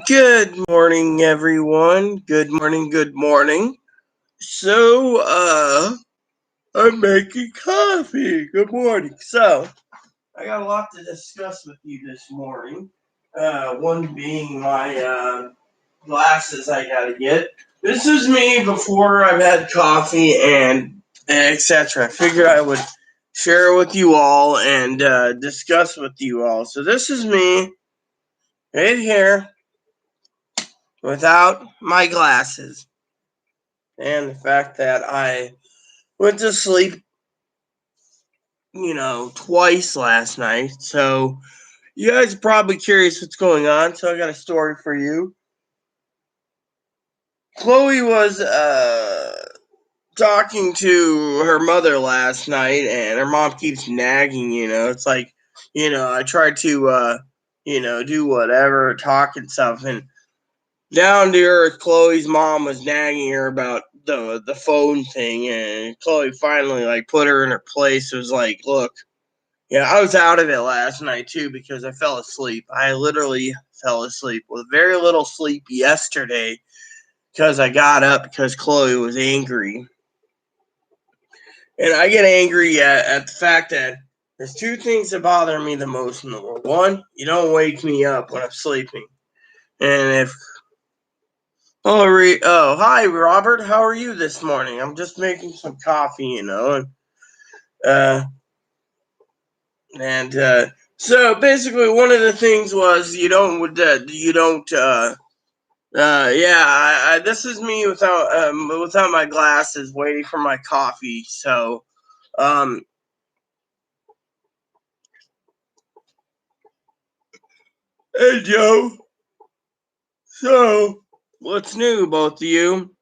Good morning, everyone. Good morning, good morning. I'm making coffee. Good morning. So, I got a lot to discuss with you this morning. One being my glasses I gotta get. This is me before I've had coffee and etc. I figured I would share it with you all and discuss with you all. So, this is me right here without my glasses. And the fact that I went to sleep, twice last night. So you guys are probably curious what's going on. So I got a story for you. Chloe was talking to her mother last night, and her mom keeps nagging. It's like, I tried to, do whatever, talk and stuff, and down to earth, Chloe's mom was nagging her about the phone thing, and Chloe finally put her in her place. It was like, look, I was out of it last night too because I fell asleep. I literally fell asleep with very little sleep yesterday because I got up because Chloe was angry, and I get angry at the fact that there's two things that bother me the most in the world. One, you don't wake me up when I'm sleeping, and if hi, Robert. How are you this morning? I'm just making some coffee, uh, so basically, one of the things was this is me without my glasses, waiting for my coffee. So, hey Joe. So, what's new, both of you?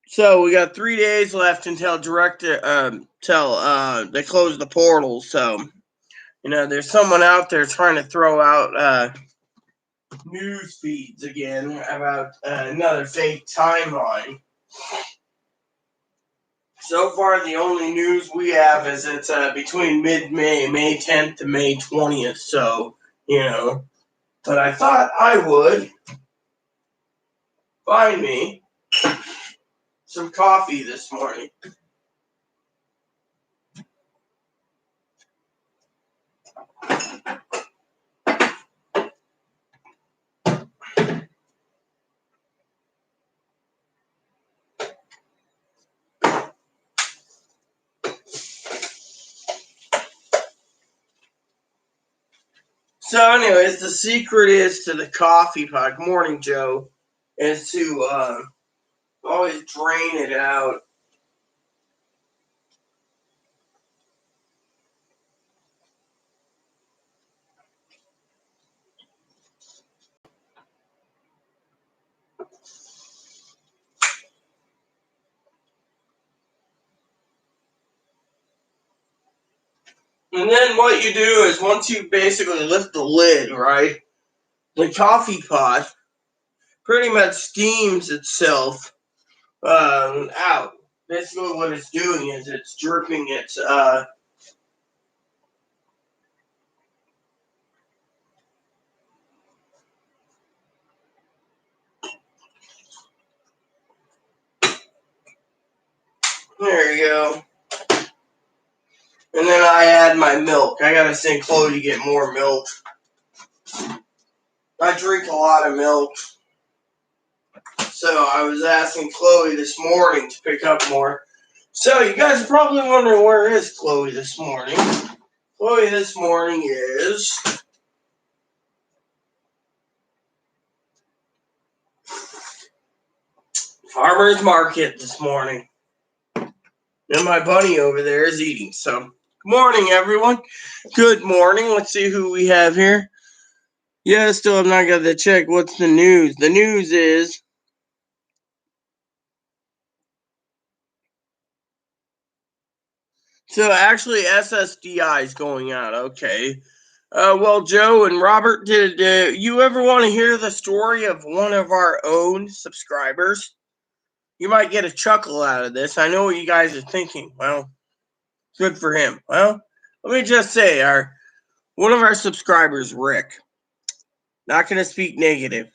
So we got 3 days left until they close the portal. So there's someone out there trying to throw out news feeds again about another fake timeline. So far, the only news we have is it's between mid-May, May 10th to May 20th. So, but I thought I would find me some coffee this morning. So, anyways, the secret is to the coffee pot. Good morning, Joe. Is to always drain it out. And then what you do is once you basically lift the lid, right, the coffee pot pretty much steams itself out. Basically, what it's doing is it's dripping its there you go. And then I add my milk. I gotta send Chloe to get more milk. I drink a lot of milk. So I was asking Chloe this morning to pick up more. So you guys are probably wondering, where is Chloe this morning? Chloe this morning is farmer's market this morning. And my bunny over there is eating. So, good morning, everyone. Good morning. Let's see who we have here. Yeah, still have not got to check. What's the news? The news is so actually SSDI is going out. Okay. Well, Joe and Robert, did you ever want to hear the story of one of our own subscribers? You might get a chuckle out of this. I know what you guys are thinking. Well, good for him. Well, let me just say, one of our subscribers, Rick, Not going to speak negative.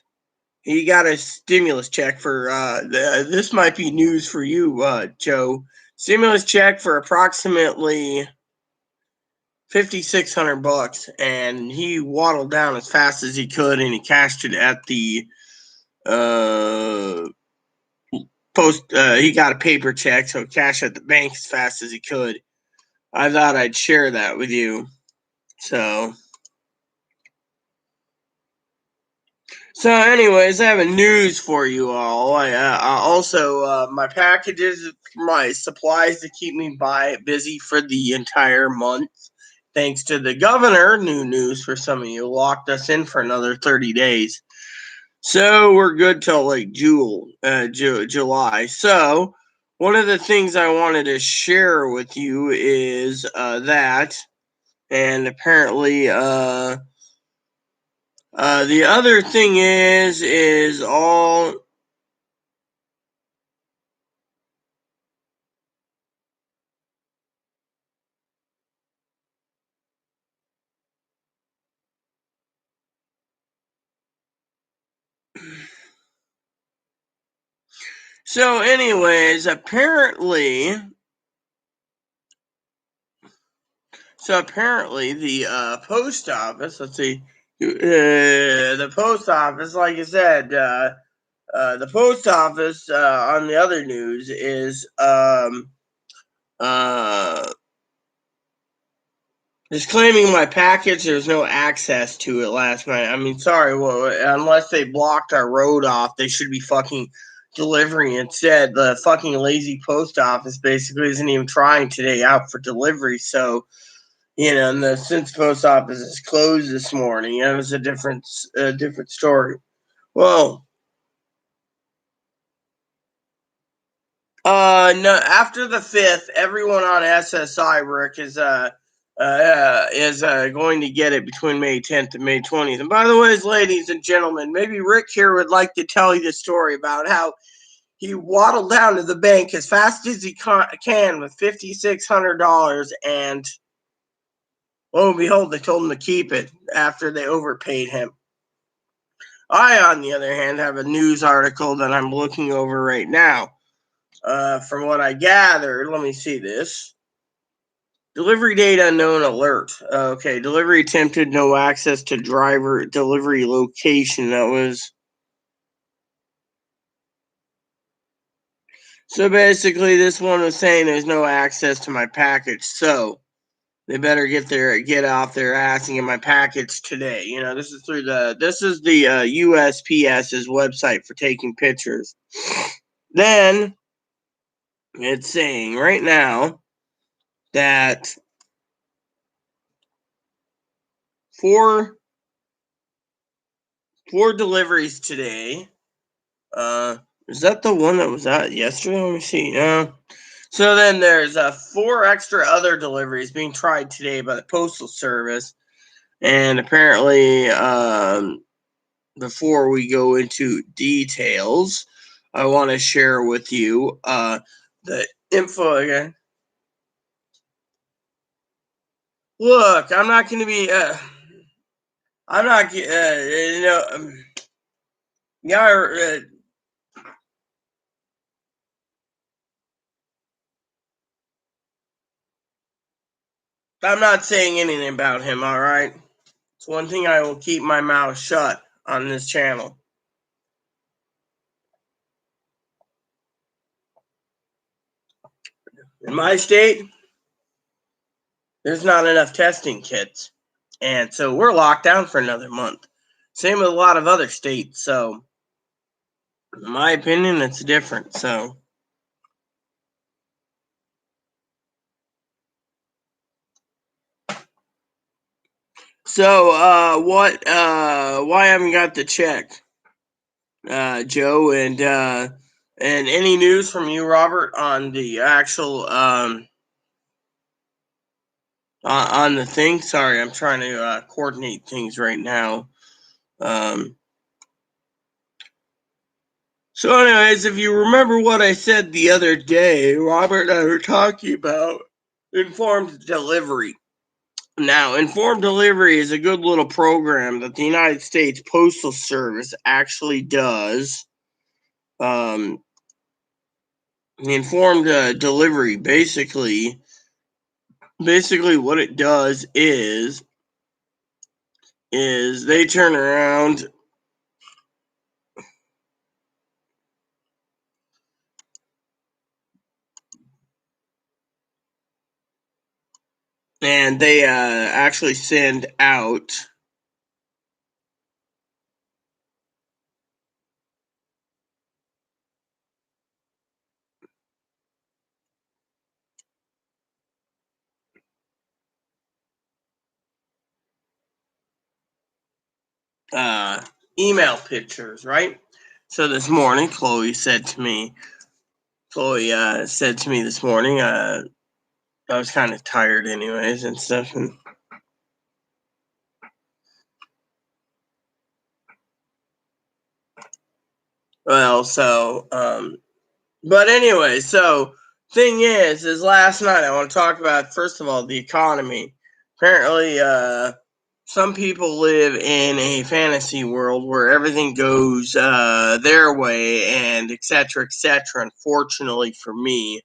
He got a stimulus check for, this might be news for you, Joe. Stimulus check for approximately $5,600, and he waddled down as fast as he could, and he cashed it at the post. He got a paper check, so cash at the bank as fast as he could. I thought I'd share that with you. So anyways, I have a news for you all. I also my packages, my supplies to keep me busy for the entire month. Thanks to the governor, new news for some of you, locked us in for another 30 days. So we're good till like July. So one of the things I wanted to share with you is that, and apparently the other thing is all. So, anyways, apparently the post office. Let's see, the post office. Like I said, the post office on the other news is just claiming my package. There's no access to it last night. I mean, sorry, well, unless they blocked our road off, they should be fucking delivering instead. The fucking lazy post office basically isn't even trying today out for delivery. So, and since the post office is closed this morning, it was a different story. Well, no. After the 5th, everyone on SSI, Rick, is going to get it between May 10th and May 20th. And by the way, ladies and gentlemen, maybe Rick here would like to tell you the story about how he waddled down to the bank as fast as he can with $5,600, and lo and behold, they told him to keep it after they overpaid him. I, on the other hand, have a news article that I'm looking over right now. From what I gathered, let me see this. Delivery date unknown alert. Okay, delivery attempted, no access to driver delivery location. That was. So basically, this one was saying there's no access to my package. So they better get off their ass and get my package today. This is the USPS's website for taking pictures. Then it's saying right now that four deliveries today. Is that the one that was out yesterday? Let me see. No. So then there's 4 extra other deliveries being tried today by the Postal Service, and apparently, before we go into details, I want to share with you the info again. Look, I'm not going to be. I'm not. Yeah. I'm not saying anything about him. All right. It's one thing I will keep my mouth shut on this channel. In my state, there's not enough testing kits. And so we're locked down for another month. Same with a lot of other states. So, in my opinion, it's different. So, why I haven't got the check, Joe? And any news from you, Robert, on the actual, on the thing? Sorry, I'm trying to coordinate things right now. So, anyways, if you remember what I said the other day, Robert and I were talking about informed delivery. Now, informed delivery is a good little program that the United States Postal Service actually does. The informed delivery, basically what it does is they turn around and they actually send out email pictures, right? So this morning, Chloe said to me this morning, I was kind of tired anyways and stuff, and well, so but anyway, so thing is last night I want to talk about, first of all, the economy. Apparently, some people live in a fantasy world where everything goes their way and etc. etc. Unfortunately for me,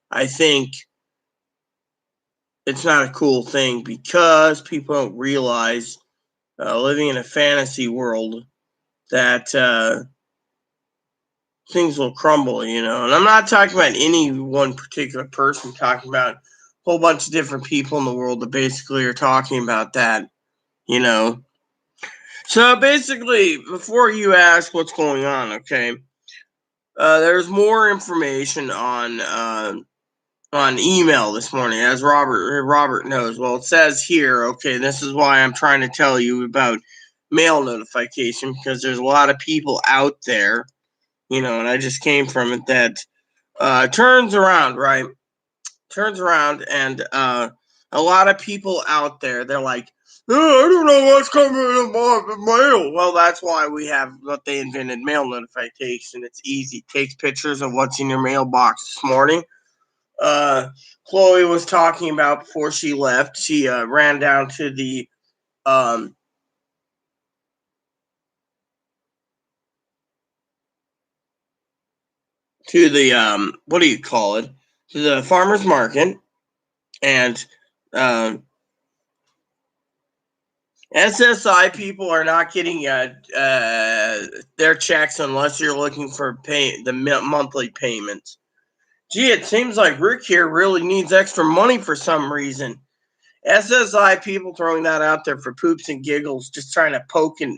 I think it's not a cool thing because people don't realize, living in a fantasy world, that things will crumble, And I'm not talking about any one particular person, I'm talking about a whole bunch of different people in the world that basically are talking about that, you know. So basically, before you ask what's going on, okay, there's more information on email this morning, as Robert knows. Well, it says here, okay, this is why I'm trying to tell you about mail notification, because there's a lot of people out there, and I just came from it, that turns around, right? Turns around, and a lot of people out there, they're like, oh, I don't know what's coming in my mail. Well, that's why we have what they invented, mail notification. It's easy. It takes pictures of what's in your mailbox this morning. Chloe was talking about before she left. She ran down to the um, what do you call it? To the farmer's market, and SSI people are not getting their checks unless you're looking for the monthly payments. Gee, it seems like Rick here really needs extra money for some reason. SSI people throwing that out there for poops and giggles, just trying to poke him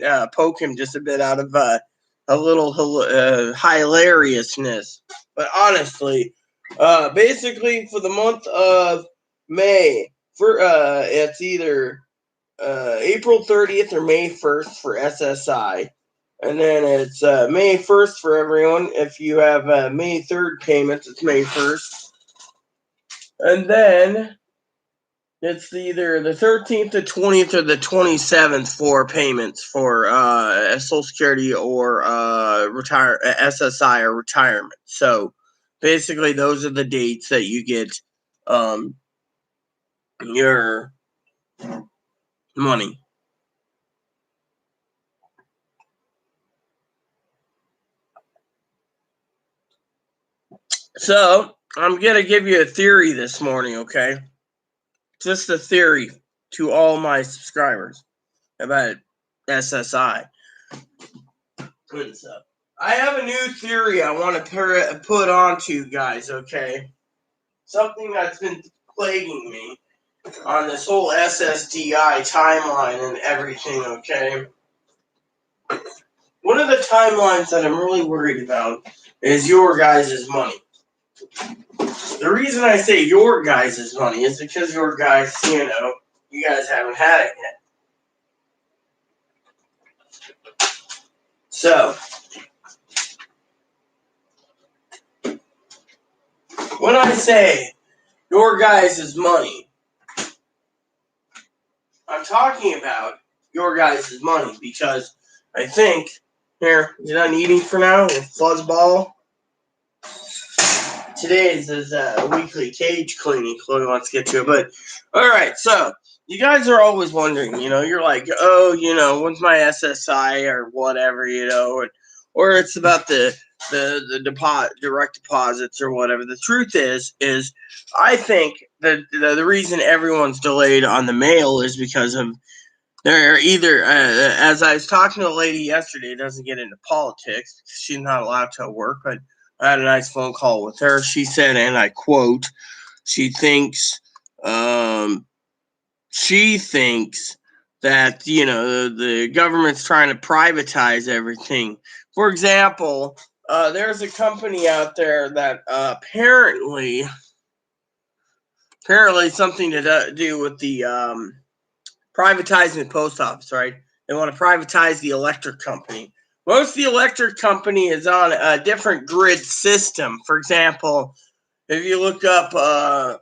just a bit out of a little hilariousness. But honestly, basically for the month of May, it's either April 30th or May 1st for SSI. And then it's May 1st for everyone. If you have May 3rd payments, it's May 1st. And then it's either the 13th, the 20th, or the 27th for payments for Social Security or SSI or retirement. So basically, those are the dates that you get your money. So I'm going to give you a theory this morning, okay? Just a theory to all my subscribers about SSI. I have a new theory I want to put on to you guys, okay? Something that's been plaguing me on this whole SSDI timeline and everything, okay? One of the timelines that I'm really worried about is your guys' money. The reason I say your guys' money is because your guys, you guys haven't had it yet. So, when I say your guys' money, I'm talking about your guys' money because I think, here, you're done eating for now with Fuzzball. Today's is a weekly cage cleaning. Chloe wants to get to it, but all right. So you guys are always wondering, you're like, oh, when's my SSI or whatever, or it's about the direct deposits or whatever. The truth is I think that the reason everyone's delayed on the mail is because of they're either, as I was talking to a lady yesterday, doesn't get into politics because she's not allowed to work, but I had a nice phone call with her. She said, and I quote, she thinks, um, she thinks that the government's trying to privatize everything. For example, there's a company out there that apparently something to do with the privatizing the post office, right? They want to privatize the electric company. Most of the electric company is on a different grid system. For example, if you look up a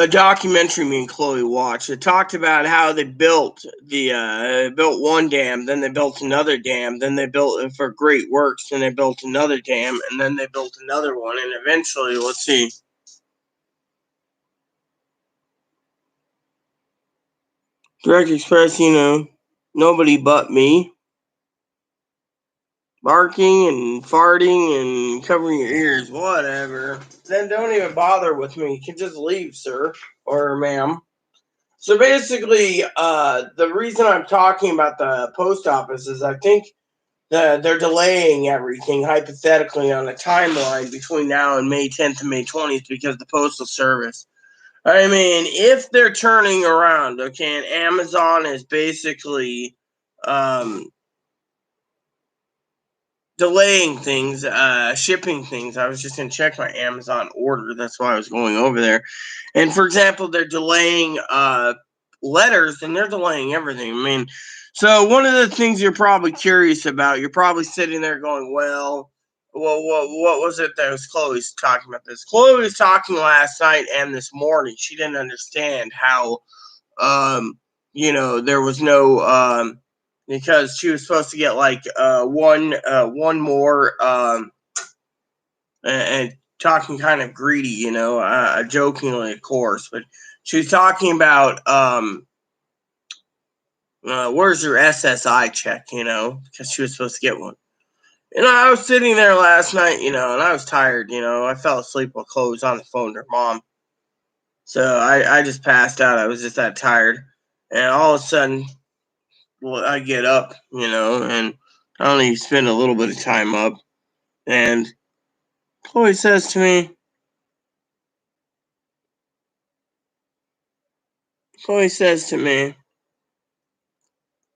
documentary me and Chloe watched, it talked about how they built one dam, then they built another dam, then they built it for Great Works, then they built another dam, and then they built another one, and eventually, let's see. Direct Express, nobody but me. Barking and farting and covering your ears, whatever. Then don't even bother with me. You can just leave, sir or ma'am. So basically, the reason I'm talking about the post office is I think they're delaying everything hypothetically on a timeline between now and May 10th and May 20th because the Postal Service. I mean, if they're turning around, okay, and Amazon is basically um, delaying things, shipping things. I was just gonna check my Amazon order. That's why I was going over there. And for example, they're delaying letters and they're delaying everything. I mean, so one of the things you're probably curious about, you're probably sitting there going, well, what was it that was Chloe's talking about this? Chloe was talking last night and this morning. She didn't understand how um, there was no because she was supposed to get like one more and talking kind of greedy, jokingly of course, but she was talking about where's your SSI check, because she was supposed to get one. And I was sitting there last night, and I was tired, I fell asleep while Chloe was on the phone to her mom. So I just passed out. I was just that tired. And all of a sudden, I get up, and I only spend a little bit of time up. And Chloe says to me,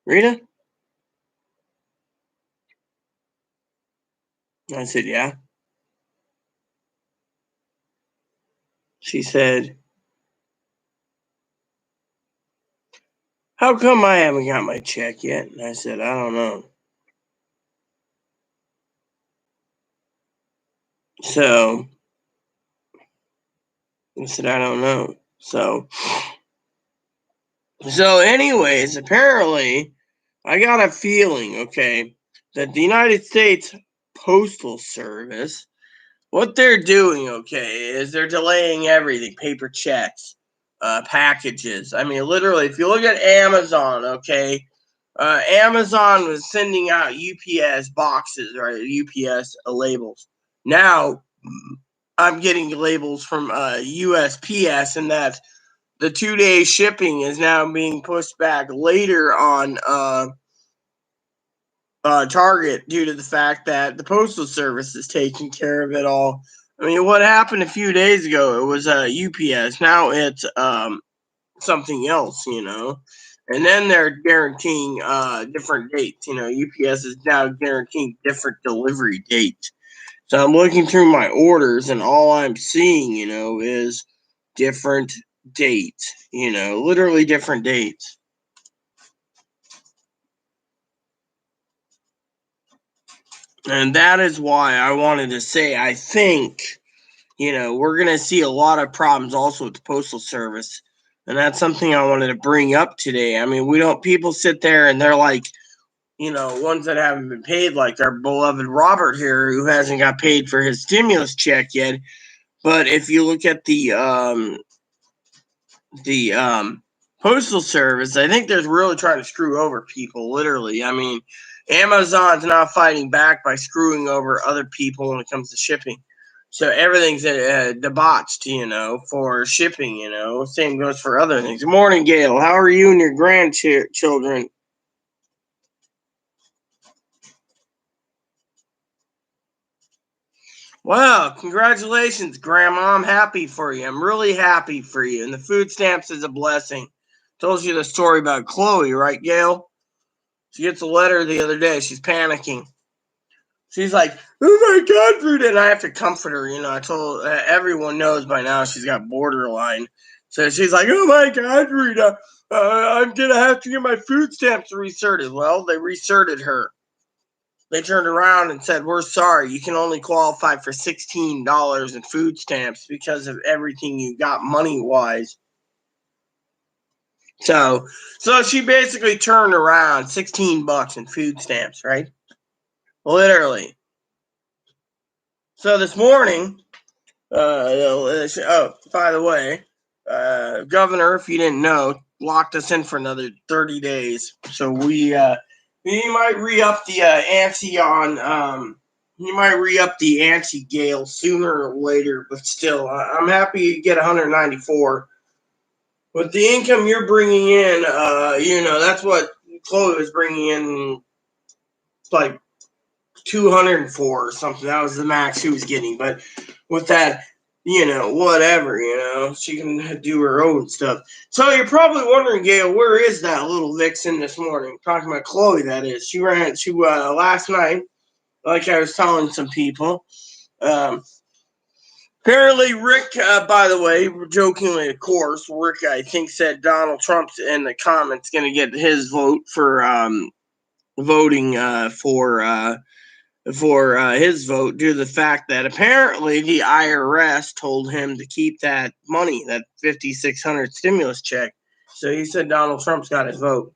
Rita? I said, yeah. She said, how come I haven't got my check yet? And I said, I don't know. So I said, I don't know. So anyways, apparently I got a feeling, okay, that the United States Postal Service, what they're doing, okay, is they're delaying everything, paper checks, packages. I mean, literally, if you look at Amazon, okay, Amazon was sending out UPS boxes, right? UPS labels. Now, I'm getting labels from USPS, and that the 2-day shipping is now being pushed back later on Target due to the fact that the Postal Service is taking care of it all. I mean, what happened a few days ago? It was UPS. Now it's something else, And then they're guaranteeing different dates. UPS is now guaranteeing different delivery dates. So I'm looking through my orders, and all I'm seeing, is different dates. Literally different dates. And that is why I wanted to say I think, we're going to see a lot of problems also with the Postal Service. And that's something I wanted to bring up today. I mean, people sit there and they're like, ones that haven't been paid, like our beloved Robert here, who hasn't got paid for his stimulus check yet. But if you look at the the Postal Service, I think they're really trying to screw over people, literally. I mean, Amazon's not fighting back by screwing over other people when it comes to shipping. So everything's debauched, for shipping, Same goes for other things. Good morning, Gail. How are you and your grandchildren? Well, congratulations, Grandma. I'm happy for you. I'm really happy for you. And the food stamps is a blessing. Told you the story about Chloe, right, Gail? She gets a letter the other day. She's panicking. She's like, "Oh my God, Rita!" And I have to comfort her. I told everyone knows by now she's got borderline. So she's like, "Oh my God, Rita, I'm gonna have to get my food stamps recerted." Well, they recerted her. They turned around and said, "We're sorry, you can only qualify for $16 in food stamps because of everything you got money wise." So she basically turned around $16 in food stamps, right? Literally. So this morning, by the way, Governor, if you didn't know, locked us in for another 30 days. So we might re-up the ante on he might re-up the ante, Gale, sooner or later. But still, I'm happy you get 194. With the income you're bringing in, that's what Chloe was bringing in, like 204 or something. That was the max she was getting. But with that, whatever, she can do her own stuff. So you're probably wondering, Gail, where is that little vixen this morning? Talking about Chloe, that is. She ran to last night, like I was telling some people. Um, Apparently, Rick, by the way, jokingly, of course, Rick, I think, said Donald Trump's in the comments going to get his vote for voting for his vote due to the fact that apparently the IRS told him to keep that money, that 5,600 stimulus check. So he said Donald Trump's got his vote.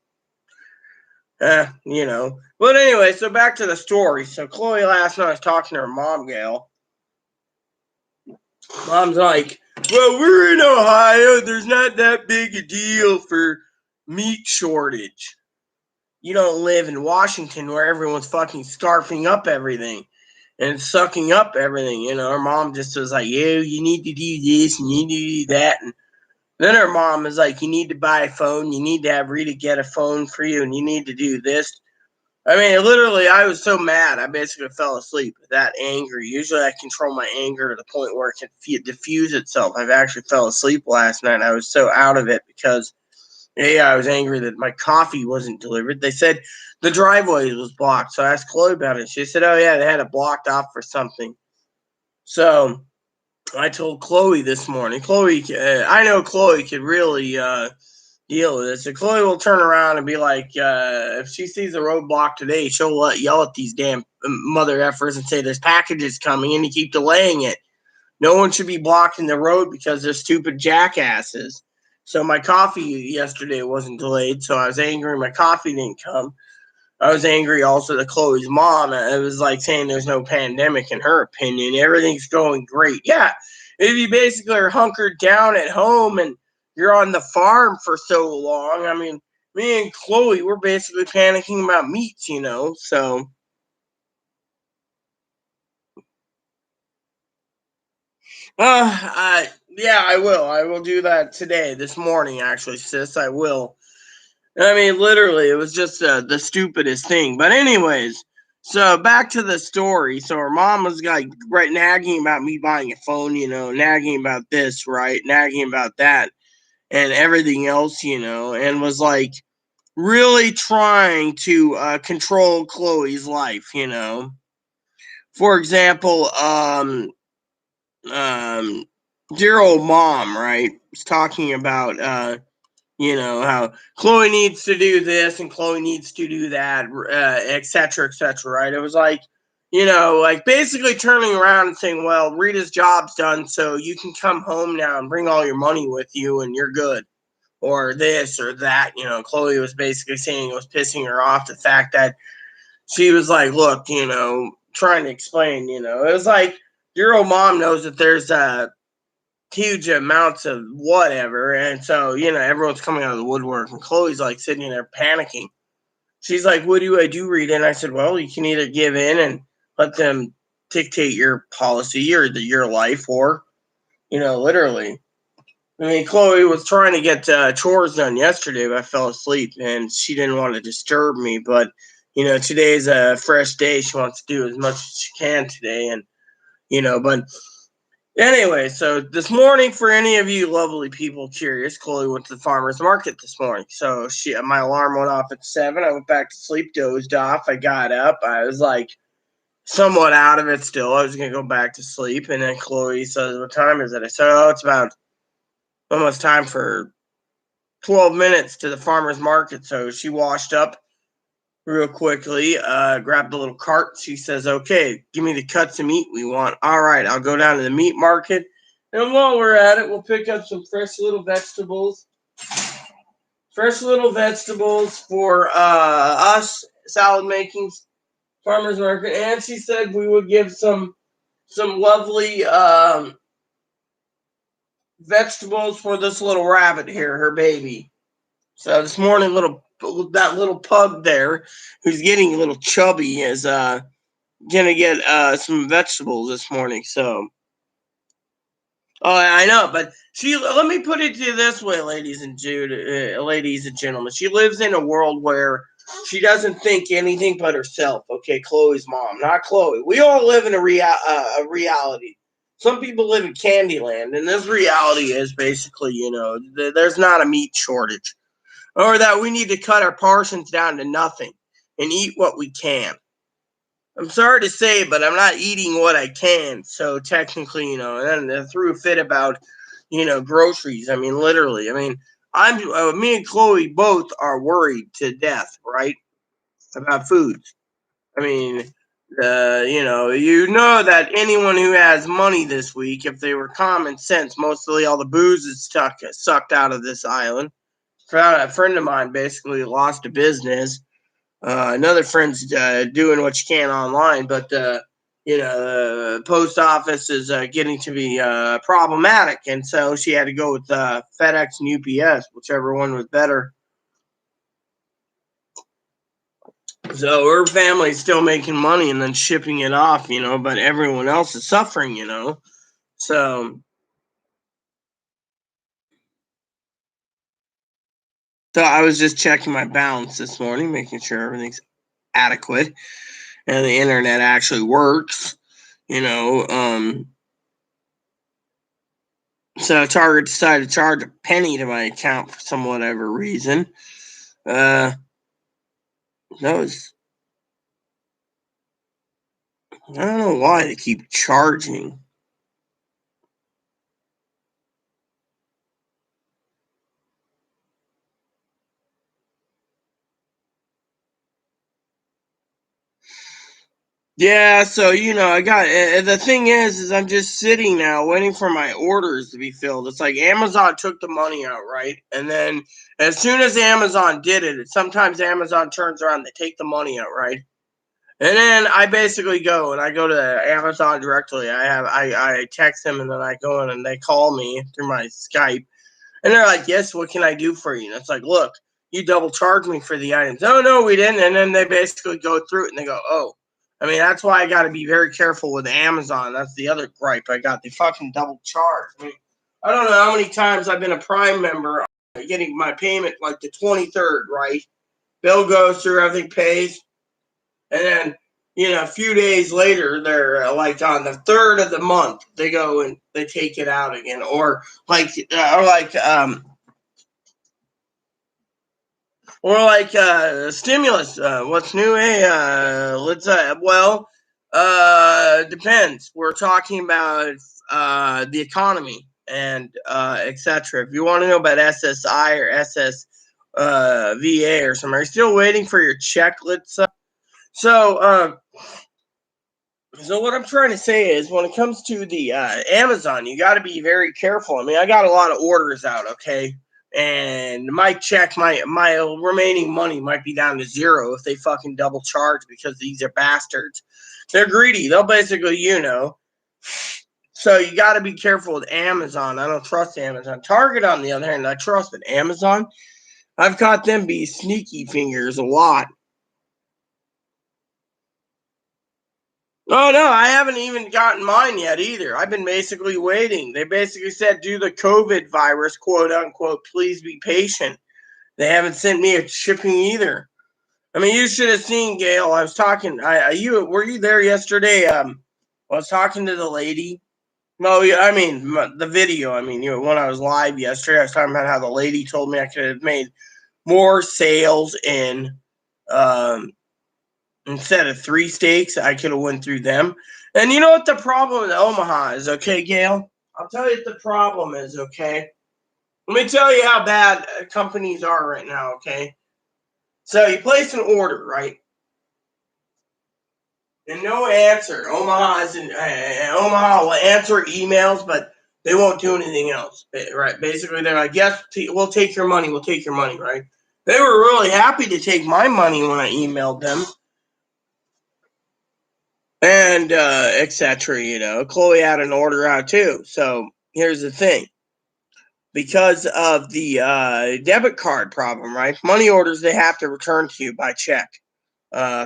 But anyway, so back to the story. So Chloe last night was talking to her mom, Gail. Mom's like, "Well, we're in Ohio. There's not that big a deal for meat shortage. You don't live in Washington where everyone's fucking scarfing up everything and sucking up everything." Her mom just was like, "Yeah, you need to do this and you need to do that." And then her mom is like, "You need to buy a phone. You need to have Rita get a phone for you and you need to do this." I mean, literally, I was so mad, I basically fell asleep. That angry. Usually, I control my anger to the point where it can diffuse itself. I've actually fell asleep last night. I was so out of it because, I was angry that my coffee wasn't delivered. They said the driveway was blocked, so I asked Chloe about it. She said, "Oh yeah, they had it blocked off for something." So I told Chloe this morning. Chloe, I know Chloe could really deal with it. So Chloe will turn around and be like, if she sees a roadblock today, she'll yell at these damn mother effers and say, "There's packages coming and you keep delaying it. No one should be blocking the road because they're stupid jackasses." So my coffee yesterday wasn't delayed, so I was angry my coffee didn't come. I was angry also to Chloe's mom. It was like saying there's no pandemic in her opinion. Everything's going great. Yeah, if you basically are hunkered down at home and you're on the farm for so long, I mean, me and Chloe, we're basically panicking about meats, So, yeah, I will. I will do that today, this morning, actually, sis. I will. I mean, literally, it was just the stupidest thing. But anyways, so back to the story. So her mom was like right nagging about me buying a phone, nagging about this, right, nagging about that, and everything else, and was like really trying to control Chloe's life. For example, um, dear old mom, right, was talking about how Chloe needs to do this and Chloe needs to do that, et cetera, right? It was like, like basically turning around and saying, "Well, Rita's job's done, so you can come home now and bring all your money with you and you're good," or this or that. Chloe was basically saying it was pissing her off the fact that she was like, "Look, trying to explain, it was like your old mom knows that there's huge amounts of whatever. And so, everyone's coming out of the woodwork, and Chloe's like sitting there panicking. She's like, what do I do, Rita? And I said, well, you can either give in and let them dictate your policy or your life, or, literally. I mean, Chloe was trying to get chores done yesterday, but I fell asleep and she didn't want to disturb me. But, today's a fresh day. She wants to do as much as she can today. And, but anyway, so this morning, for any of you lovely people curious, Chloe went to the farmer's market this morning. So my alarm went off at 7. I went back to sleep, dozed off. I got up. I was like somewhat out of it still. I was going to go back to sleep. And then Chloe says, what time is it? I said, oh, it's about almost time for 12 minutes to the farmer's market. So she washed up real quickly, grabbed a little cart. She says, okay, give me the cuts of meat we want. All right, I'll go down to the meat market. And while we're at it, we'll pick up some fresh little vegetables. Fresh little vegetables for us, salad making, farmer's market. And she said we would give some lovely vegetables for this little rabbit here, her baby. So this morning, that little pug there, who's getting a little chubby, is gonna get some vegetables this morning. So, oh, I know, but let me put it to you this way, ladies and gentlemen. She lives in a world where she doesn't think anything but herself. Okay, Chloe's mom, not Chloe. We all live in a reality. Some people live in Candyland, and this reality is basically, there's not a meat shortage, or that we need to cut our portions down to nothing and eat what we can. I'm sorry to say, but I'm not eating what I can. So technically, and I threw a fit about, groceries. I mean, literally. I mean, me and Chloe both are worried to death, right, about food. I mean, that anyone who has money this week, if they were common sense, mostly all the booze is sucked out of this island. A friend of mine basically lost a business. Another friend's doing what you can online, but the post office is getting to be problematic, and so she had to go with FedEx and UPS, whichever one was better. So her family's still making money and then shipping it off, but everyone else is suffering, So I was just checking my balance this morning, making sure everything's adequate and the internet actually works, So Target decided to charge a penny to my account for some whatever reason. That was, I don't know why they keep charging. Yeah, so I got the thing is I'm just sitting now waiting for my orders to be filled. It's like Amazon took the money out, right? And then as soon as Amazon did it, sometimes Amazon turns around, they take the money out, right? And then I basically go to Amazon directly. I text them, and then I go in and they call me through my Skype. And they're like, yes, what can I do for you? And it's like, look, you double charged me for the items. Oh, no, we didn't. And then they basically go through it and they go, oh. I mean, that's why I got to be very careful with Amazon. That's the other gripe I got. They fucking double charge. I mean, I don't know how many times I've been a Prime member getting my payment like the 23rd, right? Bill goes through, everything pays. And then, a few days later, they're like on the 3rd of the month, they go and they take it out again. Or like stimulus. What's new? Hey, let's depends. We're talking about the economy and etc. If you want to know about SSI or SSVA or something, are you still waiting for your check? So what I'm trying to say is, when it comes to the Amazon, you got to be very careful. I mean, I got a lot of orders out, okay, and my remaining money might be down to zero if they fucking double charge, because these are bastards. They're greedy. They'll basically, So you got to be careful with Amazon. I don't trust Amazon. Target, on the other hand, I trust, but Amazon, I've caught them be sneaky fingers a lot. Oh no, I haven't even gotten mine yet either. I've been basically waiting. They basically said, due to the COVID virus, quote unquote, please be patient. They haven't sent me a shipping either. I mean, you should have seen, Gail. I was talking. You were you there yesterday? I was talking to the lady. No, I mean the video. I mean, when I was live yesterday, I was talking about how the lady told me I could have made more sales in um, instead of 3 steaks. I could have went through them. And you know what the problem with Omaha is, okay, Gail? I'll tell you what the problem is, okay? Let me tell you how bad companies are right now, okay? So you place an order, right? And no answer. Omaha will answer emails, but they won't do anything else. Right? Basically, they're like, "Yes, we'll take your money. We'll take your money." Right? They were really happy to take my money when I emailed them, and etc. Chloe had an order out too. So here's the thing: because of the debit card problem, right? Money orders they have to return to you by check.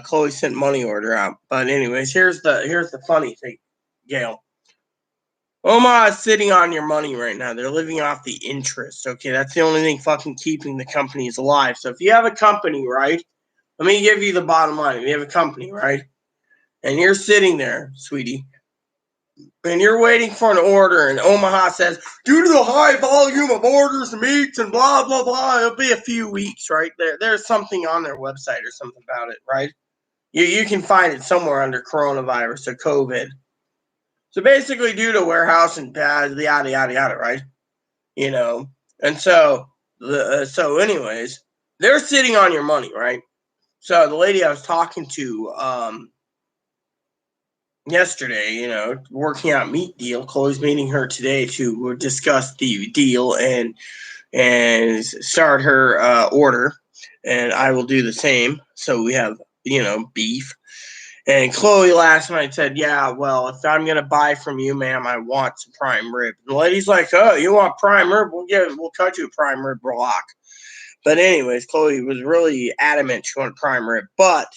Chloe sent money order out. But anyways, here's the funny thing, Gail. Omaha is sitting on your money right now. They're living off the interest. Okay, that's the only thing fucking keeping the companies alive. So if you have a company, right? Let me give you the bottom line. If you have a company, right? And you're sitting there, sweetie, and you're waiting for an order, and Omaha says, due to the high volume of orders and meats and blah blah blah, it'll be a few weeks, right? There's something on their website or something about it, right? You can find it somewhere under coronavirus or COVID. So basically, due to warehouse and yada yada yada, right? And anyways, they're sitting on your money, right? So the lady I was talking to yesterday, working out meat deal. Chloe's meeting her today to discuss the deal and start her order, and I will do the same. So we have beef. And Chloe last night said, "Yeah, well, if I'm gonna buy from you, ma'am, I want some prime rib." And the lady's like, "Oh, you want prime rib? We'll cut you a prime rib block." But anyways, Chloe was really adamant she wanted prime rib. But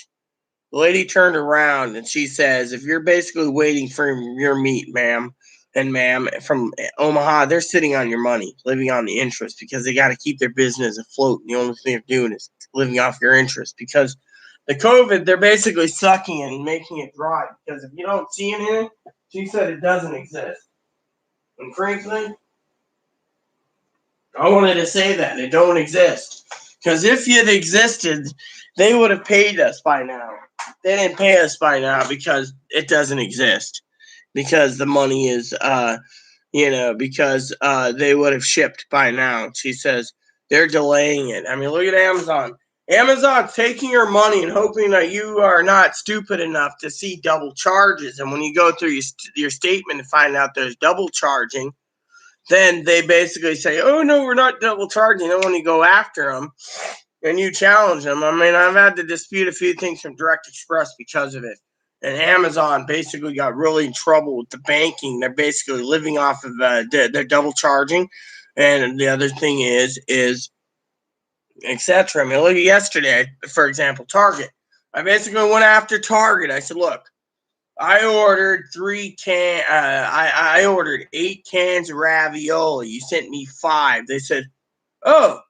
the lady turned around and she says, "If you're basically waiting for your meat, ma'am, and ma'am, from Omaha, they're sitting on your money, living on the interest because they got to keep their business afloat. And the only thing they're doing is living off your interest because." The COVID, they're basically sucking it and making it dry because if you don't see it in it, she said it doesn't exist. And frankly, I wanted to say that it don't exist because if it existed, they would have paid us by now. They didn't pay us by now because it doesn't exist because the money is, because they would have shipped by now. She says they're delaying it. I mean, look at Amazon. Amazon's taking your money and hoping that you are not stupid enough to see double charges. And when you go through your statement and find out there's double charging, then they basically say, "Oh no, we're not double charging." And when you go after them and you challenge them, I mean, I've had to dispute a few things from Direct Express because of it. And Amazon basically got really in trouble with the banking. They're basically living off of their double charging. And the other thing is etc. I mean, look at yesterday, for example, Target. I basically went after Target. I said, "Look, I ordered 8 cans of ravioli. You sent me 5." They said, "Oh."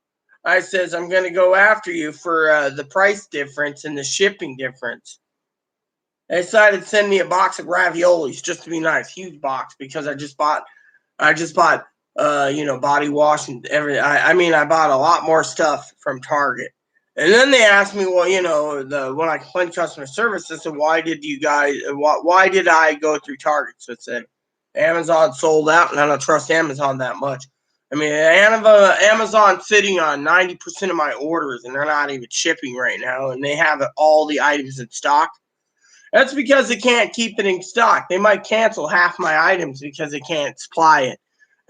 I says, "I'm going to go after you for the price difference and the shipping difference." They decided to send me a box of raviolis just to be nice, huge box, because I just bought body wash and everything. I bought a lot more stuff from Target. And then they asked me, well, when I complained to customer service, I said, why did I go through Target? So it said, Amazon sold out, and I don't trust Amazon that much. I mean, Amazon's sitting on 90% of my orders, and they're not even shipping right now, and they have all the items in stock. That's because they can't keep it in stock. They might cancel half my items because they can't supply it.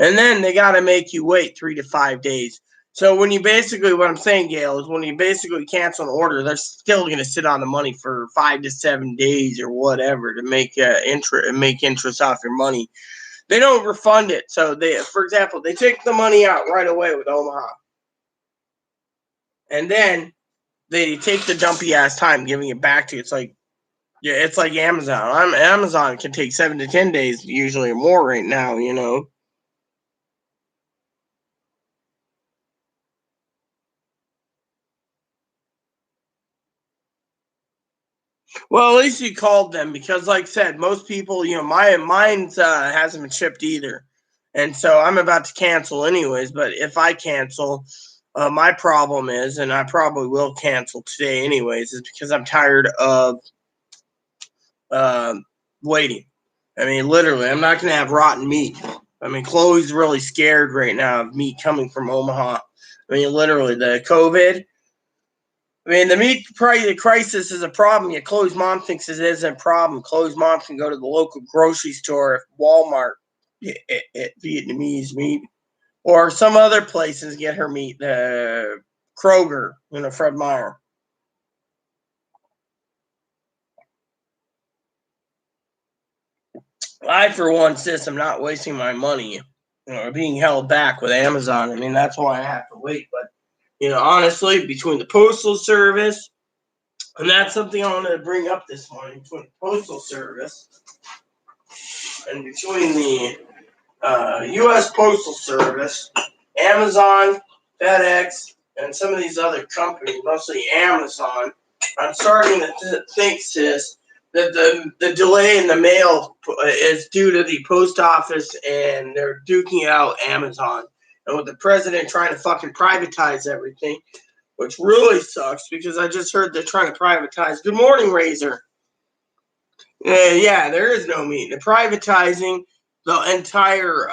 And then they got to make you wait 3 to 5 days. So what I'm saying, Gail, is when you basically cancel an order, they're still going to sit on the money for 5 to 7 days or whatever to make interest off your money. They don't refund it. So for example, they take the money out right away with Omaha, and then they take the dumpy ass time giving it back to you. It's like, yeah, it's like Amazon. Amazon can take 7 to 10 days usually or more right now. Well, at least you called them because, like I said, most people, mine's hasn't been shipped either, and so I'm about to cancel anyways. But if I cancel, my problem is, and I probably will cancel today anyways, is because I'm tired of uh, waiting. I mean, literally, I'm not gonna have rotten meat. I mean, Chloe's really scared right now of meat coming from Omaha. I mean, literally, the COVID. I mean, the meat price crisis is a problem. Yet Chloe's mom thinks it isn't a problem. Chloe's mom can go to the local grocery store, if Walmart, Vietnamese meat, or some other places get her meat. Kroger, Fred Meyer. I, for one, insist I'm not wasting my money, being held back with Amazon. I mean, that's why I have to wait. But honestly, between the postal service, and that's something I wanted to bring up this morning, between the postal service and between the U.S. Postal Service, Amazon, FedEx, and some of these other companies, mostly Amazon, I'm starting to think, sis, that the delay in the mail is due to the post office, and they're duking out Amazon. And with the president trying to fucking privatize everything, which really sucks because I just heard they're trying to privatize. Good morning, Razor. Yeah, there is no meat. They're privatizing the entire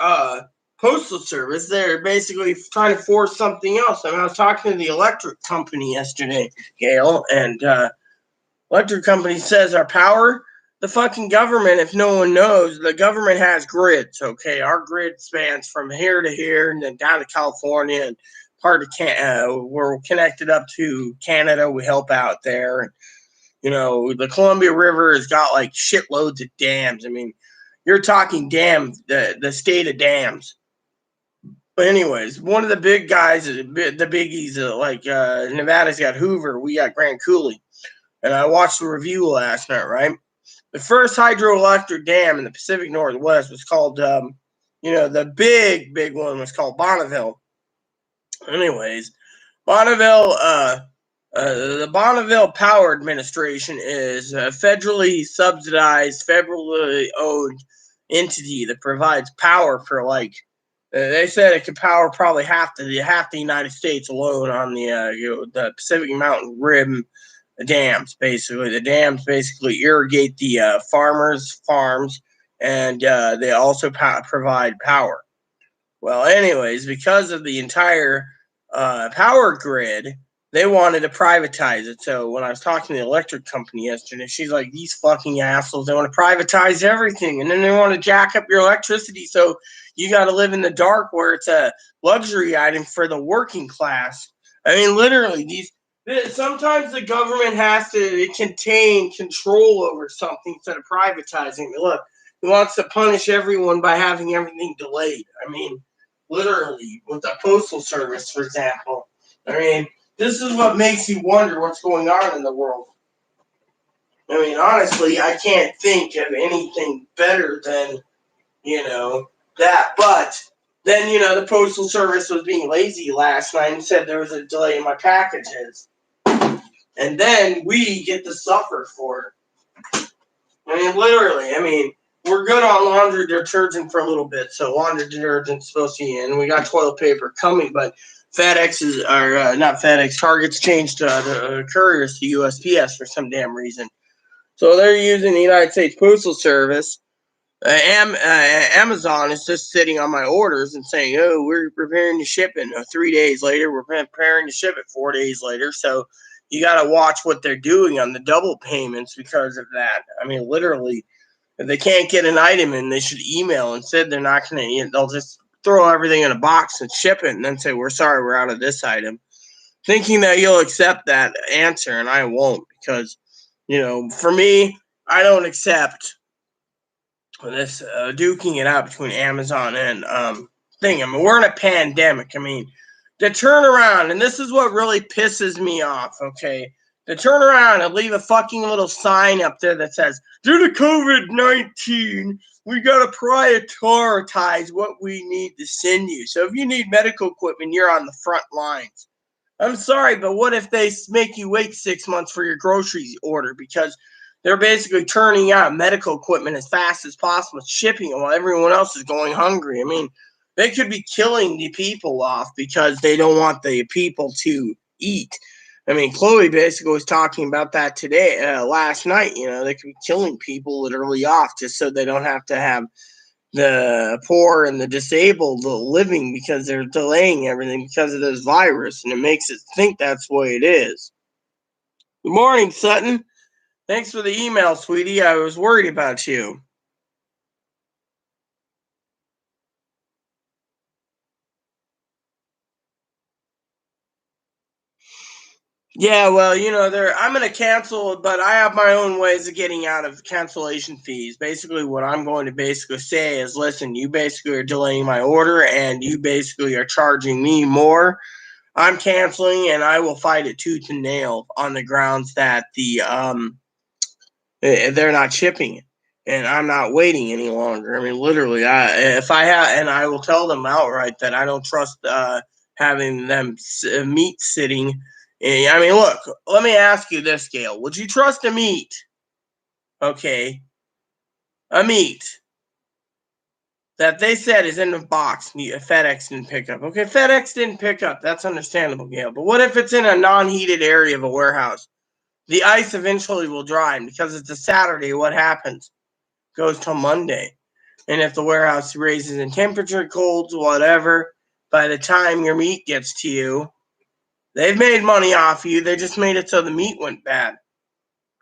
postal service. They're basically trying to force something else. I mean, I was talking to the electric company yesterday, Gail, and electric company says our power. The fucking government, if no one knows, the government has grids. Okay, our grid spans from here to here, and then down to California, and part of we're connected up to Canada. We help out there. The Columbia River has got like shitloads of dams. I mean, you're talking dams, the state of dams. But anyways, one of the big guys, the biggies, Nevada's got Hoover, we got Grand Coulee, and I watched the review last night. Right, the first hydroelectric dam in the Pacific Northwest was called, the big one was called Bonneville. Anyways, Bonneville, the Bonneville Power Administration is a federally subsidized, federally owned entity that provides power for they said it could power probably half the United States alone on the Pacific Mountain Rim dams. Basically, the dams basically irrigate the farmers' farms, and they also provide power. Well, anyways, because of the entire power grid, they wanted to privatize it. So when I was talking to the electric company yesterday, she's like, these fucking assholes, they want to privatize everything. And then they want to jack up your electricity. So you got to live in the dark where it's a luxury item for the working class. I mean, literally, sometimes the government has to contain control over something instead of privatizing it. Look, he wants to punish everyone by having everything delayed. I mean, literally, with the postal service, for example. I mean, this is what makes you wonder what's going on in the world. I mean, honestly, I can't think of anything better than, that. But then, the postal service was being lazy last night and said there was a delay in my packages. And then we get to suffer for it. I mean, literally, we're good on laundry detergent for a little bit. So laundry detergent's supposed to be in. We got toilet paper coming, but not FedEx, Target's changed the couriers to USPS for some damn reason. So they're using the United States Postal Service. Amazon is just sitting on my orders and saying, oh, we're preparing to ship it 3 days later. We're preparing to ship it 4 days later. So you got to watch what they're doing on the double payments because of that. I mean, literally, if they can't get an item in, they should email and said they're not going to, they'll just throw everything in a box and ship it and then say, we're sorry, we're out of this item. Thinking that you'll accept that answer, and I won't because, for me, I don't accept this duking it out between Amazon and thing. I mean, we're in a pandemic. I mean, to turn around, and this is what really pisses me off, okay? To turn around and leave a fucking little sign up there that says, due to COVID-19, we got to prioritize what we need to send you. So if you need medical equipment, you're on the front lines. I'm sorry, but what if they make you wait 6 months for your groceries order because they're basically turning out medical equipment as fast as possible, shipping it while everyone else is going hungry? I mean, they could be killing the people off because they don't want the people to eat. I mean, Chloe basically was talking about that today, last night. You know, they could be killing people literally off just so they don't have to have the poor and the disabled living because they're delaying everything because of this virus, and it makes it think that's the way it is. Good morning, Sutton. Thanks for the email, sweetie. I was worried about you. Yeah, well, you know, I'm going to cancel, but I have my own ways of getting out of cancellation fees. Basically, what I'm going to basically say is, listen, you basically are delaying my order and you basically are charging me more. I'm canceling, and I will fight it tooth and nail on the grounds that they're not shipping it, and I'm not waiting any longer. I mean, literally, if I have, and I will tell them outright that I don't trust having them meat sitting. I mean, look, let me ask you this, Gail: would you trust a meat? Okay, a meat that they said is in the box, FedEx didn't pick up. Okay, FedEx didn't pick up. That's understandable, Gail. But what if it's in a non-heated area of a warehouse? The ice eventually will dry, and because it's a Saturday, what happens? Goes till Monday. And if the warehouse raises in temperature, colds, whatever, by the time your meat gets to you, they've made money off you. They just made it so the meat went bad.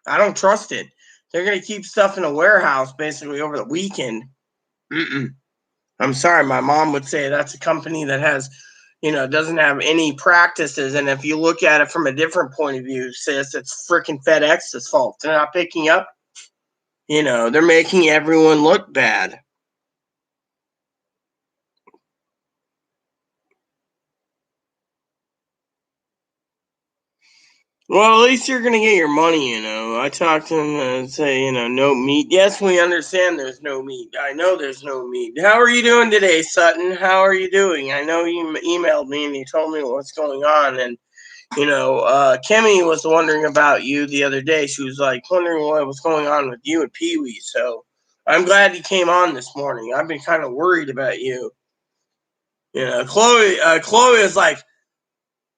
I don't trust it. They're going to keep stuff in a warehouse basically over the weekend. Mm-mm. I'm sorry. My mom would say that's a company that has, doesn't have any practices. And if you look at it from a different point of view, sis, it's freaking FedEx's fault. They're not picking up. They're making everyone look bad. Well, at least you're gonna get your money. I talked to him and say, no meat. Yes, we understand there's no meat. I know there's no meat. How are you doing today, Sutton? How are you doing? I know you emailed me and you told me what's going on. And, Kimmy was wondering about you the other day. She was like wondering what was going on with you and Pee Wee. So I'm glad you came on this morning. I've been kind of worried about you. Chloe is like,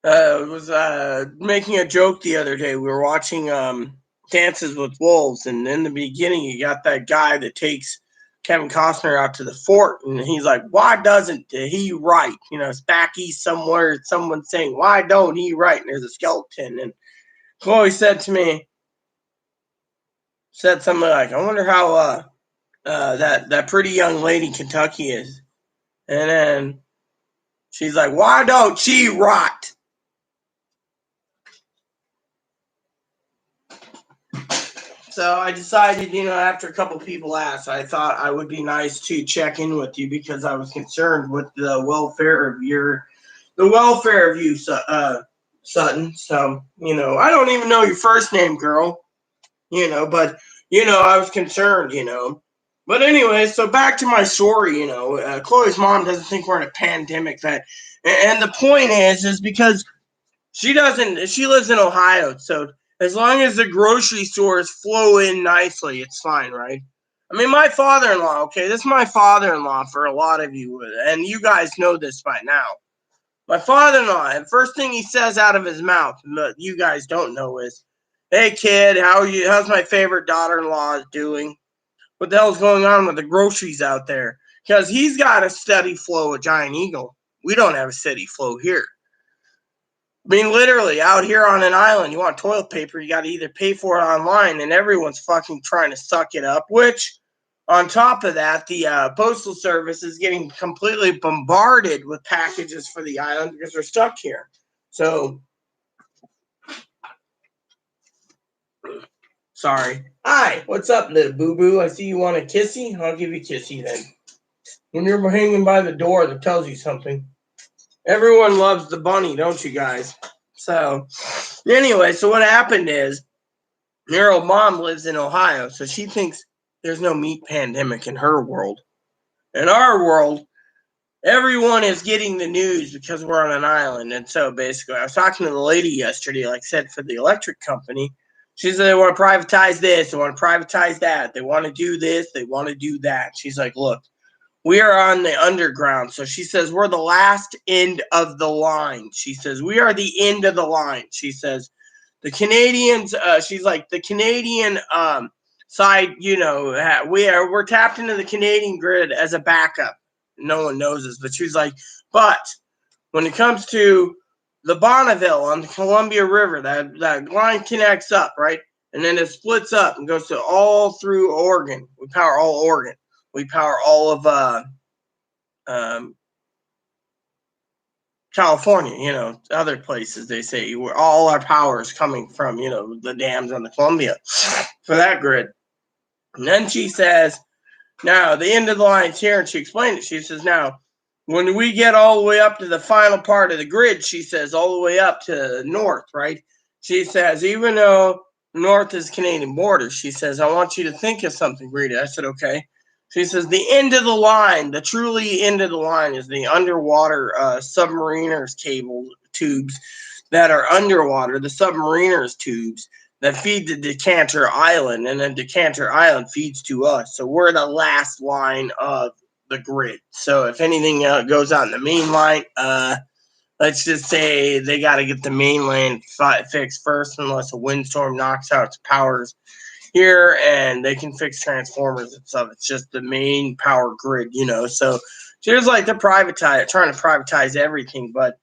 was making a joke the other day. We were watching Dances with Wolves, and in the beginning, you got that guy that takes Kevin Costner out to the fort, and he's like, "Why doesn't he write?" It's back east somewhere. Someone saying, "Why don't he write?" And there's a skeleton, and Chloe said to me, said something like, "I wonder how that pretty young lady Kentucky is," and then she's like, "Why don't she write?" So I decided, after a couple people asked, I thought I would be nice to check in with you because I was concerned with the welfare of you, Sutton. So, I don't even know your first name, girl, but, I was concerned. But anyway, so back to my story, Chloe's mom doesn't think we're in a pandemic. And the point is because she lives in Ohio, so as long as the grocery stores flow in nicely, it's fine, right? I mean, my father-in-law, okay, this is my father-in-law for a lot of you, and you guys know this by now. My father-in-law, and first thing he says out of his mouth, that you guys don't know is, "Hey kid, how are you? How's my favorite daughter-in-law doing? What the hell's going on with the groceries out there?" Because he's got a steady flow of Giant Eagle. We don't have a steady flow here. I mean, literally, out here on an island, you want toilet paper, you got to either pay for it online, and everyone's fucking trying to suck it up, which, on top of that, the Postal Service is getting completely bombarded with packages for the island because they're stuck here. So, Sorry. Hi, what's up, little boo-boo? I see you want a kissy? I'll give you a kissy then. When you're hanging by the door, that tells you something. Everyone loves the bunny, don't you guys? So, anyway, so what happened is, your old mom lives in Ohio, so she thinks there's no meat pandemic in her world. In our world, everyone is getting the news because we're on an island. And so basically, I was talking to the lady yesterday, like I said, for the electric company. She said they want to privatize this, they want to privatize that, they want to do this, they want to do that. She's like, look, we are on the underground. So she says, we're the last end of the line. She says, we are the end of the line. She says, the Canadians, she's like, the Canadian side, we're tapped into the Canadian grid as a backup. No one knows this, but she's like, but when it comes to the Bonneville on the Columbia River, that line connects up, right? And then it splits up and goes to all through Oregon. We power all Oregon. We power all of California, other places they say where all our power is coming from, the dams on the Columbia for that grid. And then she says, now the end of the line's here, and she explained it. She says, now, when we get all the way up to the final part of the grid, she says, all the way up to north, right? She says, even though north is Canadian border, she says, I want you to think of something, Rita. I said, okay. She says, the end of the line, the truly end of the line is the underwater submariners cable tubes that are underwater, the submariners tubes that feed the Decanter Island, and then Decanter Island feeds to us. So we're the last line of the grid. So if anything goes out in the main line, let's just say they got to get the main line fixed first, unless a windstorm knocks out its powers here, and they can fix transformers and stuff. It's just the main power grid, So she's like trying to privatize everything, but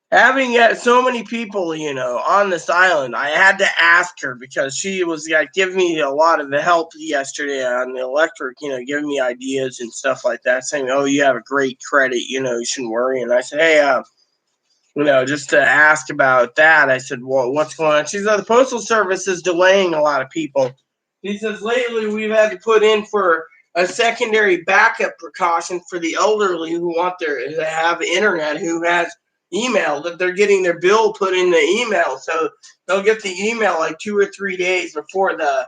having so many people, on this island, I had to ask her because she was giving me a lot of the help yesterday on the electric, giving me ideas and stuff like that, saying, oh, you have a great credit, you shouldn't worry. And I said, hey, just to ask about that, I said, well, what's going on? She said, the Postal Service is delaying a lot of people. He says, lately we've had to put in for a secondary backup precaution for the elderly who want to have internet, who has email, that they're getting their bill put in the email. So they'll get the email like 2 or 3 days before the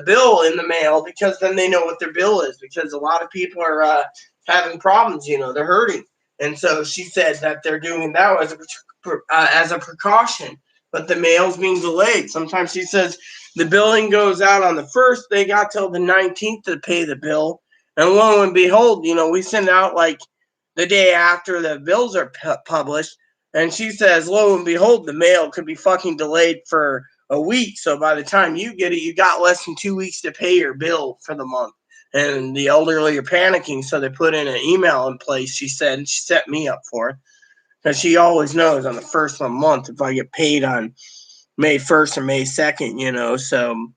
bill in the mail, because then they know what their bill is, because a lot of people are having problems, they're hurting. And so she said that they're doing that as a precaution, but the mail's being delayed. Sometimes she says the billing goes out on the 1st. They got till the 19th to pay the bill. And lo and behold, we send out like the day after the bills are published. And she says, lo and behold, the mail could be fucking delayed for a week. So by the time you get it, you got less than 2 weeks to pay your bill for the month. And the elderly are panicking, so they put in an email in place. She said, and she set me up for it, because she always knows on the 1st of the month if I get paid on May 1st or May 2nd, so,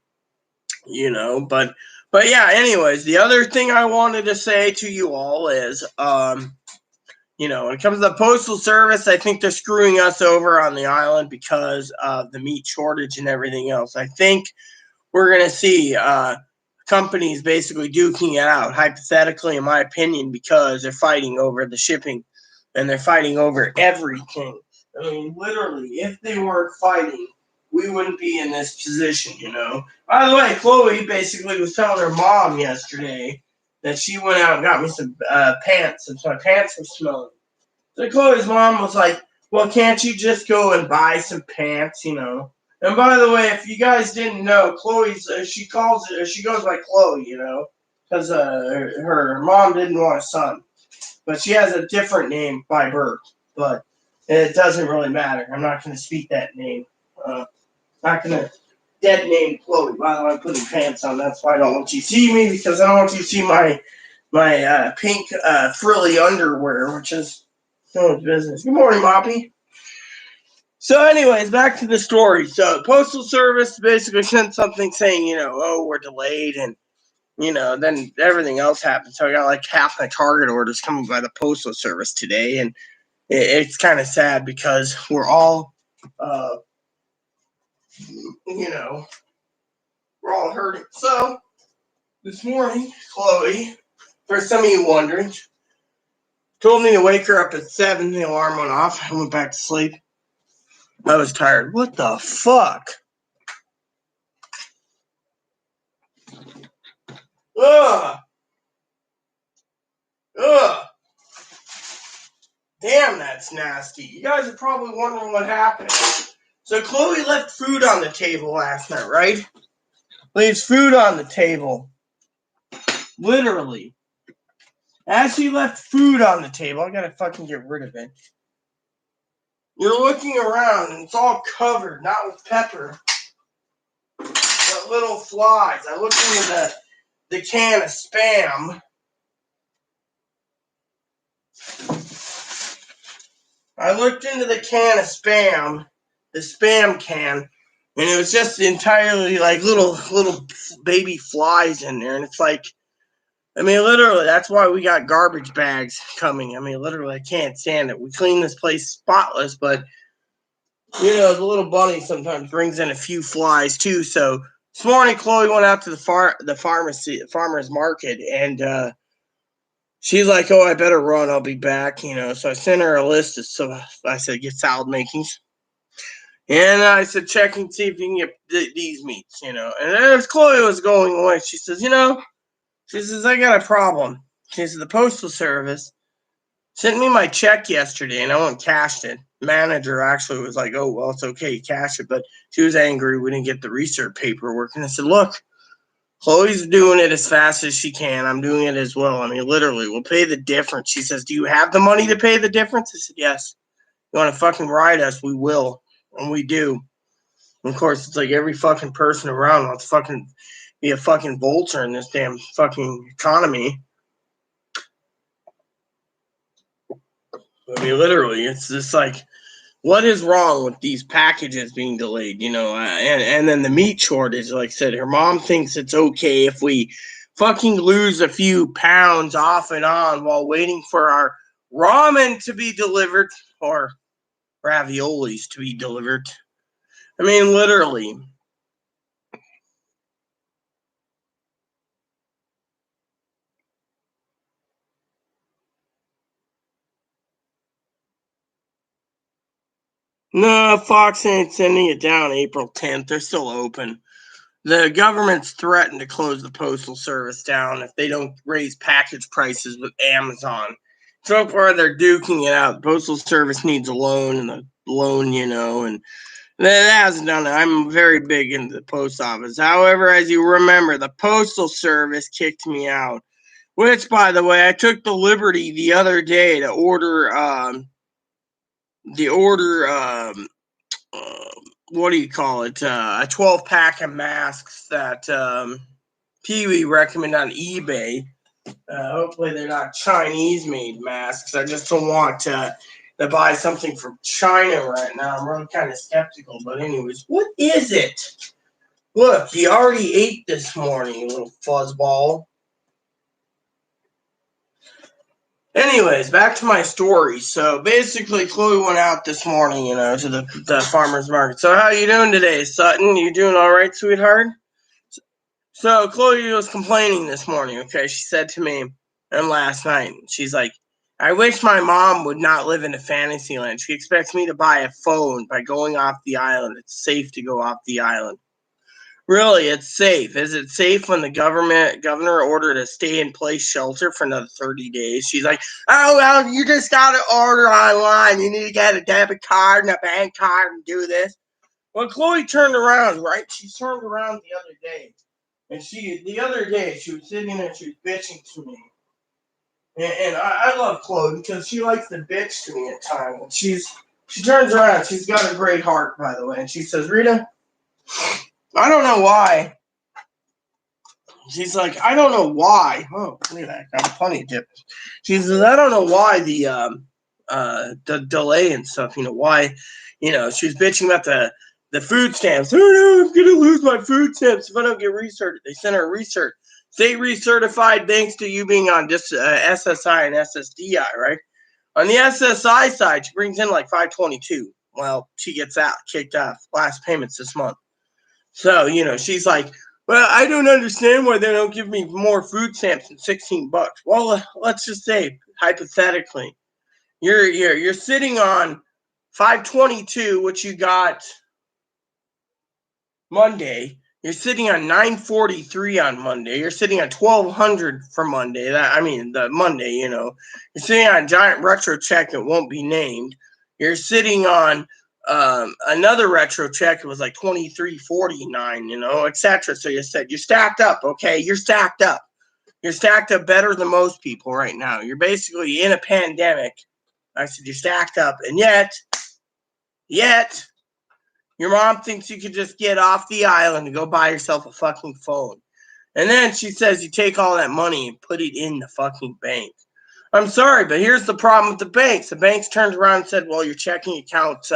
but yeah, anyways, the other thing I wanted to say to you all is, when it comes to the Postal Service, I think they're screwing us over on the island because of the meat shortage and everything else. I think we're going to see companies basically duking it out, hypothetically, in my opinion, because they're fighting over the shipping and they're fighting over everything. I mean, literally, if they weren't fighting, we wouldn't be in this position, By the way, Chloe basically was telling her mom yesterday that she went out and got me some pants, and so my pants were smelling. So Chloe's mom was like, well, can't you just go and buy some pants, And by the way, if you guys didn't know, Chloe's, she goes by Chloe, because her mom didn't want a son. But she has a different name by birth, but it doesn't really matter. I'm not going to speak that name. Not going to dead name Chloe. By the way, I'm putting pants on. That's why I don't want you to see me, because I don't want you to see my pink frilly underwear, which is no one's business. Good morning, Moppy. So anyways, back to the story. So the Postal Service basically sent something saying, oh, we're delayed, and, then everything else happened. So I got like half my Target orders coming by the Postal Service today, and it's kind of sad because we're all, you know, We're all hurting. So, this morning, Chloe, for some of you wondering, told me to wake her up at 7. The alarm went off. I went back to sleep. I was tired. What the fuck? Ugh. Ugh. Damn, that's nasty. You guys are probably wondering what happened. So Chloe left food on the table last night, right? Leaves food on the table. Literally. As she left food on the table, I gotta fucking get rid of it. You're looking around and it's all covered, not with pepper, but little flies. I looked into the can of Spam. I looked into the can of Spam, the Spam can, and it was just entirely like little baby flies in there. And it's like, I mean, literally, that's why we got garbage bags coming. I mean, literally, I can't stand it. We clean this place spotless, but, you know, the little bunny sometimes brings in a few flies, too. So this morning, Chloe went out to the farmer's market, and she's like, oh, I better run. I'll be back, you know. So I sent her a list. So I said, get salad makings. And I said, check and see if you can get these meats, you know. And as Chloe was going away, she says, I got a problem. She said, the Postal Service sent me my check yesterday, and I went and cashed it. Manager actually was like, oh, well, it's okay, cash it. But she was angry we didn't get the receipt paperwork. And I said, look, Chloe's doing it as fast as she can. I'm doing it as well. I mean, literally, we'll pay the difference. She says, do you have the money to pay the difference? I said, yes. You want to fucking ride us? We will. And we do. And of course, it's like every fucking person around wants to fucking be a fucking vulture in this damn fucking economy. I mean, literally, it's just like, what is wrong with these packages being delayed, you know? And then the meat shortage, like I said, her mom thinks it's okay if we fucking lose a few pounds off and on while waiting for our ramen to be delivered or raviolis to be delivered. I mean, literally. No, Fox ain't sending it down April 10th. They're still open. The government's threatened to close the Postal Service down if they don't raise package prices with Amazon. So far, they're duking it out. The Postal Service needs a loan, and the loan, you know, and that hasn't done it. I'm very big into the post office. However, as you remember, the Postal Service kicked me out, which, by the way, I took the liberty the other day to order, what do you call it? A 12-pack of masks that Pee Wee recommended on eBay. Hopefully, they're not Chinese-made masks. I just don't want to buy something from China right now. I'm really kind of skeptical. But anyways, what is it? Look, you already ate this morning, you little fuzzball. Anyways, back to my story. So basically, Chloe went out this morning, you know, to the farmer's market. So how you doing today, Sutton? You doing all right, sweetheart? So Chloe was complaining this morning, okay? She said to me, and last night, she's like, I wish my mom would not live in a fantasy land. She expects me to buy a phone by going off the island. It's safe to go off the island. Really, it's safe. Is it safe when the governor ordered a stay-in-place shelter for another 30 days? She's like, oh, well, you just got to order online. You need to get a debit card and a bank card and do this. Well, Chloe turned around, right? She turned around the other day. And the other day, she was sitting there and she was bitching to me. And I love Chloe because she likes to bitch to me at times. She turns around. She's got a great heart, by the way. And she says, Rita, I don't know why. She's like, I don't know why. Oh, look at that. Got plenty of tips. She says, I don't know why the delay and stuff, you know, why, you know, she was bitching about the food stamps. Oh no, I'm gonna lose my food stamps if I don't get recertified. They sent her a state recertified thanks to you being on just SSI and SSDI, right? On the SSI side, she brings in like 522. Well, she gets out, kicked off. Last payments this month. So, you know, she's like, Well, I don't understand why they don't give me more food stamps than $16. Well, let's just say hypothetically, you're sitting on 522, which you got Monday. You're sitting on 943 on Monday. You're sitting on 1200 for Monday. The Monday, You're sitting on a giant retro check that won't be named. You're sitting on another retro check. It was like 2349, etc. So you said you're stacked up. Okay, you're stacked up. You're stacked up better than most people right now. You're basically in a pandemic. I said you're stacked up, and yet your mom thinks you could just get off the island and go buy yourself a fucking phone. And then she says you take all that money and put it in the fucking bank. I'm sorry, but here's the problem with the banks. The banks turned around and said, well, your checking account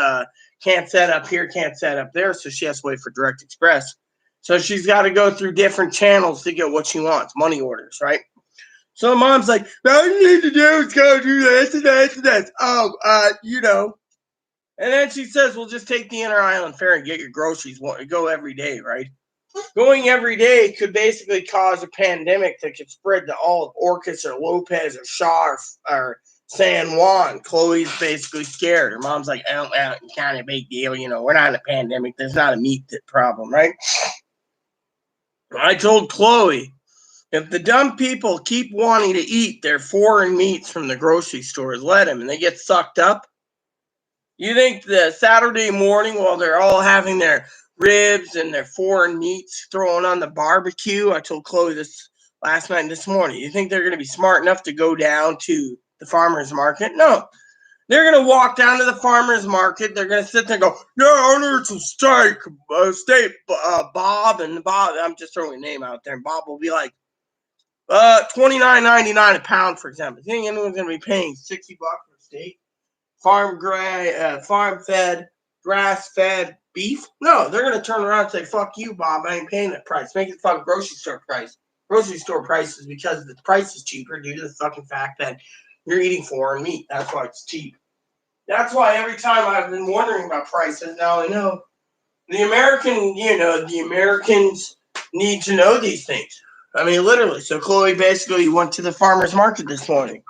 can't set up here, can't set up there. So she has to wait for Direct Express. So she's got to go through different channels to get what she wants, money orders, right? So mom's like, all you need to do is go do this and this and this. And then she says, well, just take the Inter Island Fair and get your groceries. Go every day, right? Going every day could basically cause a pandemic that could spread to all of Orcas or Lopez or Shaw or San Juan. Chloe's basically scared. Her mom's like, oh, well, it's kind of a big deal. We're not in a pandemic. There's not a meat problem, right? I told Chloe, if the dumb people keep wanting to eat their foreign meats from the grocery stores, let them, and they get sucked up. You think the Saturday morning while they're all having their ribs and their foreign meats thrown on the barbecue, I told Chloe this last night and this morning, you think they're going to be smart enough to go down to the farmer's market? No. They're going to walk down to the farmer's market. They're going to sit there and go, yeah, I need some steak, Bob. And Bob, I'm just throwing a name out there. And Bob will be like, $29.99 a pound, for example. You think anyone's going to be paying $60 for steak? Farm-fed, grass-fed beef? No, they're going to turn around and say, fuck you, Bob, I ain't paying that price. Make it the fucking grocery store price. Grocery store price is because the price is cheaper due to the fucking fact that you're eating foreign meat. That's why it's cheap. That's why every time I've been wondering about prices, now I know. The Americans need to know these things. I mean, literally. So Chloe basically went to the farmer's market this morning.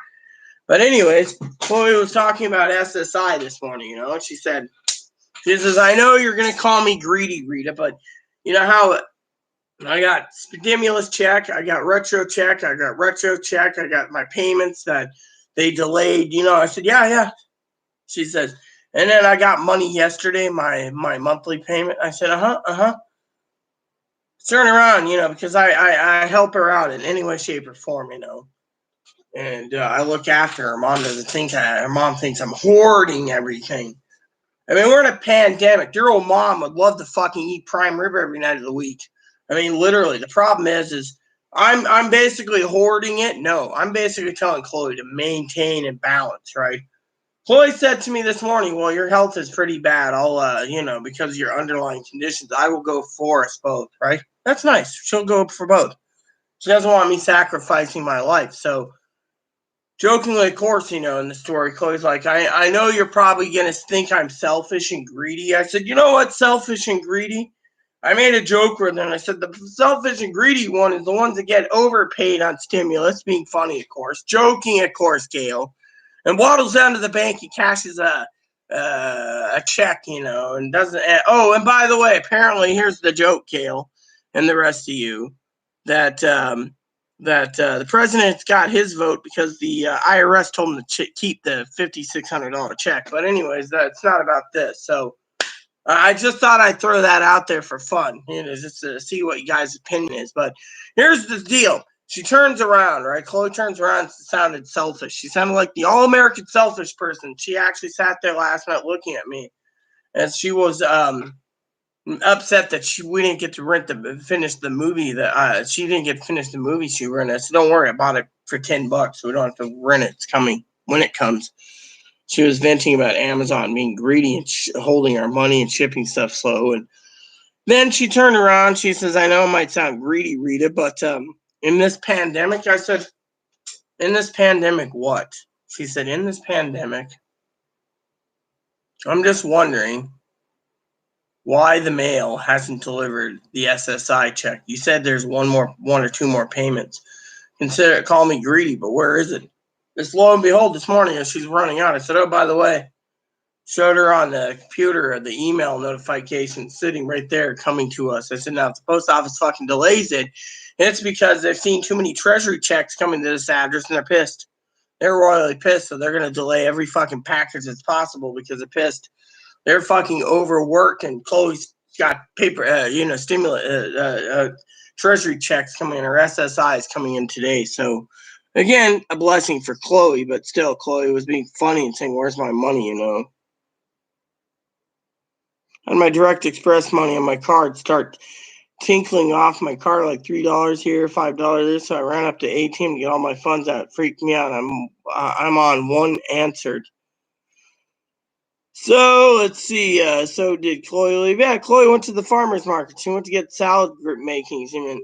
But anyways, Chloe was talking about SSI this morning, and she says, I know you're going to call me greedy, Rita, but you know how I got stimulus check, I got retro check, I got my payments that they delayed. I said, yeah. She says, and then I got money yesterday, my monthly payment. I said, Turn around, because I help her out in any way, shape, or form, And I look after her. Mom doesn't think her mom thinks I'm hoarding everything. I mean, we're in a pandemic. Your old mom would love to fucking eat prime rib every night of the week. I mean, literally. The problem is I'm basically hoarding it. No, I'm basically telling Chloe to maintain and balance, right? Chloe said to me this morning, well, your health is pretty bad. I'll, because of your underlying conditions, I will go for us both, right? That's nice. She'll go for both. She doesn't want me sacrificing my life. So, jokingly, of course, in the story, Chloe's like, I know you're probably going to think I'm selfish and greedy. I said, you know what, selfish and greedy? I made a joke with her, and I said, the selfish and greedy one is the ones that get overpaid on stimulus, being funny, of course, joking, of course, Gail, and waddles down to the bank and cashes a check, and doesn't. And by the way, apparently, here's the joke, Gail, and the rest of you, that the president's got his vote because the IRS told him to keep the $5,600 check. But anyways, that's not about this. So I just thought I'd throw that out there for fun, just to see what you guys' opinion is. But here's the deal. She turns around, right? Chloe turns around and sounded selfish. She sounded like the all-American selfish person. She actually sat there last night looking at me, and she was upset that we didn't get to finish the movie that she didn't get to finish the movie she rented. So don't worry, I bought it for $10, so we don't have to rent it. It's coming when it comes. She was venting about Amazon being greedy and holding our money and shipping stuff slow. And then she turned around. She says, I know it might sound greedy, Rita, but in this pandemic, I said, in this pandemic, what? She said, in this pandemic, I'm just wondering why the mail hasn't delivered the SSI check. You said there's one or two more payments. Call me greedy, but where is it? Just lo and behold, this morning as she's running out, I said, oh, by the way, showed her on the computer the email notification sitting right there coming to us. I said, now if the post office fucking delays it, it's because they've seen too many treasury checks coming to this address and they're pissed. They're royally pissed, so they're going to delay every fucking package that's possible because they're pissed. They're fucking overworked, and Chloe's got paper, treasury checks coming in, or SSIs coming in today. So, again, a blessing for Chloe, but still, Chloe was being funny and saying, where's my money, And my direct express money on my card start tinkling off my card like $3 here, $5 there. So I ran up to ATM to get all my funds out. It freaked me out. I'm on one answered. So let's see. So did Chloe leave? Yeah, Chloe went to the farmer's market. She went to get salad makings. I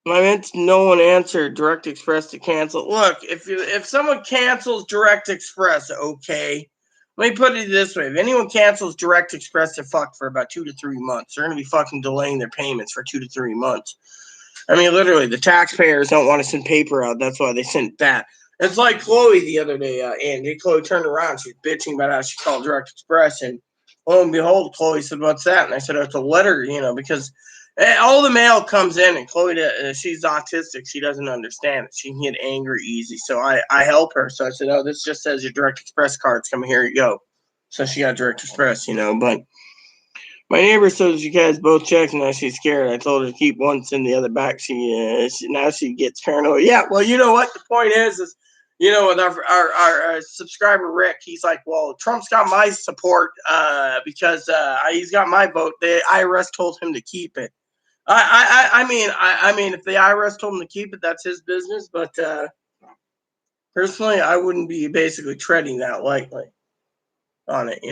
meant no one answered Direct Express to cancel. Look, if someone cancels Direct Express, okay. Let me put it this way: if anyone cancels Direct Express, they're fucked for about 2 to 3 months. They're going to be fucking delaying their payments for 2 to 3 months. I mean, literally, the taxpayers don't want to send paper out. That's why they sent that. It's like Chloe the other day, Andy. Chloe turned around. She was bitching about how she called Direct Express. And lo and behold, Chloe said, what's that? And I said, oh, it's a letter, because all the mail comes in. And Chloe, she's autistic. She doesn't understand it. She can get angry easy. So I help her. So I said, oh, this just says your Direct Express card's coming. Here you go. So she got Direct Express, but my neighbor says you guys both checked, and now she's scared. I told her to keep one, send the other back. Now she gets paranoid. Yeah, well, you know what? The point is with our subscriber Rick, he's like, well, Trump's got my support because he's got my vote. The IRS told him to keep it. I mean, if the IRS told him to keep it, that's his business. But personally, I wouldn't be basically treading that lightly on it,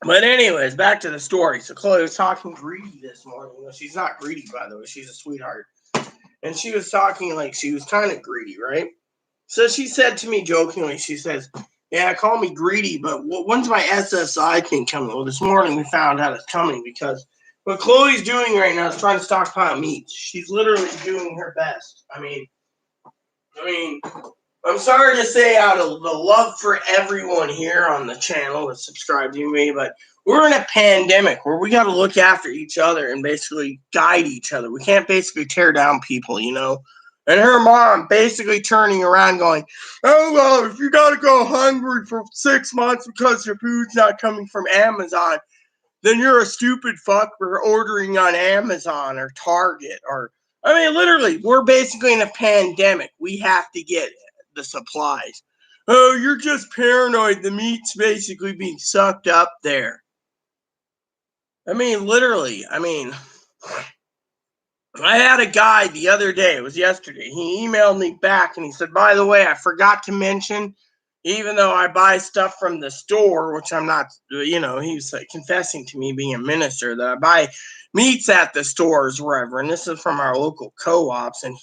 But anyways, back to the story. So Chloe was talking greedy this morning. Well, she's not greedy, by the way. She's a sweetheart. And she was talking like she was kind of greedy, right? So she said to me jokingly, she says, yeah, call me greedy, but when's my SSI thing coming? Well, this morning we found out it's coming because what Chloe's doing right now is trying to stockpile meat. She's literally doing her best. I mean, I'm sorry to say, out of the love for everyone here on the channel that's subscribed to me, but we're in a pandemic where we got to look after each other and basically guide each other. We can't basically tear down people, And her mom basically turning around going, oh, well, if you got to go hungry for 6 months because your food's not coming from Amazon, then you're a stupid fuck for ordering on Amazon or Target literally, we're basically in a pandemic. We have to get the supplies. Oh, you're just paranoid. The meat's basically being sucked up there. Literally. I had a guy the other day. It was yesterday. He emailed me back and he said, by the way, I forgot to mention, even though I buy stuff from the store, which I'm not, he was confessing to me being a minister that I buy meats at the stores wherever. And this is from our local co-ops. And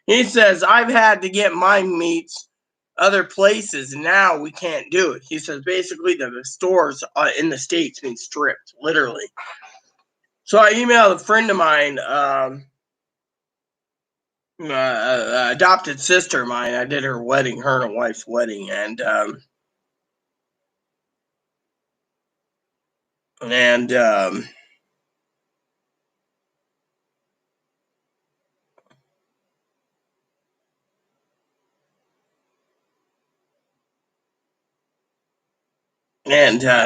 he says, I've had to get my meats other places, and now we can't do it. He says, basically, the stores in the States being stripped, literally. So I emailed a friend of mine, adopted sister of mine. I did her wedding, her and her wife's wedding, and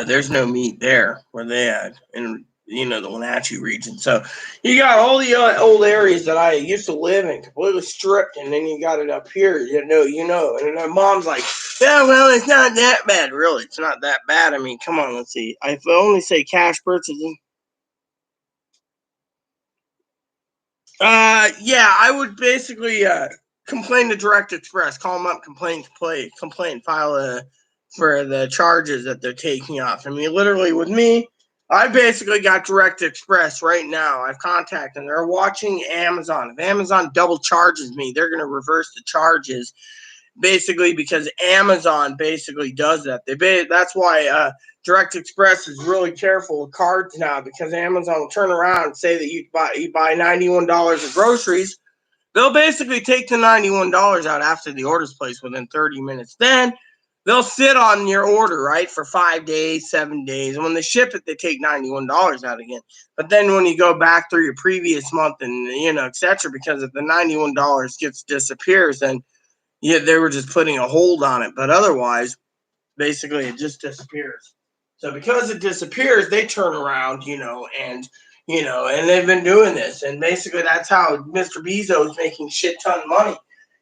there's no meat there where they at in the Wenatchee region. So you got all the old areas that I used to live in completely stripped, and then you got it up here. And my mom's like, yeah, well, it's not that bad. Really, it's not that bad. Come on, let's see. I only say cash purchases. Yeah, I would basically complain to Direct Express, call them up, complain, file for the charges that they're taking off. Literally with me, I basically got Direct Express right now. I've contacted them. They're watching Amazon. If Amazon double charges me, they're going to reverse the charges basically because Amazon basically does that. That's why Direct Express is really careful with cards now, because Amazon will turn around and say that you buy $91 of groceries. They'll basically take the $91 out after the order's placed within 30 minutes. Then they'll sit on your order, right, for 5 days, 7 days. And when they ship it, they take $91 out again. But then when you go back through your previous month and, etc., because if the $91 disappears, then they were just putting a hold on it. But otherwise, basically, it just disappears. So because it disappears, they turn around, and they've been doing this. And basically, that's how Mr. Bezos is making shit ton of money.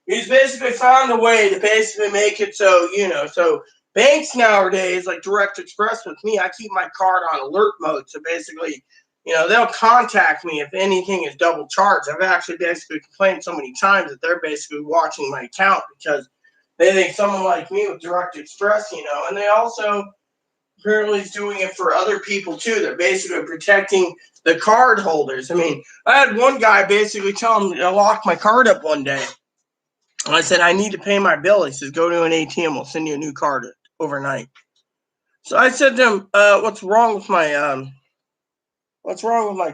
He's basically found a way to basically make it so, so banks nowadays, like Direct Express with me, I keep my card on alert mode. So basically, they'll contact me if anything is double charged. I've actually basically complained so many times that they're basically watching my account because they think someone like me with Direct Express, and they also apparently is doing it for other people too. They're basically protecting the card holders. I mean, I had one guy basically tell him to lock my card up one day. And I said, I need to pay my bill. He says, go to an ATM. We'll send you a new card overnight. So I said to him, what's wrong with my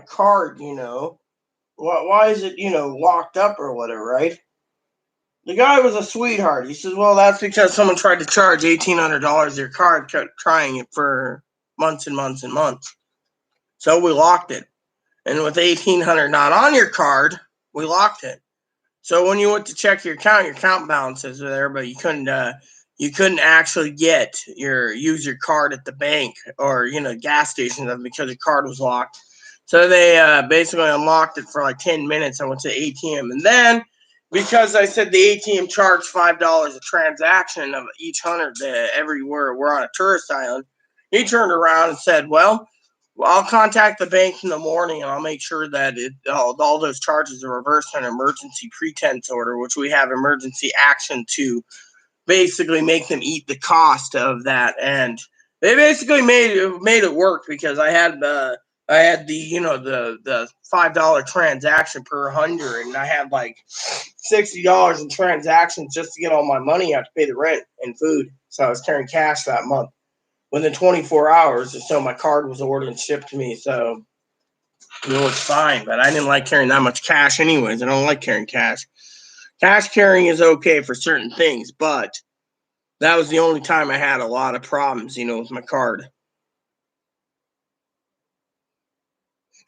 card? Why is it, locked up or whatever, right? The guy was a sweetheart. He says, well, that's because someone tried to charge $1,800 your card, kept trying it for months and months and months. So we locked it. And with $1,800 not on your card, we locked it. So when you went to check your account balances were there, but you couldn't actually use your card at the bank or, gas station because your card was locked. So they basically unlocked it for like 10 minutes. I went to the ATM, and then because I said the ATM charged $5 a transaction of each 100 everywhere we're on a tourist island, he turned around and said, well, I'll contact the bank in the morning and I'll make sure that all those charges are reversed on an emergency pretense order, which we have emergency action to basically make them eat the cost of that. And they basically made it work because I had the the $5 transaction per 100, and I had like $60 in transactions just to get all my money out to pay the rent and food. So I was carrying cash that month. Within 24 hours or so, my card was ordered and shipped to me. So it's fine, but I didn't like carrying that much cash anyways. I don't like carrying cash. Cash carrying is okay for certain things, but that was the only time I had a lot of problems, with my card.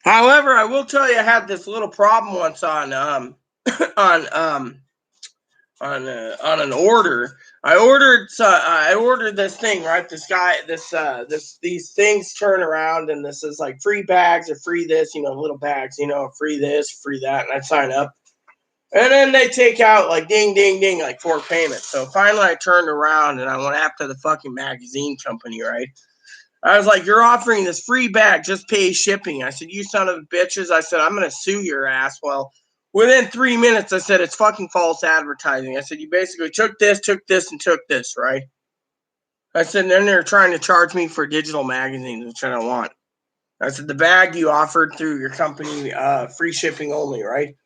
However, I will tell you, I had this little problem once on on an order. I ordered this thing, right? These things turn around, and this is like free bags or free this, little bags, free this, free that, and I sign up. And then they take out like ding, ding, ding, like 4 payments. So finally I turned around and I went after the fucking magazine company, right? I was like, you're offering this free bag, just pay shipping. I said, you son of bitches. I said, I'm going to sue your ass. Well, within 3 minutes, I said, it's fucking false advertising. I said, you basically took this, and took this, right? I said, then they're trying to charge me for digital magazines, which I don't want. I said, the bag you offered through your company, free shipping only, right?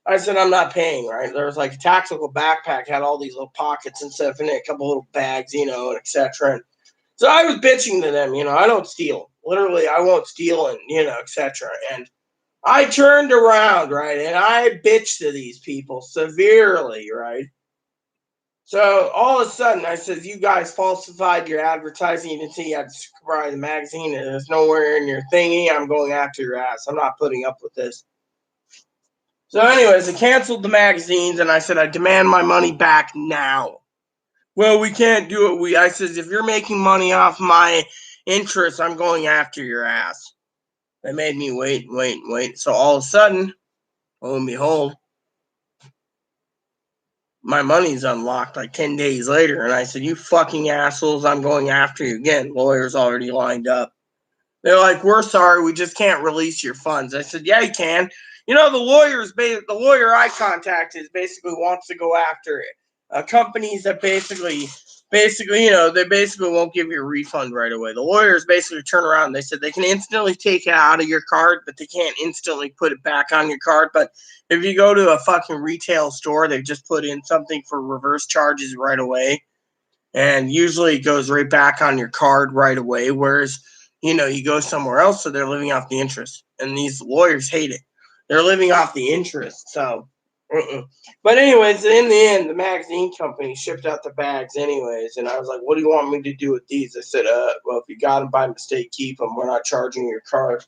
I said, I'm not paying, right? There was like a tactical backpack, had all these little pockets and stuff in it, a couple little bags, and etc. So I was bitching to them, I don't steal. Literally, I won't steal and, etc. And I turned around, right, and I bitched to these people severely, right? So all of a sudden, I said, you guys falsified your advertising. You didn't see you had to subscribe to the magazine, and there's nowhere in your thingy. I'm going after your ass. I'm not putting up with this. So anyways, I canceled the magazines, and I said, I demand my money back now. Well, we can't do it. I says, if you're making money off my interest, I'm going after your ass. They made me wait. So all of a sudden, lo and behold, my money's unlocked like 10 days later. And I said, you fucking assholes, I'm going after you again. Lawyers already lined up. They're like, we're sorry, we just can't release your funds. I said, yeah, you can. The lawyer I contacted basically wants to go after it. Companies that basically basically, they basically won't give you a refund right away. The lawyers basically turn around and they said they can instantly take it out of your card, but they can't instantly put it back on your card. But if you go to a fucking retail store, they just put in something for reverse charges right away. And usually it goes right back on your card right away. Whereas, you go somewhere else, so they're living off the interest. And these lawyers hate it. They're living off the interest. So, but anyways, in the end, the magazine company shipped out the bags anyways. And I was like, what do you want me to do with these? They said, well, if you got them by mistake, keep them. We're not charging your card.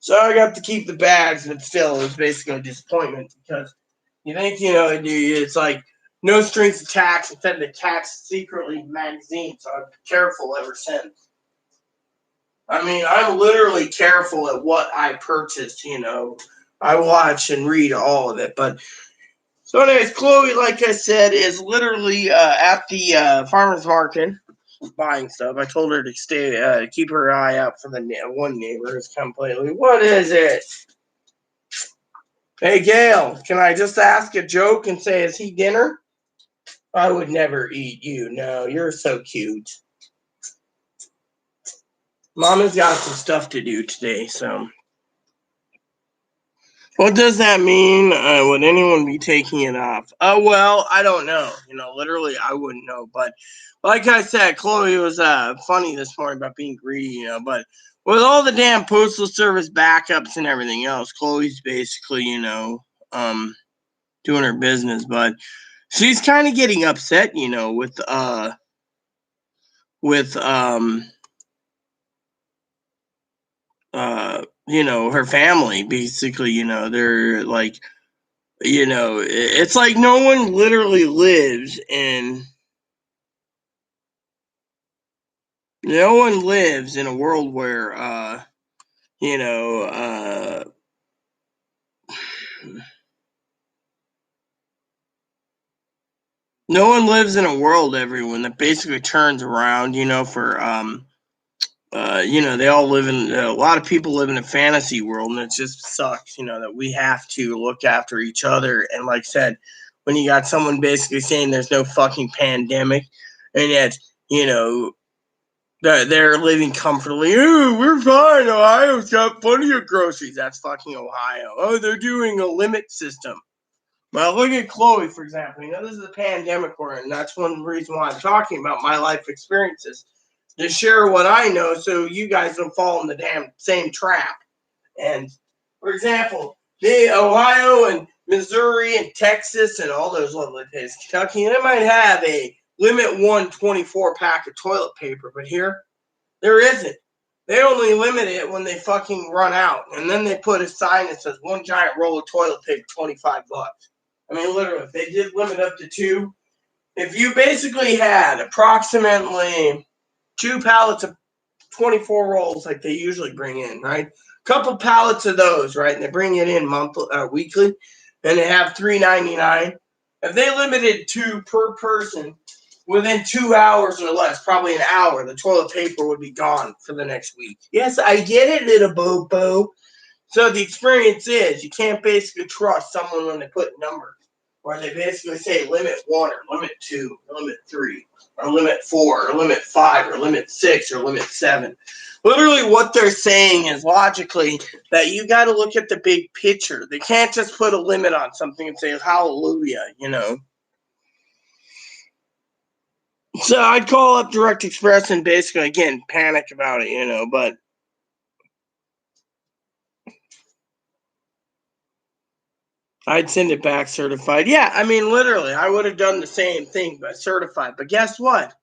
So I got to keep the bags, but still, it was basically a disappointment because you think, it's like no strings attached. Instead, they tax secretly magazine. So I've been careful ever since. I mean, I'm literally careful at what I purchase, I watch and read all of it. But so anyways, Chloe, like I said, is literally at the farmer's market buying stuff. I told her to stay, keep her eye out for the one neighbor who's come lately. What is it? Hey, Gail, can I just ask a joke and say, is he dinner? I would never eat you. No, you're so cute. Mama's got some stuff to do today, so. What does that mean? Would anyone be taking it off? Oh, well, I don't know. Literally, I wouldn't know. But like I said, Chloe was funny this morning about being greedy, but with all the damn Postal Service backups and everything else, Chloe's basically, doing her business. But she's kind of getting upset, with her family, basically, they're like, it's like no one literally lives in a world where no one lives in a world, everyone, that basically turns around, for they all live in a lot of people live in a fantasy world, and it just sucks, that we have to look after each other. And like I said, when you got someone basically saying there's no fucking pandemic, and yet, they're living comfortably. Oh, we're fine. Ohio's got plenty of groceries. That's fucking Ohio. Oh, they're doing a limit system. Well, look at Chloe, for example. This is a pandemic we're in. That's one reason why I'm talking about my life experiences. To share what I know so you guys don't fall in the damn same trap. And, for example, the Ohio and Missouri and Texas and all those lovely places, Kentucky, they might have a limit 124 pack of toilet paper, but here, there isn't. They only limit it when they fucking run out. And then they put a sign that says one giant roll of toilet paper, $25. I mean, literally, if they did limit up to 2, if you basically had approximately 2 pallets of 24 rolls like they usually bring in, right? Couple pallets of those, right? And they bring it in weekly, and they have $3.99. If they limited 2 per person within 2 hours or less, probably an hour, the toilet paper would be gone for the next week. Yes, I get it, little bobo. So the experience is you can't basically trust someone when they put numbers, where they basically say limit 1 or limit 2 or limit 3 or limit 4 or limit 5 or limit 6 or limit 7. Literally what they're saying is logically that you got to look at the big picture. They can't just put a limit on something and say hallelujah, So I'd call up Direct Express and basically, again, panic about it, but I'd send it back certified. Yeah, I mean, literally, I would have done the same thing, but certified. But guess what?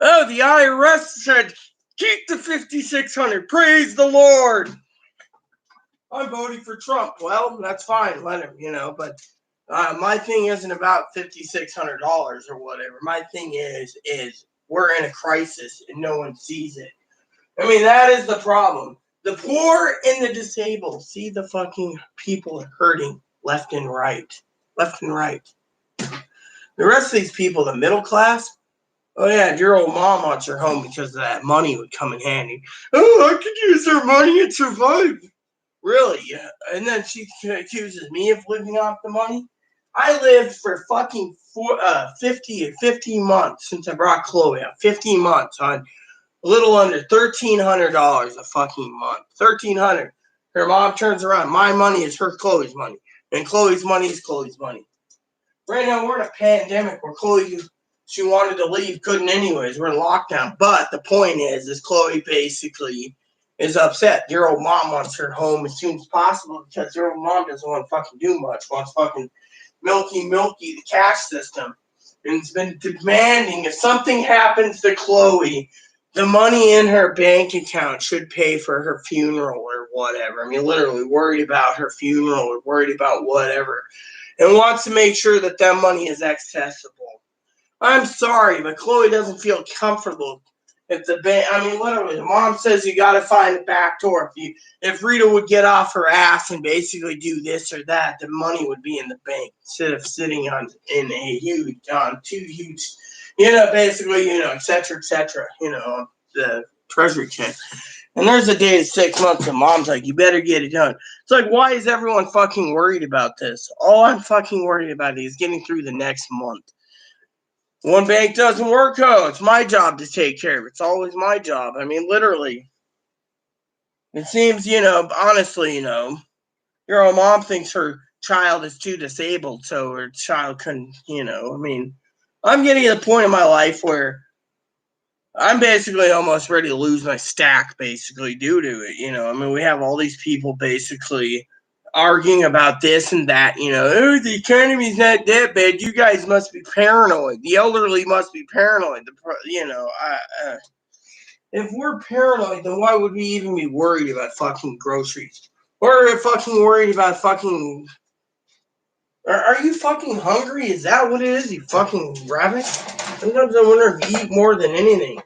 Oh, the IRS said, keep the 5,600. Praise the Lord. I'm voting for Trump. Well, that's fine. Let him, but my thing isn't about $5,600 or whatever. My thing is we're in a crisis and no one sees it. I mean, that is the problem. The poor and the disabled see the fucking people hurting left and right. Left and right. The rest of these people, the middle class, oh yeah, your old mom wants her home because of that money would come in handy. Oh, I could use her money and survive. Really? And then she accuses me of living off the money? I lived for fucking 15 months since I brought Chloe up. 15 months on a little under $1,300 a fucking month. 1,300. Her mom turns around. My money is her Chloe's money, and Chloe's money is Chloe's money. Right now we're in a pandemic where Chloe, she wanted to leave, couldn't anyways. We're in lockdown. But the point is Chloe basically is upset. Your old mom wants her home as soon as possible because your old mom doesn't want to fucking do much. Wants fucking milky the cash system. And it's been demanding if something happens to Chloe, the money in her bank account should pay for her funeral or whatever. I mean, literally worried about her funeral or worried about whatever. And wants to make sure that that money is accessible. I'm sorry, but Chloe doesn't feel comfortable if the bank. I mean, literally, the mom says you got to find a back door. If Rita would get off her ass and basically do this or that, the money would be in the bank instead of sitting on two huge, basically, et cetera, the treasury check. And there's a day of 6 months, and mom's like, you better get it done. It's like, why is everyone fucking worried about this? All I'm fucking worried about is getting through the next month. One bank doesn't work, it's my job to take care of it. It's always my job. I mean, literally. It seems, honestly, your own mom thinks her child is too disabled, so her child couldn't, I mean, I'm getting to the point in my life where I'm basically almost ready to lose my stack, basically, due to it. I mean, we have all these people basically arguing about this and that, oh, the economy's not that bad. You guys must be paranoid. The elderly must be paranoid. If we're paranoid, then why would we even be worried about fucking groceries? We're fucking worried about fucking... Are you fucking hungry? Is that what it is, you fucking rabbit? Sometimes I wonder if you eat more than anything.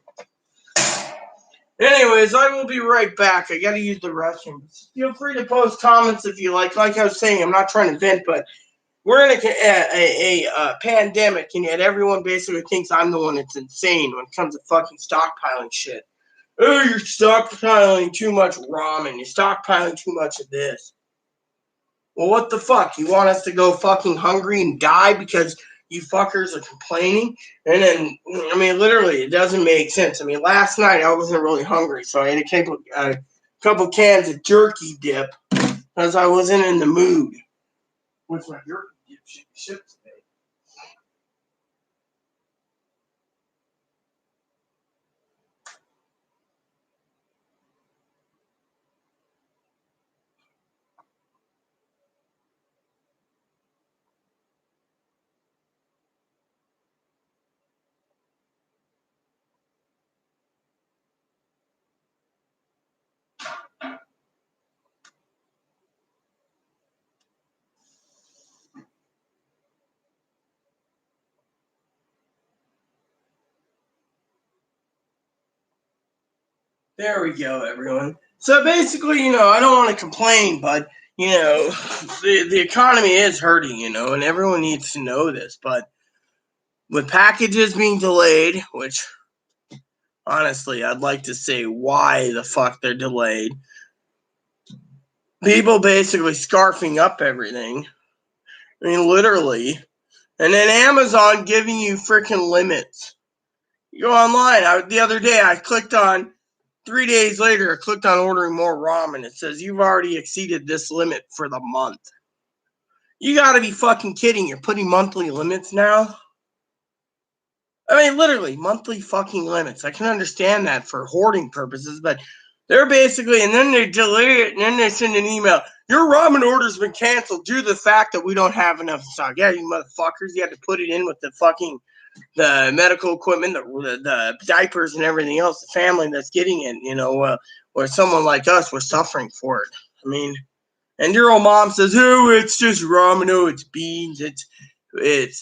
Anyways, I will be right back. I gotta use the restroom. Feel free to post comments if you like. Like I was saying, I'm not trying to vent, but we're in a pandemic, and yet everyone basically thinks I'm the one that's insane when it comes to fucking stockpiling shit. Oh, you're stockpiling too much ramen. You're stockpiling too much of this. Well, what the fuck? You want us to go fucking hungry and die because you fuckers are complaining? And then, I mean, literally, it doesn't make sense. I mean, last night I wasn't really hungry, so I had a couple cans of jerky dip because I wasn't in the mood. What's my jerky dip shit today? There we go, everyone. So basically, I don't want to complain, but the economy is hurting, and everyone needs to know this. But with packages being delayed, which honestly, I'd like to say why the fuck they're delayed. People basically scarfing up everything. I mean, literally. And then Amazon giving you freaking limits. You go online. The other day, I clicked on, 3 days later, I clicked on ordering more ramen. It says, you've already exceeded this limit for the month. You gotta be fucking kidding. You're putting monthly limits now? I mean, literally, monthly fucking limits. I can understand that for hoarding purposes, but they're basically, and then they delay it, and then they send an email. Your ramen order's been canceled due to the fact that we don't have enough stock. Yeah, you motherfuckers, you had to put it in with the medical equipment, the diapers and everything else, the family that's getting it, or someone like us was suffering for it. I mean, and your old mom says, oh, it's just ramen, oh, it's beans, it's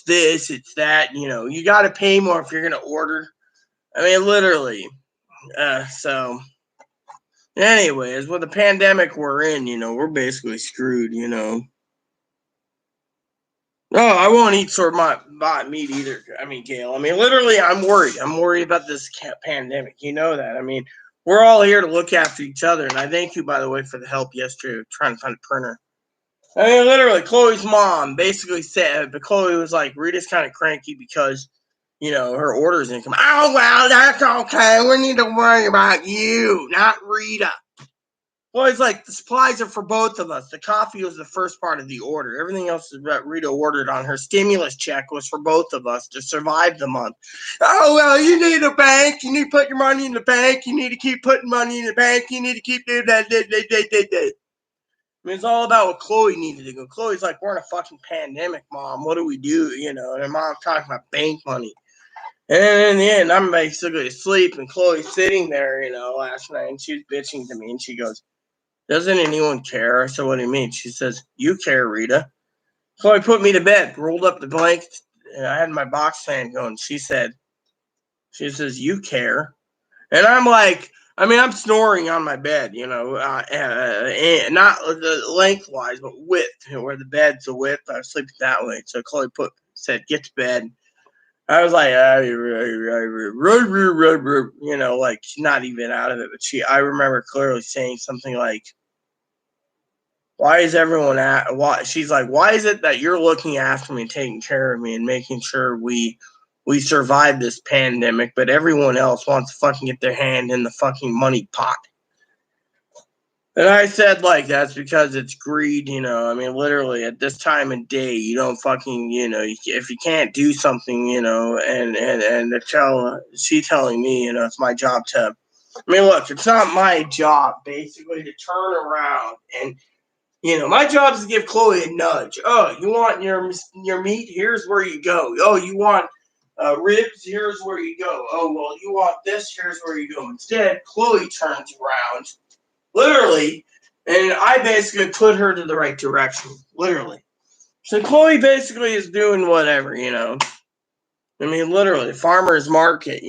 this, it's that, you got to pay more if you're going to order. I mean, literally. So, anyways, with the pandemic we're in, we're basically screwed, No, I won't eat store-bought meat either. I mean, Gail, literally, I'm worried. I'm worried about this pandemic. You know that. I mean, we're all here to look after each other, and I thank you, by the way, for the help yesterday of trying to find a printer. I mean, literally, Chloe's mom basically said, but Chloe was like, Rita's kind of cranky because, her orders didn't come. Oh, well, that's okay. We need to worry about you, not Rita. Chloe's like, the supplies are for both of us. The coffee was the first part of the order. Everything else that Rita ordered on her stimulus check was for both of us to survive the month. Oh, well, you need a bank. You need to put your money in the bank. You need to keep putting money in the bank. You need to keep doing that. I mean, it's all about what Chloe needed to go. Chloe's like, we're in a fucking pandemic, Mom. What do we do? And her mom's talking about bank money. And in the end, I'm basically asleep, and Chloe's sitting there, last night, and she was bitching to me, and she goes, doesn't anyone care? I said, what do you mean? She says, you care, Rita. Chloe put me to bed, rolled up the blanket, and I had my box fan going. She says, you care. And I'm like, I'm snoring on my bed, and not lengthwise, but width, where the bed's the width. I was sleeping that way. So Chloe said, get to bed. I was like, like she's not even out of it. But I remember clearly saying something like, why is everyone she's like, why is it that you're looking after me, taking care of me, and making sure we survive this pandemic, but everyone else wants to fucking get their hand in the fucking money pot? And I said, like, that's because it's greed, literally at this time of day, you don't fucking, if you can't do something, and she telling me, it's my job to, look, it's not my job basically to turn around and, my job is to give Chloe a nudge. Oh, you want your meat? Here's where you go. Oh, you want ribs? Here's where you go. Oh, well, you want this? Here's where you go. Instead, Chloe turns around, literally, and I basically put her to the right direction, literally. So Chloe basically is doing whatever, literally, farmer's market,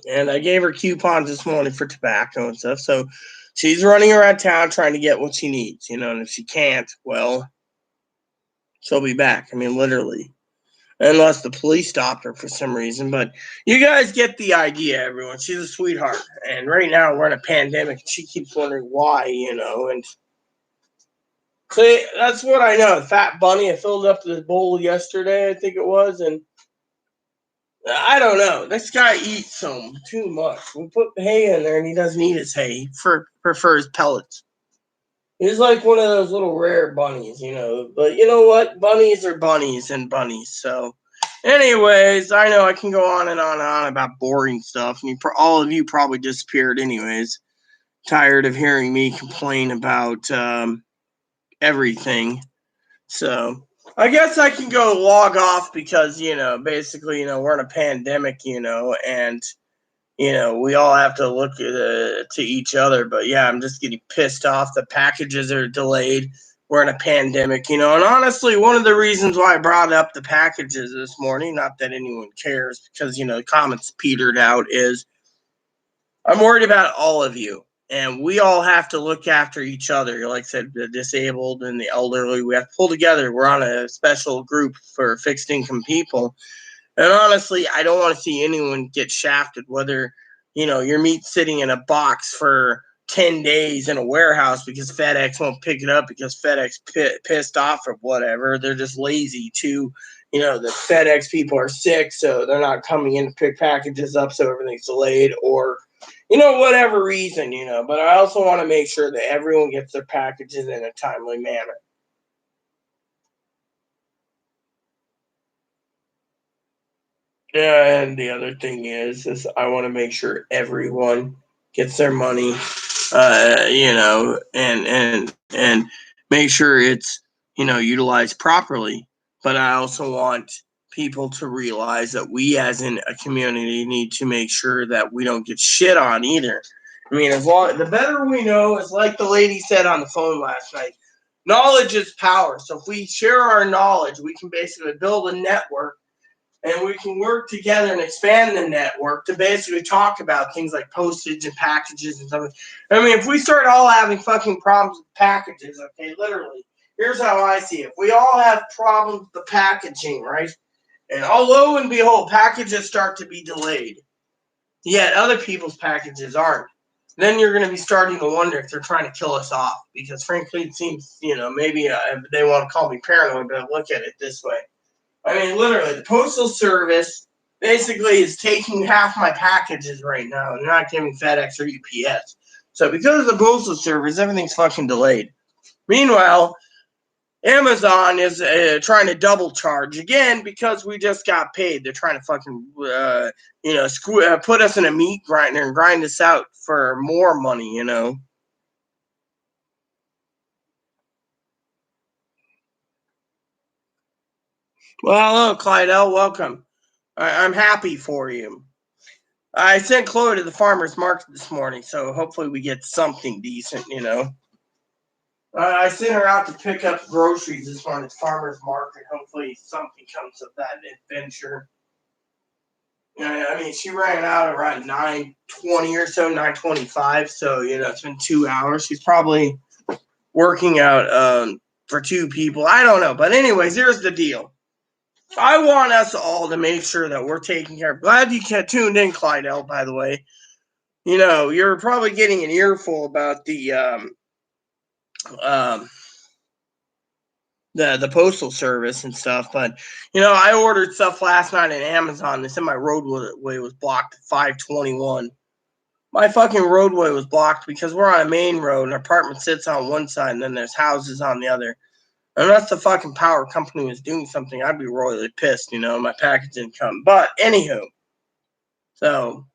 And I gave her coupons this morning for tobacco and stuff. So she's running around town trying to get what she needs, and if she can't, well, she'll be back. Literally. Unless the police stopped her for some reason. But you guys get the idea, everyone. She's a sweetheart. And right now we're in a pandemic and she keeps wondering why, and see, that's what I know. Fat Bunny, I filled up this bowl yesterday, I think it was, and I don't know. This guy eats too much. We put hay in there, and he doesn't eat his hay. He prefers pellets. He's like one of those little rare bunnies, But you know what? Bunnies are bunnies and bunnies. So, anyways, I know I can go on and on and on about boring stuff, and all of you probably disappeared anyways. Tired of hearing me complain about everything. So I guess I can go log off because, basically, we're in a pandemic, and, we all have to look to each other. But yeah, I'm just getting pissed off. The packages are delayed. We're in a pandemic, and honestly, one of the reasons why I brought up the packages this morning, not that anyone cares because, the comments petered out, is I'm worried about all of you. And we all have to look after each other. Like I said, the disabled and the elderly, we have to pull together. We're on a special group for fixed income people. And honestly, I don't want to see anyone get shafted, whether, your meat's sitting in a box for 10 days in a warehouse because FedEx won't pick it up because FedEx pissed off or whatever. They're just lazy too. The FedEx people are sick, so they're not coming in to pick packages up, so everything's delayed, or whatever reason, but I also want to make sure that everyone gets their packages in a timely manner. Yeah, and the other thing is I want to make sure everyone gets their money, and make sure it's, utilized properly. But I also want people to realize that we as in a community need to make sure that we don't get shit on either. The better we know, is like the lady said on the phone last night, knowledge is power. So if we share our knowledge, we can basically build a network, and we can work together and expand the network to basically talk about things like postage and packages and stuff. If we start all having fucking problems with packages, okay, literally, here's how I see it. We all have problems with the packaging, right? And lo and behold, packages start to be delayed. Yet other people's packages aren't. then you're going to be starting to wonder if they're trying to kill us off. Because frankly, it seems, maybe they want to call me paranoid, but look at it this way. I mean, literally, the Postal Service basically is taking half my packages right now. They're not giving FedEx or UPS. So because of the Postal Service, everything's fucking delayed. Meanwhile, Amazon is trying to double charge again because we just got paid. They're trying to fucking, put us in a meat grinder and grind us out for more money, Well, hello, Clydell. Welcome. I'm happy for you. I sent Chloe to the farmer's market this morning, so hopefully we get something decent, I sent her out to pick up groceries this morning at the farmer's market. Hopefully something comes of that adventure. I mean, she ran out around 9:20 or so, 9:25. So, it's been 2 hours. She's probably working out for two people. I don't know. But anyways, here's the deal. I want us all to make sure that we're taking care. Glad you tuned in, Clydell, by the way. You're probably getting an earful about the Postal Service and stuff, but I ordered stuff last night at Amazon. They said my roadway was blocked at 5:21. My fucking roadway was blocked because we're on a main road and our apartment sits on one side and then there's houses on the other. Unless the fucking power company was doing something, I'd be royally pissed, my package didn't come. But anywho, so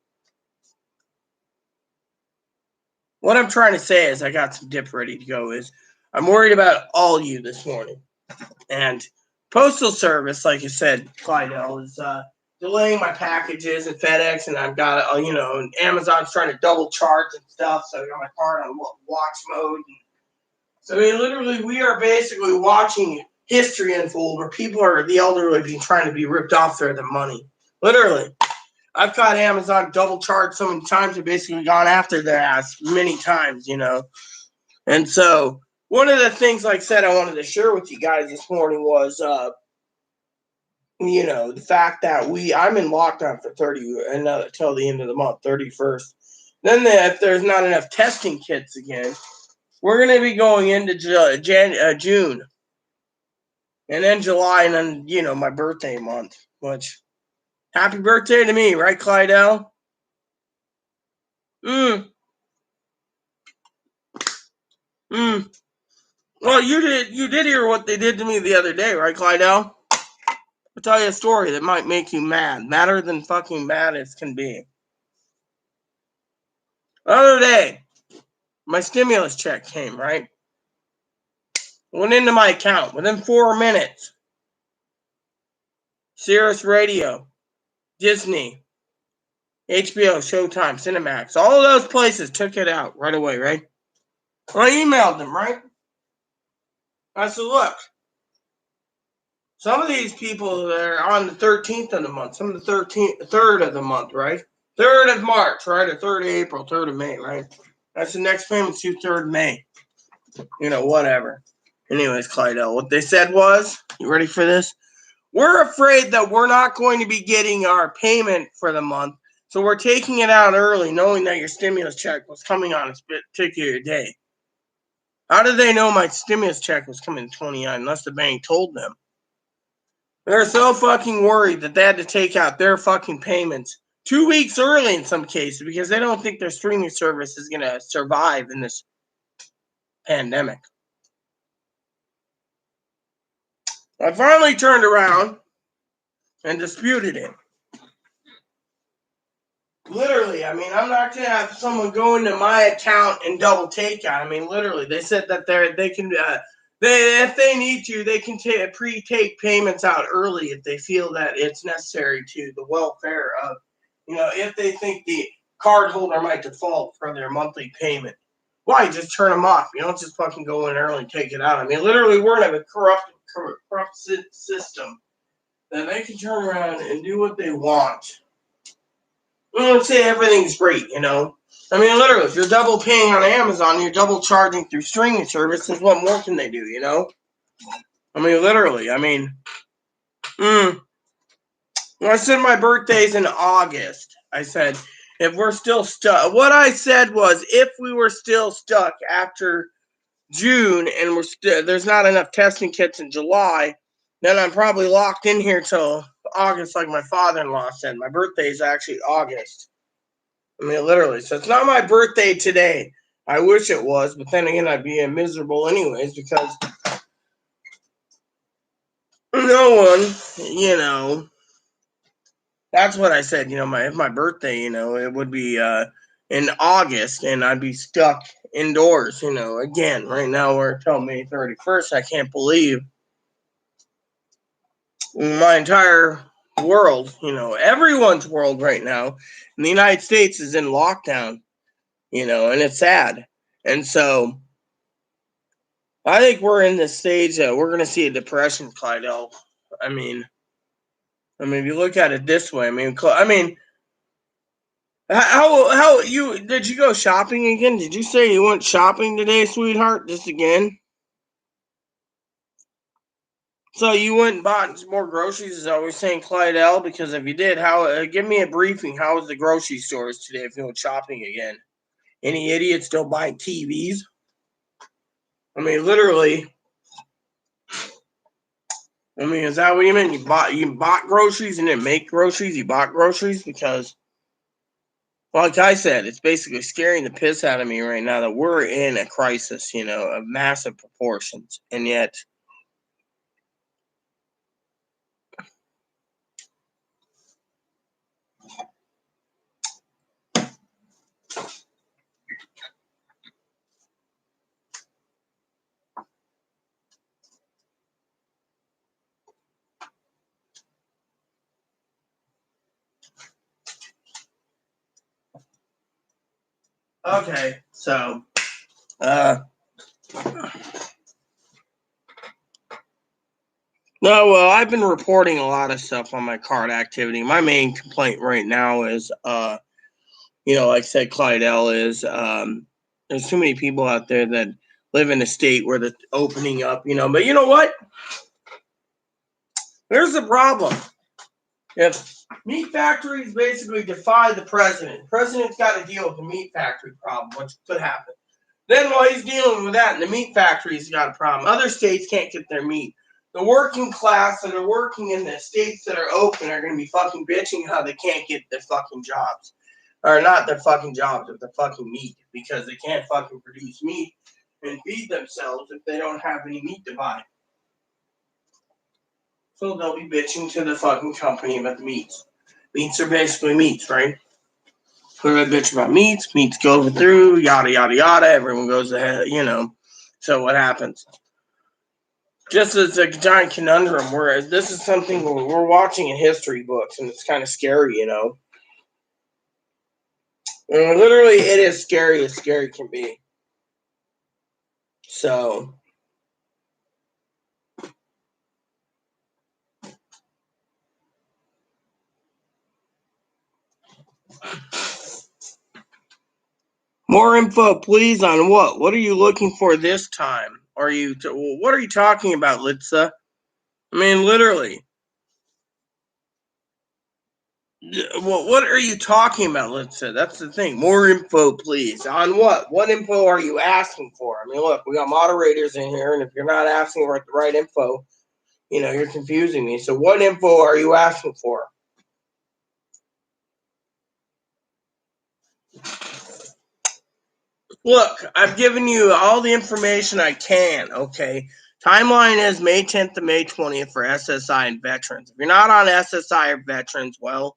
what I'm trying to say is I got some dip ready to go is I'm worried about all you this morning. And Postal Service, like you said, Clydell, is delaying my packages and FedEx, and I've got, and Amazon's trying to double charge and stuff, so I got my card on watch mode. So, I mean, literally, we are basically watching history unfold where the elderly, being trying to be ripped off for their money. Literally. I've caught Amazon double charged so many times, they've basically gone after their ass many times, And so, one of the things, like I said, I wanted to share with you guys this morning was, the fact that I'm in lockdown for 30 until the end of the month, 31st. Then if there's not enough testing kits again, we're going to be going into June. And then July, and then, my birthday month, which, happy birthday to me, right, Clydell? Well, you did hear what they did to me the other day, right, Clydell? I'll tell you a story that might make you mad. Madder than fucking mad as can be. The other day, my stimulus check came, right? Went into my account within 4 minutes. Sirius Radio, Disney, HBO, Showtime, Cinemax, all of those places took it out right away, right? Well, I emailed them, right? I said, look, some of these people that are on the 13th of the month, some of the 3rd of the month, right? 3rd of March, right? Or 3rd of April, 3rd of May, right? That's the next payment to 3rd of May. Whatever. Anyways, Clydell, what they said was, you ready for this? We're afraid that we're not going to be getting our payment for the month, so we're taking it out early, knowing that your stimulus check was coming on a particular day. How did they know my stimulus check was coming 29 unless the bank told them? They're so fucking worried that they had to take out their fucking payments 2 weeks early in some cases because they don't think their streaming service is going to survive in this pandemic. I finally turned around and disputed it. Literally, I mean, I'm not going to have someone go into my account and double take out. I mean, literally, they said that they can, if they need to, they can pre-take payments out early if they feel that it's necessary to the welfare of, if they think the card holder might default for their monthly payment. Why? Just turn them off. You don't just fucking go in early and take it out. I mean, literally, we're in a corrupt system that they can turn around and do what they want. We don't say everything's great, I mean, literally, if you're double paying on Amazon, you're double charging through streaming services, what more can they do, I mean, literally, when I said my birthday's in August, I said, if we're still stuck. What I said was, if we were still stuck after June and there's not enough testing kits in July, then I'm probably locked in here till August, like my father-in-law said. My birthday is actually August. I mean, literally. So it's not my birthday today. I wish it was, but then again, I'd be miserable anyways because no one. That's what I said. If my birthday, it would be in August, and I'd be stuck indoors. Again, right now we're till May 31st. I can't believe my entire world, everyone's world right now in the United States is in lockdown. And it's sad. And so I think we're in this stage that we're going to see a depression, Clydell. I mean, if you look at it this way, how you did you go shopping again? Did you say you went shopping today, sweetheart? Just again? So you went and bought more groceries, as I was saying, Clydell? Because if you did, how? Give me a briefing. How was the grocery stores today? If you went shopping again, any idiots still buying TVs? I mean, literally. I mean, is that what you meant? You bought groceries and didn't make groceries. You bought groceries because, well, like I said, it's basically scaring the piss out of me right now that we're in a crisis, of massive proportions, and yet. Okay, so, no, well, I've been reporting a lot of stuff on my card activity. My main complaint right now is, like I said, Clydell is, there's too many people out there that live in a state where they're opening up, but you know what? There's the problem. If meat factories basically defy the president's got to deal with the meat factory problem, which could happen. Then while he's dealing with that, and the meat factory's got a problem, other states can't get their meat. The working class that are working in the states that are open are going to be fucking bitching how they can't get their fucking jobs. Or not their fucking jobs, but their fucking meat. Because they can't fucking produce meat and feed themselves if they don't have any meat to buy. So they'll be bitching to the fucking company about the meats. Meats are basically meats, right? Who I bitch about meats? Meats go through, yada, yada, yada. Everyone goes ahead, So what happens? Just as a giant conundrum, whereas this is something we're watching in history books, and it's kind of scary, And literally, it is scary as scary can be. So, more info, please, on what? What are you looking for this time? What are you talking about, Litsa? I mean, literally. What are you talking about, Litsa? That's the thing. More info, please. On what? What info are you asking for? I mean, look, we got moderators in here, and if you're not asking for the right info, you're confusing me. So what info are you asking for? Look, I've given you all the information I can, okay? Timeline is May 10th to May 20th for SSI and veterans. If you're not on SSI or veterans, well,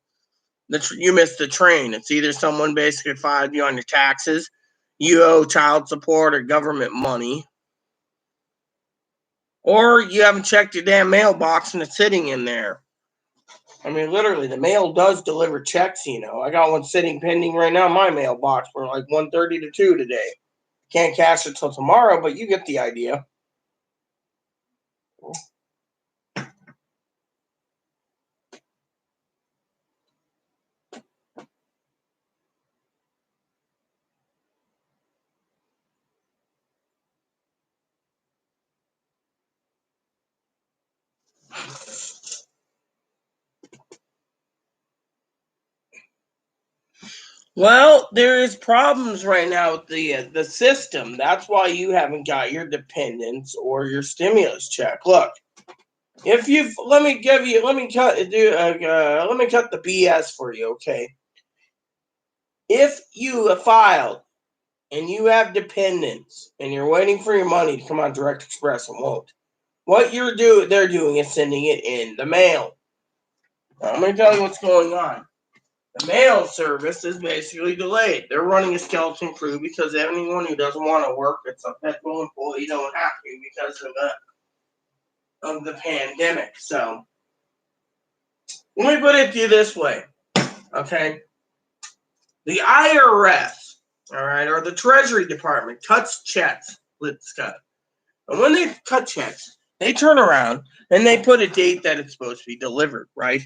you missed the train. It's either someone basically filed you on your taxes, you owe child support or government money, or you haven't checked your damn mailbox and it's sitting in there. I mean, literally, the mail does deliver checks, I got one sitting pending right now in my mailbox for like 1:30 to 2 today. Can't cash it till tomorrow, but you get the idea. Well, there is problems right now with the system. That's why you haven't got your dependents or your stimulus check. Look, if you've let me cut the BS for you. Okay, if you have filed and you have dependents and you're waiting for your money to come on Direct Express and won't, what they're doing is sending it in the mail. Now, I'm going to tell you what's going on. The mail service is basically delayed. They're running a skeleton crew because anyone who doesn't want to work that's a federal employee don't have to because of the pandemic. So let me put it to you this way, okay? The IRS, all right, or the Treasury Department cuts checks. Let's cut. And when they cut checks, they turn around and they put a date that it's supposed to be delivered, right?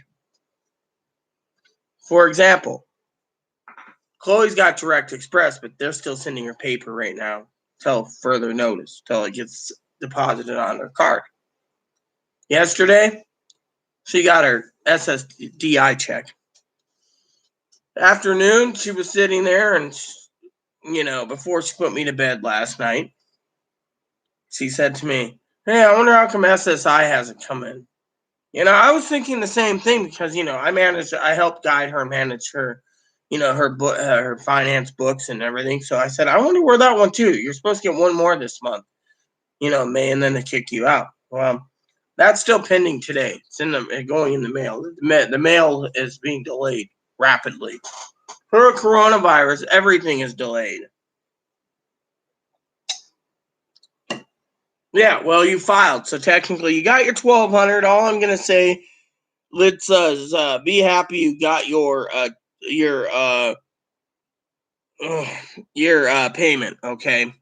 For example, Chloe's got Direct Express, but they're still sending her paper right now till further notice, till it gets deposited on her card. Yesterday, she got her SSDI check. Afternoon, she was sitting there and, before she put me to bed last night, she said to me, "Hey, I wonder how come SSI hasn't come in." I was thinking the same thing because, I helped guide her manage her, her finance books and everything. So I said, I wonder where that one too. You're supposed to get one more this month, May, and then they kick you out. Well, that's still pending today. It's going in the mail. The mail is being delayed rapidly. For coronavirus, everything is delayed. Yeah, well, you filed, so technically you got your 1,200. All I'm gonna say, let's be happy you got your payment. Okay,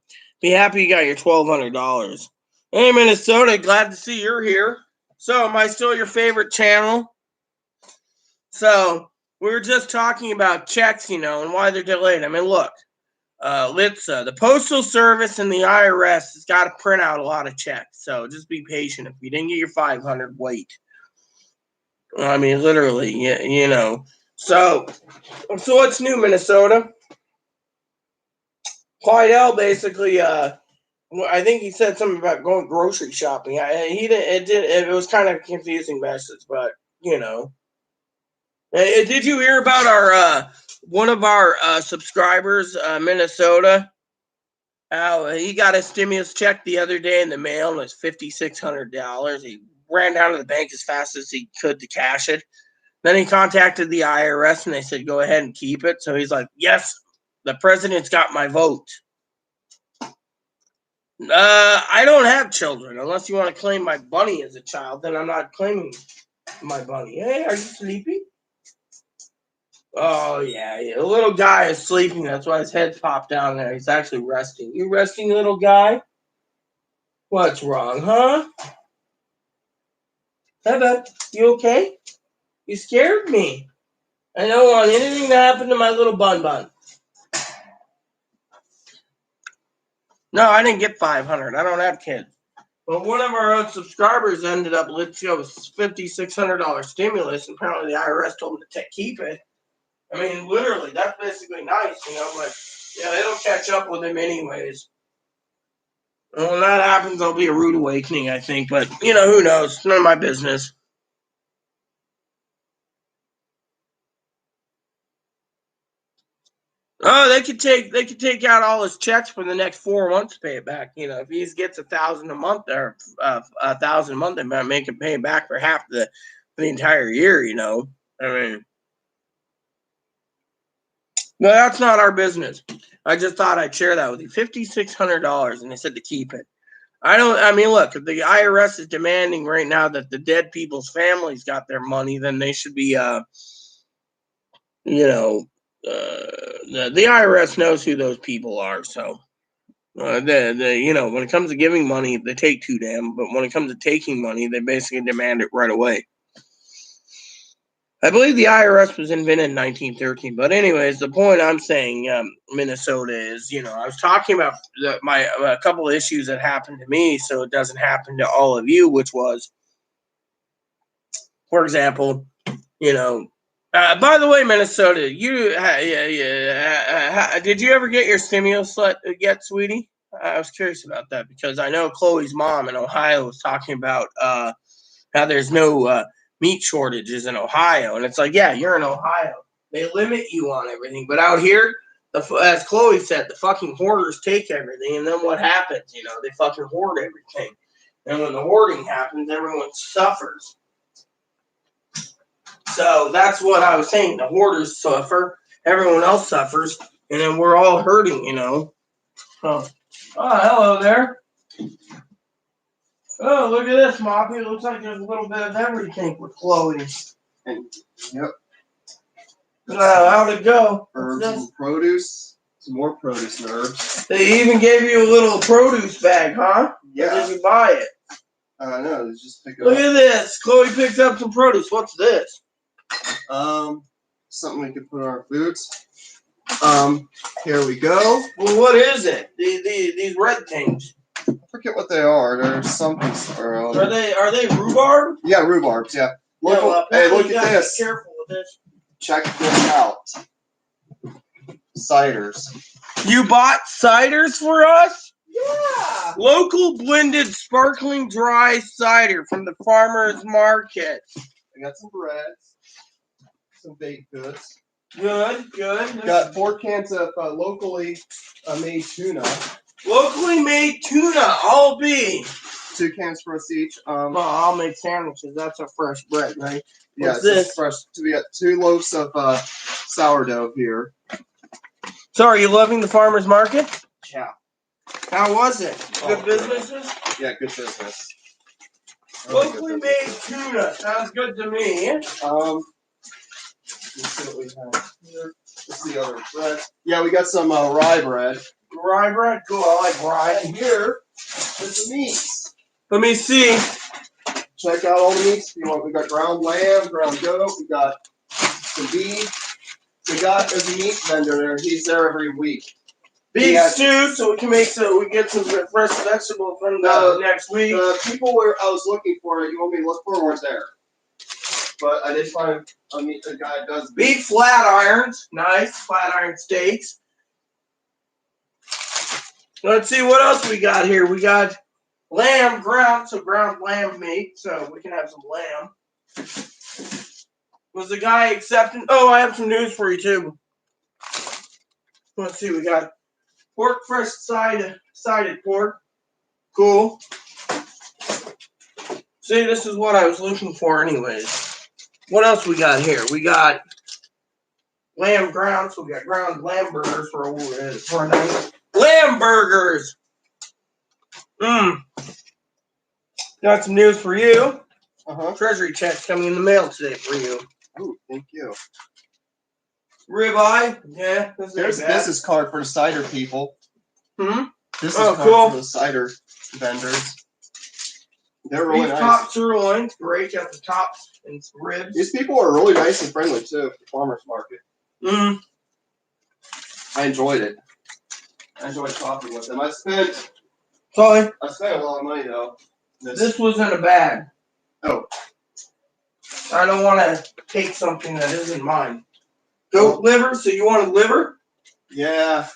be happy you got your $1,200. Hey, Minnesota, glad to see you're here. So, am I still your favorite channel? So, we were just talking about checks, and why they're delayed. I mean, look, the Postal Service and the IRS has got to print out a lot of checks. So, just be patient. If you didn't get your 500, wait. I mean, literally, So, what's new, Minnesota? Quidel basically, I think he said something about going grocery shopping. He did. It was kind of a confusing message, but you know. Did you hear about our one of our subscribers, Minnesota? How he got a stimulus check the other day in the mail, and it was $5,600. He ran down to the bank as fast as he could to cash it. Then he contacted the IRS, and they said, "Go ahead and keep it." So he's like, "Yes, the president's got my vote." I don't have children. Unless you want to claim my bunny as a child, then I'm not claiming my bunny. Hey, are you sleepy? Oh, yeah. The little guy is sleeping. That's why his head's popped down there. He's actually resting. You resting, little guy? What's wrong, huh? Hey, bud, you okay? You scared me. I don't want anything to happen to my little bun bun. No, I didn't get 500. I don't have kids. But one of our own subscribers ended up with $5,600 stimulus. And apparently, the IRS told him to keep it. I mean, literally, that's basically nice, but yeah, it'll catch up with him anyways. And when that happens, there'll be a rude awakening, I think. But who knows? None of my business. Oh, they could take out all his checks for the next 4 months to pay it back. If he gets 1,000 a month or 1,000 a month, they might make him pay it back for half for the entire year. I mean, no, that's not our business. I just thought I'd share that with you. $5,600, and they said to keep it. I mean, look, if the IRS is demanding right now that the dead people's families got their money, then they should be, the IRS knows who those people are. So, when it comes to giving money, they take too damn. But when it comes to taking money, they basically demand it right away. I believe the IRS was invented in 1913. But anyways, the point I'm saying, Minnesota, is, I was talking about a couple of issues that happened to me so it doesn't happen to all of you, which was, for example, you know, By the way, Minnesota, did you ever get your stimulus yet, sweetie? I was curious about that because I know Chloe's mom in Ohio was talking about how there's no meat shortages in Ohio, and it's like, yeah, you're in Ohio. They limit you on everything, but out here, as Chloe said, the fucking hoarders take everything, and then what happens? They fucking hoard everything, and when the hoarding happens, everyone suffers. So that's what I was saying. The hoarders suffer, everyone else suffers, and then we're all hurting. Oh, hello there. Oh, look at this, Moppy. It looks like there's a little bit of everything with Chloe. Yep. How'd it go? Herbs and produce. Some more produce and herbs. They even gave you a little produce bag, huh? Yeah. Or did you buy it? No, just pick it Look up. at this. Chloe picked up some produce. What's this? Something we can put on our foods. Here we go. Well, what is it? These red things. I forget what they are. There's something. Are they rhubarb? Yeah, rhubarbs. Yeah. Look, hey, look at this. Be careful with this. Check this out. Ciders. You bought ciders for us? Yeah. Local blended sparkling dry cider from the farmer's market. I got some breads, some baked goods. Good. Got 4 cans of locally made tuna. Locally made tuna, all be. 2 cans for us each. Well, I'll make sandwiches. That's a fresh bread, right? Yeah, What's this? Fresh. So we got 2 loaves of sourdough here. So, are you loving the farmer's market? Yeah. How was it? Good businesses? Yeah, good business. Locally made tuna. Sounds good to me. Let's see what we have here. Let's see other bread. Yeah, we got some rye bread. Rye bread? Cool, I like rye. And here is the meats. Let me see. Check out all the meats if you want. We got ground lamb, ground goat. We got some beef. We got a meat vendor there. He's there every week. Beef stew, so we can get some fresh vegetables from next week. The people I was looking for, you want me to look for, weren't there. But I did find a guy that does beef flat irons. Nice. Flat iron steaks. Let's see what else we got here. We got lamb ground, so ground lamb meat, so we can have some lamb. Was the guy accepting? Oh, I have some news for you too. Let's see, we got pork fresh sided pork. Cool. See, this is what I was looking for anyways. What else we got here? We got lamb ground, so we got ground lamb burgers for a night. Lamb burgers! Got some news for you. Treasury checks coming in the mail today for you. Ooh, thank you. Ribeye? Yeah. There's a business card for the cider people. This is card cool. for the cider vendors. They're really Beef nice. top sirloin. Great. Got the tops and some ribs. These people are really nice and friendly too at the farmer's market. I enjoyed it. I enjoyed talking with them. I spent a lot of money though. This was in a bag. Oh. I don't want to take something that isn't mine. Goat liver? So you want a liver? Yeah.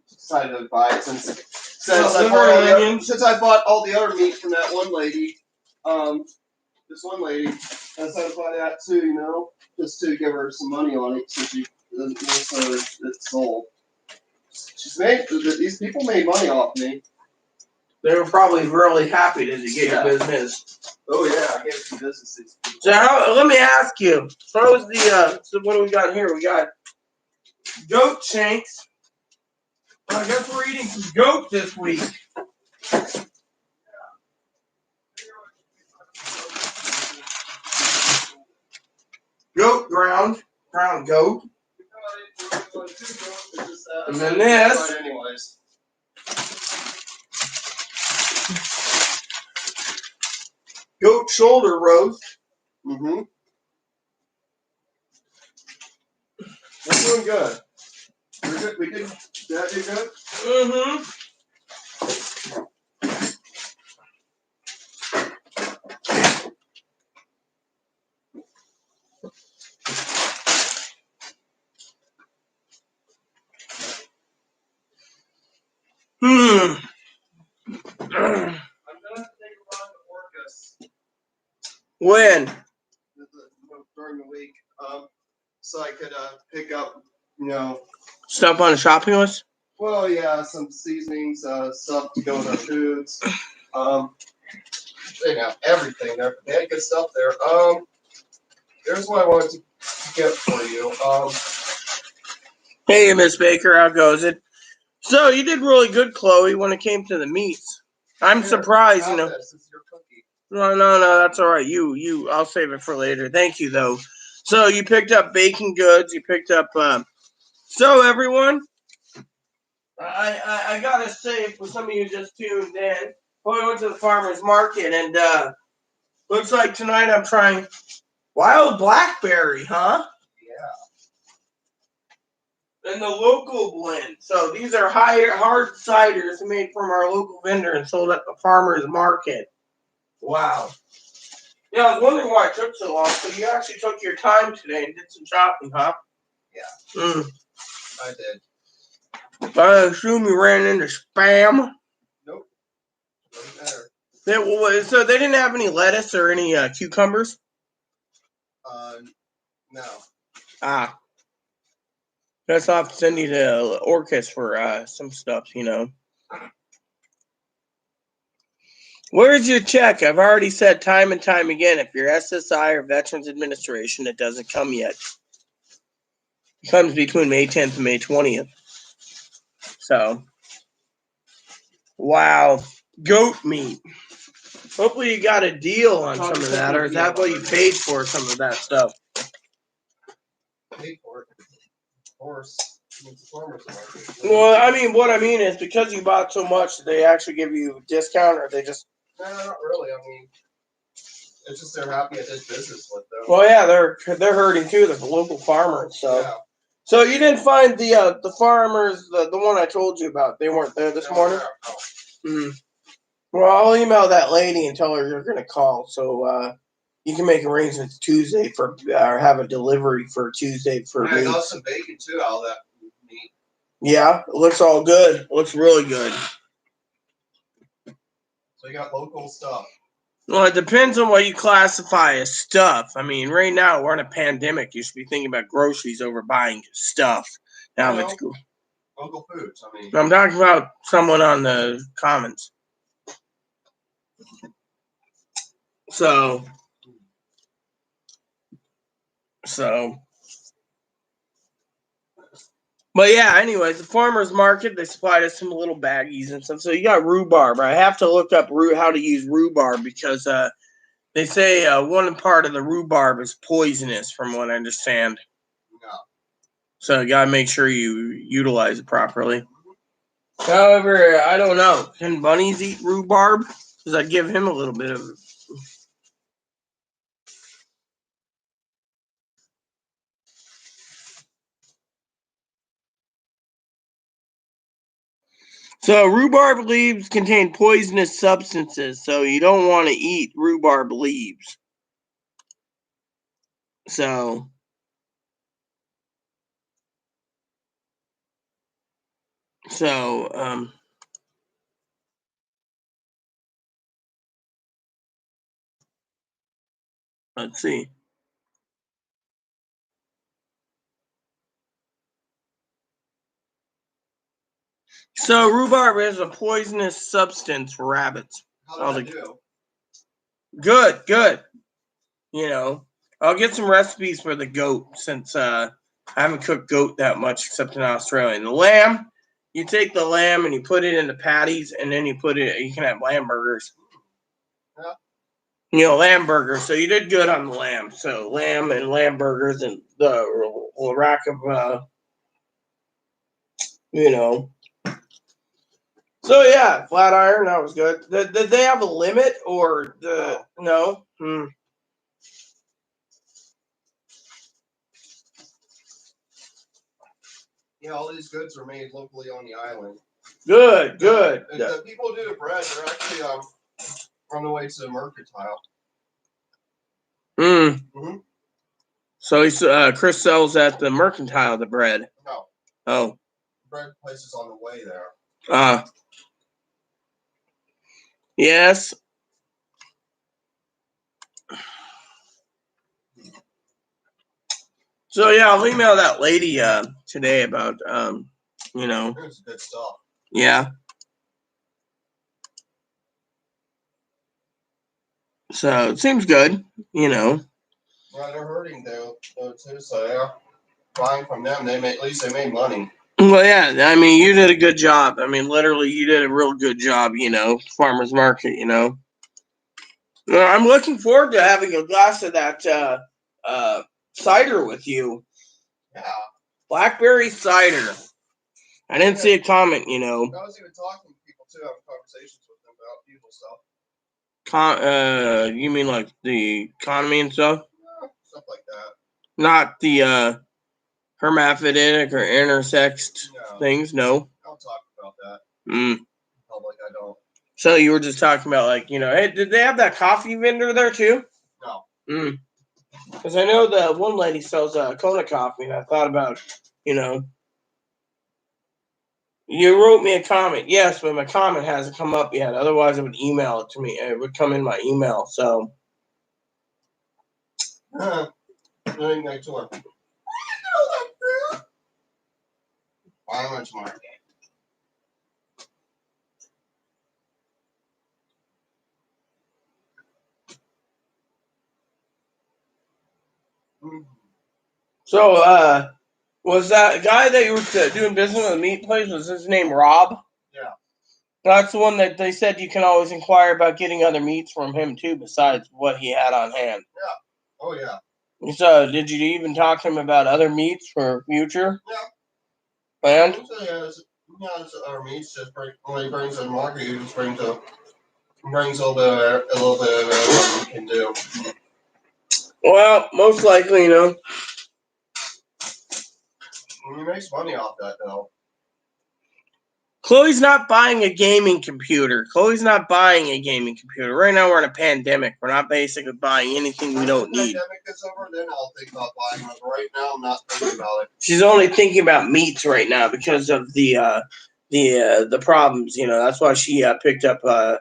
Decided to buy it since I bought all the other meat from that one lady. This one lady, I decided to buy that too, just to give her some money on it so she doesn't so it's sold. These people made money off me. They were probably really happy to get your business. Oh yeah, I gave some businesses. So let me ask you. So what do we got here? We got goat shanks. I guess we're eating some goat this week. Goat ground goat. And then this. Anyways. Goat shoulder roast. We're doing good. We're good. We did that do good? When? During the week, so I could pick up, you know, Stuff on the shopping list? well, yeah, some seasonings, stuff to go with our foods. They have everything there. They had good stuff there. Here's what I wanted to get for you. Hey, Miss Baker, how goes it? So you did really good, Chloe, when it came to the meats. I'm surprised, you know. This is your cookie. No, that's all right. I'll save it for later. Thank you, though. So you picked up baking goods. You picked up. So everyone, I gotta say, for some of you just tuned in, I went to the farmer's market, and looks like tonight I'm trying wild blackberry, huh? Yeah. And the local blend. So these are hard ciders made from our local vendor and sold at the farmer's market. Wow. Yeah, I was wondering why it took so long. So you actually took your time today and did some shopping, huh? Yeah. I did. I assume you ran into spam. Nope. Wasn't there. So they didn't have any lettuce or any cucumbers? No. Ah. That's off to send you to Orcus for some stuff, you know. Where's your check? I've already said time and time again, if you're SSI or Veterans Administration, it doesn't come yet. It comes between May 10th and May 20th. So, wow. Goat meat. Hopefully you got a deal on some of that, or is that what you paid for, some of that stuff? Paid for it. Of course. It's a farmer's market. Well, I mean, what I mean is because you bought so much, do they actually give you a discount, or they just... No, not really. I mean, it's just they're happy I did business with them. Well, yeah, they're hurting too. They're local farmers, so... Yeah. So you didn't find the farmers, the one I told you about. They weren't there this morning? No. Mm. Well, I'll email that lady and tell her you're going to call, so you can make arrangements Tuesday for, or have a delivery for Tuesday for I me. got some bacon too out of that meat. Yeah, it looks all good. It looks really good. So you got local stuff. Well, it depends on what you classify as stuff. I mean, right now we're in a pandemic. You should be thinking about groceries over buying stuff. Now it's cool. Local foods. I mean, I'm talking about someone on the comments. So, but yeah, anyways, the farmer's market, they supplied us some little baggies and stuff. So you got rhubarb. I have to look up how to use rhubarb because they say one part of the rhubarb is poisonous, from what I understand. no. So you got to make sure you utilize it properly. However, I don't know. Can bunnies eat rhubarb? Because I'd give him a little bit of it. So rhubarb leaves contain poisonous substances, so you don't want to eat rhubarb leaves. So let's see. So rhubarb is a poisonous substance for rabbits. How did I do? Good. You know, I'll get some recipes for the goat since I haven't cooked goat that much except in Australia. And the lamb, you take the lamb and you put it into patties, and then you can have lamb burgers. Yeah. You know, lamb burgers. So you did good on the lamb. So lamb and lamb burgers and the rack of, you know. So yeah, flat iron, that was good. Did they have a limit or no? Yeah, all these goods are made locally on the island. Good. The people who do the bread, they're actually on the way to the mercantile. So Chris sells at the mercantile the bread. No. Oh. Bread place is on the way there. Yes. So yeah, I'll email that lady today about It's good stuff. Yeah. So it seems good, Yeah, they're hurting though too. So yeah, buying from them, at least they made money. Well, yeah, I mean, you did a good job. I mean, literally, you did a real good job, farmer's market, I'm looking forward to having a glass of that cider with you. Yeah. Blackberry cider. I didn't see a comment, I was even talking to people too, having conversations with them about people stuff. You mean like the economy and stuff? Yeah, stuff like that. Not the hermaphroditic or intersex things, no. I don't talk about that. In public, I don't. So you were just talking about hey, did they have that coffee vendor there too? No. Because I know the one lady sells Kona coffee, and I thought about, you wrote me a comment, yes, but my comment hasn't come up yet. Otherwise, it would email it to me. It would come in my email. So. Next one. Farmers market. So, was that guy that you were doing business with, the meat place, was his name Rob? Yeah. That's the one that they said you can always inquire about getting other meats from him too, besides what he had on hand. Yeah. Oh yeah. So, did you even talk to him about other meats for future? Yeah. And? Our meats just when he brings to the market, he just brings a little bit of everything we can do. Well, most likely, He makes money off that though. Chloe's not buying a gaming computer. Right now, we're in a pandemic. We're not basically buying anything we don't need. When the pandemic is over, then I'll think about buying one. Right now, I'm not thinking about it. She's only thinking about meats right now because of the problems. That's why she picked up. That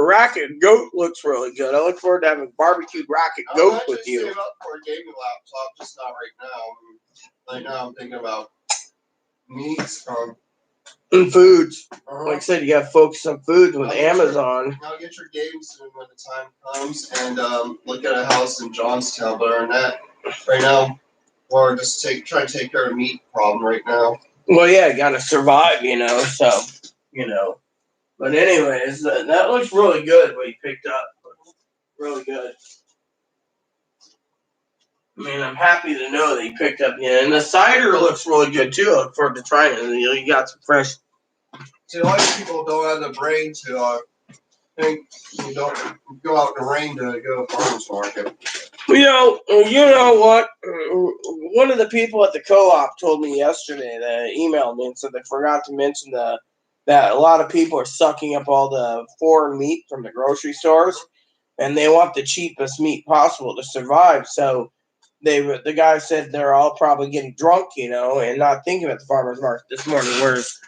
racket goat looks really good. I look forward to having barbecued racket goat with you. I'm actually saving up for a gaming laptop, just not right now. Right now, I'm thinking about meats and foods. Like I said, you got to focus on foods with Amazon. I'll get your games soon when the time comes, and look at a house in Johnstown. But other than that, right now, or just try to take care of meat problem right now. Well, yeah, you got to survive, So, But anyways, that looks really good. What you picked up, really good. I mean, I'm happy to know that you picked up, and the cider looks really good too. I look forward to trying it. You got some fresh. See, a lot of people don't have the brain to think you don't go out in the rain to go to farmers market. You know what? One of the people at the co-op told me yesterday. They emailed me and said they forgot to mention that a lot of people are sucking up all the foreign meat from the grocery stores, and they want the cheapest meat possible to survive. So the guy said they're all probably getting drunk, and not thinking about the farmers market this morning. Whereas,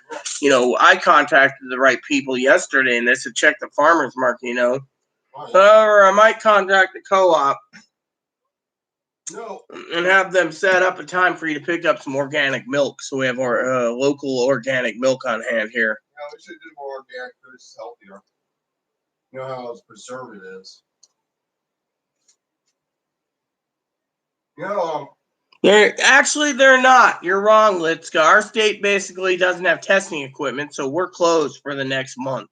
I contacted the right people yesterday, and they said check the farmers market, Or I might contact the co-op. No. And have them set up a time for you to pick up some organic milk, so we have our local organic milk on hand here. Yeah, we should do more organic food. It's healthier. You know how preserved it is. They're not. You're wrong, Litska. Our state basically doesn't have testing equipment, so we're closed for the next month.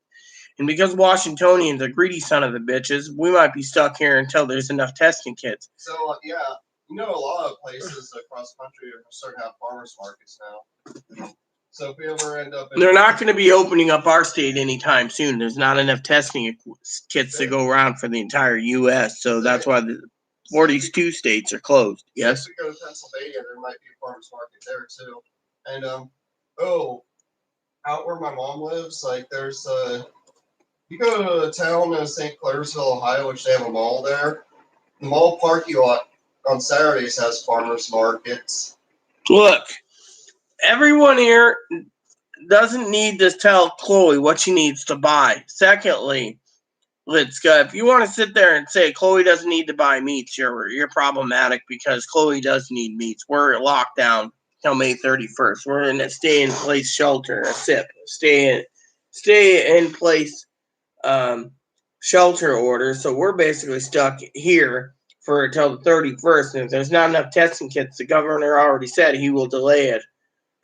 And because Washingtonians are greedy son of the bitches, we might be stuck here until there's enough testing kits. So, yeah, a lot of places across the country are starting to have farmers markets now. So if we ever end up... They're not going to be opening up our state anytime soon. There's not enough testing kits to go around for the entire U.S., so that's why the 42 states are closed. Yes? If we go to Pennsylvania, there might be a farmers market there, too. And, out where my mom lives, there's you go to a town in St. Clairsville, Ohio, which they have a mall there. The mall parking lot on Saturdays has farmers markets. Look, everyone here doesn't need to tell Chloe what she needs to buy. Secondly, let's go. If you want to sit there and say Chloe doesn't need to buy meats, you're problematic because Chloe does need meats. We're locked down till May 31st. We're in a stay-in-place shelter, a SIP, stay-in-place shelter order. So we're basically stuck here for until the 31st. And if there's not enough testing kits, the governor already said he will delay it.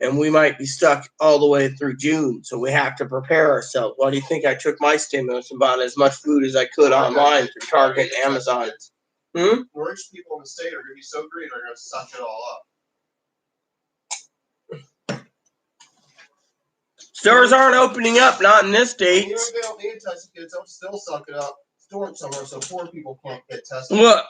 And we might be stuck all the way through June, so we have to prepare ourselves. Why do you think I took my stimulus and bought as much food as I could online through Target and Amazon? The rich people in the state are going to be so greedy, they're going to suck it all up. Stores aren't opening up, not in this state. Even if they don't need testing kits, they'll still suck it up, store it somewhere so poor people can't get tested. Look,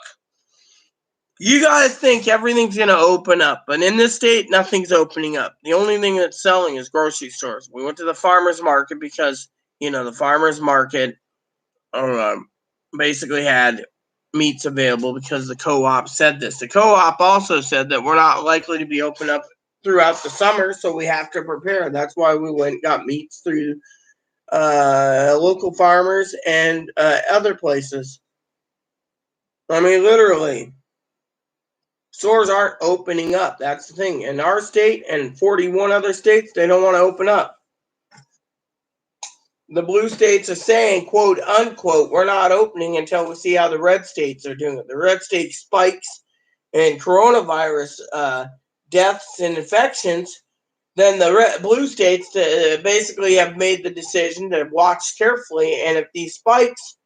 you guys think everything's going to open up, but in this state, nothing's opening up. The only thing that's selling is grocery stores. We went to the farmer's market because, the farmer's market basically had meats available because the co-op said this. The co-op also said that we're not likely to be open up throughout the summer, so we have to prepare. That's why we went and got meats through local farmers and other places. I mean, literally. Stores aren't opening up. That's the thing. In our state and 41 other states, they don't want to open up. The blue states are saying, quote, unquote, we're not opening until we see how the red states are doing it. The red state spikes in coronavirus deaths and infections. Then the blue states basically have made the decision to watch carefully. And if these spikes,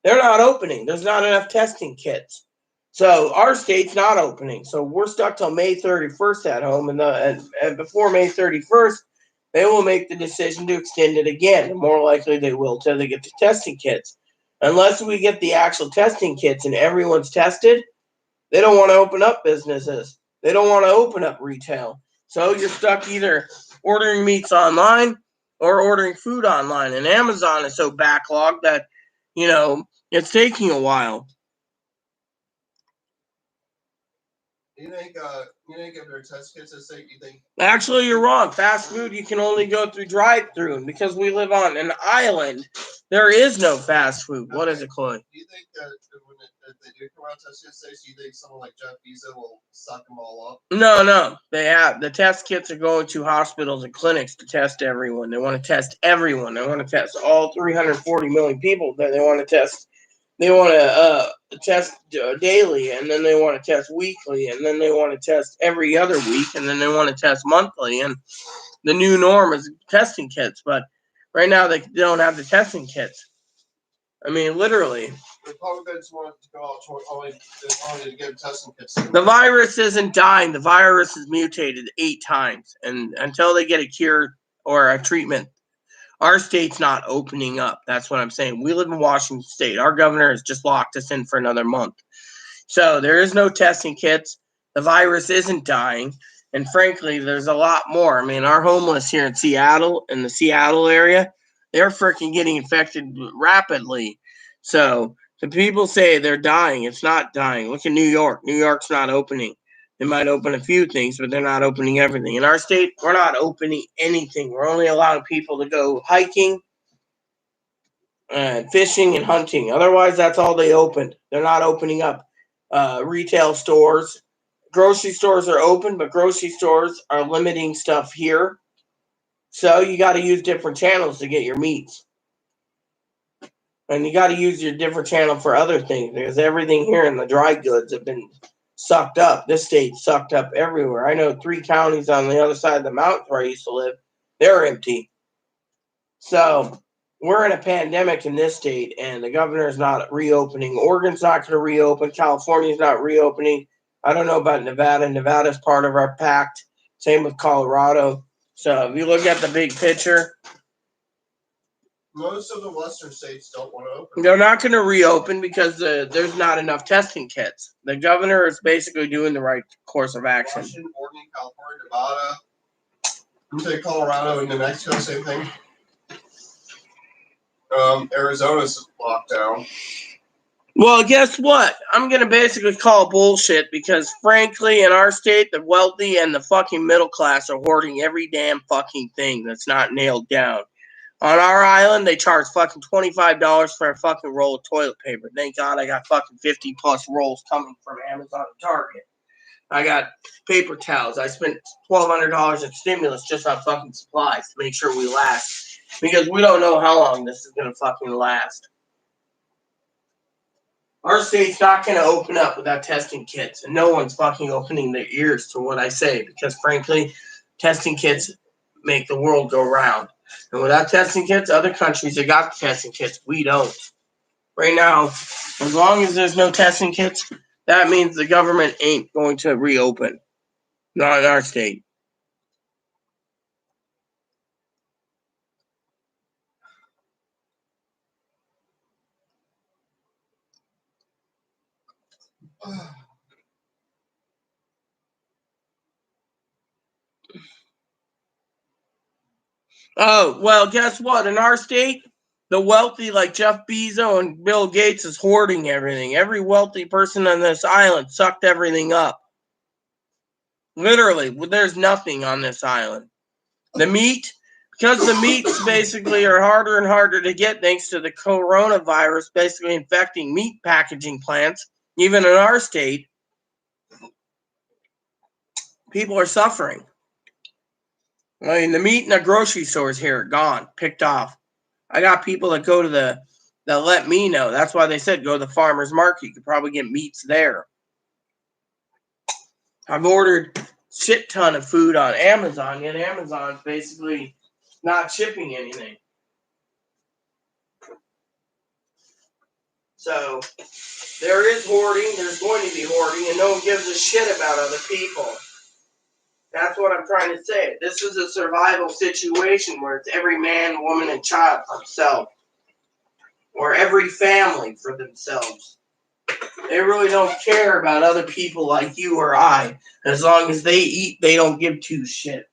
they're not opening. There's not enough testing kits. So our state's not opening. So we're stuck till May 31st at home. And before May 31st, they will make the decision to extend it again. And more likely they will till they get the testing kits. Unless we get the actual testing kits and everyone's tested, they don't want to open up businesses. They don't want to open up retail. So you're stuck either ordering meats online or ordering food online. And Amazon is so backlogged that, it's taking a while. You think if there are test kits at stake, you think? Actually, you're wrong. Fast food, you can only go through drive-through. And because we live on an island, there is no fast food. What is it, Chloe? Do you think that if they do come out test kits, do you think someone like Jeff Bezos will suck them all up? No. The test kits are going to hospitals and clinics to test everyone. They want to test everyone. They want to test all 340 million people that they want to test. They want to test daily, and then they want to test weekly, and then they want to test every other week, and then they want to test monthly. And the new norm is testing kits, but right now they don't have the testing kits. I mean, literally. Republicans want to go out only to get testing kits. The virus isn't dying. The virus is mutated 8 times, and until they get a cure or a treatment, our state's not opening up. That's what I'm saying. We live in Washington State. Our governor has just locked us in for another month. So there is no testing kits. The virus isn't dying. And frankly, there's a lot more. I mean, our homeless here in Seattle, in the Seattle area, they're freaking getting infected rapidly. So the people say they're dying. It's not dying. Look at New York. New York's not opening. They might open a few things, but they're not opening everything. In our state, we're not opening anything. We're only allowing people to go hiking, fishing, and hunting. Otherwise, that's all they opened. They're not opening up retail stores. Grocery stores are open, but grocery stores are limiting stuff here. So you got to use different channels to get your meats. And you got to use your different channel for other things because everything here in the dry goods have been sucked up. This state's sucked up everywhere. I know 3 counties on the other side of the mountains where I used to live, they're empty. So we're in a pandemic in this state, and the governor's not reopening. Oregon's not going to reopen. California's not reopening. I don't know about Nevada. Nevada's part of our pact. Same with Colorado. So if you look at the big picture, most of the western states don't want to open. They're not going to reopen because there's not enough testing kits. The governor is basically doing the right course of action. Washington, Oregon, California, Nevada. You say Colorado and New Mexico, same thing. Arizona's locked down. Well, guess what? I'm going to basically call bullshit because, frankly, in our state, the wealthy and the fucking middle class are hoarding every damn fucking thing that's not nailed down. On our island, they charge fucking $25 for a fucking roll of toilet paper. Thank God I got fucking 50 plus rolls coming from Amazon and Target. I got paper towels. I spent $1,200 in stimulus just on fucking supplies to make sure we last. Because we don't know how long this is going to fucking last. Our state's not going to open up without testing kits. And no one's fucking opening their ears to what I say. Because frankly, testing kits make the world go round. And without testing kits, other countries have got testing kits. We don't. Right now, as long as there's no testing kits, that means the government ain't going to reopen. Not in our state. Oh, well, guess what? In our state, the wealthy like Jeff Bezos and Bill Gates is hoarding everything. Every wealthy person on this island sucked everything up. Literally, there's nothing on this island. The meat, because the meats basically are harder and harder to get thanks to the coronavirus basically infecting meat packaging plants, even in our state, people are suffering. I mean, the meat in the grocery stores here are gone, picked off. I got people that go to that let me know. That's why they said go to the farmer's market. You could probably get meats there. I've ordered shit ton of food on Amazon, yet Amazon's basically not shipping anything. So there is hoarding, there's going to be hoarding, and no one gives a shit about other people. That's what I'm trying to say. This is a survival situation where it's every man, woman, and child for themselves. Or every family for themselves. They really don't care about other people like you or I. As long as they eat, they don't give two shits.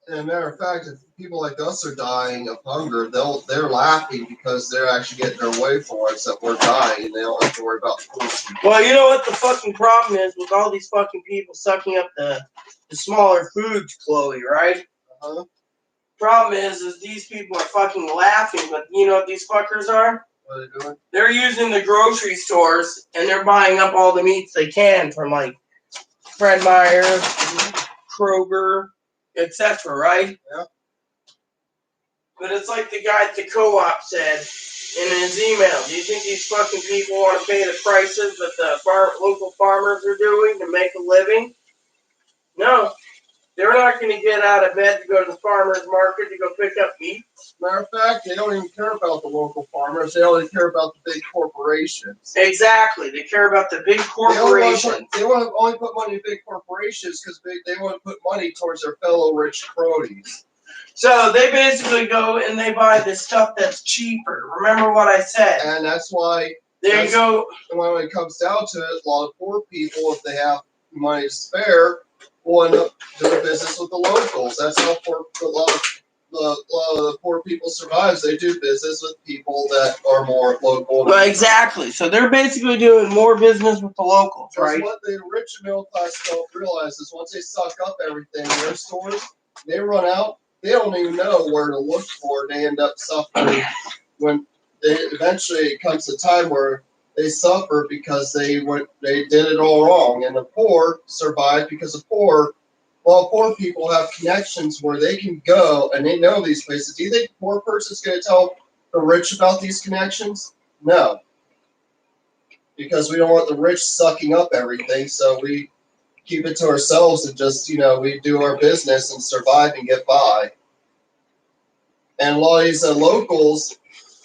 As a matter of fact, if people like us are dying of hunger, they're laughing because they're actually getting their way for us that we're dying and they don't have to worry about food. Well, you know what the fucking problem is with all these fucking people sucking up the smaller foods, Chloe, right? Uh-huh. Problem is these people are fucking laughing, but you know what these fuckers are? What are they doing? They're using the grocery stores and they're buying up all the meats they can from like Fred Meyer, Kroger, etc., right? Yeah. But it's like the guy at the co-op said in his email. Do you think these fucking people want to pay the prices that the local farmers are doing to make a living? No. They're not going to get out of bed to go to the farmer's market to go pick up meat. Matter of fact, they don't even care about the local farmers. They only care about the big corporations. Exactly. They care about the big corporations. They want to only put money in big corporations because they want to put money towards their fellow rich cronies. So they basically go and they buy the stuff that's cheaper. Remember what I said. And that's why... There you go. When it comes down to it, a lot of poor people, if they have money to spare, will end up doing business with the locals. That's how a lot of the poor people survives. They do business with people that are more local. Well, exactly. So they're basically doing more business with the locals, right? What the rich and middle class don't realize is once they suck up everything in their stores, they run out. They don't even know where to look for. They end up suffering when eventually it comes a time where they suffer because they did it all wrong, and the poor survive because the poor people have connections where they can go and they know these places. Do you think the poor person's going to tell the rich about these connections? No, because we don't want the rich sucking up everything, so we keep it to ourselves and just we do our business and survive and get by. And a lot of these locals.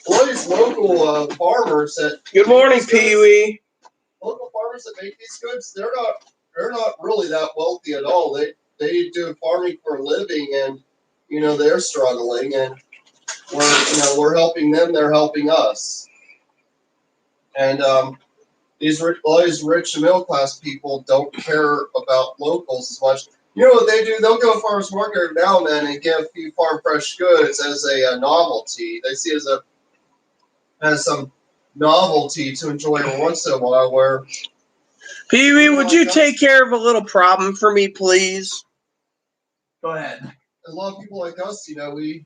A lot of these local farmers that Good morning, Pee-wee. Local farmers that make these goods, they're not really that wealthy at all. They do farming for a living, and they're struggling, and we're helping them. They're helping us. And a lot of these rich and middle class people don't care about locals as much. You know what they do? They'll go to farmers market every now and then and get a few farm fresh goods as a novelty. They see it as some novelty to enjoy once in a while. Where Pee-wee, would you take care of a little problem for me, please? Go ahead. A lot of people like us, we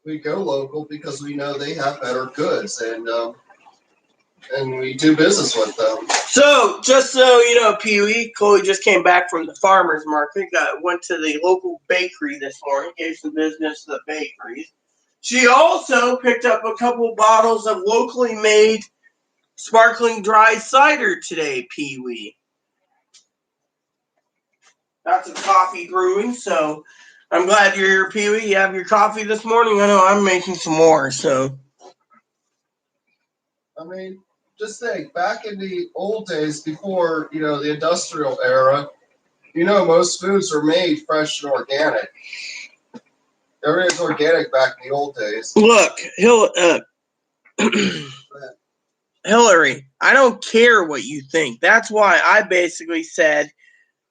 we go local because we know they have better goods, and we do business with them. So, just so you know, Pee-wee, Chloe just came back from the farmer's market, went to the local bakery this morning, gave some business to the bakeries. She also picked up a couple bottles of locally made sparkling dry cider today, Pee-wee. Got some coffee brewing, so I'm glad you're here, Pee-wee. You have your coffee this morning? I know I'm making some more, so. I mean, just think, back in the old days before, the industrial era, most foods were made fresh and organic. Everything's organic back in the old days. Look, Hillary, I don't care what you think. That's why I basically said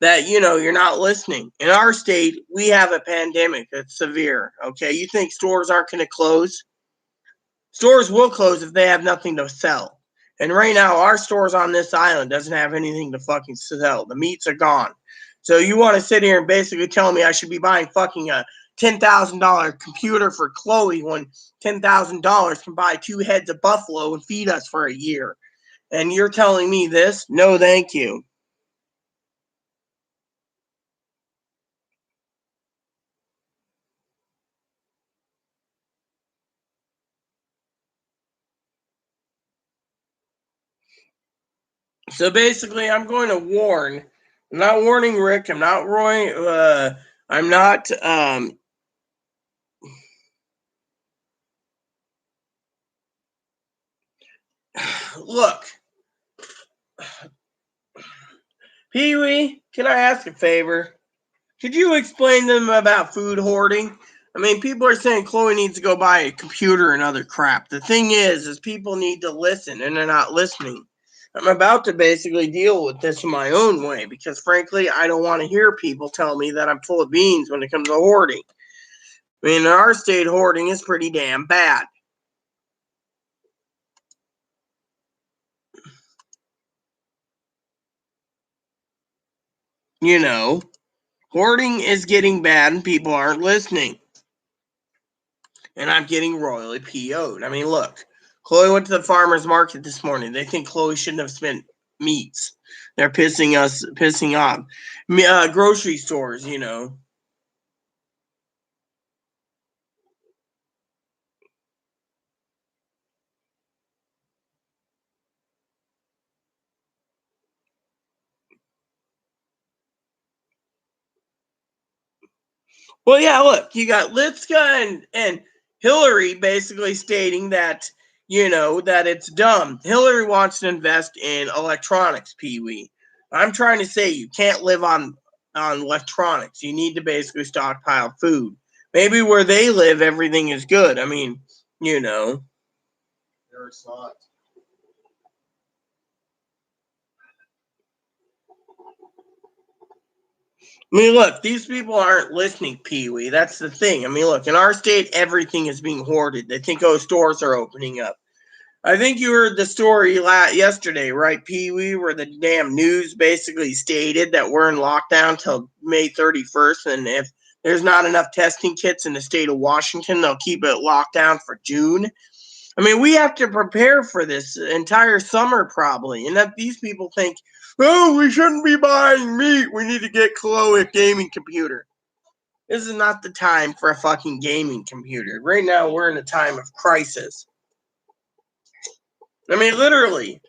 that, you're not listening. In our state, we have a pandemic that's severe, okay? You think stores aren't going to close? Stores will close if they have nothing to sell. And right now, our stores on this island doesn't have anything to fucking sell. The meats are gone. So you want to sit here and basically tell me I should be buying fucking a $10,000 computer for Chloe when $10,000 can buy 2 heads of buffalo and feed us for a year. And you're telling me this? No, thank you. So basically, I'm going to warn. I'm not warning Rick. I'm not warning. I'm not. Look, Pee-wee, can I ask a favor? Could you explain to them about food hoarding? I mean, people are saying Chloe needs to go buy a computer and other crap. The thing is people need to listen, and they're not listening. I'm about to basically deal with this in my own way because, frankly, I don't want to hear people tell me that I'm full of beans when it comes to hoarding. I mean, in our state, hoarding is pretty damn bad. Hoarding is getting bad and people aren't listening. And I'm getting royally PO'd. I mean, look, Chloe went to the farmer's market this morning. They think Chloe shouldn't have spent meats. They're pissing off. Grocery stores, Well, yeah, look, you got Litska and Hillary basically stating that, that it's dumb. Hillary wants to invest in electronics, Pee-wee. I'm trying to say you can't live on electronics. You need to basically stockpile food. Maybe where they live, everything is good. I mean, There it's not. I mean, look, these people aren't listening, Pee-wee. That's the thing. I mean, look, in our state, everything is being hoarded. They think, stores are opening up. I think you heard the story yesterday, right, Pee-wee, where the damn news basically stated that we're in lockdown till May 31st, and if there's not enough testing kits in the state of Washington, they'll keep it locked down for June. I mean, we have to prepare for this entire summer probably, and that these people think, we shouldn't be buying meat. We need to get Chloe a gaming computer. This is not the time for a fucking gaming computer. Right now, we're in a time of crisis. I mean, literally.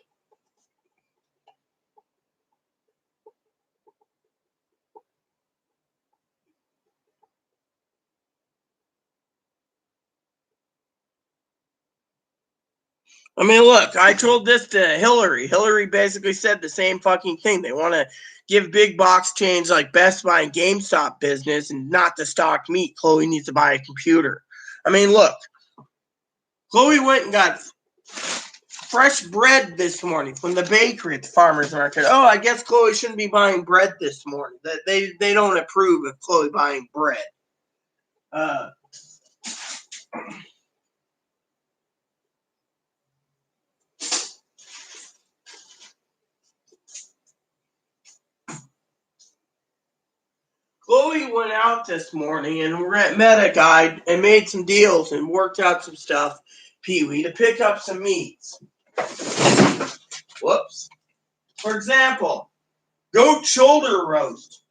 I mean, look, I told this to Hillary. Hillary basically said the same fucking thing. They want to give big box chains like Best Buy and GameStop business and not to stock meat. Chloe needs to buy a computer. I mean, look, Chloe went and got fresh bread this morning from the bakery at the farmer's market. Oh, I guess Chloe shouldn't be buying bread this morning. They don't approve of Chloe buying bread. Chloe went out this morning and met a guy and made some deals and worked out some stuff, Pee-wee, to pick up some meats. Whoops. For example, goat shoulder roast,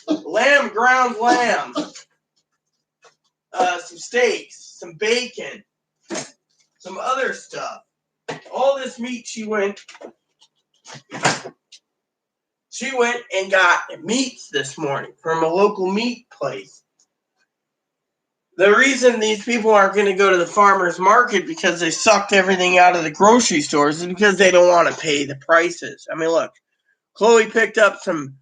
ground lamb, some steaks, some bacon, some other stuff. All this meat she went and got meats this morning from a local meat place. The reason these people aren't going to go to the farmer's market because they sucked everything out of the grocery stores is because they don't want to pay the prices. I mean, look, Chloe picked up some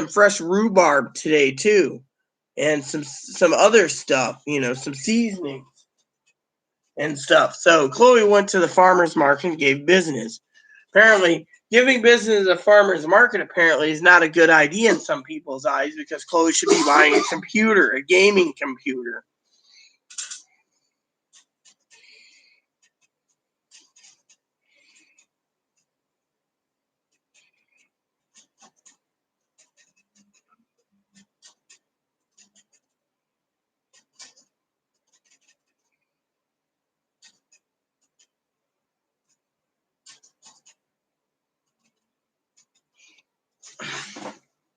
fresh rhubarb today too, and some other stuff, some seasonings and stuff. So Chloe went to the farmer's market and gave business. Apparently, giving business at a farmer's market is not a good idea in some people's eyes because Chloe should be buying a gaming computer.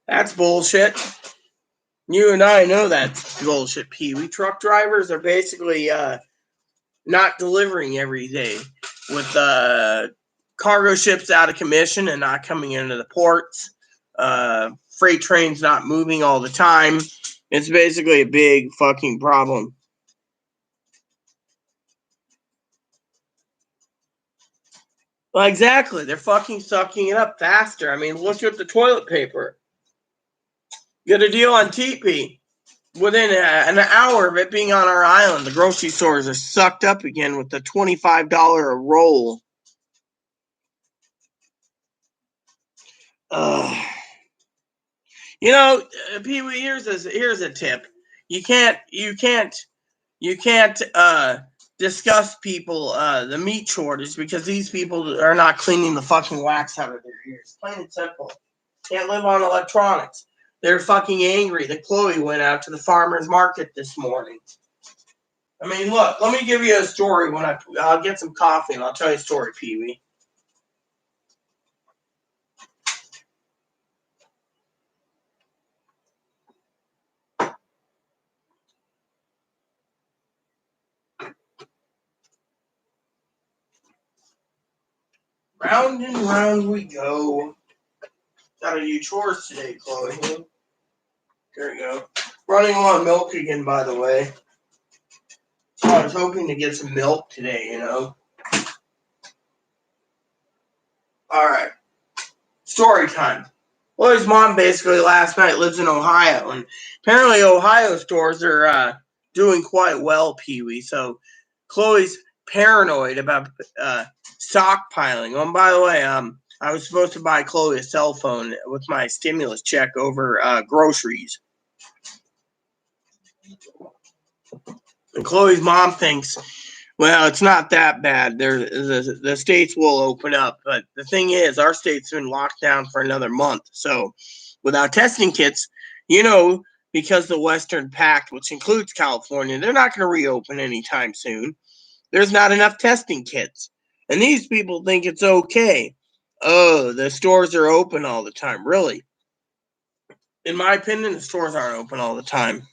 That's bullshit. You and I know that's bullshit, Pee-wee. Truck drivers are basically not delivering every day with cargo ships out of commission and not coming into the ports. Freight trains not moving all the time. It's basically a big fucking problem. Well, exactly. They're fucking sucking it up faster. I mean, look at the toilet paper. Get a deal on TP. Within an hour of it being on our island, the grocery stores are sucked up again with the $25 a roll. Pee-wee, here's a tip. You can't discuss people the meat shortage because these people are not cleaning the fucking wax out of their ears. Plain and simple. Can't live on electronics. They're fucking angry that Chloe went out to the farmer's market this morning. I mean, look, let me give you a story when I'll get some coffee and I'll tell you a story, Pee-wee. Round and round we go. Gotta do chores today, Chloe. There you go. Running low on milk again, by the way. So I was hoping to get some milk today, Alright. Story time. Chloe's mom basically last night lives in Ohio, and apparently Ohio stores are doing quite well, Pee-wee. So Chloe's paranoid about stockpiling. Oh, and by the way, I was supposed to buy Chloe a cell phone with my stimulus check over groceries. And Chloe's mom thinks, well, it's not that bad. The states will open up. But the thing is, our state's been locked down for another month. So without testing kits, because the Western Pact, which includes California, they're not going to reopen anytime soon. There's not enough testing kits. And these people think it's okay. Oh, the stores are open all the time. Really? In my opinion, the stores aren't open all the time.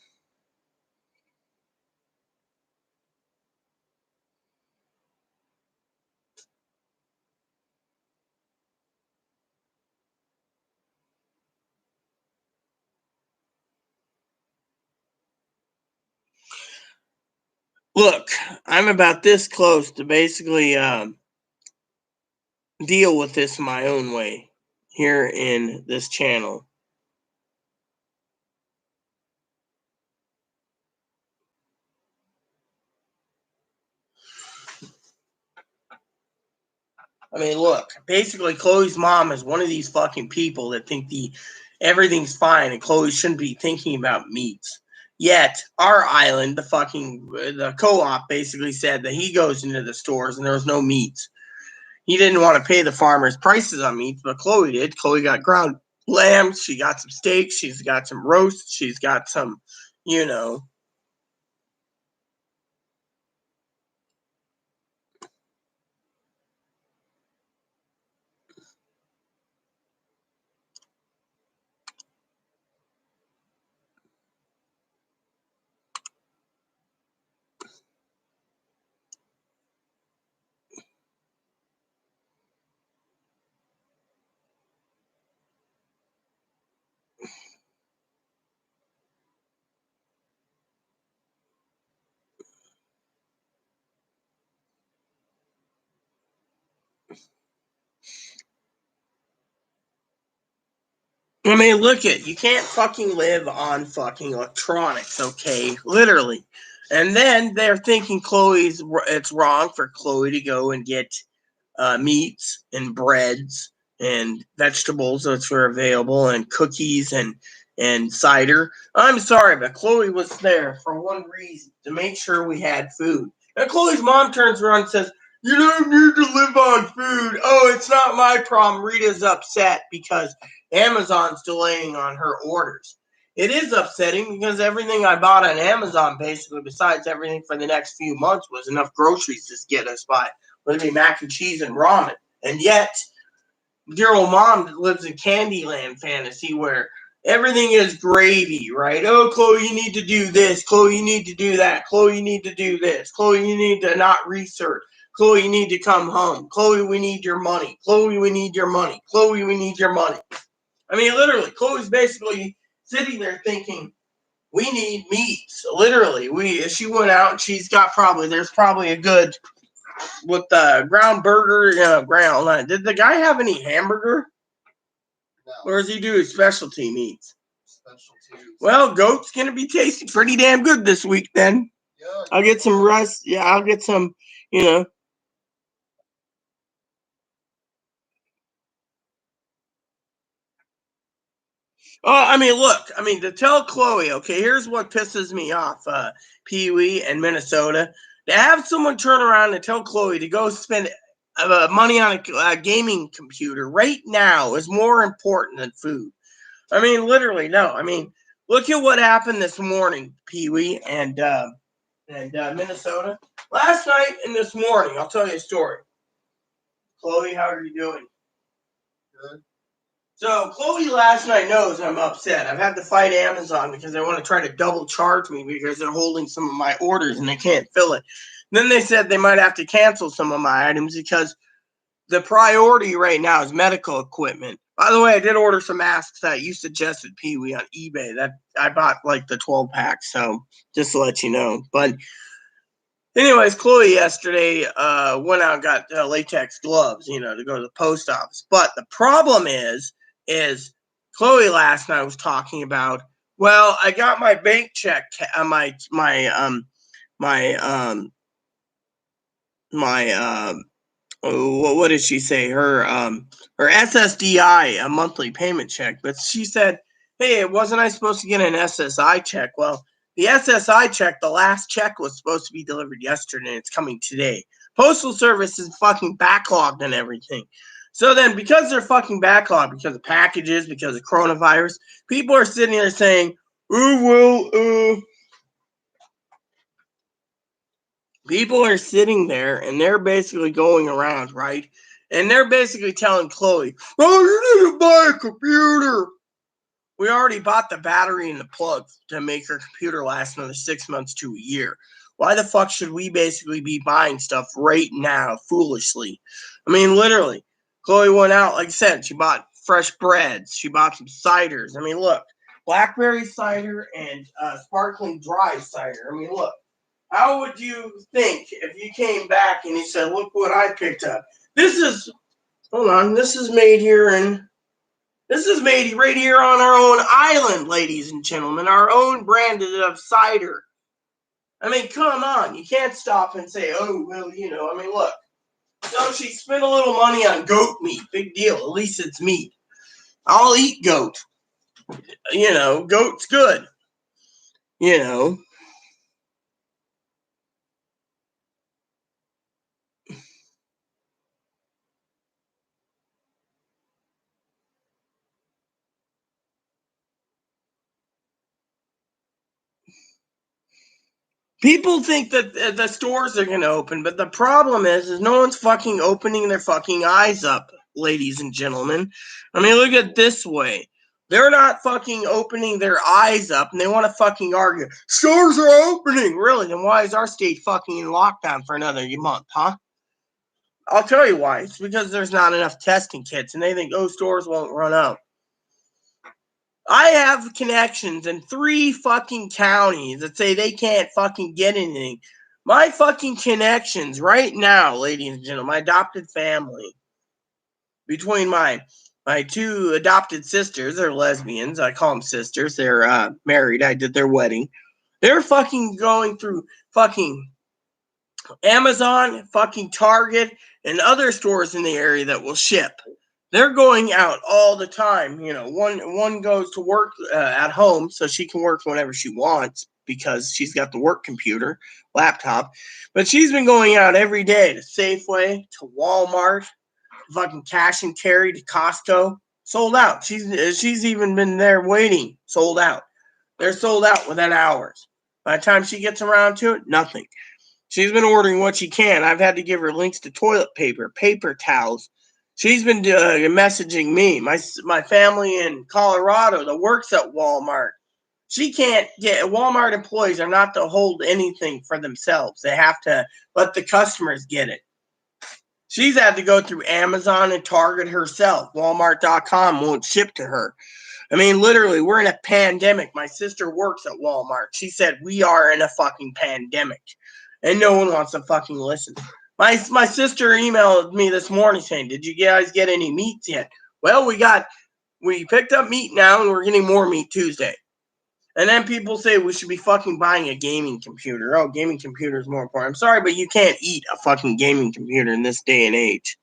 Look, I'm about this close to basically deal with this my own way here in this channel. I mean, look, basically Chloe's mom is one of these fucking people that think everything's fine and Chloe shouldn't be thinking about meats. Yet our island, the co-op basically said that he goes into the stores and there was no meats. He didn't want to pay the farmers prices on meats, but Chloe did. Chloe got ground lamb. She got some steaks. She's got some roast. She's got some, you know. I mean, look it. You can't fucking live on fucking electronics, okay? Literally. And then they're thinking it's wrong for Chloe to go and get meats and breads and vegetables that were available and cookies and cider. I'm sorry, but Chloe was there for one reason, to make sure we had food. And Chloe's mom turns around and says, "You don't need to live on food." Oh, it's not my problem. Rita's upset because Amazon's delaying on her orders. It is upsetting because everything I bought on Amazon, basically, besides everything for the next few months, was enough groceries to get us by. Whether it be mac and cheese and ramen. And yet, dear old mom lives in Candyland fantasy where everything is gravy, right? Oh, Chloe, you need to do this. Chloe, you need to do that. Chloe, you need to do this. Chloe, you need to not research. Chloe, you need to come home. Chloe, we need your money. Chloe, we need your money. Chloe, we need your money. I mean, literally, Chloe's basically sitting there thinking, we need meats. Literally, she went out and there's probably a good with the ground burger, ground. Did the guy have any hamburger? No. Or does he do his specialty meats? Specialties. Well, goat's gonna be tasting pretty damn good this week then. Yeah, I'll get some rust. Yeah, I'll get some, you know. Oh, I mean, look, to tell Chloe, okay, here's what pisses me off, Pee Wee and Minnesota. To have someone turn around and tell Chloe to go spend money on a gaming computer right now is more important than food. I mean, literally, no. I mean, look at what happened this morning, Pee Wee and Minnesota. Last night and this morning, I'll tell you a story. Chloe, how are you doing? Good. So Chloe last night knows I'm upset. I've had to fight Amazon because they want to try to double charge me because they're holding some of my orders and they can't fill it. Then they said they might have to cancel some of my items because the priority right now is medical equipment. By the way, I did order some masks that you suggested, Pee Wee, on eBay. That I bought like the 12 pack, so just to let you know. But anyways, Chloe yesterday went out and got latex gloves, to go to the post office. But the problem is Chloe last night was talking about, well, I got my bank check, what did she say? Her SSDI, a monthly payment check. But she said, "Hey, wasn't I supposed to get an SSI check?" Well, the SSI check, the last check was supposed to be delivered yesterday, and it's coming today. Postal Service is fucking backlogged and everything. So then, because they're fucking backlogged, because of packages, because of coronavirus, people are sitting there saying, "Oh well, people are sitting there and they're basically going around, right? And they're basically telling Chloe, "Oh, you need to buy a computer." We already bought the battery and the plug to make her computer last another 6 months to a year. Why the fuck should we basically be buying stuff right now, foolishly? I mean, literally, Chloe went out, like I said, she bought fresh breads, she bought some ciders. I mean, look, blackberry cider and sparkling dry cider. I mean, look. How would you think if you came back and you said, "Look what I picked up. Hold on, this is made right here on our own island, ladies and gentlemen, our own branded of cider." I mean, come on, you can't stop and say, "Oh, well, I mean, look." So she spent a little money on goat meat. Big deal. At least it's meat. I'll eat goat. Goat's good. You know. People think that the stores are going to open, but the problem is no one's fucking opening their fucking eyes up, ladies and gentlemen. I mean, look at it this way. They're not fucking opening their eyes up, and they want to fucking argue. Stores are opening! Really? Then why is our state fucking in lockdown for another month, huh? I'll tell you why. It's because there's not enough testing kits, and they think, oh, stores won't run out. I have connections in 3 fucking counties that say they can't fucking get anything. My fucking connections right now, ladies and gentlemen, my adopted family, between my 2 adopted sisters, they're lesbians. I call them sisters. They're married. I did their wedding. They're fucking going through fucking Amazon, fucking Target, and other stores in the area that will ship. They're going out all the time. You know, one goes to work at home so she can work whenever she wants because she's got the work computer, laptop. But she's been going out every day to Safeway, to Walmart, to fucking cash and carry, to Costco. Sold out. She's even been there waiting. Sold out. They're sold out within hours. By the time she gets around to it, nothing. She's been ordering what she can. I've had to give her links to toilet paper, paper towels. She's been messaging me. My family in Colorado that works at Walmart. She can't get Walmart employees are not to hold anything for themselves. They have to let the customers get it. She's had to go through Amazon and Target herself. Walmart.com won't ship to her. I mean, literally, we're in a pandemic. My sister works at Walmart. She said we are in a fucking pandemic. And no one wants to fucking listen. My sister emailed me this morning saying, did you guys get any meats yet? Well, we picked up meat now and we're getting more meat Tuesday. And then people say we should be fucking buying a gaming computer. Oh, gaming computer is more important. I'm sorry, but you can't eat a fucking gaming computer in this day and age.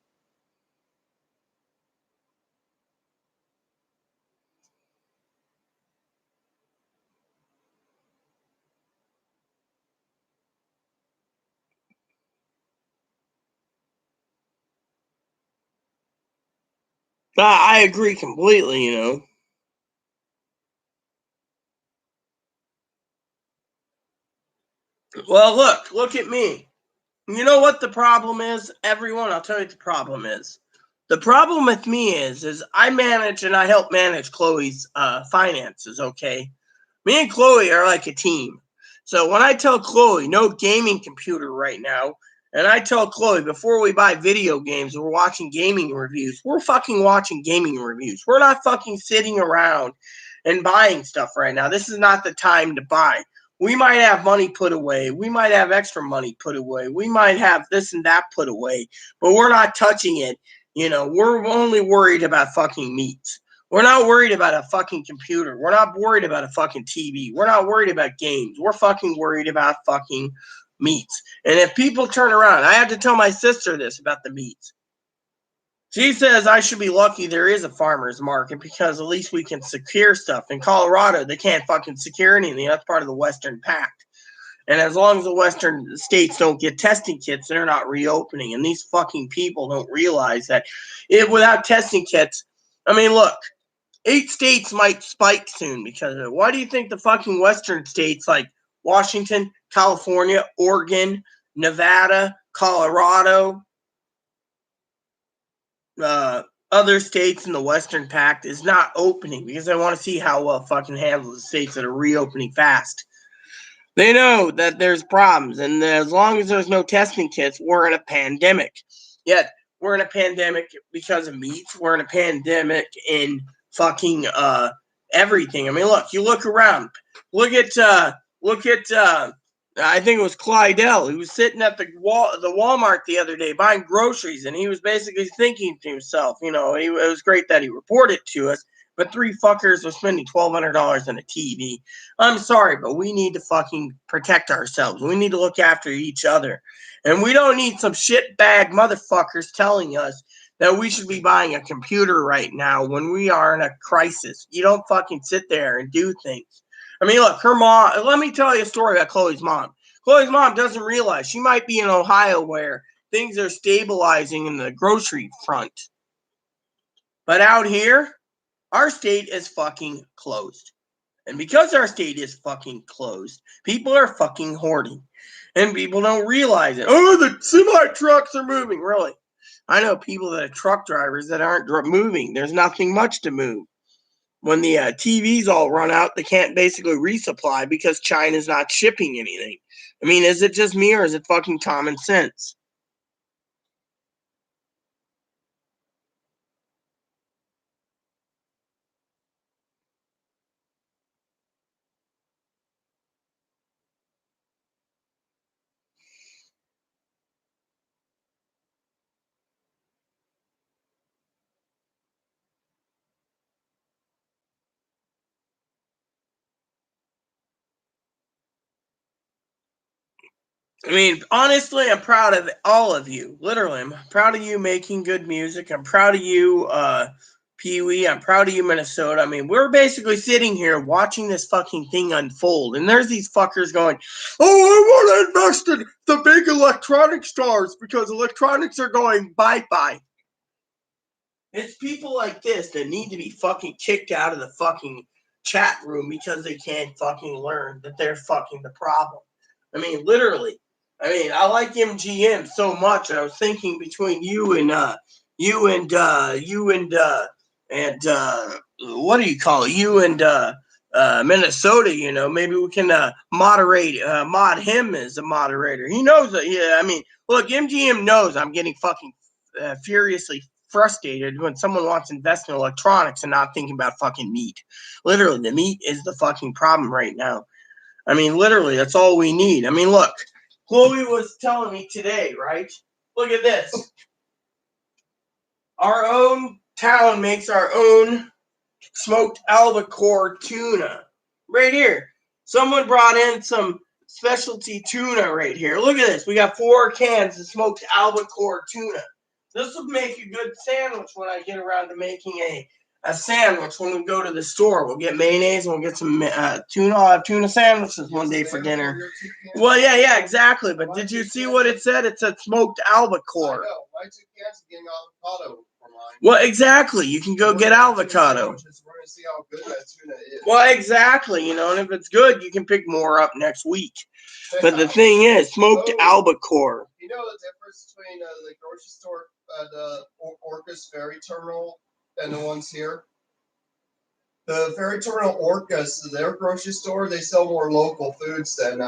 I agree completely, you know. Well, look at me. You know what the problem is, everyone? I'll tell you what the problem is. The problem with me is I manage and I help manage Chloe's finances, okay? Me and Chloe are like a team. So when I tell Chloe no gaming computer right now, and I tell Chloe before we buy video games, we're watching gaming reviews. We're fucking watching gaming reviews. We're not fucking sitting around and buying stuff right now. This is not the time to buy. We might have money put away. We might have extra money put away. We might have this and that put away, but we're not touching it. You know, we're only worried about fucking meats. We're not worried about a fucking computer. We're not worried about a fucking TV. We're not worried about games. We're fucking worried about fucking meats. And if people turn around, I have to tell my sister this about the meats. She says I should be lucky there is a farmer's market because at least we can secure stuff. In Colorado, they can't fucking secure anything. That's part of the Western Pact. And as long as the Western states don't get testing kits, they're not reopening. And these fucking people don't realize that without testing kits, I mean, look, 8 states might spike soon because of it. Why do you think the fucking Western states like Washington, California, Oregon, Nevada, Colorado, other states in the Western Pact is not opening because they want to see how well fucking handle the states that are reopening fast. They know that there's problems, and as long as there's no testing kits, we're in a pandemic. Yet we're in a pandemic because of meats. We're in a pandemic in fucking everything. I mean, look, you look around. Look at I think it was Clydell. He was sitting at the Walmart the other day buying groceries, and he was basically thinking to himself, you know, it was great that he reported to us, but 3 fuckers are spending $1,200 on a TV. I'm sorry, but we need to fucking protect ourselves. We need to look after each other. And we don't need some shitbag motherfuckers telling us that we should be buying a computer right now when we are in a crisis. You don't fucking sit there and do things. I mean, look, her mom, let me tell you a story about Chloe's mom. Chloe's mom doesn't realize she might be in Ohio where things are stabilizing in the grocery front. But out here, our state is fucking closed. And because our state is fucking closed, people are fucking hoarding. And people don't realize it. Oh, the semi-trucks are moving. Really? I know people that are truck drivers that aren't moving. There's nothing much to move. When the TVs all run out, they can't basically resupply because China's not shipping anything. I mean, is it just me or is it fucking common sense? I mean, honestly, I'm proud of all of you. Literally, I'm proud of you making good music. I'm proud of you, Pee Wee. I'm proud of you, Minnesota. I mean, we're basically sitting here watching this fucking thing unfold, and there's these fuckers going, "Oh, I want to invest in the big electronic stars because electronics are going bye-bye." It's people like this that need to be fucking kicked out of the fucking chat room because they can't fucking learn that they're fucking the problem. I mean, literally. I mean, I like MGM so much. I was thinking between you and what do you call it? You and Minnesota. You know, maybe we can mod him as a moderator. He knows that. Yeah, I mean, look, MGM knows I'm getting fucking furiously frustrated when someone wants to invest in electronics and not thinking about fucking meat. Literally, the meat is the fucking problem right now. I mean, literally, that's all we need. I mean, look, Chloe was telling me today, right? Look at this. Our own town makes our own smoked albacore tuna. Right here. Someone brought in some specialty tuna right here. Look at this. We got 4 cans of smoked albacore tuna. This will make a good sandwich when I get around to making a sandwich when we go to the store. We'll get mayonnaise and we'll get some tuna. I'll have tuna sandwiches one day for dinner. Well, yeah, exactly. But did you see what it said? It said smoked albacore. I know. My 2 cans are getting avocado for mine. Well, exactly. You can go get avocado. We're going to see how good that tuna is. Well, exactly. You know, and if it's good, you can pick more up next week. But the thing is, smoked albacore. You know the difference between the grocery store, the Orcas Ferry Terminal, and the ones here? The Ferry Terminal Orcas, their grocery store, they sell more local foods than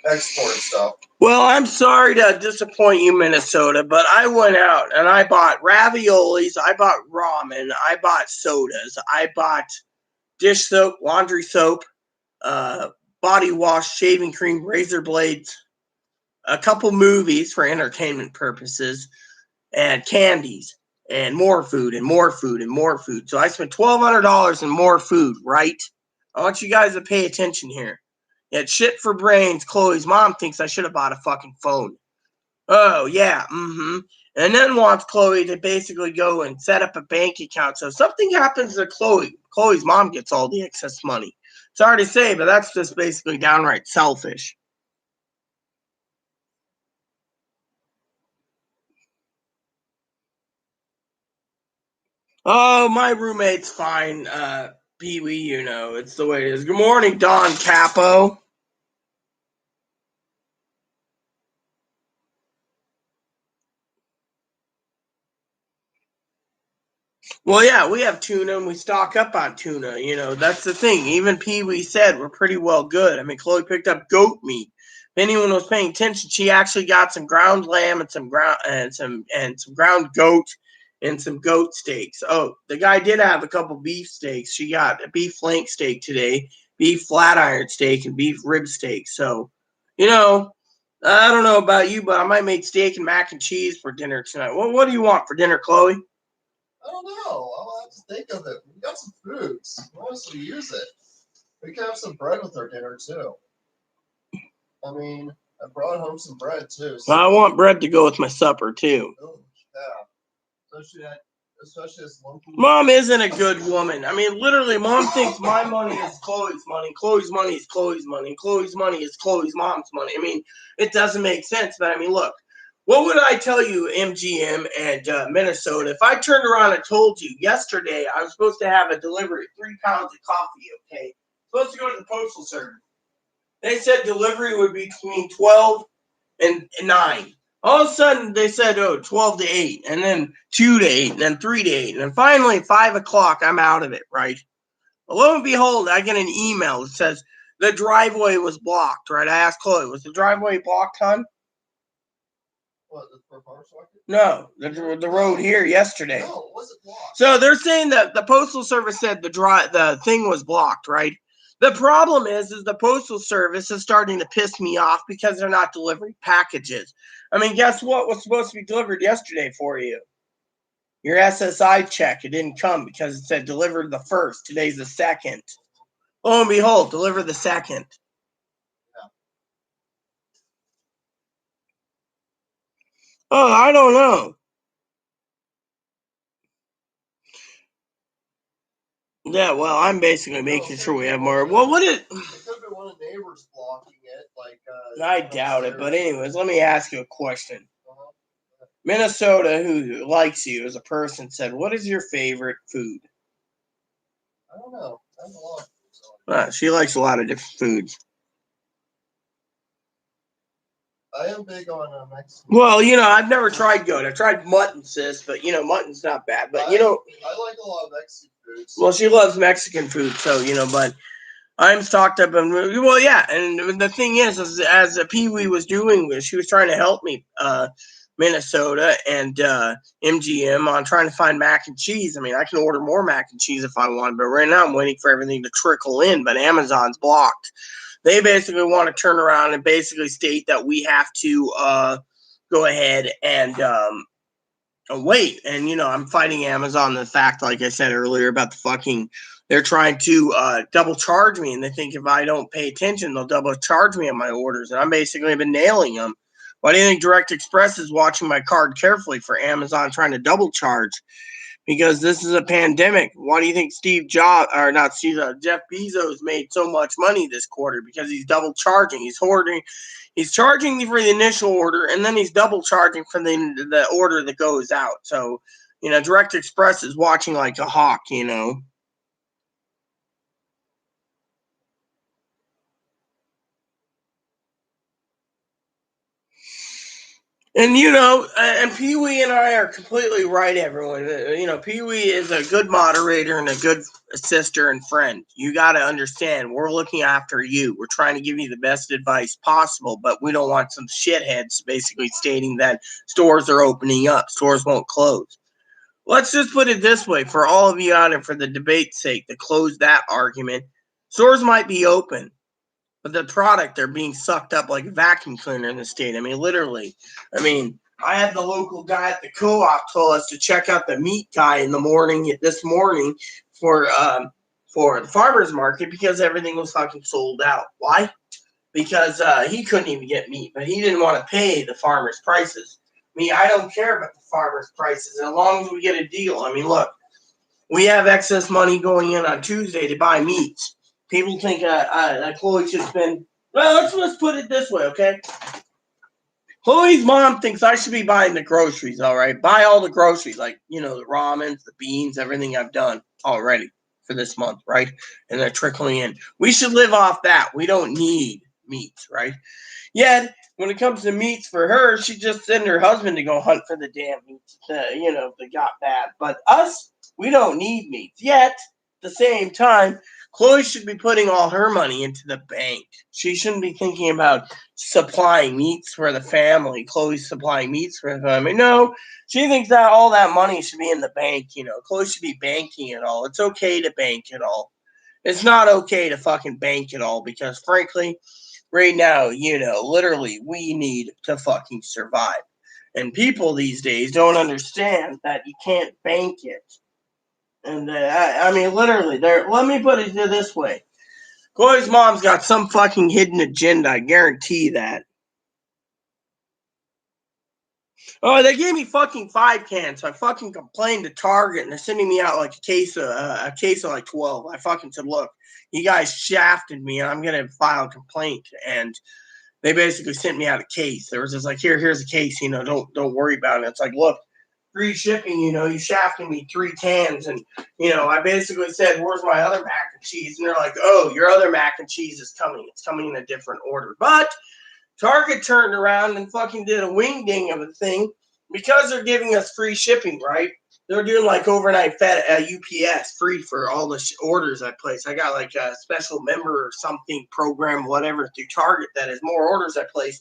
export stuff. Well, I'm sorry to disappoint you, Minnesota, but I went out and I bought raviolis, I bought ramen, I bought sodas, I bought dish soap, laundry soap, body wash, shaving cream, razor blades, a couple movies for entertainment purposes, and candies, and more food, and more food, and more food. So I spent $1,200 in more food, right? I want you guys to pay attention here. Yet shit for brains, Chloe's mom thinks I should have bought a fucking phone. Oh, yeah, and then wants Chloe to basically go and set up a bank account. So if something happens to Chloe's mom gets all the excess money. Sorry to say, but that's just basically downright selfish. Oh, my roommate's fine, Pee Wee, you know, it's the way it is. Good morning, Don Capo. Well, yeah, we have tuna and we stock up on tuna. You know, that's the thing. Even Pee Wee said we're pretty well good. I mean, Chloe picked up goat meat. If anyone was paying attention, she actually got some ground lamb and some ground goat and some goat steaks. Oh, the guy did have a couple beef steaks. She got a beef flank steak today, beef flat iron steak, and beef rib steak. So, you know, I don't know about you, but I might make steak and mac and cheese for dinner tonight. What do you want for dinner, Chloe? I don't know. I'll have to think of it. We got some foods. We'll also use it. We can have some bread with our dinner too. I mean, I brought home some bread too. So. Well, I want bread to go with my supper too. Oh, yeah. Especially this lumpy. Mom isn't a good woman. I mean, literally, Mom thinks my money is Chloe's money. Chloe's money is Chloe's money. Chloe's money is Chloe's mom's money. I mean, it doesn't make sense. But I mean, look, What would I tell you, MGM and Minnesota, if I turned around and told you yesterday I was supposed to have a delivery, 3 pounds of coffee, okay? Supposed to go to the Postal Service. They said delivery would be between 12 and 9. All of a sudden, they said, 12 to 8, and then 2 to 8, and then 3 to 8, and then finally, 5 o'clock, I'm out of it, right? Well, lo and behold, I get an email that says the driveway was blocked, right? I asked Chloe, was the driveway blocked, hon? What, for power socket? No, the road here yesterday. No, it wasn't blocked. So they're saying that the Postal Service said the thing was blocked, right? The problem is the Postal Service is starting to piss me off because they're not delivering packages. I mean, guess what was supposed to be delivered yesterday for you? Your SSI check. It didn't come because it said delivered the 1st. Today's the 2nd. Lo and behold, deliver the 2nd. Yeah. Oh, I don't know. Yeah, well, I'm basically making sure we have more. Well, what is? It could have been one of the neighbors blocking it, like. I doubt it, but anyways, let me ask you a question. Minnesota, who likes you as a person, said, "What is your favorite food?" I don't know. I have a lot of foods. She likes a lot of different foods. I am big on Mexican. Well, I've never tried goat. I've tried mutton, sis, but mutton's not bad. But I like a lot of Mexican foods. Well, she loves Mexican food, so but I'm stocked up and well, yeah. And the thing is as Pee Wee was doing, she was trying to help me, Minnesota and MGM on trying to find mac and cheese. I mean, I can order more mac and cheese if I want, but right now I'm waiting for everything to trickle in. But Amazon's blocked. They basically want to turn around and basically state that we have to go ahead and wait. And I'm fighting Amazon the fact, like I said earlier, about the fucking. They're trying to double charge me, and they think if I don't pay attention, they'll double charge me on my orders. And I'm basically been nailing them. Why do you think Direct Express is watching my card carefully for Amazon trying to double charge? Because this is a pandemic. Why do you think Jeff Bezos made so much money this quarter? Because he's double charging. He's hoarding. He's charging for the initial order, and then he's double charging for the order that goes out. So, Direct Express is watching like a hawk, And and Pee Wee and I are completely right, everyone. Pee Wee is a good moderator and a good sister and friend. You got to understand, we're looking after you. We're trying to give you the best advice possible, but we don't want some shitheads basically stating that stores are opening up, stores won't close. Let's just put it this way, for all of you out there, for the debate's sake, to close that argument, stores might be open, but the product, they're being sucked up like a vacuum cleaner in the state. I mean, literally. I mean, I had the local guy at the co-op told us to check out the meat guy in the morning, this morning, for the farmer's market because everything was fucking sold out. Why? Because he couldn't even get meat, but he didn't want to pay the farmer's prices. I mean, I don't care about the farmer's prices as long as we get a deal. I mean, look, we have excess money going in on Tuesday to buy meats. People think that Chloe should spend. Well, let's put it this way, okay? Chloe's mom thinks I should be buying the groceries, all right? Buy all the groceries, like, the ramens, the beans, everything I've done already for this month, right? And they're trickling in. We should live off that. We don't need meats, right? Yet, when it comes to meats for her, she just sent her husband to go hunt for the damn meats, if they got bad. But us, we don't need meats. Yet, at the same time, Chloe should be putting all her money into the bank. She shouldn't be thinking about supplying meats for the family. Chloe's supplying meats for the family. No, she thinks that all that money should be in the bank. Chloe should be banking it all. It's okay to bank it all. It's not okay to fucking bank it all because, frankly, right now, literally, we need to fucking survive. And people these days don't understand that you can't bank it. And I mean, literally, let me put it this way. Chloe's mom's got some fucking hidden agenda. I guarantee that. Oh, they gave me fucking 5 cans. So I fucking complained to Target, and they're sending me out like a case of like 12. I fucking said, look, you guys shafted me, and I'm gonna file a complaint. And they basically sent me out a case. There was just like, here's a case, don't worry about it. It's like, look, free shipping, you shafted me 3 cans, and I basically said, where's my other mac and cheese? And they're like, oh, your other mac and cheese is coming. It's coming in a different order. But Target turned around and fucking did a wing ding of a thing because they're giving us free shipping, right? They're doing like overnight Fed UPS free for all the orders I place. I got like a special member or something program, whatever, through Target that is more orders I place,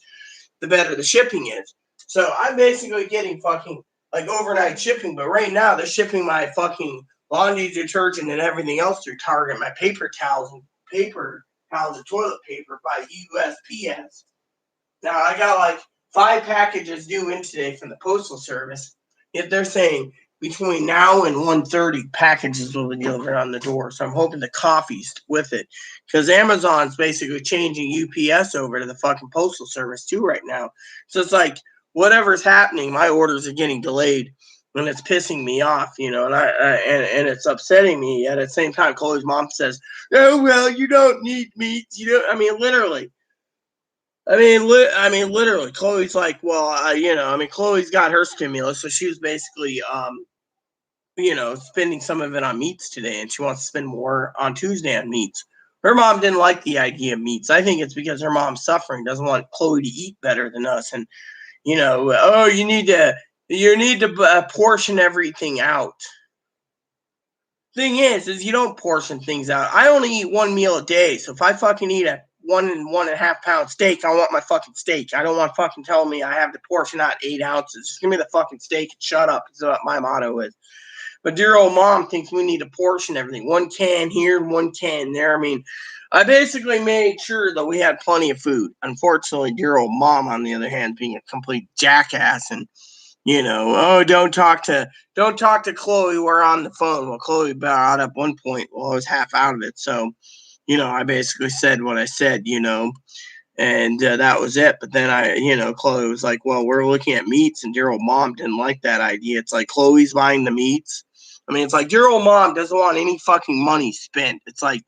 the better the shipping is. So I'm basically getting fucking like overnight shipping, but right now they're shipping my fucking laundry detergent and everything else through Target, my paper towels and toilet paper by USPS. Now I got like 5 packages due in today from the Postal Service. Yet they're saying between now and 1:30 packages will be delivered on the door. So I'm hoping the coffee's with it. Because Amazon's basically changing UPS over to the fucking Postal Service too right now. So it's like whatever's happening, my orders are getting delayed. And it's pissing me off, and and it's upsetting me. At the same time, Chloe's mom says, "Oh well, you don't need meat." Literally. Literally, Chloe's like, well, Chloe's got her stimulus, so she was basically, spending some of it on meats today, and she wants to spend more on Tuesday on meats. Her mom didn't like the idea of meats. I think it's because her mom's suffering, doesn't want Chloe to eat better than us, and oh, you need to portion everything out. Thing is you don't portion things out. I only eat 1 meal a day, so if I fucking eat a 1.5 pound steak, I want my fucking steak. I don't want fucking telling me I have to portion out 8 ounces. Just give me the fucking steak and shut up. Is what my motto is. But dear old mom thinks we need to portion everything. 1 can here, 1 can there. I basically made sure that we had plenty of food. Unfortunately, dear old mom, on the other hand, being a complete jackass and oh, don't talk to Chloe. We're on the phone. Well, Chloe brought up one point. Well, I was half out of it. So, I basically said what I said, and that was it. But then Chloe was like, well, we're looking at meats, and dear old mom didn't like that idea. It's like Chloe's buying the meats. It's like dear old mom doesn't want any fucking money spent. It's like,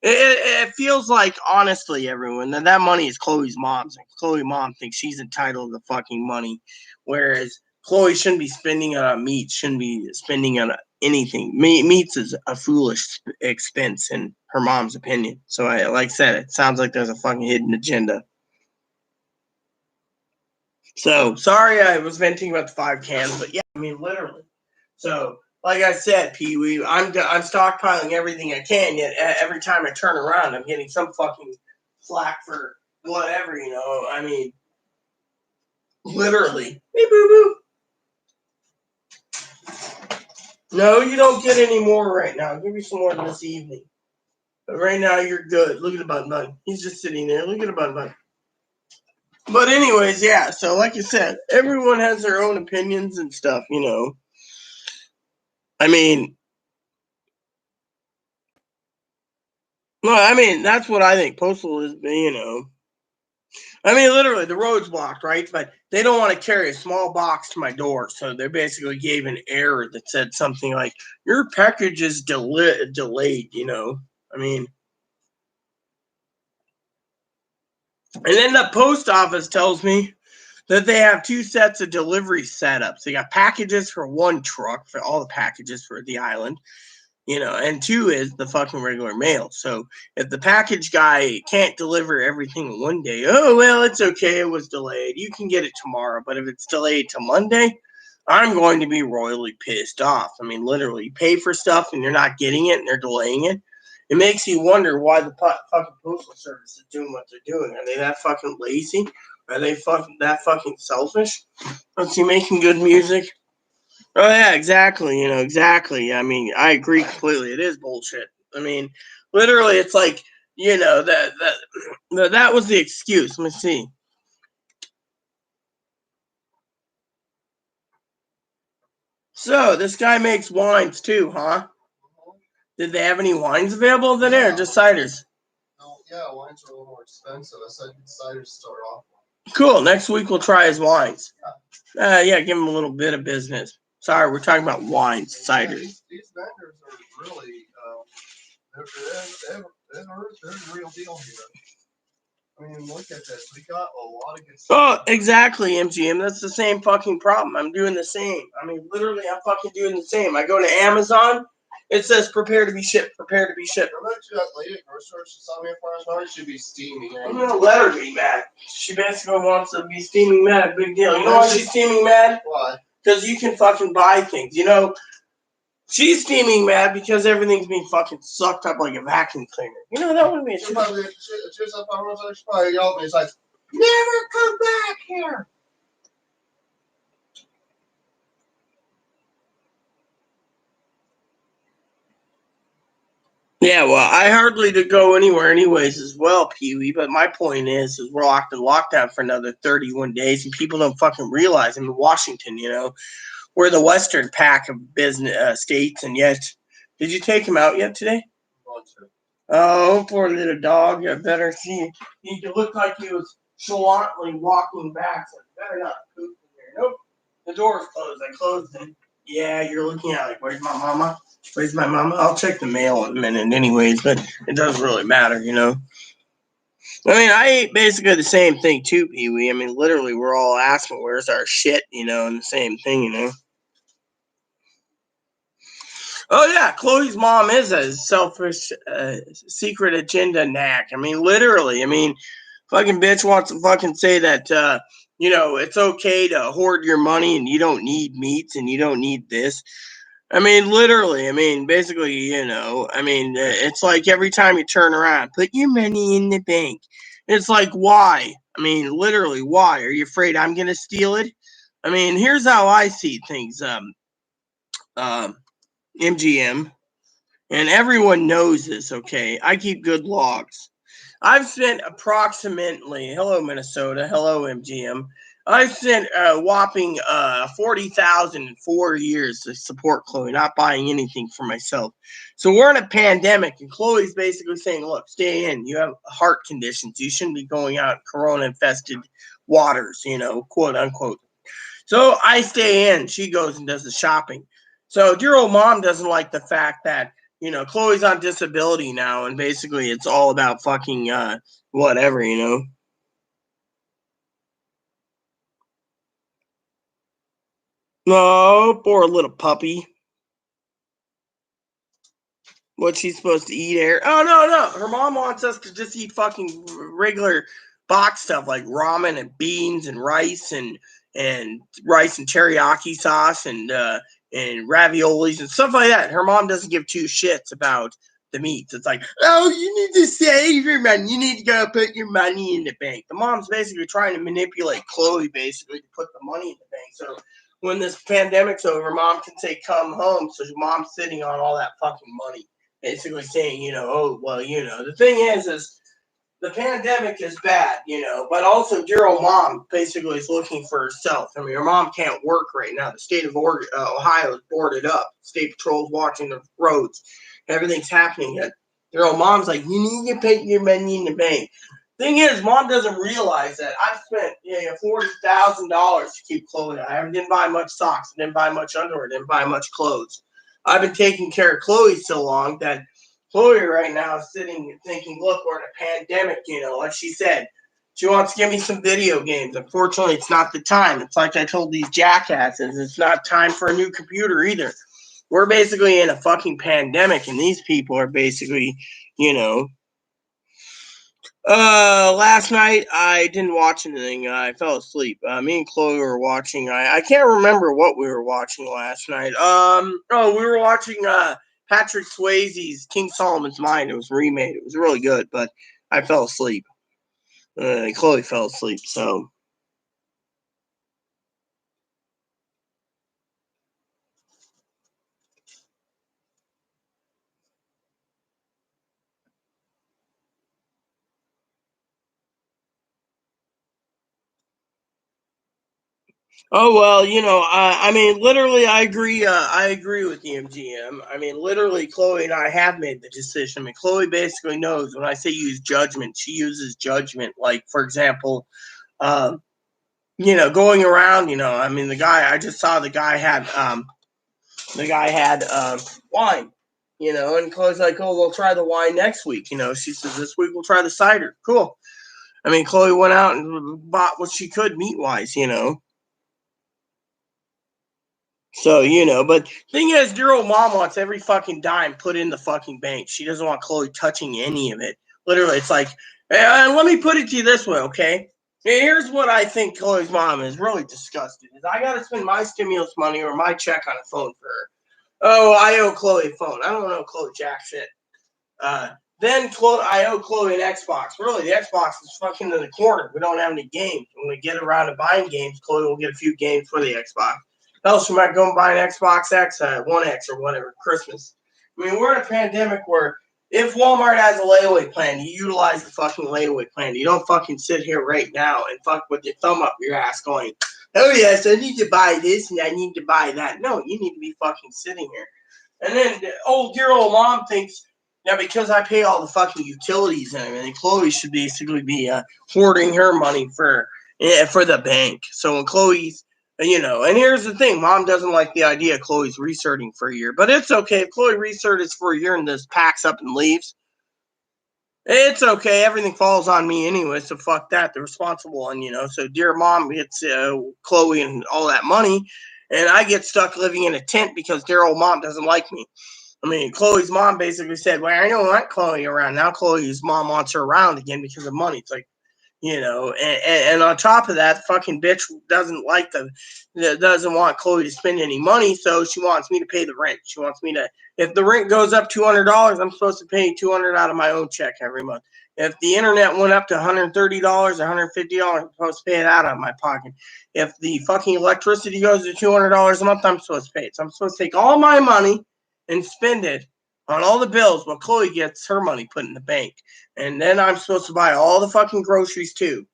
it feels like, honestly, everyone, that money is Chloe's mom's. And Chloe's mom thinks she's entitled to the fucking money. Whereas Chloe shouldn't be spending it on meat, shouldn't be spending it on anything. Meats is a foolish expense in her mom's opinion. So, like I said, it sounds like there's a fucking hidden agenda. So, sorry I was venting about the 5 cans, but yeah, literally. So, like I said, Pee Wee, I'm stockpiling everything I can, yet every time I turn around, I'm getting some fucking flack for whatever, literally. Hey, boo-boo. No, you don't get any more right now. I'll give you some more this evening. But right now, you're good. Look at the bun. He's just sitting there. Look at the bun. But anyways, yeah. So like you said, everyone has their own opinions and stuff, that's what I think. Postal is, literally, the road's blocked, right? But they don't want to carry a small box to my door. So they basically gave an error that said something like, your package is delayed, And then the post office tells me that they have 2 sets of delivery setups. They got packages for 1 truck, for all the packages for the island, and 2 is the fucking regular mail. So if the package guy can't deliver everything in 1 day, oh, well, it's okay. It was delayed. You can get it tomorrow. But if it's delayed to Monday, I'm going to be royally pissed off. Literally, you pay for stuff and you're not getting it and they're delaying it. It makes you wonder why the fucking Postal Service is doing what they're doing. Are they that fucking lazy? Are they that fucking selfish? Is he making good music? Oh yeah, exactly. Exactly. I agree completely. It is bullshit. Literally, it's like that was the excuse. Let me see. So this guy makes wines too, huh? Did they have any wines available over there? Or just ciders? Yeah, wines are a little more expensive. I said ciders start off. Cool. Next week we'll try his wines. Yeah, give him a little bit of business. Sorry, we're talking about wines, ciders. Yeah, these vendors are really, they're the real deal here. I mean, look at this. We got a lot of good stuff. Oh, exactly, MGM. That's the same fucking problem. I'm doing the same. I mean, literally, I'm fucking doing the same. I go to Amazon. It says prepare to be shipped. Prepare to be shipped. Remember that lady at the grocery store? She saw me in front of her. She'd be steaming. I'm gonna let her be mad. She basically wants to be steaming mad. Big deal. You know why she's steaming mad? Why? Because you can fucking buy things. You know, she's steaming mad because everything's being fucking sucked up like a vacuum cleaner. You know, that wouldn't be a shit. She's probably yelled at me. It's like, never come back here. Yeah, well, I hardly to go anywhere anyways as well, Pee-wee, but my point is we're locked in lockdown for another 31 days and people don't fucking realize. I'm in Washington, you know, we're the western pack of business states, and yet, did you take him out yet today? Oh, poor little dog. I better see. He looked like he was chalantly walking back, so better not poop in here. Nope. The door's closed. I closed it. Yeah, you're looking at like, where's my mama? Where's my mama? I'll check the mail in a minute anyways, but it doesn't really matter, you know? I mean, I ate basically the same thing too, Pee-wee. I mean, literally, we're all asking, where's our shit, you know, and the same thing, you know? Oh yeah, Chloe's mom is a selfish, secret agenda knack. I mean, literally. I mean, fucking bitch wants to fucking say that you know it's okay to hoard your money and you don't need meats and you don't need this. I mean, literally. I mean, basically, you know. I mean, it's like every time you turn around, put your money in the bank. It's like, why? I mean, literally, why? Are you afraid I'm gonna steal it? I mean, here's how I see things. MGM. And everyone knows this, okay? I keep good logs. I've spent approximately, hello Minnesota, hello MGM. I've spent a whopping 40,000 in 4 years to support Chloe, not buying anything for myself. So we're in a pandemic, and Chloe's basically saying, "Look, stay in. You have heart conditions. You shouldn't be going out corona-infested waters, you know, quote unquote." So I stay in. She goes and does the shopping. So dear old mom doesn't like the fact that, you know, Chloe's on disability now, and basically it's all about fucking whatever, you know. No, poor little puppy. What's she supposed to eat? Air? Oh no. Her mom wants us to just eat fucking regular box stuff like ramen and beans and rice and teriyaki sauce and raviolis and stuff like that. Her mom doesn't give two shits about the meats. It's like, oh, you need to save your money. You need to go put your money in the bank. The mom's basically trying to manipulate Chloe basically to put the money in the bank. So when this pandemic's over, mom can say, come home. So mom's sitting on all that fucking money. Basically saying, you know, oh, well, you know, the thing is the pandemic is bad, you know, but also dear old mom basically is looking for herself. I mean, her mom can't work right now. The state of Ohio is boarded up. State patrol's watching the roads. Everything's happening. Yet dear old mom's like, you need to put your money in the bank. Thing is, mom doesn't realize that I've spent $40,000 to keep Chloe. I didn't buy much socks. I didn't buy much underwear. I didn't buy much clothes. I've been taking care of Chloe so long that Chloe right now is sitting and thinking, look, we're in a pandemic, you know, like she said. She wants to give me some video games. Unfortunately, it's not the time. It's like I told these jackasses, it's not time for a new computer either. We're basically in a fucking pandemic, and these people are basically, you know. Last night I didn't watch anything. I fell asleep. Me and Chloe were watching. I can't remember what we were watching last night. We were watching Patrick Swayze's King Solomon's Mine. It was remade. It was really good, but I fell asleep. Chloe fell asleep. So oh well, you know, I mean, literally, I agree. I agree with the MGM. I mean, literally, Chloe and I have made the decision. I mean, Chloe basically knows when I say use judgment, she uses judgment. Like, for example, um, you know, going around. You know, I mean, the guy I just saw, the guy had wine. You know, and Chloe's like, oh, we'll try the wine next week. You know, she says this week we'll try the cider. Cool. I mean, Chloe went out and bought what she could meat-wise, So, but thing is, dear old mom wants every fucking dime put in the fucking bank. She doesn't want Chloe touching any of it. Literally, it's like, let me put it to you this way, okay? Here's what I think Chloe's mom is really disgusted, is I got to spend my stimulus money or my check on a phone for her. Oh, I owe Chloe a phone. I don't know Chloe jack shit. Then I owe Chloe an Xbox. Really, the Xbox is fucking in the corner. We don't have any games. When we get around to buying games, Chloe will get a few games for the Xbox. Else, we might go and buy an Xbox X, One X, or whatever, Christmas. I mean, we're in a pandemic where if Walmart has a layaway plan, you utilize the fucking layaway plan. You don't fucking sit here right now and fuck with your thumb up your ass going, oh yes, I need to buy this and I need to buy that. No, you need to be fucking sitting here. And then dear old mom thinks, yeah, because I pay all the fucking utilities and everything, Chloe should basically be hoarding her money for the bank. So when Chloe's, and here's the thing, mom doesn't like the idea of Chloe's researching for a year, but it's okay if Chloe researches for a year and just packs up and leaves. It's okay. Everything falls on me anyway, so fuck that. The responsible one, So dear mom gets Chloe and all that money, and I get stuck living in a tent because dear old mom doesn't like me. I mean, Chloe's mom basically said, well, I don't want Chloe around. Now Chloe's mom wants her around again because of money. It's like, and on top of that, fucking bitch doesn't want Chloe to spend any money, so she wants me to pay the rent. She wants me to, if the rent goes up $200, I'm supposed to pay $200 out of my own check every month. If the internet went up to $130 or $150, I'm supposed to pay it out of my pocket. If the fucking electricity goes to $200 a month, I'm supposed to pay it. So I'm supposed to take all my money and spend it on all the bills while Chloe gets her money put in the bank. And then I'm supposed to buy all the fucking groceries too.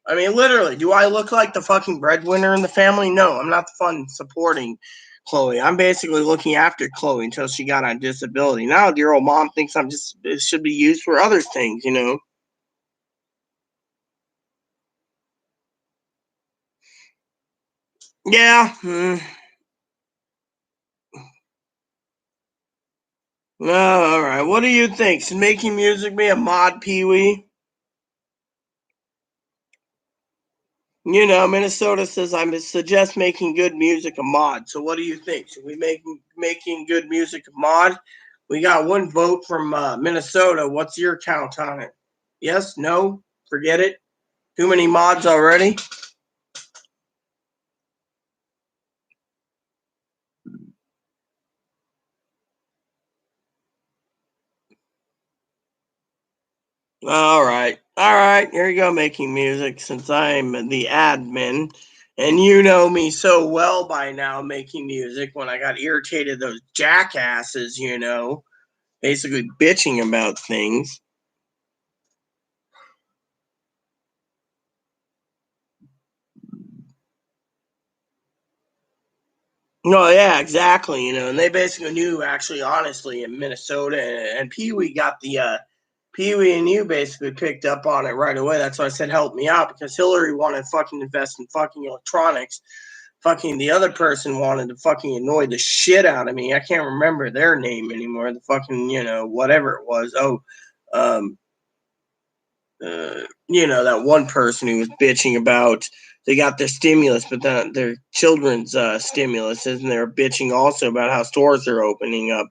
I mean, literally, do I look like the fucking breadwinner in the family? No, I'm not the fun supporting Chloe. I'm basically looking after Chloe until she got on disability. Now, dear old mom thinks it should be used for other things, Yeah. Oh, all right. What do you think? Should making music be a mod, Pee Wee? Minnesota says I suggest making good music a mod. So what do you think? Should we make making good music a mod? We got one vote from Minnesota. What's your count on it? Yes? No? Forget it? Too many mods already? All right. All right. Here you go, making music, since I'm the admin. And you know me so well by now, making music, when I got irritated, those jackasses, basically bitching about things. No, yeah, exactly. And they basically knew, actually, honestly, in Minnesota, and Pee Wee got Pee Wee and you basically picked up on it right away. That's why I said help me out, because Hillary wanted to fucking invest in fucking electronics. Fucking the other person wanted to fucking annoy the shit out of me. I can't remember their name anymore. The fucking, whatever it was. Oh, um, that one person who was bitching about they got their stimulus, but their children's stimulus, and they're bitching also about how stores are opening up,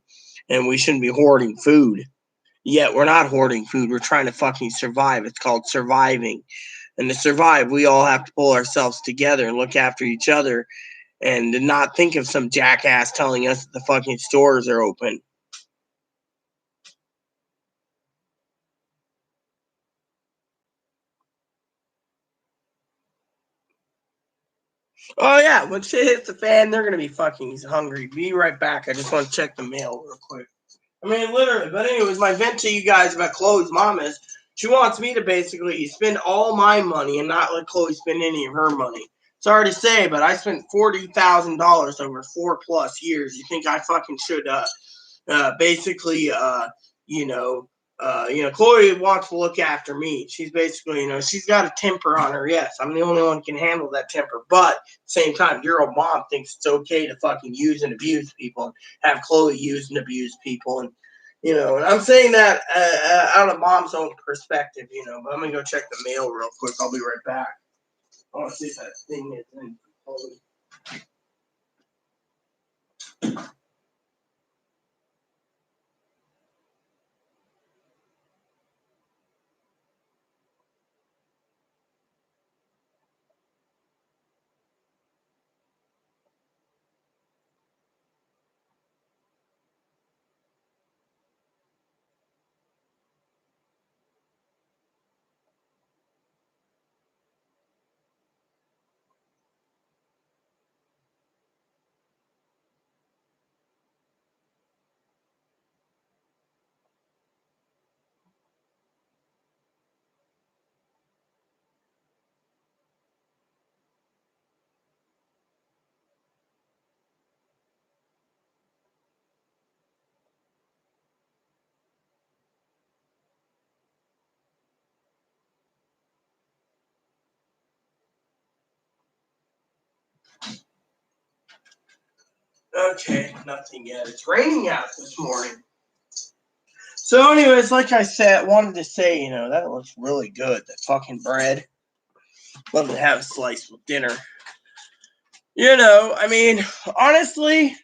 and we shouldn't be hoarding food. Yet we're not hoarding food. We're trying to fucking survive. It's called surviving. And to survive, we all have to pull ourselves together and look after each other, and not think of some jackass telling us that the fucking stores are open. Oh yeah, when shit hits the fan, they're gonna be fucking hungry. Be right back. I just want to check the mail real quick. I mean, literally. But anyways, my vent to you guys about Chloe's mom is she wants me to basically spend all my money and not let Chloe spend any of her money. Sorry to say, but I spent $40,000 over 4+ years. You think I fucking should basically you know Chloe wants to look after me. She's basically, she's got a temper on her. Yes, I'm the only one who can handle that temper. But at the same time, your old mom thinks it's okay to fucking use and abuse people, and have Chloe use and abuse people. And You know, and I'm saying that out of mom's own perspective, you know, but I'm going to go check the mail real quick. I'll be right back. I want to see if that thing is in. Okay, nothing yet. It's raining out this morning. So, anyways, like I said, wanted to say, you know, that looks really good. That fucking bread. Love to have a slice with dinner. You know, I mean, honestly,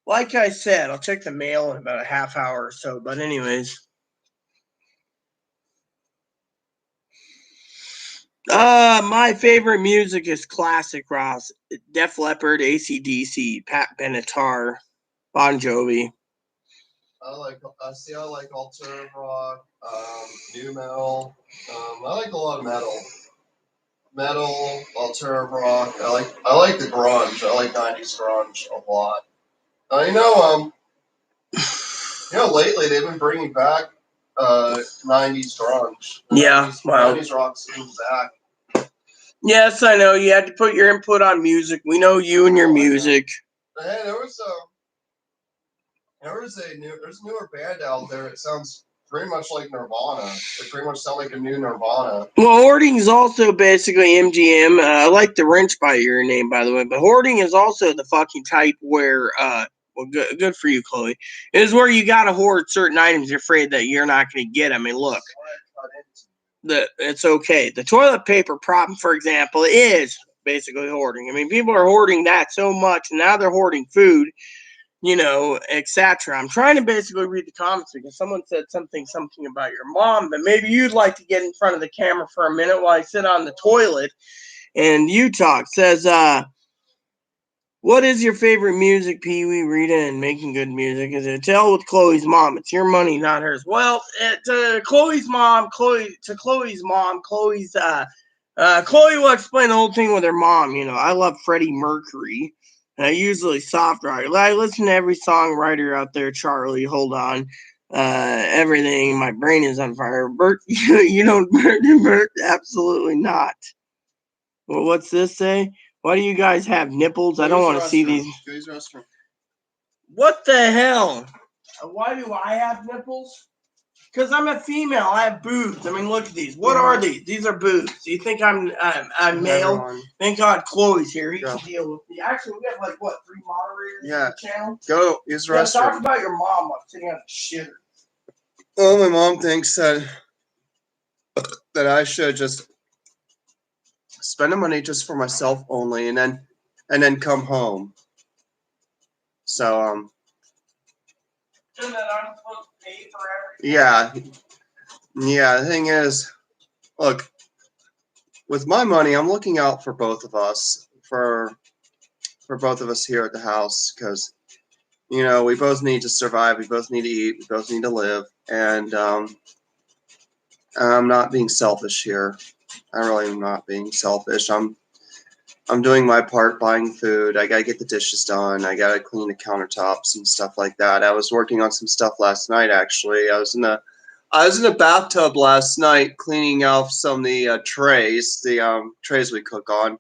like I said, I'll check the mail in about a half hour or so. But anyways, my favorite music is classic rock. Def Leppard, AC/DC, Pat Benatar, Bon Jovi. I like alternative rock, new metal. I like a lot of metal, alternative rock. I like the grunge. I like 90s grunge a lot. Lately they've been bringing back 90s grunge. Yeah, wow. 90s rock's coming back. Yes, I know. You had to put your input on music. We know you and your music. Hey, there's a newer band out there. It sounds pretty much like Nirvana. They pretty much sound like a new Nirvana. Well, Hoarding is also basically MGM. I like the wrench by your name, by the way. But Hoarding is also the fucking type where, well, good for you, Chloe. It is where you gotta hoard certain items. You're afraid that you're not going to get. I mean, look, it's okay. The toilet paper problem, for example, is basically hoarding. I mean, people are hoarding that so much, and now they're hoarding food, you know, etc. I'm trying to basically read the comments because someone said something about your mom, but maybe you'd like to get in front of the camera for a minute while I sit on the toilet and you talk. Says, what is your favorite music, Pee Wee, Rita, and making good music? Is it Tell with Chloe's mom? It's your money, not hers. Well, to Chloe's mom, Chloe will explain the whole thing with her mom. You know, I love Freddie Mercury. Usually soft rock. I listen to every songwriter out there. Charlie, hold on. Everything. My brain is on fire. Bert, you don't Bert? Absolutely not. Well, what's this say? Why do you guys have nipples? I don't want to see these. What the hell? Why do I have nipples? Because I'm a female. I have boobs. I mean, look at these. What are these? These are boobs. Do you think I'm male? Everyone. Thank God Chloe's here. He can deal with me. Actually, we have like, what, 3 moderators on the channel? Go use the restroom. Talk about your mom while sitting on a shitter. Well, my mom thinks that I should just spend the money just for myself only, and then come home. So And that I'm supposed to pay for everything. Yeah. The thing is, look, with my money, I'm looking out for both of us, for both of us here at the house, because you know we both need to survive, we both need to eat, we both need to live, and I'm not being selfish here. I really am not being selfish. I'm doing my part, buying food. I gotta get the dishes done. I gotta clean the countertops and stuff like that. I was working on some stuff last night. Actually, I was in the bathtub last night cleaning off some of the trays, trays we cook on.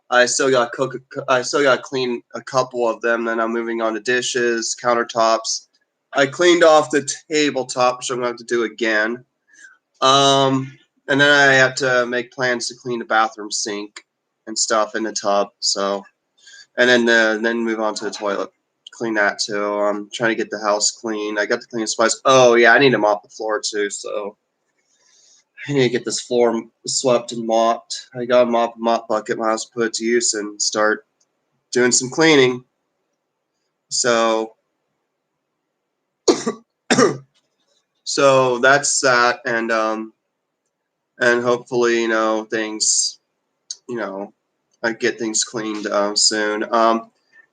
I still got to clean a couple of them. Then I'm moving on to dishes, countertops. I cleaned off the tabletop, which I'm going to have to do again. And then I have to make plans to clean the bathroom sink and stuff in the tub. So, and then move on to the toilet clean that too. I'm trying to get the house clean. I got the cleaning supplies. Oh yeah, I need to mop the floor too. So I need to get this floor swept and mopped. I got a mop bucket. My house put it to use and start doing some cleaning. So so that's that, and hopefully things I get things cleaned soon.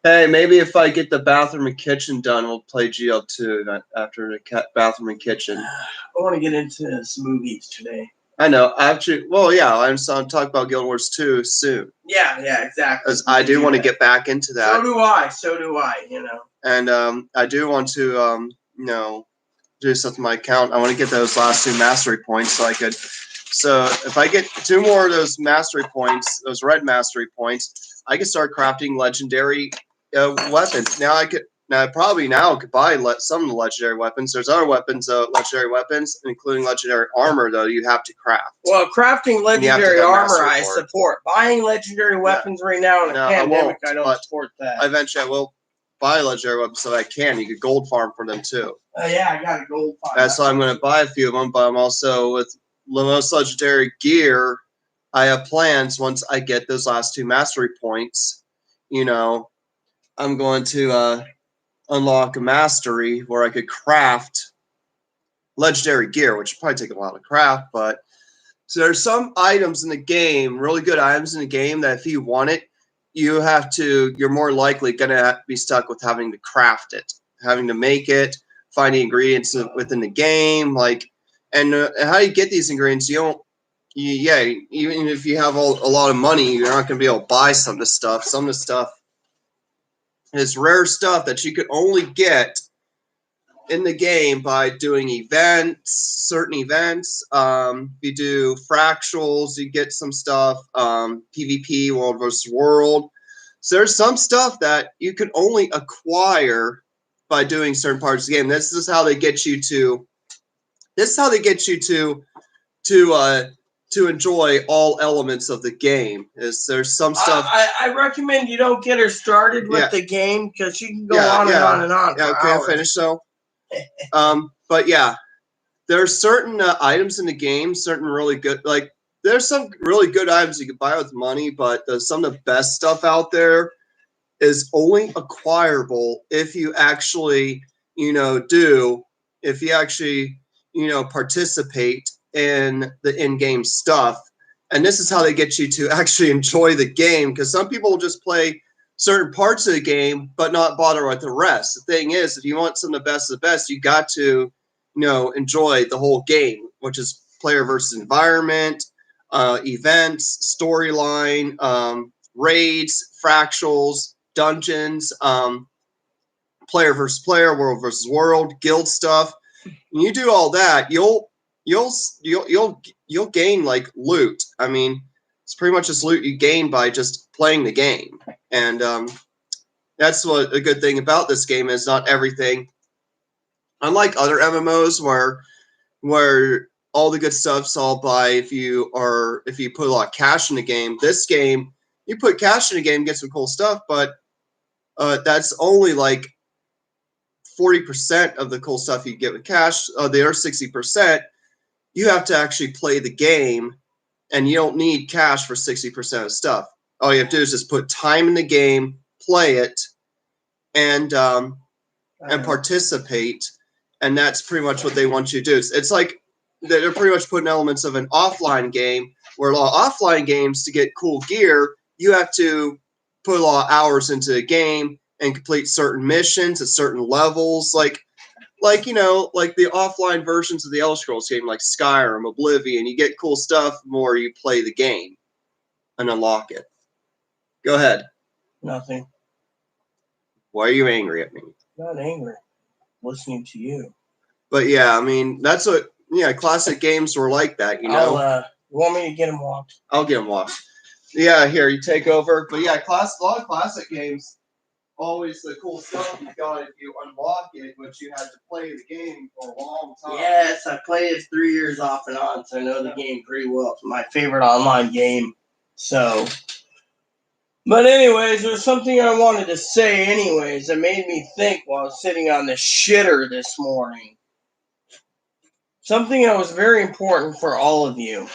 Hey, maybe if I get the bathroom and kitchen done, we'll play GL2 after the bathroom and kitchen. I want to get into some movies today. I know. Actually, well, yeah, I'm talk about Guild Wars 2 soon. Yeah, exactly. Because I do want to get back into that. So do I. And I do want to do something with my account. I want to get those last 2 mastery points so I could. So if I get 2 more of those mastery points, those red mastery points, I can start crafting legendary weapons. Now I could. Now probably could buy some of the legendary weapons. There's other weapons, legendary weapons, including legendary armor, though you have to craft. Well, crafting legendary armor, I support. Buying legendary weapons right now in a pandemic, I don't support that. Eventually, I will buy legendary weapons so that I can. You could gold farm for them too. Yeah, I got a gold farm. That's why I'm going to buy a few of them. But I'm also with the most legendary gear. I have plans once I get those last 2 mastery points. I'm going to unlock a mastery where I could craft legendary gear, which would probably take a while to craft. But so there's some items in the game, really good items in the game, that if you want it, you're more likely going to be stuck with having to craft it, having to make it, find the ingredients within the game, and how you get these ingredients. Even if you have a lot of money, you're not going to be able to buy some of the stuff. Some of the stuff is rare stuff that you could only get in the game by doing certain events. You do fractals, you get some stuff, PvP, World versus World. So there's some stuff that you can only acquire by doing certain parts of the game. This is how they get you to enjoy all elements of the game. There's some stuff. I recommend you don't get her started with the game because she can go on and on and on. Yeah, okay, I'll finish though. But yeah, there's certain items in the game, certain really good, there's some really good items you can buy with money, but some of the best stuff out there is only acquirable if you actually, participate in the in-game stuff. And this is how they get you to actually enjoy the game, because some people will just play certain parts of the game but not bother with the rest. The thing is, if you want some of the best, you got to enjoy the whole game, which is player versus environment, events, storyline, raids, fractals, dungeons, player versus player, world versus world, guild stuff. When you do all that, you'll gain loot. I mean, it's pretty much just loot you gain by just playing the game. And that's what a good thing about this game is. Not everything, unlike other MMOs where all the good stuff's all by if you put a lot of cash in the game. This game, you put cash in the game, get some cool stuff, but that's only 40% of the cool stuff you get with cash. The other 60%, you have to actually play the game, and you don't need cash for 60% of stuff. All you have to do is just put time in the game, play it, and participate, and that's pretty much what they want you to do. It's like they're pretty much putting elements of an offline game, where a lot of offline games, to get cool gear, you have to put a lot of hours into the game and complete certain missions at certain levels, like the offline versions of the Elder Scrolls game, like Skyrim, Oblivion. You get cool stuff the more you play the game and unlock it. Go ahead. Nothing. Why are you angry at me? Not angry. Listening to you. But yeah, I mean, that's what classic games were like that. You want me to get them washed? I'll get them washed. Yeah, here, you take over. But yeah, a lot of classic games. Always the cool stuff you got if you unlock it, but you had to play the game for a long time. Yes, I played it 3 years off and on, so I know the game pretty well. It's my favorite online game. So But anyways, there's something I wanted to say anyways that made me think while I was sitting on the shitter this morning. Something that was very important for all of you.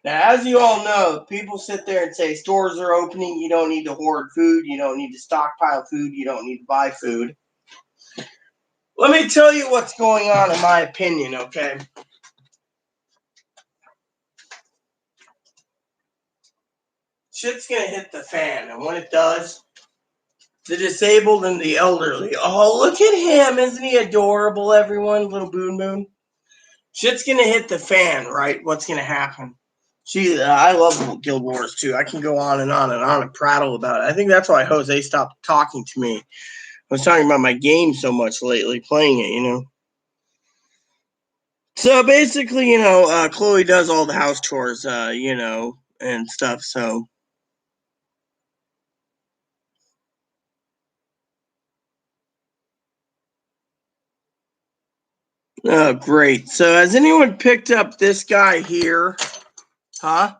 Now, as you all know, people sit there and say stores are opening, you don't need to hoard food, you don't need to stockpile food, you don't need to buy food. Let me tell you what's going on in my opinion, okay? Shit's gonna hit the fan, and when it does, the disabled and the elderly. Oh, look at him. Isn't he adorable, everyone? Little Boon Boon. Shit's gonna hit the fan, right? What's gonna happen? I love Guild Wars too. I can go on and on and on and prattle about it. I think that's why Jose stopped talking to me. I was talking about my game so much lately, playing it, you know. So basically, Chloe does all the house chores, and stuff. So oh, great. So has anyone picked up this guy here? Huh?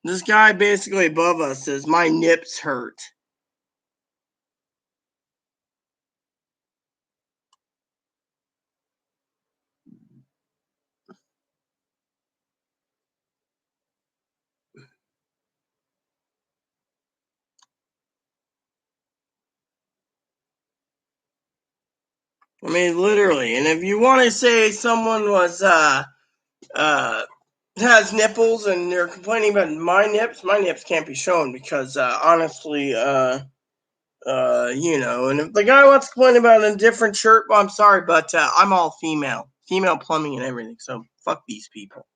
This guy basically above us says, my nips hurt. I mean, literally. And if you want to say someone was, has nipples and they're complaining about my nips can't be shown because, honestly, and if the guy wants to complain about a different shirt, well, I'm sorry, but I'm all female plumbing and everything. So fuck these people.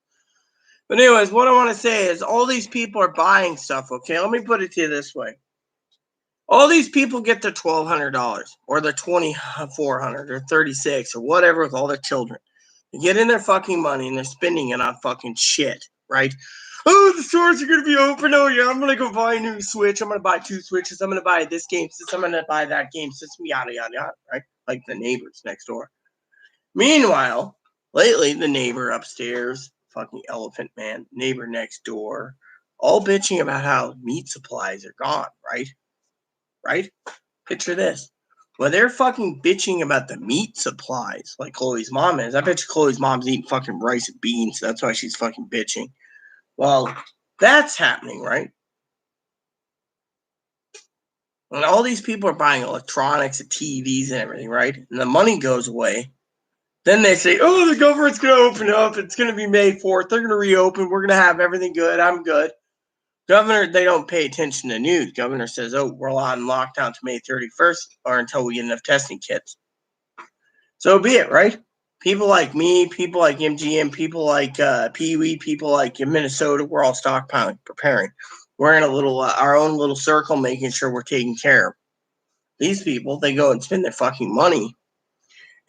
But anyways, what I want to say is all these people are buying stuff. Okay, let me put it to you this way: all these people get their $1,200 or their $2,400 or 36 or whatever with all their children. They get in their fucking money and they're spending it on fucking shit, right? Oh, the stores are going to be open. Oh, yeah, I'm going to go buy a new Switch. I'm going to buy 2 Switches. I'm going to buy this game system. I'm going to buy that game system, yada, yada, yada, right? Like the neighbors next door. Meanwhile, lately, the neighbor upstairs, fucking elephant man, neighbor next door, all bitching about how meat supplies are gone, right? Right? Picture this. Well, they're fucking bitching about the meat supplies, like Chloe's mom is. I bet you Chloe's mom's eating fucking rice and beans. So that's why she's fucking bitching. Well, that's happening, right? And all these people are buying electronics and TVs and everything, right? And the money goes away. Then they say, oh, the government's going to open up. It's going to be May 4th. They're going to reopen. We're going to have everything good. I'm good. Governor, they don't pay attention to news. Governor says, oh, we're on lockdown to May 31st or until we get enough testing kits. So be it, right? People like me, people like MGM, people like Pee Wee, people like in Minnesota, we're all stockpiling, preparing. We're in a little, our own little circle, making sure we're taken care of. These people, they go and spend their fucking money.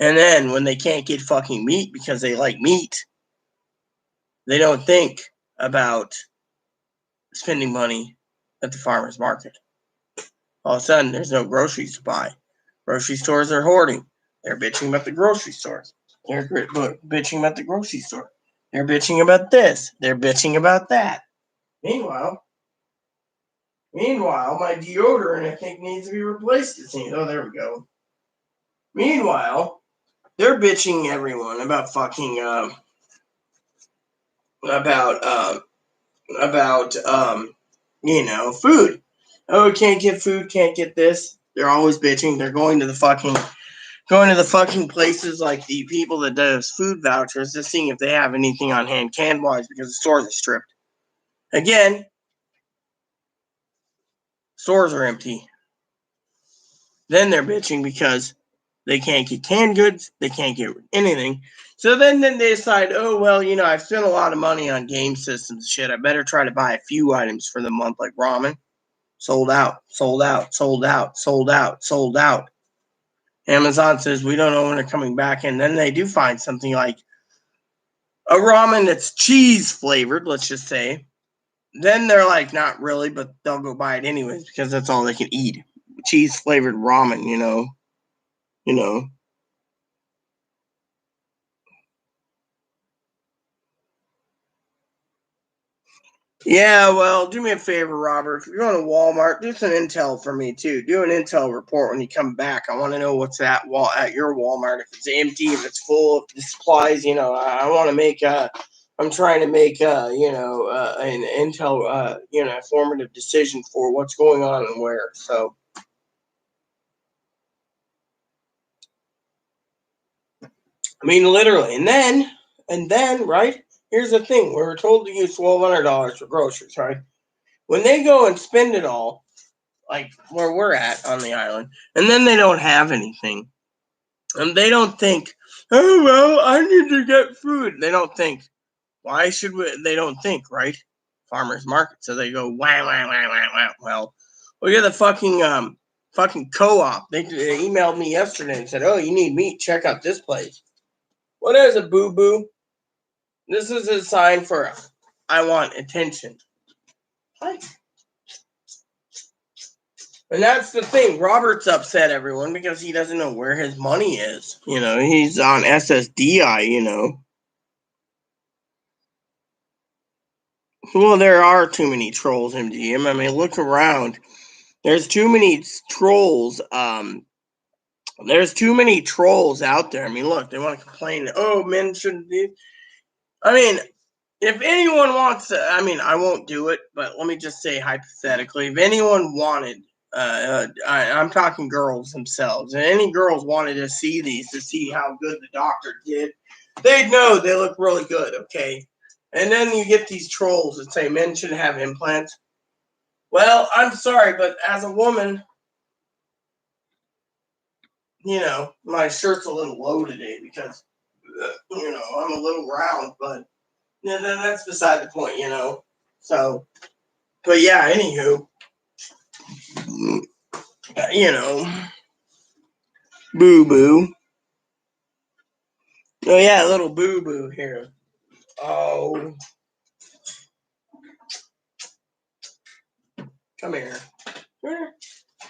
And then when they can't get fucking meat because they like meat, they don't think about spending money at the farmer's market. All of a sudden, there's no groceries to buy. Grocery stores are hoarding. They're bitching about the grocery stores. They're bitching about the grocery store. They're bitching about this. They're bitching about that. Meanwhile, my deodorant I think needs to be replaced. Oh, there we go. Meanwhile, they're bitching everyone about fucking about food. Oh, can't get food, can't get this. They're always bitching. They're going to the fucking places like the people that does food vouchers, just seeing if they have anything on hand canned wise because the stores are stripped. Again, stores are empty. Then they're bitching because they can't get canned goods, they can't get anything. So then they decide, oh well, I've spent a lot of money on game systems shit. I better try to buy a few items for the month, like ramen. Sold out, sold out, sold out, sold out, sold out. Amazon says we don't know when they're coming back, and then they do find something like a ramen that's cheese flavored, let's just say. Then they're like, not really, but they'll go buy it anyways because that's all they can eat. Cheese flavored ramen, you know. Yeah, well, do me a favor, Robert. If you're going to Walmart, do some intel for me too. Do an intel report when you come back. I want to know what's at your Walmart. If it's empty, if it's full, if the supplies. I want to make. I'm trying to make. An intel. Formative decision for what's going on and where. So. I mean, literally, and then, right? Here's the thing: we were told to use $1,200 for groceries, right? When they go and spend it all, like where we're at on the island, and then they don't have anything, and they don't think, oh well, I need to get food. They don't think, why should we? They don't think, right? Farmers market, so they go wah wah wah wah wah. Well, look at the fucking co-op. They emailed me yesterday and said, oh, you need meat? Check out this place. What is a boo boo? This is a sign for I want attention. What? And that's the thing. Robert's upset, everyone, because he doesn't know where his money is. He's on SSDI, Well, there are too many trolls, MGM. I mean, look around. There's too many trolls. There's too many trolls out there. I mean, look, they want to complain. Oh, men shouldn't be. I mean, if anyone wants to, I mean, I won't do it, but let me just say hypothetically, if anyone wanted, I'm talking girls themselves, and any girls wanted to see these to see how good the doctor did, they'd know they look really good, okay? And then you get these trolls that say men shouldn't have implants. Well, I'm sorry, but as a woman, my shirt's a little low today because, I'm a little round, but that's beside the point. So, but yeah, anywho, you know, boo boo. Oh yeah, little boo boo here. Oh, come here.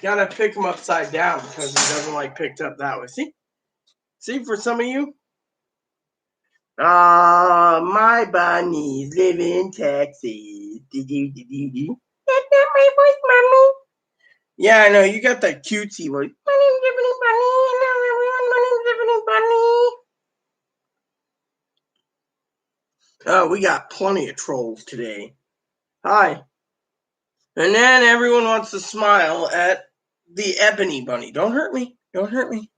Gotta pick him upside down because he doesn't like picked up that way. See, for some of you. My bunnies live in Texas. That's not my voice, mommy. Yeah, I know. You got that cutesy voice. My name's Tiffany Bunny. Hello, everyone. My name's Tiffany Bunny. Oh, we got plenty of trolls today. Hi. And then everyone wants to smile at the Ebony Bunny. Don't hurt me. Don't hurt me.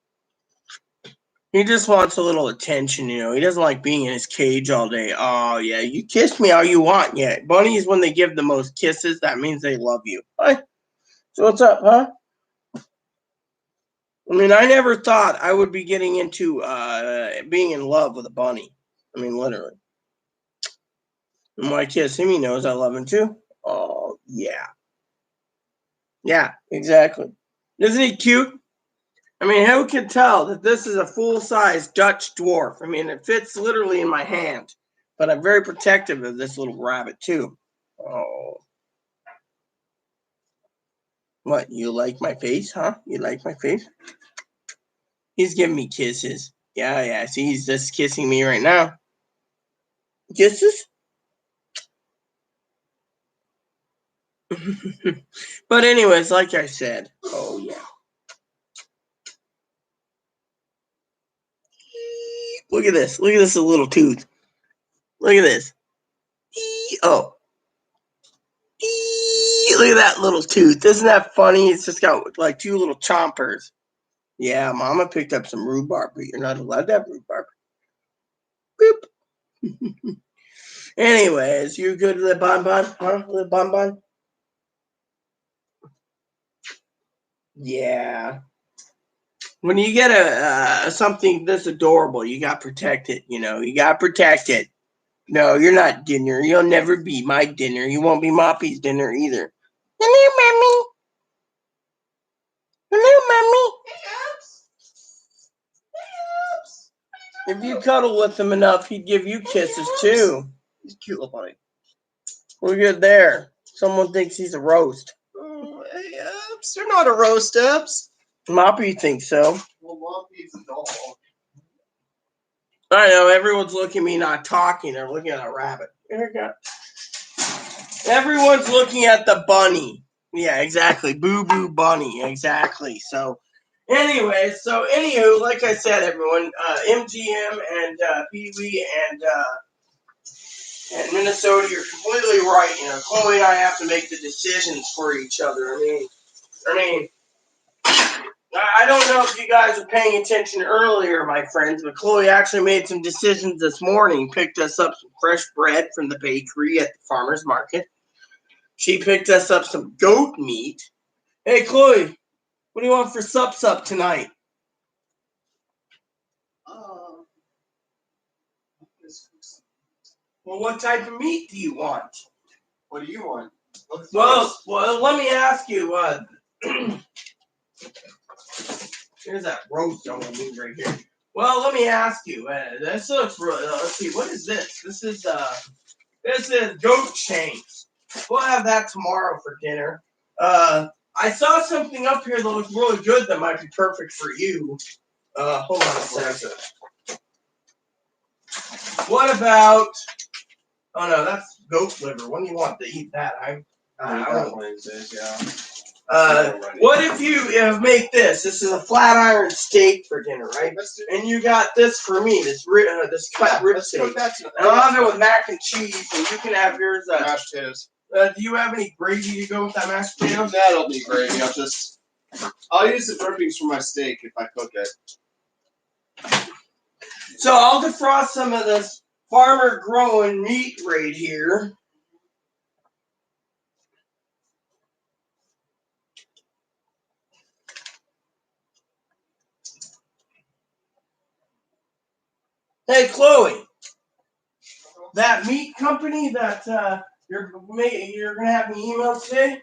He just wants a little attention, He doesn't like being in his cage all day. Oh, yeah, you kiss me all you want. Yeah, bunnies, when they give the most kisses, that means they love you. Hi. So what's up, huh? I mean, I never thought I would be getting into being in love with a bunny. I mean, literally. And when I kiss him, he knows I love him too. Oh, yeah. Yeah, exactly. Isn't he cute? I mean, who can tell that this is a full-size Dutch dwarf? I mean, it fits literally in my hand, but I'm very protective of this little rabbit too. Oh, what? You like my face, huh? You like my face? He's giving me kisses. Yeah. See, he's just kissing me right now. Kisses? But anyways, like I said, oh yeah. Look at this. Look at this little tooth. Look at this. Oh. Look at that little tooth. Isn't that funny? It's just got like two little chompers. Yeah, Mama picked up some rhubarb, but you're not allowed to have rhubarb. Boop. Anyways, you good, little bonbon? Huh, little bonbon? Yeah. When you get a something this adorable, you got to protect it. You got to protect it. No, you're not dinner. You'll never be my dinner. You won't be Moppy's dinner either. Hello, mommy. Hello, mommy. If you cuddle with him enough, he'd give you kisses too. He's a cute little bunny. We're good there. Someone thinks he's a roast. Oh, hey, Ups. You're not a roast, Ups. Moppy thinks so. Well, Moppy's a dog. I know, everyone's looking at me not talking. They're looking at a rabbit. Here we go. Everyone's looking at the bunny. Yeah, exactly. Boo Boo Bunny. Exactly. So, anyway, anywho, like I said, everyone, MGM and Pee Wee and Minnesota, you're completely right. You know, Chloe and I have to make the decisions for each other. I mean, I don't know if you guys were paying attention earlier, my friends, but Chloe actually made some decisions this morning. Picked us up some fresh bread from the bakery at the farmer's market. She picked us up some goat meat. Hey, Chloe, what do you want for sup tonight? Well, what type of meat do you want? What do you want? Well, let me ask you. Here's that roast on me right here. Well, let me ask you. This looks really. Let's see. What is this? This is goat shanks. We'll have that tomorrow for dinner. I saw something up here that looks really good that might be perfect for you. Hold on a second. What about? Oh no, that's goat liver. When do you want to eat that? I don't know. Yeah. What if you make this? This is a flat iron steak for dinner, right? And you got this for me. This cut rib steak. And I'll have it with mac and cheese, and you can have yours. Mashed potatoes. Do you have any gravy to go with that mashed potatoes? That'll be gravy. I'll use the drippings for my steak if I cook it. So I'll defrost some of this farmer growing meat right here. Hey, Chloe, that meat company that you're gonna have me email today.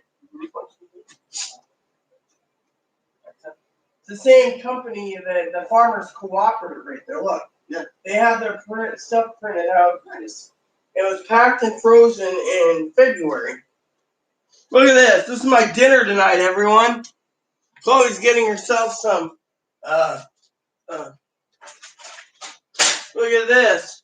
It's the same company that the Farmers Cooperative right there. Look, yeah, they have their stuff printed out. It was packed and frozen in February. Look at this. This is my dinner tonight, everyone. Chloe's getting herself some. Look at this.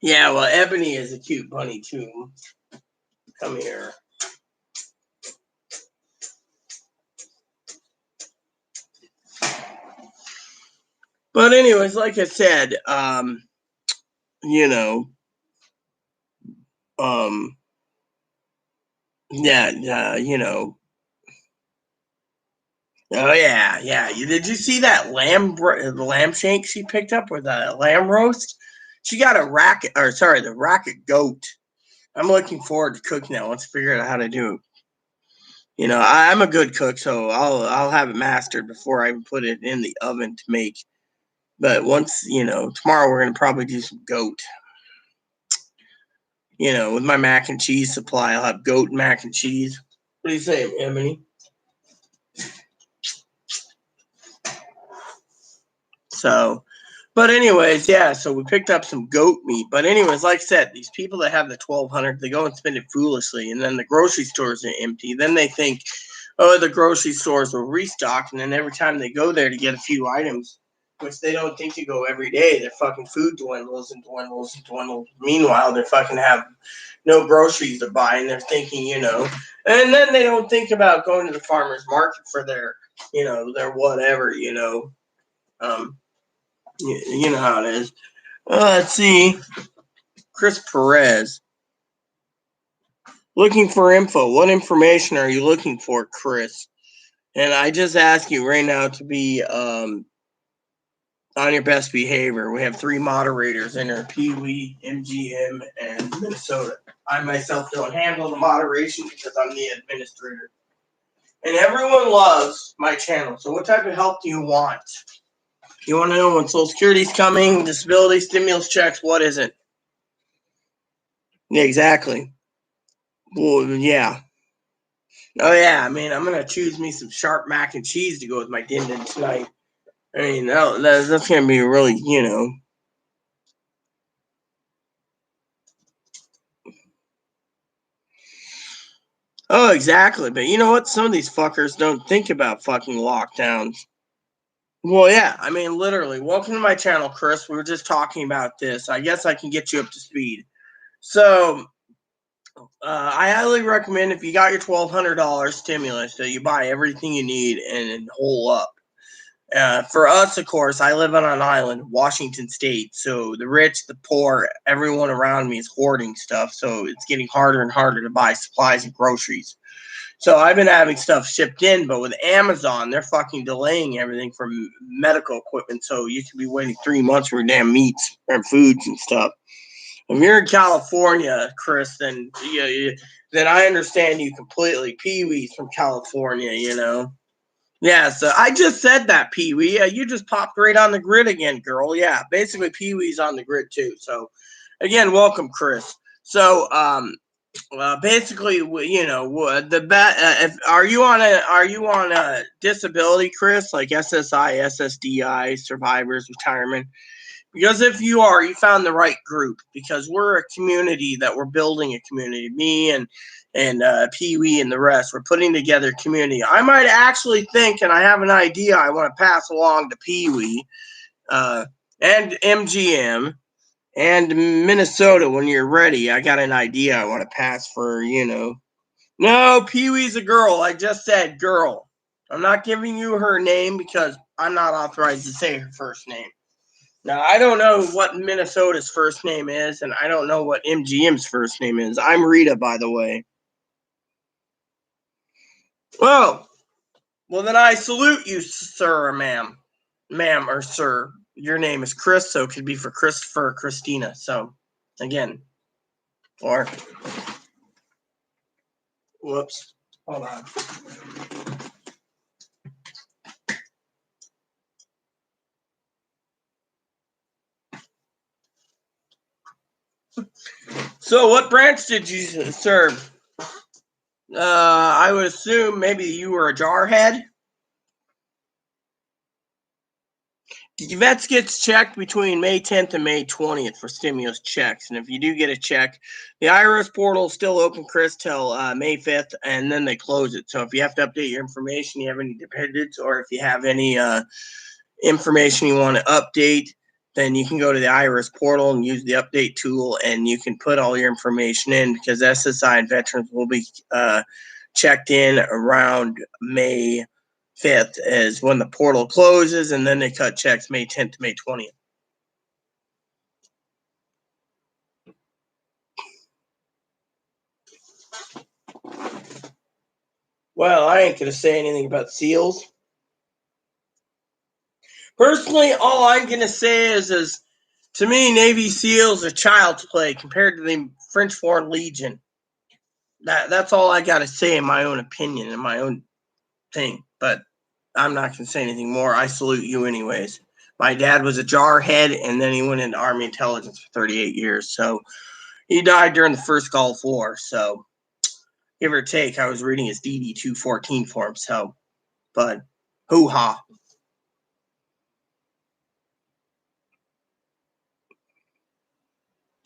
Yeah, well, Ebony is a cute bunny too. Come here. But anyways, like I said, you know, yeah, you know. Oh yeah. Did you see that lamb shank she picked up with a lamb roast? She got the racket goat. I'm looking forward to cooking that once I figure out how to do it. You know, I'm a good cook, so I'll have it mastered before I even put it in the oven to make. But once, tomorrow we're gonna probably do some goat. With my mac and cheese supply, I'll have goat and mac and cheese. What do you say, Ebony? So, but anyways, yeah, so we picked up some goat meat. But anyways, like I said, these people that have the 1,200, they go and spend it foolishly, and then the grocery stores are empty. Then they think, oh, the grocery stores will restock, and then every time they go there to get a few items, which they don't think to go every day, their fucking food dwindles and dwindles and dwindles. Meanwhile, they fucking have no groceries to buy, and they're thinking, and then they don't think about going to the farmer's market for their whatever, you know how it is. Let's see. Chris Perez. Looking for info. What information are you looking for, Chris? And I just ask you right now to be on your best behavior. We have 3 moderators in there: Pee Wee, MGM, and Minnesota. I myself don't handle the moderation because I'm the administrator. And everyone loves my channel. So what type of help do you want? You want to know when Social Security's coming, disability, stimulus checks, what is it? Yeah, exactly. Well, yeah. Oh, yeah, man, I'm going to choose me some sharp mac and cheese to go with my din-din tonight. I mean, that's going to be really, Oh, exactly. But you know what? Some of these fuckers don't think about fucking lockdowns. Well, yeah. I mean, literally. Welcome to my channel, Chris. We were just talking about this. I guess I can get you up to speed. So, I highly recommend if you got your $1,200 stimulus that you buy everything you need and hole up. For us, of course, I live on an island, Washington State. So the rich, the poor, everyone around me is hoarding stuff. So it's getting harder and harder to buy supplies and groceries. So I've been having stuff shipped in, but with Amazon, they're fucking delaying everything from medical equipment. So you could be waiting 3 months for damn meats and foods and stuff. If you're in California, Chris, then then I understand you completely. Pee-wee's from California, Yeah, so I just said that, Pee-wee. You just popped right on the grid again, girl. Yeah, basically Pee-wee's on the grid too. So, again, welcome, Chris. So, basically, if are you on a disability, Chris, like SSI, SSDI, survivors, retirement? Because if you are, you found the right group. Because we're a community that we're building a community. Me and Pee Wee and the rest. We're putting together a community. I might actually think, and I have an idea I want to pass along to Pee Wee and MGM and Minnesota. When you're ready, I got an idea I want to pass for. No, Pee Wee's a girl. I just said girl. I'm not giving you her name because I'm not authorized to say her first name. Now, I don't know what Minnesota's first name is, and I don't know what MGM's first name is. I'm Rita, by the way. Well, then I salute you, sir or ma'am. Ma'am or sir. Your name is Chris, so it could be for Christopher or Christina. So, again. Or, whoops. Hold on. So, what branch did you serve? I would assume maybe you were a jarhead. Vets gets checked between May 10th and May 20th for stimulus checks. And if you do get a check, the IRS portal is still open, Chris, till May 5th, and then they close it. So if you have to update your information, you have any dependents, or if you have any information you want to update, then you can go to the IRS portal and use the update tool, and you can put all your information in because SSI and veterans will be checked in around May 5th is when the portal closes, and then they cut checks May 10th to May 20th. Well, I ain't going to say anything about SEALs. Personally, all I'm going to say is to me, Navy SEALs are child's play compared to the French Foreign Legion. That's all I got to say in my own opinion, in my own thing. But I'm not going to say anything more. I salute you anyways. My dad was a jarhead, and then he went into Army intelligence for 38 years. So he died during the first Gulf War. So give or take, I was reading his DD 214 for him. So, but hoo-ha.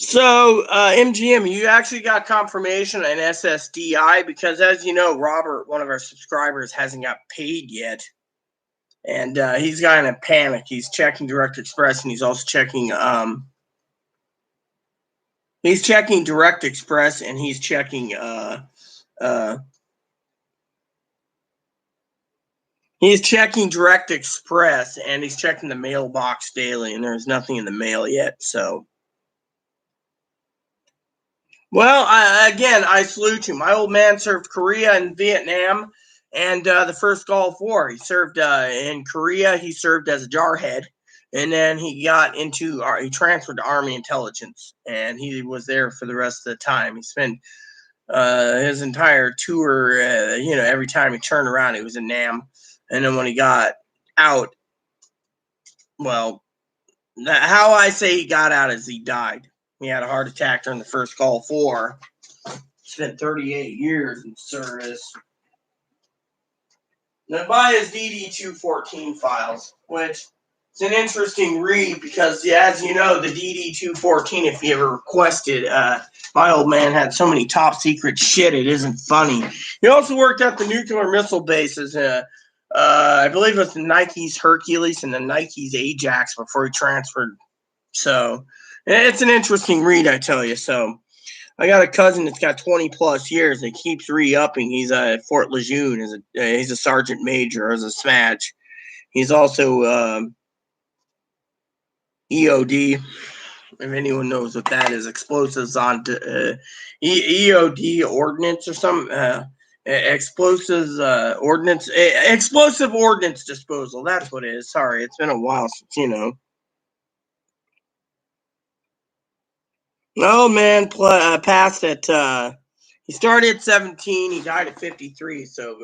So, MGM, you actually got confirmation on SSDI because, as you know, Robert, one of our subscribers, hasn't got paid yet. And he's got in a panic. He's checking Direct Express, and he's also checking Direct Express, and he's checking Direct Express, and he's checking the mailbox daily, and there's nothing in the mail yet. So, well, I salute you. My old man served Korea and Vietnam, and the first Gulf War. He served in Korea. He served as a jarhead, and then he transferred to Army intelligence, and he was there for the rest of the time. He spent his entire tour. Every time he turned around, he was in Nam, and then when he got out, well, how I say he got out is he died. He had a heart attack during the first Gulf War. Spent 38 years in service. Now buy his DD-214 files, which is an interesting read because, yeah, as you know, the DD-214, if you ever requested, my old man had so many top secret shit, it isn't funny. He also worked at the nuclear missile bases, I believe it was the Nike's Hercules and the Nike's Ajax before he transferred. So it's an interesting read, I tell you. So I got a cousin that's got 20 plus years and keeps re-upping. He's at Fort Lejeune. He's a sergeant major as a SMAJ. He's also EOD, if anyone knows what that is, explosives on EOD ordnance or some explosives ordnance, explosive ordnance disposal. That's what it is. Sorry, it's been a while since, you know. Oh man, passed at. He started at 17. He died at 53. So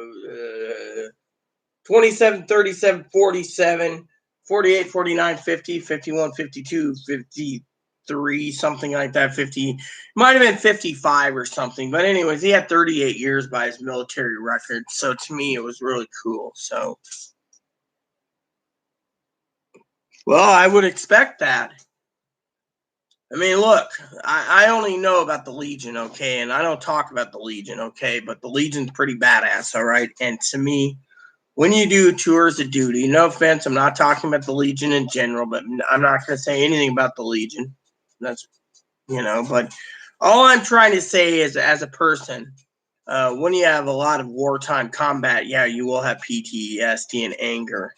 27, 37, 47, 48, 49, 50, 51, 52, 53, something like that. 50, might have been 55 or something. But anyways, he had 38 years by his military record. So to me, it was really cool. So, well, I would expect that. I mean, look, I only know about the Legion, okay? And I don't talk about the Legion, okay? But the Legion's pretty badass, all right? And to me, when you do tours of duty, no offense, I'm not talking about the Legion in general, but I'm not going to say anything about the Legion. That's, you know, but all I'm trying to say is as a person, when you have a lot of wartime combat, yeah, you will have PTSD and anger.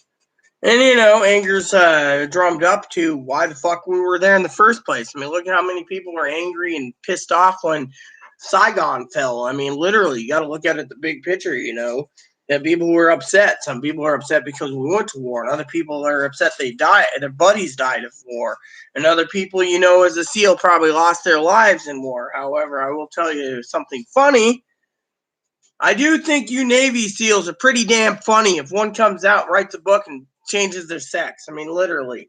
And, you know, anger's drummed up to why the fuck we were there in the first place. I mean, look at how many people were angry and pissed off when Saigon fell. I mean, literally, you got to look at it the big picture, you know. That people were upset. Some people are upset because we went to war, and other people are upset they died, their buddies died of war. And other people, you know, as a SEAL, probably lost their lives in war. However, I will tell you something funny. I do think you Navy SEALs are pretty damn funny if one comes out, writes a book, and changes their sex. I mean, literally.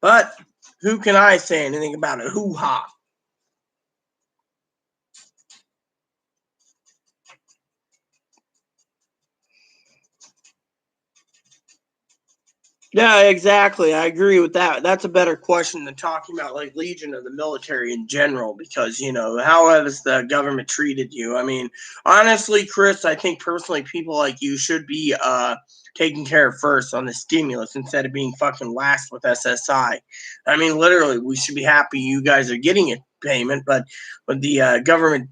But who can I say anything about it? Hoo-ha. Yeah, exactly. I agree with that. That's a better question than talking about like Legion or the military in general, because, you know, how has the government treated you? I mean, honestly, Chris, I think personally people like you should be taken care of first on the stimulus instead of being fucking last with SSI. I mean, literally, we should be happy you guys are getting it payment, but with the government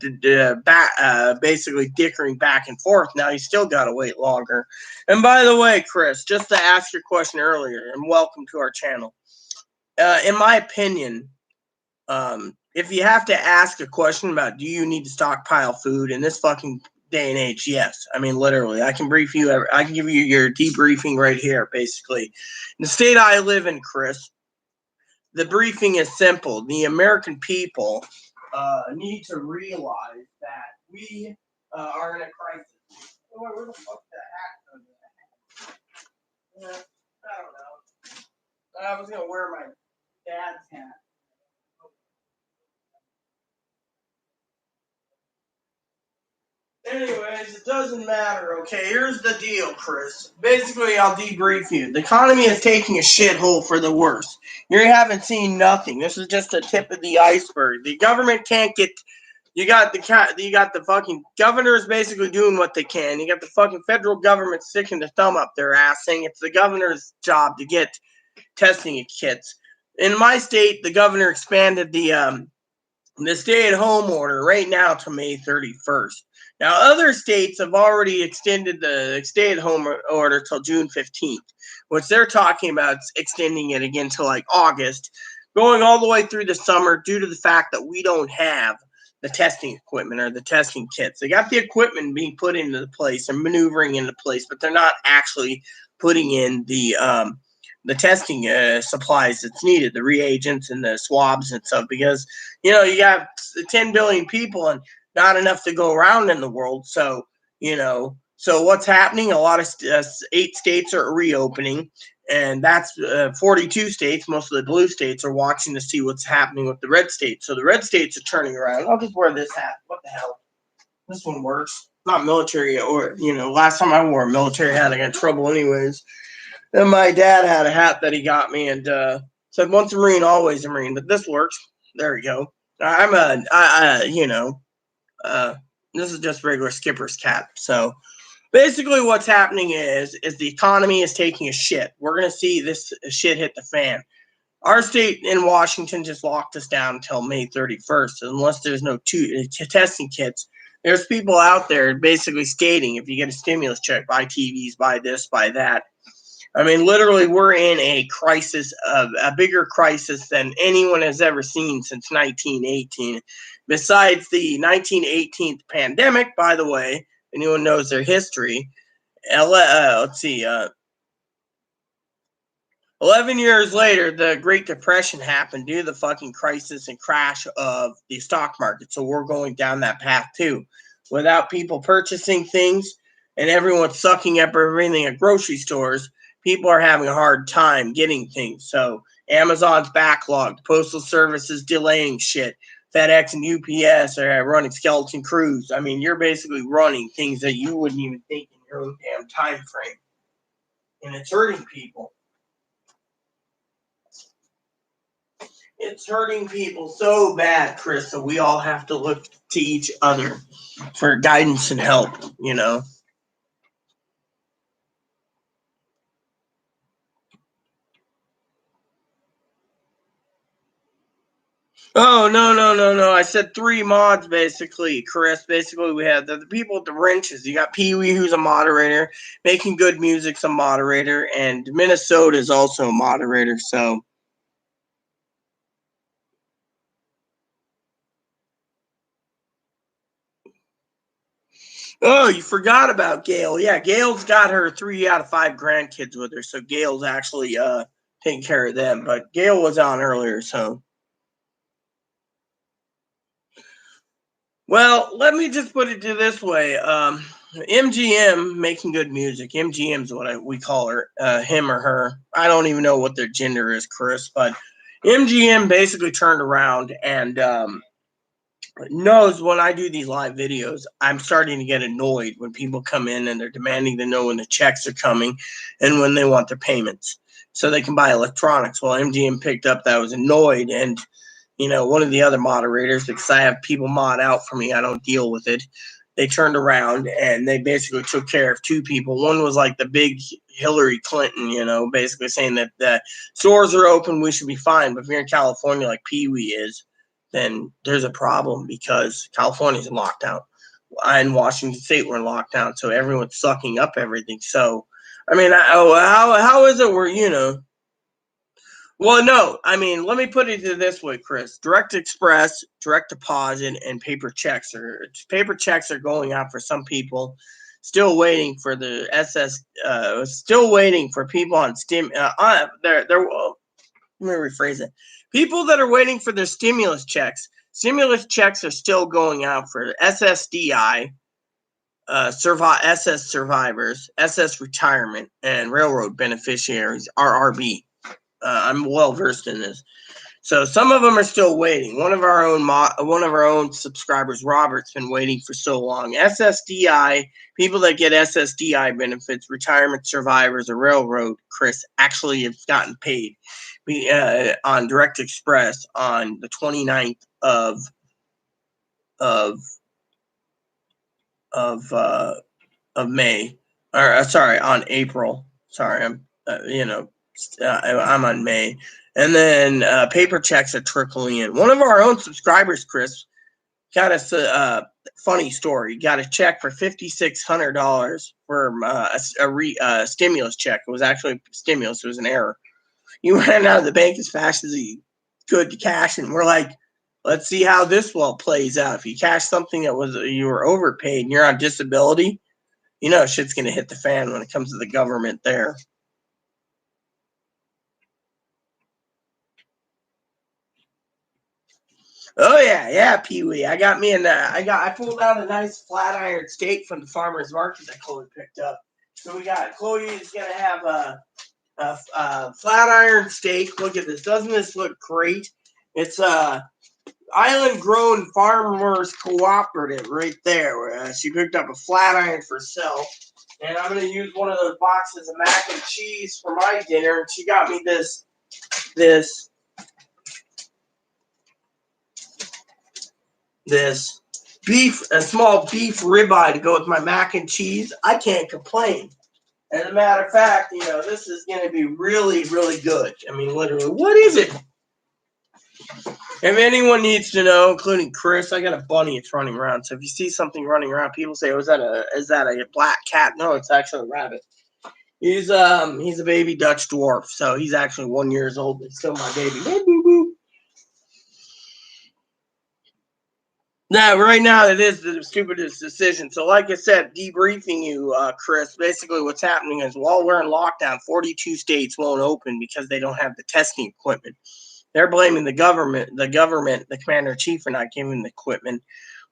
basically dickering back and forth, now you still got to wait longer. And by the way, Chris, just to ask your question earlier, and welcome to our channel. In my opinion, if you have to ask a question about do you need to stockpile food in this fucking day and age, yes. I mean, literally, I can brief you. I can give you your debriefing right here, basically. In the state I live in, Chris, the briefing is simple. The American people need to realize that we are in a crisis. Where the fuck that hat? I don't know. I was gonna wear my dad's hat. Anyways, it doesn't matter, okay? Here's the deal, Chris. Basically, I'll debrief you. The economy is taking a shithole for the worse. You haven't seen nothing. This is just the tip of the iceberg. The government can't get. You got the fucking governors basically doing what they can. You got the fucking federal government sticking the thumb up their ass, saying it's the governor's job to get testing kits. In my state, the governor expanded the stay-at-home order right now to May 31st. Now, other states have already extended the stay-at-home order till June 15th, which they're talking about extending it again to like August, going all the way through the summer due to the fact that we don't have the testing equipment or the testing kits. They got the equipment being put into place and maneuvering into place, but they're not actually putting in the testing supplies that's needed, the reagents and the swabs and stuff, because, you know, you got 10 billion people and not enough to go around in the world. So, you know, so what's happening? A lot of 8 states are reopening, and that's 42 states. Most of the blue states are watching to see what's happening with the red states. So the red states are turning around. I'll just wear this hat. What the hell? This one works. Not military, or last time I wore a military hat, I got in trouble anyways. And my dad had a hat that he got me, and said once a Marine, always a Marine. But this works. There we go. This is just regular skipper's cap. So basically, what's happening is the economy is taking a shit. We're gonna see this shit hit the fan. Our state in Washington just locked us down until May 31st, unless there's no testing kits. There's people out there basically stating, if you get a stimulus check, buy TVs, buy this, buy that. I mean, literally, we're in a crisis, a bigger crisis than anyone has ever seen since 1918. Besides the 1918 pandemic, by the way, anyone knows their history. Let's see. 11 years later, the Great Depression happened due to the fucking crisis and crash of the stock market. So we're going down that path too. Without people purchasing things and everyone sucking up everything at grocery stores, people are having a hard time getting things. So Amazon's backlogged, Postal Service is delaying shit, FedEx and UPS are running skeleton crews. I mean, you're basically running things that you wouldn't even think in your own damn time frame. And it's hurting people. It's hurting people so bad, Chris, that we all have to look to each other for guidance and help, Oh, no. I said 3 mods, basically, Chris. Basically, we have the people with the wrenches. You got Pee Wee, who's a moderator. Making Good Music's a moderator. And Minnesota is also a moderator, so... Oh, you forgot about Gail. Yeah, Gail's got her 3 out of 5 grandkids with her, so Gail's actually taking care of them. But Gail was on earlier, so... Well, let me just put it this way. MGM, Making Good Music. MGM is what we call her, him or her. I don't even know what their gender is, Chris, but MGM basically turned around and knows when I do these live videos, I'm starting to get annoyed when people come in and they're demanding to know when the checks are coming and when they want their payments so they can buy electronics. Well, MGM picked up that I was annoyed, and one of the other moderators, because I have people mod out for me, I don't deal with it. They turned around and they basically took care of 2 people. One was like the big Hillary Clinton, basically saying that the stores are open, we should be fine. But if you're in California like Pee Wee is, then there's a problem because California's in lockdown. And Washington State, we're in lockdown, so everyone's sucking up everything. So, I mean, how is it we're. Well, no. I mean, let me put it this way, Chris. Direct Express, direct deposit, and paper checks are going out for some people. Still waiting for the Still waiting for people on stim. Let me rephrase it. People that are waiting for their stimulus checks. Stimulus checks are still going out for SSDI, SS survivors, SS retirement, and railroad beneficiaries, RRB. I'm well versed in this. So some of them are still waiting. One of our own subscribers, Robert's, been waiting for so long. SSDI, people that get SSDI benefits, retirement survivors, or railroad, Chris, actually have gotten paid on Direct Express on the 29th of May, or sorry, on April. Sorry, I'm on May. And then paper checks are trickling in. One of our own subscribers, Chris, got us a funny story. Got a check for $5,600 for a stimulus check. It was actually stimulus. It was an error. He ran out of the bank as fast as he could to cash, and we're like, let's see how this plays out. If you cash something that you were overpaid and you're on disability, shit's gonna hit the fan when it comes to the government there. Oh yeah, Pee Wee. I pulled out a nice flat iron steak from the farmer's market that Chloe picked up. So Chloe is gonna have a flat iron steak. Look at this. Doesn't this look great? It's Island Grown Farmers Cooperative right there. Where she picked up a flat iron for herself. And I'm going to use one of those boxes of mac and cheese for my dinner. And she got me this beef, a small beef ribeye to go with my mac and cheese. I can't complain. As a matter of fact, this is going to be really, really good. I mean, literally, what is it? If anyone needs to know, including Chris, I got a bunny that's running around. So if you see something running around, people say, "Oh, is that a black cat?" No, it's actually a rabbit. He's a baby Dutch dwarf, so he's actually 1 year old. But still my baby. Hey, boo boo. Now, right now, it is the stupidest decision. So, like I said, debriefing you, Chris, basically what's happening is while we're in lockdown, 42 states won't open because they don't have the testing equipment. They're blaming the government, the commander-in-chief, for not giving the equipment.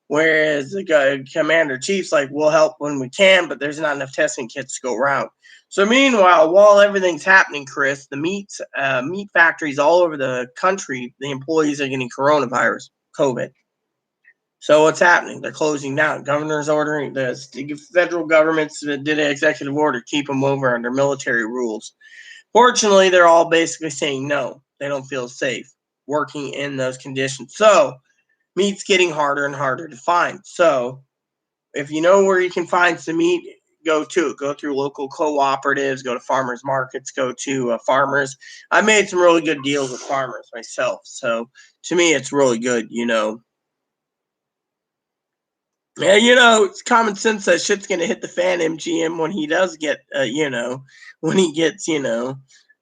Whereas the commander-in-chief's like, we'll help when we can, but there's not enough testing kits to go around. So meanwhile, while everything's happening, Chris, the meat factories all over the country, the employees are getting coronavirus, COVID. So what's happening? They're closing down. Governor's ordering, the federal governments did an executive order, keep them over under military rules. Fortunately, they're all basically saying no. They don't feel safe working in those conditions. So meat's getting harder and harder to find. So if you know where you can find some meat, go to it. Go through local cooperatives, go to farmers markets, go to farmers. I made some really good deals with farmers myself. So to me, it's really good, Yeah, it's common sense that shit's gonna hit the fan, MGM, when he does get, when he gets,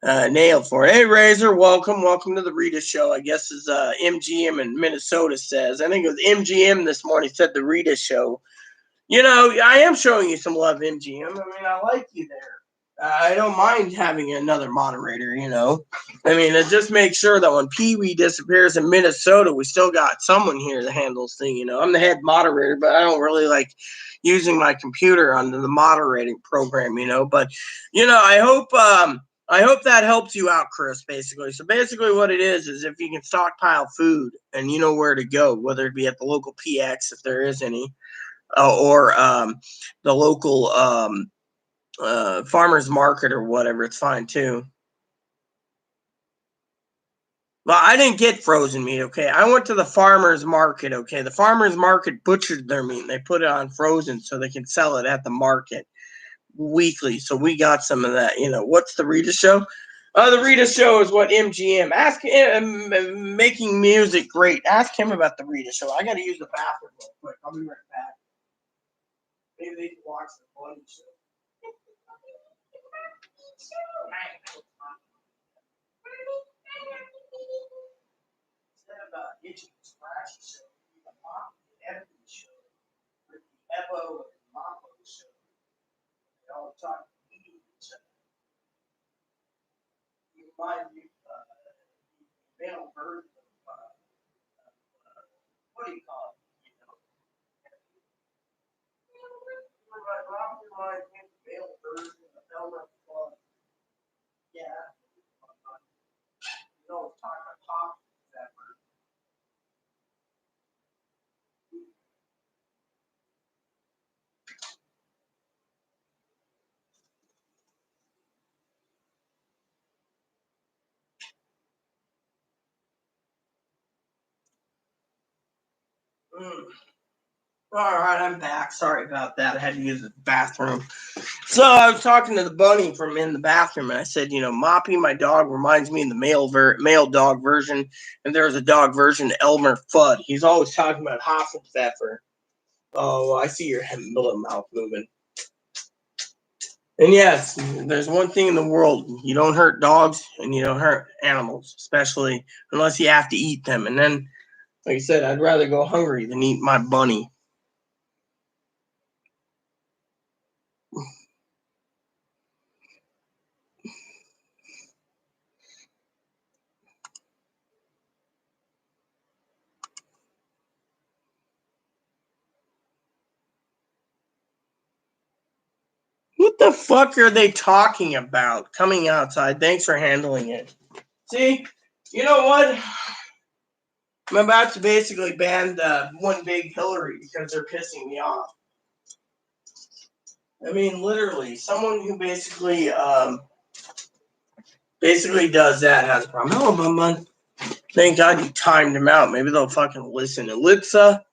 nailed for it. Hey, Razor, welcome to the Rita Show. I guess is MGM in Minnesota says. I think it was MGM this morning said the Rita Show. I am showing you some love, MGM. I mean, I like you there. I don't mind having another moderator, I mean, it just makes sure that when Pee Wee disappears in Minnesota, we still got someone here that handles things, I'm the head moderator, but I don't really like using my computer on the moderating program, But, I hope that helps you out, Chris, basically. So basically what it is if you can stockpile food and you know where to go, whether it be at the local PX, if there is any, or the local farmer's market or whatever, it's fine too. Well, I didn't get frozen meat, okay? I went to the farmer's market, okay? The farmer's market butchered their meat and they put it on frozen so they can sell it at the market weekly. So we got some of that, What's the Rita Show? The Rita Show is what MGM. Ask him, making music great. Ask him about the Rita Show. I got to use the bathroom real quick. I'll be right back. Maybe they can watch the Bunny Show. Instead of itchy and scratchy show, the mop and editing show with the Evo and Mambo show. They all talk eating each other. You remind me of the male version of what do you call it? Rob reminds me of the male version of Elmer Fudd. Yeah. You know, talk about talking that version. All right, I'm back. Sorry about that. I had to use the bathroom. So I was talking to the bunny from in the bathroom, and I said, Moppy, my dog, reminds me of the male dog version, and there's a dog version, Elmer Fudd. He's always talking about Hassenpfeffer. Oh, I see your little mouth moving. And yes, there's one thing in the world. You don't hurt dogs, and you don't hurt animals, especially unless you have to eat them. And then, like I said, I'd rather go hungry than eat my bunny. What the fuck are they talking about coming outside? Thanks for handling it. See, you know what? I'm about to basically ban the one big Hillary because they're pissing me off. I mean, literally, someone who basically does that has a problem. Oh, man. Thank God you timed them out. Maybe they'll fucking listen. Alexa,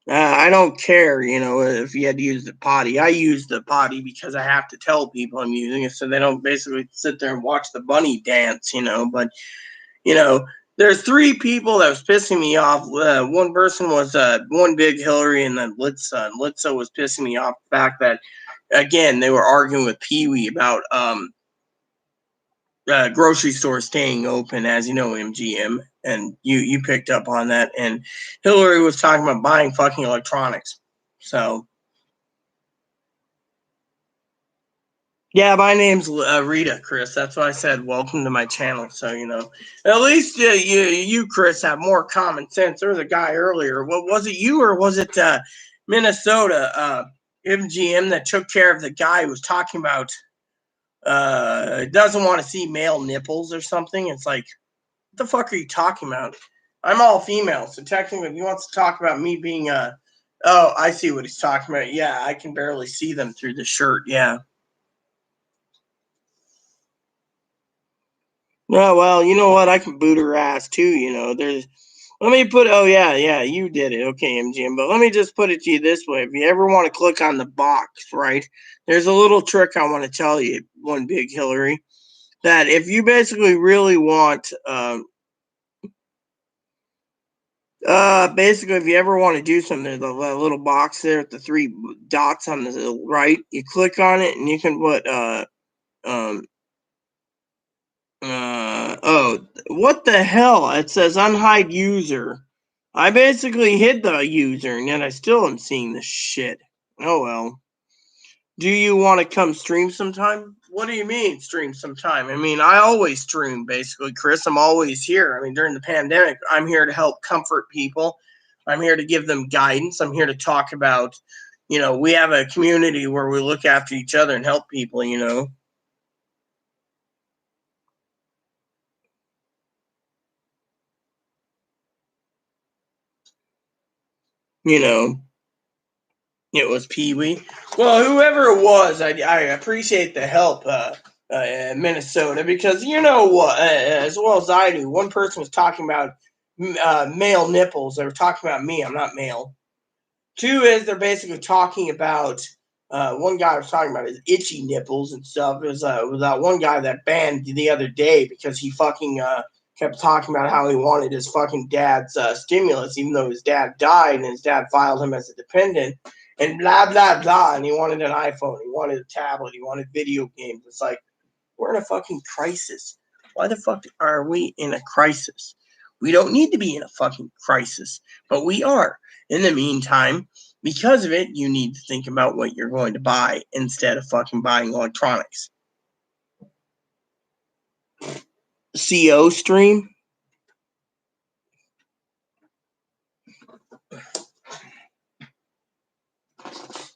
I don't care, if you had to use the potty. I use the potty because I have to tell people I'm using it so they don't basically sit there and watch the bunny dance, But, there's three people that was pissing me off. One person was one big Hillary, and then Litza. And Litza was pissing me off the fact that, again, they were arguing with Pee Wee about grocery stores staying open, as you know, MGM, and you picked up on that. And Hillary was talking about buying fucking electronics. So, yeah, my name's Rita, Chris. That's why I said welcome to my channel. So, at least you, Chris, have more common sense. There was a guy earlier. What was it, you or was it Minnesota MGM that took care of the guy who was talking about doesn't want to see male nipples or something? It's like, what the fuck are you talking about? I'm all female, so technically, if he wants to talk about me being oh, I see what he's talking about. Yeah, I can barely see them through the shirt. Yeah. Oh, well, you know what? I can boot her ass too. Let me put. Oh, yeah, you did it. Okay, MGM. But let me just put it to you this way: if you ever want to click on the box, right? There's a little trick I want to tell you, one big Hillary, that if you basically really want basically, if you ever want to do something, there's a little box there with the three dots on the right. You click on it, and you can put oh, what the hell? It says unhide user. I basically hid the user, and yet I still am seeing this shit. Oh well. Do you want to come stream sometime? What do you mean stream sometime? I mean, I always stream, basically, Chris. I'm always here. I mean, during the pandemic, I'm here to help comfort people. I'm here to give them guidance. I'm here to talk about, we have a community where we look after each other and help people. You know, it was Pee Wee. Well, whoever it was, I appreciate the help, Minnesota, because you know what, as well as I do, one person was talking about male nipples. They were talking about me. I'm not male. Two is they're basically talking about one guy was talking about his itchy nipples and stuff. It was that one guy that banned the other day because he fucking kept talking about how he wanted his fucking dad's stimulus, even though his dad died and his dad filed him as a dependent, and blah blah blah. And he wanted an iPhone, he wanted a tablet, he wanted video games. It's like, we're in a fucking crisis. Why the fuck are we in a crisis? We don't need to be in a fucking crisis, but we are. In the meantime, because of it, you need to think about what you're going to buy instead of fucking buying electronics. CO stream?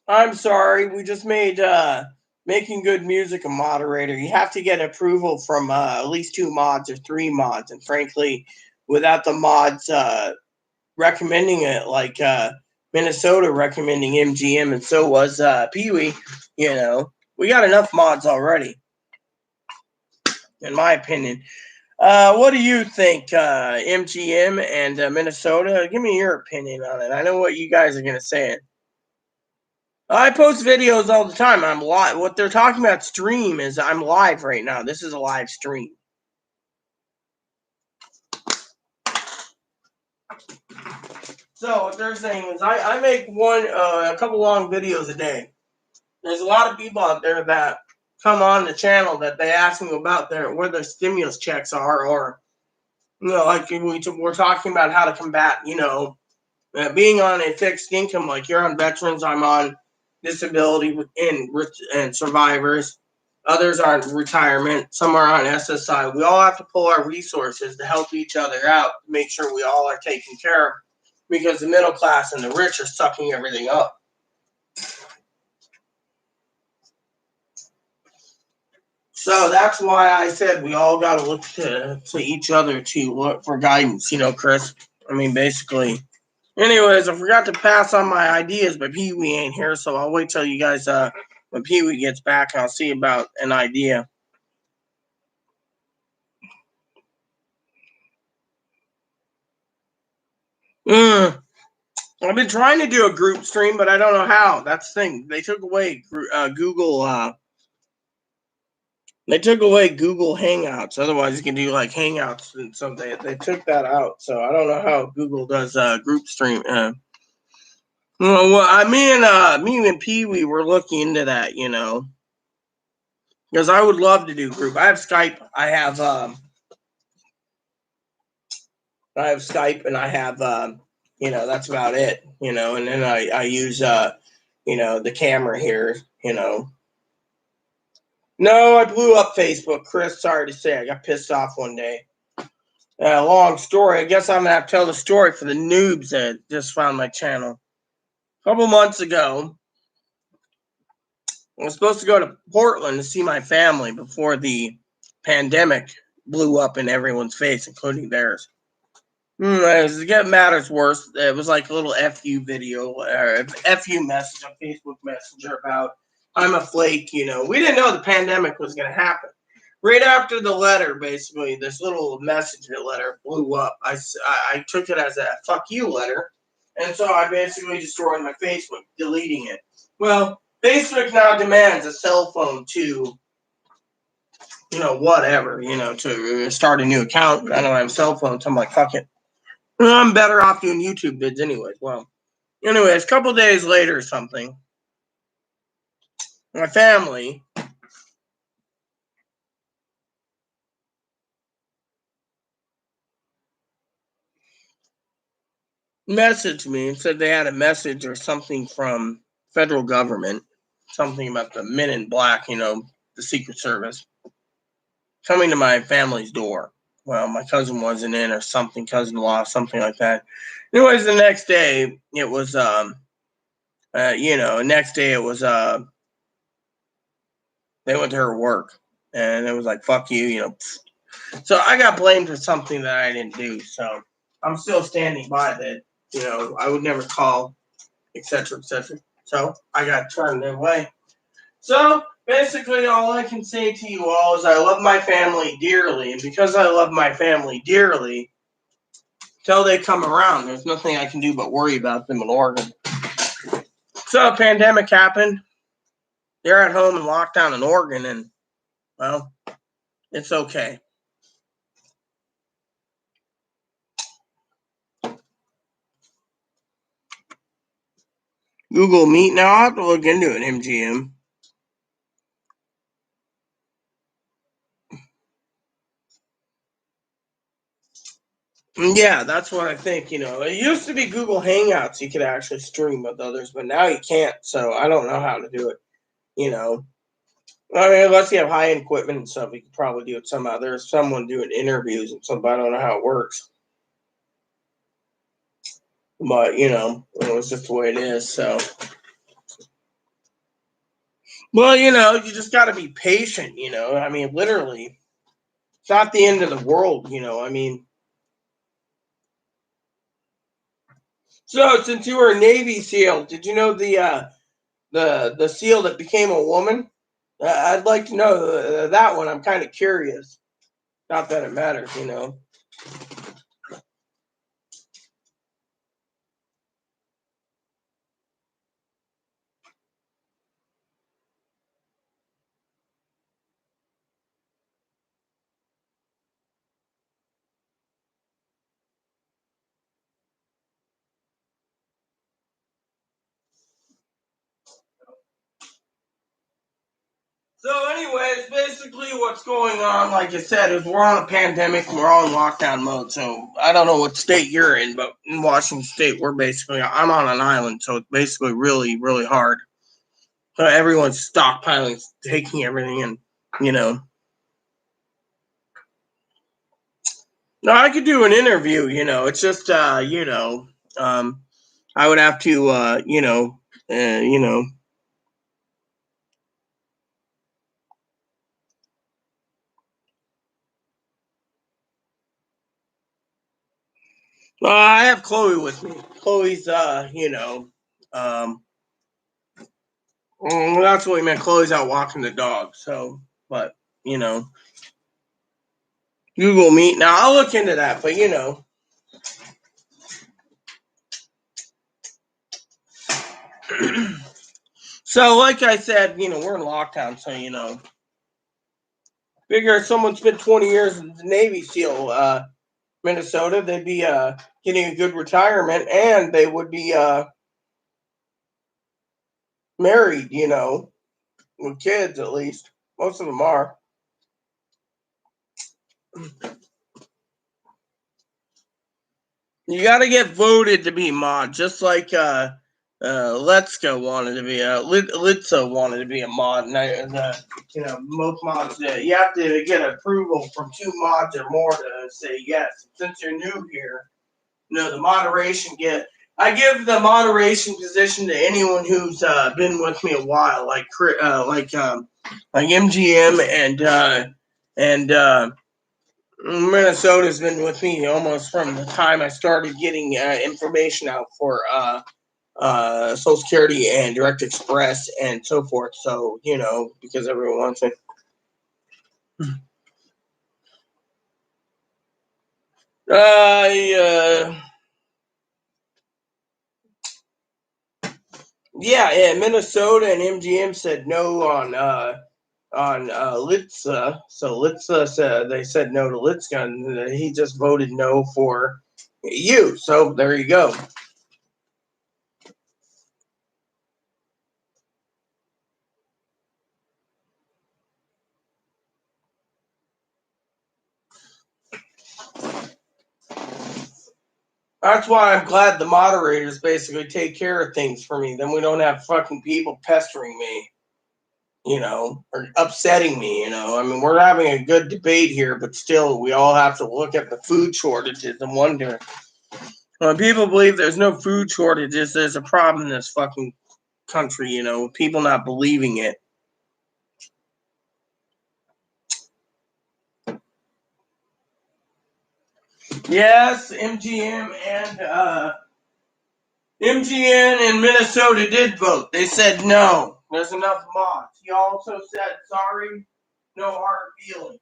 I'm sorry, we just made making good music a moderator. You have to get approval from at least 2 mods or 3 mods, and frankly, without the mods recommending it, like Minnesota recommending MGM, and so was Pee Wee, we got enough mods already, in my opinion. What do you think, MGM and Minnesota? Give me your opinion on it. I know what you guys are going to say. I post videos all the time. I'm live. What they're talking about stream is I'm live right now. This is a live stream. So what they're saying is I make a couple long videos a day. There's a lot of people out there that come on the channel that they ask me about where their stimulus checks are, or like we're talking about how to combat, being on a fixed income. Like you're on veterans, I'm on disability and survivors. Others are on retirement. Some are on SSI. We all have to pull our resources to help each other out, to make sure we all are taken care of, because the middle class and the rich are sucking everything up. So that's why I said we all got to look to each other to look for guidance, Chris. I mean, basically. Anyways, I forgot to pass on my ideas, but Pee Wee ain't here, so I'll wait till you guys, when Pee Wee gets back, I'll see about an idea. I've been trying to do a group stream, but I don't know how. That's the thing. They took away Google. They took away Google Hangouts. Otherwise, you can do like Hangouts and something. They took that out, so I don't know how Google does group stream. Well, me and Pee Wee were looking into that, because I would love to do group. I have Skype. I have Skype, and I have that's about it, And then I use the camera here, No, I blew up Facebook, Chris. Sorry to say, I got pissed off one day. Long story. I guess I'm gonna have to tell the story for the noobs that just found my channel. A couple months ago, I was supposed to go to Portland to see my family before the pandemic blew up in everyone's face, including theirs. To get matters worse, it was like a little FU video or FU message on Facebook Messenger about I'm a flake. We didn't know the pandemic was going to happen. Right after the letter, basically, this little message letter blew up. I took it as a fuck you letter, and so I basically destroyed my Facebook, deleting it. Well, Facebook now demands a cell phone to, whatever, to start a new account. I don't have a cell phone, so I'm like, fuck it. I'm better off doing YouTube vids anyways. Well, anyways, a couple days later or something, my family messaged me and said they had a message or something from federal government, something about the Men in Black, the Secret Service, coming to my family's door. Well, my cousin wasn't in or something, cousin-in-law, something like that. Anyways, the next day it was, they went to her work, and it was like, fuck you. So I got blamed for something that I didn't do. So I'm still standing by that, I would never call, etc., etc. So I got turned away. So basically, all I can say to you all is I love my family dearly, and because I love my family dearly, till they come around, there's nothing I can do but worry about them in Oregon. So a pandemic happened. They're at home in lockdown in Oregon, and well, it's okay. Google Meet now. I have to look into it, MGM. Yeah, that's what I think. It used to be Google Hangouts. You could actually stream with others, but now you can't. So I don't know how to do it. I mean, unless you have high-end equipment and stuff, you could probably do it somehow. There's someone doing interviews and stuff, but I don't know how it works. But it's just the way it is. So, well, you just got to be patient. I mean, literally, it's not the end of the world. I mean, so since you were a Navy SEAL, did you know the SEAL that became a woman? I'd like to know that one. I'm kind of curious. Not that it matters. So, anyways, basically what's going on, like I said, is we're on a pandemic and we're all in lockdown mode. So, I don't know what state you're in, but in Washington State, I'm on an island. So, it's basically really, really hard. So, everyone's stockpiling, taking everything in, you know. No, I could do an interview, It's just, I would have to, uh, I have Chloe with me. Chloe's, that's what we meant. Chloe's out walking the dog. So, but, Google Meet. Now, I'll look into that, but, So, like I said, we're in lockdown, so, figure if someone spent 20 years in the Navy SEAL, Minnesota, they'd be getting a good retirement, and they would be married, with kids at least. Most of them are. You got to get voted to be a mod, just like Letska wanted to be Litza wanted to be a mod, and most mods. You have to get approval from 2 mods or more to say yes. Since you're new here, the moderation I give the moderation position to anyone who's been with me a while, like MGM and Minnesota's been with me almost from the time I started getting information out for Social Security and Direct Express and so forth. So, because everyone wants it. Yeah, Minnesota and MGM said no on Litza. So Litza said they said no to Litza, and he just voted no for you. So there you go. That's why I'm glad the moderators basically take care of things for me. Then we don't have fucking people pestering me, or upsetting me, I mean, we're having a good debate here, but still, we all have to look at the food shortages and wonder. When people believe there's no food shortages, there's a problem in this fucking country, people not believing it. Yes, MGM and Minnesota did vote. They said no. There's enough mods. He also said sorry, no hard feelings.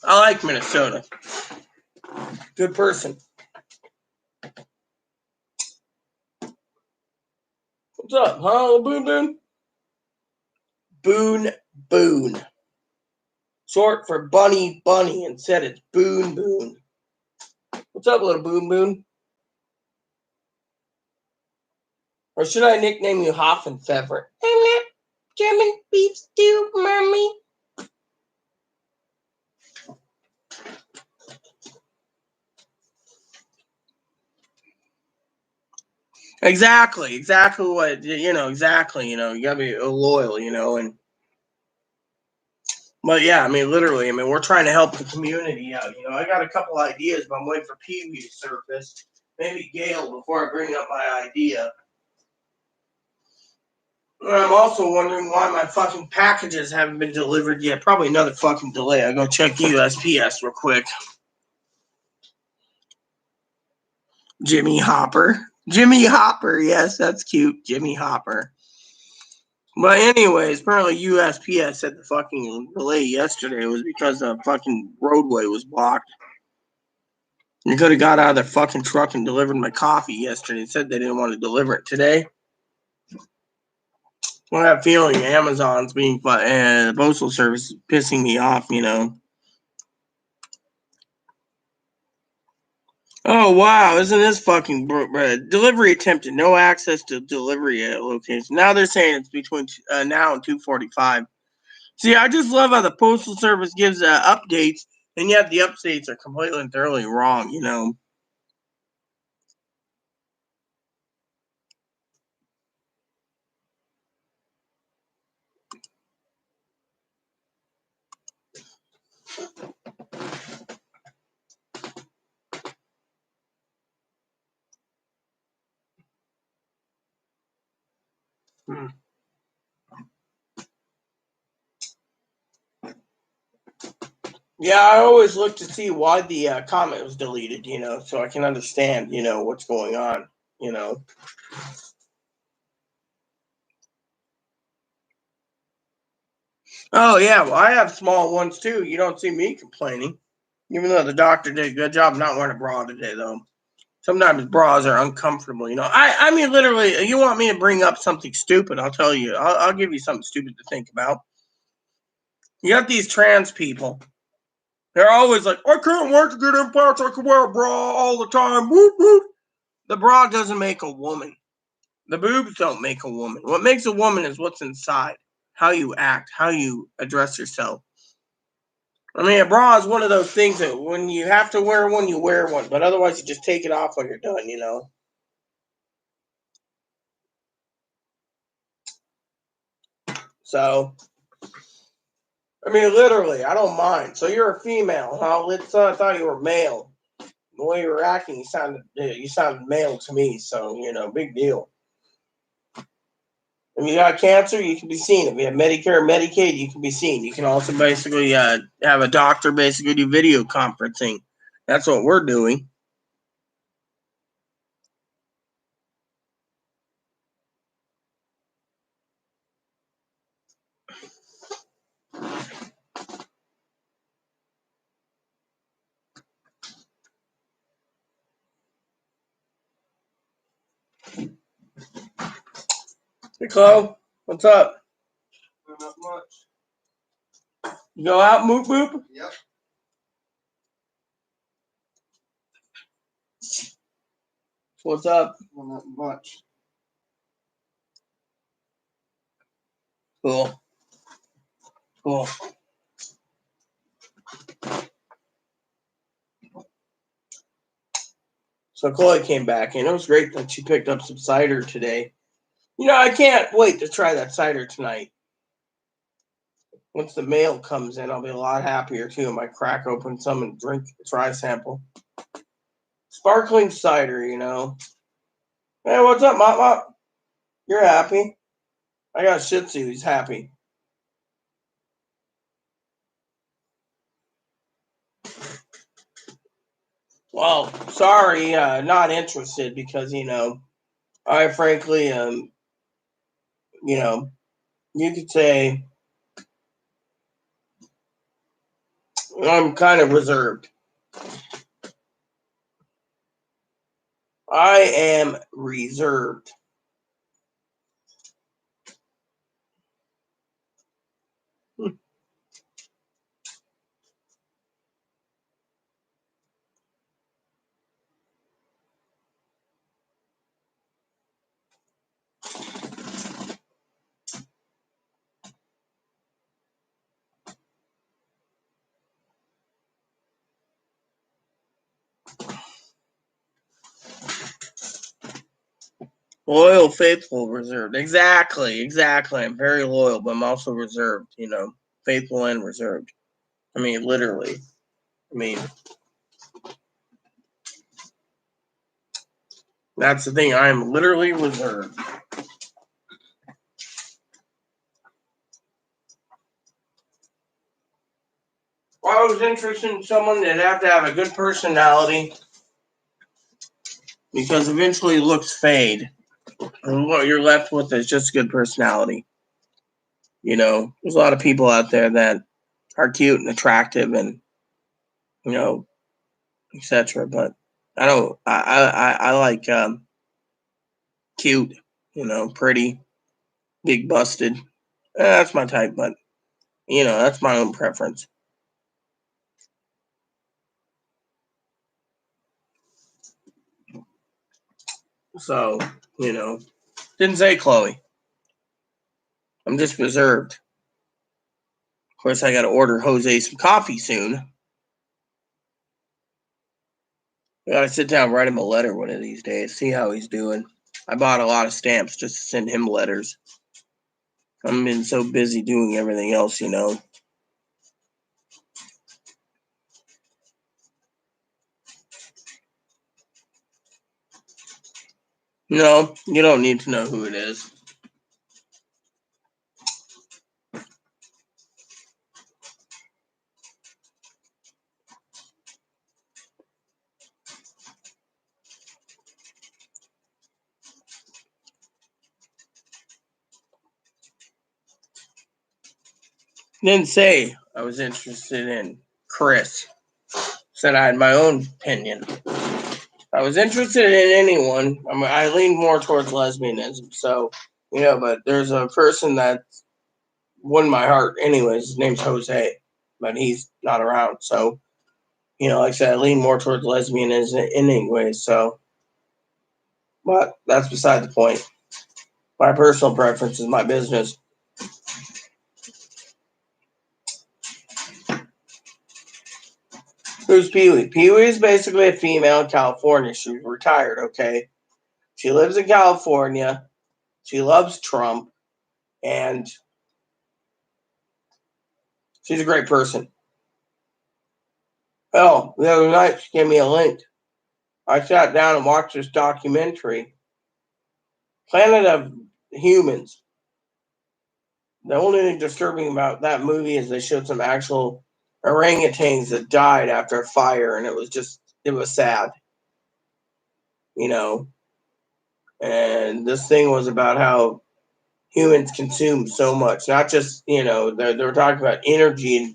I like Minnesota. Good person. What's up, huh, Boon Boon? Boon Boon. Short for Bunny Bunny, and said it's Boon Boon. What's up, little Boon Boon? Or should I nickname you Hoffenpfeffer? I'm not German beef stew, mommy. Exactly what exactly. You gotta be loyal, and but yeah, I mean, literally, I mean, we're trying to help the community out. I got a couple ideas, but I'm waiting for Pee Wee to surface. Maybe Gail before I bring up my idea. And I'm also wondering why my fucking packages haven't been delivered yet. Probably another fucking delay. I'll go check USPS real quick. Jimmy Hopper. Jimmy Hopper, yes, that's cute. Jimmy Hopper. But anyways, apparently USPS said the fucking delay yesterday was because the fucking roadway was blocked. You could have got out of their fucking truck and delivered my coffee yesterday. They said they didn't want to deliver it today. I have a feeling Amazon's being the Postal Service is pissing me off, Oh wow! Isn't this fucking delivery attempted? No access to delivery at location. Now they're saying it's between now and 2:45. See, I just love how the postal service gives updates, and yet the updates are completely and thoroughly wrong. You know. Hmm. Yeah, I always look to see why the comment was deleted. You know, so I can understand. You know what's going on. You know. Oh yeah, well I have small ones too. You don't see me complaining, even though the doctor did a good job not wearing a bra today though. Sometimes bras are uncomfortable. You know, I mean literally. You want me to bring up something stupid? I'll tell you. I'll give you something stupid to think about. You got these trans people. They're always like, I can't wait to get implants. I can wear a bra all the time. Whoop whoop. The bra doesn't make a woman. The boobs don't make a woman. What makes a woman is what's inside, how you act, how you address yourself. I mean, a bra is one of those things that when you have to wear one, you wear one, but otherwise you just take it off when you're done, you know? So, I mean, literally, I don't mind. So you're a female, huh? I thought you were male. The way you were acting, you sounded male to me. So you know, big deal. If you got cancer, you can be seen. If you have Medicare or Medicaid, you can be seen. You can also basically have a doctor basically do video conferencing. That's what we're doing. Hey, Chloe, what's up? Not much. You go out, moop moop. Yep. What's up? Well, not much. Cool, cool. So Chloe came back, and it was great that she picked up some cider today. You know, I can't wait to try that cider tonight. Once the mail comes in, I'll be a lot happier too. I might crack open some and drink, try sample. Sparkling cider, you know. Hey, what's up, Mop Mop? You're happy. I got a Shih Tzu. He's happy. Well, sorry, not interested because you know, I frankly, you know, you could say I'm kind of reserved. I am reserved. Loyal, faithful, reserved. Exactly, exactly. I'm very loyal, but I'm also reserved, you know, faithful and reserved. I mean, literally. I mean, that's the thing. I am literally reserved. Well, I was interested in someone that have to have a good personality because eventually looks fade. And what you're left with is just good personality. You know, there's a lot of people out there that are cute and attractive and, you know, etc. But I don't. I like cute. You know, pretty, big busted. That's my type. But you know, that's my own preference. So, didn't say Chloe. I'm just reserved. Of course, I got to order Jose some coffee soon. I got to sit down and write him a letter one of these days, see how he's doing. I bought a lot of stamps just to send him letters. I've been so busy doing everything else, No, you don't need to know who it is. Didn't say I was interested in Chris. Said I had my own opinion. I was interested in anyone. I lean more towards lesbianism, so but there's a person that won my heart anyways. His name's Jose, but he's not around, so like I said, I lean more towards lesbianism anyways, so but that's beside the point. My personal preference is my business. Who's Pee-wee? Pee-wee is basically a female in California. She's retired, okay? She lives in California. She loves Trump, and she's a great person. Oh, the other night she gave me a link. I sat down and watched this documentary, Planet of Humans. The only thing disturbing about that movie is they showed some actual orangutans that died after a fire, and it was sad, And this thing was about how humans consume so much. Not just, they're talking about energy in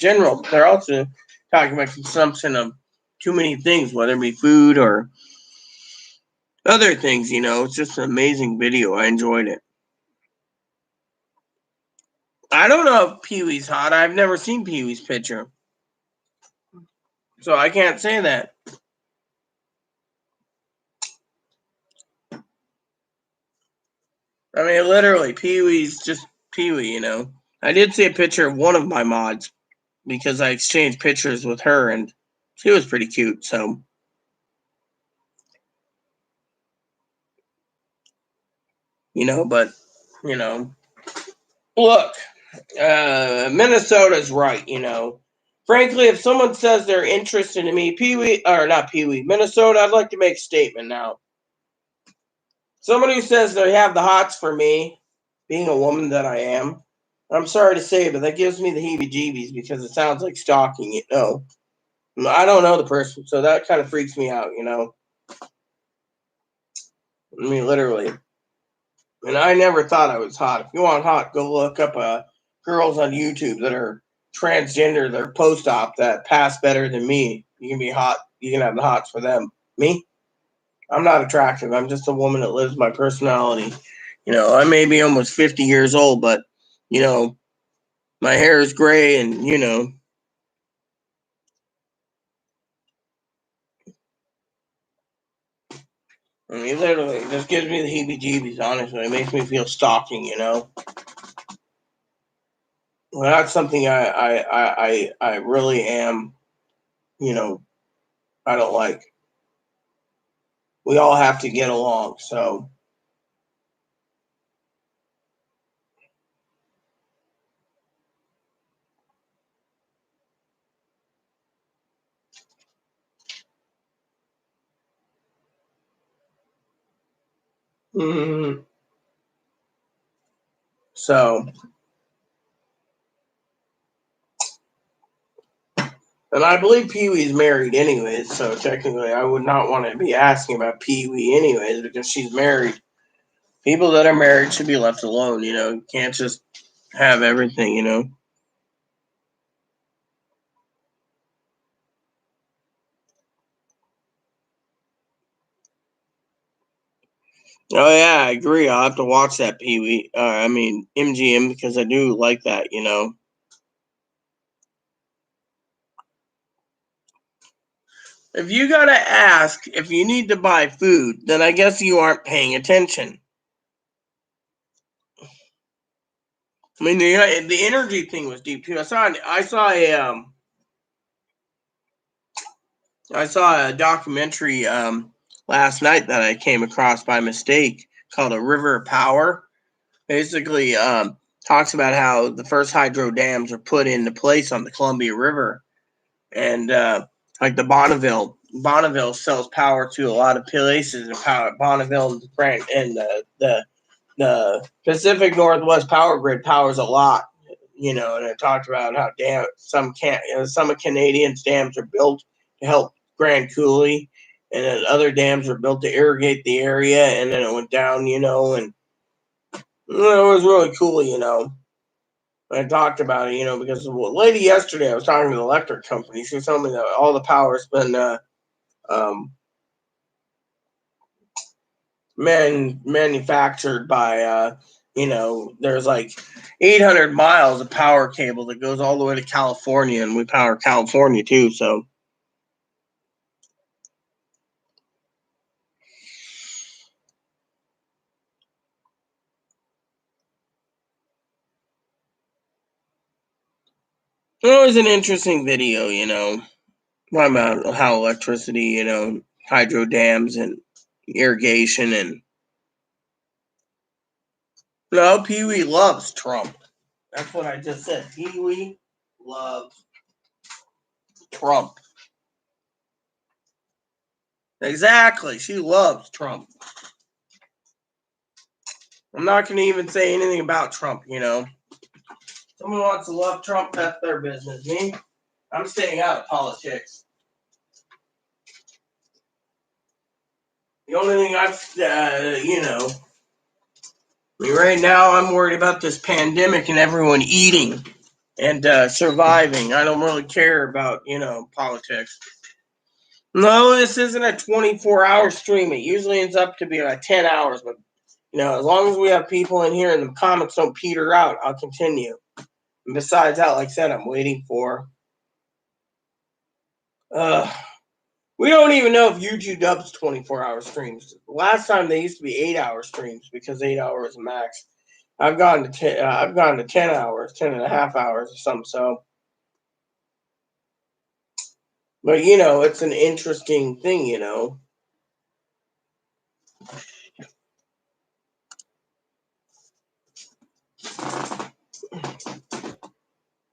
general. They're also talking about consumption of too many things, whether it be food or other things, It's just an amazing video. I enjoyed it. I don't know if Pee-wee's hot. I've never seen Pee-wee's picture. So I can't say that. I mean, literally, Pee-wee's just Pee-wee, I did see a picture of one of my mods because I exchanged pictures with her, and she was pretty cute, so. But, look, Minnesota's right, Frankly, if someone says they're interested in me, Minnesota, I'd like to make a statement now. Somebody who says they have the hots for me, being a woman that I am, I'm sorry to say, but that gives me the heebie-jeebies because it sounds like stalking, I don't know the person, so that kind of freaks me out, I mean, literally. And I never thought I was hot. If you want hot, go look up girls on YouTube that are transgender, they're post-op that pass better than me. You can be hot. You can have the hots for them. Me? I'm not attractive. I'm just a woman that lives my personality. I may be almost 50 years old, but, my hair is gray and, I mean, literally, it just gives me the heebie-jeebies, honestly. It makes me feel stalking, Well, that's something I really am, I don't like. We all have to get along, so. Mm-hmm. So, and I believe Pee Wee's married anyways, so technically I would not want to be asking about Pee Wee anyways because she's married. People that are married should be left alone, You can't just have everything, Oh, yeah, I agree. I'll have to watch that Pee Wee. MGM because I do like that. If you gotta ask if you need to buy food, then I guess you aren't paying attention. I mean, the energy thing was deep too. I saw a documentary last night that I came across by mistake called A River of Power. Basically, talks about how the first hydro dams were put into place on the Columbia River, and like the Bonneville sells power to a lot of places. And Bonneville and Grant and the Pacific Northwest Power Grid powers a lot. And it talked about how some of Canadians' dams are built to help Grand Coulee, and then other dams were built to irrigate the area, and then it went down, and it was really cool, I talked about it, because the lady yesterday, I was talking to the electric company. She was telling me that all the power's been um, manufactured by, there's like 800 miles of power cable that goes all the way to California, and we power California too. So it was an interesting video, about how electricity, hydro dams and irrigation and no, Pee Wee loves Trump. That's what I just said. Pee Wee loves Trump. Exactly. She loves Trump. I'm not going to even say anything about Trump, Someone wants to love Trump, that's their business. Me, I'm staying out of politics. The only thing right now I'm worried about this pandemic and everyone eating and surviving. I don't really care about, politics. No, this isn't a 24-hour stream. It usually ends up to be like 10 hours, but as long as we have people in here and the comics don't peter out, I'll continue. And besides that, like I said, I'm waiting for. We don't even know if YouTube does 24-hour streams. Last time they used to be 8-hour streams because 8 hours max. I've gone to 10 hours, 10 and a half hours or something. So, but it's an interesting thing.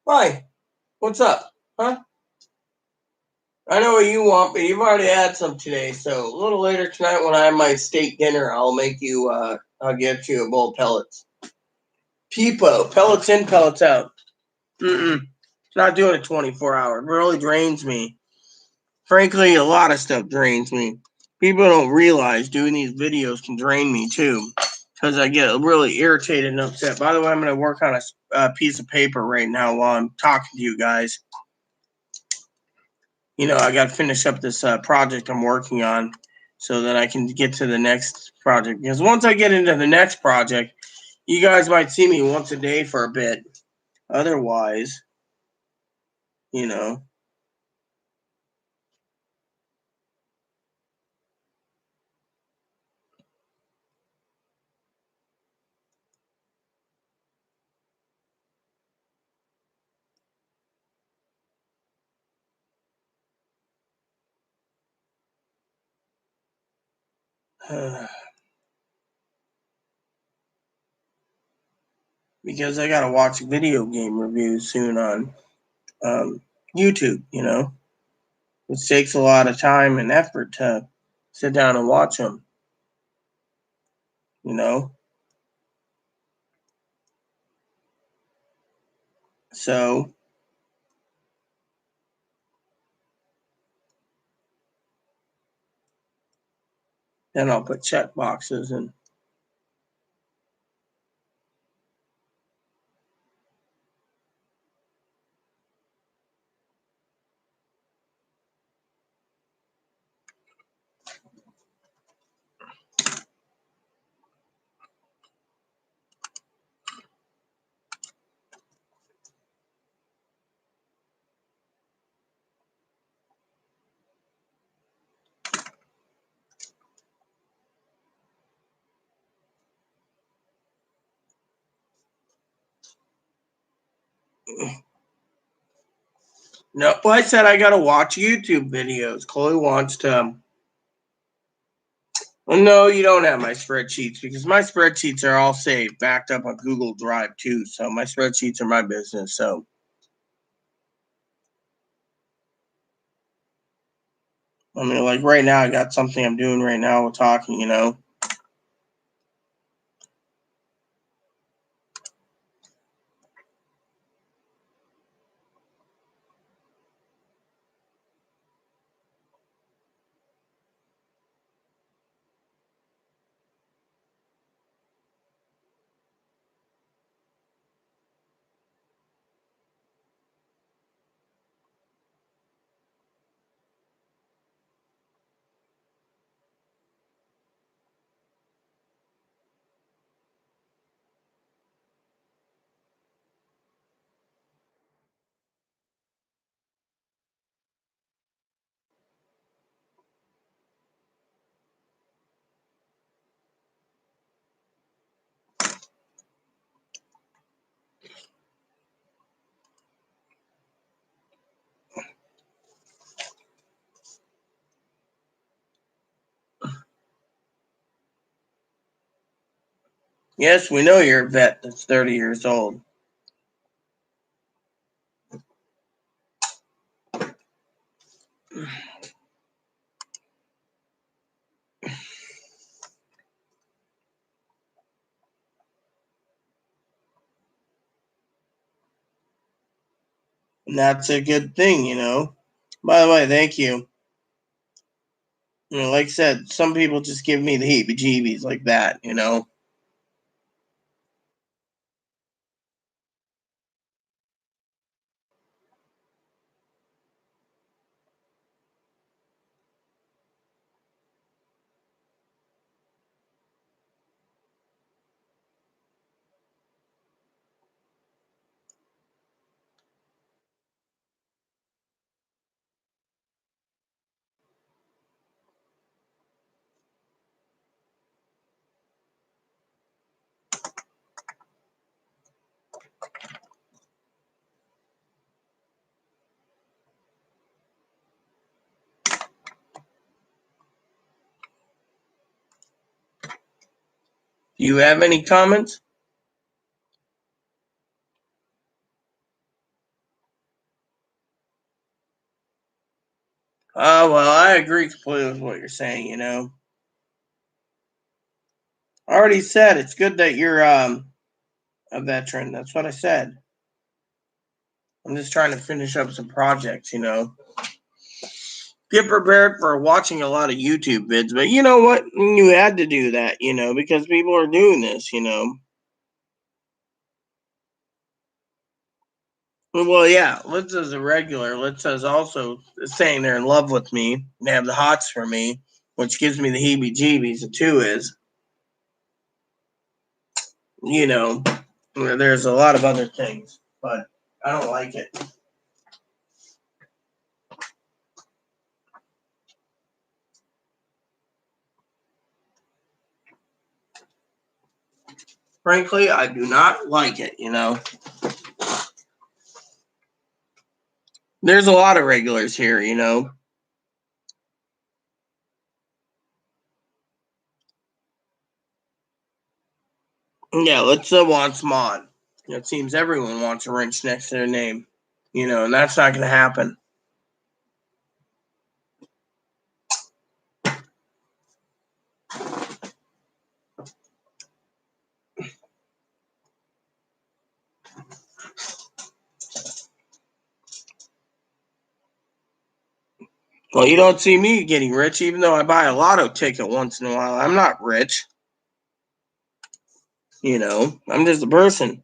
Why? What's up? Huh? I know what you want, but you've already had some today. So a little later tonight, when I have my steak dinner, I'll make you. I'll get you a bowl of pellets. Peepo, pellets in, pellets out. It's not doing it 24 hours. It really drains me. Frankly, a lot of stuff drains me. People don't realize doing these videos can drain me too, because I get really irritated and upset. By the way, I'm going to work on a piece of paper right now while I'm talking to you guys. I got to finish up this project I'm working on so that I can get to the next project. Because once I get into the next project, you guys might see me once a day for a bit. Otherwise, you know. Because I gotta watch video game reviews soon on YouTube, which takes a lot of time and effort to sit down and watch them, you know. So then I'll put check boxes and No, well, I said I gotta watch YouTube videos. Chloe wants to. Well, no, you don't have my spreadsheets because my spreadsheets are all saved, backed up on Google Drive too. So my spreadsheets are my business. So I mean, like right now, I got something I'm doing right now. We're talking, Yes, we know you're a vet that's 30 years old. And that's a good thing. By the way, thank you. Like I said, some people just give me the heebie-jeebies like that. Do you have any comments? Well, I agree completely with what you're saying. I already said it's good that you're a veteran. That's what I said. I'm just trying to finish up some projects. Get prepared for watching a lot of YouTube vids, but you know what? You had to do that, because people are doing this. Well, yeah, Litza's a regular. Litza's also saying they're in love with me. They have the hots for me, which gives me the heebie-jeebies. The two is, you know, there's a lot of other things, but I don't like it. Frankly, I do not like it. There's a lot of regulars here. Yeah, Litza wants mod. It seems everyone wants a wrench next to their name, and that's not going to happen. Well, you don't see me getting rich, even though I buy a lotto ticket once in a while. I'm not rich. I'm just a person.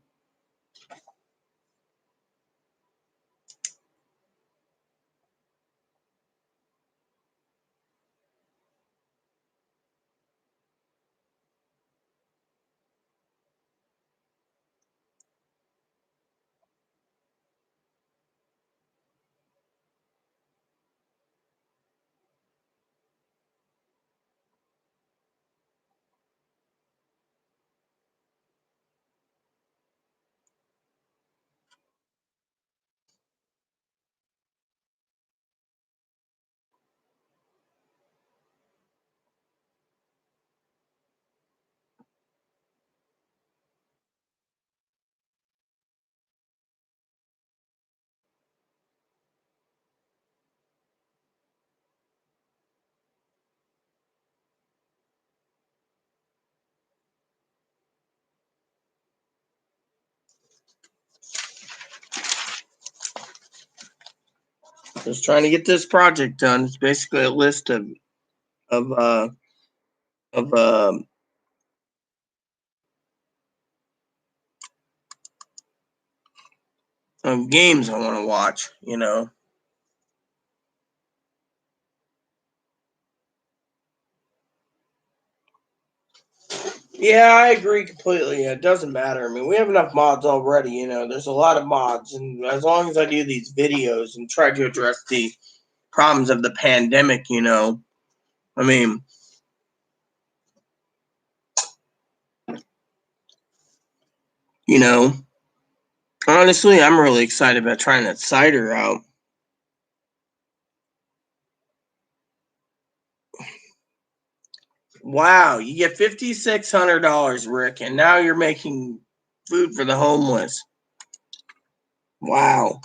Just trying to get this project done. It's basically a list of uh of games I want to watch. Yeah, I agree completely. It doesn't matter. I mean, we have enough mods already. There's a lot of mods, and as long as I do these videos and try to address the problems of the pandemic, I mean, you know, honestly, I'm really excited about trying that cider out. Wow, you get $5,600, Rick, and now you're making food for the homeless. Wow.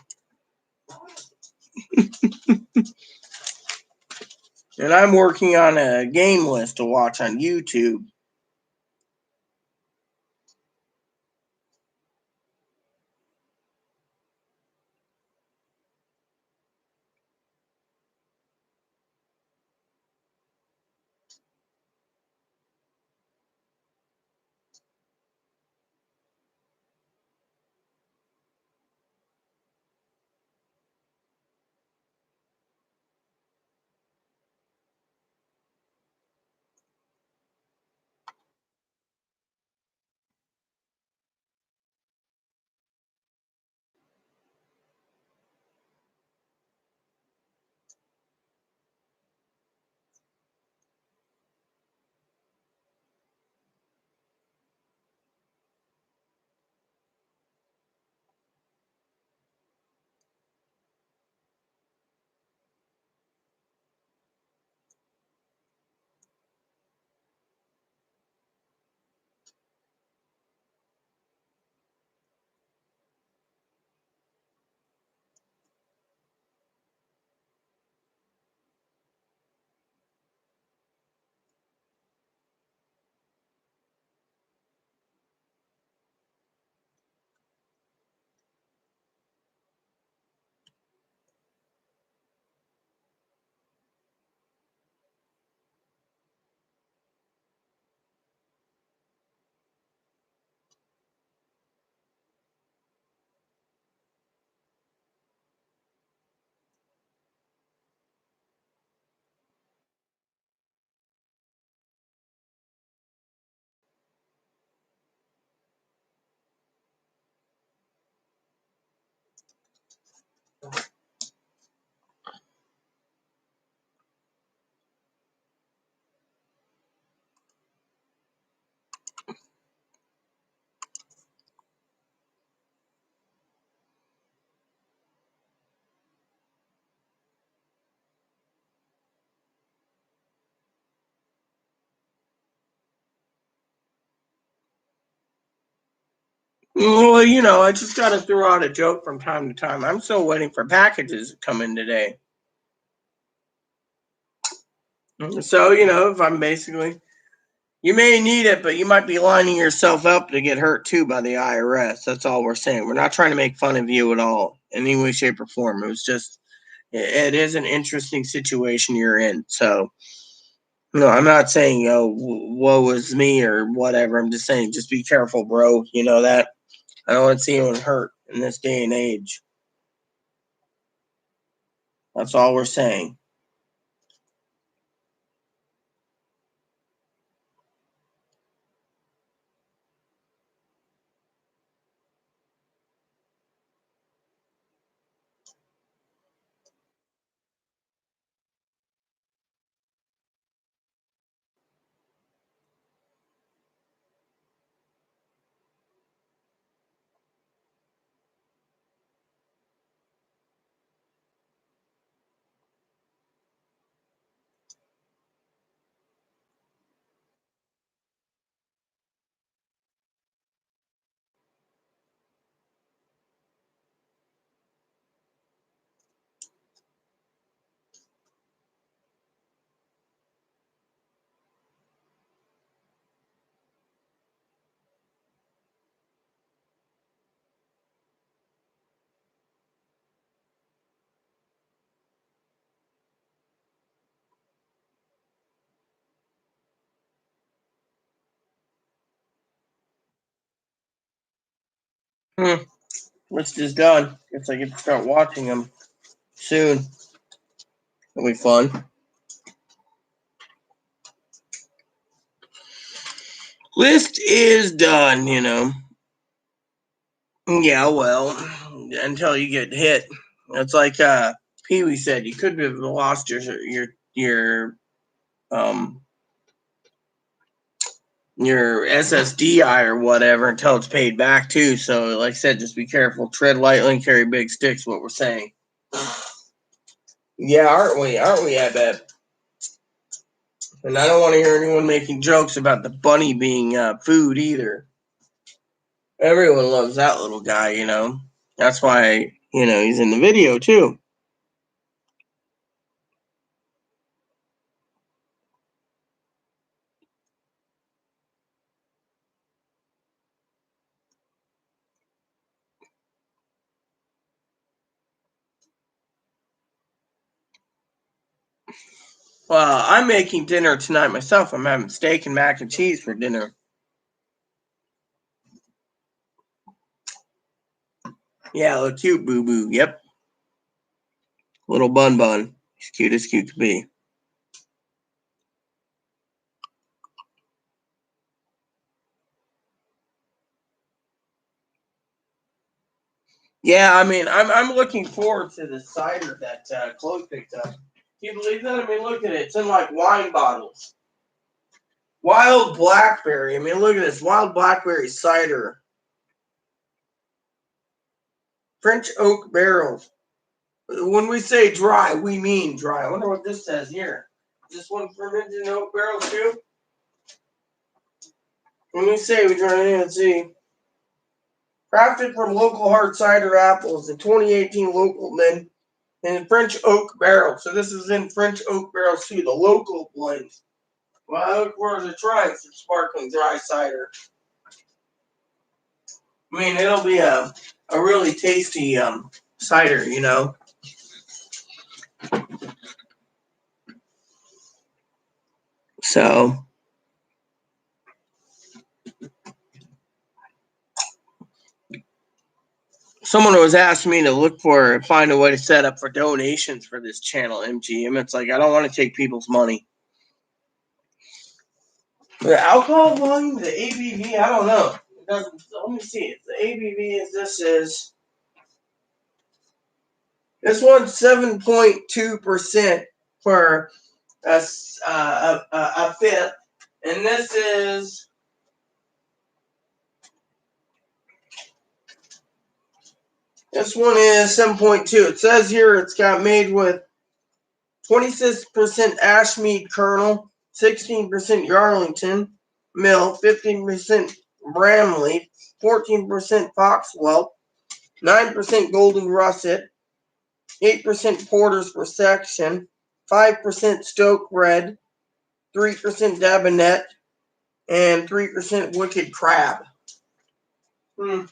And I'm working on a game list to watch on YouTube. Well, I just got to throw out a joke from time to time. I'm still waiting for packages to come in today. So, if I'm basically, you may need it, but you might be lining yourself up to get hurt too by the IRS. That's all we're saying. We're not trying to make fun of you at all in any way, shape, or form. It was just, it is an interesting situation you're in. So, no, I'm not saying, woe is me or whatever. I'm just saying, just be careful, bro. You know that? I don't want to see anyone hurt in this day and age. That's all we're saying. List is done. Guess I get to start watching them soon. It'll be fun. List is done, you know. Yeah, well, until you get hit. It's like Pee Wee said, you could have lost um your SSDI or whatever until it's paid back too. So like I said, just be careful, tread lightly, carry big sticks, what we're saying. Yeah, aren't we? I bet. And I don't want to hear anyone making jokes about the bunny being food either. Everyone loves that little guy, you know. That's why, you know, he's in the video too. Well, I'm making dinner tonight myself. I'm having steak and mac and cheese for dinner. Yeah, look cute, boo boo. Yep. Little bun bun. He's cute as cute can be. Yeah, I mean, I'm looking forward to the cider that Chloe picked up. Can you believe that? I mean, look at it. It's in like wine bottles. Wild blackberry. I mean, look at this. Wild blackberry cider. French oak barrels. When we say dry, we mean dry. I wonder what this says here. Is this one fermented in oak barrels too? When we say we try to see. Crafted from local hard cider apples, the 2018 local blend in French oak barrel. So this is in French oak barrels too, the local blend. Well, I look forward to trying some sparkling dry cider. I mean, it'll be a really tasty cider, you know. So someone was asking me to find a way to set up for donations for this channel, MGM. It's like, I don't want to take people's money. The alcohol volume, the ABV, I don't know. It doesn't. Let me see. The ABV this one's 7.2% for a fifth, and this is 7.2. It says here it's got made with 26% Ashmead kernel, 16% Yarlington mill, 15% Bramley, 14% Foxwell, 9% Golden Russet, 8% Porter's per section, 5% Stoke Red, 3% Dabinet, and 3% Wicked Crab. And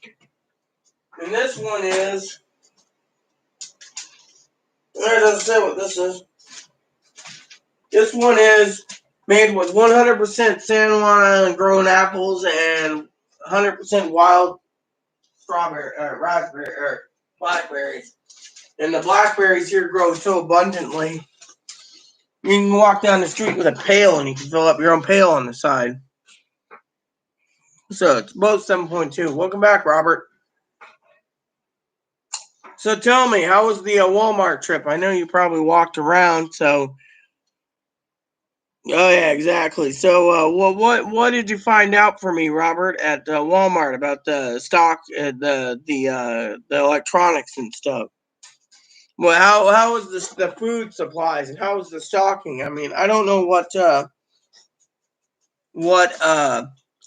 this one is, it doesn't say what this is. This one is made with 100% San Juan Island grown apples and 100% wild strawberry, raspberry, or blackberries. And the blackberries here grow so abundantly. You can walk down the street with a pail and you can fill up your own pail on the side. So it's both 7.2. Welcome back, Robert. So tell me, how was the Walmart trip? I know you probably walked around, so. Oh yeah, exactly. So, what did you find out for me, Robert, at Walmart about the stock, the electronics and stuff? Well, how was the food supplies and how was the stocking? I mean, I don't know what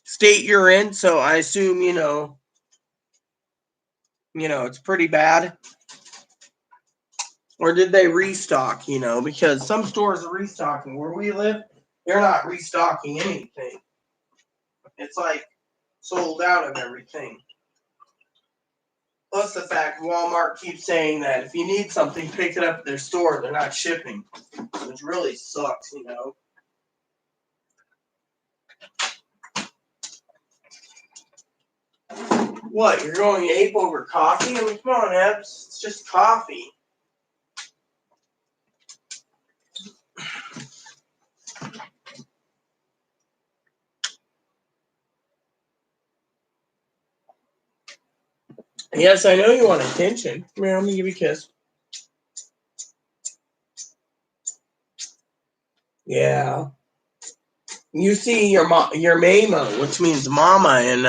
state you're in, so I assume it's pretty bad. Or did they restock? Because some stores are restocking. Where we live, they're not restocking anything. It's like sold out of everything. Plus the fact Walmart keeps saying that if you need something, pick it up at their store. They're not shipping, which really sucks, What, you're going ape over coffee? I mean, come on, Ebbs. It's just coffee. Yes, I know you want attention. Come here, let me give you a kiss. Yeah. You see your Mamo, which means mama in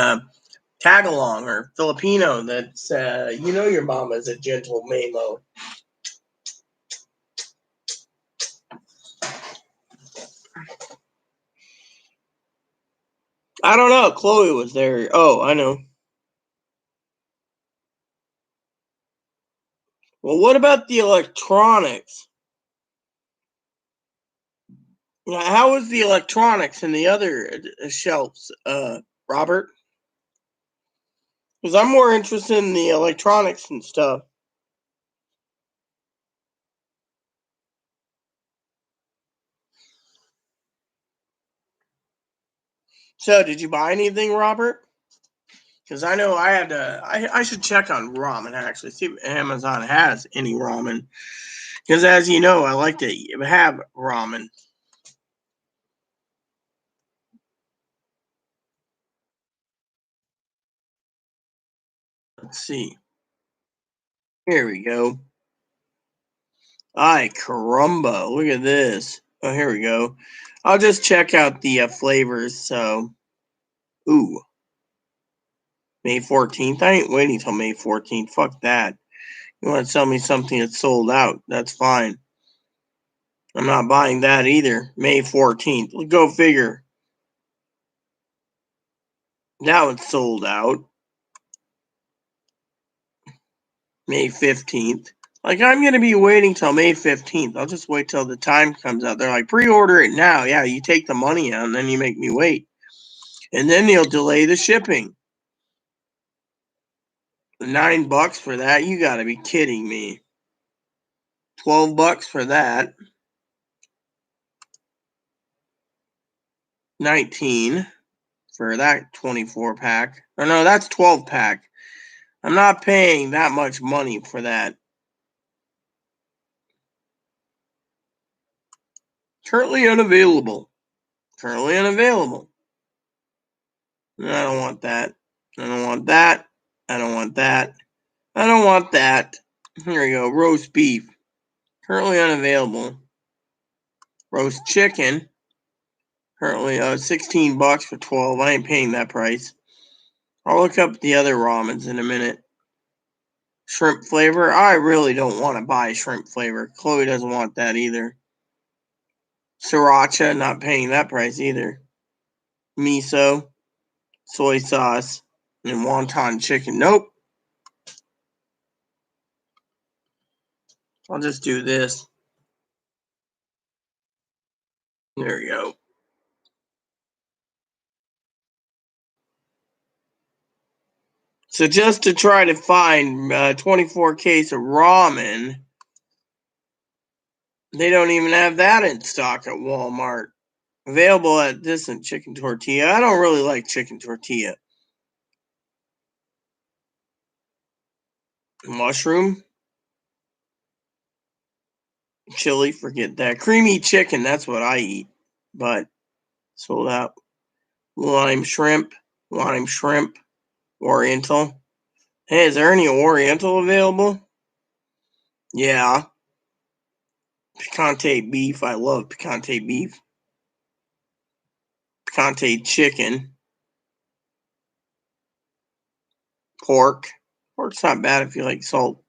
Tagalong or Filipino. That's you know your mama is a gentle Mamo. I don't know. Chloe was there. Oh, I know. Well, what about the electronics? How was the electronics in the other shelves, Robert? Because I'm more interested in the electronics and stuff. So, did you buy anything, Robert? Because I know I had to. I should check on ramen actually. See if Amazon has any ramen. Because as you know, I like to have ramen. Let's see. Here we go. Ay, caramba. Look at this. Oh, here we go. I'll just check out the flavors. So, ooh, May 14th. I ain't waiting till May 14th. Fuck that. You want to sell me something that's sold out? That's fine. I'm not buying that either. May 14th. Go figure. That one's sold out. May 15th. Like, I'm going to be waiting till May 15th. I'll just wait till the time comes out. They're like, pre-order it now. Yeah, you take the money out and then you make me wait. And then they'll delay the shipping. $9 for that? You got to be kidding me. $12 for that. 19 for that 24 pack. Or no, that's 12 pack. I'm not paying that much money for that. Currently unavailable. Currently unavailable. I don't want that. I don't want that. I don't want that. I don't want that. Here we go. Roast beef. Currently unavailable. Roast chicken. Currently $16 for 12. I ain't paying that price. I'll look up the other ramens in a minute. Shrimp flavor. I really don't want to buy shrimp flavor. Chloe doesn't want that either. Sriracha. Not paying that price either. Miso. Soy sauce. And wonton chicken. Nope. I'll just do this. There we go. So just to try to find 24 case of ramen, they don't even have that in stock at Walmart. Available at Distant Chicken Tortilla. I don't really like chicken tortilla. Mushroom, chili, forget that. Creamy chicken, that's what I eat. But sold out. Lime shrimp, Oriental. Hey, is there any Oriental available? Yeah. Picante beef. I love picante beef. Picante chicken. Pork. Pork's not bad if you like salt.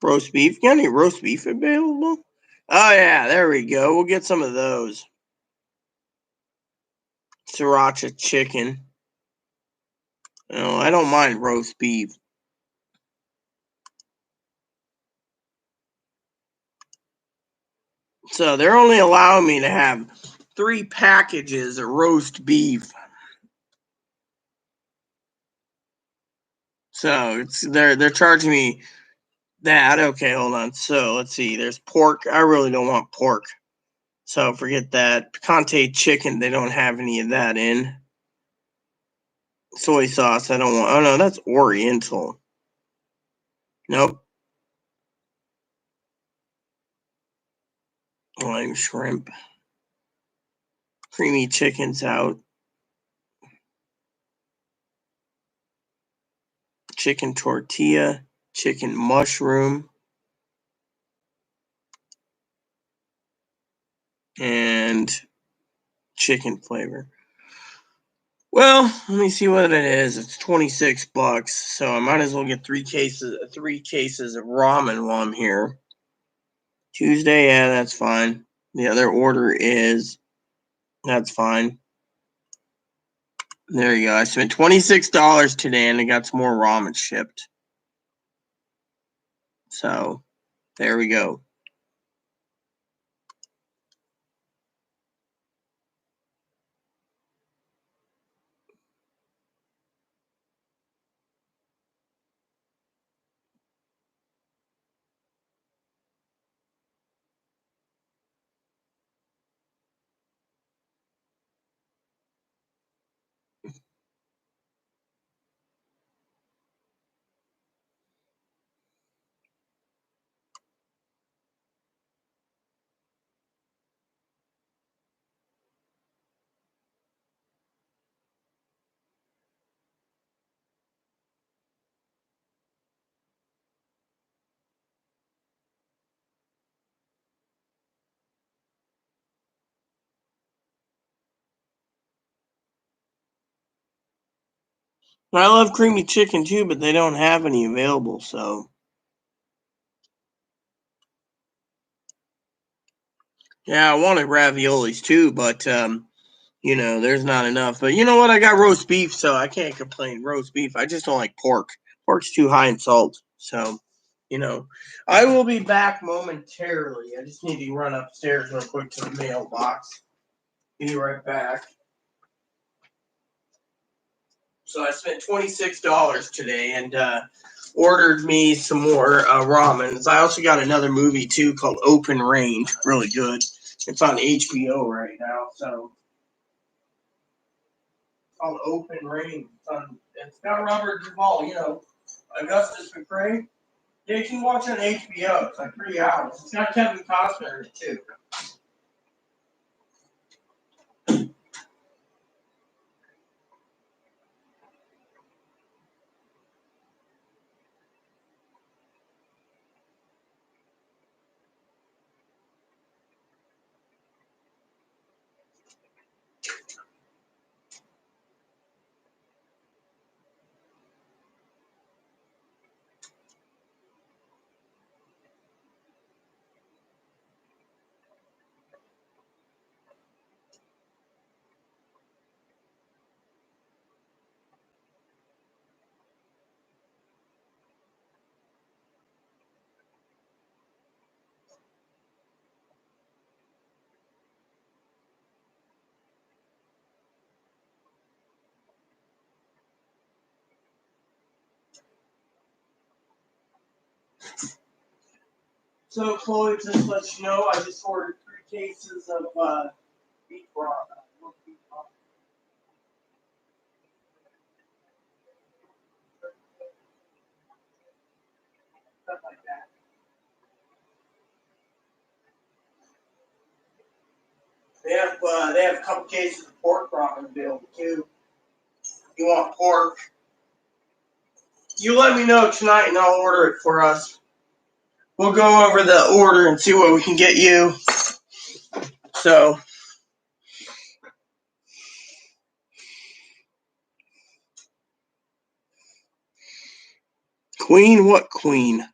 Roast beef. Got any roast beef available? Oh, yeah. There we go. We'll get some of those. Sriracha chicken. No, I don't mind roast beef. So they're only allowing me to have 3 packages of roast beef. So they're charging me that. Okay, hold on. So let's see. There's pork. I really don't want pork. So forget that. Picante chicken, they don't have any of that in. Soy sauce, I don't want. Oh no, that's Oriental. Nope. Lime shrimp. Creamy chicken's out. Chicken tortilla. Chicken mushroom. And chicken flavor. Well, let me see what it is. It's $26, so I might as well get three cases of ramen while I'm here. Tuesday, yeah, that's fine. The other order is, that's fine. There you go. I spent $26 today, and I got some more ramen shipped. So, there we go. I love creamy chicken too, but they don't have any available, so. Yeah, I wanted raviolis too, but there's not enough. But you know what? I got roast beef, so I can't complain. Roast beef. I just don't like pork. Pork's too high in salt. So, I will be back momentarily. I just need to run upstairs real quick to the mailbox. Be right back. So I spent $26 today and ordered me some more ramen. I also got another movie too called Open Range. Really good. It's on HBO right now. So it's called Open Range. It's got Robert Duvall. Augustus McRae. Yeah, you can watch it on HBO. It's like 3 hours. It's got Kevin Costner in it too. So, Chloe, just to let you know, I just ordered 3 cases of beef ramen. Stuff like that. They have a couple cases of pork ramen available too. You want pork? You let me know tonight, and I'll order it for us. We'll go over the order and see what we can get you. So, Queen, what Queen?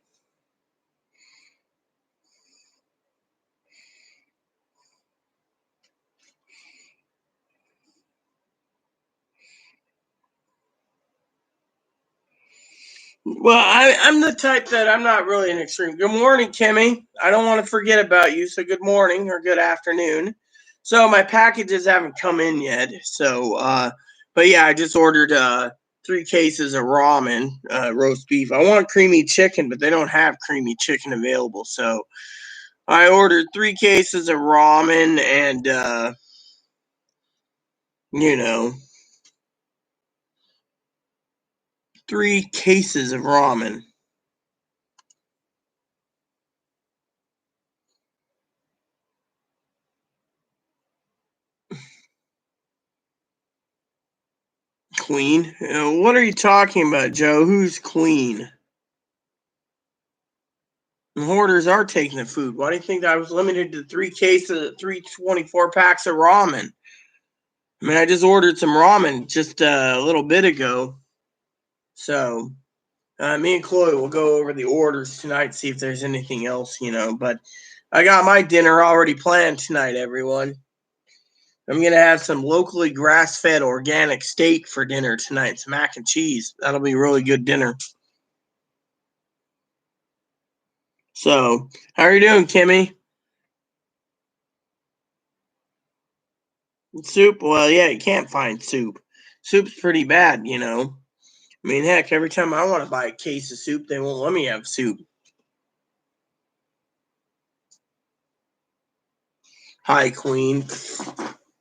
Well, I'm the type that I'm not really an extreme. Good morning, Kimmy. I don't want to forget about you, so good morning or good afternoon. So my packages haven't come in yet. So, but yeah, I just ordered 3 cases of ramen, roast beef. I want creamy chicken, but they don't have creamy chicken available. So I ordered 3 cases of ramen and you know 3 cases of ramen. Queen? What are you talking about, Joe? Who's queen? And hoarders are taking the food. Why do you think I was limited to 3 cases, 324 packs of ramen? I mean, I just ordered some ramen just a little bit ago. So, me and Chloe will go over the orders tonight, see if there's anything else, But I got my dinner already planned tonight, everyone. I'm going to have some locally grass-fed organic steak for dinner tonight, some mac and cheese. That'll be a really good dinner. So, how are you doing, Kimmy? Soup? Well, yeah, you can't find soup. Soup's pretty bad, I mean, heck, every time I want to buy a case of soup, they won't let me have soup. Hi, Queen.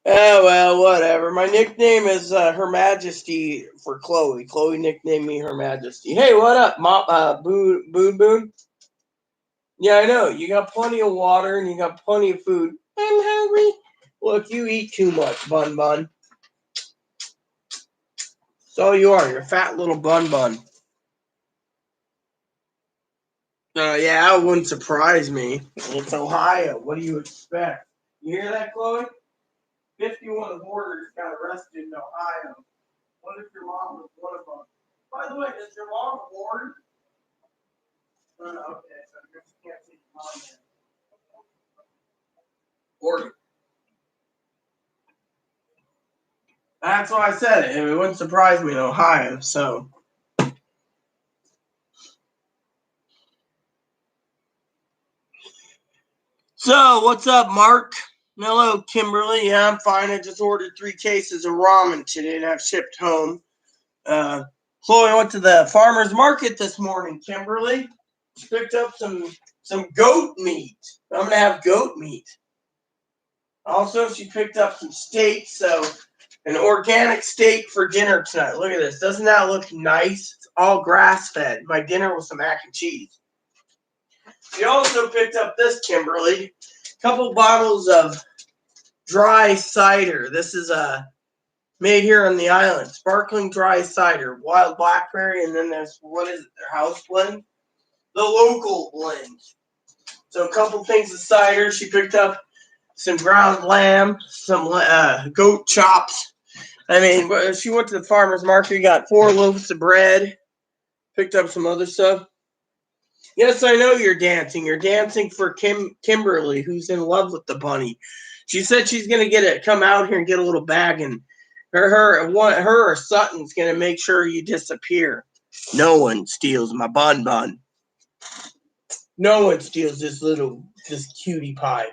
Oh, well, whatever. My nickname is Her Majesty for Chloe. Chloe nicknamed me Her Majesty. Hey, what up, Boon? Yeah, I know. You got plenty of water and you got plenty of food. I'm hungry. Look, you eat too much, Bun. That's all you are. You're a fat little Bun. Yeah, it wouldn't surprise me. It's Ohio. What do you expect? You hear that, Chloe? 51 hoarders got arrested in Ohio. What if your mom was one of them? By the way, does your mom hoard? Okay, so I guess you can't see your mom yet. Hoarding. That's why I said it. It wouldn't surprise me in Ohio, so. So, what's up, Mark? Hello, Kimberly. Yeah, I'm fine. I just ordered 3 cases of ramen today to have shipped home. Chloe went to the farmer's market this morning, Kimberly. She picked up some goat meat. I'm going to have goat meat. Also, she picked up some steak, so an organic steak for dinner tonight. Look at this. Doesn't that look nice? It's all grass-fed. My dinner was some mac and cheese. She also picked up this, Kimberly. A couple bottles of dry cider. This is made here on the island. Sparkling dry cider, wild blackberry, and then there's, what is it, their house blend? The local blend. So a couple things of cider. She picked up some ground lamb, some goat chops. I mean, she went to the farmer's market, got 4 loaves of bread, picked up some other stuff. Yes, I know you're dancing. You're dancing for Kimberly, who's in love with the bunny. She said she's gonna come out here and get a little bag, and her or Sutton's gonna make sure you disappear. No one steals my bun. No one steals this cutie pie.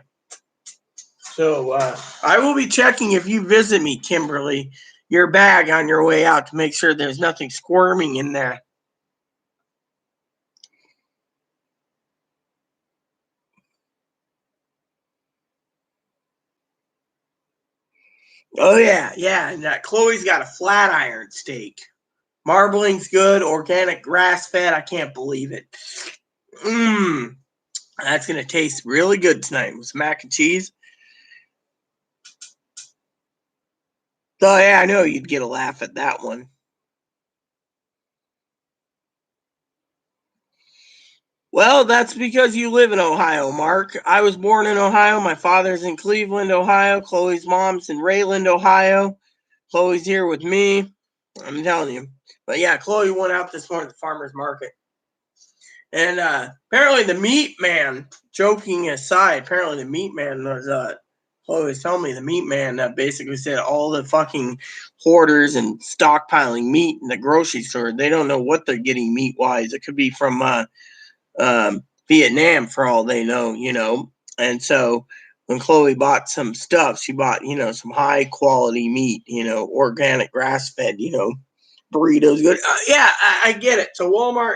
So I will be checking if you visit me, Kimberly, your bag on your way out to make sure there's nothing squirming in there. Oh yeah, and Chloe's got a flat iron steak. Marbling's good, organic, grass-fed. I can't believe it. That's gonna taste really good tonight with some mac and cheese. Oh yeah, I know you'd get a laugh at that one. Well, that's because you live in Ohio, Mark. I was born in Ohio. My father's in Cleveland, Ohio. Chloe's mom's in Rayland, Ohio. Chloe's here with me. I'm telling you. But yeah, Chloe went out this morning at the farmer's market. And apparently the meat man, joking aside, apparently the meat man was, Chloe was telling me the meat man basically said all the fucking hoarders and stockpiling meat in the grocery store, they don't know what they're getting meat-wise. It could be from Vietnam for all they know. And so when Chloe bought some stuff, she bought, some high quality meat, organic grass fed, burritos good. Yeah, I get it. So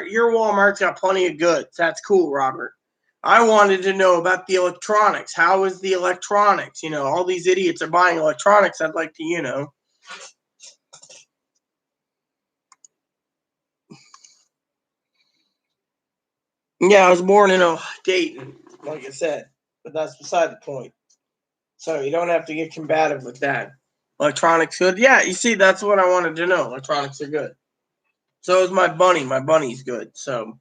your Walmart's got plenty of goods. That's cool, Robert. I wanted to know about the electronics. How is the electronics? All these idiots are buying electronics. I'd like to, Yeah, I was born in Dayton, like I said, but that's beside the point. So you don't have to get combative with that. Electronics good? Yeah, you see, that's what I wanted to know. Electronics are good. So is my bunny. My bunny's good. So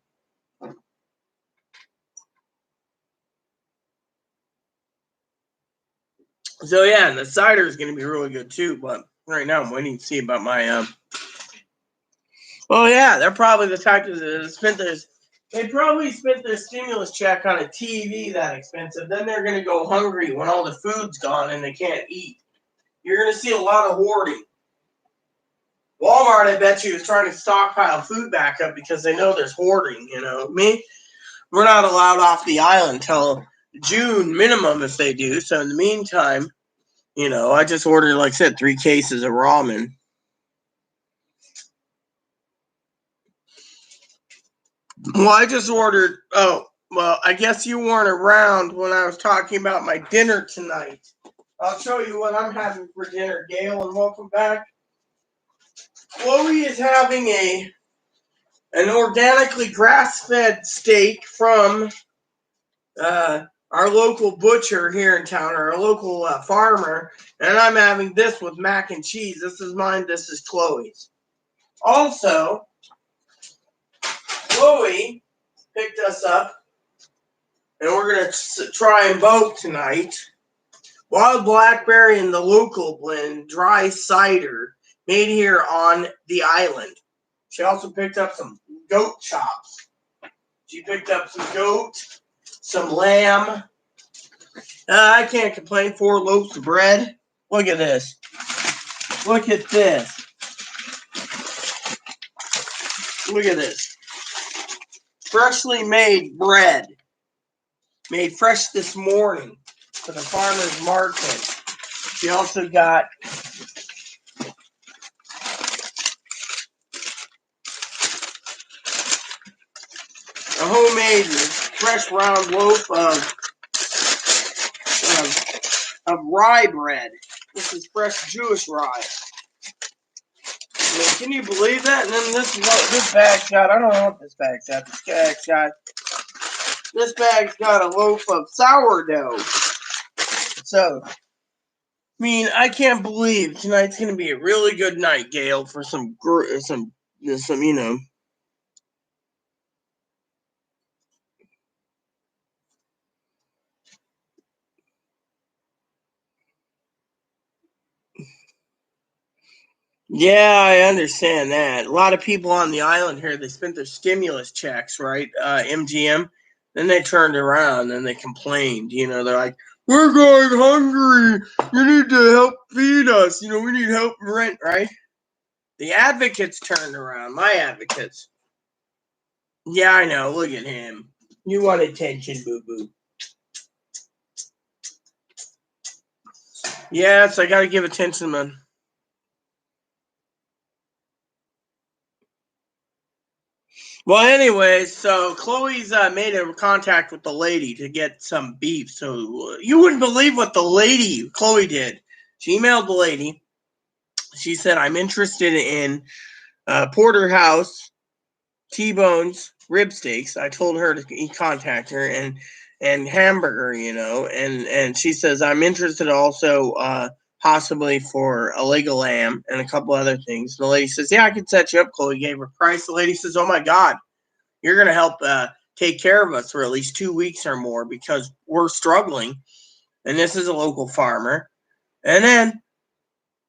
yeah, and the cider is going to be really good too. But right now I'm waiting to see about my. Oh yeah, they're probably the type that spent their. They probably spent their stimulus check on a TV that expensive. Then they're going to go hungry when all the food's gone and they can't eat. You're going to see a lot of hoarding. Walmart, I bet you, is trying to stockpile food back up because they know there's hoarding. We're not allowed off the island till June minimum if they do. So in the meantime, I just ordered, like I said, 3 cases of ramen. Well, I just ordered. Oh, well, I guess you weren't around when I was talking about my dinner tonight. I'll show you what I'm having for dinner, Gail, and welcome back. Chloe is having an organically grass-fed steak from our local butcher here in town, or our local farmer, and I'm having this with mac and cheese. This is mine. This is Chloe's. Also, Chloe picked us up, and we're going to try and both tonight. Wild blackberry and the local blend dry cider made here on the island. She also picked up some goat chops. She picked up some goat, some lamb. I can't complain. 4 loaves of bread. Look at this. Look at this. Look at this. Freshly made bread. Made fresh this morning for the farmer's market. She also got a homemade fresh round loaf of rye bread. This is fresh Jewish rye. I mean, can you believe that? And then this bag's got, I don't know what this bag's got. This bag's got a loaf of sourdough. So, I mean, I can't believe tonight's going to be a really good night, Gail, for some. Yeah, I understand that. A lot of people on the island here, they spent their stimulus checks, right? MGM. Then they turned around and they complained. They're like, we're going hungry. You need to help feed us. We need help rent, right? The advocates turned around. My advocates. Yeah, I know. Look at him. You want attention, boo-boo. Yes, I got to give attention, man. Well, anyways, so Chloe's made a contact with the lady to get some beef. So you wouldn't believe what the lady, Chloe, did. She emailed the lady. She said, I'm interested in porterhouse, T-bones, rib steaks. I told her to contact her, and hamburger, and she says, I'm interested also possibly for a leg of lamb and a couple other things. The lady says, yeah, I can set you up. Chloe gave her price. The lady says, oh my God, you're going to help take care of us for at least 2 weeks or more because we're struggling. And this is a local farmer. And then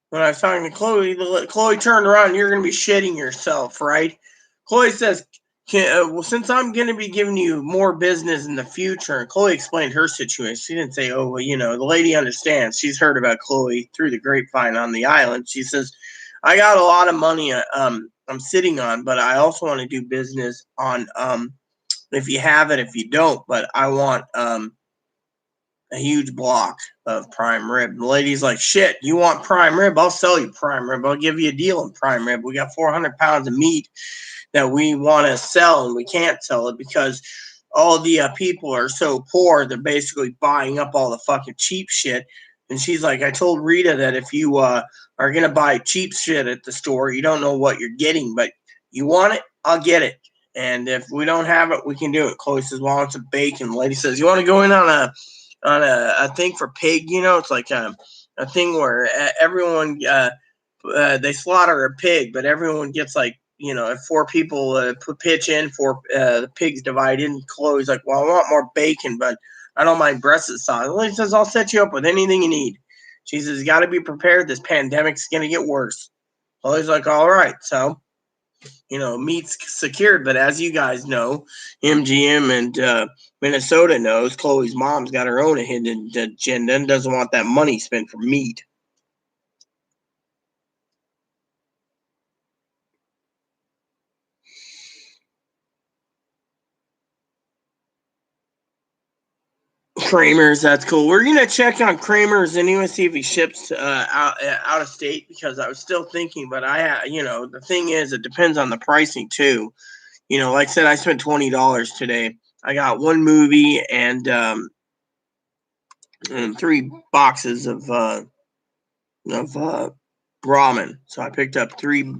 when I was talking to Chloe, Chloe turned around, you're going to be shitting yourself, right? Chloe says, well, since I'm going to be giving you more business in the future, and Chloe explained her situation. She didn't say, oh, well, the lady understands. She's heard about Chloe through the grapevine on the island. She says, I got a lot of money I'm sitting on, but I also want to do business on if you have it, if you don't, but I want a huge block of prime rib. The lady's like, shit, you want prime rib? I'll sell you prime rib. I'll give you a deal in prime rib. We got 400 pounds of meat that we want to sell, and we can't sell it because all the people are so poor, they're basically buying up all the fucking cheap shit. And she's like, I told Rita that if you are going to buy cheap shit at the store, you don't know what you're getting, but you want it, I'll get it. if we don't have it, we can do it. Chloe says, "Well, it's a bacon." The lady says, "You want to go in on a thing for pig? It's like a thing where everyone they slaughter a pig, but everyone gets like." If four people pitch in, the pigs divide in. Chloe's like, "Well, I want more bacon, but I don't mind Brussels sauce." Lily says, "I'll set you up with anything you need." She says, "You got to be prepared. This pandemic's going to get worse." Chloe's like, "All right." So, meat's secured. But as you guys know, MGM and Minnesota knows, Chloe's mom's got her own hidden agenda and doesn't want that money spent for meat. Kramer's, that's cool. We're gonna check on Kramer's anyway, see if he ships out of state, because I was still thinking, but the thing is, it depends on the pricing too. Like I said, I spent $20 today. I got one movie and 3 boxes of ramen. So I picked up three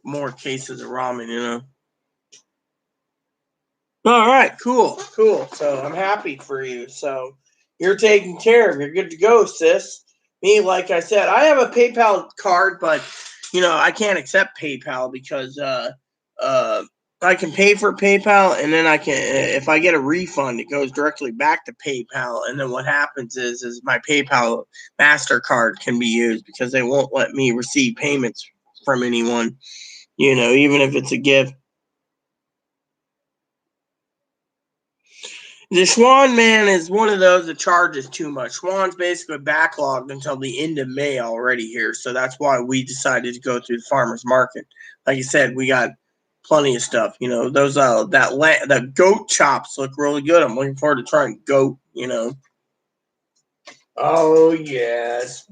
more cases of ramen. All right, cool. So I'm happy for you. So you're taken care of. You're good to go, sis. Me, like I said, I have a PayPal card, but I can't accept PayPal because I can pay for PayPal, and then I can, if I get a refund, it goes directly back to PayPal, and then what happens is my PayPal MasterCard can be used because they won't let me receive payments from anyone, even if it's a gift. The Schwan man is one of those that charges too much. Schwan's basically backlogged until the end of May already here, so that's why we decided to go through the farmers market. Like I said, we got plenty of stuff. Those that goat chops look really good. I'm looking forward to trying goat. Oh yes,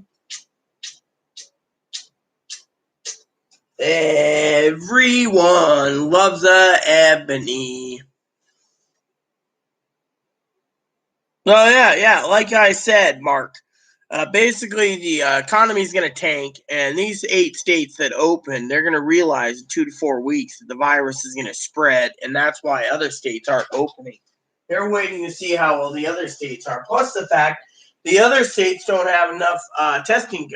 everyone loves a ebony. Oh yeah. Like I said, Mark. Basically, the economy is going to tank, and these 8 states that open, they're going to realize in 2 to 4 weeks that the virus is going to spread, and that's why other states aren't opening. They're waiting to see how well the other states are. Plus, the fact the other states don't have enough testing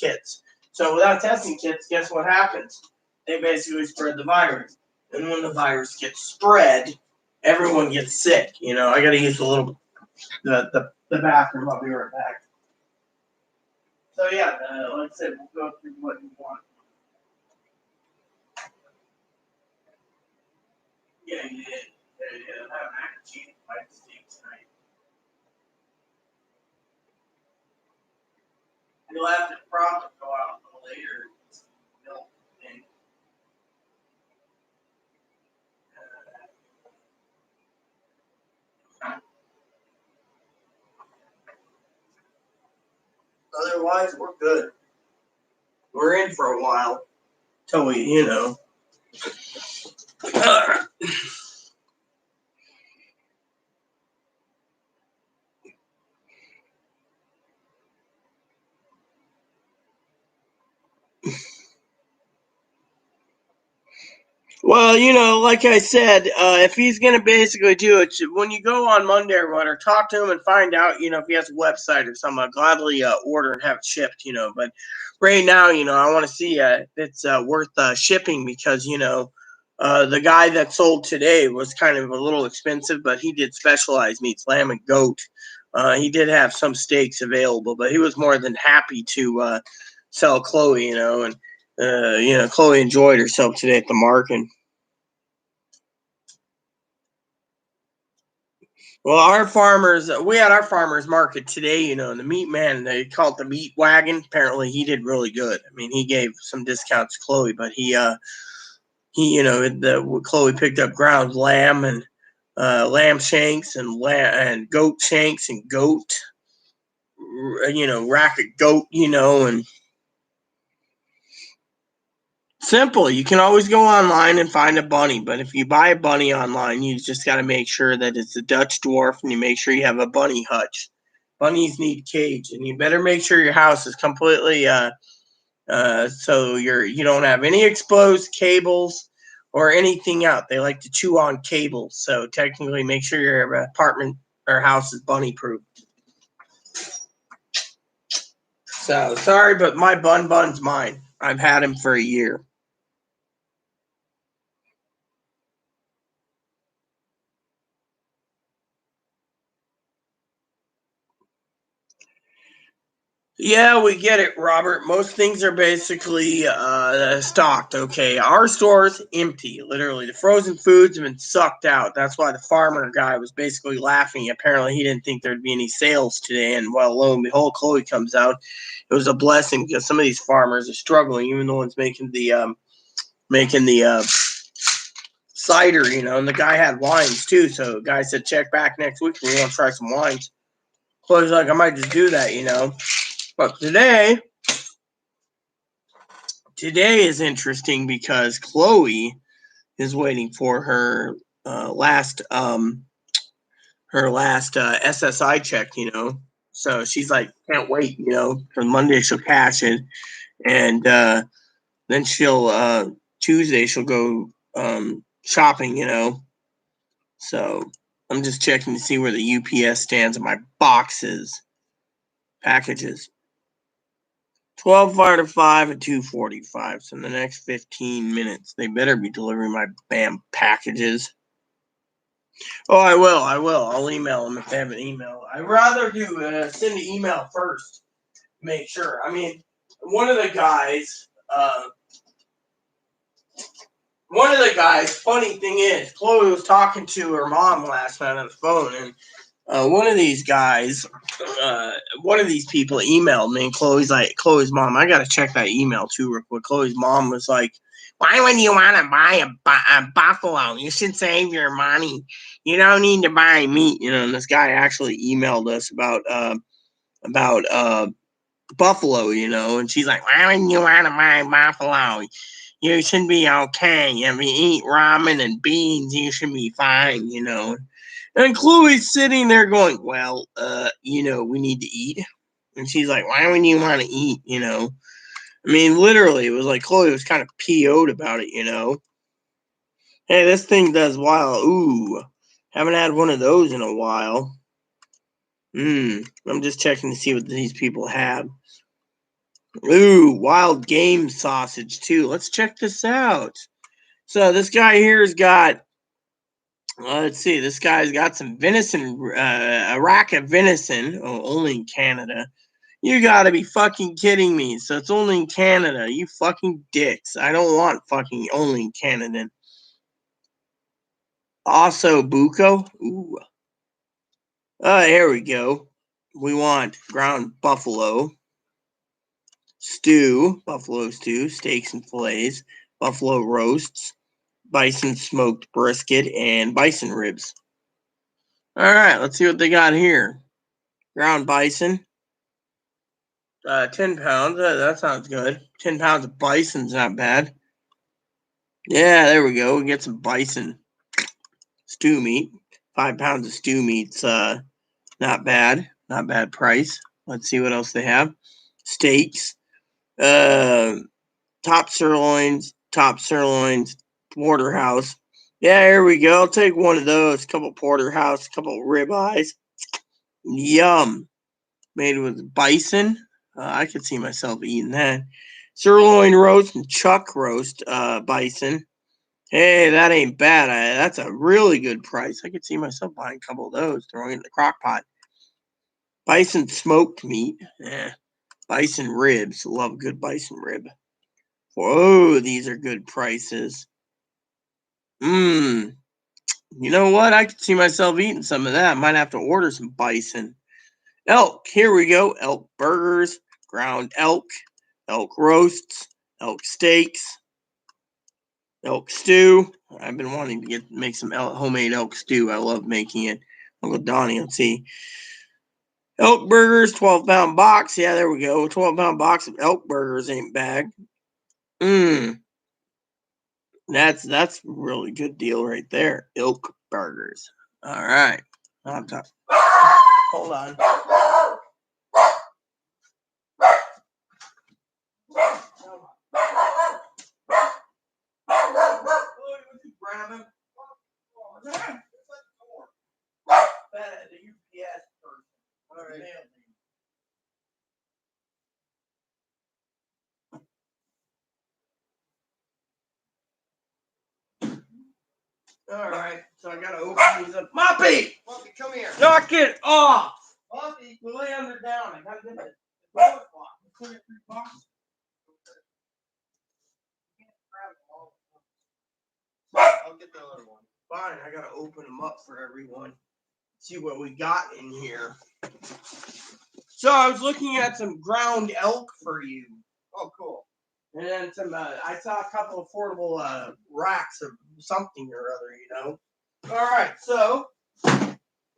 kits. So, without testing kits, guess what happens? They basically spread the virus, and when the virus gets spread, everyone gets sick. I got to use the bathroom. I'll be right back. So yeah, like I said, we'll go through what you want. Yeah, you did. Yeah. I have mac and cheese and white steak tonight. You'll have to probably go out a little later and get some milk and otherwise we're good. We're in for a while till we. Well, like I said, if he's going to basically do it, when you go on Monday or whatever, talk to him and find out, if he has a website or something. I'll gladly order and have it shipped. But right now, I want to see if it's worth shipping because, the guy that sold today was kind of a little expensive, but he did specialized meats, lamb and goat. He did have some steaks available, but he was more than happy to sell Chloe, and Chloe enjoyed herself today at the market. Well, we had our farmers market today, and the meat man, they call it the meat wagon. Apparently, he did really good. I mean, he gave some discounts to Chloe, but Chloe picked up ground lamb and lamb shanks and goat shanks and goat, rack of goat, and simple. You can always go online and find a bunny, but if you buy a bunny online, you just got to make sure that it's a Dutch dwarf, and you make sure you have a bunny hutch. Bunnies need cage, and you better make sure your house is completely so you don't have any exposed cables or anything out. They like to chew on cables. So technically, make sure your apartment or house is bunny proof. So sorry, but my bun's mine. I've had him for a year. Yeah, we get it, Robert. Most things are basically stocked, okay? Our store's empty, literally. The frozen foods have been sucked out. That's why the farmer guy was basically laughing. Apparently, he didn't think there'd be any sales today. And, well, lo and behold, Chloe comes out. It was a blessing because some of these farmers are struggling, even the ones making the cider, and the guy had wines, too. So the guy said, check back next week if we want to try some wines. Chloe's like, I might just do that, But today is interesting because Chloe is waiting for her last SSI check, So she's like, can't wait, for Monday she'll cash it, and then she'll Tuesday she'll go shopping, So I'm just checking to see where the UPS stands on my packages. 12 to 5 and 2:45. So in the next 15 minutes, they better be delivering my damn packages. Oh, I will. I'll email them if they have an email. I'd rather do send an email first. Make sure. I mean, one of the guys. Funny thing is, Chloe was talking to her mom last night on the phone, and one of these people emailed me, and Chloe's mom, I got to check that email too real quick. Chloe's mom was like, why would you want to buy a buffalo? You should save your money. You don't need to buy meat. And this guy actually emailed us about buffalo, and she's like, why wouldn't you want to buy buffalo? You should be okay. If you eat ramen and beans, you should be fine, And Chloe's sitting there going, well, we need to eat. And she's like, why would you want to eat, I mean, literally, it was like Chloe was kind of PO'd about it, Hey, this thing does wild. Ooh, haven't had one of those in a while. I'm just checking to see what these people have. Ooh, wild game sausage, too. Let's check this out. So this guy here has got, let's see, this guy's got some venison, a rack of venison. Oh, only in Canada. You gotta be fucking kidding me. So it's only in Canada. You fucking dicks. I don't want fucking only in Canada. Also, buco. Ooh. Here we go. We want ground buffalo stew, steaks and fillets, buffalo roasts, bison smoked brisket, and bison ribs. All right, let's see what they got here. Ground bison, 10 pounds. That sounds good. 10 pounds of bison's not bad. Yeah, there we go. We get some bison stew meat. 5 pounds of stew meat's not bad. Not bad price. Let's see what else they have. Steaks, top sirloins, porterhouse. Yeah, here we go. I'll take one of those. Couple porterhouse, couple ribeyes. Yum. Made with bison. I could see myself eating that. Sirloin roast and chuck roast bison. Hey, that ain't bad. That's a really good price. I could see myself buying a couple of those, throwing it in the crock pot. Bison smoked meat. Bison ribs. Love a good bison rib. Whoa, these are good prices. You know what? I could see myself eating some of that. Might have to order some bison. Elk. Here we go. Elk burgers, ground elk roasts, elk steaks, elk stew. I've been wanting to make some homemade elk stew. I love making it. Uncle Donnie, let's see. Elk burgers, 12-pound box. Yeah, there we go. 12-pound box of elk burgers ain't bad. That's a really good deal right there. Elk burgers. All right. Hold on. grab him? The UPS person. All right. All right, so I gotta open these up. Moppy! Moppy, come here. Knock it off! Moppy, we lay under down. I gotta get the door locked. Put it through box. I'll get the other one. Fine, I gotta open them up for everyone. See what we got in here. So I was looking at some ground elk for you. Oh, cool. And then some, I saw a couple affordable racks of something or other, you know. All right, so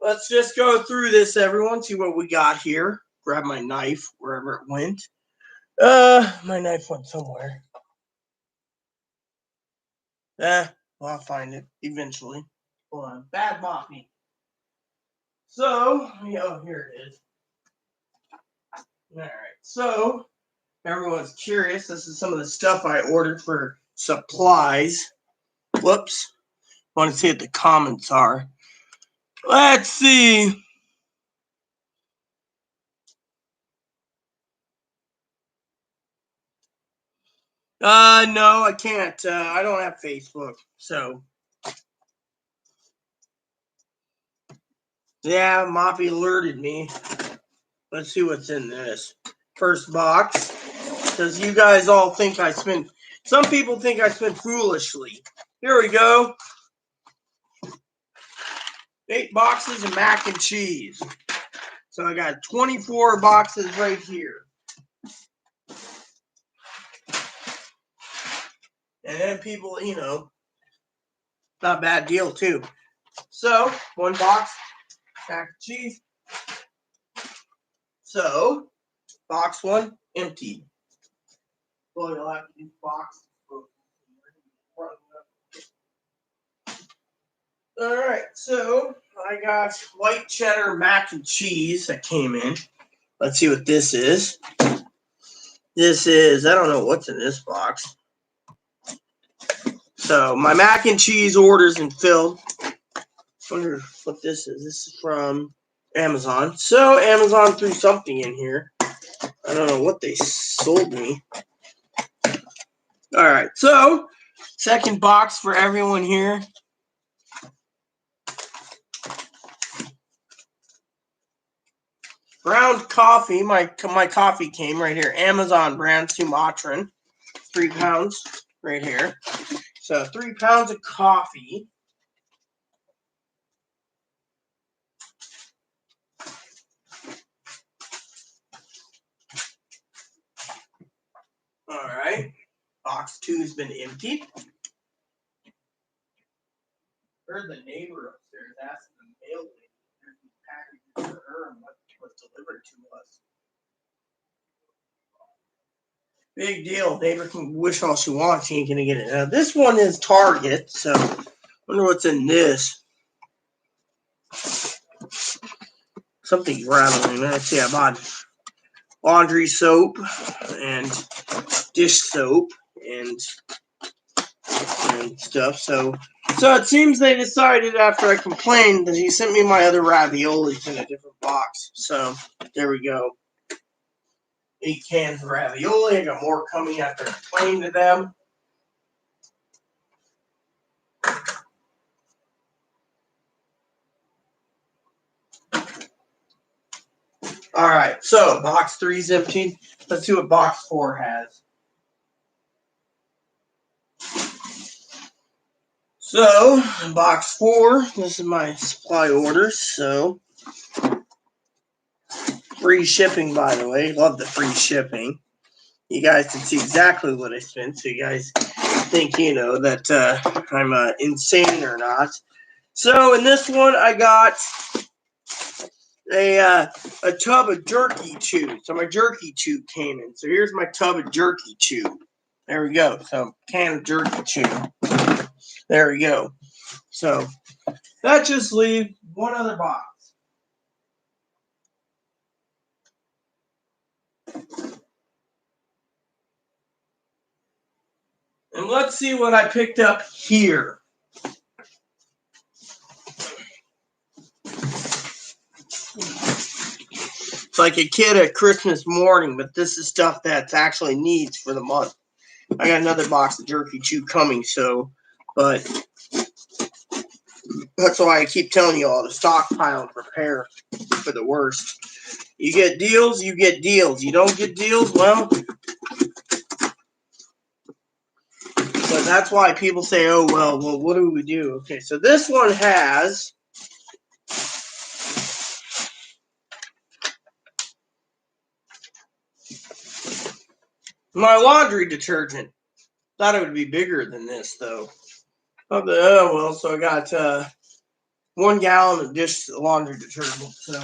let's just go through this, everyone. See what we got here. Grab my knife wherever it went. My knife went somewhere. Well, I'll find it eventually. Hold on, bad mopping. So, oh, here it is. All right, so everyone's curious. This is some of the stuff I ordered for supplies. Whoops. Want to see what the comments are. Let's see. No, I can't. I don't have Facebook. So, yeah, Moppy alerted me. Let's see what's in this first box. Because you guys all think I spend, some people think I spend foolishly. Here we go. 8 boxes of mac and cheese. So I got 24 boxes right here. And then people, you know, not a bad deal too. So, 1 box, mac and cheese. So, box 1, empty. Well, you'll have to do box. Alright, so I got white cheddar mac and cheese that came in. Let's see what this is. This is, I don't know what's in this box. So my mac and cheese order's been filled. Wonder what this is. This is from Amazon. So Amazon threw something in here. I don't know what they sold me. Alright, so second box for everyone here. Ground coffee. My coffee came right here. Amazon brand Sumatran. 3 pounds right here. So 3 pounds of coffee. All right. Box 2 has been emptied. Heard the neighbor upstairs asking the mail lady if there's any packages for her and what was delivered to us. Big deal. Neighbor can wish all she wants. She ain't gonna get it. Now this one is Target, so I wonder what's in this. Something rattling. Let's see. I bought laundry soap and dish soap and stuff. So it seems they decided after I complained that he sent me my other raviolis in a different box. So there we go. 8 cans of ravioli. I got more coming after I complained to them. All right, so box 3 is empty. Let's see what box 4 has. So, box 4, this is my supply order. So, free shipping, by the way. Love the free shipping. You guys can see exactly what I spent, so you guys think, you know, that I'm insane or not. So, in this one, I got a tub of jerky chew. So my jerky chew came in. So here's my tub of jerky chew. There we go. So can of jerky chew. There we go. So that just leaves one other box. And let's see what I picked up here. It's like a kid at Christmas morning, but this is stuff that's actually needs for the month. I got another box of jerky chew coming, but that's why I keep telling you all to stockpile and prepare for the worst. You get deals, you get deals. You don't get deals, well, but that's why people say, oh, well, what do we do? Okay, so this one has my laundry detergent. Thought it would be bigger than this, though. Oh, well, so I got 1 gallon of dish laundry detergent, so.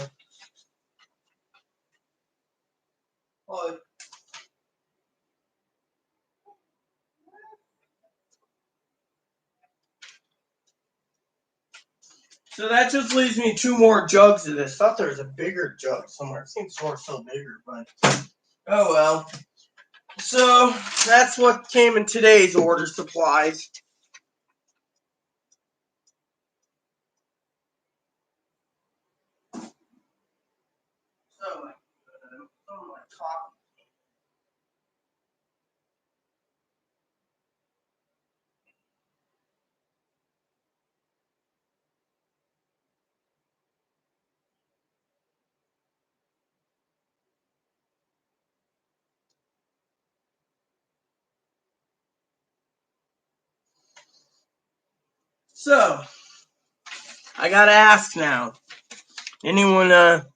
So that just leaves me 2 more jugs of this. Thought there was a bigger jug somewhere. It seems sort of so bigger, but oh well. So that's what came in today's order supplies. So I gotta ask now. Anyone have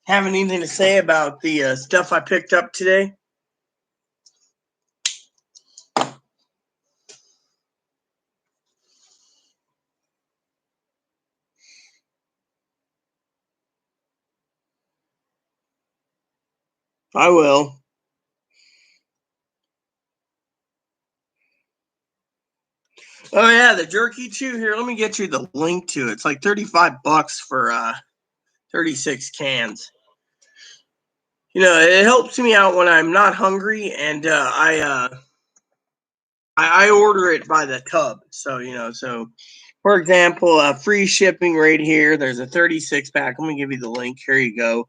anything to say about the stuff I picked up today? I will. Oh yeah, the jerky chew here. Let me get you the link to it. It's like $35 for 36 cans. You know, it helps me out when I'm not hungry, and I order it by the tub. So for example, free shipping right here. There's a 36 pack. Let me give you the link. Here you go.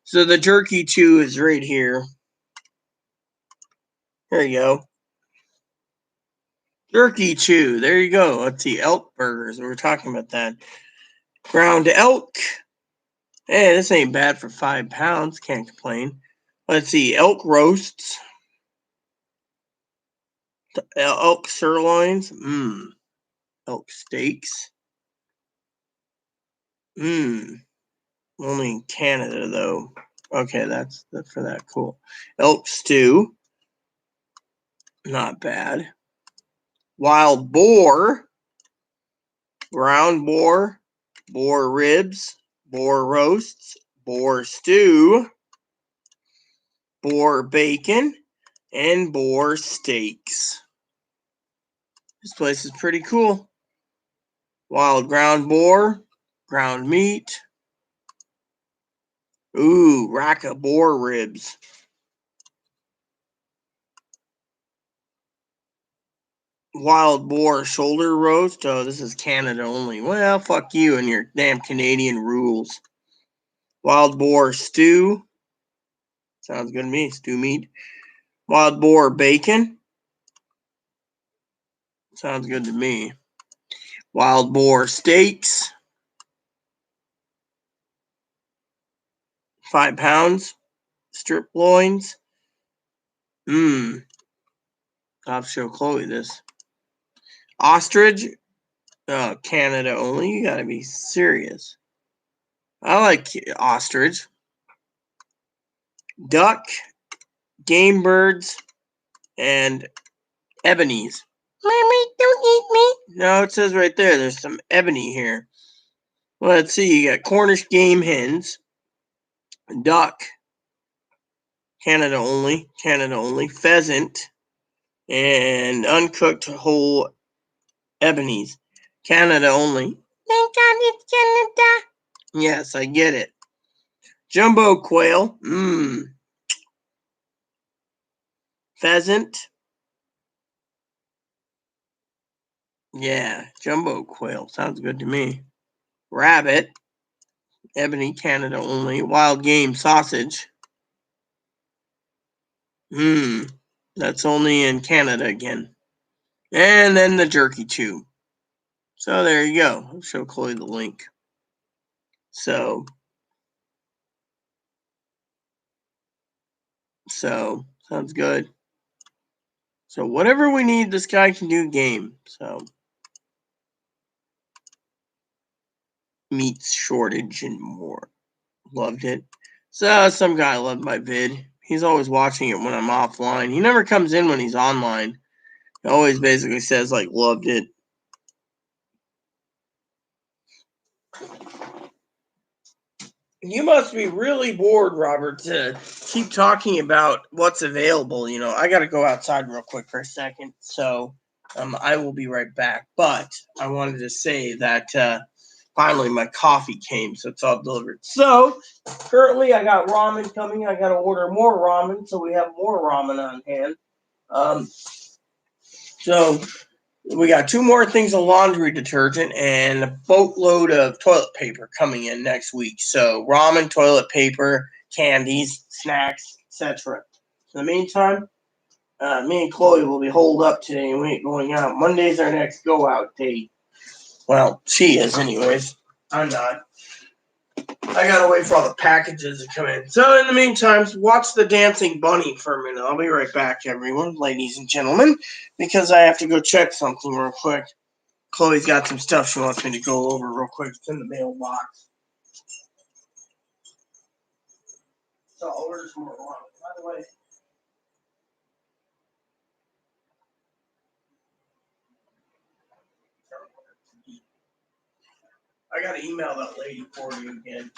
So the jerky chew is right here. There you go. Jerky chew. There you go. Let's see. Elk burgers. We were talking about that. Ground elk. Hey, this ain't bad for 5 pounds. Can't complain. Let's see. Elk roasts. Elk sirloins. Elk steaks. Only in Canada, though. Okay, that's for that. Cool. Elk stew. Not bad. Wild boar. Ground boar. Boar ribs. Boar roasts. Boar stew. Boar bacon. And boar steaks. This place is pretty cool. Wild ground boar. Ground meat. Ooh, rack of boar ribs. Wild boar shoulder roast. Oh, this is Canada only. Well, fuck you and your damn Canadian rules. Wild boar stew. Sounds good to me. Stew meat. Wild boar bacon. Sounds good to me. Wild boar steaks. 5 pounds. Strip loins. I'll have to show Chloe this. Ostrich. Canada only. You gotta be serious. I like ostrich. Duck. Game birds. And ebonies. Mommy, don't eat me. No, it says right there. There's some ebony here. Well, let's see. You got Cornish game hens. Duck. Canada only. Canada only. Pheasant. And uncooked whole ebonies. Canada only. Thank God it's Canada. Yes, I get it. Jumbo quail. Pheasant. Yeah, jumbo quail. Sounds good to me. Rabbit. Ebony, Canada only. Wild game sausage. That's only in Canada again. And then the jerky chew. So there you go. I'll show Chloe the link. So sounds good. So whatever we need, this guy can do game. So meat shortage and more. Loved it. So some guy loved my vid. He's always watching it when I'm offline. He never comes in when he's online. He always basically says like loved it. You must be really bored, Robert, to keep talking about what's available. I got to go outside real quick for a second. So I will be right back. But I wanted to say that finally my coffee came, so it's all delivered. So currently I got ramen coming. I got to order more ramen, so we have more ramen on hand. So we got 2 more things of laundry detergent and a boatload of toilet paper coming in next week. So ramen, toilet paper, candies, snacks, etc. In the meantime, me and Chloe will be holed up today and we ain't going out. Monday's our next go out date. Well, she is anyways. I'm not. I gotta wait for all the packages to come in. So in the meantime, watch the dancing bunny for a minute. I'll be right back, everyone, ladies and gentlemen, because I have to go check something real quick. Chloe's got some stuff she wants me to go over real quick. It's in the mailbox. So I'll order some more water. By the way, I gotta email that lady for you again.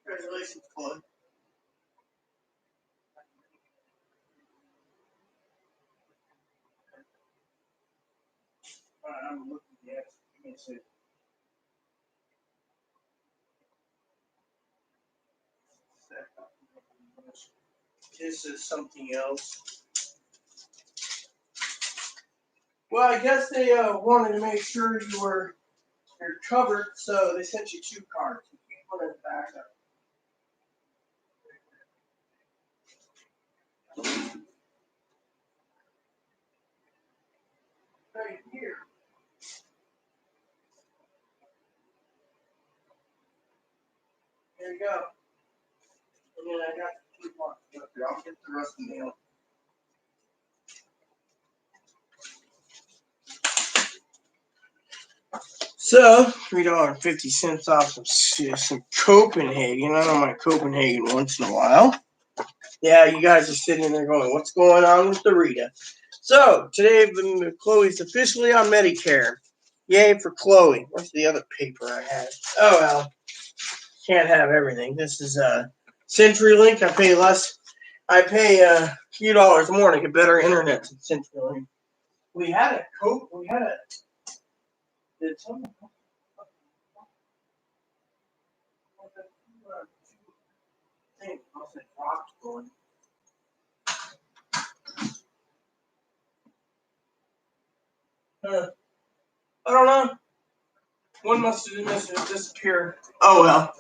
Congratulations, Chloe. I'm looking at it. This is something else. Well, I guess they wanted to make sure you're covered, so they sent you 2 cards. You keep one in the back of right here. There you go. And then I got 2 cards up here. I'll get the rest of the mail. So, $3.50 off some Copenhagen. I don't mind Copenhagen once in a while. Yeah, you guys are sitting there going, what's going on with the Rita? So, today Chloe's officially on Medicare. Yay for Chloe. What's the other paper I had? Oh, well, can't have everything. This is CenturyLink. I pay less. I pay a few dollars more to get better internet than CenturyLink. We had a coat. Did someone? Thing. How's it dropped going? I don't know. One must have disappeared. Oh well.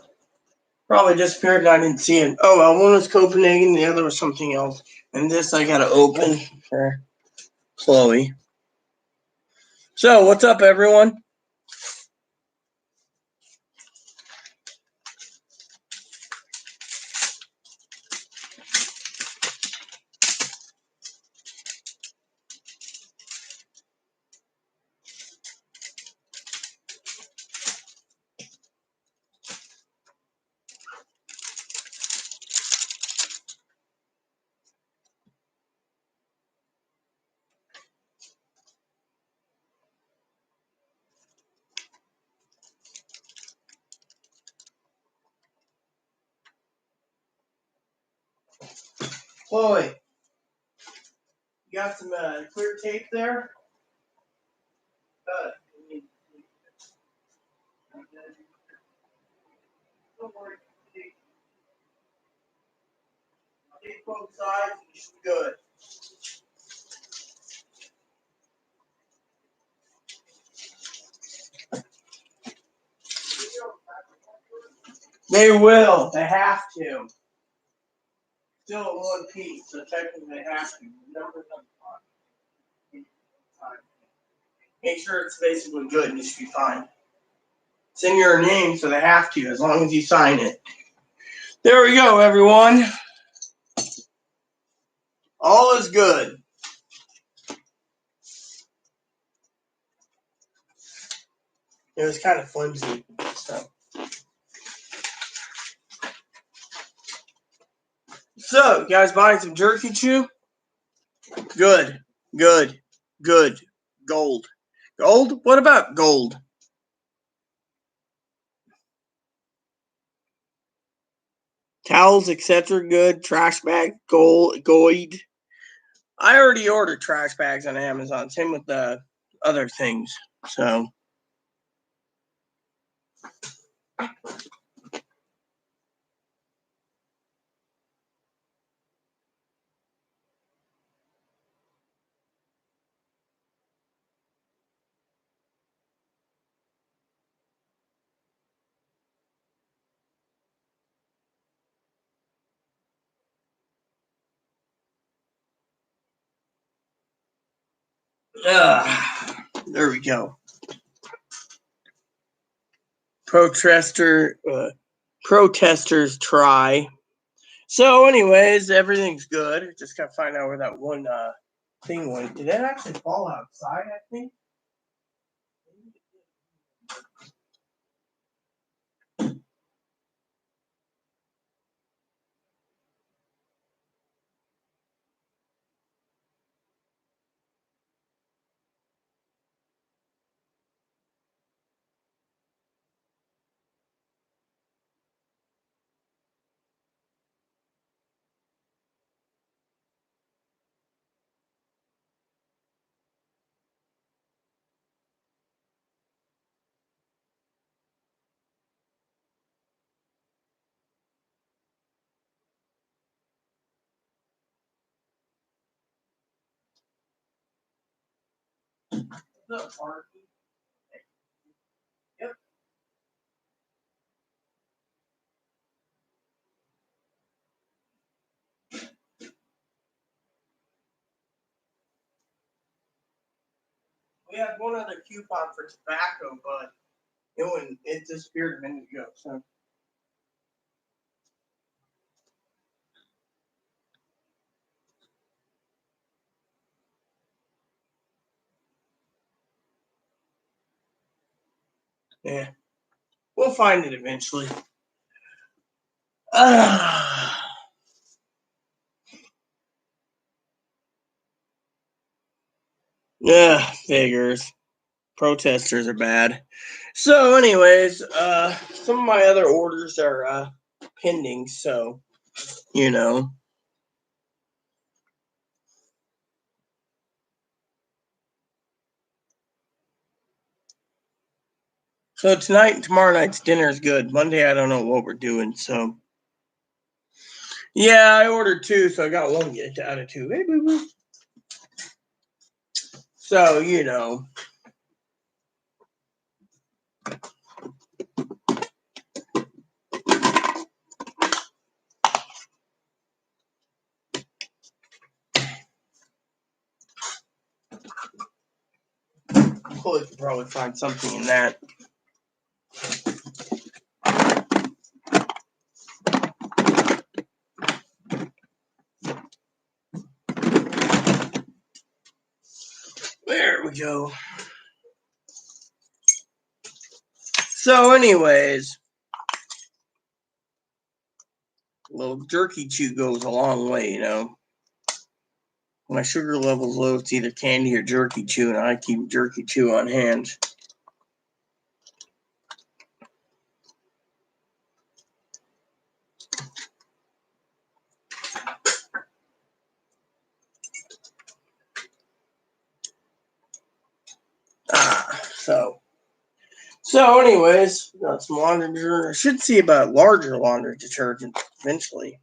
Probably disappeared and I didn't see it. Oh, well, one was Copenhagen, the other was something else. And this I gotta open for Chloe. So, what's up, everyone? Chloe, you got some clear tape there? Don't worry. Tape both sides, you should be good. They will. They have to. Still in one piece, so technically they have to. Numbers on the front. Make sure it's basically good and you should be fine. It's in your name, so they have to, as long as you sign it. There we go, everyone. All is good. It was kind of flimsy, So, you guys buying some jerky chew? Good, good, good. Gold. Gold? What about gold? Towels, etc. Good. Trash bag, gold. I already ordered trash bags on Amazon. Same with the other things. So. There we go. Protesters try. So, anyways, everything's good. Just gotta find out where that one thing went. Did that actually fall outside? I think. Yep. We had one other coupon for tobacco, but it disappeared a minute ago. So. Yeah. We'll find it eventually. Yeah, figures. Protesters are bad. So, anyways, some of my other orders are pending, so, you know. So tonight and tomorrow night's dinner is good. Monday, I don't know what we're doing, so. Yeah, I ordered two, so I got one get out of two. Hey, boo boo. So, you know. Chloe could probably find something in that. There we go. So, anyways, a little jerky chew goes a long way, you know. When my sugar level's low, it's either candy or jerky chew, and I keep jerky chew on hand. So anyways, got some laundry detergent. I should see about larger laundry detergent eventually.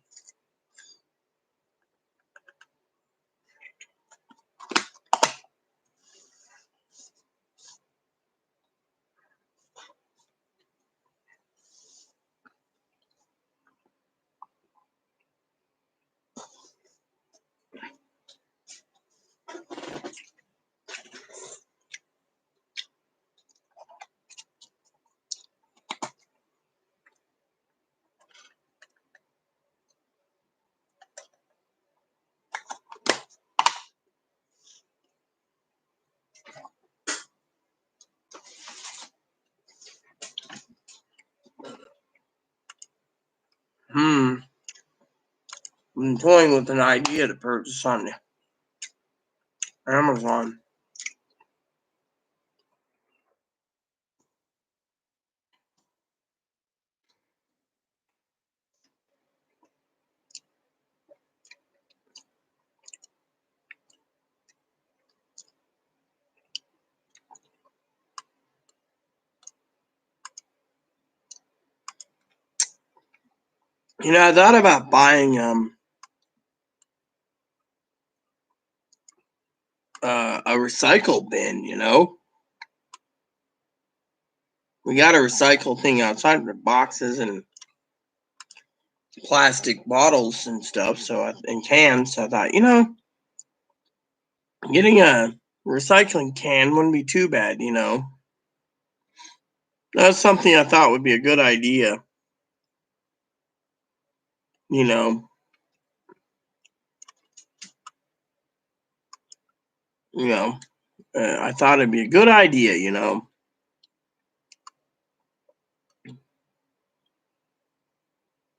I'm toying with an idea to purchase on Amazon. You know, I thought about buying a recycle bin, you know. We got a recycle thing outside with boxes and plastic bottles and stuff, and cans. So I thought, you know, getting a recycling can wouldn't be too bad, you know. That's something I thought would be a good idea, you know. You know, I thought it'd be a good idea, you know.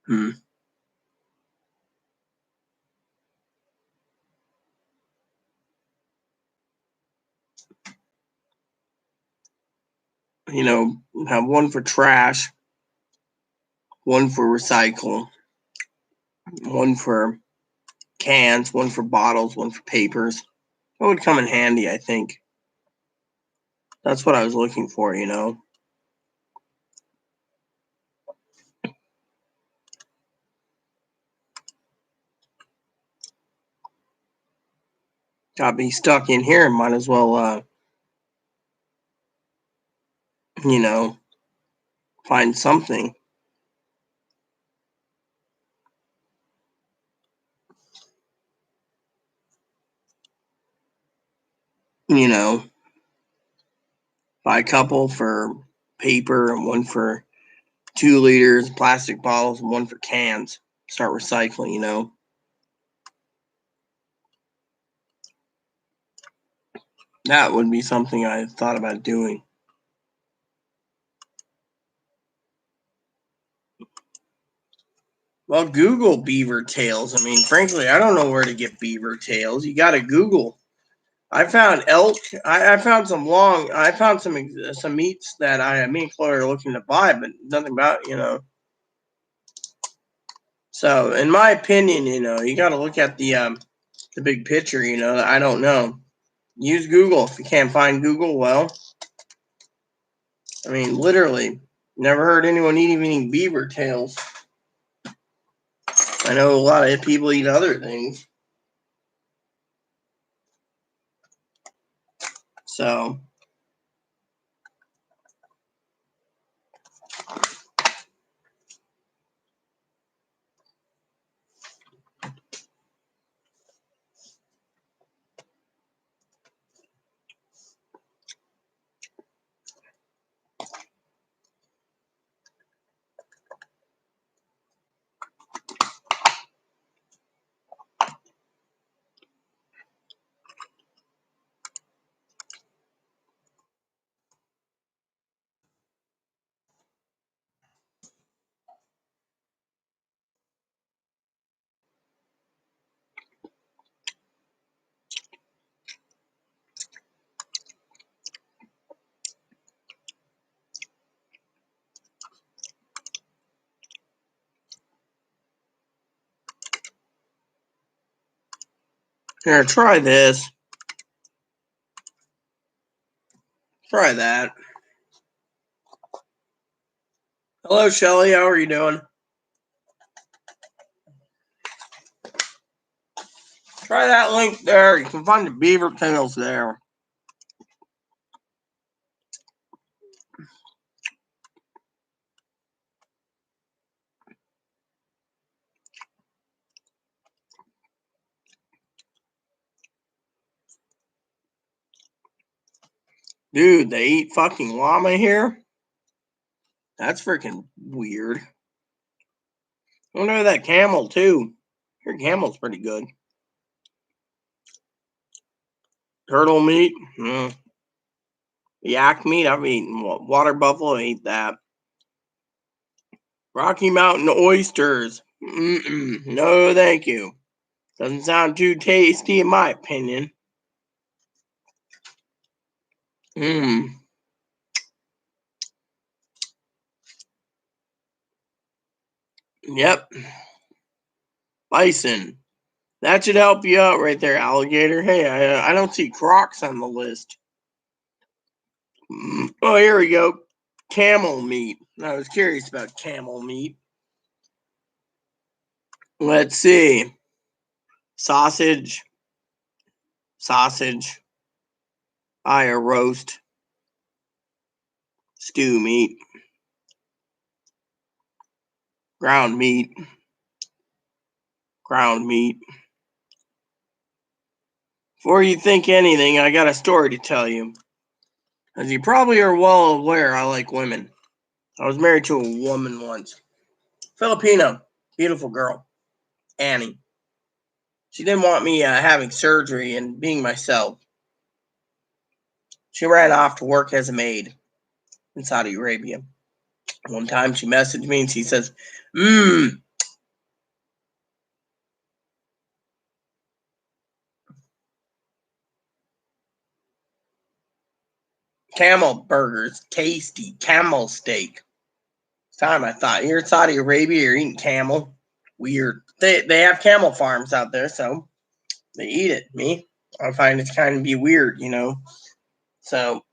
You know, have one for trash, one for recycle, one for cans, one for bottles, one for papers. That would come in handy, I think. That's what I was looking for, you know. Got me stuck in here. Might as well, you know, find something. You know, buy a couple for paper and one for 2 liters, plastic bottles, and one for cans. Start recycling, you know. That would be something I thought about doing. Well, Google beaver tails. I mean, frankly, I don't know where to get beaver tails. You got to Google. I found elk. I found some long. I found some meats that me and Chloe are looking to buy, but nothing about, you know. So, in my opinion, you know, you got to look at the big picture. You know, I don't know. Use Google. If you can't find Google, well, I mean, literally, never heard anyone eating beaver tails. I know a lot of people eat other things. So, Here, try this. Try that. Hello, Shelly. How are you doing? Try that link there. You can find the beaver tails there. Dude, they eat fucking llama here? That's freaking weird. I wonder that camel, too. Your camel's pretty good. Turtle meat? Yak meat? I've eaten water buffalo. I ate that. Rocky Mountain oysters. No, thank you. Doesn't sound too tasty in my opinion. Yep. Bison. That should help you out right there, alligator. Hey, I don't see crocs on the list. Oh, here we go. Camel meat. I was curious about camel meat. Let's see. Sausage. Fire roast. Stew meat. Ground meat. Before you think anything, I got a story to tell you. As you probably are well aware, I like women. I was married to a woman once. Filipino. Beautiful girl. Annie. She didn't want me having surgery and being myself. She ran off to work as a maid in Saudi Arabia. One time she messaged me and she says, camel burgers, tasty, camel steak. Time I thought, you're in Saudi Arabia, you're eating camel. Weird. They have camel farms out there, so they eat it. Me, I find it's kind of be weird, you know. So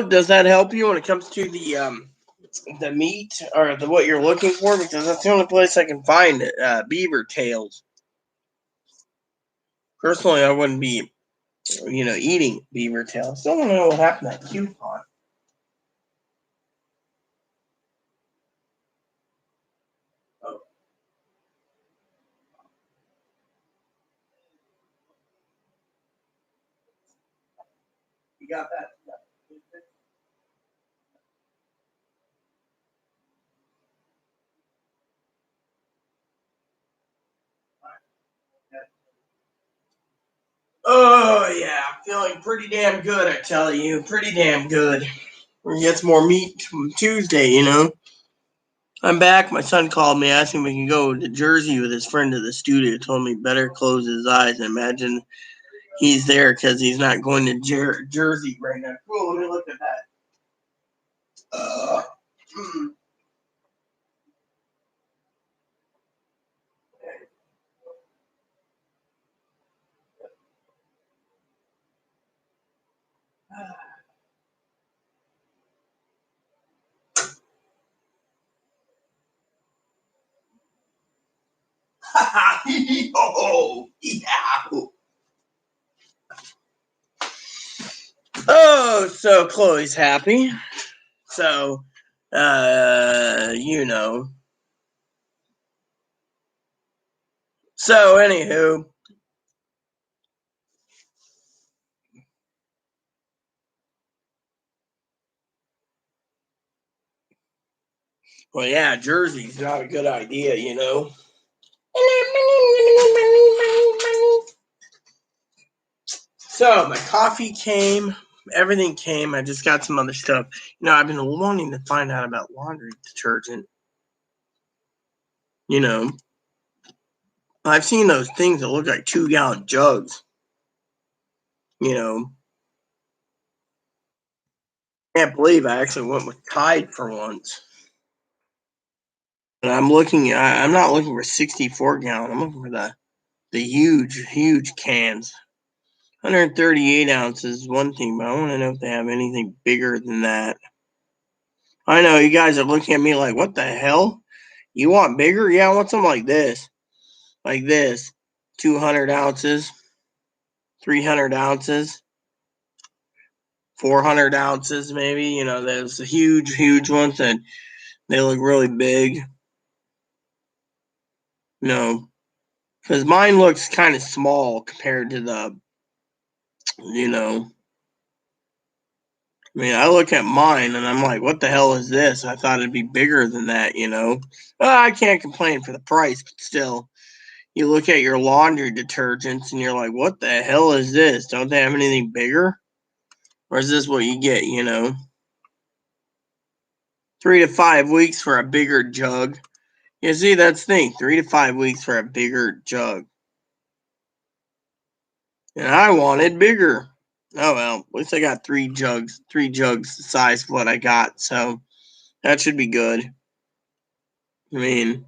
does that help you when it comes to the meat or the what you're looking for? Because that's the only place I can find it. Beaver tails. Personally, I wouldn't be, eating beaver tails. Still don't know what happened to that coupon. Oh, you got that? Oh yeah, I'm feeling pretty damn good. I tell you, pretty damn good. We're gonna get some more meat Tuesday. I'm back. My son called me, asking if we can go to Jersey with his friend to the studio. Told me better close his eyes and imagine he's there because he's not going to Jersey right now. Cool. Let me look at that. Oh, yeah. Oh, so Chloe's happy. So, you know. So, anywho. Well, yeah, Jersey's not a good idea, So, my coffee came. Everything came. I just got some other stuff. I've been wanting to find out about laundry detergent. I've seen those things that look like 2-gallon jugs. Can't believe I actually went with Tide for once. And I'm not looking for 64 gallon. I'm looking for the huge cans. 138 ounces is one thing, but I want to know if they have anything bigger than that. I know you guys are looking at me like, what the hell? You want bigger? Yeah, I want something like this. Like this. 200 ounces. 300 ounces. 400 ounces, maybe. You know, there's the huge ones that they look really big. No, because mine looks kind of small compared to the, you know, I mean, I look at mine and I'm like, what the hell is this? I thought it'd be bigger than that, you know. Well, I can't complain for the price, but still, you look at your laundry detergents and you're like, what the hell is this? Don't they have anything bigger? Or is this what you get, you know? 3 to 5 weeks for a bigger jug. You see, that's the thing. 3 to 5 weeks for a bigger jug. And I wanted bigger. Oh well, at least I got 3 jugs the size of what I got, so that should be good. I mean,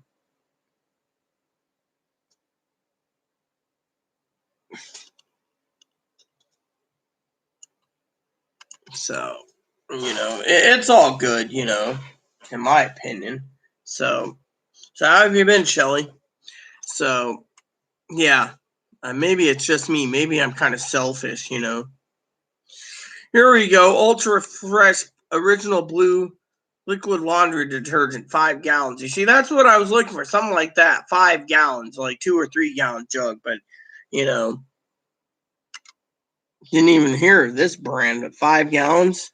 so, you know, it's all good, you know, in my opinion. So how have you been, Shelly? So, yeah, maybe it's just me. Maybe I'm kind of selfish, you know. Here we go. Ultra Fresh Original Blue Liquid Laundry Detergent, 5 gallons. You see, that's what I was looking for. Something like that. 5 gallons, like 2 or 3 gallon jug. But, you know, didn't even hear of this brand, but 5 gallons.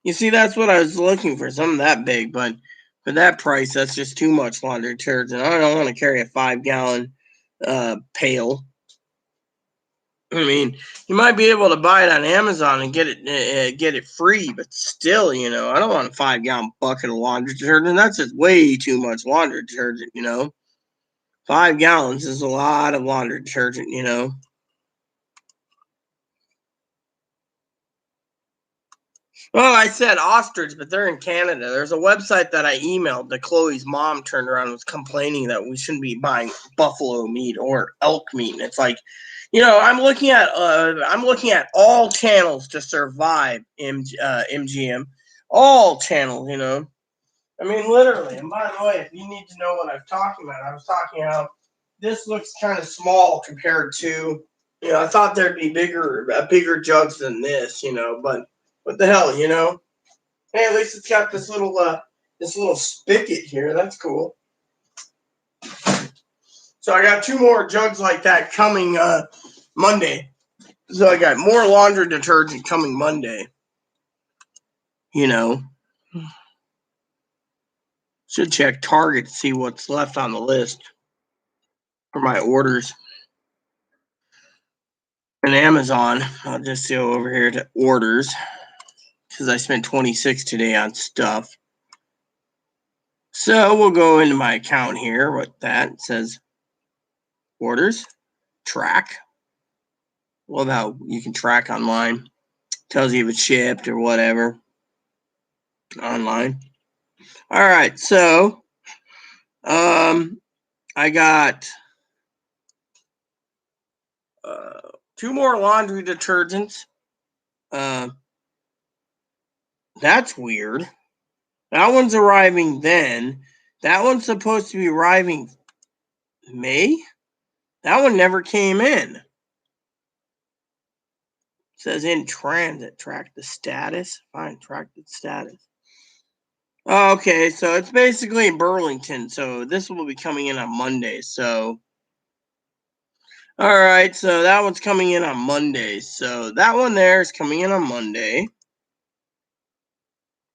You see, that's what I was looking for. Something that big. But for that price, that's just too much laundry detergent. I don't want to carry a 5 gallon pail. I mean, you might be able to buy it on Amazon and get it free, but still, you know, I don't want a 5 gallon bucket of laundry detergent. That's just way too much laundry detergent, you know. 5 gallons is a lot of laundry detergent, you know. Well, I said ostrich, but they're in Canada. There's a website that I emailed that Chloe's mom turned around and was complaining that we shouldn't be buying buffalo meat or elk meat. And it's like, you know, I'm looking at all channels to survive MGM, all channels, you know. I mean, literally. And by the way, if you need to know what I'm talking about, I was talking how this looks kind of small compared to, you know, I thought there'd be bigger jugs than this, you know, but what the hell, you know? Hey, at least it's got this little spigot here. That's cool. So I got 2 more jugs like that coming Monday. So I got more laundry detergent coming Monday. You know, should check Target to see what's left on the list for my orders. And Amazon, I'll just go over here to orders because I spent $26 today on stuff. So we'll go into my account here. What that says, orders, track. Love how you can track online. Tells you if it's shipped or whatever online. All right, so I got 2 more laundry detergents. That's weird. That one's arriving then. That one's supposed to be arriving May. That one never came in. It says in transit. Track the status. Fine, track the status. Okay, so it's basically in Burlington. So this will be coming in on Monday. So, all right, so that one's coming in on Monday. So that one there is coming in on Monday.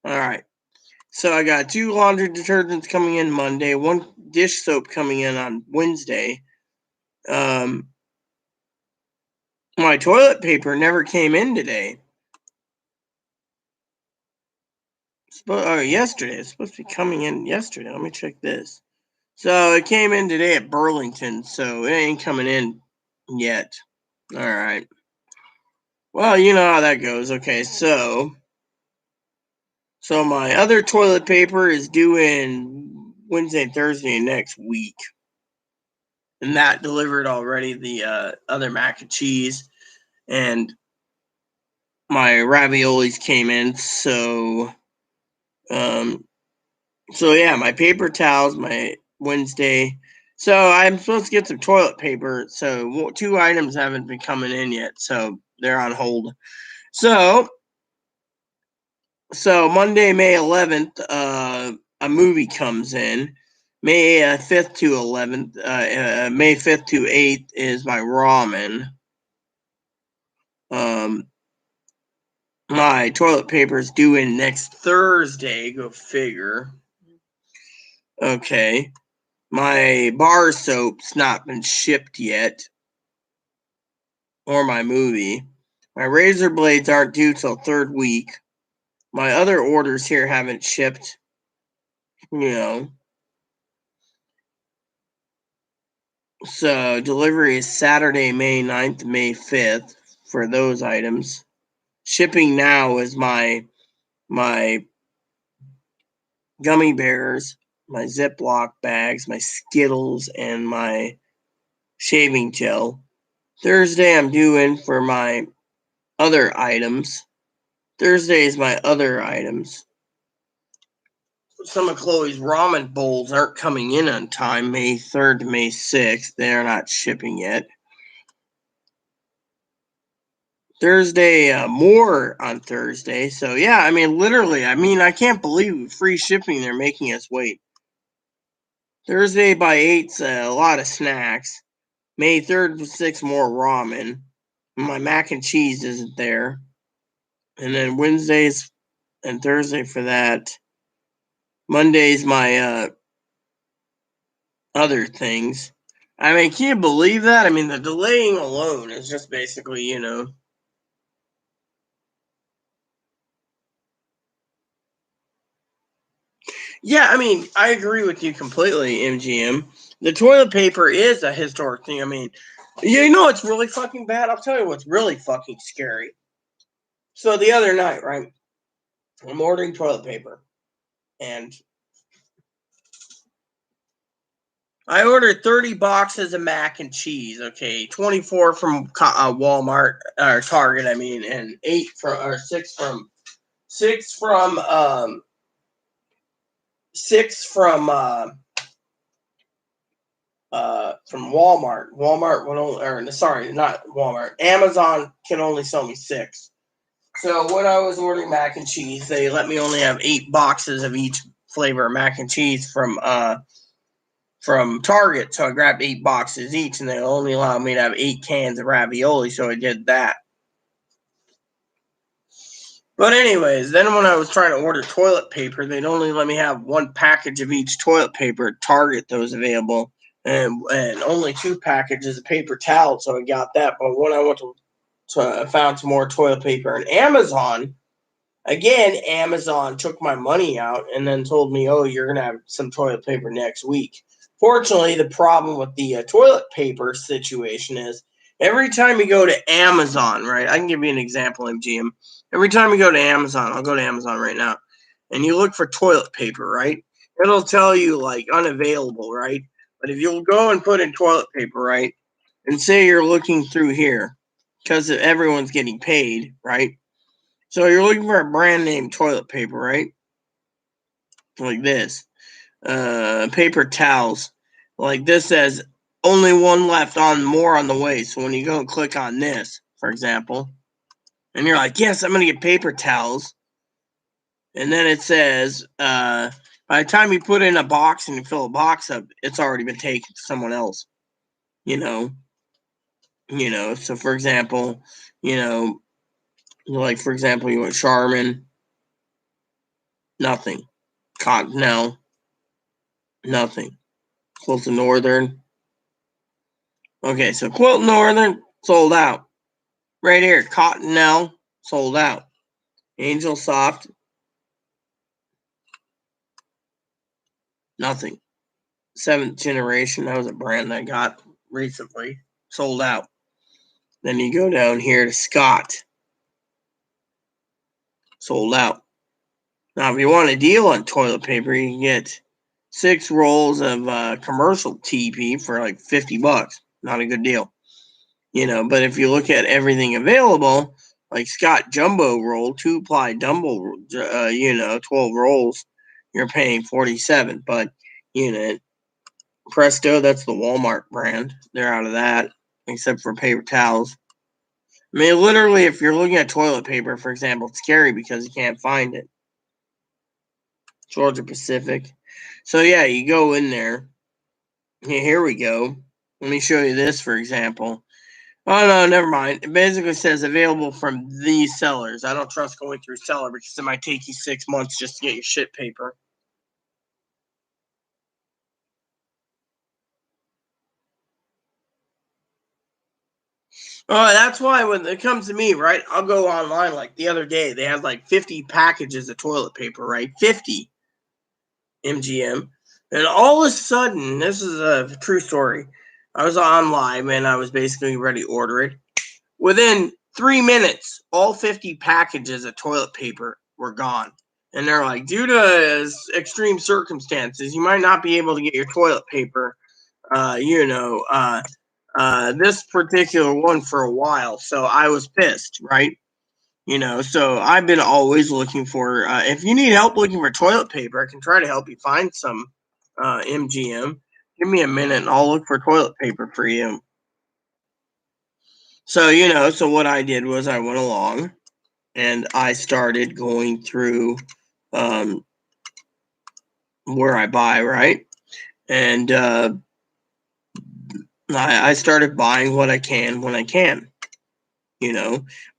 All right. So I got 2 laundry detergents coming in Monday, 1 dish soap coming in on Wednesday. My toilet paper never came in today. Yesterday. It's supposed to be coming in yesterday. Let me check this. So it came in today at Burlington, so it ain't coming in yet. All right. Well, you know how that goes. Okay, so So my other toilet paper is due in Wednesday and Thursday next week. And that delivered already the other mac and cheese. And my raviolis came in. So yeah, my paper towels, my Wednesday. So I'm supposed to get some toilet paper. So 2 items haven't been coming in yet. So they're on hold. So Monday, May 11th, a movie comes in. May 5th to 11th, May 5th to 8th is my ramen. My toilet paper is due in next Thursday. Go figure. Okay. My bar soap's not been shipped yet. Or my movie. My razor blades aren't due till 3rd week. My other orders here haven't shipped. So delivery is Saturday, May 9th, May 5th for those items. Shipping now is my gummy bears, my Ziploc bags, my Skittles, and my shaving gel. Thursday I'm due in for my other items. Thursday is my other items. Some of Chloe's ramen bowls aren't coming in on time, May 3rd to May 6th. They're not shipping yet. Thursday, more on Thursday. So, yeah, I mean, literally, I can't believe free shipping they're making us wait. Thursday by 8's a lot of snacks. May 3rd to 6th, more ramen. My mac and cheese isn't there. And then Wednesdays and Thursday for that. Monday's my other things. I mean, can you believe that? I mean, the delaying alone is just basically, Yeah, I mean, I agree with you completely, MGM. The toilet paper is a historic thing. I mean, what's really fucking bad? I'll tell you what's really fucking scary. So the other night, right, I'm ordering toilet paper, and I ordered 30 boxes of mac and cheese. Okay, 24 from Walmart or Target. I mean, and 6 from Walmart. Walmart would only, or sorry, not Walmart. Amazon can only sell me 6. So when I was ordering mac and cheese, they let me only have 8 boxes of each flavor of mac and cheese from Target. So I grabbed 8 boxes each, and they only allowed me to have 8 cans of ravioli. So I did that. But anyways, then when I was trying to order toilet paper, they'd only let me have 1 package of each toilet paper at Target that was available, and only 2 packages of paper towels. So I got that. But when I went to I found some more toilet paper on Amazon, again, Amazon took my money out and then told me, "Oh, you're gonna have some toilet paper next week." Fortunately, the problem with the toilet paper situation is every time you go to Amazon, right? I can give you an example, MGM. Every time you go to Amazon, I'll go to Amazon right now, and you look for toilet paper, right? It'll tell you like unavailable, right? But if you'll go and put in toilet paper, right, and say you're looking through here, because everyone's getting paid, right? So you're looking for a brand name toilet paper, right? Like this. Paper towels. Like this says only 1 left more on the way. So when you go and click on this, for example, and you're like, yes, I'm going to get paper towels. And then it says, by the time you put in a box and you fill a box up, it's already been taken to someone else. So for example, like for example, you want Charmin, nothing. Continental, nothing. Quilton Northern. Okay, so Quilton Northern sold out. Right here, Cottonelle sold out. Angel Soft, nothing. 7th Generation, that was a brand I got recently, sold out. Then you go down here to Scott, sold out. Now, if you want a deal on toilet paper, you can get 6 rolls of commercial TP for like $50. Not a good deal, But if you look at everything available, like Scott Jumbo Roll, 2-ply Dumbo, 12 rolls, you're paying $47. But Presto, that's the Walmart brand. They're out of that, except for paper towels. I mean, literally, if you're looking at toilet paper, for example, it's scary because you can't find it. Georgia Pacific. So yeah, you go in there. Here we go. Let me show you this, for example. Oh no, never mind. It basically says available from these sellers. I don't trust going through seller because it might take you 6 months just to get your shit paper. Oh, that's why when it comes to me, right? I'll go online. Like the other day, they had like 50 packages of toilet paper, right? 50 MGM. And all of a sudden, this is a true story. I was on live and I was basically ready to order it. Within 3 minutes, all 50 packages of toilet paper were gone. And they're like, due to extreme circumstances, you might not be able to get your toilet paper, this particular one for a while. So I was pissed, right? So I've been always looking for, if you need help looking for toilet paper, I can try to help you find some MGM. Give me a minute and I'll look for toilet paper for you. So what I did was I went along and I started going through where I buy, right? And I started buying what I can when I can.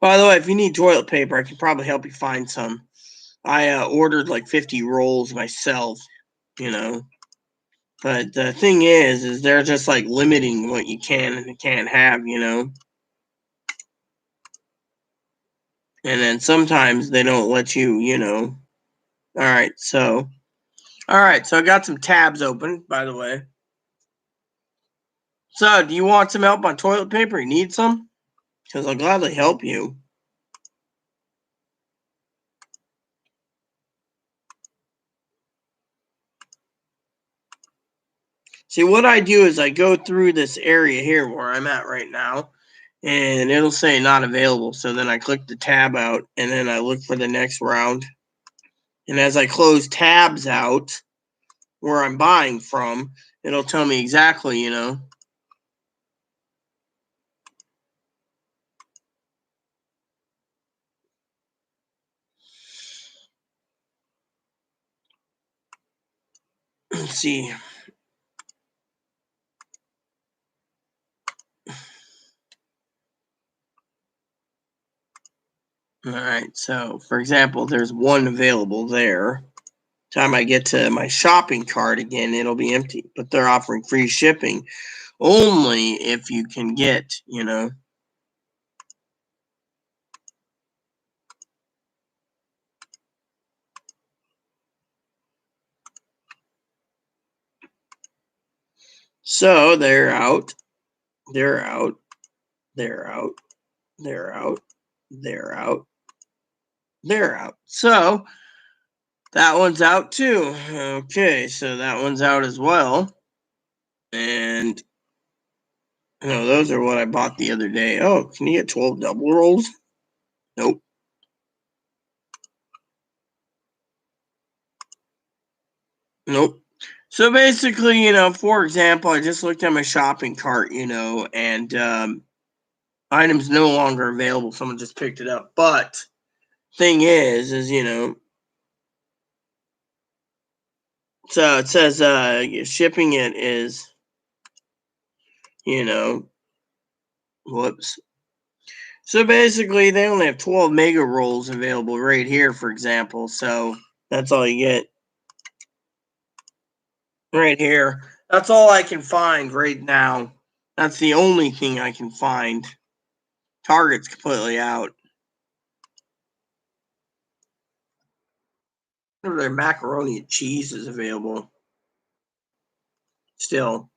By the way, if you need toilet paper, I can probably help you find some. I ordered like 50 rolls myself, But the thing is they're just like limiting what you can and can't have, And then sometimes they don't let you, All right, so I got some tabs open, by the way. So, do you want some help on toilet paper? You need some? Because I'll gladly help you. See, what I do is I go through this area here where I'm at right now, and it'll say not available. So then I click the tab out, and then I look for the next round. And as I close tabs out where I'm buying from, it'll tell me exactly, Let's see. All right, so for example, there's one available there. Time I get to my shopping cart again, it'll be empty. But they're offering free shipping only if you can get, So they're out, they're out, they're out, they're out, they're out, they're out. So that one's out too. Okay, so that one's out as well. And those are what I bought the other day. Oh, can you get 12 double rolls? Nope. Nope. So basically, for example, I just looked at my shopping cart, and items no longer available. Someone just picked it up. But thing is, so it says shipping it is, whoops. So basically, they only have 12 mega rolls available right here, for example. So that's all you get right here. That's all I can find right now. That's the only thing I can find. Target's completely out. Their macaroni and cheese is available still.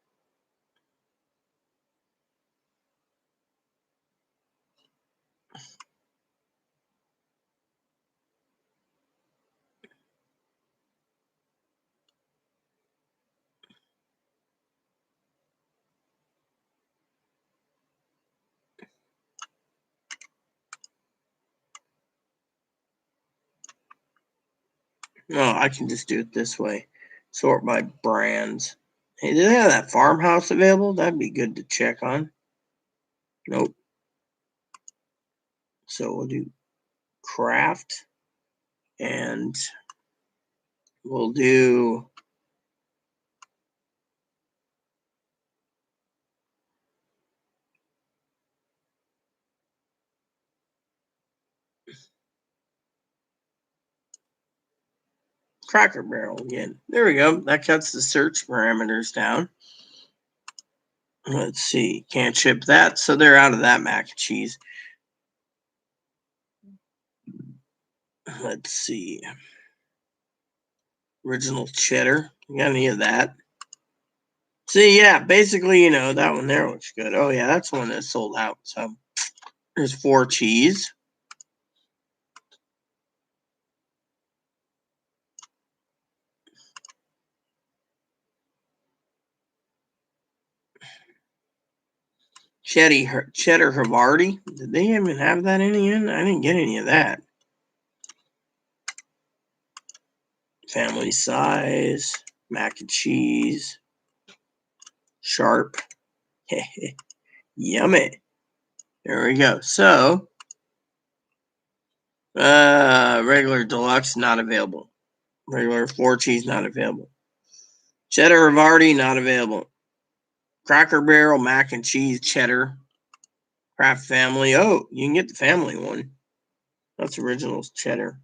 No, I can just do it this way. Sort by brands. Hey, do they have that farmhouse available? That'd be good to check on. Nope. So we'll do craft and we'll do Cracker Barrel again. There we go. That cuts the search parameters down. Let's see. Can't ship that, so they're out of that mac and cheese. Let's see. Original cheddar. You got any of that? See, yeah, basically, that one there looks good. Oh, yeah, that's one that sold out. So there's 4 cheese. Cheddar Havarti. Did they even have that in the end? I didn't get any of that. Family size. Mac and cheese. Sharp. Yummy. There we go. So, regular deluxe not available. Regular 4 cheese not available. Cheddar Havarti not available. Cracker Barrel mac and cheese cheddar. Kraft family. Oh, you can get the family one. That's original cheddar.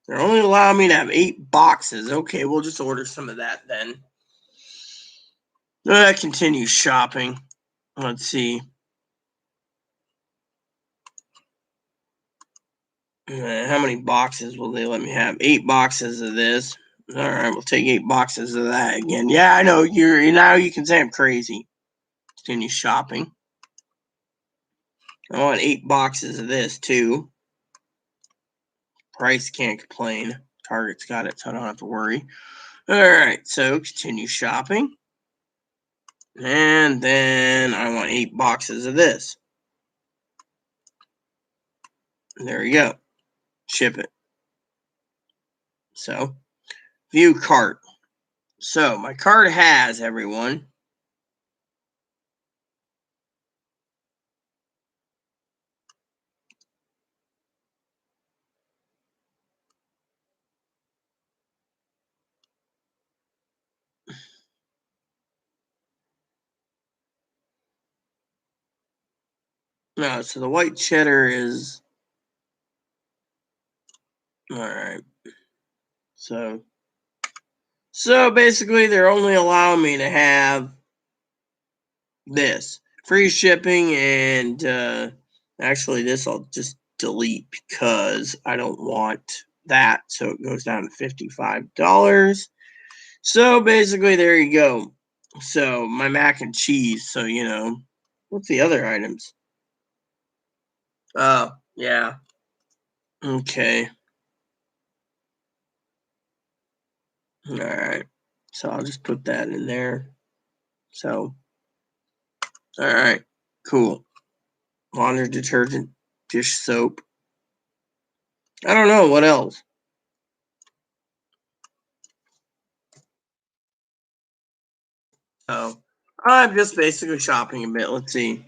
They're only allowing me to have 8 boxes. Okay, we'll just order some of that then. Continue shopping. Let's see. How many boxes will they let me have? 8 boxes of this. All right, we'll take 8 boxes of that again. Yeah, I know now you can say I'm crazy. Continue shopping. I want 8 boxes of this too. Price can't complain. Target's got it, so I don't have to worry. All right, so continue shopping. And then I want 8 boxes of this. There you go. Ship it. So, view cart. So, my cart has, everyone. No, so the white cheddar is. All right. So basically, they're only allowing me to have this free shipping, and actually, this I'll just delete because I don't want that. So it goes down to $55. So basically, there you go. So my mac and cheese. So what's the other items? Oh yeah. Okay. All right. So I'll just put that in there. So, all right. Cool. Laundry detergent, dish soap. I don't know what else. So I'm just basically shopping a bit. Let's see.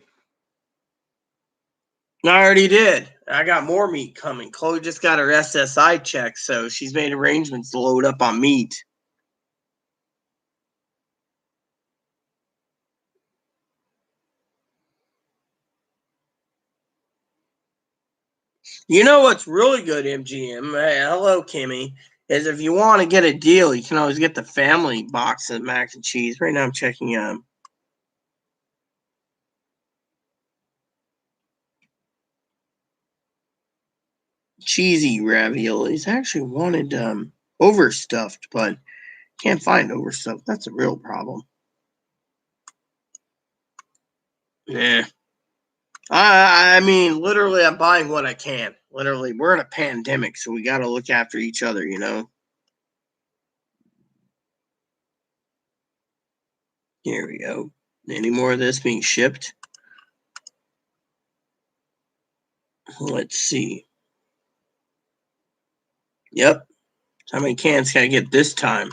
I already did. I got more meat coming. Chloe just got her SSI check, so she's made arrangements to load up on meat. You know what's really good, MGM? Hey, hello, Kimmy. Is if you want to get a deal, you can always get the family box of mac and cheese. Right now, I'm checking cheesy raviolis. I actually wanted overstuffed, but can't find overstuffed. That's a real problem. Yeah. I mean, literally, I'm buying what I can. Literally, we're in a pandemic, so we got to look after each other, Here we go. Any more of this being shipped? Let's see. Yep. How many cans can I get this time?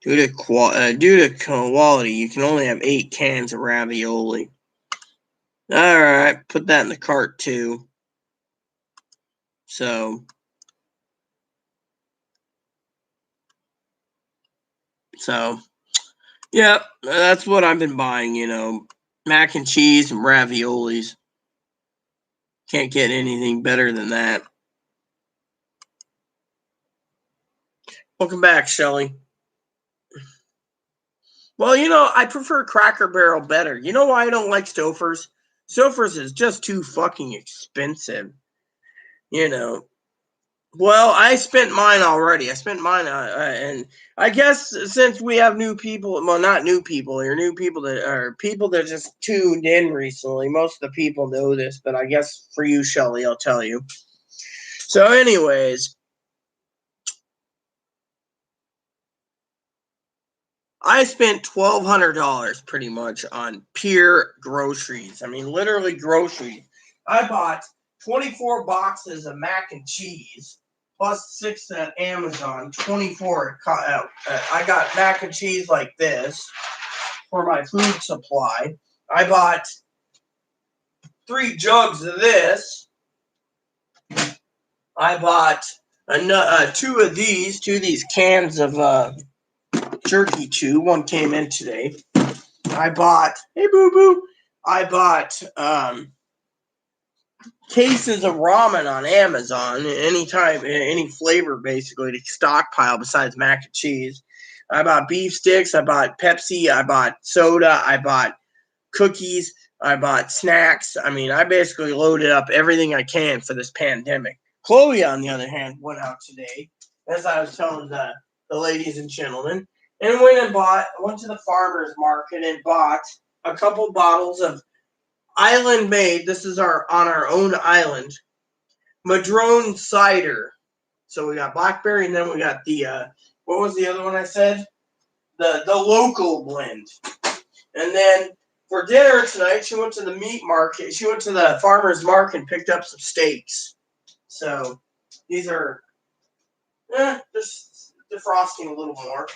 Due to quality, you can only have 8 cans of ravioli. Alright, put that in the cart too. So, yeah, that's what I've been buying, mac and cheese and raviolis. Can't get anything better than that. Welcome back, Shelly. Well, I prefer Cracker Barrel better. You know why I don't like Stouffer's? Stouffer's is just too fucking expensive. Well, I spent mine already. I spent mine, and I guess since we have new people, well, not new people, or new people that are people that just tuned in recently. Most of the people know this, but I guess for you, Shelly, I'll tell you. So, anyways, I spent $1,200 pretty much on pure groceries. I mean, literally groceries. I bought 24 boxes of mac and cheese plus 6 at Amazon. 24. I got mac and cheese like this for my food supply. I bought 3 jugs of this. I bought 2 of these cans of jerky chew. One came in today. I bought, hey boo boo, I bought cases of ramen on Amazon, any flavor basically to stockpile besides mac and cheese. I bought beef sticks, I bought Pepsi, I bought soda, I bought cookies, I bought snacks. I mean, I basically loaded up everything I can for this pandemic. Chloe, on the other hand, went out today, as I was telling the ladies and gentlemen, and went to the farmer's market and bought a couple bottles of island made. This is on our own island, Madrone cider. So we got blackberry, and then we got the what was the other one I said? The local blend. And then for dinner tonight, she went to the meat market. She went to the farmer's market and picked up some steaks. So these are just defrosting a little more.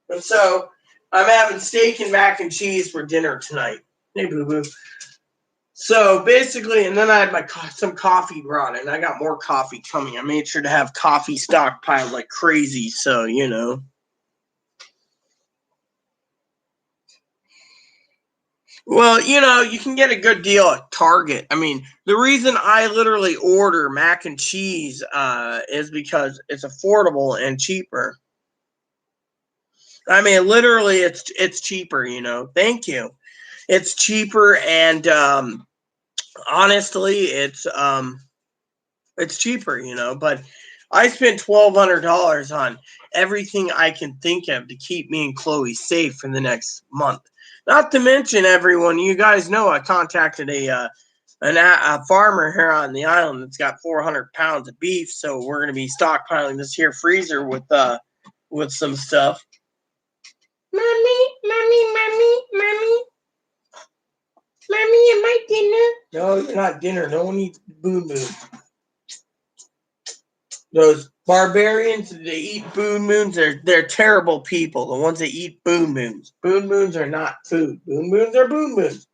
And so I'm having steak and mac and cheese for dinner tonight. Hey, boo boo. So basically, and then I had some coffee brought in. I got more coffee coming. I made sure to have coffee stockpiled like crazy. So, Well, you can get a good deal at Target. I mean, the reason I literally order mac and cheese is because it's affordable and cheaper. I mean, literally, it's cheaper. Thank you. It's cheaper, and honestly, it's cheaper. But I spent $1,200 on everything I can think of to keep me and Chloe safe for the next month. Not to mention, everyone, you guys know I contacted a farmer here on the island that's got 400 pounds of beef, so we're going to be stockpiling this here freezer with some stuff. Mommy, mommy, mommy, mommy. Mommy, am I dinner? No, you're not dinner. No one eats Boon Moon. Those barbarians that eat Boon Moons, they're terrible people. The ones that eat Boon Moons. Boon Moons are not food. Boon Moons are Boon Moons.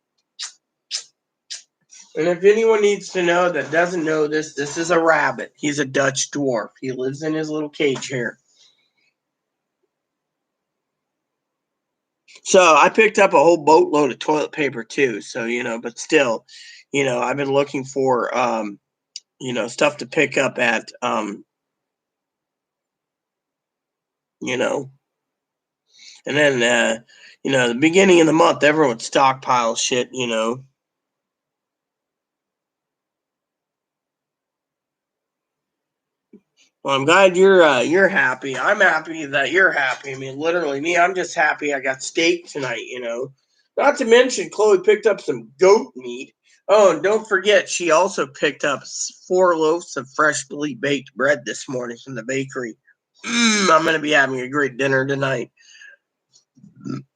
And if anyone needs to know that doesn't know this is a rabbit. He's a Dutch dwarf. He lives in his little cage here. So I picked up a whole boatload of toilet paper too. So, but still, I've been looking for, stuff to pick up at, and then, the beginning of the month, everyone stockpiles shit, Well, I'm glad you're happy. I'm happy that you're happy. I mean, literally, me, I'm just happy I got steak tonight. Not to mention, Chloe picked up some goat meat. Oh, and don't forget, she also picked up 4 loaves of freshly baked bread this morning from the bakery. I'm gonna be having a great dinner tonight.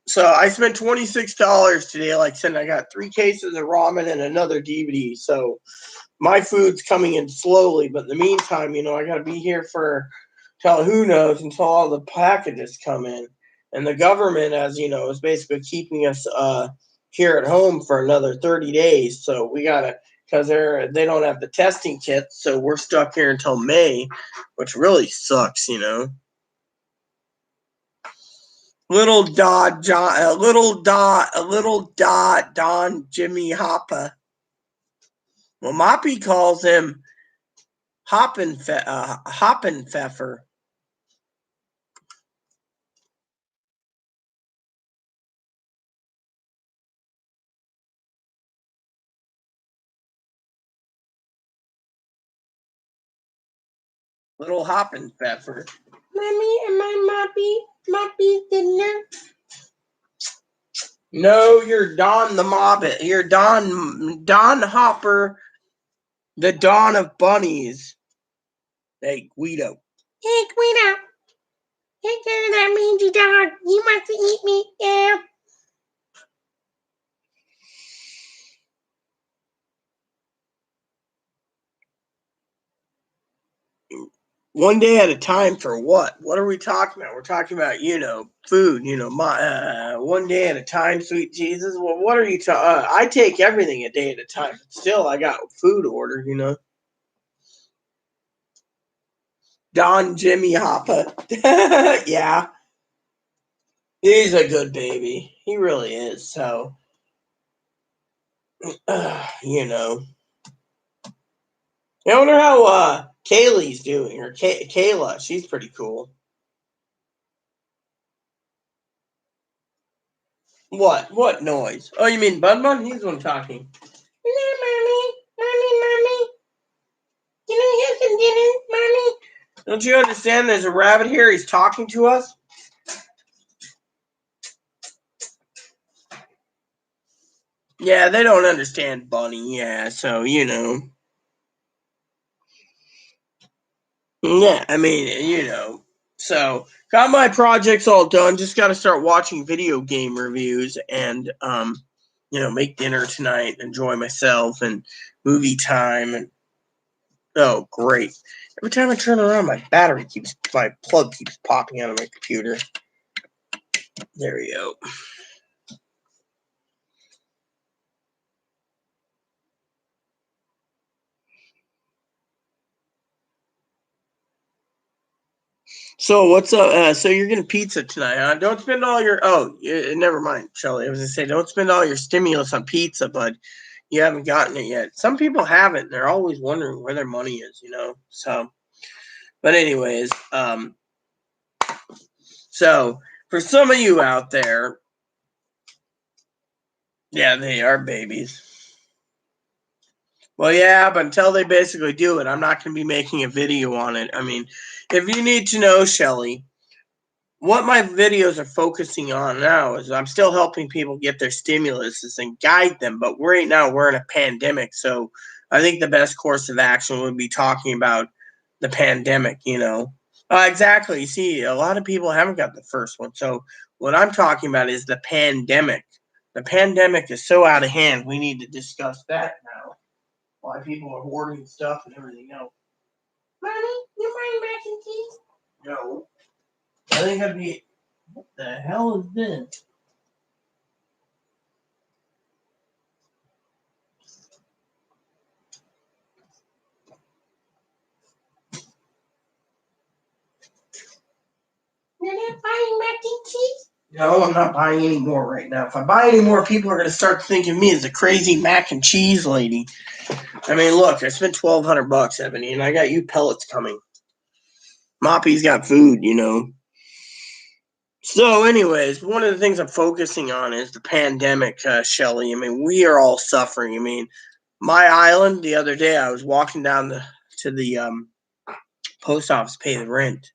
So I spent $26 today. Like I said, I got 3 cases of ramen and another DVD. So my food's coming in slowly, but in the meantime, I got to be here for till who knows until all the packages come in. And the government, as you know, is basically keeping us here at home for another 30 days. So we gotta, because they don't have the testing kits, so we're stuck here until May, which really sucks. Little dot John, a little dot Don Jimmy Hoppa. Well, Moppy calls him Hoppenpfeffer. Little Hoppenpfeffer. Mommy, am I Moppy's dinner? No, you're Don the Mobbit. You're Don Hopper, the Dawn of Bunnies. Hey, Guido. Hey, Guido. Hey, there, that mangy dog. You want to eat me? Yeah. One day at a time for what? What are we talking about? We're talking about, food, one day at a time, sweet Jesus. Well, what are you talking? I take everything a day at a time. But still, I got food ordered. Don Jimmy Hoppa. Yeah. He's a good baby. He really is. So, you know. I wonder how Kaylee's doing, or Kayla. She's pretty cool. What? What noise? Oh, you mean Bun Bun? He's the one talking. Hello, Mommy. Mommy. Can I have some dinner, Mommy? Don't you understand there's a rabbit here? He's talking to us? Yeah, they don't understand Bunny. Yeah, so, Yeah, I mean, So, got my projects all done. Just got to start watching video game reviews and, make dinner tonight, enjoy myself, and movie time. And oh, great! Every time I turn around, my plug keeps popping out of my computer. There we go. So what's up? So you're getting pizza tonight, huh? Don't spend all your. Oh, never mind, Shelly. I was gonna say, don't spend all your stimulus on pizza, bud. You haven't gotten it yet. Some people haven't. They're always wondering where their money is. So, but anyways, so for some of you out there, yeah, they are babies. Well, yeah, but until they basically do it, I'm not going to be making a video on it. I mean, if you need to know, Shelly, what my videos are focusing on now is I'm still helping people get their stimuluses and guide them, but right now we're in a pandemic, so I think the best course of action would be talking about the pandemic. Exactly. You see, a lot of people haven't got the first one, so what I'm talking about is the pandemic. The pandemic is so out of hand, we need to discuss that now. Why people are hoarding stuff and everything else. Mommy, you mind mac and cheese? No. I think I'd be. What the hell is this? You're not buying mac and cheese? No, I'm not buying any more right now. If I buy any more, people are going to start thinking of me as a crazy mac and cheese lady. I mean, look, I spent $1,200, Ebony, and I got you pellets coming. Moppy's got food. So, anyways, one of the things I'm focusing on is the pandemic, Shelly. I mean, we are all suffering. I mean, my island, the other day, I was walking down to the post office to pay the rent.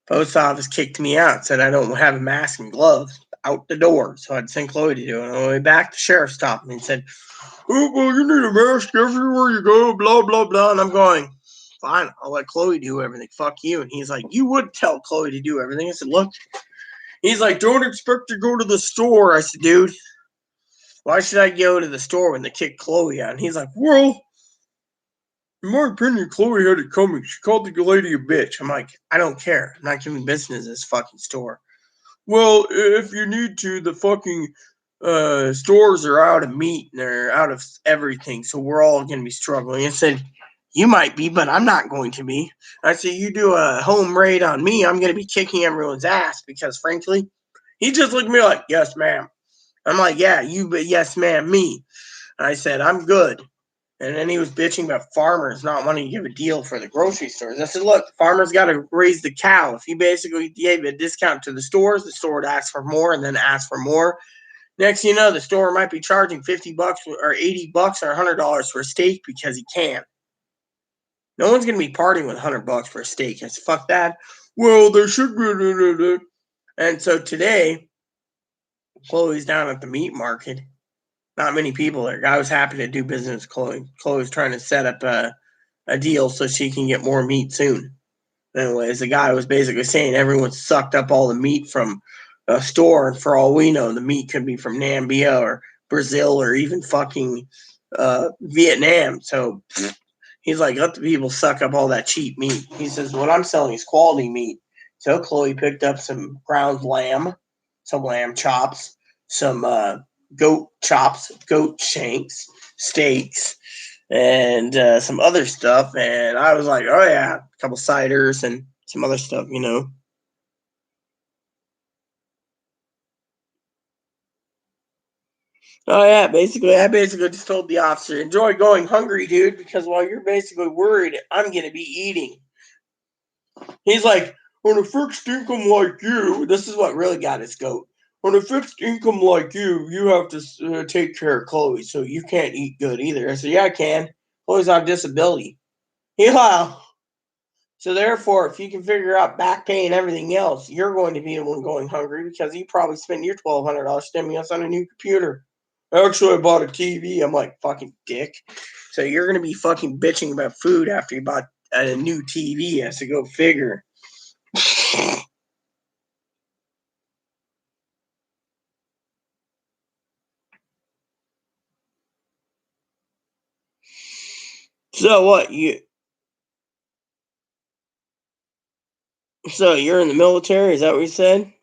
Post office kicked me out, said I don't have a mask and gloves. Out the door. So I'd send Chloe to do it. On the way back, the sheriff stopped me and said, "Oh, well, you need a mask everywhere you go, blah, blah, blah." And I'm going, "Fine, I'll let Chloe do everything. Fuck you." And he's like, "You would tell Chloe to do everything." I said, "Look, He's like, don't expect to go to the store. I said, dude, why should I go to the store when they kick Chloe out? And he's like, well, in my opinion, Chloe had it coming. She called the lady a bitch. I'm like, I don't care. I'm not giving business to this fucking store. Well, if you need to, the fucking stores are out of meat and they're out of everything, so we're all going to be struggling. I said, you might be, but I'm not going to be. I said, you do a home raid on me, I'm going to be kicking everyone's ass because, frankly, he just looked at me like, yes, ma'am. I'm like, yeah, you, but yes, ma'am, me. I said, I'm good. And then he was bitching about farmers not wanting to give a deal for the grocery stores. I said, look, the farmers got to raise the cow. If you basically gave a discount to the stores, the store would ask for more and then ask for more. Next thing you know, the store might be charging $50 or $80 or $100 for a steak because he can. No one's going to be partying with $100 for a steak. I said, fuck that. Well, there should be. And so today, Chloe's down at the meat market. Not many people there. Guy was happy to do business with Chloe. Chloe's trying to set up a deal so she can get more meat soon. Anyways, the guy was basically saying everyone sucked up all the meat from a store, and for all we know, the meat could be from Namibia or Brazil or even fucking Vietnam. So he's like, let the people suck up all that cheap meat. He says, what I'm selling is quality meat. So Chloe picked up some ground lamb, some lamb chops, some goat chops, goat shanks, steaks, and some other stuff. And I was like, oh, yeah, a couple ciders and some other stuff, you know. Oh, yeah, I basically just told the officer, enjoy going hungry, dude, because while you're basically worried, I'm going to be eating. He's like, on a fixed income like you, this is what really got his goat. On a fixed income like you have to take care of Chloe, so you can't eat good either. I said, yeah, I can. Chloe's on disability. He laughed. So therefore, if you can figure out back pay and everything else, you're going to be the one going hungry because you probably spent your $1,200 stimulus on a new computer. Actually, I bought a TV. I'm like, fucking dick. So you're going to be fucking bitching about food after you bought a new TV. I said, go figure. So what you? So you're in the military? Is that what you said?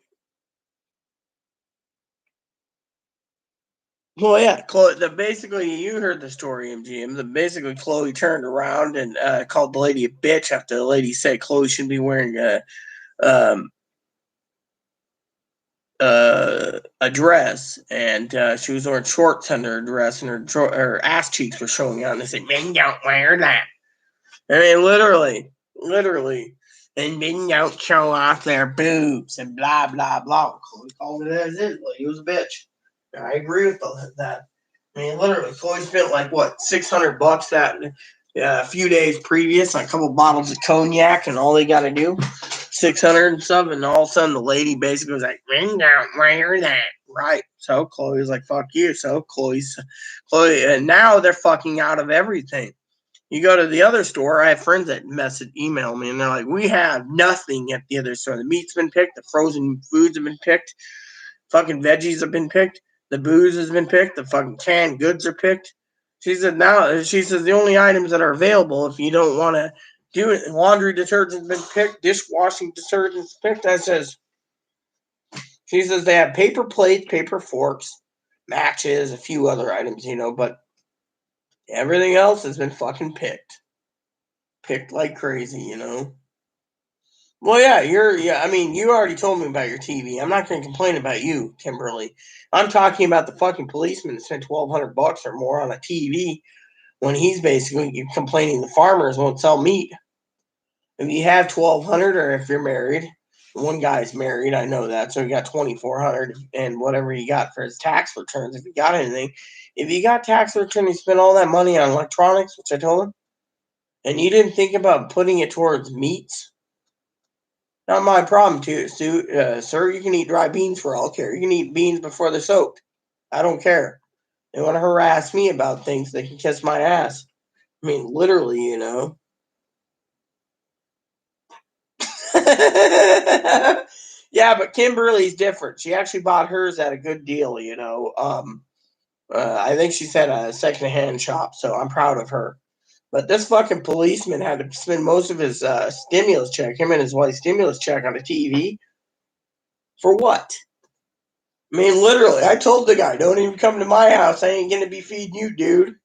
Well, yeah. Chloe. Basically, you heard the story, MGM. Basically, Chloe turned around and called the lady a bitch after the lady said Chloe should be wearing um, a dress, and she was wearing shorts under her dress, and her ass cheeks were showing out. And they said, "Men don't wear that." I mean, literally, and men don't show off their boobs and blah blah blah. Chloe called it as it. Well, he was a bitch. I agree with that. I mean, literally, Chloe spent like what $600 that a few days previous on a couple bottles of cognac, and all they got to do 600 and something. And all of a sudden, the lady basically was like, "Men don't wear that." Right. So Chloe was like, "Fuck you." So Chloe, and now they're fucking out of everything. You go to the other store. I have friends that email me, and they're like, "We have nothing at the other store. The meat's been picked. The frozen foods have been picked. Fucking veggies have been picked. The booze has been picked. The fucking canned goods are picked." She says the only items that are available if you don't want to do it, laundry detergent's been picked, dishwashing detergent's picked. She says they have paper plates, paper forks, matches, a few other items, but everything else has been fucking picked. Picked like crazy. Well, yeah. I mean, you already told me about your TV. I'm not going to complain about you, Kimberly. I'm talking about the fucking policeman that spent $1,200 or more on a TV when he's basically complaining the farmers won't sell meat. If you have 1,200, or if you're married, one guy's married, I know that, so he got 2,400 and whatever he got for his tax returns. If he got anything, if he got tax return, he spent all that money on electronics, which I told him, and you didn't think about putting it towards meats. Not my problem, too, sir. You can eat dry beans for all I care. You can eat beans before they're soaked. I don't care. They want to harass me about things, they can kiss my ass. I mean, literally. Yeah, but Kimberly's different. She actually bought hers at a good deal, I think she said a secondhand shop, so I'm proud of her. But this fucking policeman had to spend most of his stimulus check, him and his wife's stimulus check, on a TV. For what? I mean, literally, I told the guy, don't even come to my house. I ain't gonna be feeding you, dude.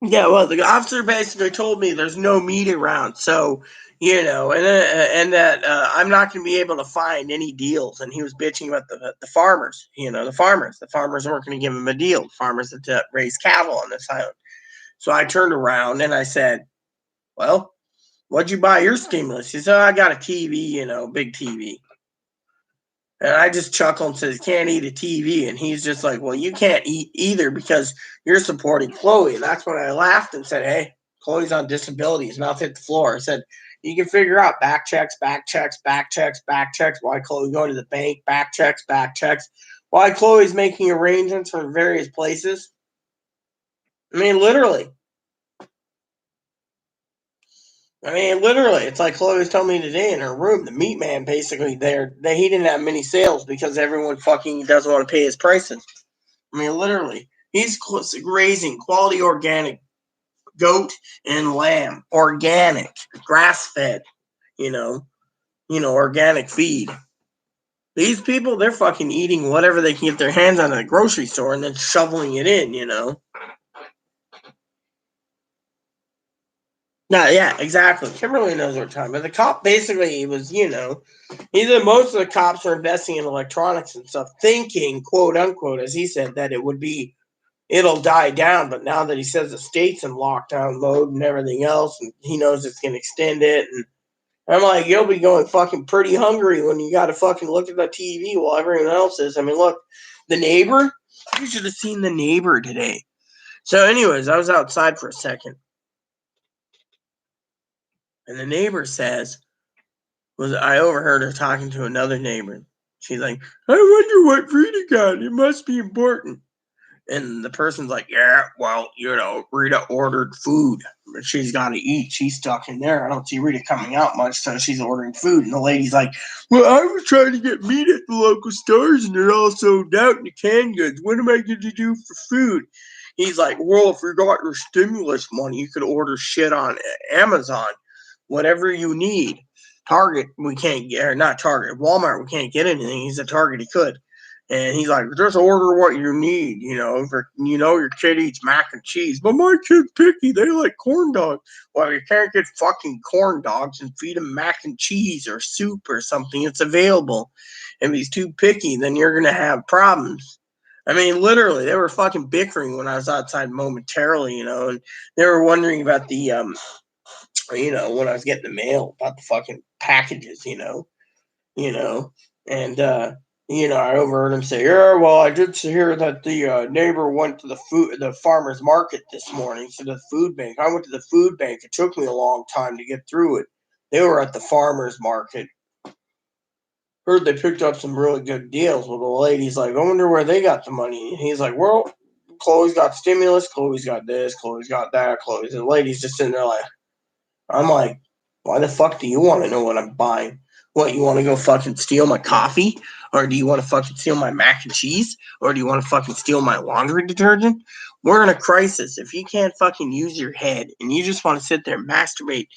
Yeah, well, the officer basically told me there's no meat around, so and that I'm not going to be able to find any deals. And he was bitching about the farmers, the farmers weren't going to give him a deal. The farmers that raise cattle on this island. So I turned around and I said, "Well, what'd you buy your stimulus?" He said, "I got a TV, big TV." And I just chuckled and says, "Can't eat a TV." And he's just like, "Well, you can't eat either because you're supporting Chloe." And that's when I laughed and said, "Hey, Chloe's on disability." His mouth hit the floor. I said, "You can figure out back checks, back checks, back checks, back checks. Why Chloe going to the bank, back checks, back checks. Why Chloe's making arrangements for various places." I mean, literally. It's like Chloe was telling me today in her room. The meat man basically he didn't have many sales because everyone fucking doesn't want to pay his prices. I mean, literally, he's raising quality organic goat and lamb, organic, grass fed, organic feed. These people, they're fucking eating whatever they can get their hands on at a grocery store and then shoveling it in. No, yeah, exactly. Kimberly knows what we're talking about. The cop basically was, he said most of the cops are investing in electronics and stuff, thinking, quote unquote, as he said, that it'll die down. But now that he says the state's in lockdown mode and everything else, and he knows it's going to extend it, and I'm like, you'll be going fucking pretty hungry when you got to fucking look at the TV while everyone else is. I mean, look, the neighbor, you should have seen the neighbor today. So, anyways, I was outside for a second, and the neighbor I overheard her talking to another neighbor. She's like, "I wonder what Rita got. It must be important." And the person's like, "Yeah, well, Rita ordered food. She's got to eat. She's stuck in there. I don't see Rita coming out much, so she's ordering food." And the lady's like, "Well, I was trying to get meat at the local stores, and they're all sold out in the canned goods. What am I going to do for food?" He's like, "Well, if you got your stimulus money, you could order shit on Amazon, whatever you need. Target, we can't get, or not Target, Walmart, we can't get anything." He said Target, he could. And he's like, "Just order what you need, if your kid eats mac and cheese." "But my kid's picky. They like corn dogs." "Well, you can't get fucking corn dogs and feed them mac and cheese or soup or something. It's available. If he's too picky, then you're going to have problems." I mean, literally, they were fucking bickering when I was outside momentarily, and they were wondering about when I was getting the mail, about the fucking packages, you know, and I overheard him say, "Yeah, well, I did hear that the neighbor went to the farmer's market this morning, to the food bank. I went to the food bank. It took me a long time to get through it. They were at the farmer's market. Heard they picked up some really good deals." Well, the lady's like, "I wonder where they got the money." And he's like, "Well, Chloe's got stimulus. Chloe's got this. Chloe's got that. Chloe's." And the lady's just sitting there like, I'm like, "Why the fuck do you want to know what I'm buying? What, you want to go fucking steal my coffee? Or do you want to fucking steal my mac and cheese? Or do you want to fucking steal my laundry detergent?" We're in a crisis. If you can't fucking use your head and you just want to sit there and masturbate,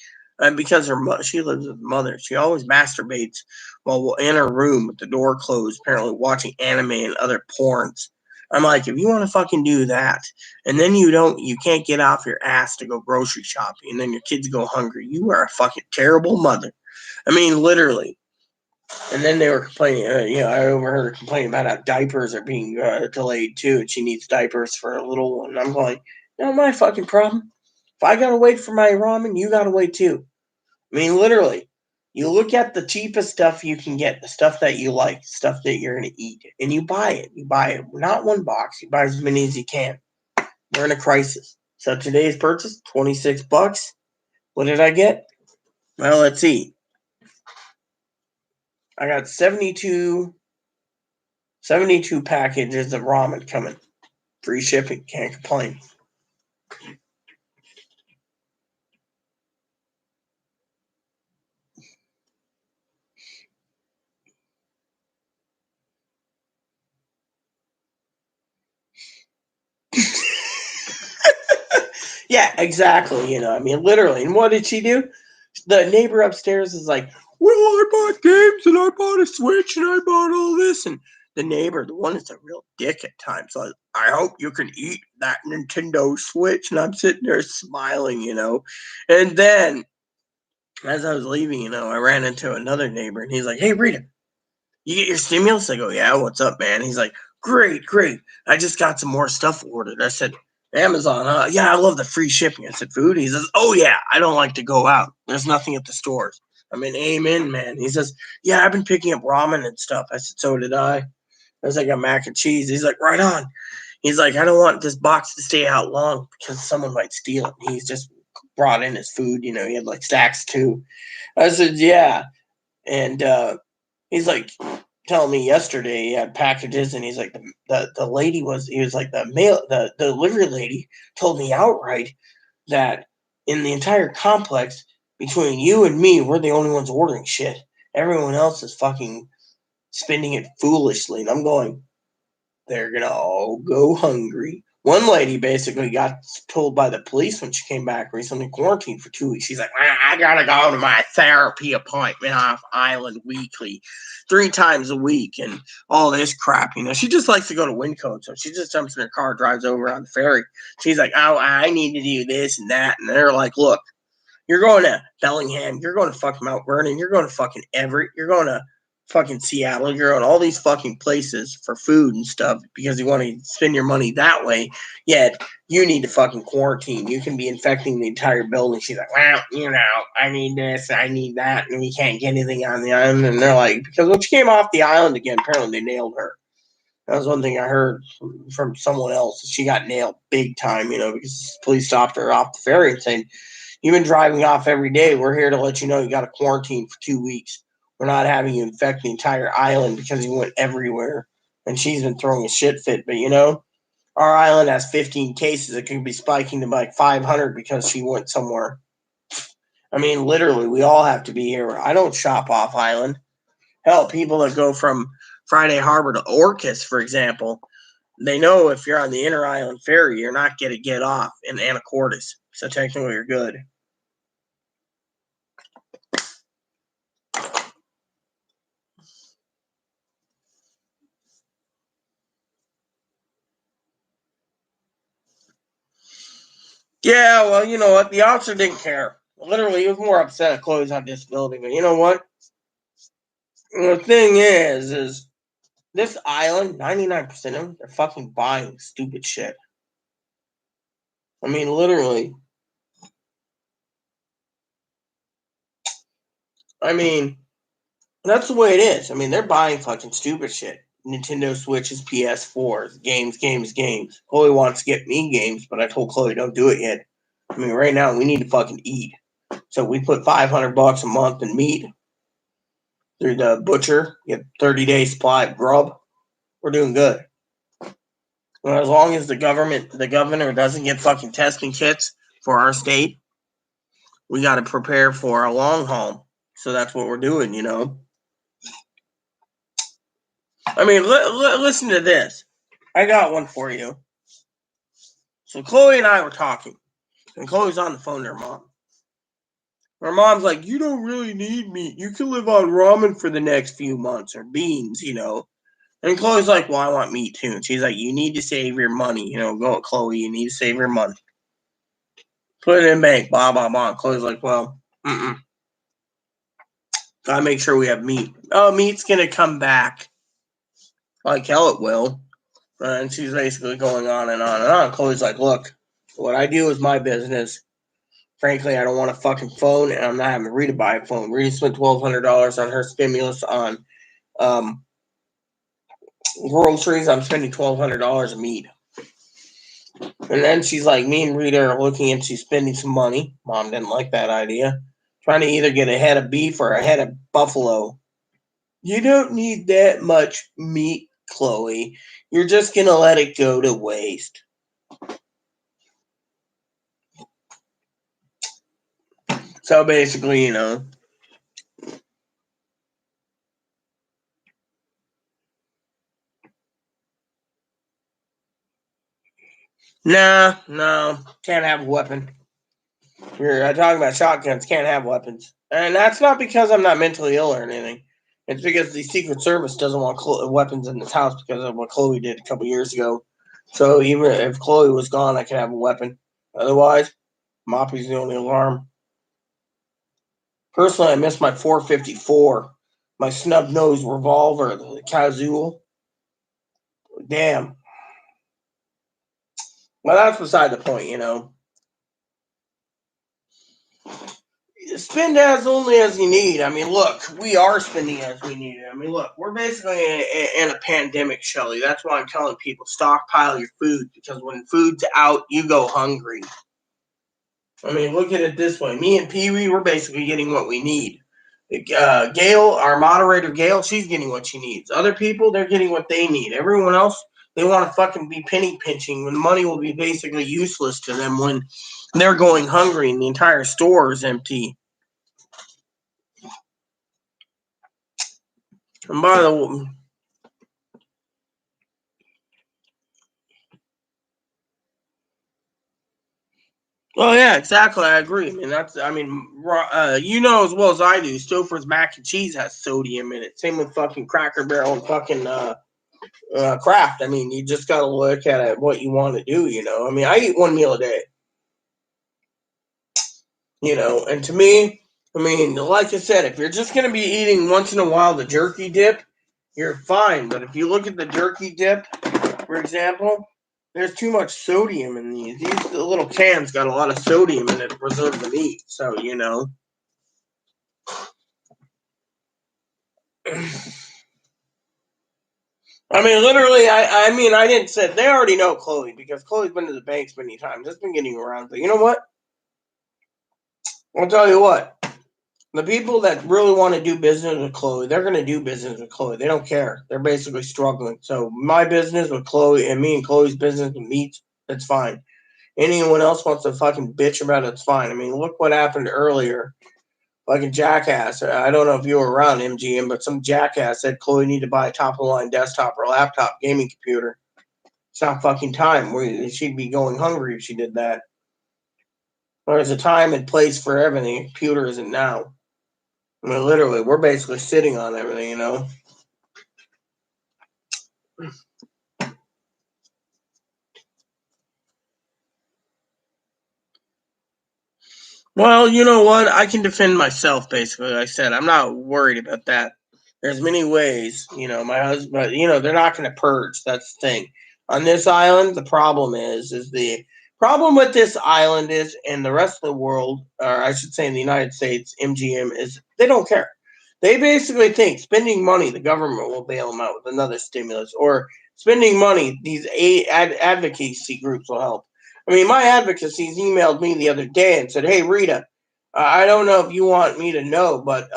because she lives with her mother, she always masturbates while in her room with the door closed, apparently watching anime and other porns. I'm like, if you want to fucking do that, and then you can't get off your ass to go grocery shopping, and then your kids go hungry, you are a fucking terrible mother. I mean, literally. And then they were complaining, I overheard her complaining about how diapers are being delayed too, and she needs diapers for a little one. And I'm going, not my fucking problem. If I gotta wait for my ramen, you gotta wait too. I mean, literally. You look at the cheapest stuff you can get, the stuff that you like, stuff that you're going to eat, and you buy it. You buy it, not one box. You buy as many as you can. We're in a crisis. So today's purchase, $26. What did I get? Well, let's see. I got 72 packages of ramen coming. Free shipping, can't complain. Yeah, exactly. I mean, literally. And what did she do? The neighbor upstairs is like, well, I bought games and I bought a Switch and I bought all this. And the neighbor, the one that's a real dick at times, like, I hope you can eat that Nintendo Switch. And I'm sitting there smiling. And then as I was leaving, I ran into another neighbor and he's like, hey, Rita, you get your stimulus? I go, yeah, what's up, man? He's like, great. I just got some more stuff ordered. I said, Amazon, huh? Yeah, I love the free shipping. I said, food? He says, oh, yeah, I don't like to go out. There's nothing at the stores. I mean, amen, man. He says, yeah, I've been picking up ramen and stuff. I said, so did I. I got mac and cheese. He's like, right on. He's like, I don't want this box to stay out long because someone might steal it. He's just brought in his food. He had like stacks too. I said, yeah. And he's like telling me yesterday he had packages, and he's like the lady he was like the delivery lady told me outright that in the entire complex between you and me, we're the only ones ordering shit. Everyone else is fucking spending it foolishly. And I'm going, they're gonna all go hungry. One lady basically got told by the police when she came back recently, quarantined for 2 weeks. She's like, I gotta go to my therapy appointment off island weekly, 3 times a week, and all this crap. She just likes to go to Windcote, so she just jumps in her car, drives over on the ferry. She's like, oh, I need to do this and that, and they're like, look, you're going to Bellingham, you're going to fucking Mount Vernon, you're going to fucking Everett, you're going to fucking Seattle, you're going to all these fucking places for food and stuff because you want to spend your money that way, yet you need to fucking quarantine. You can be infecting the entire building. She's like, well, I need this, I need that, and we can't get anything on the island. And they're like, because when she came off the island again, apparently they nailed her. That was one thing I heard from someone else. She got nailed big time, because the police stopped her off the ferry and saying, you've been driving off every day. We're here to let you know you got to quarantine for 2 weeks. We're not having you infect the entire island because you went everywhere. And she's been throwing a shit fit. But, our island has 15 cases. It could be spiking to like 500 because she went somewhere. I mean, literally, we all have to be here. I don't shop off island. Hell, people that go from Friday Harbor to Orcas, for example, they know if you're on the inter-island ferry, you're not going to get off in Anacortes. So technically, you're good. Yeah, well, you know what? The officer didn't care. Literally, he was more upset at Chloe's on disability. But you know what? The thing is this island, 99% of them, they're fucking buying stupid shit. I mean, literally. I mean, that's the way it is. I mean, they're buying fucking stupid shit. Nintendo Switches, PS4s, games. Chloe wants to get me games, but I told Chloe don't do it yet. I mean, right now we need to fucking eat. So we put $500 a month in meat through the butcher, get 30-day supply of grub. We're doing good. And as long as the governor doesn't get fucking testing kits for our state, we got to prepare for a long haul. So that's what we're doing, I mean, listen to this. I got one for you. So Chloe and I were talking, and Chloe's on the phone to her mom. Her mom's like, you don't really need meat. You can live on ramen for the next few months, or beans, And Chloe's like, well, I want meat too. And she's like, you need to save your money. Go, Chloe, you need to save your money. Put it in bank, blah, blah, blah. And Chloe's like, well, gotta make sure we have meat. Oh, meat's gonna come back. Like hell it will. And she's basically going on and on and on. Chloe's like, look, what I do is my business. Frankly, I don't want a fucking phone, and I'm not having Rita buy a phone. Rita spent $1,200 on her stimulus on groceries. I'm spending $1,200 of meat. And then she's like, me and Rita are looking into spending some money. Mom didn't like that idea. Trying to either get a head of beef or a head of buffalo. You don't need that much meat, Chloe. You're just gonna let it go to waste. So basically, nah, no, can't have a weapon. You're talking about shotguns, can't have weapons. And that's not because I'm not mentally ill or anything. It's because the Secret Service doesn't want weapons in this house because of what Chloe did a couple years ago. So even if Chloe was gone, I could have a weapon. Otherwise, Moppy's the only alarm. Personally, I miss my 454, my snub nose revolver, the Kazoo. Damn. Well, that's beside the point. Spend as only as you need. I mean, look, we are spending as we need. I mean, look, we're basically in a pandemic, Shelly. That's why I'm telling people stockpile your food, because when food's out, you go hungry. I mean, look at it this way. Me and Pee Wee, we're basically getting what we need. Gail, our moderator, Gail, she's getting what she needs. Other people, they're getting what they need. Everyone else, they want to fucking be penny pinching when money will be basically useless to them when they're going hungry and the entire store is empty. And by the way, well, yeah, exactly. I agree. You know as well as I do, Stouffer's mac and cheese has sodium in it. Same with fucking Cracker Barrel and fucking Kraft. I mean, you just got to look at it, what you want to do. I mean, I eat one meal a day. And to me, I mean, like I said, if you're just going to be eating once in a while the jerky dip, you're fine. But if you look at the jerky dip, for example, there's too much sodium in these. These little cans got a lot of sodium in it to preserve the meat. So. I mean, literally, I didn't say, they already know Chloe because Chloe's been to the banks many times. It's been getting around. But you know what? I'll tell you what. The people that really want to do business with Chloe, they're going to do business with Chloe. They don't care. They're basically struggling. So my business with Chloe and me and Chloe's business with meats, that's fine. Anyone else wants to fucking bitch about it, it's fine. I mean, look what happened earlier. Fucking jackass. I don't know if you were around MGM, but some jackass said Chloe needed to buy a top of the line desktop or laptop gaming computer. It's not fucking time. She'd be going hungry if she did that. There's a time and place for everything. Computer isn't now. I mean, literally, we're basically sitting on everything. Well, you know what? I can defend myself, basically. Like I said, I'm not worried about that. There's many ways, my husband, but, they're not going to purge. That's the thing. On this island, the problem is the problem with this island is, and the rest of the world, or I should say in the United States, MGM, is they don't care. They basically think spending money, the government will bail them out with another stimulus, or spending money, these advocacy groups will help. I mean, my advocacy's emailed me the other day and said, "Hey, Rita, I don't know if you want me to know, but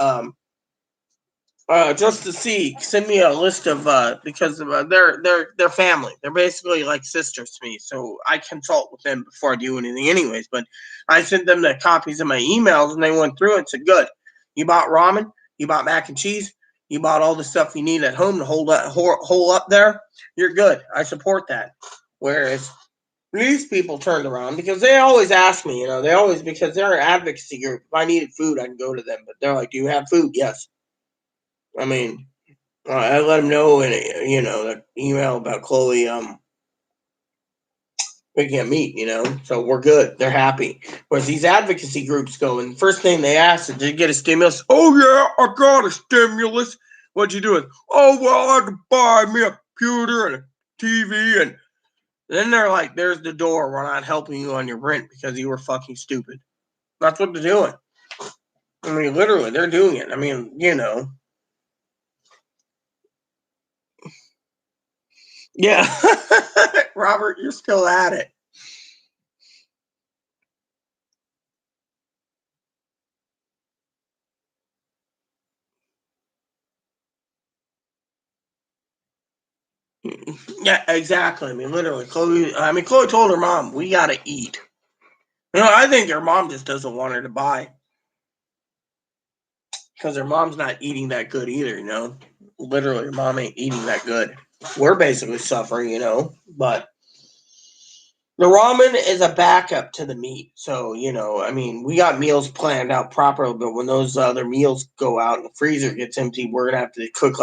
just to see, send me a list of because they're family. They're basically like sisters to me, so I consult with them before I do anything, anyways. But I sent them the copies of my emails, and they went through it and said, "Good, you bought ramen, you bought mac and cheese, you bought all the stuff you need at home to hold up there. You're good. I support that." Whereas these people turned around because they always ask me, they always, because they're an advocacy group. If I needed food, I can go to them. But they're like, "Do you have food?" Yes. I mean, I let them know in the email about Chloe. We can't meet, so we're good. They're happy. Whereas these advocacy groups go, and the first thing they ask is, "Did you get a stimulus?" "Oh yeah, I got a stimulus." "What'd you do?" "Oh well, I could buy me a computer and a TV," and then they're like, "There's the door. We're not helping you on your rent because you were fucking stupid." That's what they're doing. I mean, literally, they're doing it. I mean. Yeah. Robert, you're still at it. Yeah, exactly. I mean, literally, Chloe told her mom, "We gotta eat." I think her mom just doesn't want her to buy because her mom's not eating that good either. Literally, her mom ain't eating that good. We're basically suffering. But the ramen is a backup to the meat. So, I mean, we got meals planned out properly, but when those other meals go out and the freezer gets empty, we're going to have to cook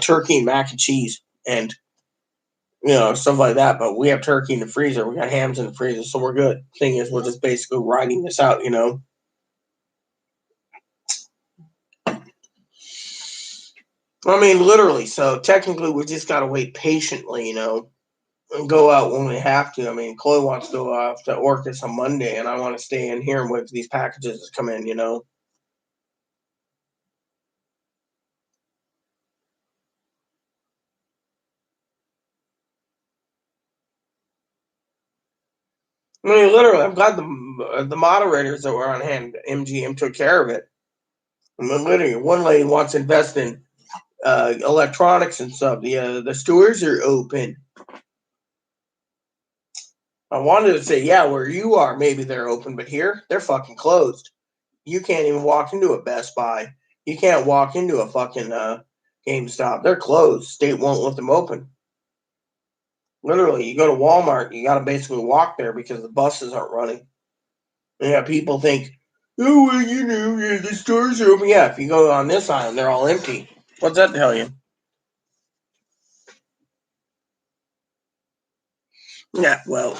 turkey and mac and cheese and, stuff like that. But we have turkey in the freezer. We got hams in the freezer. So we're good. Thing is, we're just basically riding this out. I mean, literally. So technically, we just got to wait patiently, and go out when we have to. I mean, Chloe wants to go off to Orcas on Monday, and I want to stay in here and wait for these packages to come in. I mean, literally, I'm glad the moderators that were on hand, MGM, took care of it. I mean, literally, one lady wants to invest in electronics and stuff. The stores are open. I wanted to say, yeah, where you are, maybe they're open, but here, they're fucking closed. You can't even walk into a Best Buy. You can't walk into a fucking GameStop. They're closed. State won't let them open. Literally, you go to Walmart, you got to basically walk there because the buses aren't running. Yeah, people think, oh, well, yeah, the stores are open. Yeah, if you go on this island, they're all empty. What's that tell you? Yeah, well,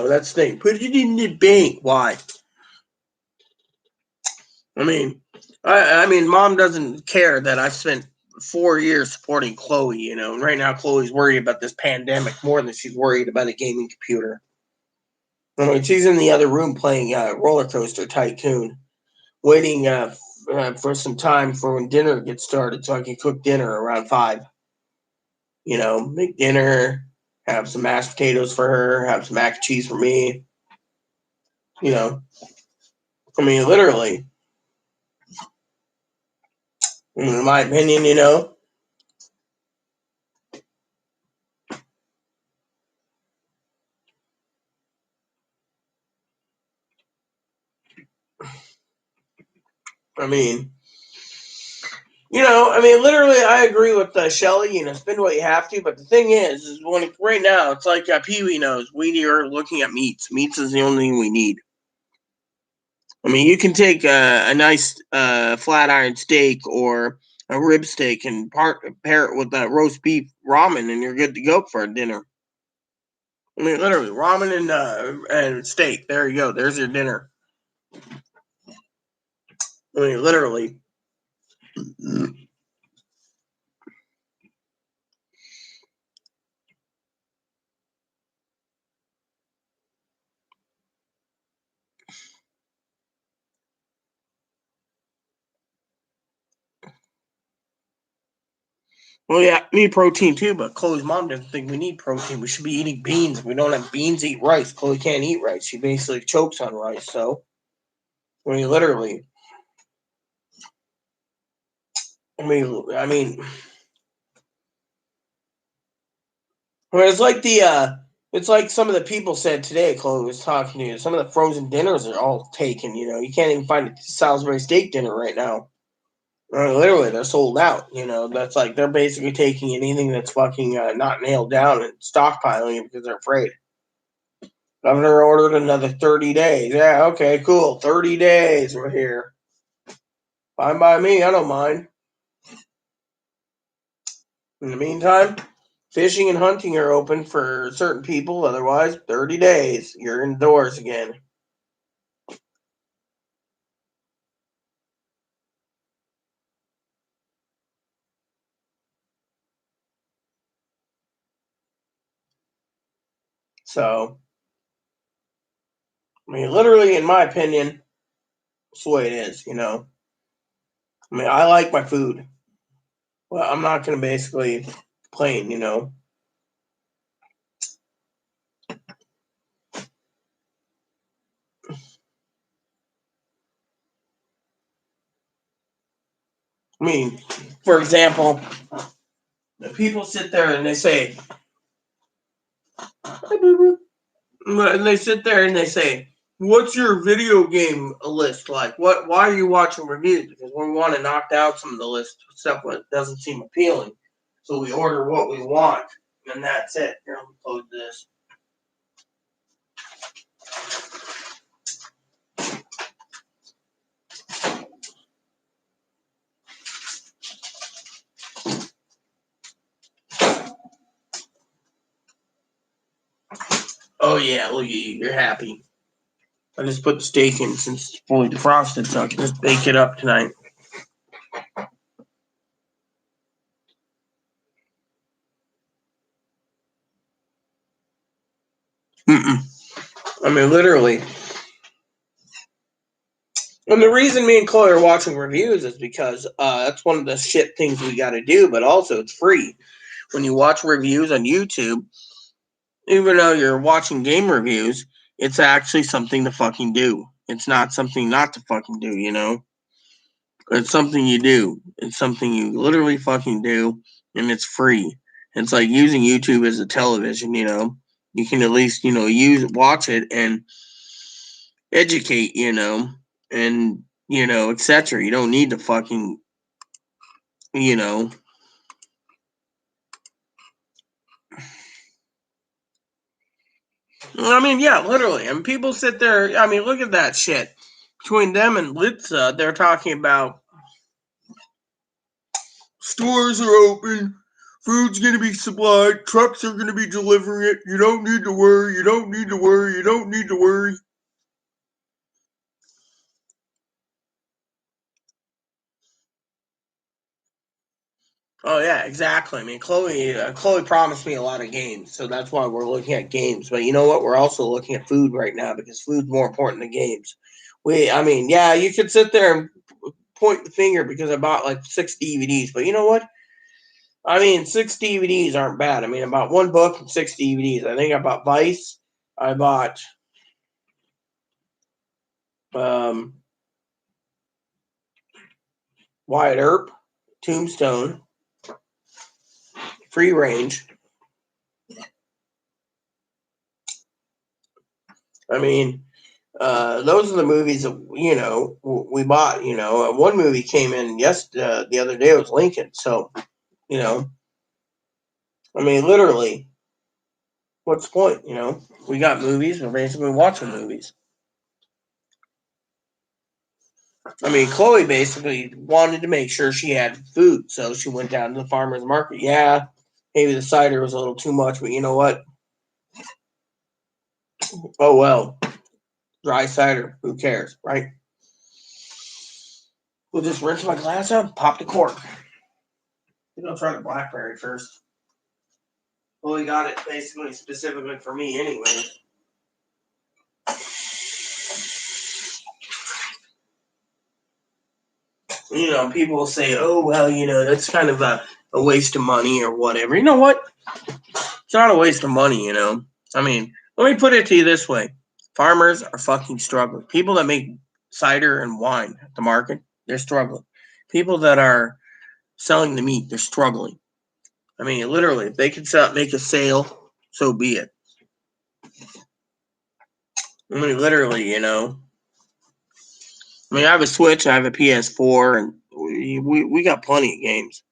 that's the thing. Put it in the bank. Why? I mean, I mean, mom doesn't care that I spent 4 years supporting Chloe. And right now Chloe's worried about this pandemic more than she's worried about a gaming computer. I mean, she's in the other room playing Roller Coaster Tycoon, waiting for some time for when dinner gets started so I can cook dinner around 5. Make dinner, have some mashed potatoes for her, have some mac and cheese for me. You know, I mean, literally, in my opinion. I mean, literally, I agree with Shelly. Spend what you have to. But the thing is when right now it's like Pee Wee knows we are looking at meats. Meats is the only thing we need. I mean, you can take a nice flat iron steak or a rib steak and pair it with roast beef ramen, and you're good to go for a dinner. I mean, literally, ramen and steak. There you go. There's your dinner. I mean, literally. Well, yeah, we need protein too, but Chloe's mom doesn't think we need protein. We should be eating beans. If we don't have beans, eat rice. Chloe can't eat rice. She basically chokes on rice. So, I mean, literally. I mean, it's like some of the people said today. Chloe was talking to you. Some of the frozen dinners are all taken. You can't even find a Salisbury steak dinner right now. Literally, they're sold out. That's like they're basically taking anything that's fucking not nailed down and stockpiling it because they're afraid. Governor ordered another 30 days. Yeah, okay, cool. 30 days we're here. Fine by me. I don't mind. In the meantime, fishing and hunting are open for certain people. Otherwise, 30 days. You're indoors again. So, I mean, literally, in my opinion, that's the way it is. I mean, I like my food. Well, I'm not going to basically complain. I mean, for example, The people sit there and they say, and they sit there and they say, "What's your video game list like? Why are you watching reviews? Because we want to knock out some of the list stuff that doesn't seem appealing, so we order what we want, and that's it." Here, let me close this. Oh yeah, look at you. You're happy. I just put the steak in since it's fully defrosted, so I can just bake it up tonight. Mm-mm. I mean, literally. And the reason me and Chloe are watching reviews is because that's one of the shit things we got to do, but also it's free. When you watch reviews on YouTube, even though you're watching game reviews, it's actually something to fucking do. It's not something not to fucking do, you know? It's something you do. It's something you literally fucking do, and it's free. It's like using YouTube as a television, you know? You can at least, watch it and educate, and, etc. You don't need to fucking, you know, I mean, yeah, literally. And people sit there, I mean, look at that shit. Between them and Litza, they're talking about stores are open, food's gonna be supplied, trucks are gonna be delivering it. You don't need to worry, you don't need to worry, you don't need to worry. Oh yeah, exactly. I mean, Chloe promised me a lot of games, so that's why we're looking at games. But you know what? We're also looking at food right now because food's more important than games. I mean, yeah, you could sit there and point the finger because I bought like 6 DVDs, but you know what? I mean, 6 DVDs aren't bad. I mean, I bought one book and 6 DVDs. I think I bought Vice. I bought um, Wyatt Earp, Tombstone, Free Range. I mean, those are the movies that we bought. One movie came in the other day. It was Lincoln. So you know, I mean, literally, what's the point? We got movies. We're basically watching movies. I mean, Chloe basically wanted to make sure she had food, so she went down to the farmer's market. Yeah, maybe the cider was a little too much, but you know what? Oh well, dry cider. Who cares, right? We'll just rinse my glass up, pop the cork. We're gonna try the blackberry first. Well, we got it basically specifically for me, anyway. People will say, "Oh, well, that's kind of a waste of money or whatever." You know what? It's not a waste of money. I mean, let me put it to you this way: farmers are fucking struggling. People that make cider and wine at the market, they're struggling. People that are selling the meat, they're struggling. I mean, literally, if they can make a sale, so be it. I mean, literally, I mean, I have a Switch, I have a PS4, and we got plenty of games.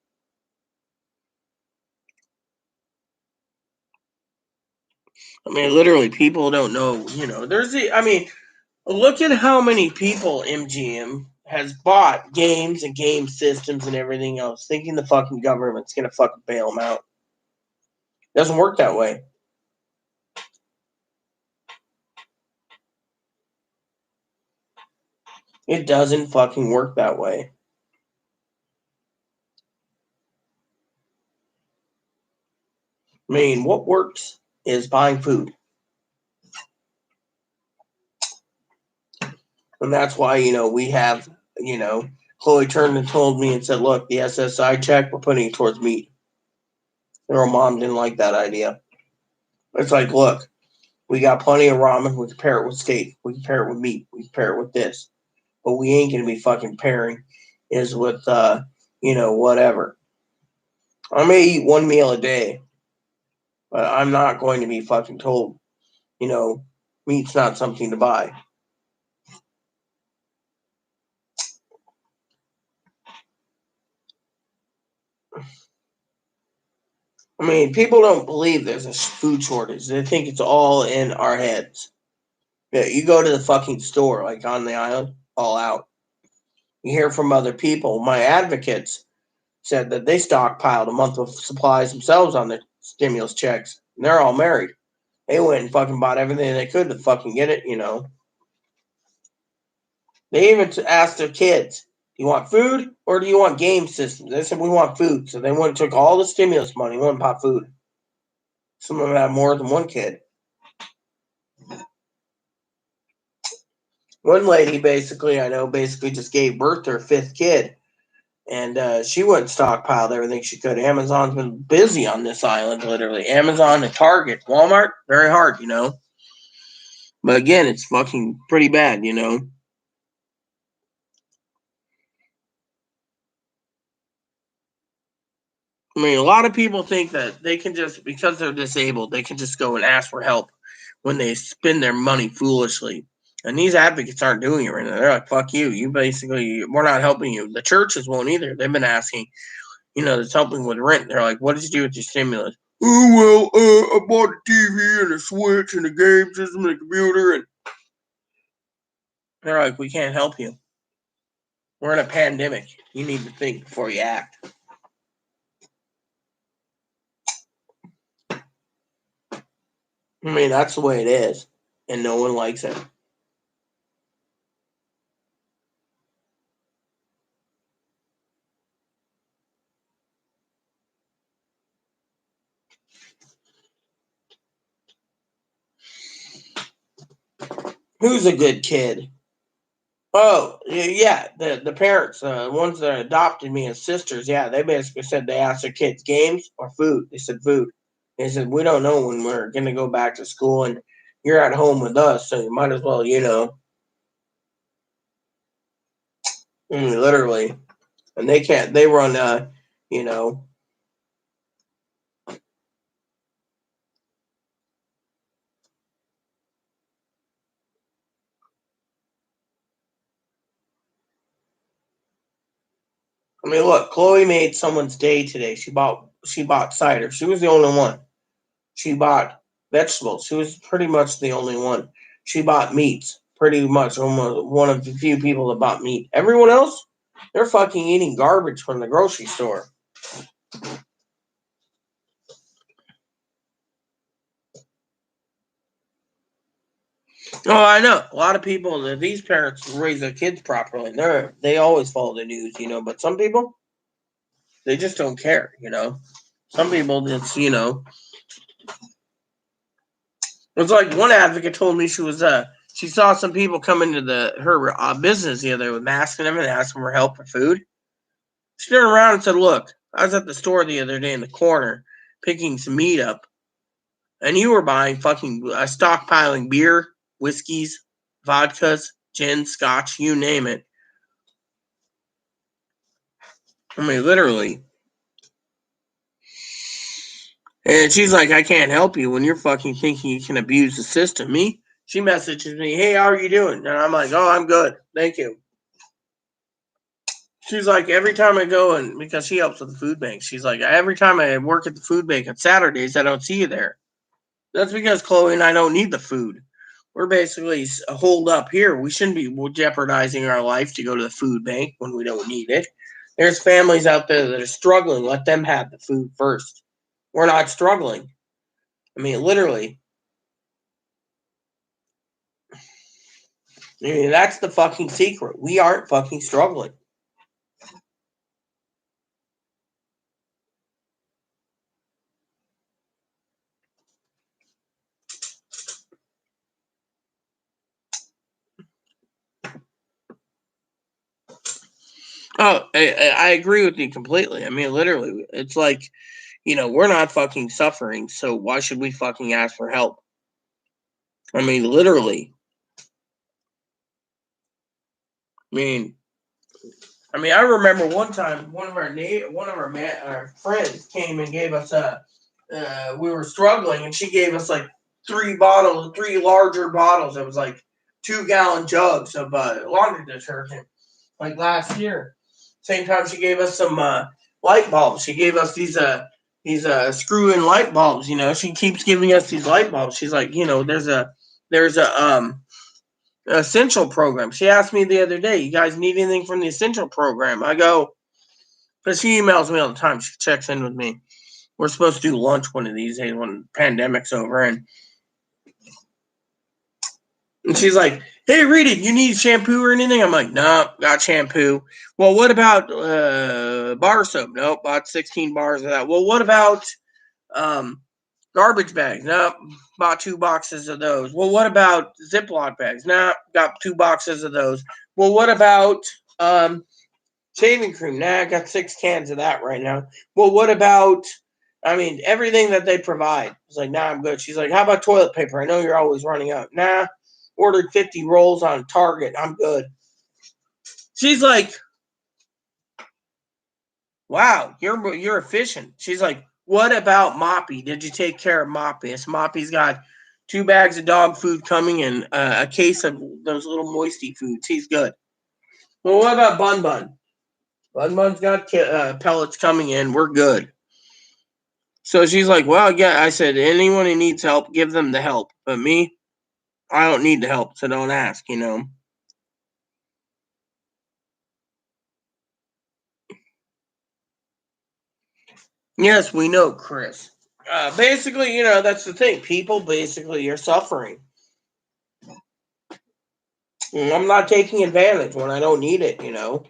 I mean, literally, people don't know. I mean, look at how many people MGM has bought games and game systems and everything else, thinking the fucking government's gonna fucking bail them out. It doesn't work that way. It doesn't fucking work that way. I mean, what works is buying food. And that's why, we have, Chloe turned and told me and said, look, the SSI check, we're putting it towards meat. And her mom didn't like that idea. It's like, look, we got plenty of ramen. We can pair it with steak. We can pair it with meat. We can pair it with this. But we ain't going to be fucking pairing is with, whatever. I may eat one meal a day, but I'm not going to be fucking told, meat's not something to buy. I mean, people don't believe there's a food shortage. They think it's all in our heads. Yeah, you go to the fucking store, like on the island, all out. You hear from other people. My advocates said that they stockpiled a month of supplies themselves on their stimulus checks. And they're all married. They went and fucking bought everything they could to fucking get it. They even asked their kids, do you want food or do you want game systems? They said, we want food. So they went and took all the stimulus money, went and bought food. Some of them have more than one kid. One lady, I know, just gave birth to her fifth kid. And she went and stockpiled everything she could. Amazon's been busy on this island, literally. Amazon and Target, Walmart, very hard. But again, it's fucking pretty bad. I mean, a lot of people think that they can just, because they're disabled, they can just go and ask for help when they spend their money foolishly. And these advocates aren't doing it right now. They're like, fuck you. We're not helping you. The churches won't either. They've been asking, that's helping with rent. They're like, what did you do with your stimulus? Oh, well, I bought a TV and a Switch and a game system and a computer. And they're like, we can't help you. We're in a pandemic. You need to think before you act. I mean, that's the way it is. And no one likes it. Who's a good kid? Oh, yeah, the parents, the ones that adopted me as sisters, yeah, they basically said they asked their kids games or food. They said food. They said, we don't know when we're going to go back to school, and you're at home with us, so you might as well, literally. And they run, you know, I mean, look, Chloe made someone's day today. She bought cider. She was the only one. She bought vegetables. She was pretty much the only one. She bought meats. Pretty much almost one of the few people that bought meat. Everyone else, they're fucking eating garbage from the grocery store. Oh, I know. A lot of people, these parents raise their kids properly. They always follow the news. But some people, they just don't care. Some people just. It's like one advocate told me she saw some people come into her business the other day with masks and everything, asking for help for food. She turned around and said, "Look, I was at the store the other day in the corner picking some meat up, and you were buying fucking stockpiling beer, whiskeys, vodkas, gin, scotch, you name it. I mean, literally." And she's like, "I can't help you when you're fucking thinking you can abuse the system." She messages me, "Hey, how are you doing?" And I'm like, "Oh, I'm good. Thank you." She's like, every time I go and because she helps with the food bank, she's like, every time I work at the food bank on Saturdays, I don't see you there. That's because Chloe and I don't need the food. We're basically holed up here. We shouldn't be jeopardizing our life to go to the food bank when we don't need it. There's families out there that are struggling. Let them have the food first. We're not struggling. I mean, literally. I mean, that's the fucking secret. We aren't fucking struggling. Oh, I agree with you completely. I mean, literally, it's like, we're not fucking suffering, so why should we fucking ask for help? I mean, literally. I mean, I mean, I remember one time one of our friends came and gave us we were struggling, and she gave us like three larger bottles. It was like 2 gallon jugs of laundry detergent. Like last year, same time she gave us some light bulbs. She gave us these screw-in light bulbs. You know, she keeps giving us these light bulbs. She's like, you know, there's a essential program. She asked me the other day, you guys need anything from the essential program? I go, because she emails me all the time. She checks in with me. We're supposed to do lunch one of these days when the pandemic's over, and she's like, "Hey, Rita, you need shampoo or anything?" I'm like, "No, got shampoo." Well, what about bar soap? Nope, bought 16 bars of that. Well, what about um, garbage bags? Nope, bought 2 boxes of those. Well, what about Ziploc bags? Nah, got 2 boxes of those. Well, what about shaving cream? Nah, I got 6 cans of that right now. Well, what about? I mean, everything that they provide. It's like, nah, I'm good. She's like, how about toilet paper? I know you're always running out. Nah, ordered 50 rolls on Target. I'm good. She's like, wow, you're efficient. She's like, what about Moppy? Did you take care of Moppy? It's Moppy's got 2 bags of dog food coming and a case of those little moisty foods. He's good. Well, what about Bun Bun? Bun Bun's got pellets coming in. We're good. So she's like, well, yeah. I said, anyone who needs help, give them the help. But me, I don't need the help, so don't ask, you know. Yes, we know, Chris. Basically, you know, that's the thing. People basically are suffering. And I'm not taking advantage when I don't need it, you know.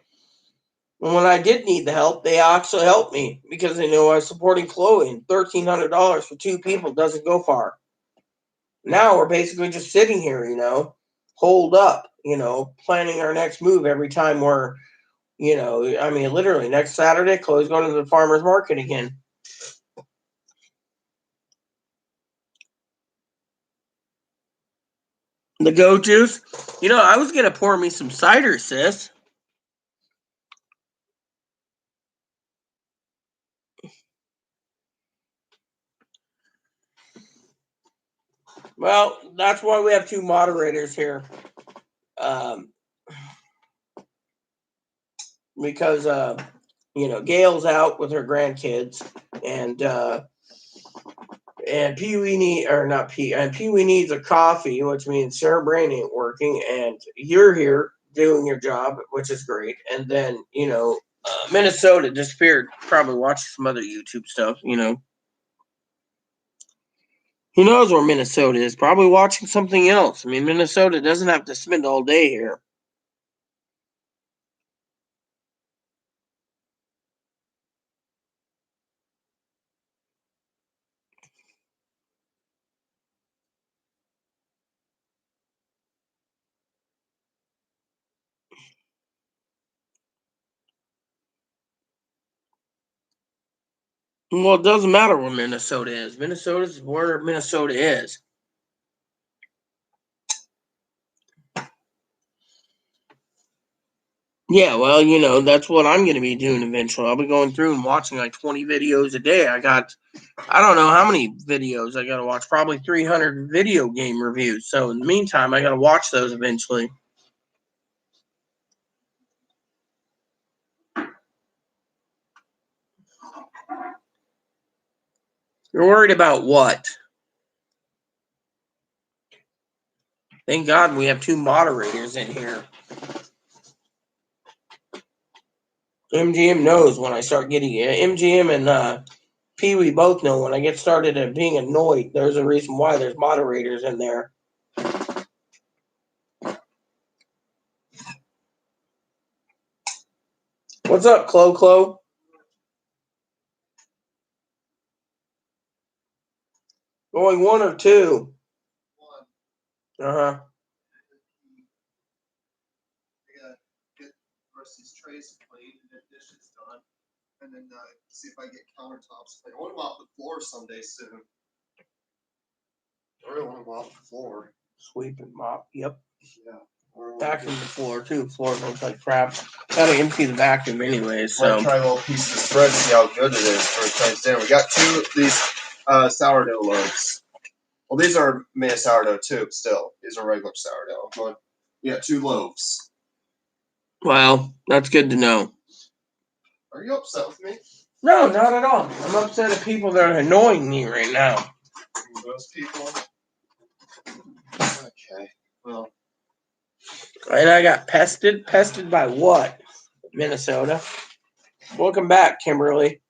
And when I did need the help, they actually helped me because they knew I was supporting Chloe. And $1,300 for 2 people doesn't go far. Now we're basically just sitting here, you know, holed up, you know, planning our next move every time we're, you know, I mean, literally next Saturday, Chloe's going to the farmer's market again. The goat juice. You know, I was gonna pour me some cider, sis. Well, that's why we have 2 moderators here. Um, because you know, Gail's out with her grandkids, and Pee Wee need or not Pee and Pee Wee needs a coffee, which means Sarah Brain ain't working, and you're here doing your job, which is great. And then you know, Minnesota disappeared. Probably watching some other YouTube stuff. You know, who knows where Minnesota is? Probably watching something else. I mean, Minnesota doesn't have to spend all day here. Well, it doesn't matter where Minnesota is. Minnesota is where Minnesota is. Yeah, well, you know, that's what I'm going to be doing eventually. I'll be going through and watching like 20 videos a day. I don't know how many videos I got to watch, probably 300 video game reviews. So in the meantime, I got to watch those eventually. You're worried about what? Thank God we have 2 moderators in here. MGM knows when I start getting MGM and Pee Wee both know when I get started at being annoyed. There's a reason why there's moderators in there. What's up, Clo? Going 1 or 2? One. Uh huh. I gotta get the rest of these trays cleaned and get dishes done, and then see if I get countertops cleaned. I want to mop the floor someday soon. I really want to mop the floor. Sweep and mop. Yep. Yeah. Vacuum the floor too. Floor looks like crap. Gotta empty the vacuum anyway. So might try a little piece of this bread, see how good it is for a nice dinner. We got 2 of these sourdough loaves. Well, these are made of sourdough too, but still, these are regular sourdough. But we got 2 loaves. well, that's good to know. Are you upset with me? No, not at all. I'm upset at people that are annoying me right now. Those people. Okay. Well. And I got pested. Pested by what? Minnesota. Welcome back, Kimberly.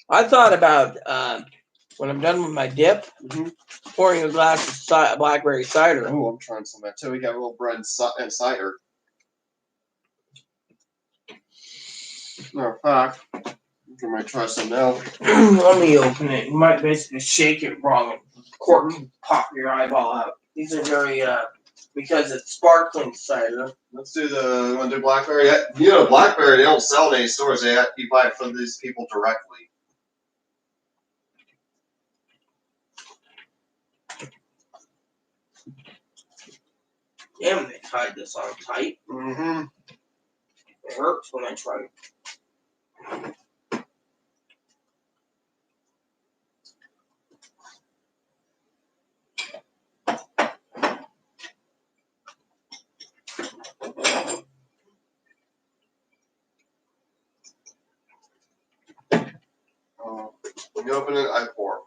I thought about when I'm done with my dip, pouring a glass of blackberry cider. Oh, I'm trying some of that too. We got a little bread and cider. Matter of fact, I might try some now. Let me open it. You might basically shake it wrong and cork can pop your eyeball out. These are very because it's sparkling cider. Let's do the. Want to do blackberry? You know, blackberry they don't sell in any stores. You buy it from these people directly. Damn, they tied this on tight. Mm-hmm. It hurts when I try. When you open it, I pour.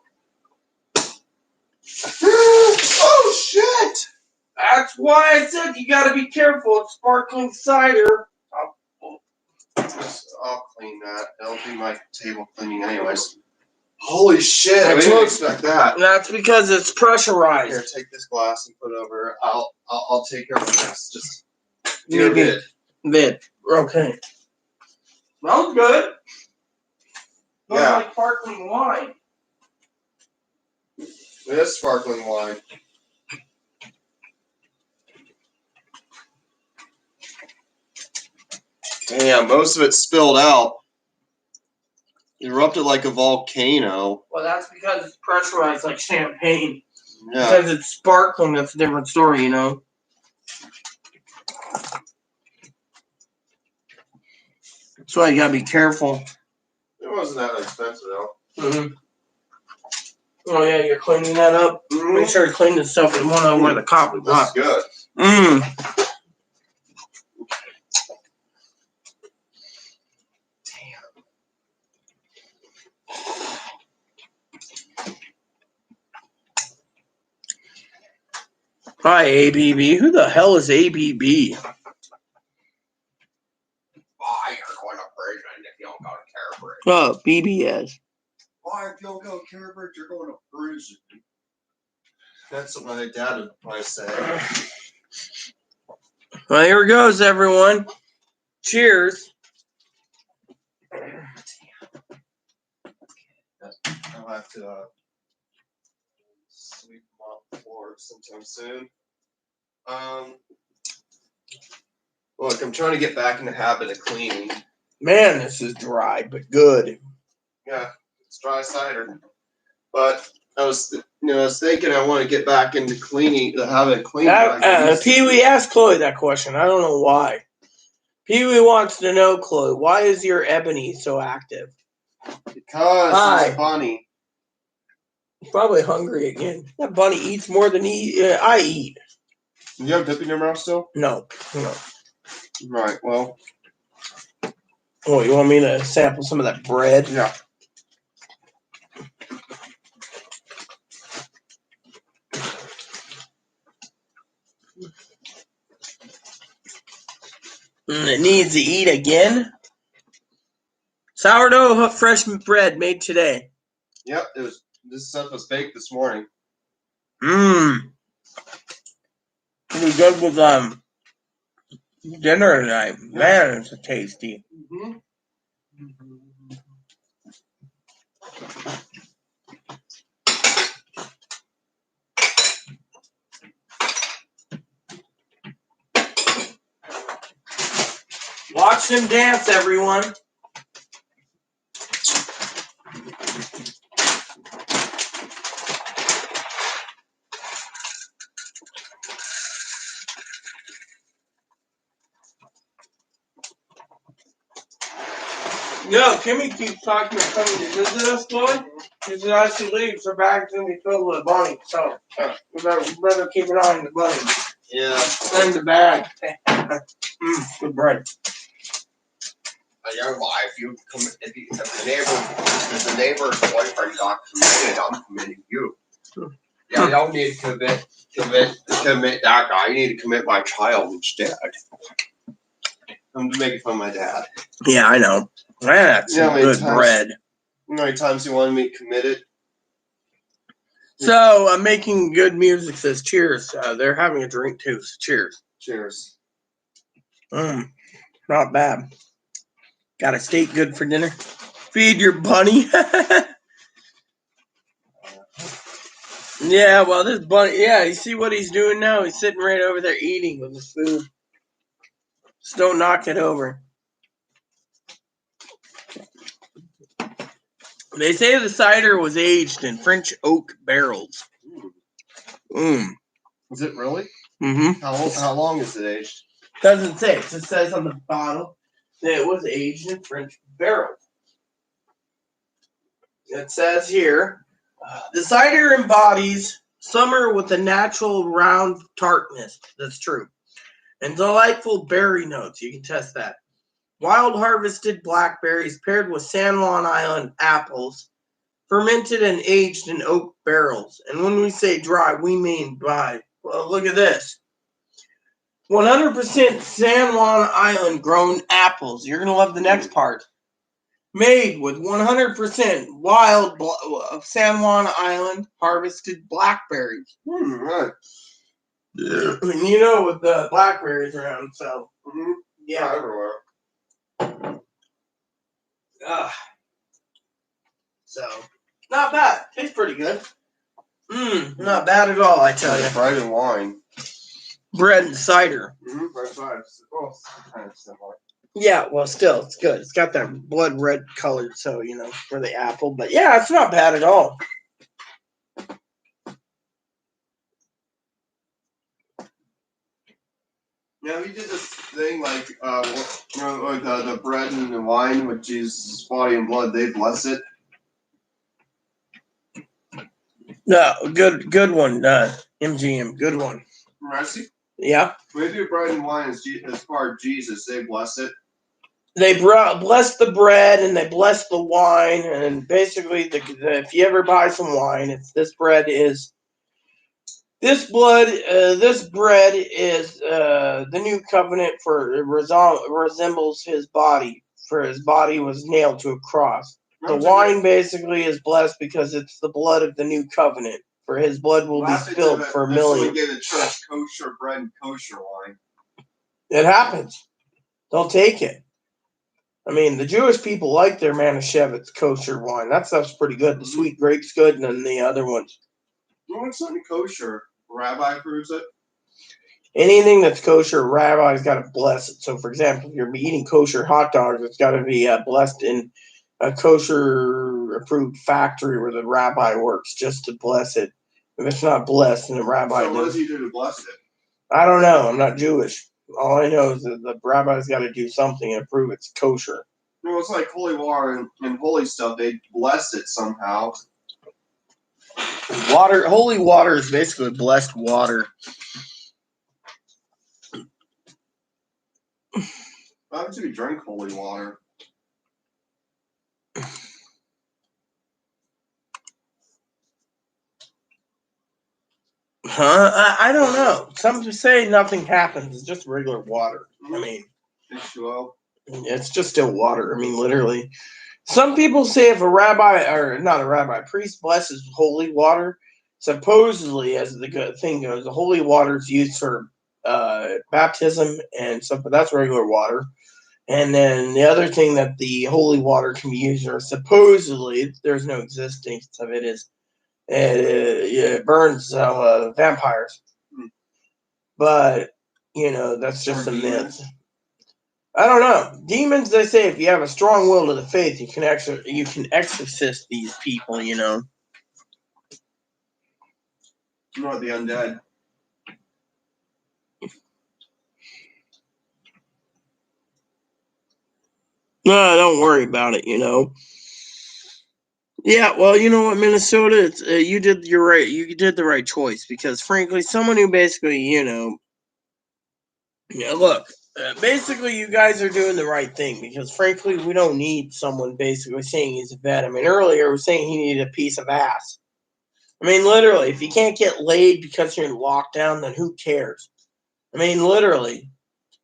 Oh shit! That's why I said you gotta be careful. It's sparkling cider. I'll clean that. That'll be my table cleaning anyways. Holy shit! I didn't expect that. That's because it's pressurized. Here, take this glass and put it over. I'll take care of the rest. Just do it. Vid. Okay. Smells good. Smells like sparkling wine. It is sparkling wine. Yeah, most of it spilled out. It erupted like a volcano. Well, that's because it's pressurized like champagne. Yeah. Because it's sparkling, that's a different story, you know. That's why you gotta be careful. It wasn't that expensive though. Mm-hmm. Oh yeah, you're cleaning that up. Mm-hmm. Make sure to clean this stuff in one over the coffee pot. That's good. Hi, ABB. Who the hell is ABB? Why you're going to prison if you don't go to Care Bridge? Oh, BBS. Why if you don't go to Care Bridge, you're going to prison? That's what my dad would probably say. Well, here goes, everyone. Cheers. I'll have to sweep off the floor sometime soon. Look, I'm trying to get back in the habit of cleaning. Man, this is dry, but good. Yeah, it's dry cider. But I was thinking I want to get back into cleaning, the habit of cleaning. Pee-wee asked Chloe that question. I don't know why. Pee-wee wants to know, Chloe, why is your Ebony so active? Because he's funny. Probably hungry again. That bunny eats more than I eat. Do you have dip in your mouth still? No. Right, well. Oh, you want me to sample some of that bread? Yeah. It needs to eat again. Sourdough fresh bread made today. Yep, this stuff was baked this morning. It'll be good with dinner tonight. Man, it's tasty. Mm-hmm. Watch them dance, everyone. No, Kimmy keeps talking about coming to visit us, boy. Because as she leaves, her bag's going to be filled with bunnies. So, we better keep an eye on the bunnies. Yeah. And the bag. Good bread. Your wife, if the neighbor's boyfriend got committed, I'm committing you. Yeah, you don't need to commit that guy. You need to commit my child instead. I'm making fun of my dad. Yeah, I know. That's good bread. You know how many times he wanted me committed? So, making good music says cheers. They're having a drink too, so cheers. Cheers. Not bad. Got a steak good for dinner? Feed your bunny. Yeah, well, this bunny, yeah, you see what he's doing now? He's sitting right over there eating with his food. Just don't knock it over. They say the cider was aged in French oak barrels. Is it really? Mm-hmm. How long is it aged? Doesn't say. It just says on the bottle that it was aged in French barrels. It says here, the cider embodies summer with a natural round tartness. That's true. And delightful berry notes. You can test that. Wild harvested blackberries paired with San Juan Island apples, fermented and aged in oak barrels. And when we say dry, we mean by, well, look at this. 100% San Juan Island grown apples. You're going to love the next part. Made with 100% wild San Juan Island harvested blackberries. Right. Yeah. You know, with the blackberries around, so. Yeah, everywhere. So, not bad. Tastes pretty good. Not bad at all, I tell you. Bread and wine. Bread and cider. Bread and cider. Oh, kind of similar. Yeah, well, still, it's good. It's got that blood red color, so, you know, for the apple. But, yeah, it's not bad at all. Yeah, we did this thing like, the bread and the wine with Jesus' body and blood. They bless it. No, good one, MGM. Good one. Mercy? Yeah. We do bread and wine as part of Jesus. They bless it. They bless the bread and they bless the wine, and basically, if you ever buy some wine, it's this bread is. This bread is the new covenant resembles his body, for his body was nailed to a cross. The wine basically is blessed because it's the blood of the new covenant, for his blood will be spilled for millions. That's when we gave the church kosher bread and kosher wine. It happens. They'll take it. I mean, the Jewish people like their Manischewitz kosher wine. That stuff's pretty good. The sweet grape's good, and then the other ones. You want something kosher? Rabbi approves it. Anything that's kosher, rabbi's got to bless it. So, for example, if you're eating kosher hot dogs, it's got to be blessed in a kosher-approved factory where the rabbi works just to bless it. If it's not blessed, then the rabbi So what does he do to bless it? I don't know. I'm not Jewish. All I know is that the rabbi's got to do something and prove it's kosher. Well, it's like holy water and holy stuff. They bless it somehow. Holy water is basically blessed water. Why would you drink holy water? I don't know. Some say nothing happens. It's just regular water. I mean, it's just still water. I mean, literally. Some people say if a rabbi, or not a rabbi, priest blesses holy water, supposedly, as the good thing goes, the holy water is used for baptism and stuff, but that's regular water. And then the other thing that the holy water can be used for, supposedly, there's no existence of it, is it burns vampires. But, you know, that's just a myth. I don't know. Demons, they say, if you have a strong will to the faith, you can exorcist these people, you know. Not the undead. No, don't worry about it, Yeah, well, you know what, Minnesota, you did the right choice, because frankly, someone who basically, look, basically, you guys are doing the right thing, because frankly, we don't need someone basically saying he's a vet. I mean, earlier we were saying he needed a piece of ass. I mean, literally, if you can't get laid because you're in lockdown, then who cares? I mean, literally.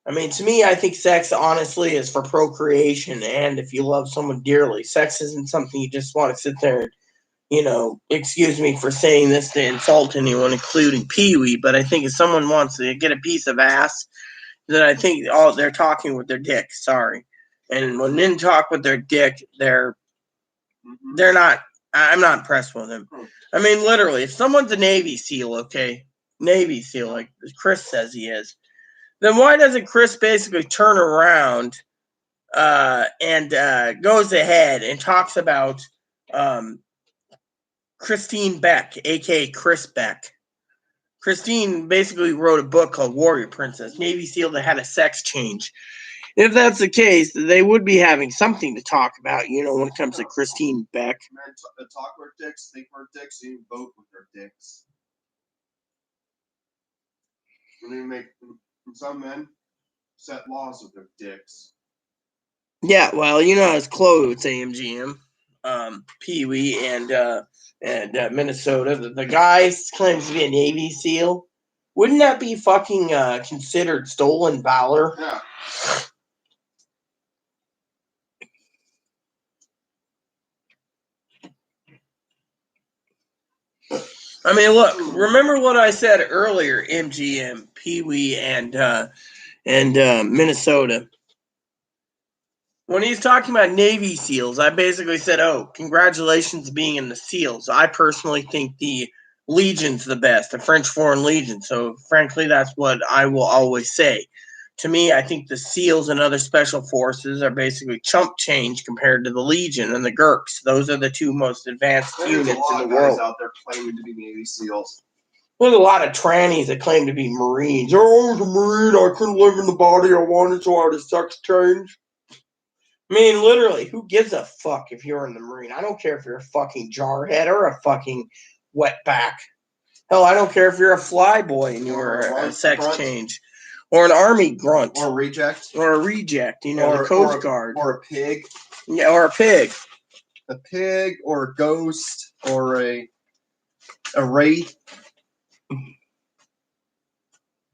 I mean, to me, I think sex honestly is for procreation, and if you love someone dearly, sex isn't something you just want to sit there and, excuse me for saying this to insult anyone, including Pee Wee, but I think if someone wants to get a piece of ass, then I think they're talking with their dick. Sorry, and when men talk with their dick, they're not. I'm not impressed with them. I mean, literally, if someone's a Navy SEAL, okay, Navy SEAL, like Chris says he is, then why doesn't Chris basically turn around and goes ahead and talks about Christine Beck, aka Chris Beck? Christine basically wrote a book called Warrior Princess, Navy SEAL that had a sex change. If that's the case, they would be having something to talk about, when it comes to Christine Beck. Men talk with dicks, think with dicks, and vote with their dicks. And they make some men set laws with their dicks. Yeah, well, as Chloe would say, MGM, Pee Wee, and Minnesota, the guy claims to be a Navy SEAL. Wouldn't that be fucking considered stolen valor? Yeah. I mean, look, remember what I said earlier, MGM, Pee Wee, and Minnesota. When he's talking about Navy SEALs, I basically said, oh, congratulations being in the SEALs. I personally think the Legion's the best, the French Foreign Legion. So, frankly, that's what I will always say. To me, I think the SEALs and other special forces are basically chump change compared to the Legion and the GURPS. Those are the two most advanced units in the world. There's out there claiming to be Navy SEAls. There's a lot of trannies that claim to be Marines. Oh, I was a Marine. I couldn't live in the body I wanted, so I had a sex change. I mean, literally, who gives a fuck if you're in the Marine? I don't care if you're a fucking jarhead or a fucking wetback. Hell, I don't care if you're a flyboy and you're a sex change. Or an army grunt. Or a reject. Or a reject, the Coast Guard. Or a pig. Yeah, or a pig. A pig, or a ghost, or a wraith. Of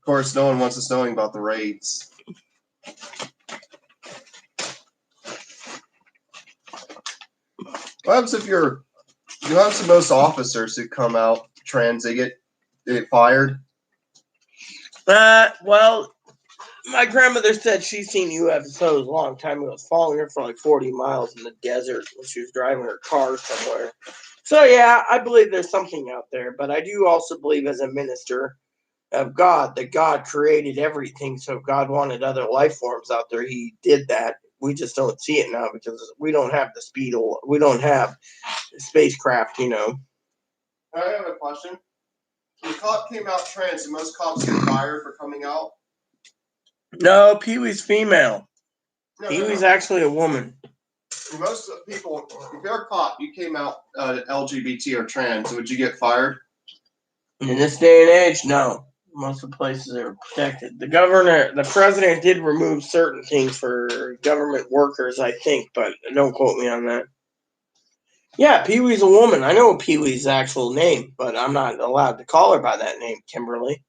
course, no one wants us knowing about the wraiths. What happens if you have some most officers who come out trans, they get fired? Well, my grandmother said she's seen UFOs a long time ago. It was following her for like 40 miles in the desert when she was driving her car somewhere. So, yeah, I believe there's something out there. But I do also believe, as a minister of God, that God created everything. So if God wanted other life forms out there, he did that. We just don't see it now because we don't have the speed. We don't have spacecraft, I have a question. The cop came out trans, and most cops get fired for coming out? No, Pee Wee's female. Pee Wee's actually a woman. Most people, if you're a cop, you came out LGBT or trans, would you get fired? In this day and age, no. Most of the places are protected. The president did remove certain things for government workers, I think, but don't quote me on that. Yeah, Pee Wee's a woman. I know Pee Wee's actual name, but I'm not allowed to call her by that name, Kimberly.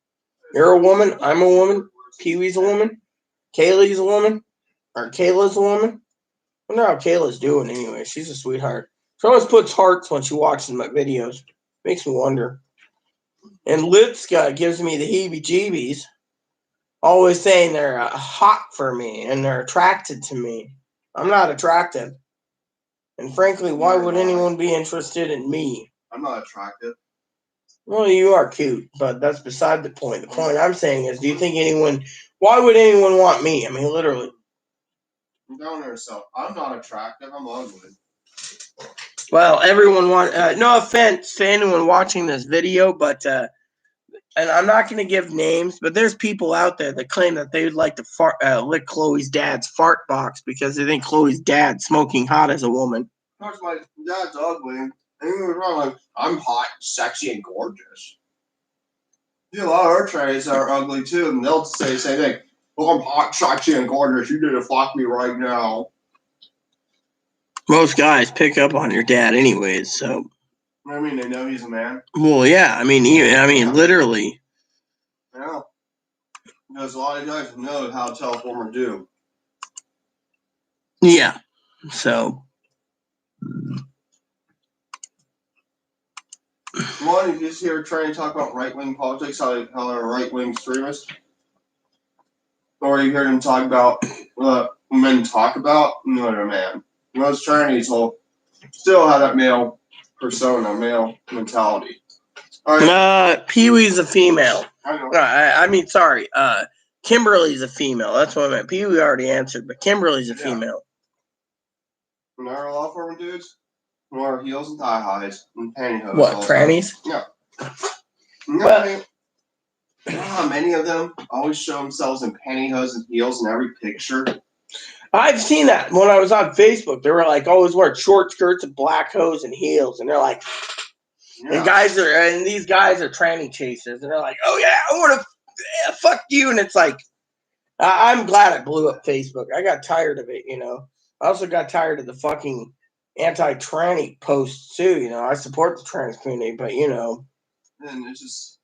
You're a woman. I'm a woman. Pee Wee's a woman. Kaylee's a woman. Or Kayla's a woman. I wonder how Kayla's doing anyway. She's a sweetheart. She always puts hearts when she watches my videos. Makes me wonder. And Lipska gives me the heebie-jeebies. Always saying they're hot for me and they're attracted to me. I'm not attractive. And frankly, why would anyone be interested in me? I'm not attractive. Well, you are cute, but that's beside the point. The point I'm saying is, why would anyone want me? I mean, literally. I'm down there, so I'm not attractive, I'm ugly. Well, everyone no offense to anyone watching this video, but and I'm not going to give names, but there's people out there that claim that they would like to lick Chloe's dad's fart box because they think Chloe's dad's smoking hot as a woman. Of course, my dad's ugly. And he was wrong. Like, I'm hot, sexy, and gorgeous. Yeah, a lot of our trannies are ugly too, and they'll say the same thing. Well, I'm hot, sexy, and gorgeous. You need to fuck me right now. Most guys pick up on your dad anyways, so. I mean, they know he's a man. Well, yeah, I mean, literally. Yeah. Because a lot of guys know how to tell a woman do. Yeah. So. One, you just hear trying to talk about right-wing politics, how they're right-wing extremists. Or you hear them talk about men talk about, they're a man. Most trannies will still have that male persona, male mentality. All right. Pee-wee's a female. I know. I mean, sorry. Kimberly's a female. That's what I meant. Pee-wee already answered, but Kimberly's a female. And there are a lot of women dudes who wear heels and thigh highs and pantyhose. What, trannies? Yeah. Well, you know how many of them always show themselves in pantyhose and heels in every picture? I've seen that when I was on Facebook. They were like always wearing short skirts and black hose and heels, and they're like, and these guys are tranny chasers, and they're like, oh yeah, I want to fuck you, and it's like, I'm glad I blew up Facebook. I got tired of it, I also got tired of the fucking anti-tranny posts too. I support the trans community, but and it's just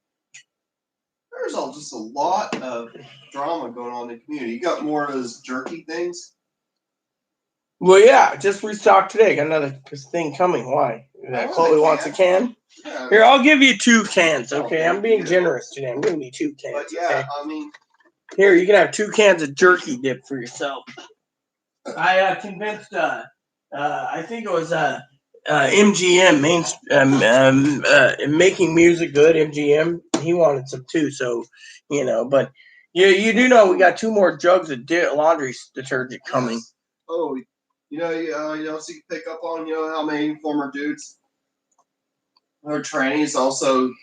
there's just a lot of drama going on in the community. You got more of those jerky things. Well, yeah, just restocked today. Got another thing coming. Why? Chloe wants a can. Yeah, here, I'll give you 2 cans. Okay, I'm being generous today. I'm giving you 2 cans. But yeah, okay? I mean, here you can have 2 cans of jerky dip for yourself. I convinced. I think it was MGM, making music good. MGM, he wanted some too. So but you do know we got 2 more jugs of laundry detergent coming. Yes. Oh, you so you pick up on how many former dudes or trannies also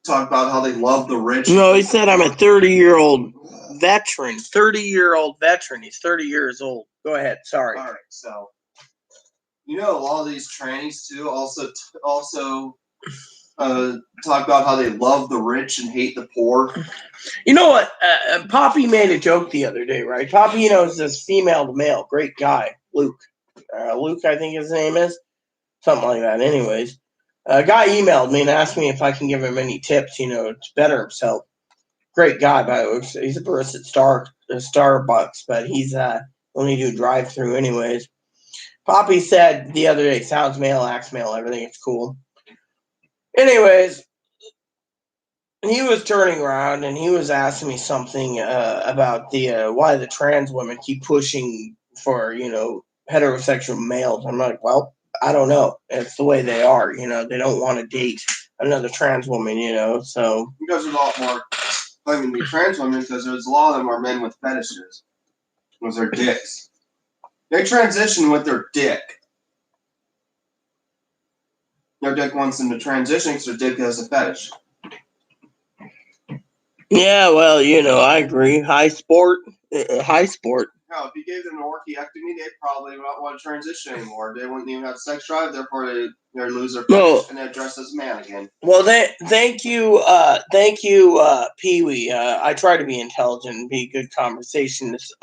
talk about how they love the rich. No, he said I'm a 30-year-old veteran. 30-year-old veteran. He's 30 years old. Go ahead. Sorry. All right. So, a lot of these trannies too also talk about how they love the rich and hate the poor. You know what? Poppy made a joke the other day, right? Poppy, is this female to male. Great guy. Luke. Luke, I think his name is. Something like that. Anyways. A guy emailed me and asked me if I can give him any tips, to better himself. Great guy, by the way. He's a barista at Starbucks, but he's only do drive-through anyways. Poppy said the other day, sounds male, acts male, everything is cool. Anyways, he was turning around and he was asking me something about the why the trans women keep pushing for, heterosexual males. I'm like, well, I don't know. It's the way they are, they don't want to date another trans woman, so. Because there's a lot more claiming to be trans women because there's a lot of them are men with fetishes. Those are dicks. They transition with their dick. Their dick wants them to transition because their dick has a fetish. Yeah, well, I agree. High sport. No, if you gave them an orchiectomy, they probably would not want to transition anymore. They wouldn't even have sex drive, therefore they'd lose their fetish and they'd dress as a man again. Well, thank you, Pee-wee. I try to be intelligent and be good conversationist.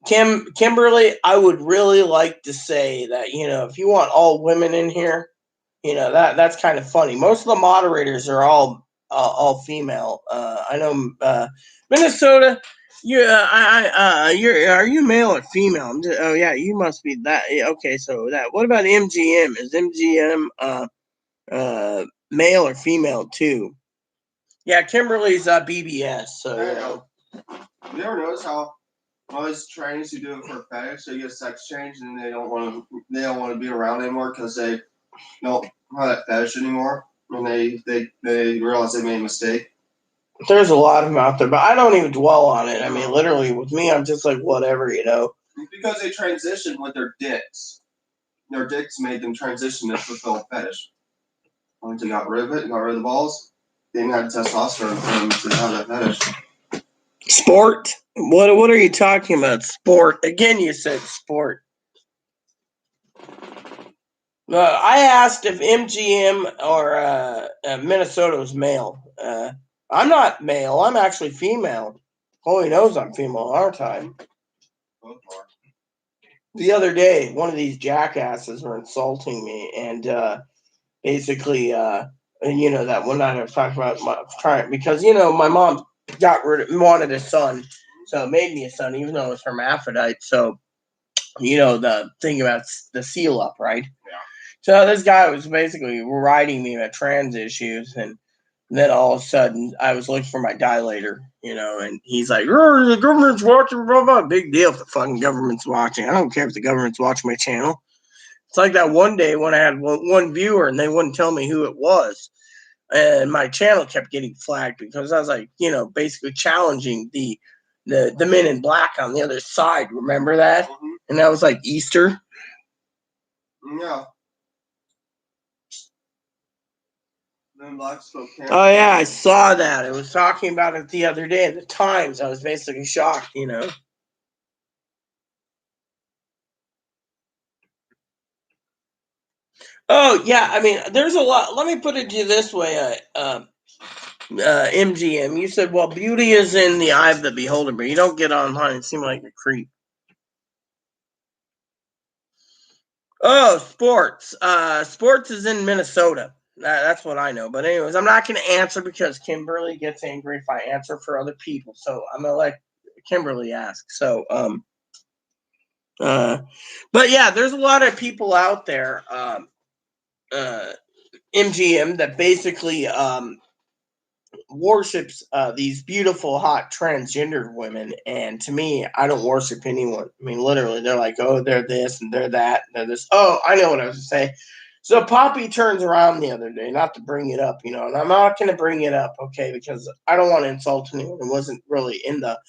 Kimberly, I would really like to say that, if you want all women in here, that's kind of funny. Most of the moderators are all female. I know Minnesota. Are you male or female? Oh yeah, you must be that. Okay, so that. What about MGM? Is MGM male or female too? Yeah, Kimberly's BBS. So you ever notice how all these trannies who do it for a fetish, they get sex change and they don't want to be around anymore because they don't have that fetish anymore, and they realize they made a mistake. There's a lot of them out there, but I don't even dwell on it. I mean, literally, with me, I'm just like, whatever, It's because they transitioned with their dicks. Their dicks made them transition to fulfill a fetish. Once they got rid of it, got rid of the balls, they didn't have testosterone for them to have that fetish. Sport? What are you talking about? Sport? Again, you said sport. I asked if MGM or Minnesota was male. I'm not male. I'm actually female. Holy knows I'm female, aren't I? The other day, one of these jackasses were insulting me, and basically, that one night I was talking about because my mom wanted a son, so it made me a son, even though it was hermaphrodite. So, the thing about the seal up, right? Yeah. So this guy was basically writing me about trans issues, and then all of a sudden I was looking for my dilator, and he's like, "Oh, the government's watching, blah, blah." Big deal if the fucking government's watching. I don't care if the government's watching my channel. It's like that one day when I had one viewer and they wouldn't tell me who it was. And my channel kept getting flagged because I was like, basically challenging the men in black on the other side. Remember that? Mm-hmm. And that was like Easter. Yeah. Oh yeah, I saw that. It was talking about it the other day in the Times. I was basically shocked, Oh yeah, I mean, there's a lot. Let me put it to you this way, MGM. You said, well, beauty is in the eye of the beholder, but you don't get online and seem like a creep. Oh, sports. Sports is in Minnesota. That's what I know. But anyways, I'm not going to answer because Kimberly gets angry if I answer for other people. So I'm going to let Kimberly ask. So, but yeah, there's a lot of people out there, MGM, that basically worships these beautiful, hot transgender women. And to me, I don't worship anyone. I mean, literally, they're like, oh, they're this and they're that and they're this. Oh, I know what I was going to say. So Poppy turns around the other day, not to bring it up, and I'm not going to bring it up, okay, because I don't want to insult anyone. It wasn't really in the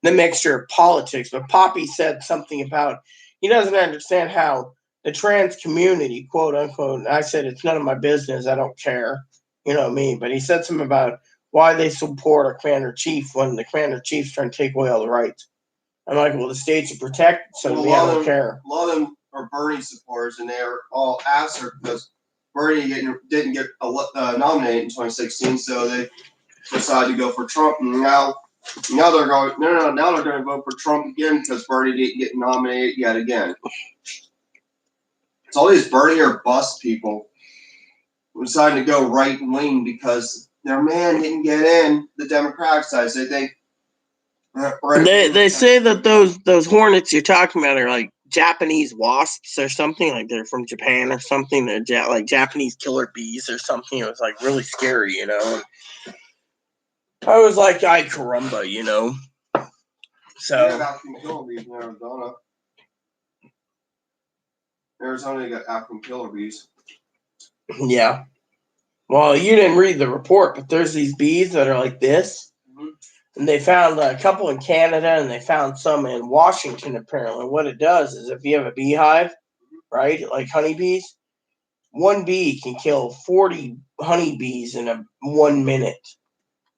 mixture of politics, but Poppy said something about he doesn't understand how the trans community, quote unquote, and I said, it's none of my business. I don't care. You know what I mean? But he said something about why they support our commander chief when the commander chief's trying to take away all the rights. I'm like, well, the states are protected, so I don't care. A lot of them are Bernie supporters, and they're all after because Bernie didn't get nominated in 2016, so they decided to go for Trump, and now they're going now they're going to vote for Trump again because Bernie didn't get nominated yet again. It's all these Bernie or bust people who decided to go right wing because their man didn't get in the Democratic side. So they think they say that those hornets you're talking about are like Japanese wasps or something, like they're from Japan or something. They're like Japanese killer bees or something. It was like really scary, I was like, ay caramba, So they have African killer bees in Arizona. Arizona, you got African killer bees. Yeah. Well, you didn't read the report, but there's these bees that are like this. Mm-hmm. And they found a couple in Canada and they found some in Washington, apparently. What it does is if you have a beehive, right, like honeybees, one bee can kill 40 honeybees in 1 minute.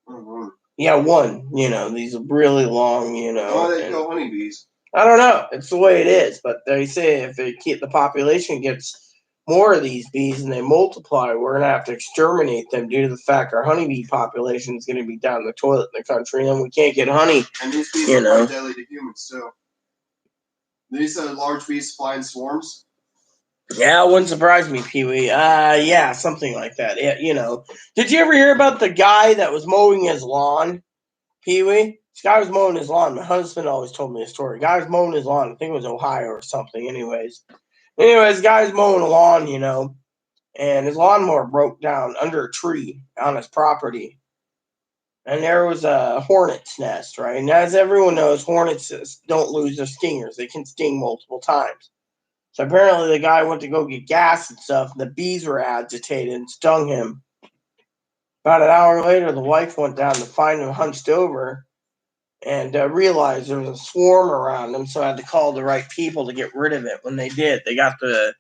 Mm-hmm. Yeah, one, these are really long, Why do they kill honeybees? I don't know. It's the way it is. But they say if the population gets more of these bees and they multiply, we're going to have to exterminate them due to the fact our honeybee population is going to be down the toilet in the country and we can't get honey. And these bees are quite deadly to humans, too. These large bees fly in swarms. Yeah, it wouldn't surprise me, Pee-wee. Yeah, something like that. Did you ever hear about the guy that was mowing his lawn, Pee-wee? This guy was mowing his lawn. My husband always told me a story. Guy was mowing his lawn. I think it was Ohio or something. Anyways, guy's mowing a lawn, and his lawnmower broke down under a tree on his property. And there was a hornet's nest, right? And as everyone knows, hornets don't lose their stingers. They can sting multiple times. So apparently the guy went to go get gas and stuff, and the bees were agitated and stung him. About an hour later, the wife went down to find him hunched over and realized there was a swarm around him, so I had to call the right people to get rid of it. When they did, they got the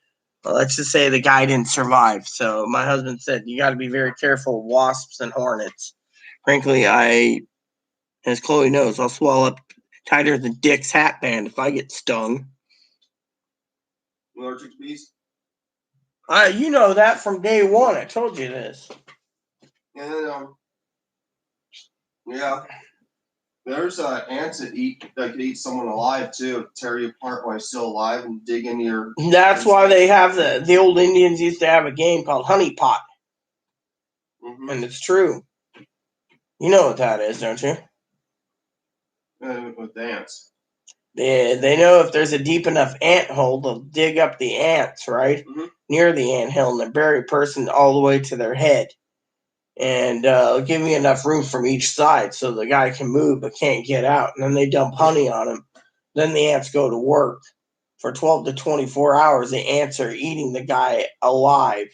Well, let's just say the guy didn't survive. So my husband said, you got to be very careful of wasps and hornets. Frankly, as Chloe knows, I'll swallow up tighter than Dick's hat band if I get stung. Allergic to bees? You know that from day one. I told you this. And yeah, there's ants that could eat someone alive too, tear you apart while you're still alive and dig into your. That's why they have the old Indians used to have a game called Honey Pot, and it's true. You know what that is, don't you? With ants. They know if there's a deep enough ant hole, they'll dig up the ants, right? Near the ant hill, and they bury a person all the way to their head. And give me enough room from each side so the guy can move but can't get out. And then they dump honey on him. Then the ants go to work. For 12 to 24 hours, the ants are eating the guy alive.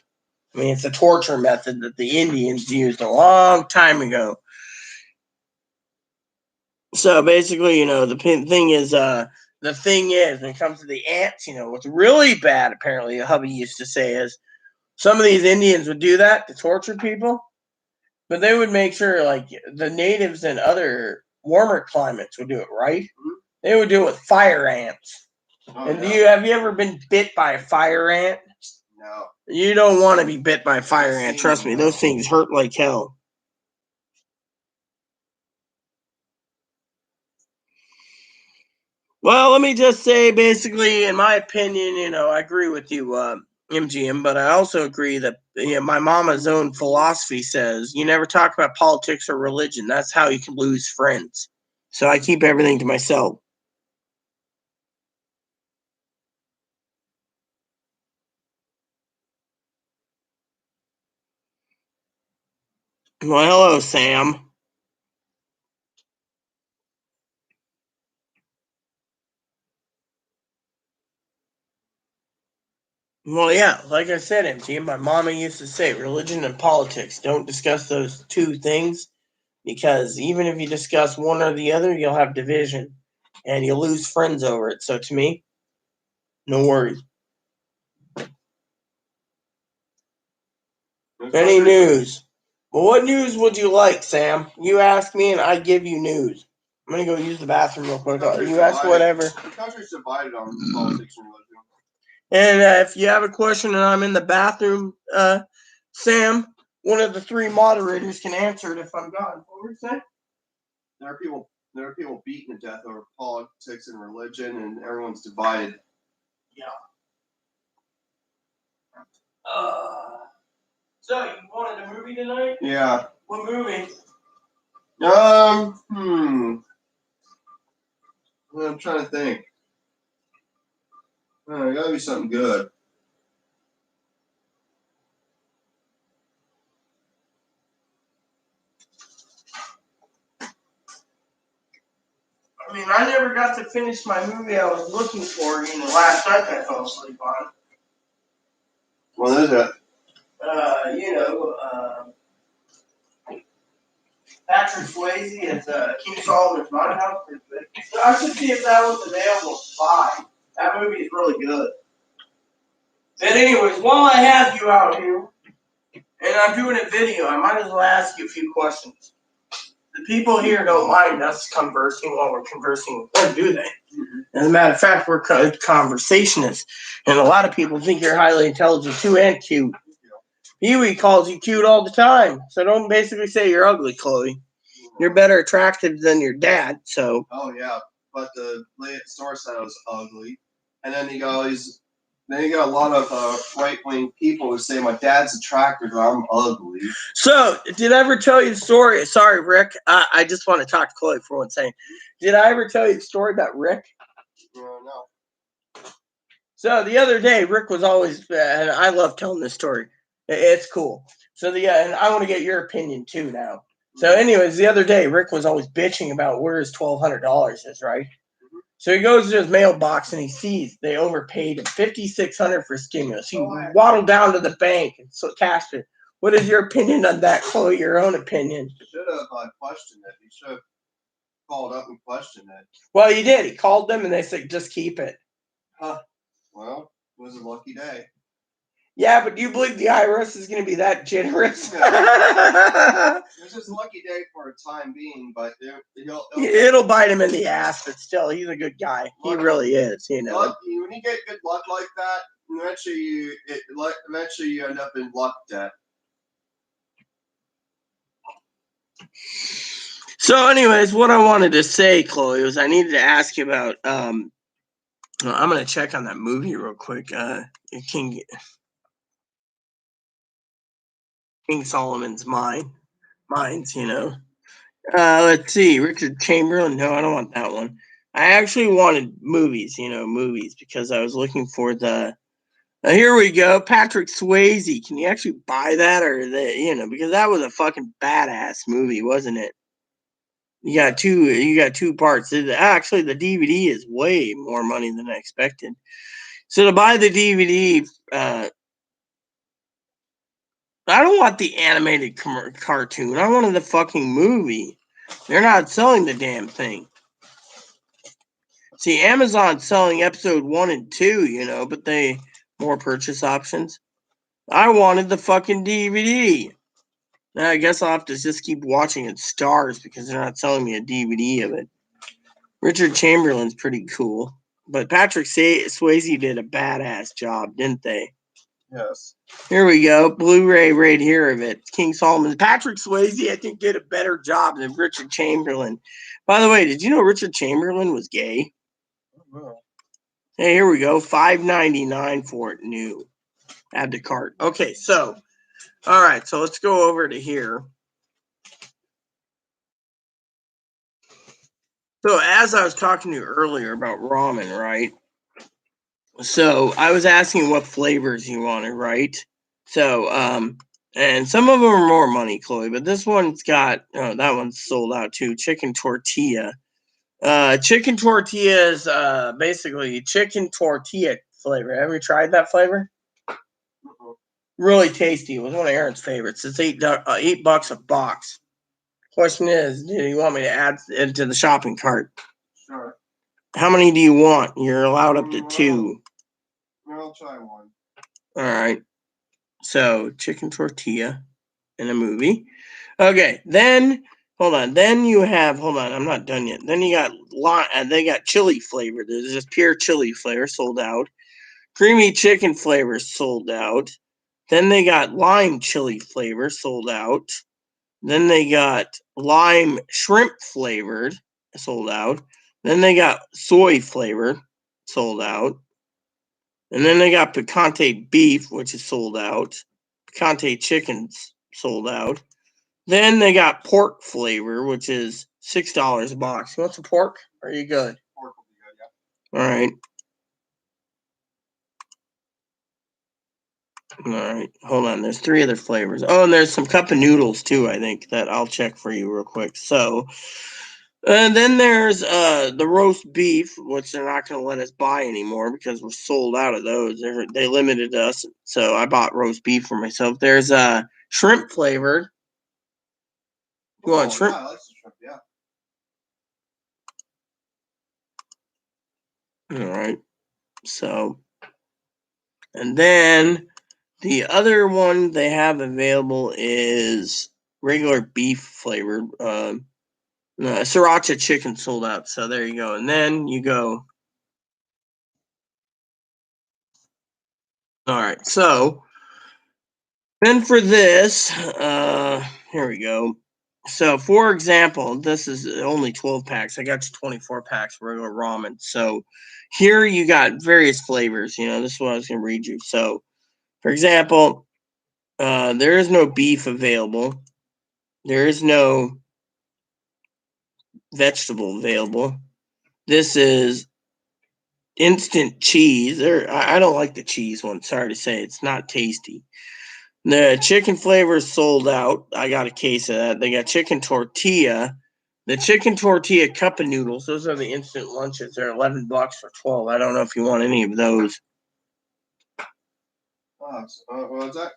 I mean, it's a torture method that the Indians used a long time ago. So basically, the thing is, when it comes to the ants, what's really bad, apparently, a hubby used to say is, some of these Indians would do that to torture people, but they would make sure, like, the natives in other warmer climates would do it, right? They would do it with fire ants. And have you ever been bit by a fire ant? No. You don't want to be bit by a fire ant. Trust me, those things hurt like hell. Well, let me just say, basically, in my opinion, I agree with you, MGM, but I also agree that my mama's own philosophy says you never talk about politics or religion. That's how you can lose friends. So I keep everything to myself. Well, hello, Sam. Well, yeah, like I said, MGM, my mama used to say religion and politics, don't discuss those two things, because even if you discuss one or the other, you'll have division and you'll lose friends over it. So to me, no worries. Any news? Well, what news would you like, Sam? You ask me and I give you news. I'm going to go use the bathroom real quick. You ask whatever. The country's divided on politics and religion. And if you have a question and I'm in the bathroom, Sam, one of the three moderators can answer it if I'm gone. What were you saying? There are people beaten to death over politics and religion, and everyone's divided. Yeah. So you wanted a movie tonight? Yeah. What movie? I'm trying to think. It gotta be something good. I mean, I never got to finish my movie I was looking for, last night I fell asleep on. What is it? Patrick Swayze as King Solomon's Mine House. I should see if that was available to buy. That movie is really good. But anyways, while I have you out here, and I'm doing a video, I might as well ask you a few questions. The people here don't mind us conversing while we're conversing with them, do they? As a matter of fact, we're conversationists, and a lot of people think you're highly intelligent too and cute. Pee-wee calls you cute all the time, so don't basically say you're ugly, Chloe. You're better attractive than your dad, so. Oh yeah, but the lady at the store said I was ugly, and then you got a lot of right-wing people who say my dad's attractive, but I'm ugly. So, did I ever tell you the story? Sorry, Rick. I just want to talk to Chloe for one second. Did I ever tell you the story about Rick? No. So the other day, Rick was always, and I love telling this story. It's cool. So and I want to get your opinion too now. So, anyways, the other day, Rick was always bitching about where his $1,200 is, right? So he goes to his mailbox and he sees they overpaid him $5,600 for stimulus. He waddled down to the bank and cashed it. What is your opinion on that, Chloe? Your own opinion? Should have questioned it. He should have called up and questioned it. Well, he did. He called them and they said, just keep it. Huh. Well, it was a lucky day. Yeah, but do you believe the IRS is going to be that generous? It's just a lucky day for a time being, but it'll bite him in the ass. But still, he's a good guy. He really is. You know, when you get good luck like that, eventually you end up in luck debt. So, anyways, what I wanted to say, Chloe, was I needed to ask you about. I'm gonna check on that movie real quick. King Solomon's Mines. You know. Let's see, Richard Chamberlain. No, I don't want that one. I actually wanted movies. You know, movies because I was looking for the. Here we go, Patrick Swayze. Can you actually buy that, or because that was a fucking badass movie, wasn't it? You got two parts. Actually, the DVD is way more money than I expected. So to buy the DVD, I don't want the animated cartoon. I wanted the fucking movie. They're not selling the damn thing. See, Amazon's selling episode 1 and 2, but they more purchase options. I wanted the fucking DVD. Now I guess I'll have to just keep watching it Stars because they're not selling me a DVD of it. Richard Chamberlain's pretty cool. But Patrick Swayze did a badass job, didn't they? Yes. Here we go. Blu-ray right here of it. King Solomon. Patrick Swayze, I think, did a better job than Richard Chamberlain. By the way, did you know Richard Chamberlain was gay? Oh. Hey, here we go. $5.99 for it new. Add to cart. Okay, so, all right, so let's go over to here. So as I was talking to you earlier about ramen, right? So I was asking what flavors you wanted, right? So, and some of them are more money, Chloe, but this one's got, that one's sold out too. Chicken tortilla. Chicken tortilla is basically chicken tortilla flavor. Have you tried that flavor? Really tasty. It was one of Aaron's favorites. It's $8 a box. Question is, do you want me to add it to the shopping cart? Sure. How many do you want? You're allowed up to 2. I'll try one. All right. So chicken tortilla in a movie. Okay. Then hold on. Then you have I'm not done yet. Then you got they got chili flavor. There's just pure chili flavor sold out. Creamy chicken flavor sold out. Then they got lime chili flavor sold out. Then they got lime shrimp flavored sold out. Then they got soy flavored sold out. And then they got picante beef, which is sold out. Picante chicken's sold out. Then they got pork flavor, which is $6 a box. You want some pork? Or are you good? Pork will be good, yeah. All right. All right. Hold on. There's 3 other flavors. Oh, and there's some cup of noodles too, I think, that I'll check for you real quick. So, and then there's the roast beef, which they're not going to let us buy anymore because we're sold out of those. They limited us, so I bought roast beef for myself. There's shrimp flavored. You want shrimp? Yeah, I like shrimp, yeah. All right. So, and then the other one they have available is regular beef flavored. Sriracha chicken sold out. So there you go. And then you go. All right. So then for this, here we go. So for example, this is only 12 packs. I got you 24 packs for regular ramen. So here you got various flavors. This is what I was going to read you. So for example, there is no beef available. There is no vegetable available. This is instant cheese. I don't like the cheese one. Sorry to say, it's not tasty. The chicken flavor is sold out. I got a case of that. They got chicken tortilla. The chicken tortilla cup of noodles. Those are the instant lunches. They're $11 for 12. I don't know if you want any of those. What's that?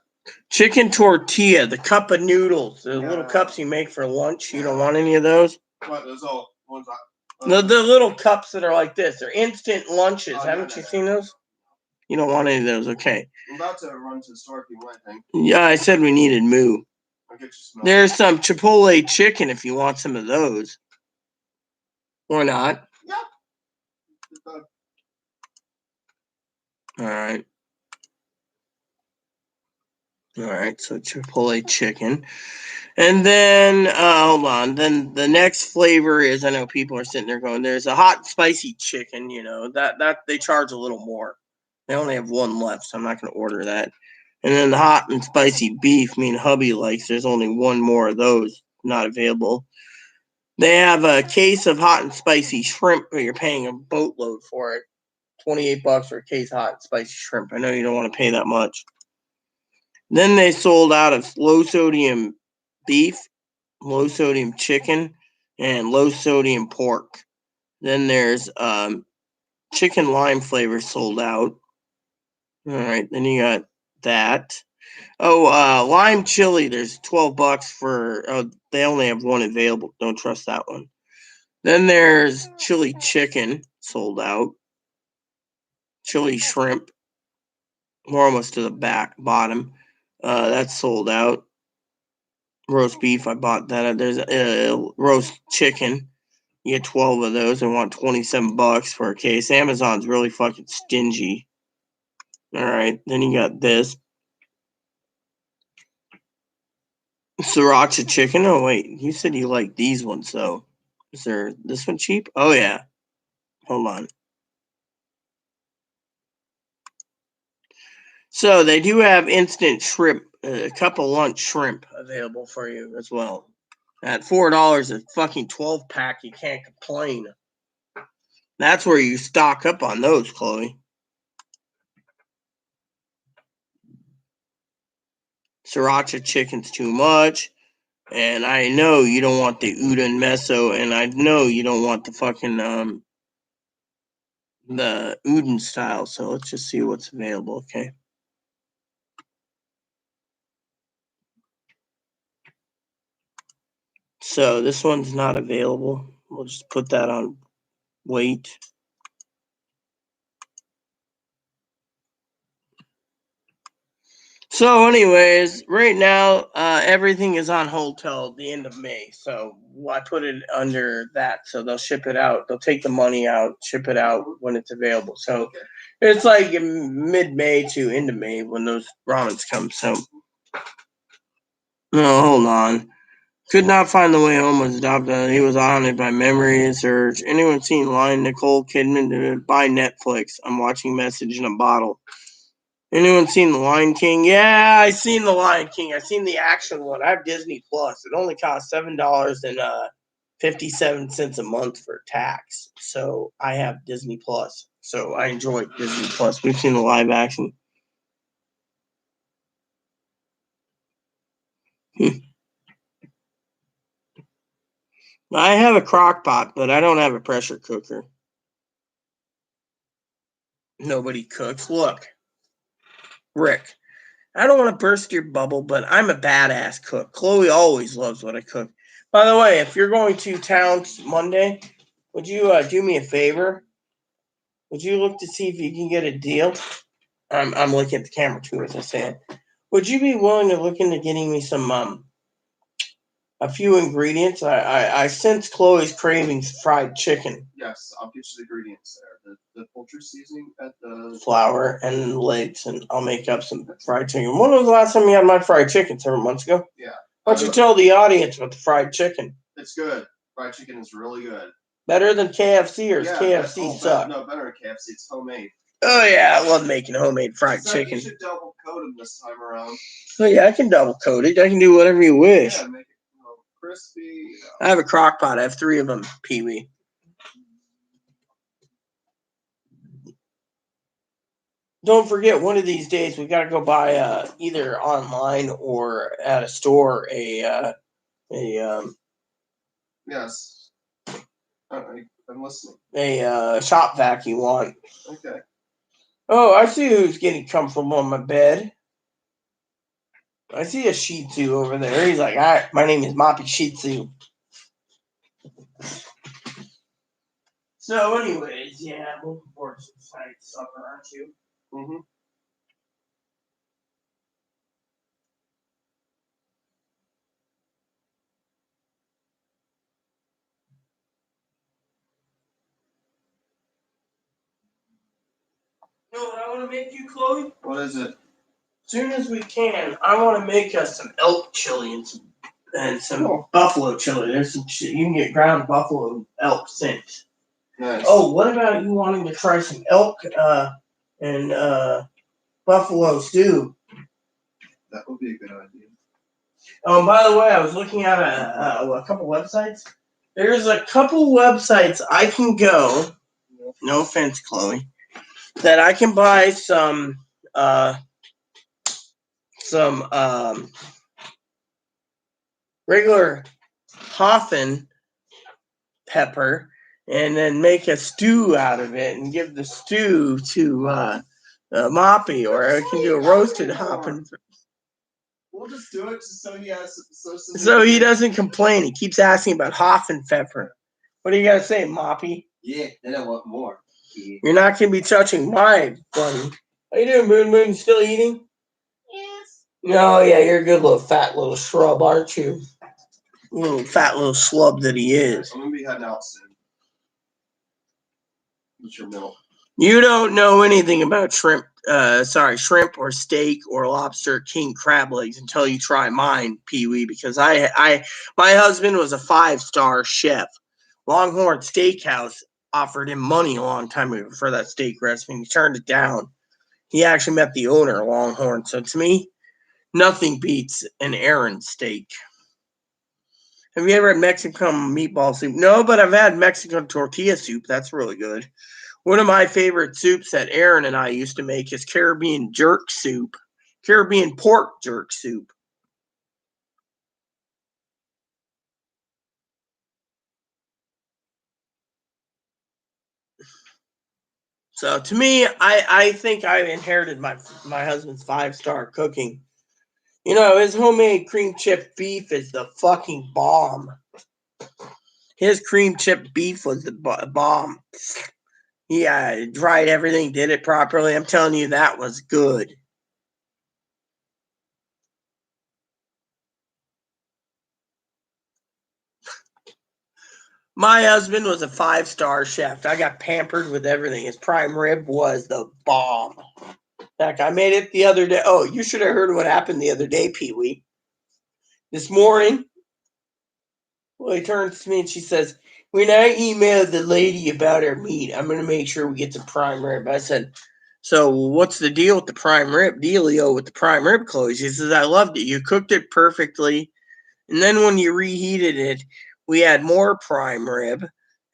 Chicken tortilla, the cup of noodles, the little cups you make for lunch. You don't want any of those? What? Those all ones The little cups that are like this. They're instant lunches. Haven't you seen those? You don't want any of those, okay. I'm about to run to the store if you want anything. Yeah, I said we needed moo. I'll get you some. There's some Chipotle chicken if you want some of those. Or not. Yeah. Alright. Alright, so Chipotle chicken. And then, hold on. Then the next flavor is, I know people are sitting there going, there's a hot and spicy chicken, you know, that they charge a little more. They only have one left, so I'm not going to order that. And then the hot and spicy beef, me and hubby likes, there's only one more of those not available. They have a case of hot and spicy shrimp, but you're paying a boatload for it. $28 for a case of hot and spicy shrimp. I know you don't want to pay that much. Then they sold out of low sodium beef, low sodium chicken, and low sodium pork. Then there's chicken lime flavor sold out. All right, then you got that. Oh, lime chili. There's $12 for. They only have one available. Don't trust that one. Then there's chili chicken sold out. Chili shrimp. We're almost to the bottom. That's sold out. Roast beef. I bought that. There's roast chicken. You get 12 of those and want $27 for a case. Amazon's really fucking stingy. All right, then you got this sriracha chicken. Oh wait, you said you like these ones though. Is there this one cheap? Oh yeah. Hold on. So they do have instant shrimp, a couple lunch shrimp available for you as well. At $4 a fucking 12-pack, you can't complain. That's where you stock up on those, Chloe. Sriracha chicken's too much. And I know you don't want the udon meso, and I know you don't want the fucking the udon style. So let's just see what's available, okay? So this one's not available. We'll just put that on wait. So, anyways, right now everything is on hold till the end of May. So I put it under that. So they'll ship it out. They'll take the money out, ship it out when it's available. So it's like mid-May to end of May when those ramens come. So, no, hold on. Could not find the way home was adopted. He was haunted by memories. Urge. Anyone seen Lion Nicole Kidman to buy Netflix? I'm watching Message in a Bottle. Anyone seen The Lion King? Yeah, I seen The Lion King. I seen the action one. I have Disney Plus. It only costs $7.57 a month for tax. So I have Disney Plus. So I enjoy Disney Plus. We've seen the live action. I have a crock pot, but I don't have a pressure cooker. Nobody cooks. Look, Rick, I don't want to burst your bubble, but I'm a badass cook. Chloe always loves what I cook. By the way, if you're going to town Monday, would you do me a favor? Would you look to see if you can get a deal? I'm looking at the camera too, as I said. Would you be willing to look into getting me some a few ingredients? I sense Chloe's craving fried chicken. Yes, I'll get you the ingredients there. The poultry seasoning at the flour and legs, and I'll make up some fried chicken. When was the last time you had my fried chicken? 7 months ago? Yeah. Why don't you tell the audience about the fried chicken? It's good. Fried chicken is really good. Better than KFC, or KFC suck? No, better than KFC. It's homemade. Oh yeah, I love making homemade fried chicken. You should double coat them this time around. Oh yeah, I can double coat it. I can do whatever you wish. Yeah, make it crispy. I have a crock pot. I have 3 of them, Pee-wee. Don't forget, one of these days we gotta go buy either online or at a store Yes. I'm listening. A shop vac you want. Okay. Oh, I see who's getting comfortable on my bed. I see a Shih Tzu over there. He's like, all right, my name is Moppy Shih Tzu. So, anyways, yeah, I'm looking forward to tonight's supper, aren't you? Mm-hmm. You know what I want to make you, Chloe? What is it? As soon as we can, I want to make us some elk chili and some buffalo chili. There's some shit. You can get ground buffalo elk scent. Nice. Oh, what about you wanting to try some elk and buffalo stew? That would be a good idea. Oh, by the way, I was looking at a couple websites. There's a couple websites I can go. No offense, Chloe. That I can buy some regular Hoffen pepper and then make a stew out of it and give the stew to Moppy, or I can do a roasted Hoffen. We'll just do it just so he has So he doesn't complain. He keeps asking about Hoffen pepper. What do you got to say, Moppy? Yeah, then I want more. Yeah. You're not going to be touching my buddy. How you doing, Moon Moon? Still eating? Yes. No, yeah, you're a good little fat little shrub, aren't you? Little fat little slub that he is. I'm going to be heading out soon. What's your milk? You don't know anything about shrimp or steak or lobster king crab legs until you try mine, Pee-wee, because my husband was a 5-star chef. Longhorn Steakhouse offered him money a long time ago for that steak recipe, and he turned it down. He actually met the owner, Longhorn. So to me, nothing beats an Aaron steak. Have you ever had Mexican meatball soup? No, but I've had Mexican tortilla soup. That's really good. One of my favorite soups that Aaron and I used to make is Caribbean pork jerk soup. So to me, I think I inherited my husband's 5-star cooking. You know, his homemade cream chip beef is the fucking bomb. His cream chip beef was the bomb. He dried everything, did it properly. I'm telling you, that was good. My husband was a 5-star chef. I got pampered with everything. His prime rib was the bomb. In fact, I made it the other day. Oh, you should have heard what happened the other day, Pee-wee. This morning, well, he turns to me and she says, when I emailed the lady about our meat, I'm going to make sure we get the prime rib. I said, so what's the deal with the prime rib? Dealio with the prime rib, Chloe. She says, I loved it. You cooked it perfectly. And then when you reheated it, we had more prime rib.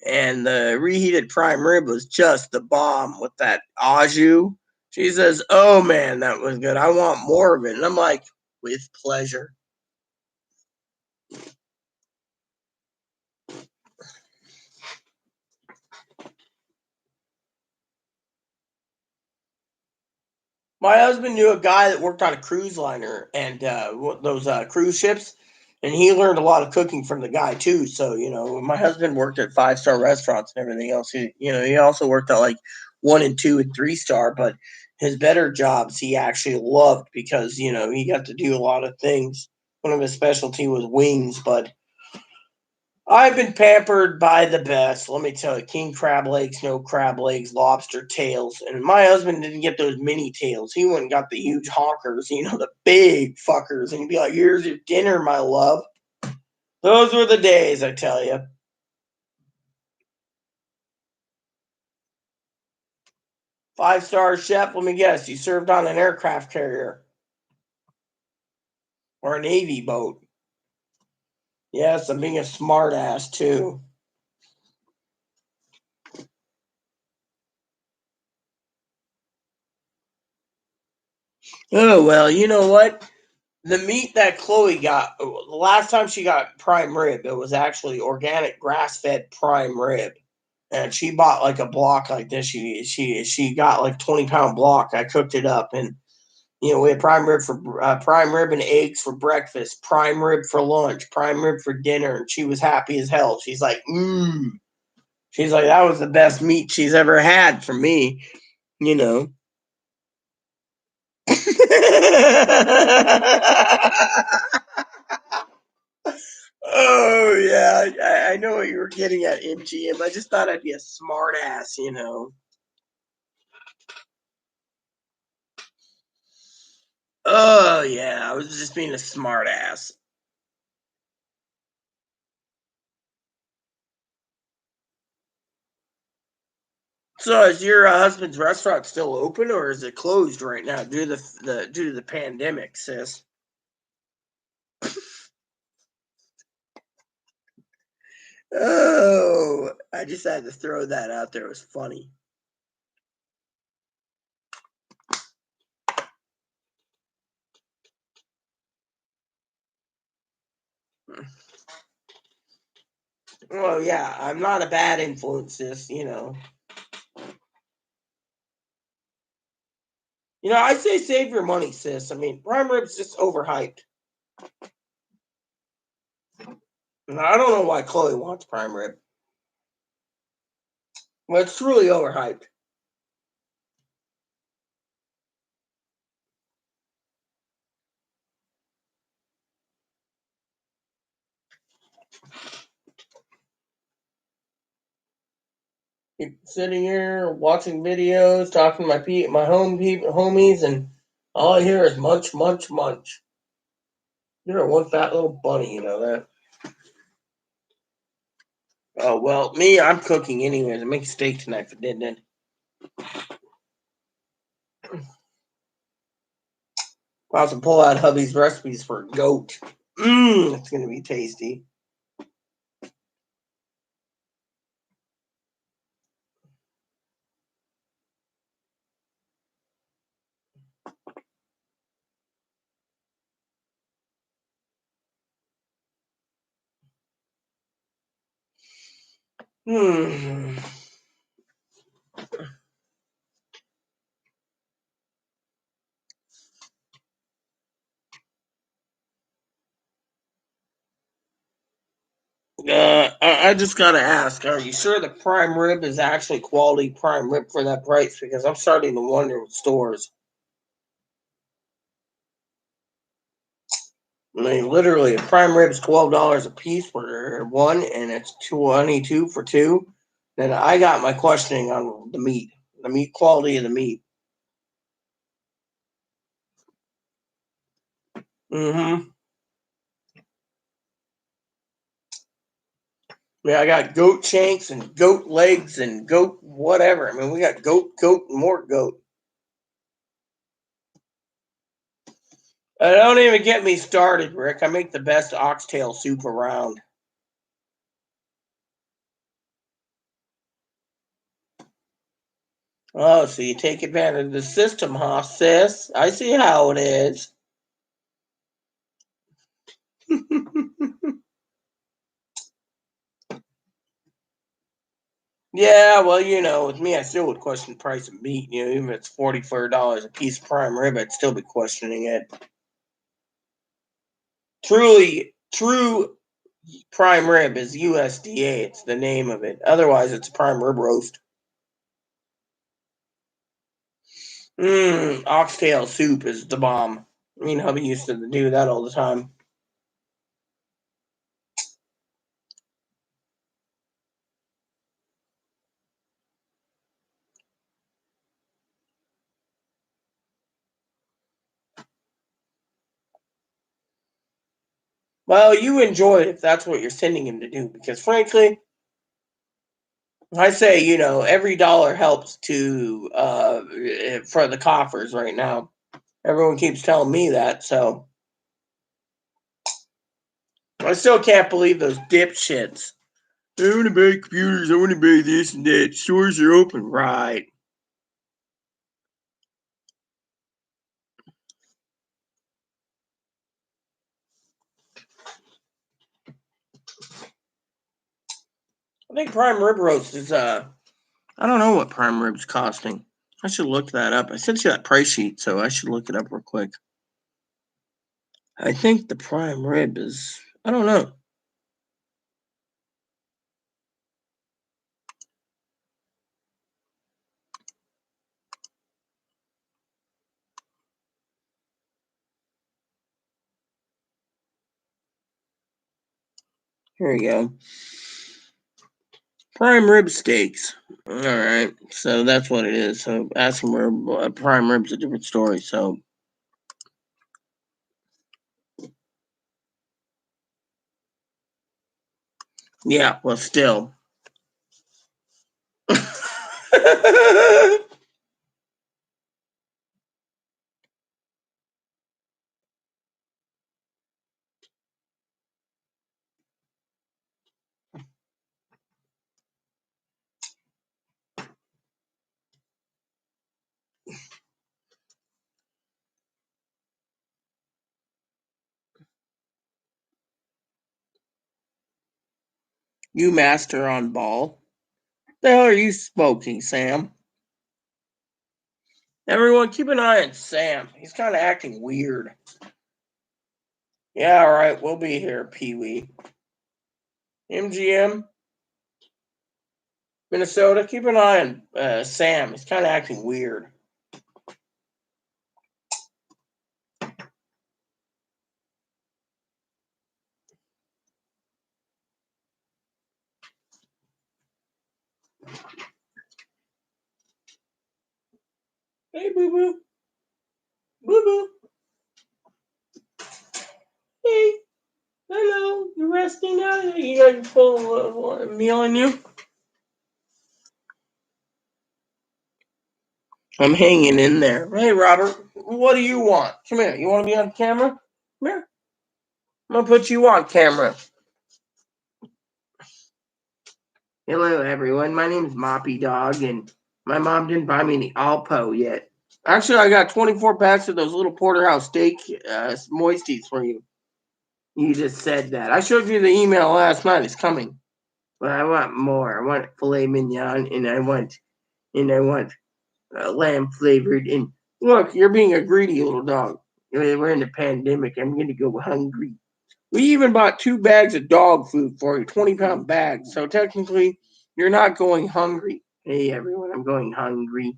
And the reheated prime rib was just the bomb with that au jus. She says, oh, man, that was good. I want more of it. And I'm like, with pleasure. My husband knew a guy that worked on a cruise liner and those cruise ships, and he learned a lot of cooking from the guy too. So my husband worked at 5-star restaurants and everything else. He also worked at like 1 and 2 and 3-star, but his better jobs he actually loved because he got to do a lot of things. One of his specialty was wings, but I've been pampered by the best. Let me tell you, king crab legs, no crab legs, lobster tails. And my husband didn't get those mini tails. He went and got the huge honkers, the big fuckers. And he'd be like, here's your dinner, my love. Those were the days, I tell you. Five-star chef, let me guess, you served on an aircraft carrier or a Navy boat. Yes, I'm being a smart ass too. Oh, well, you know what? The meat that Chloe got, the last time she got prime rib, it was actually organic grass-fed prime rib. And she bought like a block like this. She got like 20-pound block. I cooked it up, and we had prime rib and eggs for breakfast, prime rib for lunch, prime rib for dinner, and she was happy as hell. She's like, She's like, that was the best meat she's ever had from me. Oh yeah, I know what you were getting at, MGM. I just thought I'd be a smart ass, you know. Oh yeah, I was just being a smart ass. So is your husband's restaurant still open, or is it closed right now due to the pandemic, sis? Oh, I just had to throw that out there. It was funny. Well, yeah, I'm not a bad influence, sis. I say save your money, sis. I mean, prime rib's just overhyped. And I don't know why Chloe wants prime rib. Well, it's truly overhyped. Keep sitting here watching videos, talking to my homies, and all I hear is munch, munch, munch. You're one fat little bunny, you know that. Oh well, me, I'm cooking anyways. I make steak tonight for dinner. I'll have to pull out hubby's recipes for goat. It's gonna be tasty. Hmm. I just gotta ask: are you sure the prime rib is actually quality prime rib for that price? Because I'm starting to wonder with stores. I mean, literally, a prime rib is $12 a piece for one, and it's 22 for two. Then I got my questioning on the meat quality of the meat. Mm-hmm. Yeah, I got goat shanks and goat legs and goat whatever. I mean, we got goat, and more goat. Don't even get me started, Rick. I make the best oxtail soup around. Oh, so you take advantage of the system, huh, sis? I see how it is. Yeah, well, with me, I still would question the price of meat. Even if it's $44 a piece of prime rib, I'd still be questioning it. True prime rib is USDA. It's the name of it. Otherwise, it's a prime rib roast. Oxtail soup is the bomb. I mean, hubby used to do that all the time. Well, you enjoy it if that's what you're sending him to do, because frankly, I say, every dollar helps to for the coffers right now. Everyone keeps telling me that, so I still can't believe those dipshits. I want to buy computers. I want to buy this and that. Stores are open, right? I think prime rib roast is I don't know what prime rib's costing. I should look that up. I sent you that price sheet, so I should look it up real quick. I think the prime rib is, I don't know. Here you go. Prime rib steaks. All right, so that's what it is. So asking where prime rib's a different story. So yeah, well, still. You master on ball. The hell are you smoking, Sam? Everyone, keep an eye on Sam. He's kind of acting weird. Yeah, all right, we'll be here, Pee Wee. MGM, Minnesota, keep an eye on Sam. He's kind of acting weird. Hey, boo boo. Boo boo. Hey, hello. You resting now? You got your full meal on you? I'm hanging in there. Hey, Robert, what do you want? Come here. You want to be on camera? Come here. I'm going to put you on camera. Hello, everyone. My name's Moppy Dog, and my mom didn't buy me any Alpo yet. Actually, I got 24 packs of those little porterhouse steak moisties for you. You just said that. I showed you the email last night. It's coming. But I want more. I want filet mignon, and I want lamb flavored. And look, you're being a greedy little dog. We're in the pandemic. I'm gonna go hungry. We even bought 2 bags of dog food for you, 20-pound bags. So technically, you're not going hungry. Hey, everyone, I'm going hungry.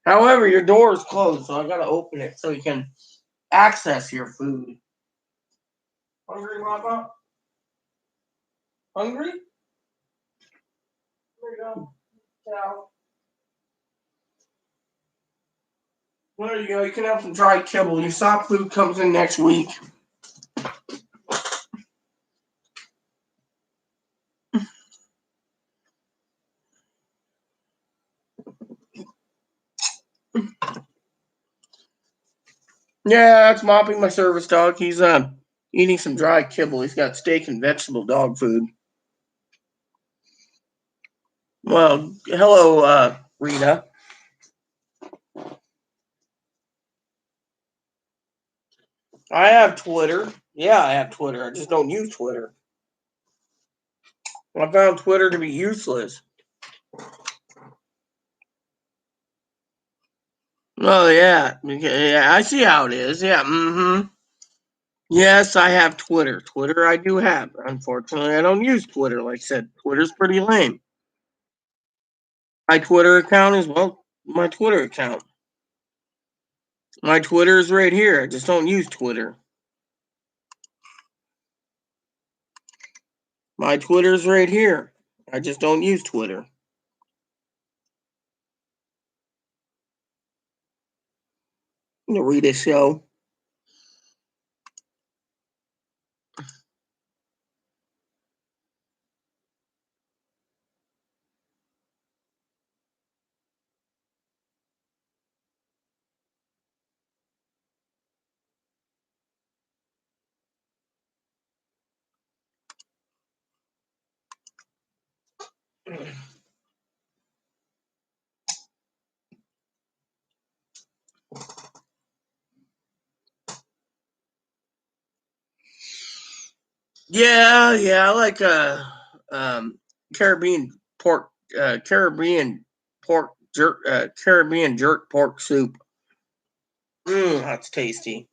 However, your door is closed, so I gotta open it so you can access your food. Hungry, Mama? Hungry? There you go. Ciao. There you go. You can have some dry kibble. Your soft food comes in next week. Yeah, that's Mopping, my service dog. He's eating some dry kibble. He's got steak and vegetable dog food. Well, hello, Rita. I have Twitter. Yeah, I have Twitter. I just don't use Twitter. I found Twitter to be useless. Oh yeah, yeah. I see how it is. Yeah. Mm-hmm. Yes, I have Twitter. Twitter, I do have. Unfortunately, I don't use Twitter. Like I said, Twitter's pretty lame. My Twitter account is my Twitter account. My Twitter is right here. I just don't use Twitter. My Twitter's right here. I just don't use Twitter. I'm gonna read a show. Yeah, I like um Caribbean pork Caribbean pork jerk Caribbean jerk pork soup. That's tasty.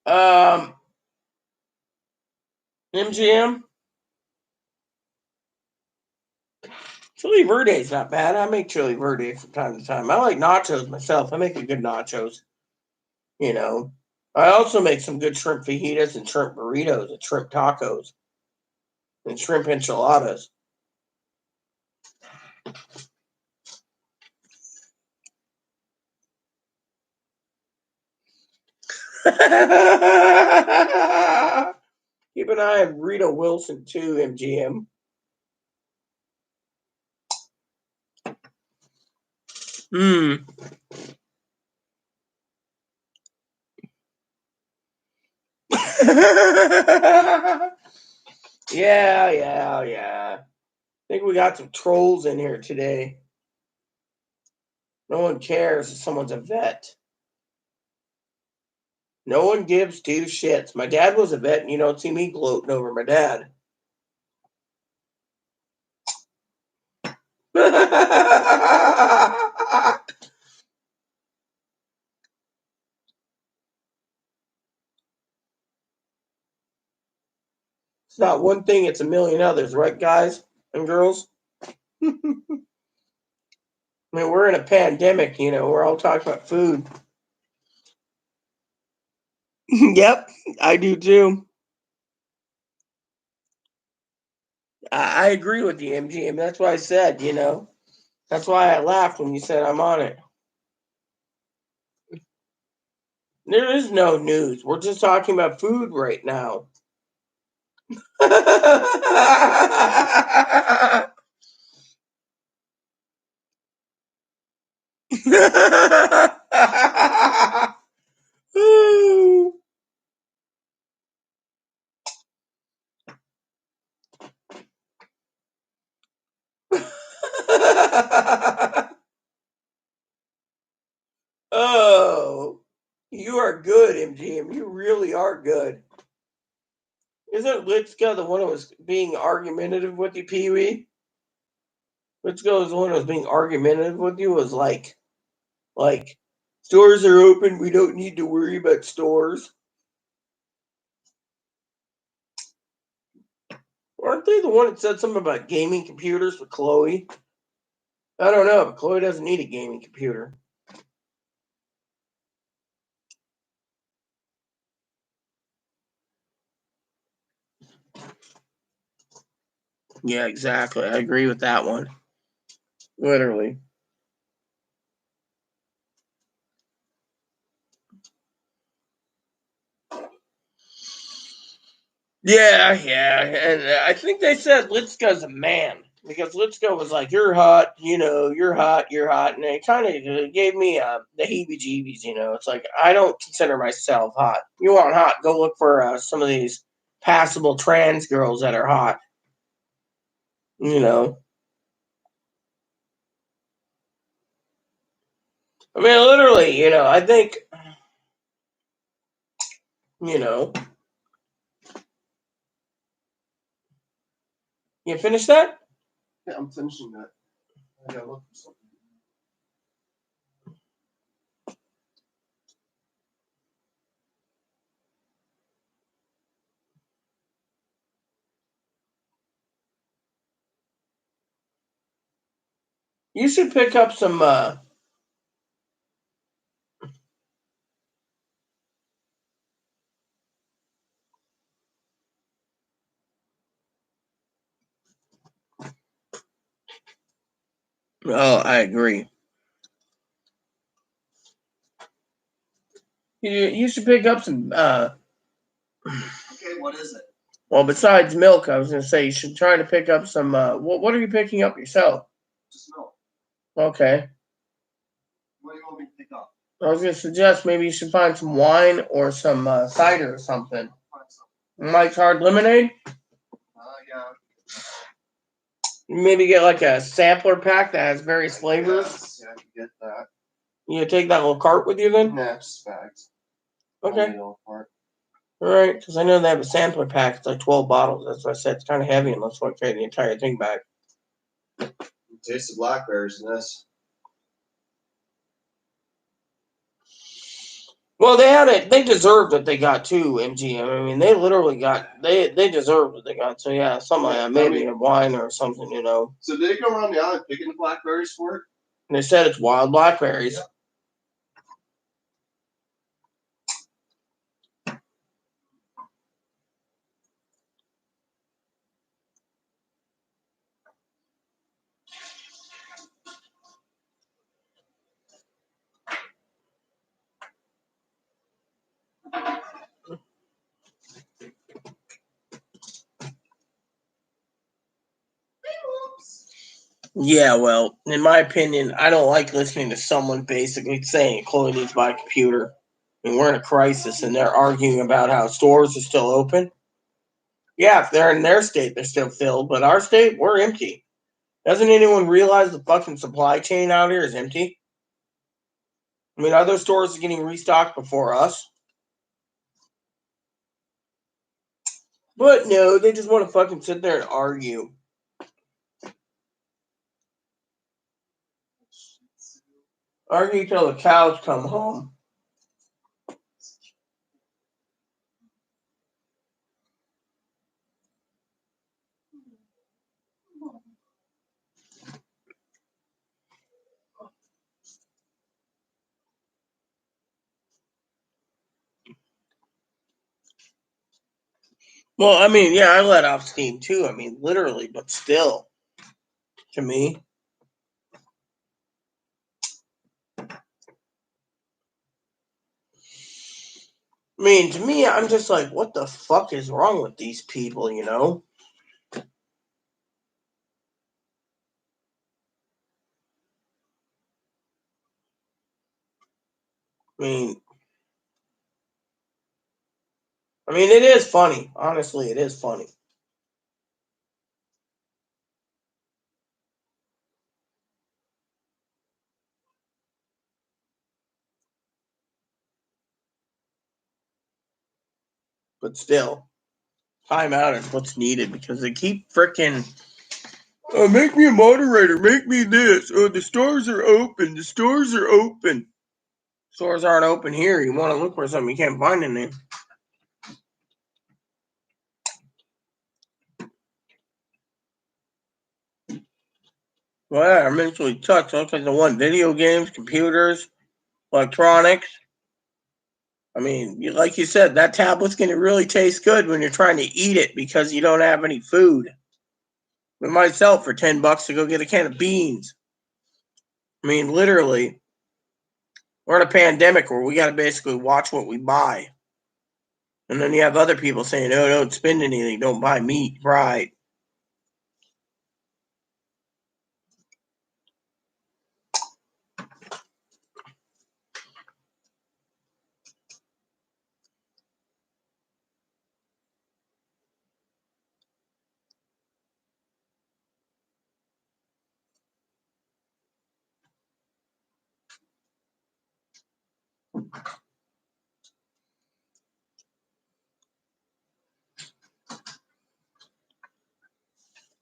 Um MGM. Chili Verde's not bad. I make chili verde from time to time. I like nachos myself. I make a good nachos. You know. I also make some good shrimp fajitas and shrimp burritos and shrimp tacos and shrimp enchiladas. Keep an eye on Rita Wilson too, MGM. Yeah. I think we got some trolls in here today. No one cares if someone's a vet. No one gives two shits. My dad was a vet, and you don't see me gloating over my dad. It's not one thing, it's a million others, right, guys and girls? I mean, we're in a pandemic, we're all talking about food. Yep, I do too. I agree with you, MGM. That's why I said, that's why I laughed when you said I'm on it. There is no news. We're just talking about food right now. Oh, you are good, MGM. You really are good. Isn't Litska the one who was being argumentative with you, Pee Wee? Litska was the one who was being argumentative with you. Was like, stores are open. We don't need to worry about stores. Aren't they the one that said something about gaming computers for Chloe? I don't know, but Chloe doesn't need a gaming computer. Yeah, exactly. I agree with that one. Literally. Yeah. And I think they said Litska's a man. Because Litska was like, you're hot, you're hot. And it kind of gave me the heebie-jeebies, It's like, I don't consider myself hot. You want hot, go look for some of these passable trans girls that are hot. I mean, literally, I think, you finished that? Yeah, I'm finishing that. I gotta look for something. You should pick up some. Oh, I agree. You should pick up some. Okay, what is it? Well, besides milk, I was going to say you should try to pick up some. What are you picking up yourself? Just milk. Okay. What do you want me to pick up? I was going to suggest maybe you should find some wine or some cider or something. Mike's Hard Lemonade? Yeah. Maybe get like a sampler pack that has various flavors. Yes, yeah, I can get that. You take that little cart with you then? Nah, just bags. Okay. All right, because I know they have a sampler pack. It's like 12 bottles. That's what I said. It's kind of heavy unless you want to carry the entire thing back. Taste the blackberries in this. Well, they had it. They deserved what they got too. MGM. I mean, they literally got. They deserved what they got. So yeah, something like that. Maybe a wine or something. You know. So did they go around the island picking the blackberries for it? And they said it's wild blackberries. Yeah, well, in my opinion, I don't like listening to someone basically saying Chloe needs to buy a computer. I mean, we're in a crisis and they're arguing about how stores are still open. Yeah, if they're in their state, they're still filled, but our state, we're empty. Doesn't anyone realize the fucking supply chain out here is empty? I mean, other stores are getting restocked before us. But no, they just want to fucking sit there and argue. Argue till the cows come home. Well, I mean, yeah, I let off steam too. I mean, literally, but still, to me. I mean, to me, I'm just like, what the fuck is wrong with these people, you know? I mean, it is funny. Honestly, it is funny. But still, time out is what's needed because they keep freaking. Oh, make me a moderator. Make me this. Oh, the stores are open. The stores are open. Stores aren't open here. You want to look for something you can't find in there. Well, yeah, I'm mentally touched. Looks like the one video games, computers, electronics. I mean, like you said, that tablet's going to really taste good when you're trying to eat it because you don't have any food. It might sell for $10 to go get a can of beans. I mean, literally, we're in a pandemic where we got to basically watch what we buy. And then you have other people saying, "Oh, don't spend anything. Don't buy meat, right?"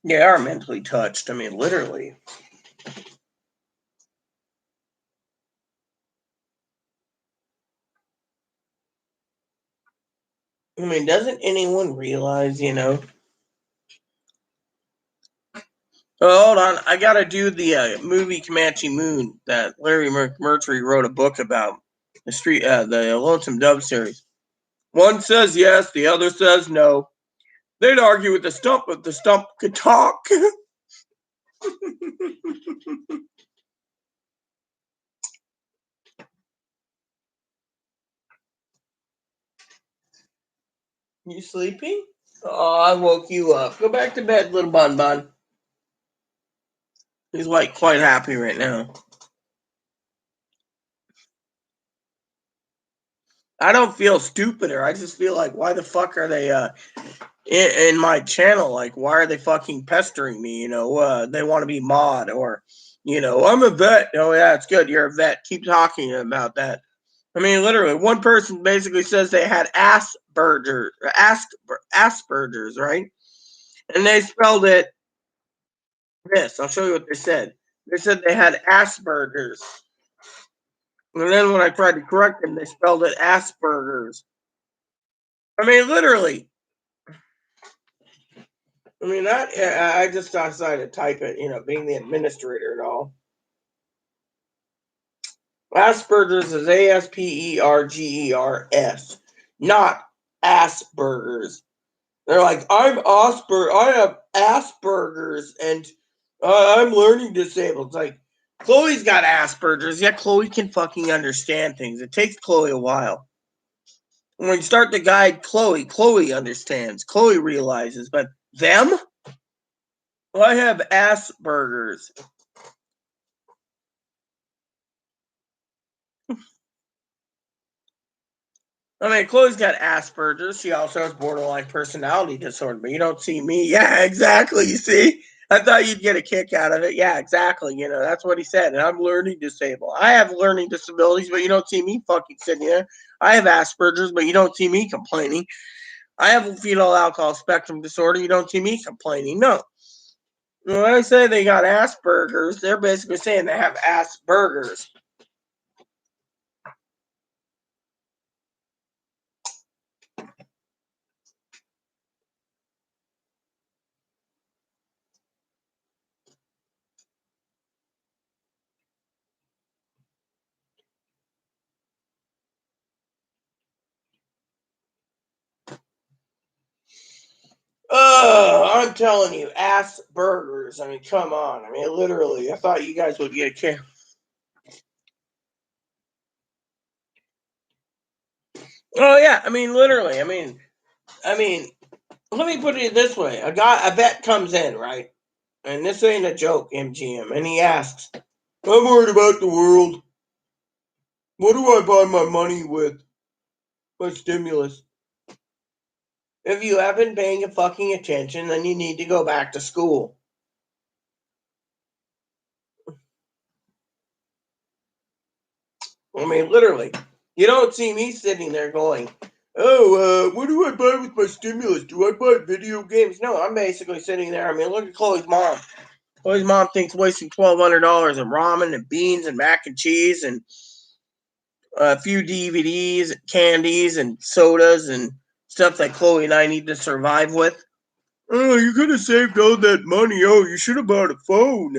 They are mentally touched. I mean, literally. I mean, doesn't anyone realize, you know? Oh, hold on. I got to do the movie Comanche Moon that Larry Murtry wrote a book about. The Lonesome Dove series. One says yes, the other says no. They'd argue with the stump, but the stump could talk. You sleeping? Oh, I woke you up. Go back to bed, little Bun Bun. He's like quite happy right now. I don't feel stupider. I just feel like, why the fuck are they in my channel? Like, why are they fucking pestering me? You know, they want to be mod or, you know, I'm a vet. Oh yeah, it's good. You're a vet. Keep talking about that. I mean, literally, one person basically says they had Asperger's, right? And they spelled it this. I'll show you what they said. They said they had Asperger's. And then when I tried to correct them, they spelled it Asperger's. I mean, literally. I mean, I just decided to type it, being the administrator and all. Asperger's is Aspergers, not Asperger's. They're like, I have Asperger's, and I'm learning disabled. It's like, Chloe's got Asperger's. Yeah, Chloe can fucking understand things. It takes Chloe a while. When you start to guide Chloe, Chloe understands. Chloe realizes, but them? Well, I have Asperger's. I mean, Chloe's got Asperger's. She also has borderline personality disorder, but you don't see me. Yeah, exactly. You see? I thought you'd get a kick out of it. Yeah, exactly. That's what he said. And I'm learning disabled. I have learning disabilities, but you don't see me fucking sitting there. I have Asperger's, but you don't see me complaining. I have a fetal alcohol spectrum disorder. You don't see me complaining. No. When I say they got Asperger's, they're basically saying they have Asperger's. I'm telling you, Asperger's. I mean, come on. I mean, literally, I thought you guys would get a kick. Oh yeah, I mean, literally. I mean, let me put it this way: a vet comes in, right? And this ain't a joke, MGM, and he asks, "I'm worried about the world. What do I buy my money with? My stimulus." If you haven't paying fucking attention, then you need to go back to school. I mean, literally, you don't see me sitting there going, "Oh, what do I buy with my stimulus? Do I buy video games?" No, I'm basically sitting there. I mean, look at Chloe's mom. Chloe's mom thinks wasting $1,200 on ramen and beans and mac and cheese and a few DVDs, candies, and sodas and stuff that Chloe and I need to survive with. Oh, you could have saved all that money. Oh, you should have bought a phone.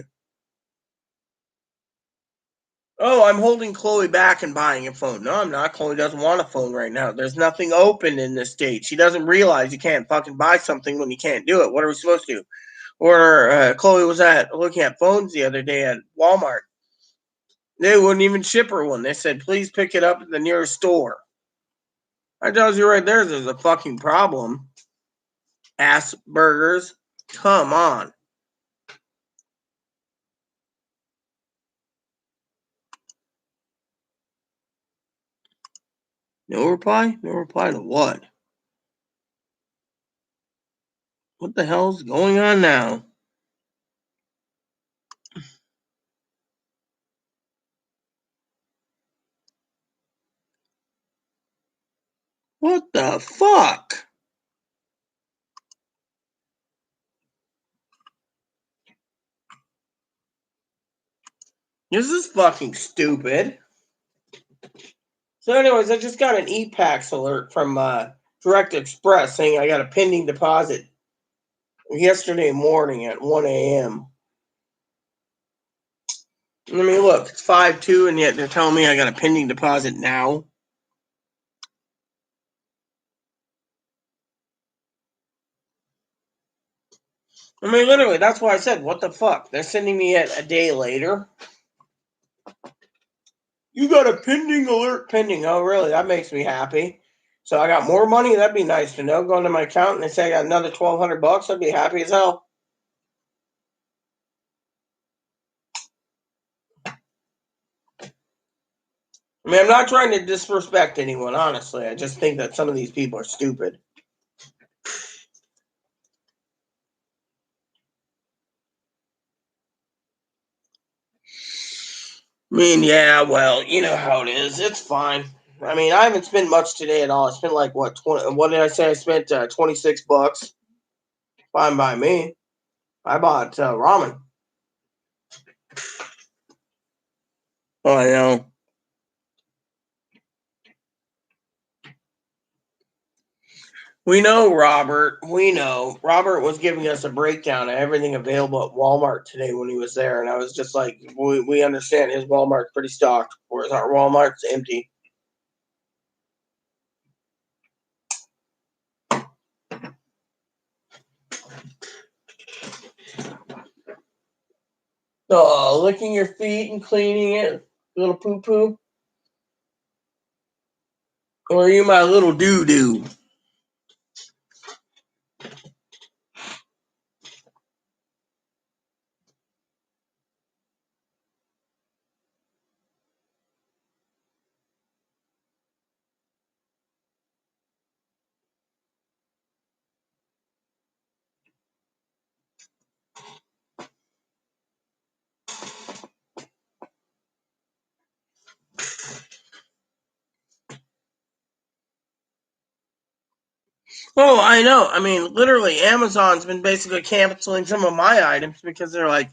Oh, I'm holding Chloe back and buying a phone. No, I'm not. Chloe doesn't want a phone right now. There's nothing open in this state. She doesn't realize you can't fucking buy something when you can't do it. What are we supposed to do? Or Chloe was looking at phones the other day at Walmart. They wouldn't even ship her one. They said, please pick it up at the nearest store. That tells you right there's a fucking problem. Asperger's. Come on. No reply? No reply to what? What the hell's going on now? What the fuck? This is fucking stupid. So, anyways, I just got an e-Pax alert from Direct Express saying I got a pending deposit yesterday morning at 1 a.m. I mean, look, it's 5/2, and yet they're telling me I got a pending deposit now. I mean, literally, that's why I said, what the fuck? They're sending me it a day later. You got a pending alert pending. Oh, really? That makes me happy. So I got more money. That'd be nice to know. Going to my account and they say I got another $1,200. I'd be happy as hell. I mean, I'm not trying to disrespect anyone, honestly. I just think that some of these people are stupid. I mean, yeah, well, you know how it is. It's fine. I mean, I haven't spent much today at all. I spent like what 20? What did I say? I spent $26. Fine by me. I bought ramen. Oh, I know. We know, Robert. We know. Robert was giving us a breakdown of everything available at Walmart today when he was there, and I was just like, we understand his Walmart's pretty stocked, whereas our Walmart's empty. Oh, licking your feet and cleaning it, little poo poo. Or are you my little doo doo? Oh, I know. I mean, literally, Amazon's been basically canceling some of my items because they're like,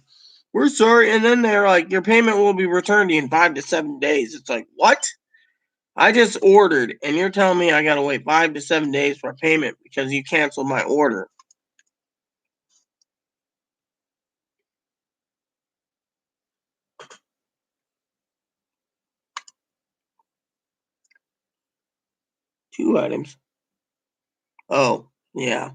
we're sorry. And then they're like, your payment will be returned to you in 5 to 7 days. It's like, what? I just ordered, and you're telling me I got to wait 5 to 7 days for a payment because you canceled my order. Two items. Oh, yeah.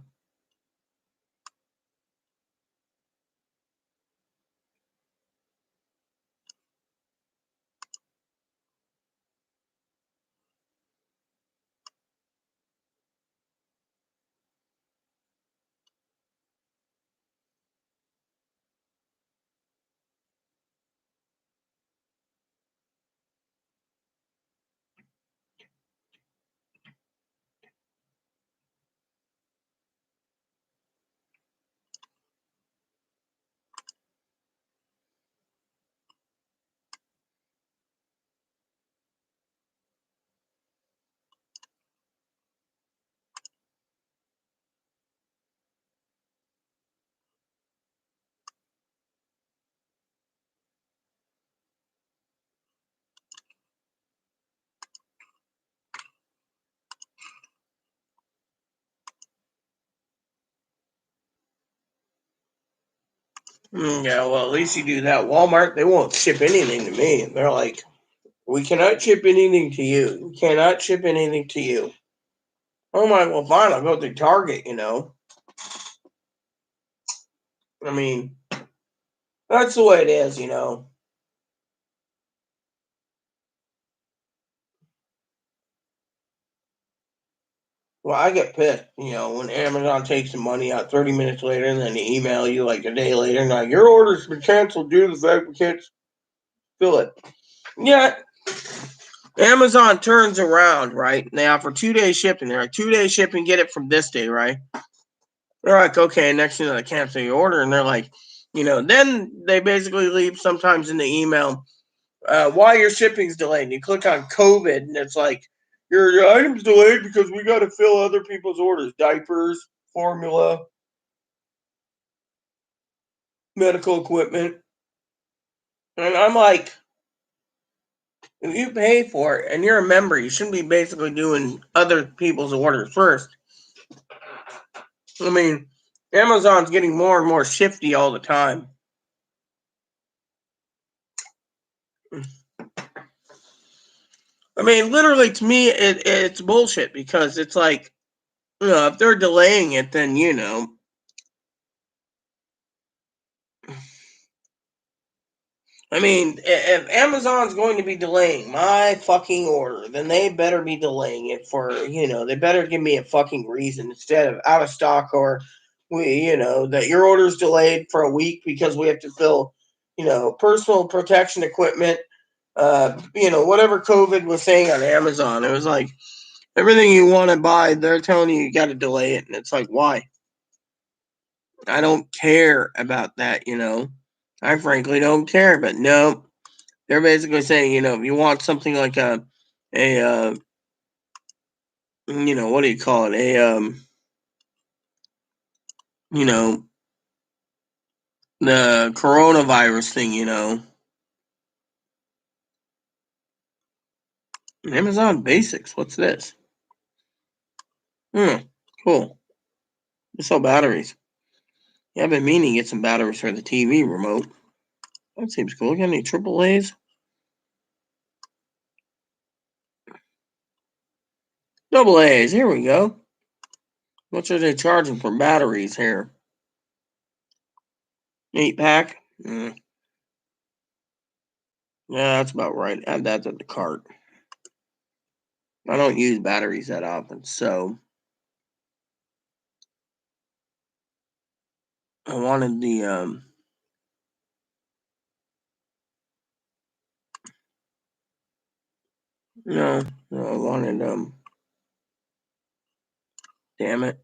Yeah, well, at least you do that. Walmart, they won't ship anything to me. They're like, we cannot ship anything to you. We cannot ship anything to you. I'm like, well, fine, I'll go through Target. I mean, that's the way it is. Well, I get pissed, when Amazon takes the money out 30 minutes later and then they email you like a day later and like, your order's been canceled due to the fact we can't fill it. Yeah, Amazon turns around, right? And they offer 2 day shipping. They're like, 2 day shipping, get it from this day, right? They're like, okay, next thing they cancel your order, and they're like, then they basically leave sometimes in the email why your shipping's delayed. And you click on COVID, and it's like, your item's delayed because we got to fill other people's orders, diapers, formula, medical equipment. And I'm like, if you pay for it and you're a member, you shouldn't be basically doing other people's orders first. I mean, Amazon's getting more and more shifty all the time. I mean, literally, to me, it's bullshit because it's like, if they're delaying it, then. I mean, if Amazon's going to be delaying my fucking order, then they better be delaying it they better give me a fucking reason instead of out of stock or that your order's delayed for a week because we have to fill, personal protection equipment, whatever COVID was saying on Amazon. It was like everything you want to buy, they're telling you got to delay it. And it's like, why? I don't care about that. I frankly don't care, but no. They're basically saying, if you want something like a what do you call it? You know, the coronavirus thing. Amazon Basics. What's this? Hmm. Cool. They sell batteries. Yeah, I've been meaning to get some batteries for the TV remote. That seems cool. Got any AAAs? Double A's. Here we go. What are they charging for batteries here? 8-pack? Yeah, that's about right. Add that to the cart. I don't use batteries that often, so I wanted the no, I wanted damn it.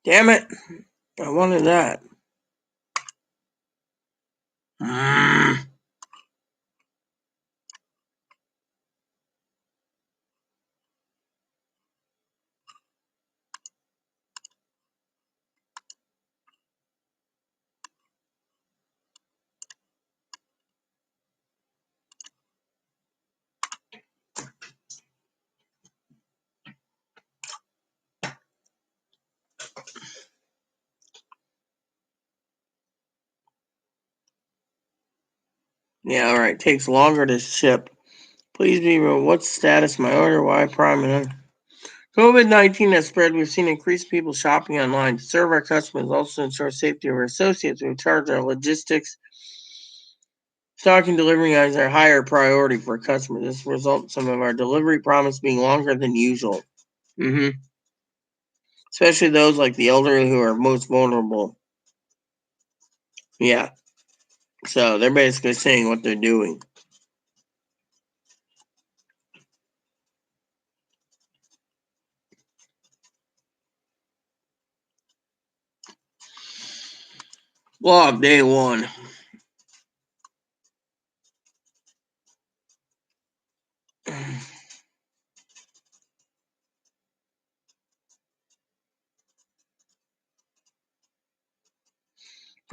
Damn it. I wanted that. Mm. Yeah, alright. Takes longer to ship. Please be real. What's the status of my order? Why Prime? COVID-19 has spread. We've seen increased people shopping online. To serve our customers, also ensure safety of our associates. We've charged our logistics, stocking, delivering items are higher priority for customers. This results in some of our delivery promise being longer than usual. Especially those like the elderly who are most vulnerable. Yeah. So they're basically saying what they're doing. Blog day one.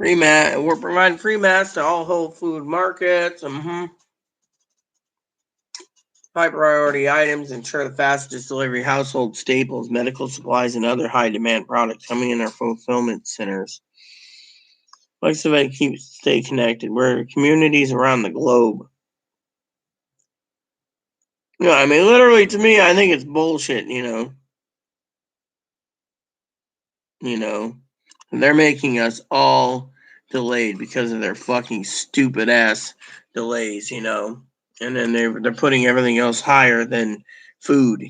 We're providing free mats to all Whole Food markets. High priority items ensure the fastest delivery, household staples, medical supplies, and other high demand products coming in our fulfillment centers. Flexibility keeps stay connected. We're communities around the globe. No, I mean literally to me, I think it's bullshit, You know. They're making us all delayed because of their fucking stupid ass delays. And then they're putting everything else higher than food.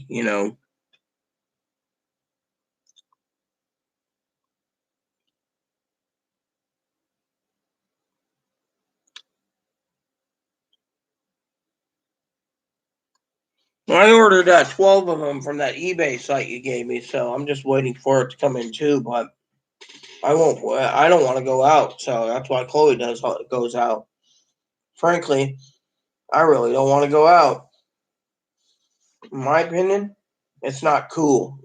I ordered 12 of them from that eBay site you gave me, so I'm just waiting for it to come in too. But I won't. I don't want to go out, so that's why Chloe goes out. Frankly, I really don't want to go out. In my opinion, it's not cool.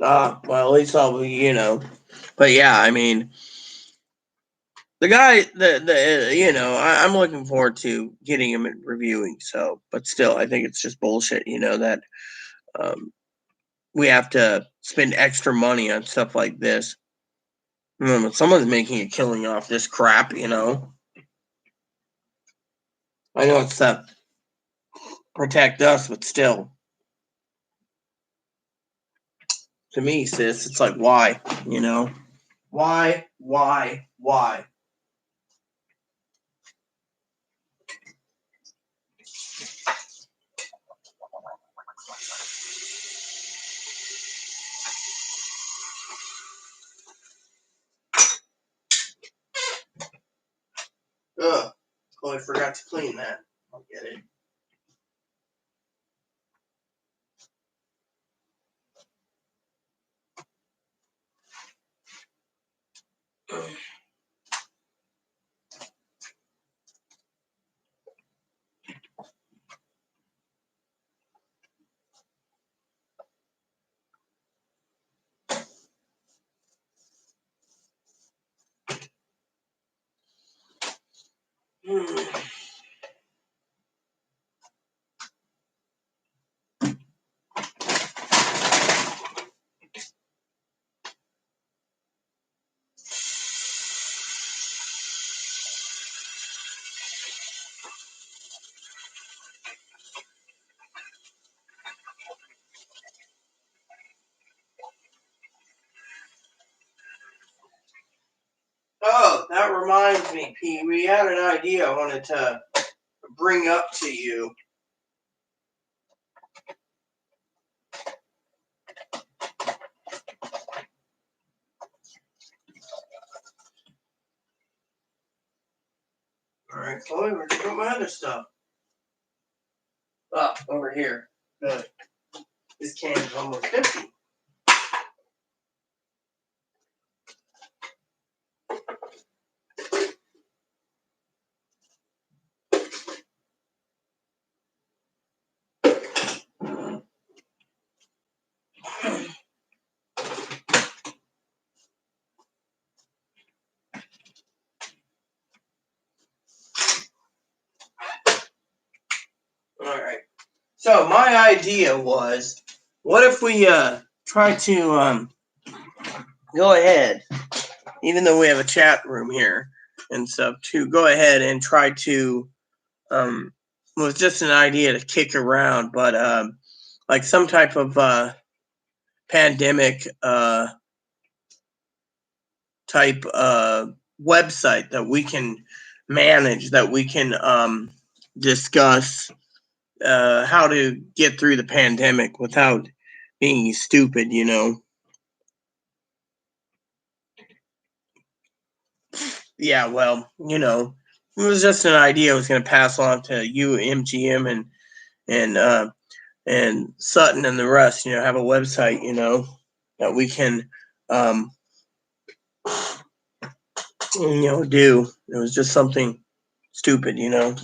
Well, at least I'll be. But yeah, I mean, the guy, I'm looking forward to getting him and reviewing. So, but still, I think it's just bullshit. That um, we have to spend extra money on stuff like this. Someone's making a killing off this crap. I know it's to protect us, but still, to me, sis, it's like why? Why? Why? Ugh. Oh, I forgot to clean that. I'll get it. that reminds me, Pete, we had an idea I wanted to bring up to you. Alright, Chloe, where'd you put my other stuff? Oh, over here. Good. This can is almost empty. Alright. So my idea was, what if we try to go ahead, even though we have a chat room here and stuff, to go ahead and try to was just an idea to kick around, but like some type of pandemic type website that we can manage, that we can discuss how to get through the pandemic without being stupid, you know. Yeah, well, you know, it was just an idea I was going to pass on to you, MGM, and Sutton and the rest. You know, have a website, you know, that we can, you know, do. It was just something stupid, you know.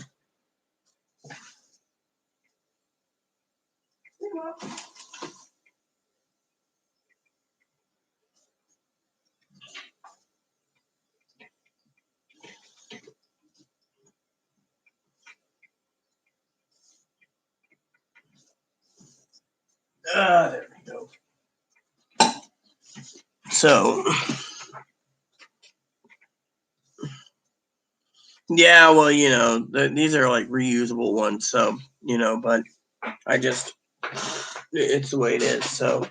There we go. So, yeah, well, you know, these are like reusable ones, so, you know, but I just, it's the way it is, so.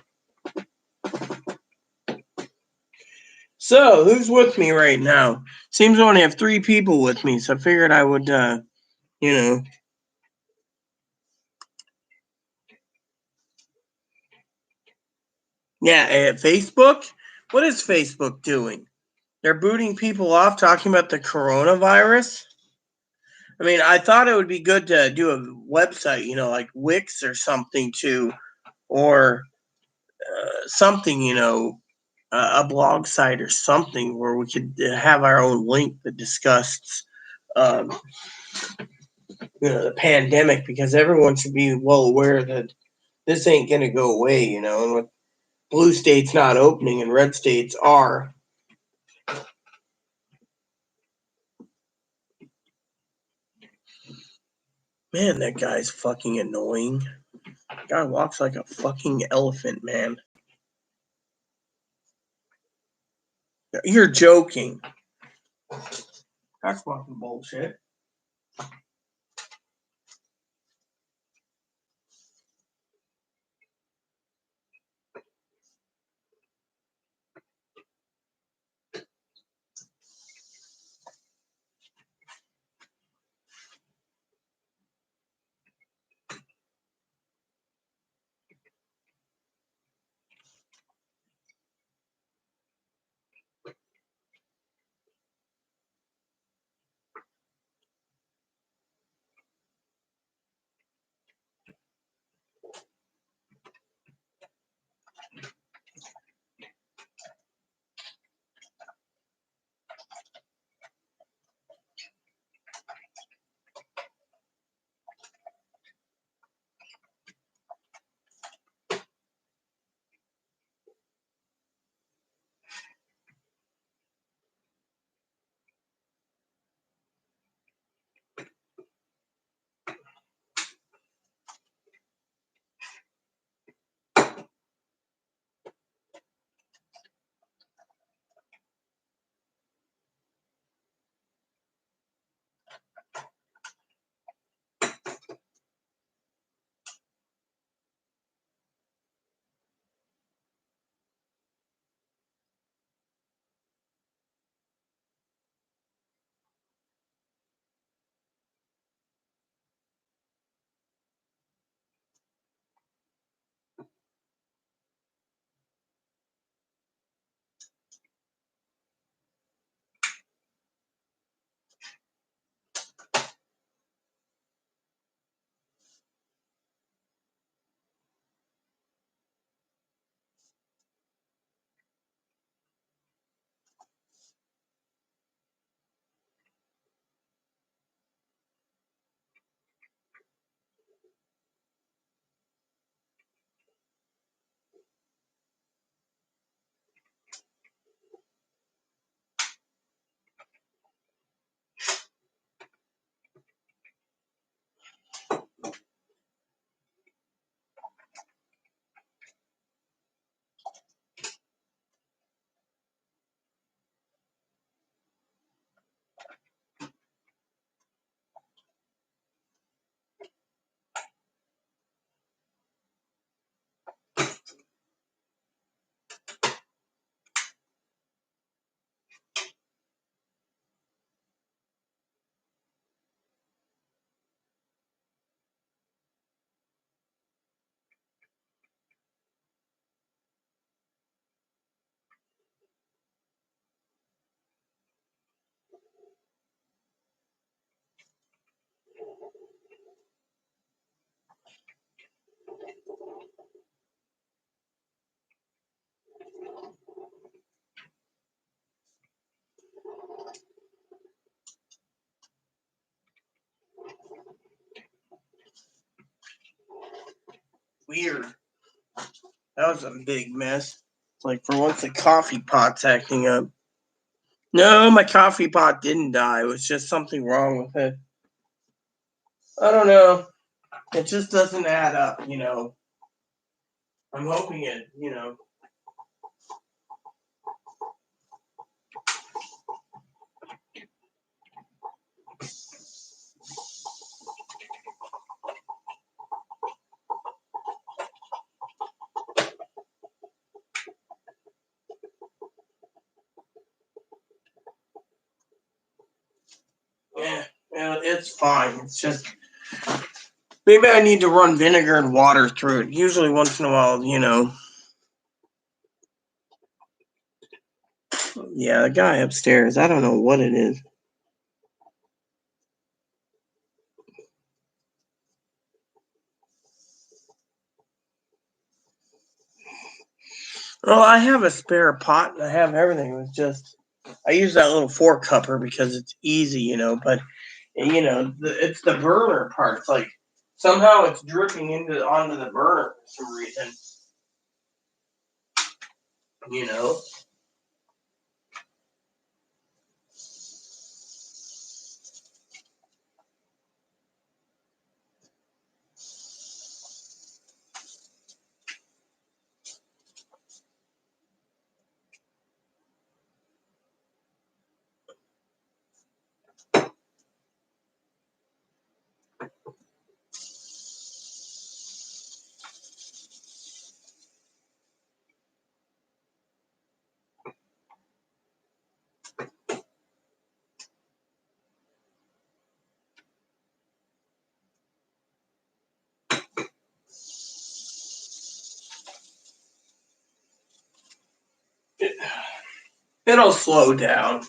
So, who's with me right now? Seems I only have 3 people with me, so I figured I would, you know. Yeah, Facebook? What is Facebook doing? They're booting people off talking about the coronavirus? I mean, I thought it would be good to do a website, you know, like Wix or something or something, you know, a blog site or something where we could have our own link that discussed, um, you know, the pandemic, because everyone should be well aware that this ain't going to go away, you know, and with blue states not opening and red states are. Man, that guy's fucking annoying. Guy walks like a fucking elephant, man. You're joking. That's fucking bullshit. weird. That was a big mess. It's like for once the coffee pot's acting up. No, my coffee pot didn't die. It was just something wrong with it. I don't know. It just doesn't add up, I'm hoping it. Yeah, it's fine. It's just maybe I need to run vinegar and water through it. Usually once in a while, Yeah, the guy upstairs, I don't know what it is. Well, I have a spare pot and I have everything. It was just I use that little 4-cupper because it's easy, but it's the burner part. It's like somehow it's dripping onto the burner for some reason. You know. It'll slow down.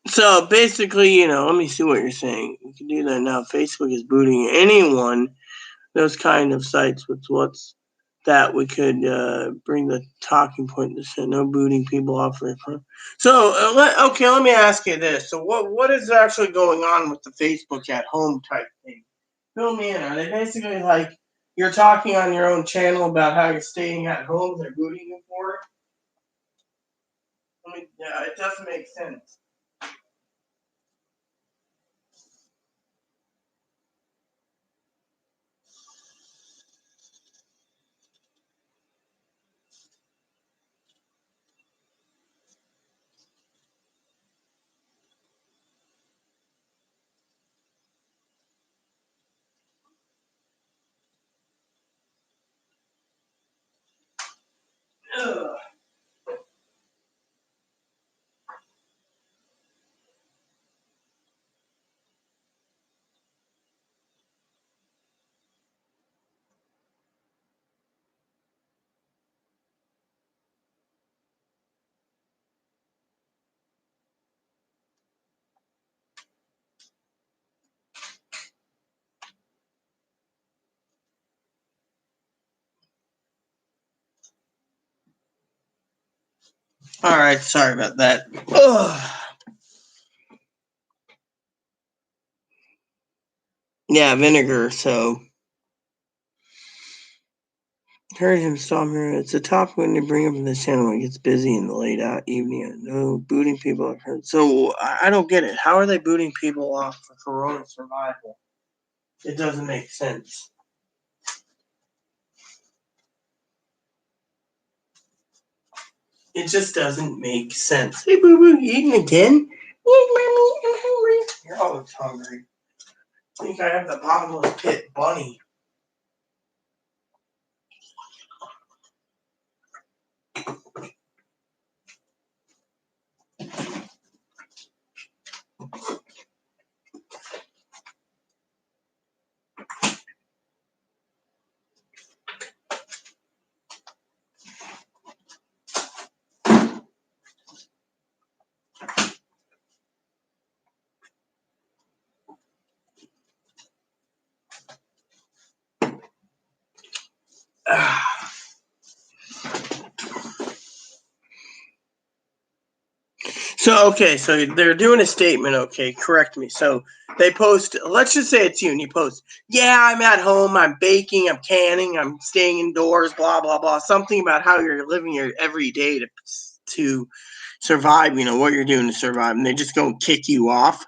So basically, let me see what you're saying. You can do that now. Facebook is booting anyone. Those kind of sites with what's that we could bring the talking point to say no booting people off. So let me ask you this. So what is actually going on with the Facebook at home type thing? Fill me in. Are they basically like you're talking on your own channel about how you're staying at home? They're booting you for it. Yeah, it doesn't make sense. Ugh. All right, sorry about that. Ugh. Yeah, vinegar. So heard him stop here. It's a topic when they bring up in the channel when it gets busy in the late evening. No booting people. I've heard. So I don't get it. How are they booting people off for Corona survival? It doesn't make sense. It just doesn't make sense. Hey, boo boo, you eating again? Yes, mommy, I'm hungry. You're always hungry. I think I have the bottomless pit bunny. So, okay, so they're doing a statement, okay, correct me. So they post, let's just say it's you, and you post, yeah, I'm at home, I'm baking, I'm canning, I'm staying indoors, blah, blah, blah. Something about how you're living your every day to survive, what you're doing to survive, and they just go and kick you off.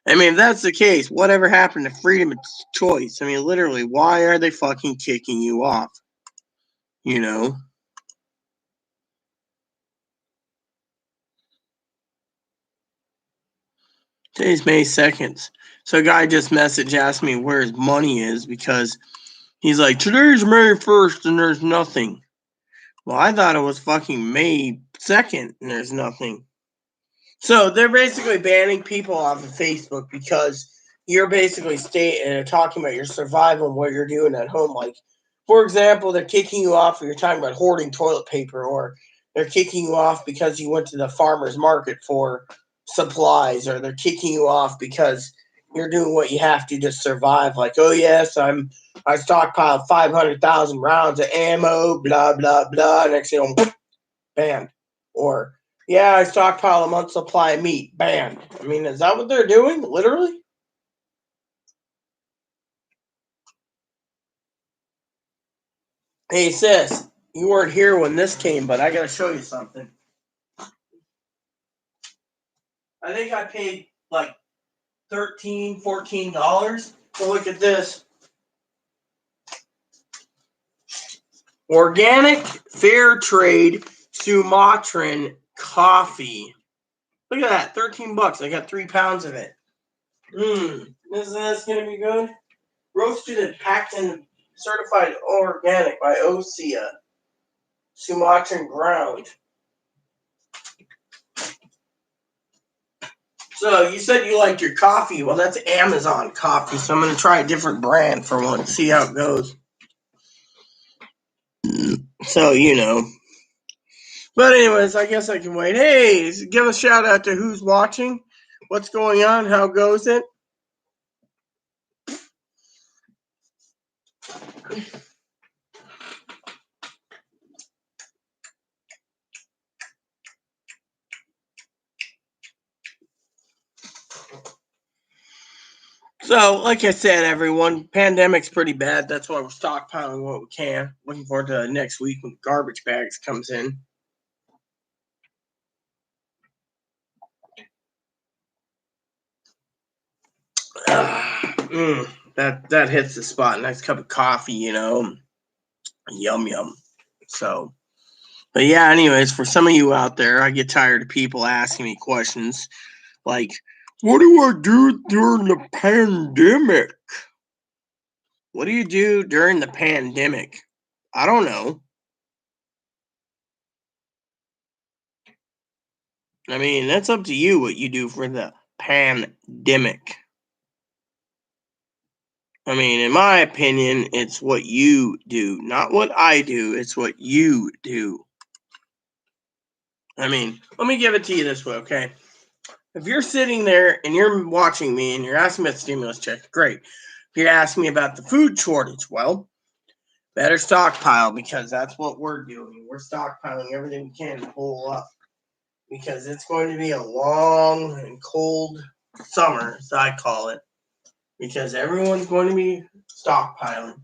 I mean, if that's the case, whatever happened to freedom of choice? I mean, literally, why are they fucking kicking you off? Today's May 2nd. So a guy just asked me where his money is because he's like, today's May 1st and there's nothing. Well, I thought it was fucking May 2nd and there's nothing. So they're basically banning people off of Facebook because you're basically talking about your survival and what you're doing at home. Like, for example, they're kicking you off if you're talking about hoarding toilet paper, or they're kicking you off because you went to the farmer's market for supplies, or they're kicking you off because you're doing what you have to survive. Like, oh yes, I stockpiled 500,000 rounds of ammo, blah blah blah. Next thing you know, banned. Or yeah, I stockpile a month's supply of meat, banned. I mean, is that what they're doing? Literally? Hey sis, you weren't here when this came, but I gotta show you something. I think I paid like $13, $14. So look at this. Organic fair trade Sumatran coffee. Look at that, $13. I got 3 pounds of it. Isn't this gonna be good? Roasted and packed in certified organic by Osea. Sumatran ground. So you said you liked your coffee. Well, that's Amazon coffee, so I'm going to try a different brand for once, see how it goes. So, But anyways, I guess I can wait. Hey, give a shout out to who's watching. What's going on? How goes it? So, like I said, everyone, pandemic's pretty bad. That's why we're stockpiling what we can. Looking forward to next week when the garbage bags comes in. That hits the spot. Nice cup of coffee, yum yum. So, but yeah, anyways, for some of you out there, I get tired of people asking me questions like, what do I do during the pandemic? What do you do during the pandemic? I don't know. I mean, that's up to you what you do for the pandemic. I mean, in my opinion, it's what you do, not what I do. It's what you do. I mean, let me give it to you this way, okay? If you're sitting there and you're watching me and you're asking me about the stimulus check, great. If you're asking me about the food shortage, well, better stockpile, because that's what we're doing. We're stockpiling everything we can to pull up, because it's going to be a long and cold summer, as I call it, because everyone's going to be stockpiling.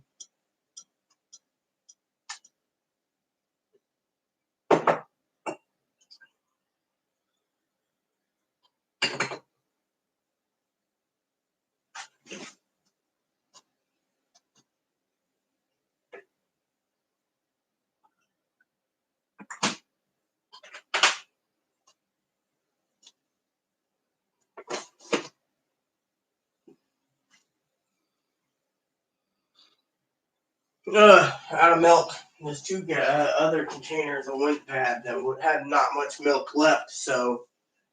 Out of milk. There's 2 other containers of Wint Pad that had not much milk left. So,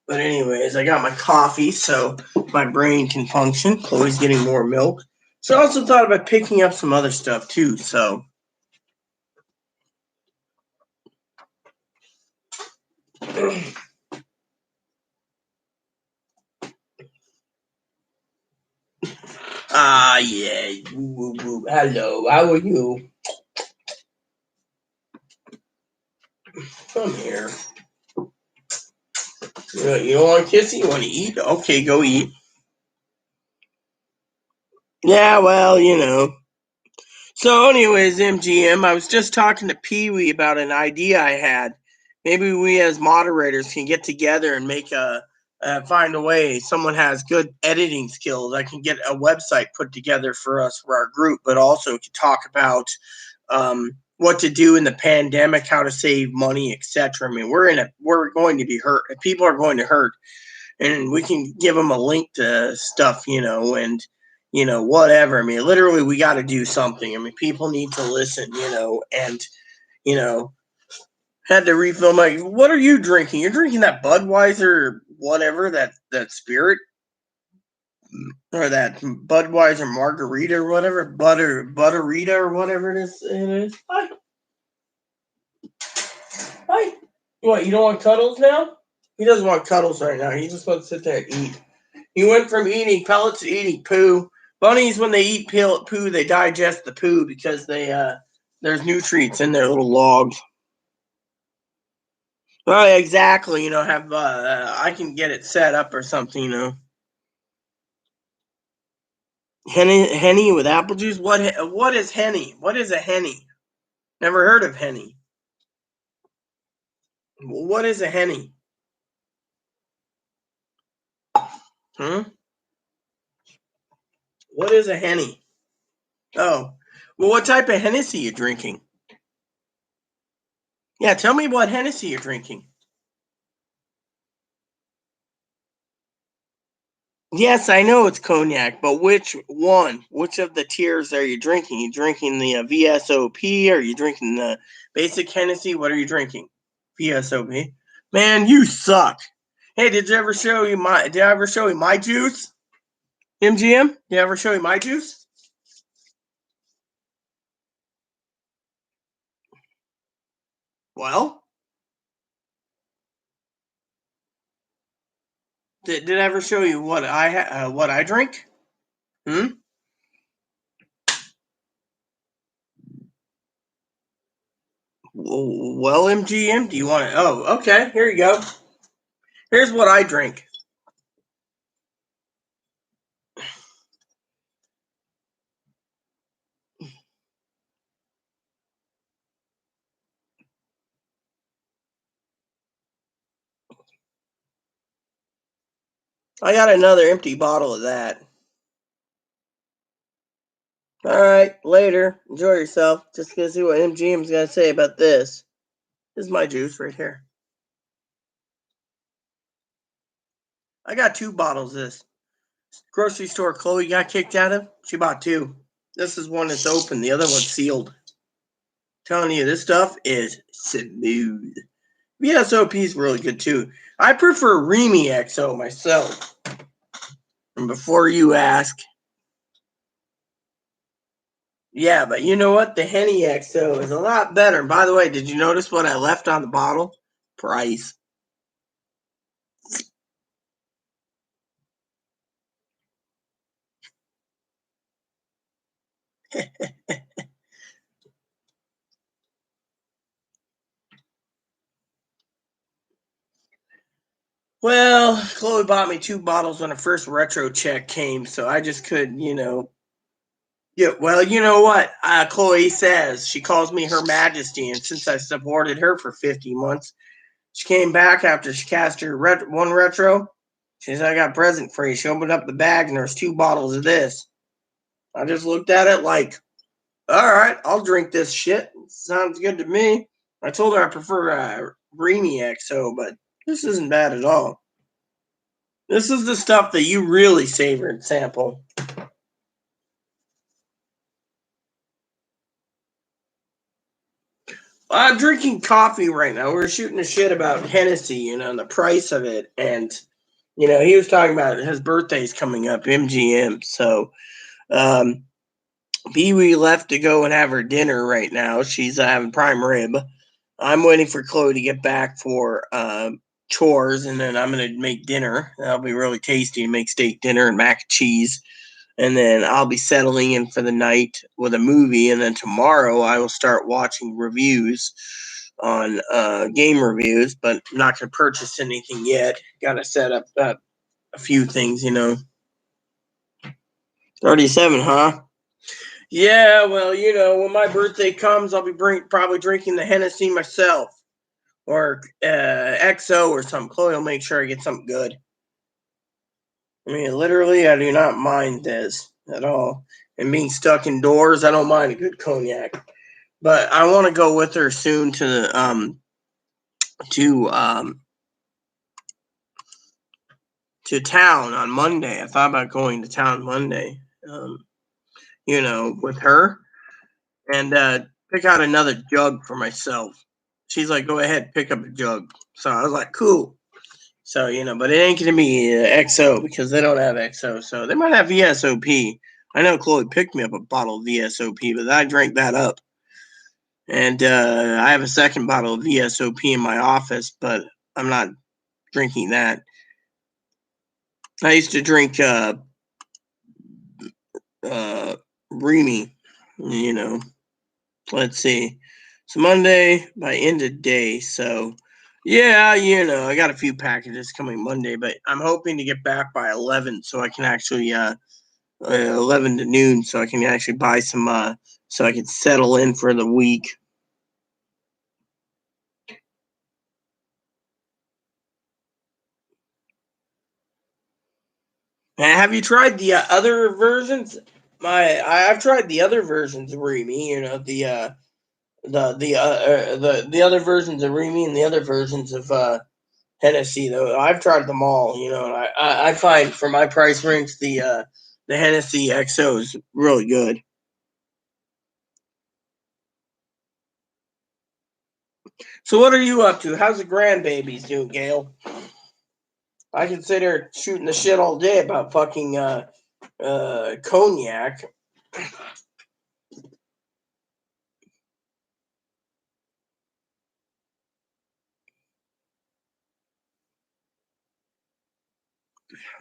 but anyways, I got my coffee so my brain can function. Chloe's getting more milk. So I also thought about picking up some other stuff too. So. Yeah. Woo, woo, woo. Hello, how are you? Come here. You don't want kissing? You want to eat? Okay, go eat. Yeah, well, So, anyways, MGM, I was just talking to Pee Wee about an idea I had. Maybe we as moderators can get together and find a way. Someone has good editing skills. I can get a website put together for us for our group, but also to talk about what to do in the pandemic, how to save money, etc. I mean, we're going to be hurt. People are going to hurt, and we can give them a link to stuff, and whatever. I mean, literally, we got to do something. I mean, people need to listen, and you know, had to refill my. What are you drinking? You're drinking that Budweiser, whatever that spirit, or that Budweiser margarita or whatever, butterita or whatever it is. Hi, hi. What? You don't want cuddles now? He doesn't want cuddles right now. He just wants to sit there and eat. He went from eating pellets to eating poo. Bunnies, when they eat poo, they digest the poo because there's nutrients in their little logs. Well, exactly. Have I can get it set up or something. Henny with apple juice. What is henny? What is a henny? Never heard of henny. What is a henny? Hmm. What is a henny? Oh, well, what type of Hennessy you drinking? Yeah, tell me what Hennessy you're drinking. Yes, I know it's cognac, but which one? Which of the tiers are you drinking? You drinking the VSOP? Are you drinking the basic Hennessy? What are you drinking? VSOP. Man, you suck. Hey, did I ever show you my juice? MGM? Did I ever show you my juice? Well, did I ever show you what I drink? Hmm. Well, MGM, do you want it? Oh, okay. Here you go. Here's what I drink. I got another empty bottle of that. All right, later. Enjoy yourself. Just gonna see what MGM's gonna say about this. This is my juice right here. I got 2 bottles of this. Grocery store Chloe got kicked out of. She bought 2. This is one that's open. The other one's sealed. Telling you, this stuff is smooth. VSOP is really good too. I prefer Remy XO myself. And before you ask, yeah, but you know what? The Henny XO is a lot better. By the way, did you notice what I left on the bottle? Price. Well, Chloe bought me 2 bottles when the first retro check came, so I just could, Yeah, well, you know what? Chloe says she calls me Her Majesty, and since I supported her for 50 months, she came back after she cast her one retro. She said, I got a present for you. She opened up the bag, and there was 2 bottles of this. I just looked at it like, all right, I'll drink this shit. Sounds good to me. I told her I prefer Remy XO, but this isn't bad at all. This is the stuff that you really savor and sample. I'm drinking coffee right now. We're shooting the shit about Hennessy, and the price of it. And, he was talking about his birthday's coming up, MGM. So, Pee Wee left to go and have her dinner right now. She's having prime rib. I'm waiting for Chloe to get back for chores, and then I'm going to make dinner. That'll be really tasty. Make steak dinner and mac and cheese. And then I'll be settling in for the night with a movie. And then tomorrow I will start watching reviews game reviews, but I'm not going to purchase anything yet. Got to set up a few things, 37, huh? Yeah, well, when my birthday comes, I'll be probably drinking the Hennessy myself, or XO or something. Chloe will make sure I get something good. I mean, literally, I do not mind this at all. And being stuck indoors, I don't mind a good cognac. But I want to go with her soon to town on Monday. I thought about going to town Monday, with her, and pick out another jug for myself. She's like, go ahead, pick up a jug. So I was like, cool. So, but it ain't going to be XO because they don't have XO. So they might have VSOP. I know Chloe picked me up a bottle of VSOP, but I drank that up. And I have a second bottle of VSOP in my office, but I'm not drinking that. I used to drink Remy, Let's see. So Monday by end of day. So yeah, I got a few packages coming Monday, but I'm hoping to get back by 11 so I can actually 11 to noon so I can actually buy some so I can settle in for the week. And have you tried the other versions? I've tried the other versions of Remy, the other versions of Remy and the other versions of Hennessy, though. I've tried them all, and I find for my price range the Hennessy XO is really good. So what are you up to? How's the grandbabies doing, Gail? I can sit here shooting the shit all day about fucking cognac.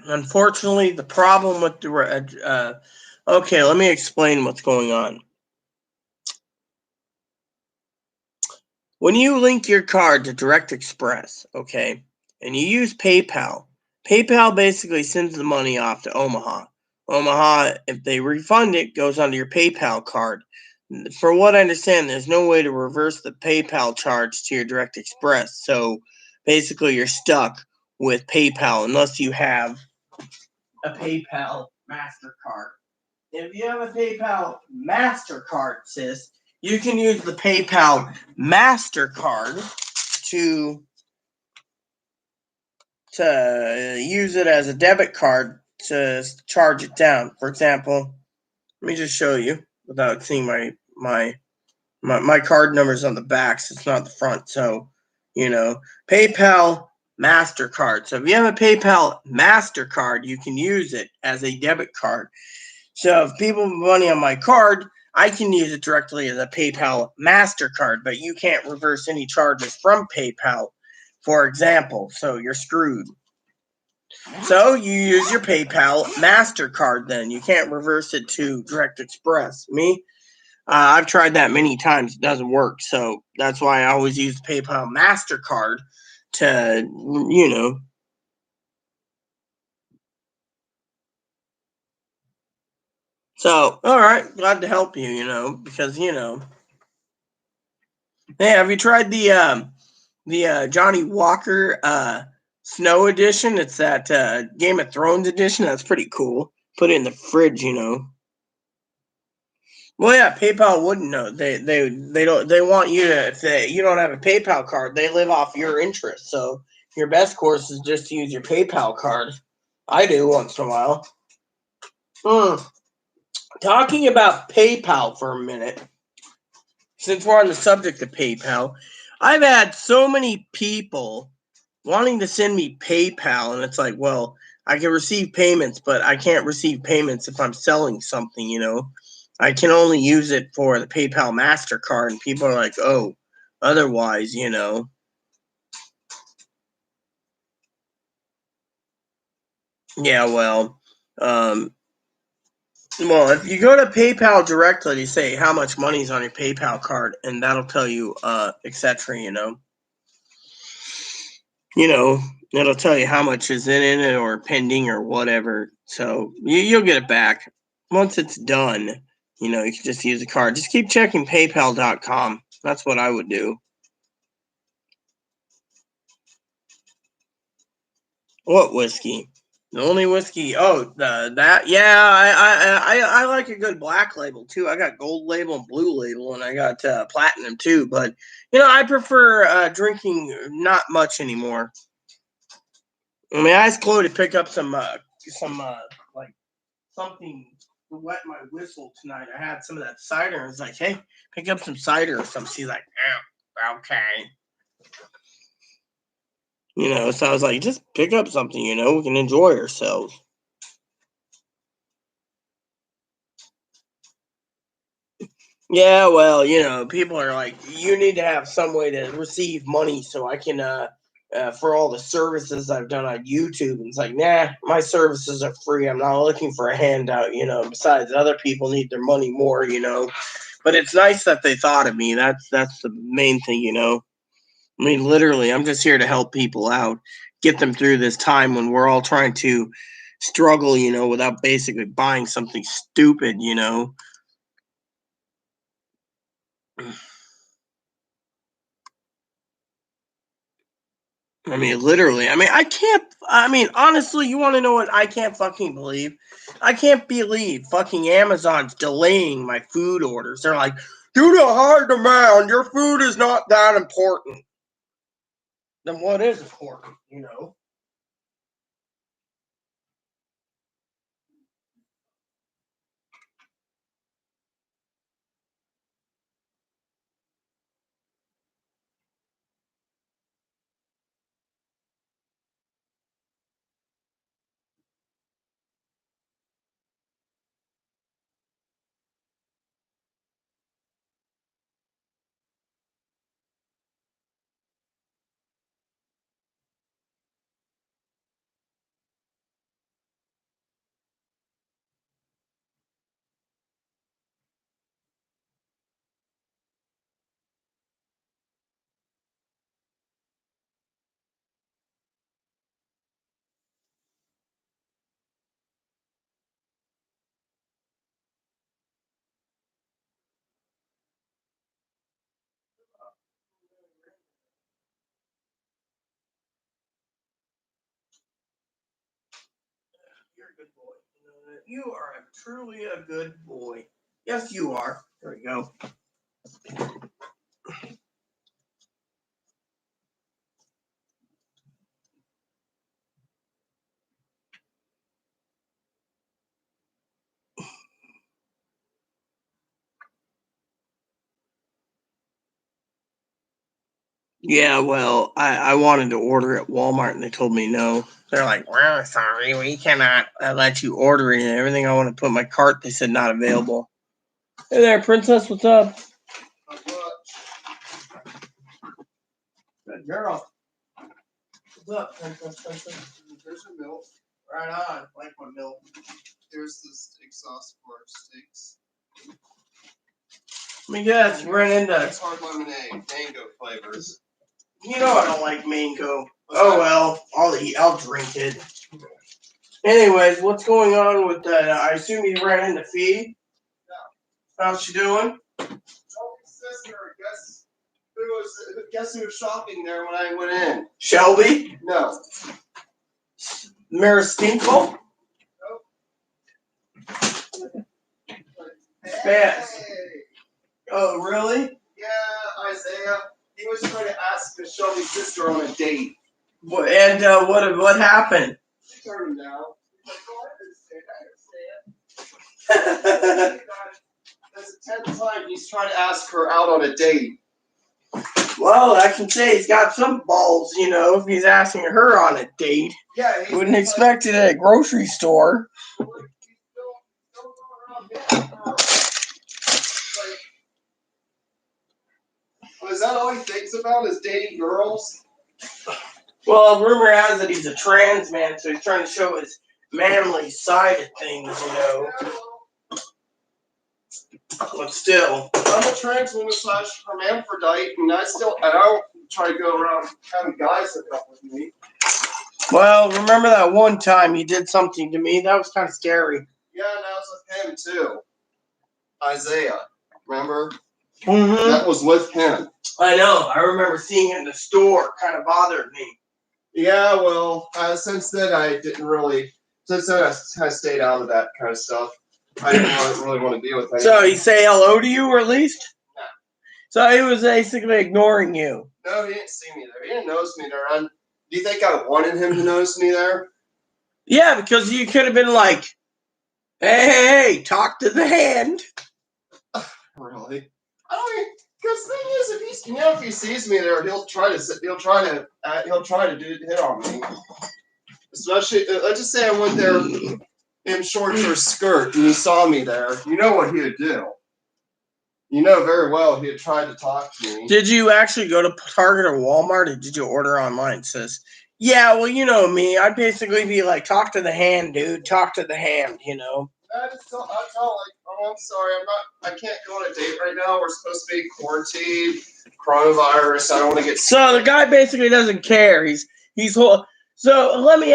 Unfortunately, the problem with the okay, let me explain what's going on. When you link your card to Direct Express, okay, and you use PayPal, PayPal basically sends the money off to Omaha. Omaha, if they refund it, goes onto your PayPal card. For what I understand, there's no way to reverse the PayPal charge to your Direct Express. So basically, you're stuck with PayPal unless you have a PayPal MasterCard. If you have a PayPal MasterCard, sis, you can use the PayPal MasterCard to use it as a debit card to charge it down. For example, let me just show you without seeing my card numbers on the back. So it's not the front. So, PayPal MasterCard. So if you have a PayPal MasterCard, you can use it as a debit card. So if people put money on my card, I can use it directly as a PayPal MasterCard, but you can't reverse any charges from PayPal, for example. So you're screwed. So you use your PayPal MasterCard then. You can't reverse it to Direct Express. Me, I've tried that many times. It doesn't work. So that's why I always use PayPal MasterCard to. So, all right, glad to help you, because, hey, have you tried the Johnny Walker Snow edition? It's that Game of Thrones edition. That's pretty cool. Put it in the fridge. Well, yeah, PayPal wouldn't know. They don't. They want you to. If you don't have a PayPal card, they live off your interest. So your best course is just to use your PayPal card. I do once in a while. Talking about PayPal for a minute, since we're on the subject of PayPal, I've had so many people wanting to send me PayPal, and it's like, well, I can receive payments, but I can't receive payments if I'm selling something. I can only use it for the PayPal MasterCard, and people are like, oh, otherwise. Yeah, well, Well, if you go to PayPal directly, you say how much money's on your PayPal card, and that'll tell you, etc. You know, it'll tell you how much is in it or pending or whatever. So you'll get it back once it's done. You can just use the card. Just keep checking PayPal.com. That's what I would do. What whiskey? The only whiskey. Oh, that. Yeah, I like a good black label too. I got gold label and blue label, and I got platinum too. But I prefer drinking not much anymore. My eyes closed to pick up some like something to wet my whistle tonight. I had some of that cider. I was like, hey, pick up some cider or something. She's like, oh, okay. So I was like, just pick up something, we can enjoy ourselves. Yeah, well, people are like, you need to have some way to receive money so I can, for all the services I've done on YouTube. And it's like, nah, my services are free. I'm not looking for a handout, besides other people need their money more, But it's nice that they thought of me. That's the main thing, I mean, literally, I'm just here to help people out, get them through this time when we're all trying to struggle, without basically buying. Stupid. I mean, literally. I can't. Honestly, you want to know what I can't fucking believe? I can't believe fucking Amazon's delaying my food orders. They're like, due to high demand, your food is not that important. Then what is important, You're a good boy. You are truly a good boy. Yes, you are. There we go. Yeah, well, I wanted to order at Walmart and they told me no. They're like, well, sorry, we cannot let you order it. And everything I want to put in my cart, they said not available. Hey there, princess, what's up? Good girl. What's up, princess? Here's your milk. Right on. Like my milk. Here's the steak sauce for steaks. Let me guess, you ran into. It's hard lemonade, mango flavors. You know I don't like mango. Well, I'll drink it. Anyways, what's going on with that? I assume you ran into Fee? Yeah. How's she doing? Sister, guess who was shopping there when I went in? Shelby? No. Mara Stinkle? Nope. Pest. Hey. Oh, really? Yeah, Isaiah. He was trying to ask Shelby's sister on a date. And what happened? She turned him down. He's like, oh, I understand. That's the 10th time he's trying to ask her out on a date. Well, I can say he's got some balls, if he's asking her on a date. Yeah, he wouldn't expect it at a grocery store. Is that all he thinks about is dating girls? Well, rumor has it he's a trans man, so he's trying to show his manly side of things, But still. I'm a trans woman / hermaphrodite, and I don't try to go around having guys hook up with me. Well, remember that one time you did something to me? That was kind of scary. Yeah, and that was with him too. Isaiah, remember? Mm-hmm. That was with him. I know. I remember seeing it in the store. Kind of bothered me. Yeah, well, since then I didn't really. Since then I stayed out of that kind of stuff. I didn't really want to be with anyone. So he say hello to you, or at least? No. So he was basically ignoring you. No, he didn't see me there. He didn't notice me there. Do you think I wanted him to notice me there? Yeah, because you could have been like, hey, talk to the hand. Really? I don't mean, because the thing is, if he sees me there, he'll try to hit on me. Especially, let's just say I went there in shorts or skirt, and he saw me there. You know what he would do? You know very well he would try to talk to me. Did you actually go to Target or Walmart, or did you order online? It says, yeah, well, you know me. I'd basically be like, talk to the hand, dude. Talk to the hand, you know. I tell I'm sorry, I can't go on a date right now. We're supposed to be quarantined, coronavirus. I don't want to get sick. So the guy basically doesn't care. So let me.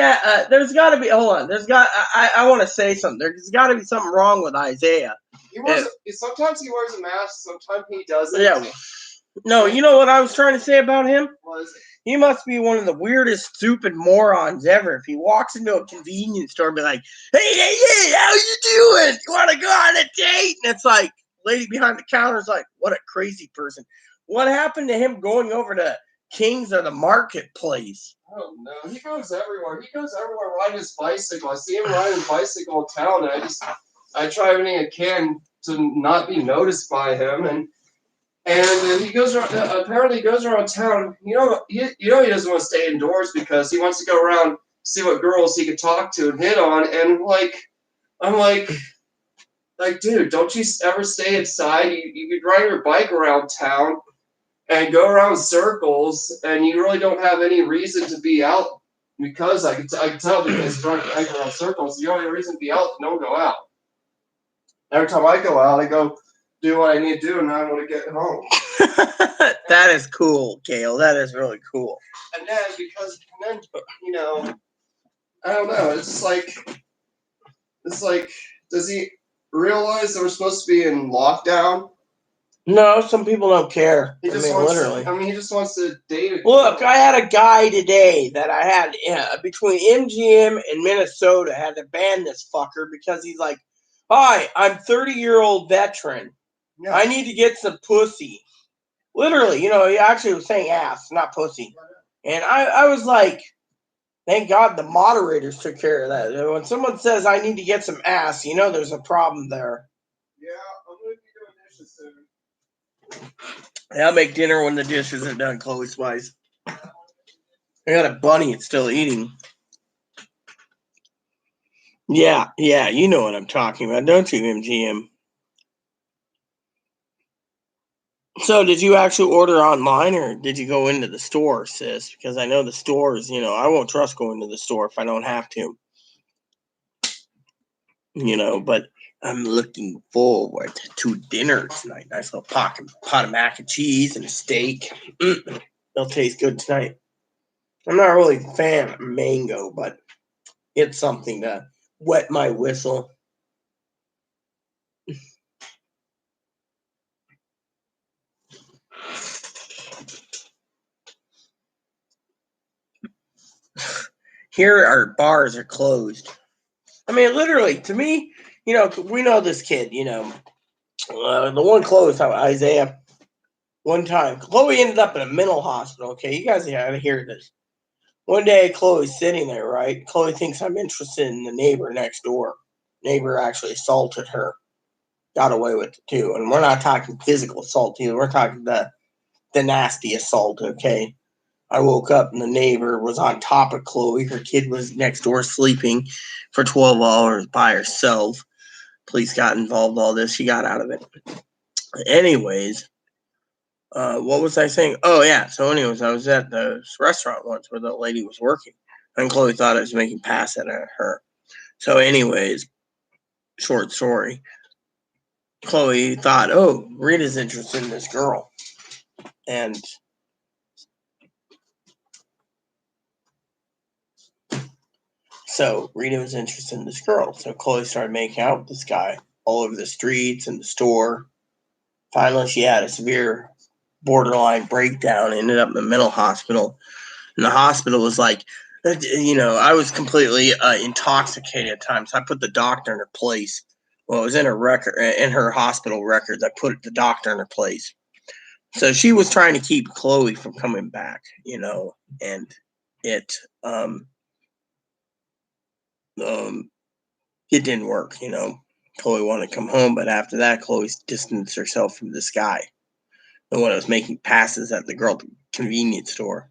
There's got to be. Hold on. I want to say something. There's got to be something wrong with Isaiah. Sometimes he wears a mask. Sometimes he doesn't. Yeah. No, you know what I was trying to say about him? What is it? He must be one of the weirdest, stupid morons ever. If he walks into a convenience store and be like, hey, how you doing? You want to go on a date? And it's like, lady behind the counter is like, what a crazy person. What happened to him going over to King's or the Marketplace? I don't know. He goes everywhere. He goes everywhere riding his bicycle. I see him riding his bicycle in town, and I try everything I can to not be noticed by him, and he goes around. Apparently, he goes around town. He doesn't want to stay indoors because he wants to go around, see what girls he could talk to and hit on. And I'm like, dude, don't you ever stay inside? You could ride your bike around town and go around circles, and you really don't have any reason to be out. Because I can tell because you ride your bike around circles, the only reason to be out, don't go out. Every time I go out, I go do what I need to do, and I want to get home. That is cool, Kale. That is really cool. And then, I don't know. It's like, does he realize that we're supposed to be in lockdown? No, some people don't care. He just wants to date. Look, I had a guy today that I had between MGM and Minnesota had to ban this fucker because he's like, hi, I'm 30-year-old veteran. Yeah. I need to get some pussy. Literally, he actually was saying ass, not pussy. And I was like, thank God the moderators took care of that. When someone says I need to get some ass, there's a problem there. Yeah, I'm going to be doing dishes soon. I'll make dinner when the dishes are done, Chloe Spice. I got a bunny, it's still eating. Yeah, you know what I'm talking about, don't you, MGM? So did you actually order online, or did you go into the store, sis? Because I know the stores, I won't trust going to the store if I don't have to. But I'm looking forward to dinner tonight. Nice little pot of mac and cheese and a steak. It'll taste good tonight. I'm not really a fan of mango, but it's something to wet my whistle. Here our bars are closed. I mean, literally, to me, we know this kid, the one closed, Isaiah, one time. Chloe ended up in a mental hospital, okay? You guys gotta hear this. One day, Chloe's sitting there, right? Chloe thinks I'm interested in the neighbor next door. Neighbor actually assaulted her. Got away with it, too. And we're not talking physical assault, either. We're talking the nasty assault, okay? I woke up and the neighbor was on top of Chloe. Her kid was next door sleeping for 12 hours by herself. Police got involved in all this. She got out of it. Anyways, what was I saying? Oh, yeah. So anyways, I was at this restaurant once where the lady was working. And Chloe thought I was making pass at her. So anyways, short story. Chloe thought, oh, Rita's interested in this girl. And so Rita was interested in this girl. So Chloe started making out with this guy all over the streets and the store. Finally, she had a severe borderline breakdown, ended up in the mental hospital. And the hospital was like, I was completely intoxicated at times. I put the doctor in her place. Well, it was in her hospital records. I put the doctor in her place. So she was trying to keep Chloe from coming back, and it it didn't work, Chloe wanted to come home, but after that, Chloe distanced herself from this guy, the one that was making passes at the girl at the convenience store.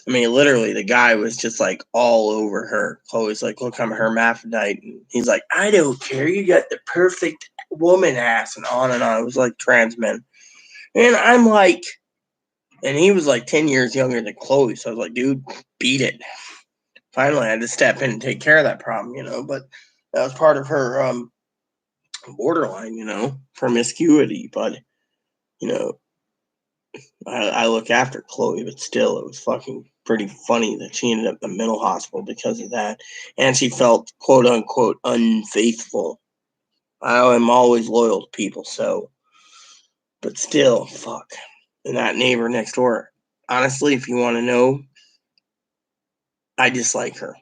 I mean, literally, the guy was just like all over her. Chloe's like, look, I'm a hermaphrodite. And he's like, I don't care. You got the perfect woman ass, and on and on. It was like trans men. And I'm like, and he was like 10 years younger than Chloe. So I was like, dude, beat it. Finally, I had to step in and take care of that problem, but that was part of her borderline, promiscuity. But, I look after Chloe, but still, it was fucking pretty funny that she ended up in the mental hospital because of that. And she felt, quote unquote, unfaithful. I am always loyal to people, so, but still, fuck. And that neighbor next door, honestly, if you want to know, I dislike her.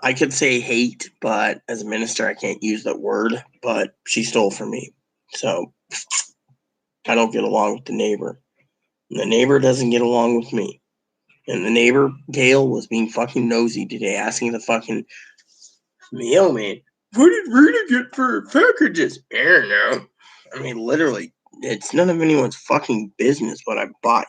I could say hate, but as a minister, I can't use that word, but she stole from me. So I don't get along with the neighbor. And the neighbor doesn't get along with me. And the neighbor, Gail, was being fucking nosy today, asking the fucking mailman, what did Rita get for packages? I don't know. I mean, literally, it's none of anyone's fucking business what I bought,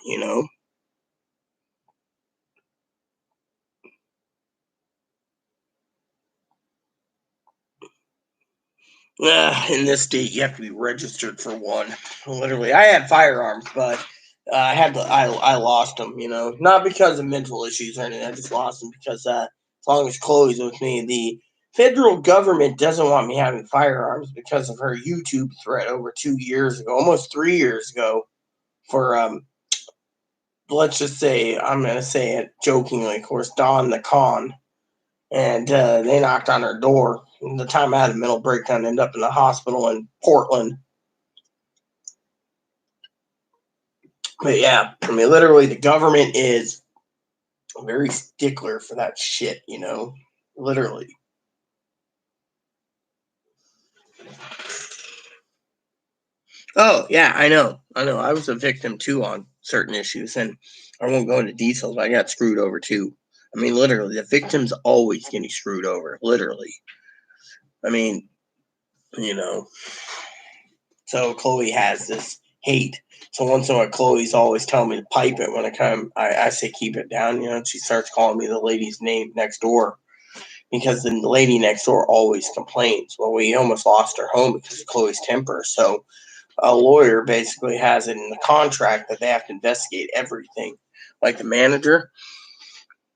In this state, you have to be registered for one. Literally, I had firearms, but I lost them. Not because of mental issues or anything. I just lost them because as long as Chloe's with me, the federal government doesn't want me having firearms because of her YouTube threat over 2 years ago, almost 3 years ago, for let's just say, I'm gonna say it jokingly, of course, Don the Con, and they knocked on her door. And the time I had a mental breakdown, ended up in the hospital in Portland. But yeah, I mean, literally, the government is a very stickler for that shit, literally. Oh yeah, I know. I was a victim too on certain issues, and I won't go into details, but I got screwed over too. I mean, literally, the victim's always getting screwed over. Literally. I mean, you know. So Chloe has this hate. So once in a while, Chloe's always telling me to pipe it when I come. I say keep it down, and she starts calling me the lady's name next door because the lady next door always complains. Well, we almost lost our home because of Chloe's temper. So a lawyer basically has it in the contract that they have to investigate everything. Like the manager,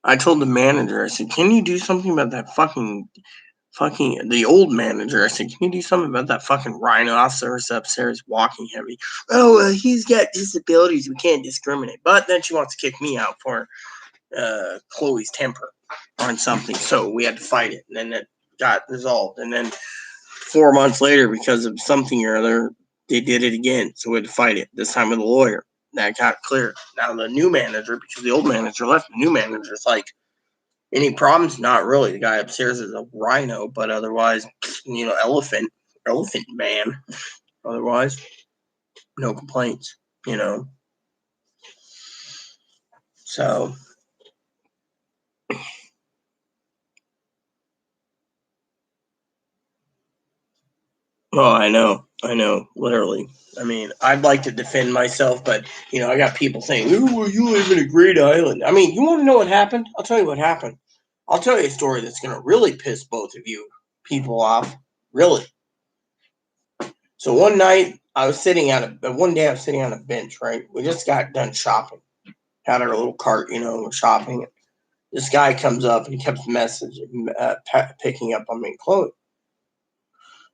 I told the manager, I said, can you do something about that fucking the old manager? I said, can you do something about that fucking rhinoceros upstairs walking heavy? Oh, he's got disabilities. We can't discriminate. But then she wants to kick me out for Chloe's temper on something. So we had to fight it. And then it got resolved. And then 4 months later, because of something or other, they did it again. So we had to fight it, this time with a lawyer. That got clear. Now the new manager, because the old manager left, the new manager's like, any problems? Not really. The guy upstairs is a rhino, but otherwise, elephant man. Otherwise, no complaints, So, oh, I know, literally. I mean, I'd like to defend myself, but, I got people saying, oh, well, you live in a great island. I mean, you want to know what happened? I'll tell you what happened. I'll tell you a story that's going to really piss both of you people off. Really. So one night, one day I was sitting on a bench, right? We just got done shopping. Had our little cart, we're shopping. This guy comes up and he kept picking up on me and Chloe.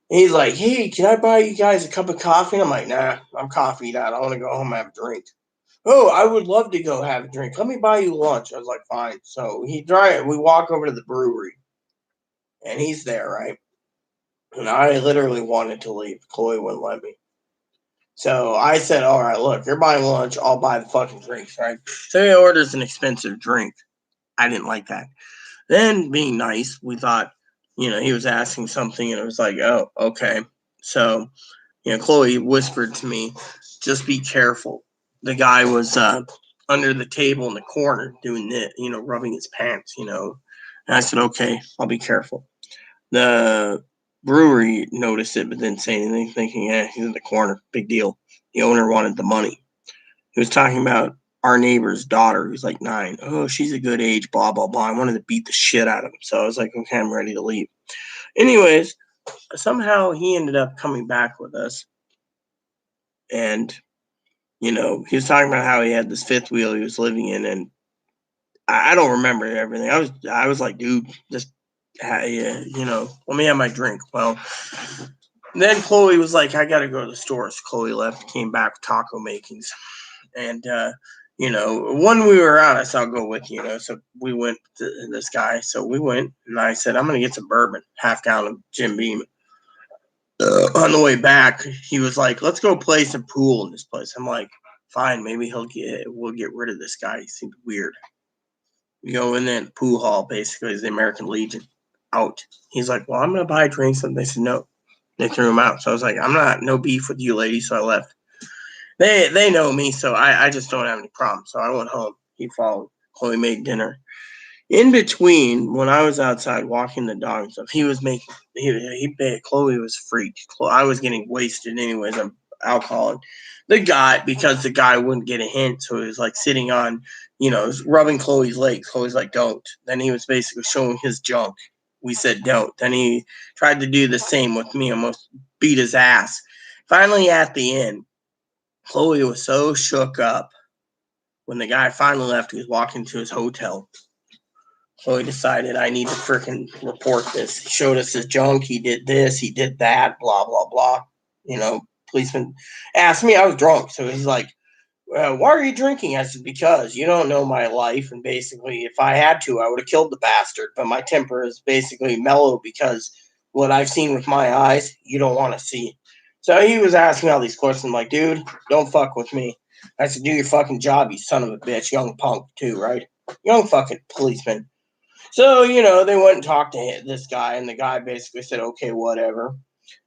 he's like, hey, can I buy you guys a cup of coffee? And I'm like, nah, I'm coffeeed out. I want to go home and have a drink. Oh, I would love to go have a drink. Let me buy you lunch. I was like, fine. So we walk over to the brewery, and he's there, right? And I literally wanted to leave. Chloe wouldn't let me. So I said, all right, look, you're buying lunch. I'll buy the fucking drinks, right? So he orders an expensive drink. I didn't like that. Then, being nice, we thought, he was asking something, and it was like, oh, okay. So, Chloe whispered to me, just be careful. The guy was under the table in the corner doing it, rubbing his pants. And I said, okay, I'll be careful. The brewery noticed it, but didn't say anything, thinking, he's in the corner. Big deal. The owner wanted the money. He was talking about our neighbor's daughter, who's like 9. Oh, she's a good age, blah, blah, blah. I wanted to beat the shit out of him. So I was like, okay, I'm ready to leave. Anyways, somehow he ended up coming back with us. And, he was talking about how he had this fifth wheel he was living in. And I don't remember everything. I was like, dude, just, let me have my drink. Well, then Chloe was like, I got to go to the store. So Chloe left, came back with taco makings. And, when we were out, I said, I'll go with you, So we went to this guy. So we went, and I said, I'm going to get some bourbon, half gallon of Jim Beam. On the way back, he was like, let's go play some pool in this place. I'm like, fine, maybe we'll get rid of this guy. He seemed weird. We go in there, the pool hall, basically, is the American Legion. Out. He's like, well, I'm going to buy drinks. And they said, no. They threw him out. So I was like, no beef with you, lady. So I left. They know me, so I just don't have any problems. So I went home. He followed. Chloe made dinner. In between, when I was outside walking the dog and stuff, he was making Chloe was freaked. I was getting wasted anyways. I'm alcohol. Because the guy wouldn't get a hint, so he was like sitting on, rubbing Chloe's legs. Chloe's like, don't. Then he was basically showing his junk. We said don't. Then he tried to do the same with me, almost beat his ass. Finally, at the end, Chloe was so shook up when the guy finally left. He was walking to his hotel. Chloe decided, I need to freaking report this. He showed us his junk. He did this. He did that. Blah, blah, blah. Policeman asked me. I was drunk. So he's like, why are you drinking? I said, because you don't know my life. And basically, if I had to, I would have killed the bastard. But my temper is basically mellow because what I've seen with my eyes, you don't want to see. So he was asking all these questions. I'm like, dude, don't fuck with me. I said, do your fucking job, you son of a bitch. Young punk, too, right? Young fucking policeman. So, they went and talked to this guy, and the guy basically said, okay, whatever.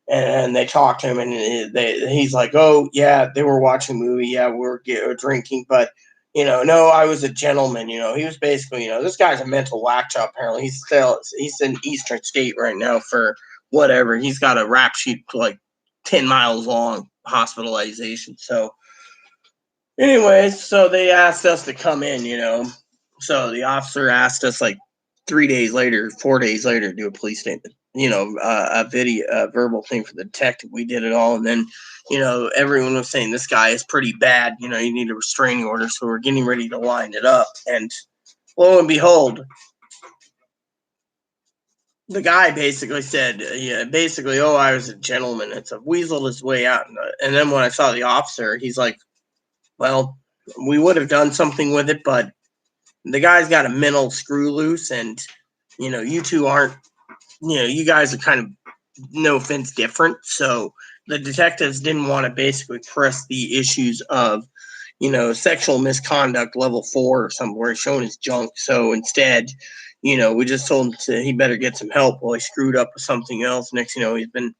And they talked to him, and he's like, oh, yeah, they were watching a movie. Yeah, we were drinking, but, no, I was a gentleman. He was basically, this guy's a mental whack job, apparently. He's in Eastern State right now for whatever. He's got a rap sheet like 10 miles long, hospitalization. So, anyways, so they asked us to come in. So the officer asked us like 4 days later, to do a police statement. A verbal thing for the detective. We did it all, and then, everyone was saying this guy is pretty bad. You need a restraining order. So we're getting ready to line it up, and lo and behold, the guy basically said, oh, I was a gentleman. It's a weaseled his way out, and then when I saw the officer, he's like, well, we would have done something with it, but the guy's got a mental screw loose, and you two aren't, you guys are kind of, no offense, different. So the detectives didn't want to basically press the issues of sexual misconduct level 4 or something where he's showing his junk. So instead, we just told him he better get some help. Well, he screwed up with something else. Next he's been,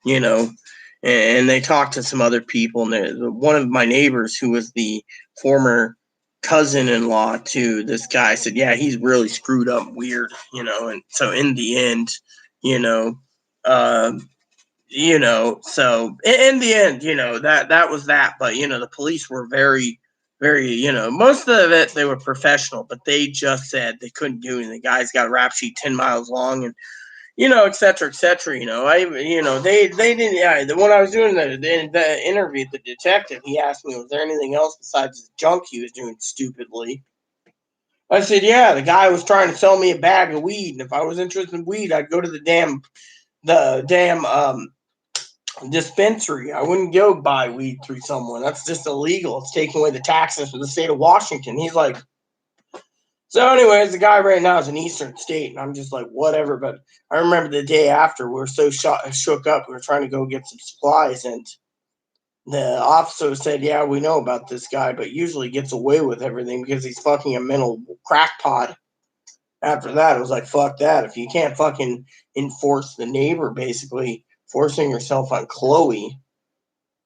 and they talked to some other people, and one of my neighbors, who was the former cousin-in-law to this guy, said, yeah, he's really screwed up weird, and so in the end, uh, so in the end, that was that. But the police were very, very, most of it, they were professional, but they just said they couldn't do anything. The guy's got a rap sheet 10 miles long, and et cetera, et cetera. They didn't. Yeah, when I was doing the interview, the detective, he asked me, was there anything else besides the junk he was doing stupidly? I said, yeah, the guy was trying to sell me a bag of weed, and if I was interested in weed, I'd go to the damn dispensary. I wouldn't go buy weed through someone. That's just illegal. It's taking away the taxes from the state of Washington. He's like, so anyways, the guy right now is an eastern state, and I'm just like, whatever. But I remember the day after, we were so shook up. We were trying to go get some supplies, and the officer said, yeah, we know about this guy, but usually gets away with everything because he's fucking a mental crackpot. After that, it was like, fuck that. If you can't fucking enforce the neighbor, basically forcing yourself on Chloe,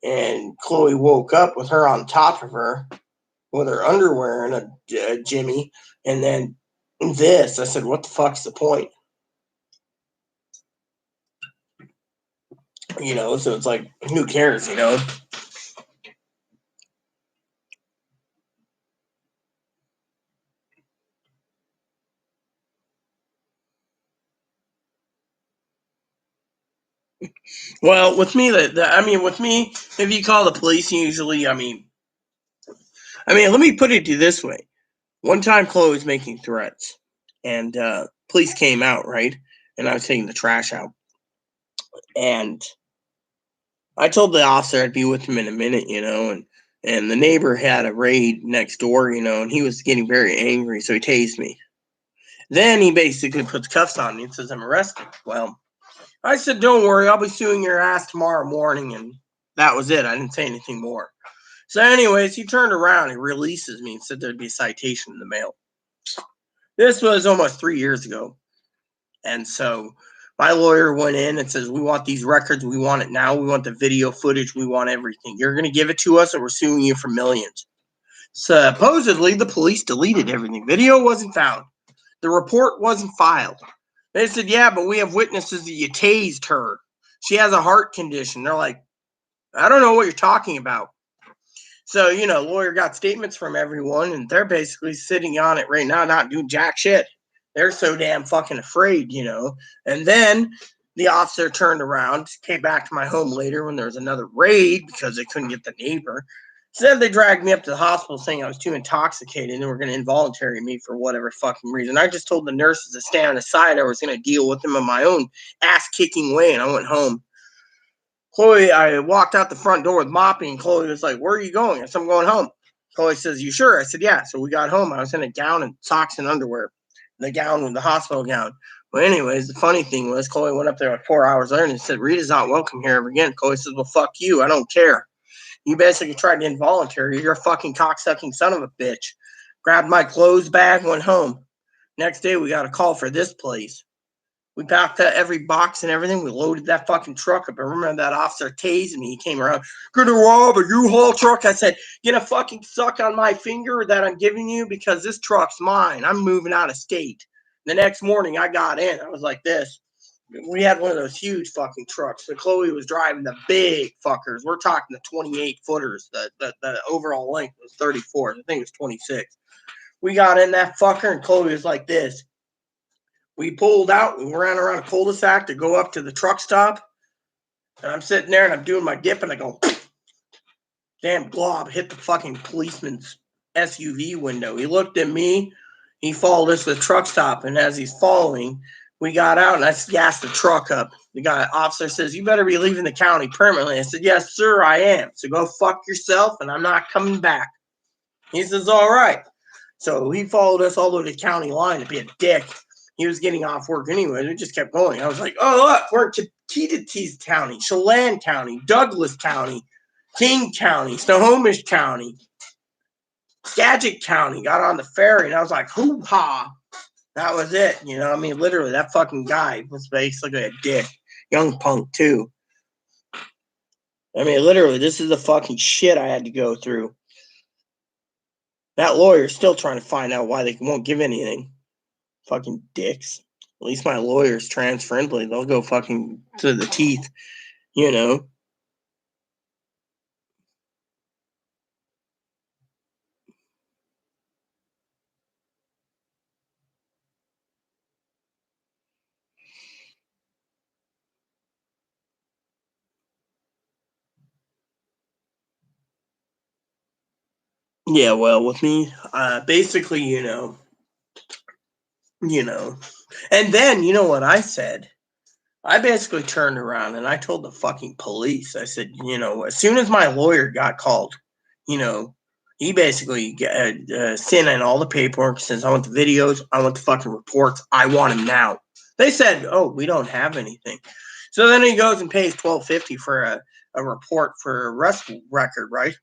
and Chloe woke up with her on top of her with her underwear and a Jimmy, and then this. I said, what the fuck's the point? So it's like, who cares, Well, with me, with me, if you call the police, usually, let me put it to you this way. One time, Chloe was making threats, and police came out, right? And I was taking the trash out. And I told the officer I'd be with him in a minute, and the neighbor had a raid next door, and he was getting very angry, so he tased me. Then he basically puts cuffs on me and says I'm arrested. Well, I said, don't worry, I'll be suing your ass tomorrow morning, and that was it. I didn't say anything more. So anyways, he turned around and releases me and said there'd be a citation in the mail. This was almost 3 years ago. And so my lawyer went in and says, we want these records. We want it now. We want the video footage. We want everything. You're going to give it to us or we're suing you for millions. Supposedly, the police deleted everything. Video wasn't found. The report wasn't filed. They said, yeah, but we have witnesses that you tased her. She has a heart condition. They're like, I don't know what you're talking about. So, lawyer got statements from everyone, and they're basically sitting on it right now, not doing jack shit. They're so damn fucking afraid, And then the officer turned around, came back to my home later when there was another raid because they couldn't get the neighbor. Said they dragged me up to the hospital saying I was too intoxicated and they were going to involuntary me for whatever fucking reason. I just told the nurses to stay on the side. I was going to deal with them in my own ass-kicking way, and I went home. Chloe, I walked out the front door with Moppy, and Chloe was like, where are you going? I said, I'm going home. Chloe says, you sure? I said, yeah. So we got home. I was in a gown and socks and underwear. The gown was the hospital gown. But anyways, the funny thing was Chloe went up there like 4 hours later and said, Rita's not welcome here ever again. Chloe says, well, fuck you. I don't care. You basically tried to involuntary. You're a fucking cocksucking son of a bitch. Grabbed my clothes bag, went home. Next day, we got a call for this place. We packed every box and everything. We loaded that fucking truck up. I remember that officer tased me. He came around, gonna rob a U-Haul truck. I said, get a fucking suck on my finger that I'm giving you because this truck's mine. I'm moving out of state. The next morning, I got in. I was like this. We had one of those huge fucking trucks. So Chloe was driving the big fuckers. We're talking the 28 footers. The overall length was 34. I think it was 26. We got in that fucker, and Chloe was like this. We pulled out. We ran around a cul-de-sac to go up to the truck stop. And I'm sitting there and I'm doing my dip and I go, damn glob hit the fucking policeman's SUV window. He looked at me. He followed us to the truck stop. And as he's following, we got out and I gassed the truck up. The officer says, you better be leaving the county permanently. I said, yes, sir, I am. So go fuck yourself and I'm not coming back. He says, all right. So he followed us all the way to the county line to be a dick. He was getting off work anyway. We just kept going. I was like, oh, look, we're in Chiquititas County, Chelan County, Douglas County, King County, Snohomish County, Skagit County. Got on the ferry, and I was like, hoo-ha. That was it. Literally, that fucking guy was basically a dick. Young punk, too. Literally, this is the fucking shit I had to go through. That lawyer's still trying to find out why they won't give anything. Fucking dicks. At least my lawyer's trans friendly. They'll go fucking to the teeth, Yeah, well, with me, basically, and then, you know what I said? I basically turned around and I told the fucking police. I said, as soon as my lawyer got called, he basically sent in all the paperwork, says, I want the videos, I want the fucking reports, I want them now. They said, oh, we don't have anything. So then he goes and pays $12.50 for a report for arrest record, right?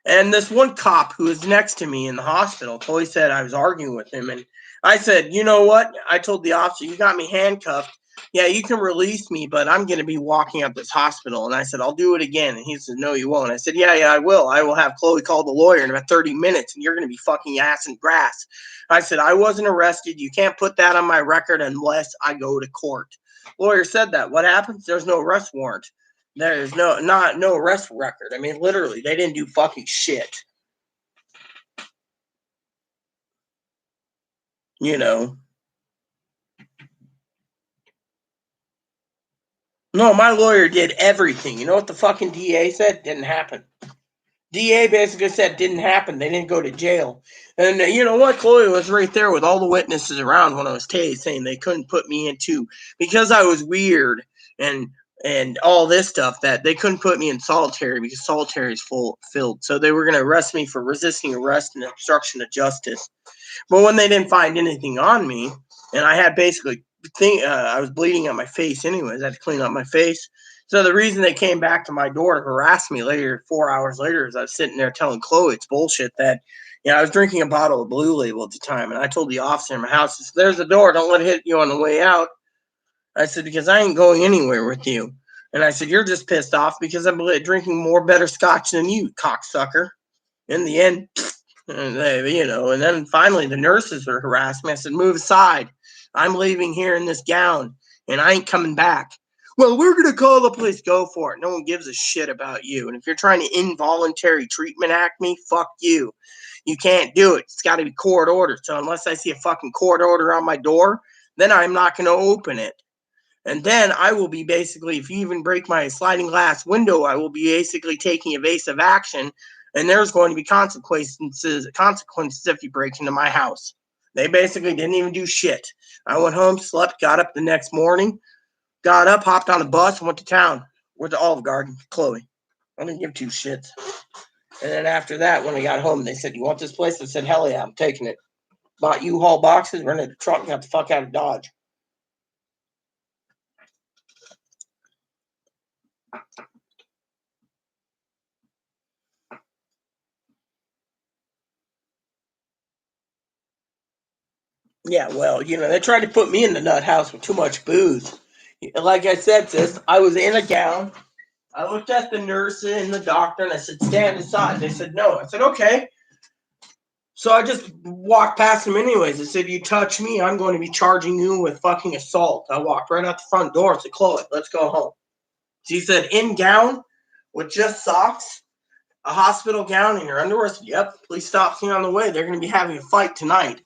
And this one cop who was next to me in the hospital totally said I was arguing with him. And I said, you know what? I told the officer, you got me handcuffed. Yeah, you can release me, but I'm going to be walking up this hospital. And I said, I'll do it again. And he said, no, you won't. I said, yeah, I will. I will have Chloe call the lawyer in about 30 minutes, and you're going to be fucking ass and grass. I said, I wasn't arrested. You can't put that on my record unless I go to court. Lawyer said that. What happens? There's no arrest warrant. There's no arrest record. I mean, literally, they didn't do fucking shit. No, my lawyer did everything. You know what the fucking DA said? Didn't happen. DA basically said didn't happen. They didn't go to jail. And you know what? Chloe was right there with all the witnesses around when I was tased, saying they couldn't put me into, because I was weird and all this stuff, that they couldn't put me in solitary because solitary is filled. So they were going to arrest me for resisting arrest and obstruction of justice. But when they didn't find anything on me, and I had basically I was bleeding on my face anyways, I had to clean up my face. So the reason they came back to my door to harass me later, 4 hours later, is I was sitting there telling Chloe it's bullshit that, I was drinking a bottle of Blue Label at the time, and I told the officer in my house, I said, there's the door, don't let it hit you on the way out. I said, because I ain't going anywhere with you. And I said, you're just pissed off because I'm drinking more better scotch than you, cocksucker. In the end, and then finally the nurses were harassing me. I said, move aside. I'm leaving here in this gown, and I ain't coming back. Well, we're going to call the police. Go for it. No one gives a shit about you. And if you're trying to involuntary treatment act me, fuck you. You can't do it. It's got to be court ordered. So unless I see a fucking court order on my door, then I'm not going to open it. And then I will be basically, if you even break my sliding glass window, I will be basically taking evasive action. And there's going to be consequences if you break into my house. They basically didn't even do shit. I went home, slept, got up the next morning, got up, hopped on a bus, and went to town. Went to Olive Garden, Chloe. I didn't give two shits. And then after that, when I got home, they said, you want this place? I said, hell yeah, I'm taking it. Bought U-Haul boxes, rented a truck, and got the fuck out of Dodge. Yeah, well, they tried to put me in the nut house with too much booze. Like I said, sis, I was in a gown. I looked at the nurse and the doctor, and I said, stand aside. They said, no. I said, okay. So I just walked past them anyways. I said, you touch me, I'm going to be charging you with fucking assault. I walked right out the front door and said, Chloe, let's go home. She said, in gown with just socks, a hospital gown, and your underwear? I said, yep, police stopped me on the way. They're going to be having a fight tonight.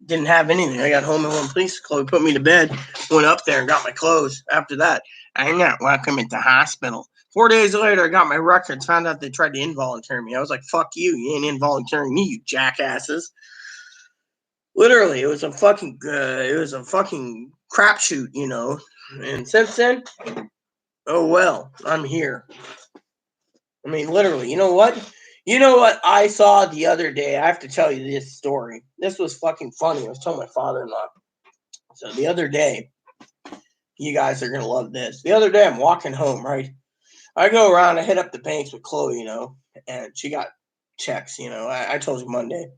Didn't have anything. I got home and went police. Chloe put me to bed, went up there and got my clothes. After that, I'm not welcome at the hospital. 4 days later, I got my records, found out they tried to involuntary me. I was like, fuck you. You ain't involuntary me, you jackasses. Literally, it was a fucking crapshoot, And since then, oh well, I'm here. I mean, literally, you know what? You know what I saw the other day? I have to tell you this story. This was fucking funny. I was telling my father-in-law. So the other day, you guys are going to love this. The other day, I'm walking home, right? I go around, I hit up the banks with Chloe, and she got checks, I told you Monday.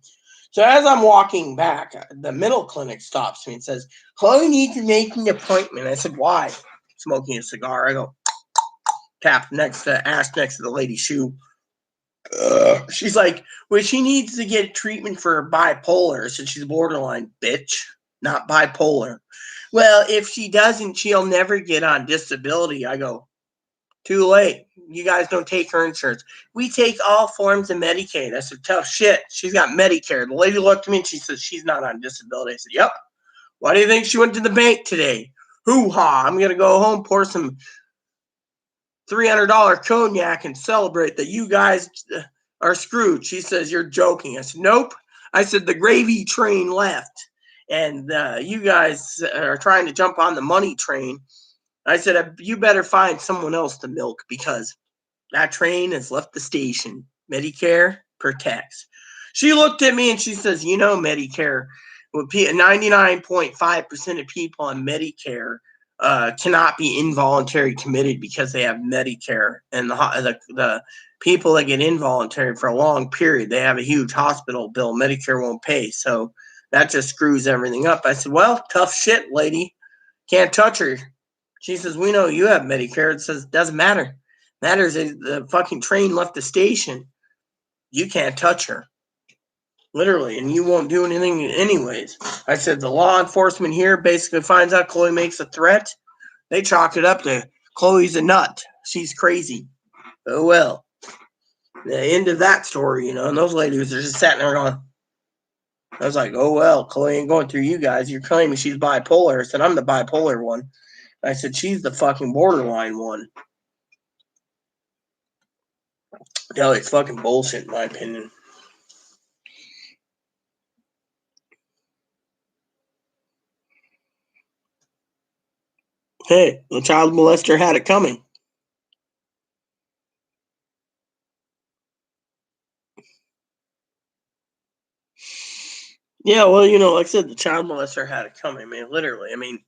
So as I'm walking back, the middle clinic stops me and says, Chloe needs to make an appointment. I said, why? Smoking a cigar. I go, tap ass next to the lady's shoe. She's like, well, she needs to get treatment for bipolar. So she's borderline, bitch, not bipolar. Well, if she doesn't, she'll never get on disability. I go, too late. You guys don't take her insurance. We take all forms of Medicaid. I said, tough shit. She's got Medicare. The lady looked at me and she said, she's not on disability. I said, yep. Why do you think she went to the bank today? Hoo-ha. I'm going to go home, pour some $300 cognac and celebrate that you guys are screwed. She says, you're joking. I said, nope. I said, the gravy train left. And you guys are trying to jump on the money train. I said, you better find someone else to milk because that train has left the station. Medicare protects. She looked at me and she says, Medicare, 99.5% of people on Medicare cannot be involuntary committed because they have Medicare. And the people that get involuntary for a long period, they have a huge hospital bill. Medicare won't pay. So that just screws everything up. I said, well, tough shit, lady. Can't touch her. She says, we know you have Medicare. It says, doesn't matter. Matters is the fucking train left the station. You can't touch her. Literally, and you won't do anything anyways. I said, the law enforcement here basically finds out Chloe makes a threat. They chalk it up to Chloe's a nut. She's crazy. Oh, well. The end of that story, and those ladies are just sitting there going, I was like, oh, well, Chloe ain't going through you guys. You're claiming she's bipolar. I said, I'm the bipolar one. I said, she's the fucking borderline one. No, it's fucking bullshit, in my opinion. Hey, the child molester had it coming. Yeah, well, like I said, the child molester had it coming, man. Literally. I mean,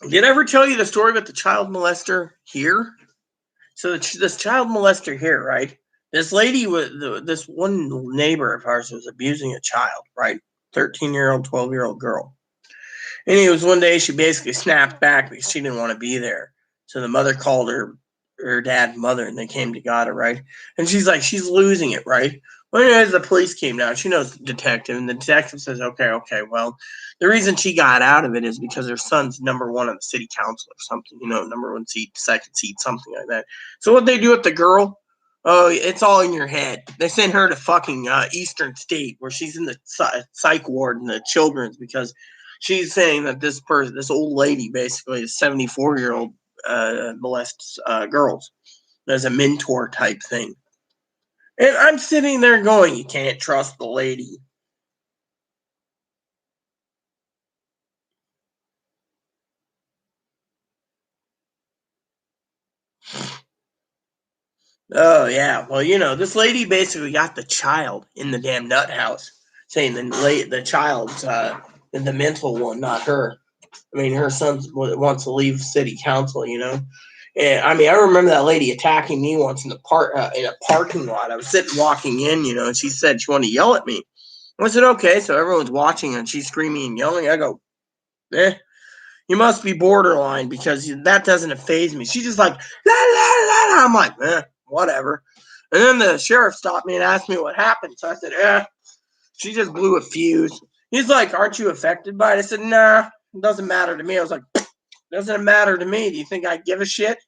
did I ever tell you the story about the child molester here? So this child molester here, right? This lady this one neighbor of ours was abusing a child, right? 13-year-old, 12-year-old girl. And it was one day she basically snapped back because she didn't want to be there. So the mother called her dad and mother, and they came to got her, right? And she's like, she's losing it, right? Well, anyways, the police came down. She knows the detective, and the detective says, okay, well, the reason she got out of it is because her son's number one on the city council or something, number one seat, second seat, something like that. So what they do with the girl, oh, it's all in your head. They send her to fucking Eastern State where she's in the psych ward in the children's because she's saying that this old lady basically is 74-year-old molests girls as a mentor type thing. And I'm sitting there going, you can't trust the lady. Oh, yeah. Well, this lady basically got the child in the damn nut house, saying the child's the mental one, not her. I mean, her son wants to leave city council, And I mean, I remember that lady attacking me once in a parking lot. I was walking in, and she said she wanted to yell at me. I said, okay. So everyone's watching and she's screaming and yelling. I go, you must be borderline because that doesn't faze me. She's just like, la, la, la. I'm like, whatever. And then the sheriff stopped me and asked me what happened. So I said, she just blew a fuse. He's like, aren't you affected by it? I said, nah, it doesn't matter to me. I was like, doesn't matter to me. Do you think I give a shit?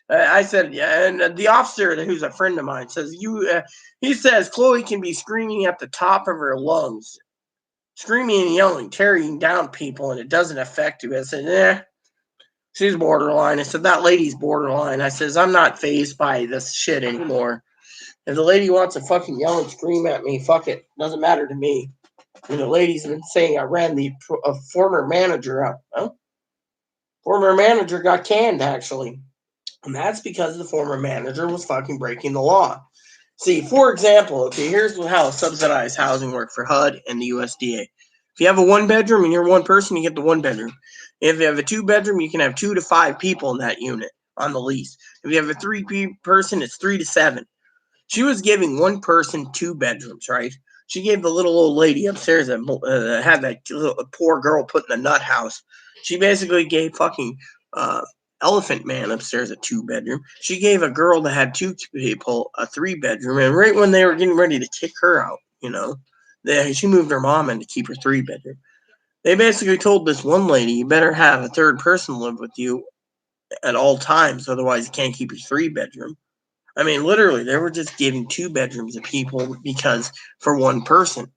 I said, yeah. And the officer, who's a friend of mine, says, he says, Chloe can be screaming at the top of her lungs, screaming and yelling, tearing down people, and it doesn't affect you. I said, she's borderline. I said, that lady's borderline. I says, I'm not fazed by this shit anymore. If the lady wants to fucking yell and scream at me, fuck it. Doesn't matter to me. And the lady's been saying I ran the former manager up. Well, former manager got canned, actually. And that's because the former manager was fucking breaking the law. See, for example, okay, here's how subsidized housing works for HUD and the USDA. If you have a one bedroom and you're one person, you get the one bedroom. If you have a two bedroom, you can have 2 to 5 people in that unit on the lease. If you have a three person, it's 3 to 7. She was giving one person 2 bedrooms, right? She gave the little old lady upstairs that had that poor girl put in the nut house. She basically gave fucking Elephant Man upstairs a 2 bedroom. She gave a girl that had 2 people a 3 bedroom, and right when they were getting ready to kick her out, she moved her mom in to keep her 3 bedroom. They basically told this one lady, you better have a third person live with you at all times, otherwise you can't keep your 3 bedroom. I mean, literally, they were just giving 2 bedrooms to people because for one person.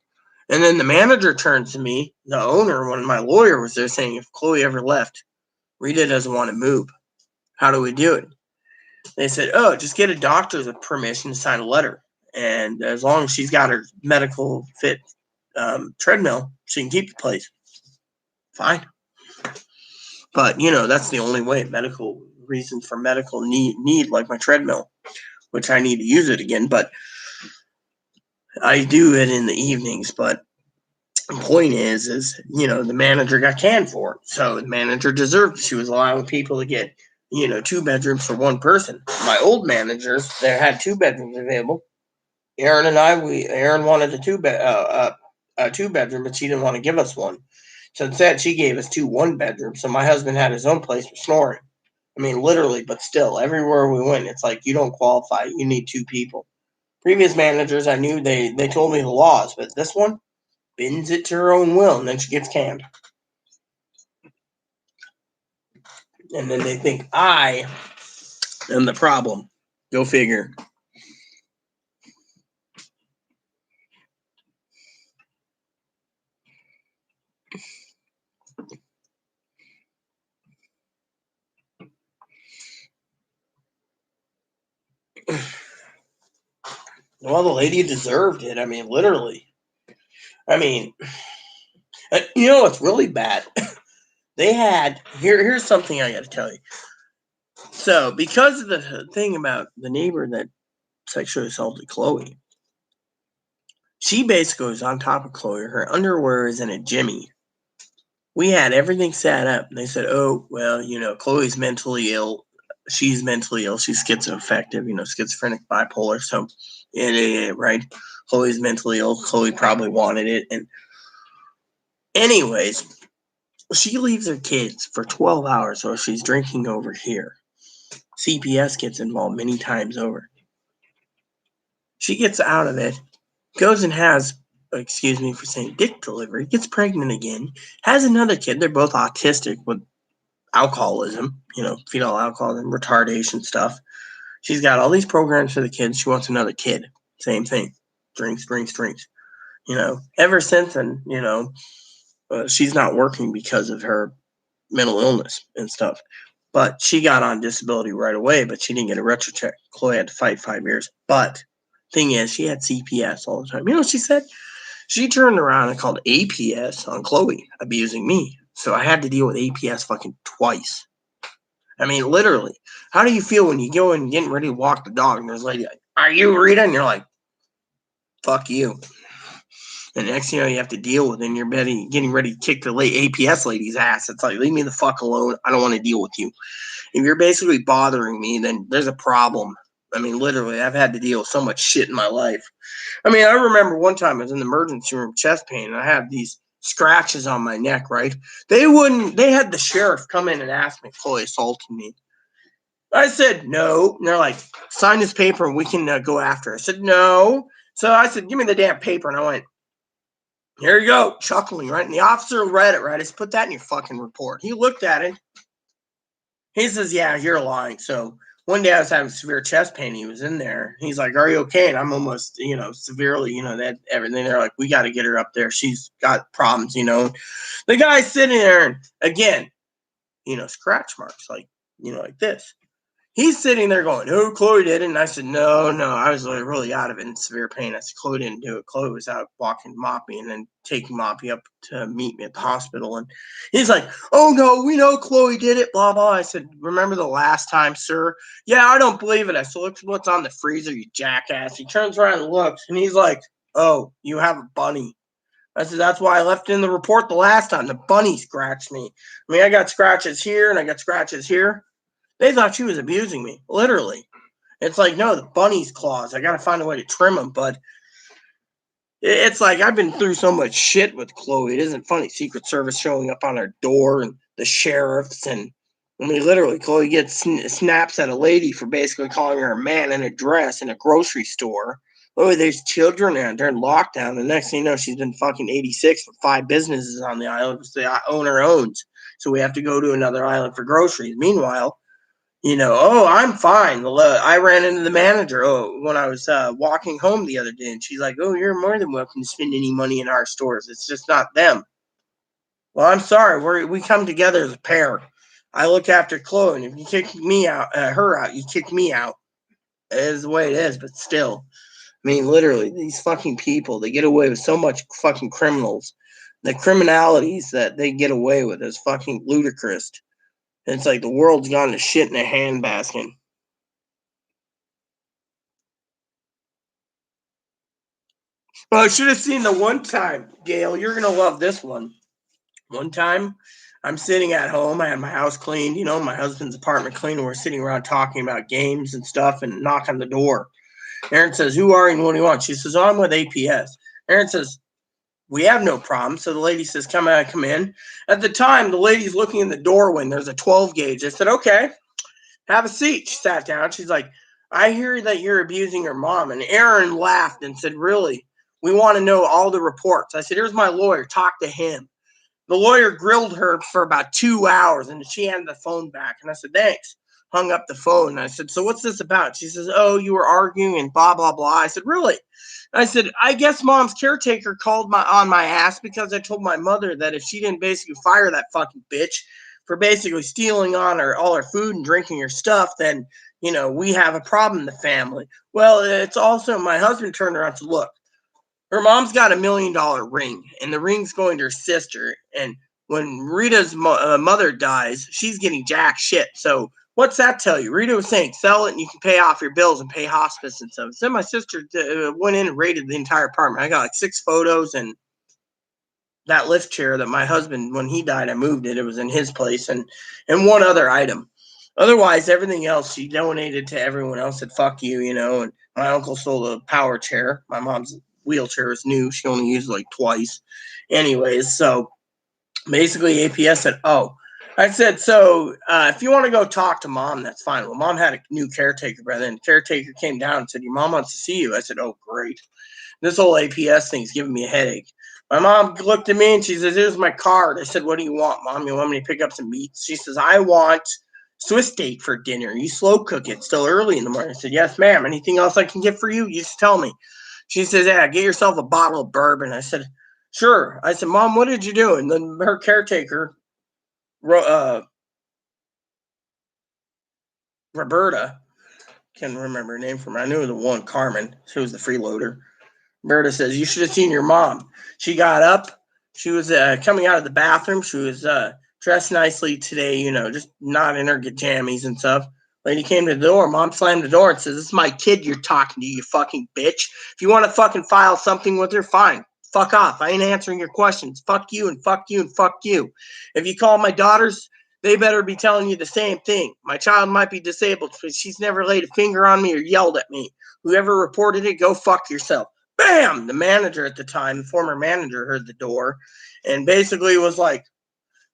And then the manager turns to me, the owner, when my lawyer was there, saying, if Chloe ever left, Rita doesn't want to move. How do we do it? They said, oh, just get a doctor's permission to sign a letter. And as long as she's got her medical fit treadmill, she can keep the place. Fine. But, that's the only way. Medical reasons for medical need, like my treadmill, which I need to use it again. But I do it in the evenings. But the point is, the manager got canned for it. So the manager deserved it. She was allowing people to get, 2 bedrooms for one person. My old managers, they had 2 bedrooms available. Aaron and Aaron wanted a 2 bedroom, but she didn't want to give us one. So instead, she gave us 2 1-bedrooms. So my husband had his own place for snoring. I mean, literally, but still, everywhere we went, it's like, you don't qualify. You need 2 people. Previous managers, I knew they told me the laws, but this one bends it to her own will, and then she gets canned. And then they think I am the problem. Go figure. Well, the lady deserved it. I mean, literally. I mean, you know what's really bad? They had here's something I got to tell you. So, because of the thing about the neighbor that sexually assaulted Chloe, she basically was on top of Chloe. Her underwear is in a jimmy. We had everything set up. And they said, oh, well, Chloe's mentally ill. She's mentally ill. She's schizoaffective, schizophrenic, bipolar. So, right? Chloe's mentally ill. Chloe probably wanted it. And anyways, she leaves her kids for 12 hours while she's drinking over here. CPS gets involved many times over. She gets out of it, goes and has, excuse me for saying dick delivery, gets pregnant again, has another kid. They're both autistic with alcoholism, fetal alcoholism, retardation stuff. She's got all these programs for the kids. She wants another kid. Same thing. Drinks. Ever since then, she's not working because of her mental illness and stuff. But she got on disability right away, but she didn't get a retro check. Chloe had to fight 5 years. But thing is, she had CPS all the time. You know what she said? She turned around and called APS on Chloe, abusing me. So I had to deal with APS fucking twice. I mean, literally. How do you feel when you go and getting ready to walk the dog and there's a lady like, are you Rita? And you're like, fuck you. And next thing you know, you have to deal with it and you're getting ready to kick the APS lady's ass. It's like, leave me the fuck alone. I don't want to deal with you. If you're basically bothering me, then there's a problem. I mean, literally, I've had to deal with so much shit in my life. I mean, I remember one time I was in the emergency room, chest pain, and I had these scratches on my neck, right? They had the sheriff come in and ask me if Chloe assaulted me. I said, no. And they're like, sign this paper and we can go after her. I said, no. So I said, give me the damn paper. And I went, here you go, chuckling, right? And the officer read it, right? I said, put that in your fucking report. He looked at it. He says, yeah, you're lying. So one day I was having severe chest pain. He was in there. He's like, are you okay? And I'm almost, severely, that everything. They're like, we got to get her up there. She's got problems, The guy's sitting there and again, scratch marks like, like this. He's sitting there going, oh, Chloe did it. And I said, no, I was really out of it in severe pain. I said, Chloe didn't do it. Chloe was out walking Moppy and then taking Moppy up to meet me at the hospital. And he's like, oh, no, we know Chloe did it, blah, blah. I said, remember the last time, sir? Yeah, I don't believe it. I said, look what's on the freezer, you jackass. He turns around and looks, and he's like, oh, you have a bunny. I said, that's why I left it in the report the last time. The bunny scratched me. I mean, I got scratches here and I got scratches here. They thought she was abusing me, literally. It's like, no, the bunny's claws. I got to find a way to trim them. But it's like I've been through so much shit with Chloe. It isn't funny. Secret Service showing up on her door and the sheriffs. And I mean, literally, Chloe gets snaps at a lady for basically calling her a man in a dress in a grocery store. Oh, there's children out there in lockdown. The next thing you know, she's been fucking 86 for 5 businesses on the island, which the owner owns. So we have to go to another island for groceries. Meanwhile, oh, I'm fine. I ran into the manager when I was walking home the other day, and she's like, oh, you're more than welcome to spend any money in our stores. It's just not them. Well, I'm sorry. We come together as a pair. I look after Chloe, and if you kick me out, her out, you kick me out. It is the way it is, but still. I mean, literally, these fucking people, they get away with so much fucking criminals. The criminalities that they get away with is fucking ludicrous. It's like the world's gone to shit in a handbasket. Well, I should have seen the one time, Gail. You're going to love this one. One time, I'm sitting at home. I had my house cleaned, my husband's apartment cleaned. And we're sitting around talking about games and stuff and knock on the door. Erin says, "Who are you and what do you want?" She says, "Oh, I'm with APS." Erin says, "We have no problem." So the lady says, come in. At the time, the lady's looking in the doorway and there's a 12 gauge. I said, "Okay, have a seat." She sat down. She's like, "I hear that you're abusing your mom." And Erin laughed and said, "Really? We want to know all the reports." I said, "Here's my lawyer. Talk to him." The lawyer grilled her for about 2 hours and she handed the phone back. And I said, "Thanks." Hung up the phone. And I said, "So what's this about?" She says, "Oh, you were arguing and blah, blah, blah." I said, "Really?" I said, "I guess mom's caretaker called on my ass because I told my mother that if she didn't basically fire that fucking bitch for basically stealing on her all her food and drinking her stuff, then, we have a problem in the family." Well, it's also my husband turned around to look. Her mom's got $1 million ring, and the ring's going to her sister. And when Rita's mother dies, she's getting jack shit. So what's that tell you? Rita was saying, sell it and you can pay off your bills and pay hospice and stuff. So my sister went in and raided the entire apartment. I got like 6 photos and that lift chair that my husband, when he died, I moved it. It was in his place, and one other item. Otherwise, everything else she donated to everyone else. Said fuck you, And my uncle sold a power chair. My mom's wheelchair is new. She only used it like twice. Anyways, so basically APS said, "Oh." I said, "So if you want to go talk to mom, that's fine." Well, mom had a new caretaker by then. Caretaker came down and said, "Your mom wants to see you." I said, "Oh, great." This whole APS thing's giving me a headache. My mom looked at me and she says, "Here's my card." I said, "What do you want, Mom? You want me to pick up some meat?" She says, "I want Swiss steak for dinner. You slow cook it still early in the morning." I said, "Yes, ma'am. Anything else I can get for you? You just tell me." She says, "Yeah, get yourself a bottle of bourbon." I said, "Sure." I said, "Mom, what did you do?" And then her caretaker, Roberta, can't remember her name from her. I knew the one, Carmen. She was the freeloader. Berta says, "You should have seen your mom." She got up. She was coming out of the bathroom. She was dressed nicely today, just not in her jammies and stuff. Lady came to the door. Mom slammed the door and says, "This is my kid you're talking to, you fucking bitch. If you want to fucking file something with her, fine. Fuck off. I ain't answering your questions. Fuck you and fuck you and fuck you. If you call my daughters, they better be telling you the same thing. My child might be disabled, but she's never laid a finger on me or yelled at me. Whoever reported it, go fuck yourself." Bam! The manager at the time, the former manager, heard the door and basically was like,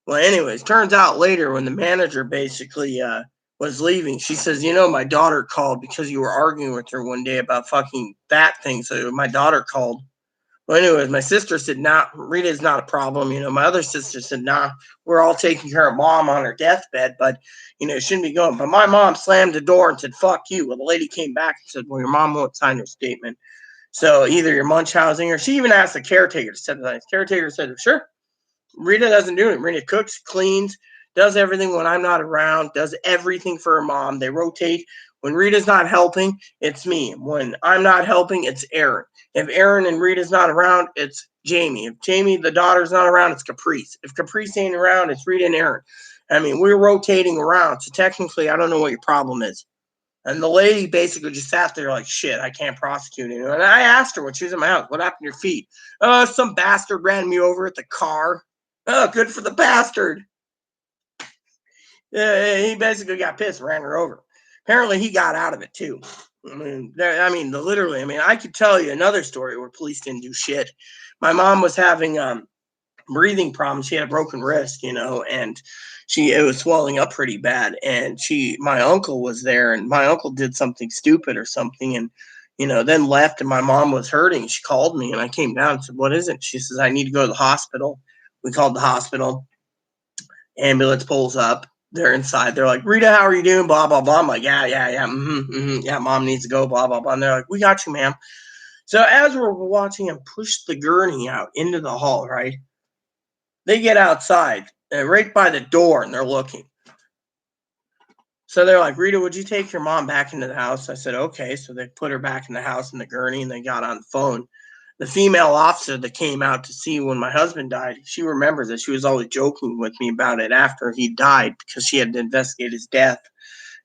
well, anyways, turns out later when the manager basically was leaving, she says, "My daughter called because you were arguing with her one day about fucking that thing." So my daughter called. Well, anyways, my sister said, "Nah, Rita is not a problem." My other sister said, "Nah, we're all taking care of mom on her deathbed, but, it shouldn't be going." But my mom slammed the door and said, "Fuck you." Well, the lady came back and said, "Well, your mom won't sign her statement. So either your munch housing," or she even asked the caretaker to set the things. Caretaker said, "Sure." Rita doesn't do it. Rita cooks, cleans, does everything when I'm not around, does everything for her mom. They rotate. When Rita's not helping, it's me. When I'm not helping, it's Erin. If Erin and Rita's not around, it's Jamie. If Jamie, the daughter's not around, it's Caprice. If Caprice ain't around, it's Rita and Erin. I mean, we're rotating around. So technically, I don't know what your problem is. And the lady basically just sat there like, "Shit, I can't prosecute anyone." And I asked her when she was in my house, "What happened to your feet?" "Oh, some bastard ran me over at the car." "Oh, good for the bastard." Yeah, he basically got pissed, ran her over. Apparently, he got out of it too. Literally. I could tell you another story where police didn't do shit. My mom was having breathing problems. She had a broken wrist, and it was swelling up pretty bad. And my uncle was there, and my uncle did something stupid or something, and then left. And my mom was hurting. She called me, and I came down and said, "What is it?" She says, "I need to go to the hospital." We called the hospital. Ambulance pulls up. They're inside. They're like, "Rita, how are you doing?" Blah blah blah. I'm like, "Yeah, yeah, yeah, yeah. Mom needs to go." Blah blah blah. And they're like, "We got you, ma'am." So as we're watching him push the gurney out into the hall, right? They get outside, right by the door, and they're looking. So they're like, "Rita, would you take your mom back into the house?" I said, "Okay." So they put her back in the house in the gurney, and they got on the phone. the female officer that came out to see when my husband died, she remembers that she was always joking with me about it after he died because she had to investigate his death.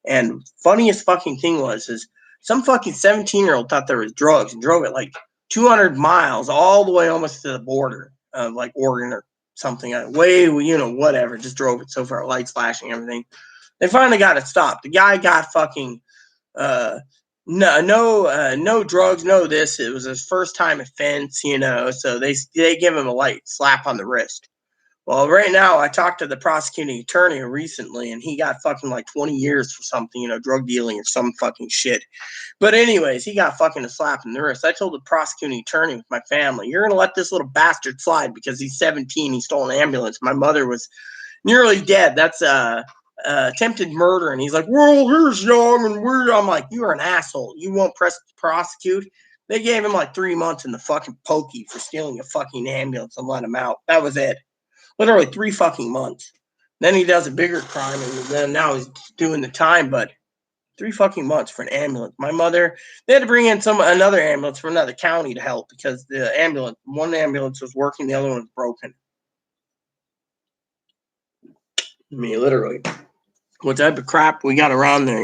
And funniest fucking thing is some fucking 17-year-old thought there was drugs and drove it like 200 miles all the way almost to the border of like Oregon or something. Way, whatever. Just drove it so far, lights flashing, everything. They finally got it stopped. The guy got fucking no drugs, no this. It was his first time offense, so they give him a light slap on the wrist. Well, right now I talked to the prosecuting attorney recently, and he got fucking like 20 years for something, drug dealing or some fucking shit. But anyways, he got fucking a slap in the wrist. I told the prosecuting attorney with my family, you're gonna let this little bastard slide because he's 17. He stole an ambulance. My mother was nearly dead. That's attempted murder. And he's like, well, here's young and weird. I'm like, you are an asshole. You won't prosecute. They gave him like 3 months in the fucking pokey for stealing a fucking ambulance and let him out. That was it. Literally 3 fucking months. Then he does a bigger crime, and then now he's doing the time, but 3 fucking months for an ambulance. My mother, they had to bring in another ambulance from another county to help because one ambulance was working, the other one was broken. I mean, literally. What type of crap we got around there,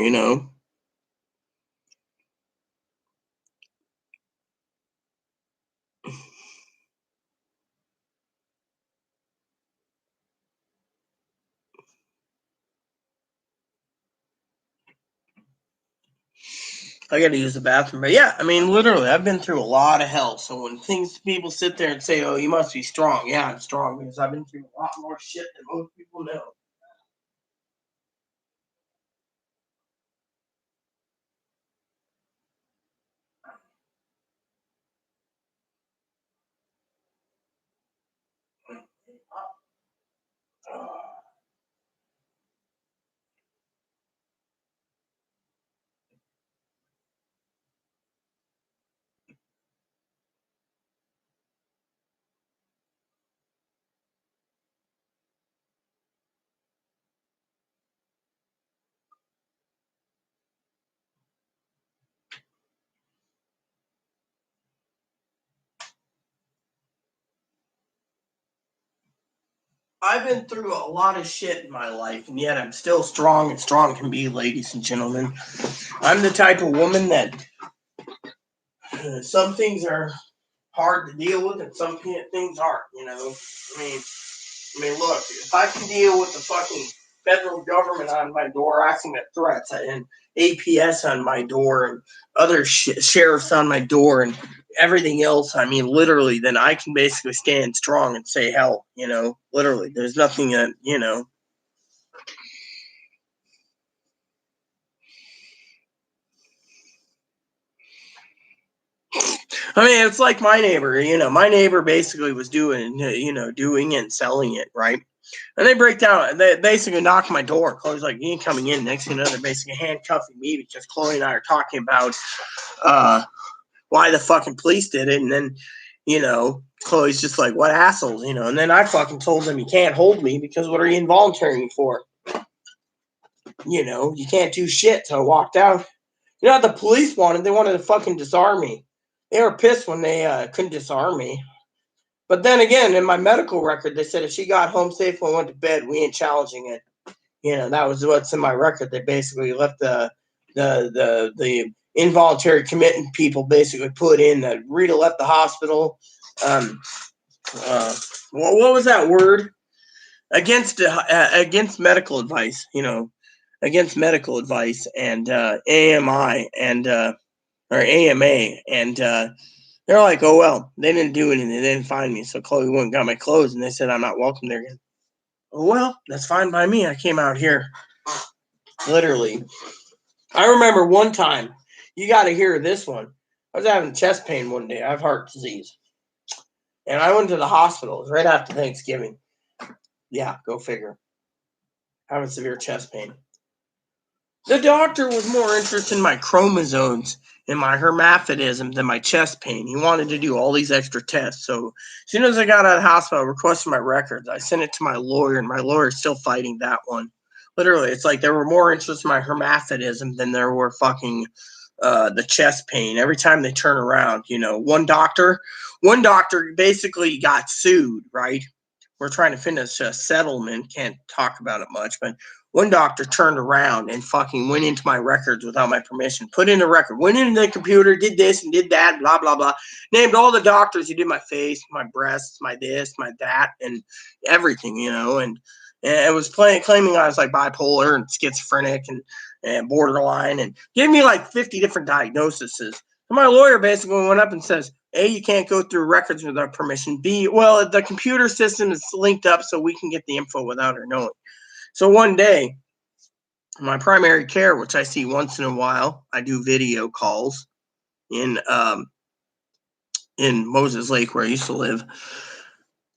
I got to use the bathroom. But yeah, I mean, literally, I've been through a lot of hell. So when people sit there and say, oh, you must be strong. Yeah, I'm strong because I've been through a lot more shit than most people know. I've been through a lot of shit in my life, and yet I'm still strong, and strong can be, ladies and gentlemen. I'm the type of woman that some things are hard to deal with, and some things aren't. I mean, look, if I can deal with the fucking federal government on my door asking me threats and APS on my door and other sheriffs on my door and everything else, I mean, literally, then I can basically stand strong and say, hell, literally, there's nothing that, I mean, it's like my neighbor, my neighbor basically was doing it and selling it, right? And they break down, they basically knock my door. Chloe's like, you ain't coming in. Next thing you know, they're basically handcuffing me because Chloe and I are talking about why the fucking police did it. And then, Chloe's just like, what assholes, And then I fucking told them, you can't hold me because what are you involunteering me for? You can't do shit. So I walked out. You know what the police wanted? They wanted to fucking disarm me. They were pissed when they couldn't disarm me. But then again, in my medical record, they said if she got home safe and went to bed, we ain't challenging it. That was what's in my record. They basically left the involuntary commitment people basically put in that Rita left the hospital. What was that word? Against medical advice, against medical advice and AMI and or AMA and they're like, oh well, they didn't do anything, they didn't find me, so Chloe went and got my clothes and they said I'm not welcome there again. Oh well, that's fine by me. I came out here. Literally. I remember one time, you got to hear this one. I was having chest pain one day. I have heart disease. And I went to the hospital. It was right after Thanksgiving. Yeah, go figure. Having severe chest pain. The doctor was more interested in my chromosomes and my hermaphrodism than my chest pain. He wanted to do all these extra tests. So as soon as I got out of the hospital, I requested my records. I sent it to my lawyer, and my lawyer's still fighting that one. Literally, it's like there were more interested in my hermaphrodism than there were fucking the chest pain every time they turn around. One doctor basically got sued, right? We're trying to finish a settlement. Can't talk about it much, but one doctor turned around and fucking went into my records without my permission. Put in a record, went into the computer, did this and did that, blah blah blah. Named all the doctors. He did my face, my breasts, my this, my that, and everything. And it was claiming I was like bipolar and schizophrenic and borderline, and gave me like 50 different diagnoses. And my lawyer basically went up and says, A, you can't go through records without permission. B, well, the computer system is linked up so we can get the info without her knowing. So one day, my primary care, which I see once in a while, I do video calls in Moses Lake where I used to live.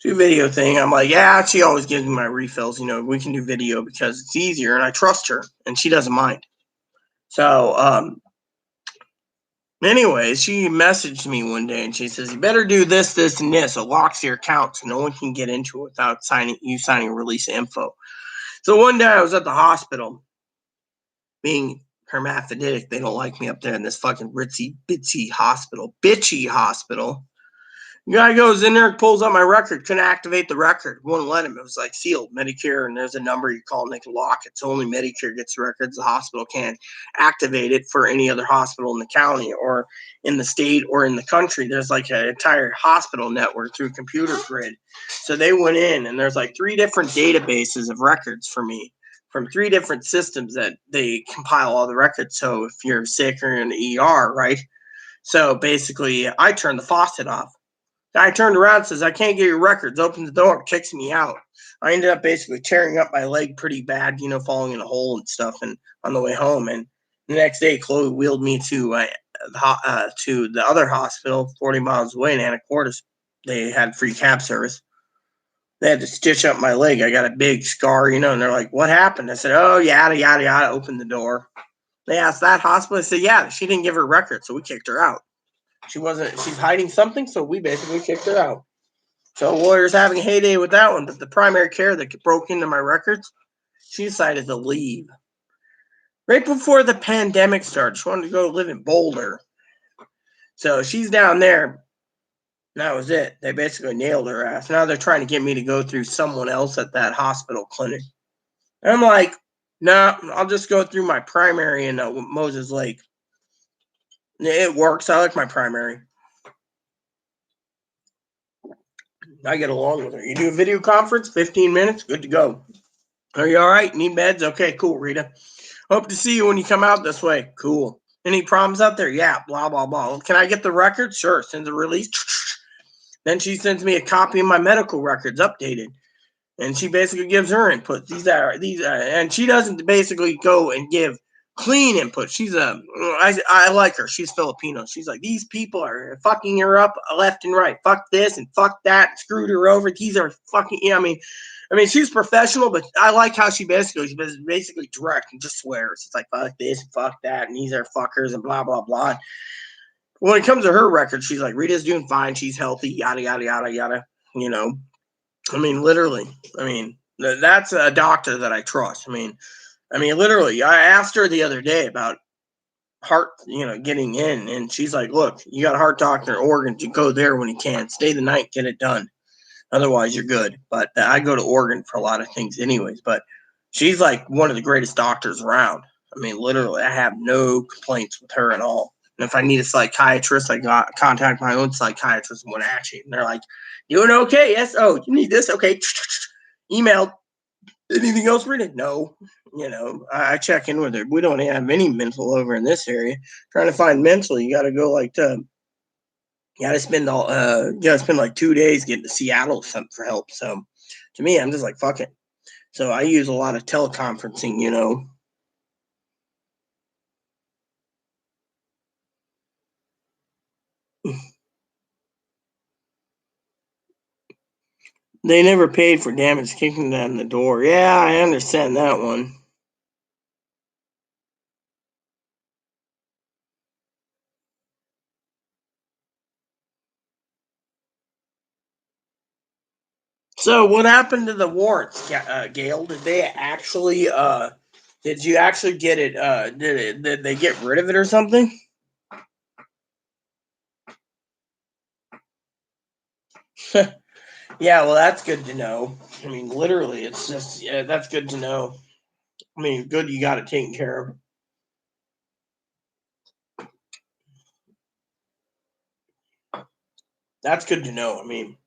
Do video thing. I'm like, yeah, she always gives me my refills. We can do video because it's easier and I trust her and she doesn't mind. So, anyways, she messaged me one day and she says, you better do this, this, and this. It locks your account so no one can get into it without signing release info. So one day I was at the hospital, being hermaphroditic. They don't like me up there in this fucking ritzy, bitchy hospital. The guy goes in there, pulls up my record, couldn't activate the record, wouldn't let him. It was like sealed, Medicare, and there's a number you call and they can lock it. So only Medicare gets the records. The hospital can't activate it for any other hospital in the county or in the state or in the country. There's like an entire hospital network through computer grid. So they went in and there's like 3 different databases of records for me from 3 different systems that they compile all the records. So if you're sick or in the ER, right? So basically I turned the faucet off. Guy turned around and says, I can't get your records. Opens the door, kicks me out. I ended up basically tearing up my leg pretty bad, falling in a hole and stuff, and on the way home. And the next day, Chloe wheeled me to the other hospital 40 miles away in Anacortes. They had free cab service. They had to stitch up my leg. I got a big scar, and they're like, what happened? I said, oh, yada, yada, yada. Opened the door. They asked that hospital. I said, yeah, she didn't give her record, so we kicked her out. She's hiding something, so we basically kicked her out. So lawyer's having a heyday with that one, but the primary care that broke into my records, she decided to leave. Right before the pandemic started, she wanted to go live in Boulder. So she's down there. That was it. They basically nailed her ass. Now they're trying to get me to go through someone else at that hospital clinic. And I'm like, nah, I'll just go through my primary in Moses Lake. It works. I like my primary. I get along with her. You do a video conference, 15 minutes, good to go. Are you all right? Need meds? Okay, cool, Rita. Hope to see you when you come out this way. Cool. Any problems out there? Yeah, blah, blah, blah. Can I get the record? Sure. Sends a release. Then she sends me a copy of my medical records updated. And she basically gives her input. And she doesn't basically go and give clean input. I like her. She's Filipino. She's like, these people are fucking her up left and right. Fuck this and fuck that. Screwed her over. These are fucking, I mean, she's professional, but I like how she's basically direct and just swears. It's like, fuck this and fuck that. And these are fuckers and blah, blah, blah. When it comes to her record, she's like, Rita's doing fine. She's healthy, yada, yada, yada, yada. I mean, literally. I mean, that's a doctor that I trust. I mean, literally. I asked her the other day about heart, getting in, and she's like, "Look, you got a heart doctor in Oregon. You go there when you can. Stay the night, get it done. Otherwise, you're good." But I go to Oregon for a lot of things, anyways. But she's like one of the greatest doctors around. I mean, literally, I have no complaints with her at all. And if I need a psychiatrist, I got contact my own psychiatrist in Wenatchee. And they're like, doing okay? Yes. Oh, you need this? Okay. Email. Anything else, Rita? No. I check in with her. We don't have any mental over in this area. Trying to find mental, you got to go you got to spend like 2 days getting to Seattle for help. So to me, I'm just like, fuck it. So I use a lot of teleconferencing, They never paid for damage kicking down the door. Yeah, I understand that one. So what happened to the warrants, Gail? Did they actually did you actually get it did they get rid of it or something? Yeah, well, that's good to know. I mean, literally, it's just, yeah, that's good to know. I mean, good you got it taken care of. That's good to know. I mean,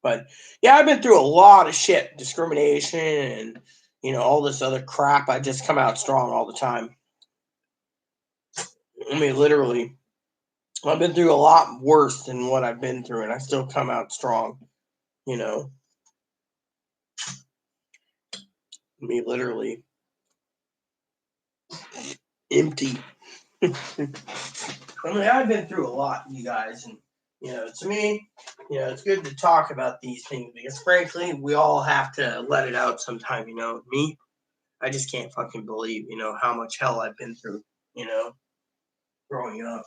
but yeah, I've been through a lot of shit, discrimination and, all this other crap. I just come out strong all the time. I mean, literally, I've been through a lot worse than what I've been through, and I still come out strong. You know, I mean, literally empty. I mean, I've been through a lot, you guys, and to me, it's good to talk about these things because, frankly, we all have to let it out sometime. Me, I just can't fucking believe, how much hell I've been through. Growing up.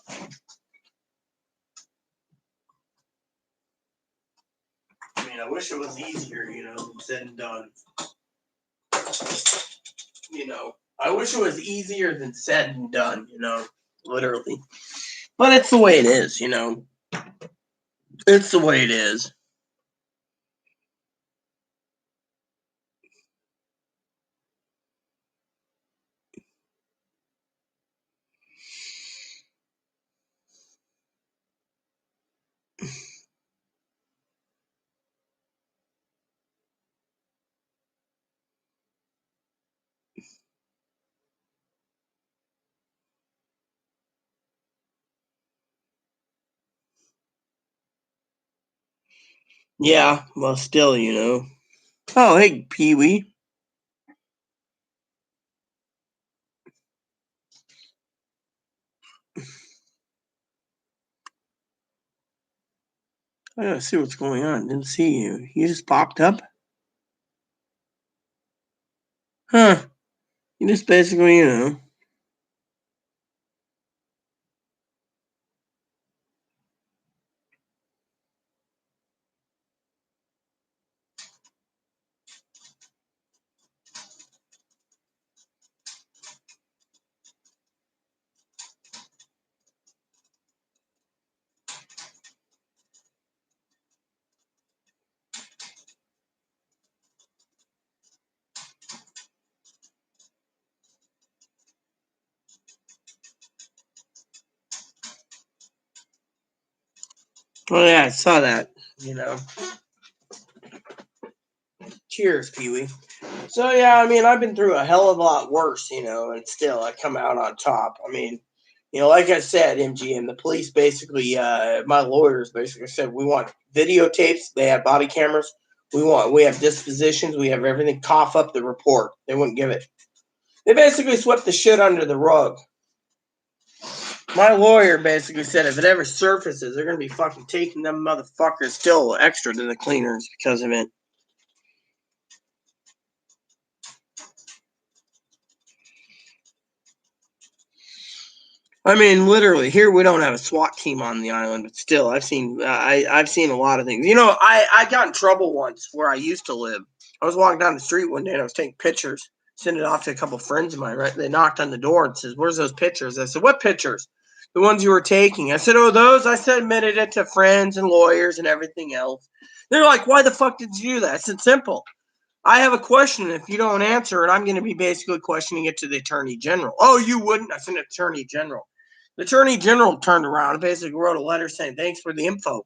I mean, I wish it was easier, than said and done. I wish it was easier than said and done. Literally. But it's the way it is. It's the way it is. Yeah, well, still, Oh, hey, Pee Wee. I gotta see what's going on. Didn't see you. You just popped up? Huh. You just basically, Oh, yeah, I saw that, Cheers, Pee Wee. So, yeah, I mean, I've been through a hell of a lot worse, and still I come out on top. I mean, like I said, MGM, the police basically, my lawyers basically said, we want videotapes. They have body cameras. We have dispositions. We have everything. Cough up the report. They wouldn't give it. They basically swept the shit under the rug. My lawyer basically said if it ever surfaces, they're going to be fucking taking them motherfuckers still extra to the cleaners because of it. I mean, literally, here we don't have a SWAT team on the island, but still, I've seen a lot of things. I got in trouble once where I used to live. I was walking down the street one day and I was taking pictures, sending it off to a couple friends of mine. Right, they knocked on the door and says, "Where's those pictures?" I said, "What pictures?" The ones you were taking. I said, "Oh, those." I submitted it to friends and lawyers and everything else. They're like, "Why the fuck did you do that?" I said, "Simple. I have a question. If you don't answer it, I'm going to be basically questioning it to the attorney general." "Oh, you wouldn't?" I said, "Attorney general." The attorney general turned around and basically wrote a letter saying, "Thanks for the info."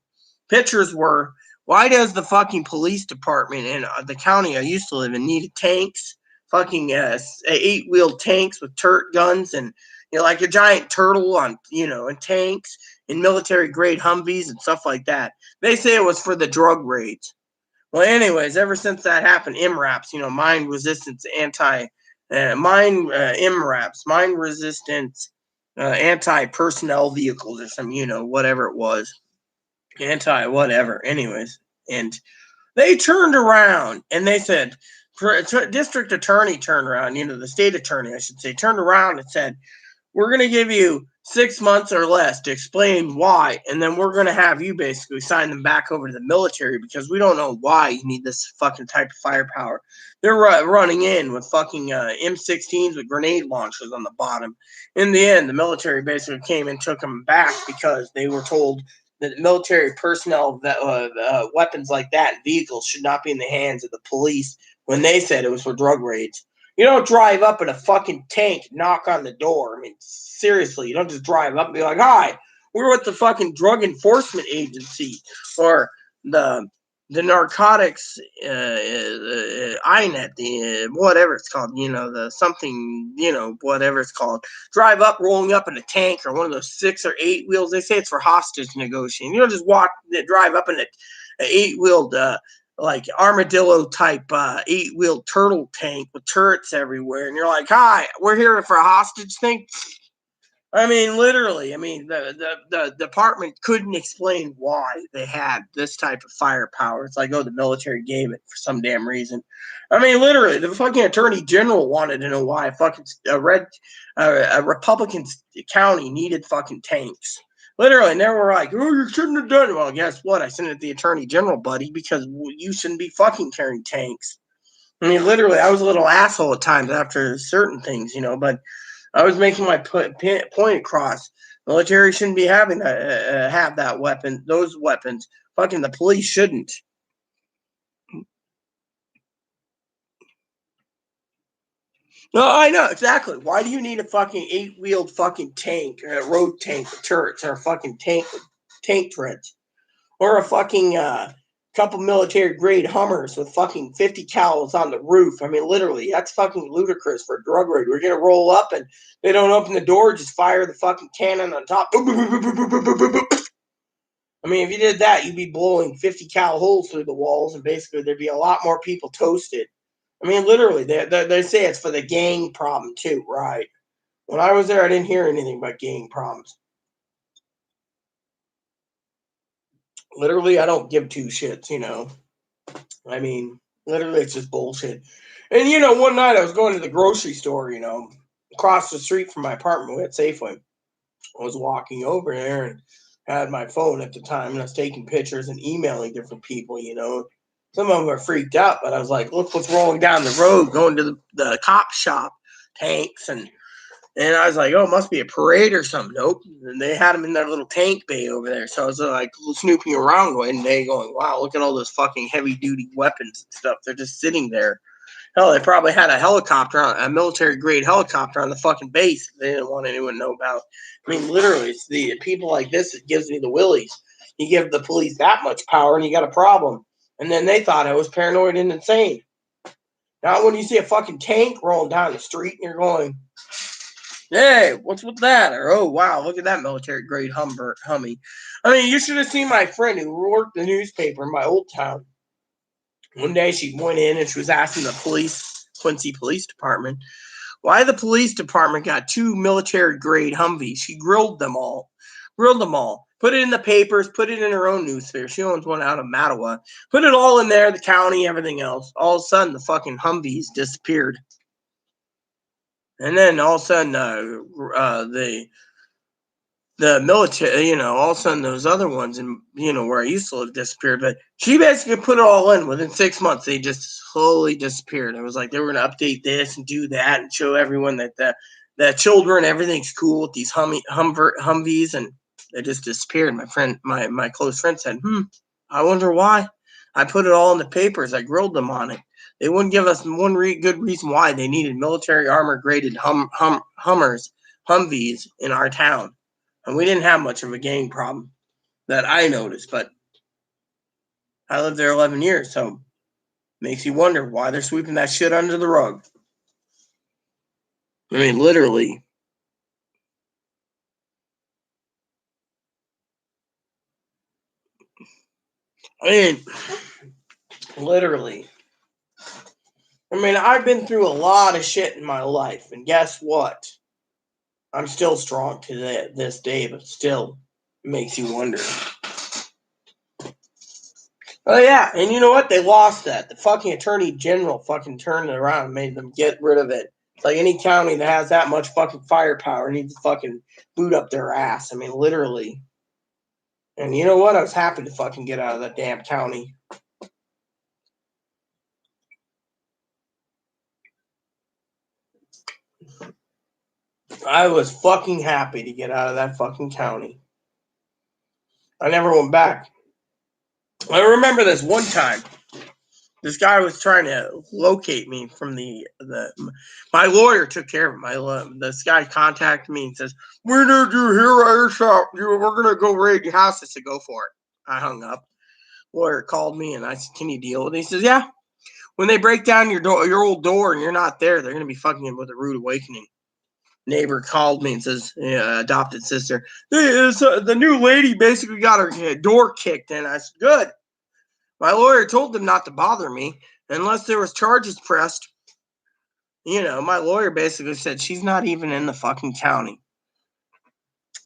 Pictures were, why does the fucking police department in the county I used to live in need tanks, fucking 8-wheeled tanks with turret guns and, like a giant turtle on, and tanks and military grade Humvees and stuff like that. They say it was for the drug raids. Well, anyways, ever since that happened, MRAPs, mine resistance MRAPs, mine resistance anti-personnel vehicles or some, whatever it was, anti-whatever. Anyways, and they turned around and they said, district attorney turned around, the state attorney, I should say, turned around and said, "We're going to give you 6 months or less to explain why, and then we're going to have you basically sign them back over to the military because we don't know why you need this fucking type of firepower." They're running in with fucking M16s with grenade launchers on the bottom. In the end, the military basically came and took them back because they were told that military personnel, weapons like that, vehicles should not be in the hands of the police when they said it was for drug raids. You don't drive up in a fucking tank, knock on the door. I mean, seriously, you don't just drive up and be like, "Hi, we're with the fucking drug enforcement agency," or the narcotics INET, the whatever it's called, the something, whatever it's called. Drive up, rolling up in a tank or one of those 6 or 8 wheels. They say it's for hostage negotiating. You don't just drive up in an 8-wheeled, like armadillo type 8-wheeled turtle tank with turrets everywhere, and you're like, "Hi, we're here for a hostage thing." I mean, literally. I mean, the department couldn't explain why they had this type of firepower. It's like, oh, the military gave it for some damn reason. I mean, literally, the fucking attorney general wanted to know why a Republican county needed fucking tanks. Literally, and they were like, "Oh, you shouldn't have done it." Well, guess what? I sent it to the attorney general, buddy, because you shouldn't be fucking carrying tanks. I mean, literally, I was a little asshole at times after certain things, but I was making my point across. Military shouldn't be having have that weapon, those weapons. Fucking the police shouldn't. No, I know exactly. Why do you need a fucking 8-wheeled fucking tank, a road tank with turrets, or a fucking tank with tank treads, or a fucking couple military grade Hummers with fucking 50 cals on the roof? I mean, literally, that's fucking ludicrous for a drug raid. We're gonna roll up and they don't open the door, just fire the fucking cannon on top. I mean, if you did that, you'd be blowing 50 cal holes through the walls, and basically there'd be a lot more people toasted. I mean, literally, they say it's for the gang problem too, right? When I was there, I didn't hear anything about gang problems. Literally, I don't give two shits. I mean, literally, it's just bullshit. And one night I was going to the grocery store, across the street from my apartment. We had Safeway. I was walking over there and had my phone at the time, and I was taking pictures and emailing different people. Some of them were freaked out, but I was like, "Look what's rolling down the road, going to the cop shop, tanks." And I was like, "Oh, it must be a parade or something." Nope. And they had them in their little tank bay over there. So I was like snooping around one day going, "Wow, look at all those fucking heavy duty weapons and stuff. They're just sitting there." Hell, they probably had a military grade helicopter on the fucking base they didn't want anyone to know about. I mean, literally, it's the people like this that gives me the willies. You give the police that much power and you got a problem. And then they thought I was paranoid and insane. Now, when you see a fucking tank rolling down the street and you're going, "Hey, what's with that?" Or, "Oh, wow, look at that military grade Hummy." I mean, you should have seen my friend who worked the newspaper in my old town. One day she went in and she was asking the Quincy Police Department, why the police department got 2 military grade Humvees. She grilled them all. Put it in the papers, put it in her own newspaper. She owns one out of Mattawa. Put it all in there, the county, everything else. All of a sudden, the fucking Humvees disappeared. And then all of a sudden, the military, all of a sudden those other ones where I used to live disappeared. But she basically put it all in. Within 6 months, they just slowly disappeared. It was like they were going to update this and do that and show everyone that the children, everything's cool with these Humvees, and they just disappeared. My close friend said, I wonder why. I put it all in the papers. I grilled them on it. They wouldn't give us one good reason why they needed military armor graded Humvees in our town. And we didn't have much of a gang problem that I noticed, but I lived there 11 years, so makes you wonder why they're sweeping that shit under the rug. I mean, literally. I mean, literally. I mean, I've been through a lot of shit in my life, and guess what? I'm still strong to this day, but still makes you wonder. Oh, yeah, and you know what? They lost that. The fucking attorney general fucking turned it around and made them get rid of it. It's like any county that has that much fucking firepower needs to fucking boot up their ass. I mean, literally. And you know what? I was happy to fucking get out of that damn county. I was fucking happy to get out of that fucking county. I never went back. I remember this one time. This guy was trying to locate me from my lawyer took care of it. This guy contacted me and says, "We need you here at your shop. We're gonna go raid your house." I said, "Go for it." I hung up. Lawyer called me and I said, "Can you deal with it?" He says, "Yeah. When they break down your old door and you're not there, they're gonna be fucking in with a rude awakening." Neighbor called me and says, adopted sister, the new lady basically got her door kicked in. I said, "Good." My lawyer told them not to bother me unless there was charges pressed. My lawyer basically said she's not even in the fucking county.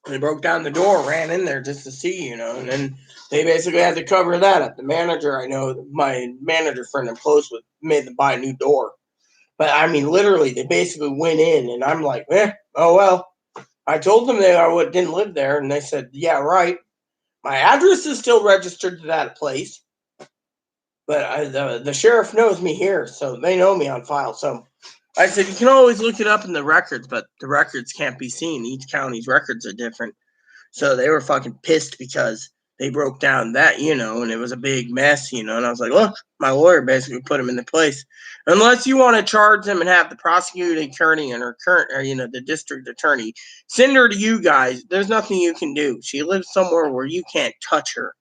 They broke down the door, ran in there just to see, and then they basically had to cover that up. The manager, I know, my manager friend I'm close with, made them buy a new door. But I mean, literally, they basically went in, and I'm like, oh well. I told them they didn't live there, and they said, "Yeah, right." My address is still registered to that place. But the sheriff knows me here, so they know me on file. So I said, "You can always look it up in the records, but the records can't be seen. Each county's records are different." So they were fucking pissed because they broke down that, and it was a big mess, and I was like, "Look," my lawyer basically put him in the place. Unless you want to charge them and have the prosecuting attorney and the district attorney send her to you guys, there's nothing you can do. She lives somewhere where you can't touch her.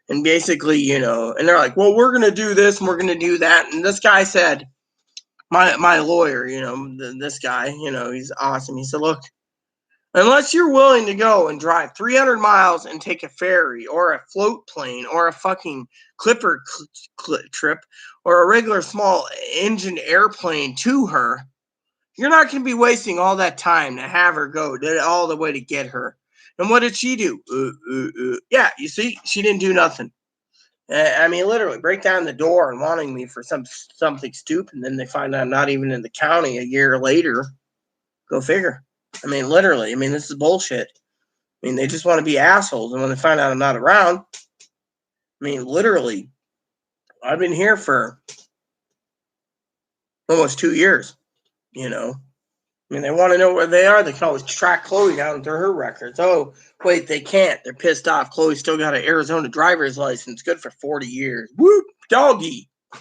And basically, and they're like, "Well, we're going to do this and we're going to do that." And this guy said, my lawyer, this guy, he's awesome. He said, "Look, unless you're willing to go and drive 300 miles and take a ferry or a float plane or a fucking clipper trip or a regular small engine airplane to her, you're not going to be wasting all that time to have her go all the way to get her." And what did she do? Yeah, you see, she didn't do nothing. I mean, literally, break down the door and wanting me for something stupid, and then they find out I'm not even in the county a year later. Go figure. I mean, literally. I mean, this is bullshit. I mean, they just want to be assholes, and when they find out I'm not around, I mean, literally, I've been here for almost 2 years. I mean, they want to know where they are. They can always track Chloe down through her records. Oh, wait, they can't. They're pissed off. Chloe's still got an Arizona driver's license, good for 40 years. Whoop, doggy. I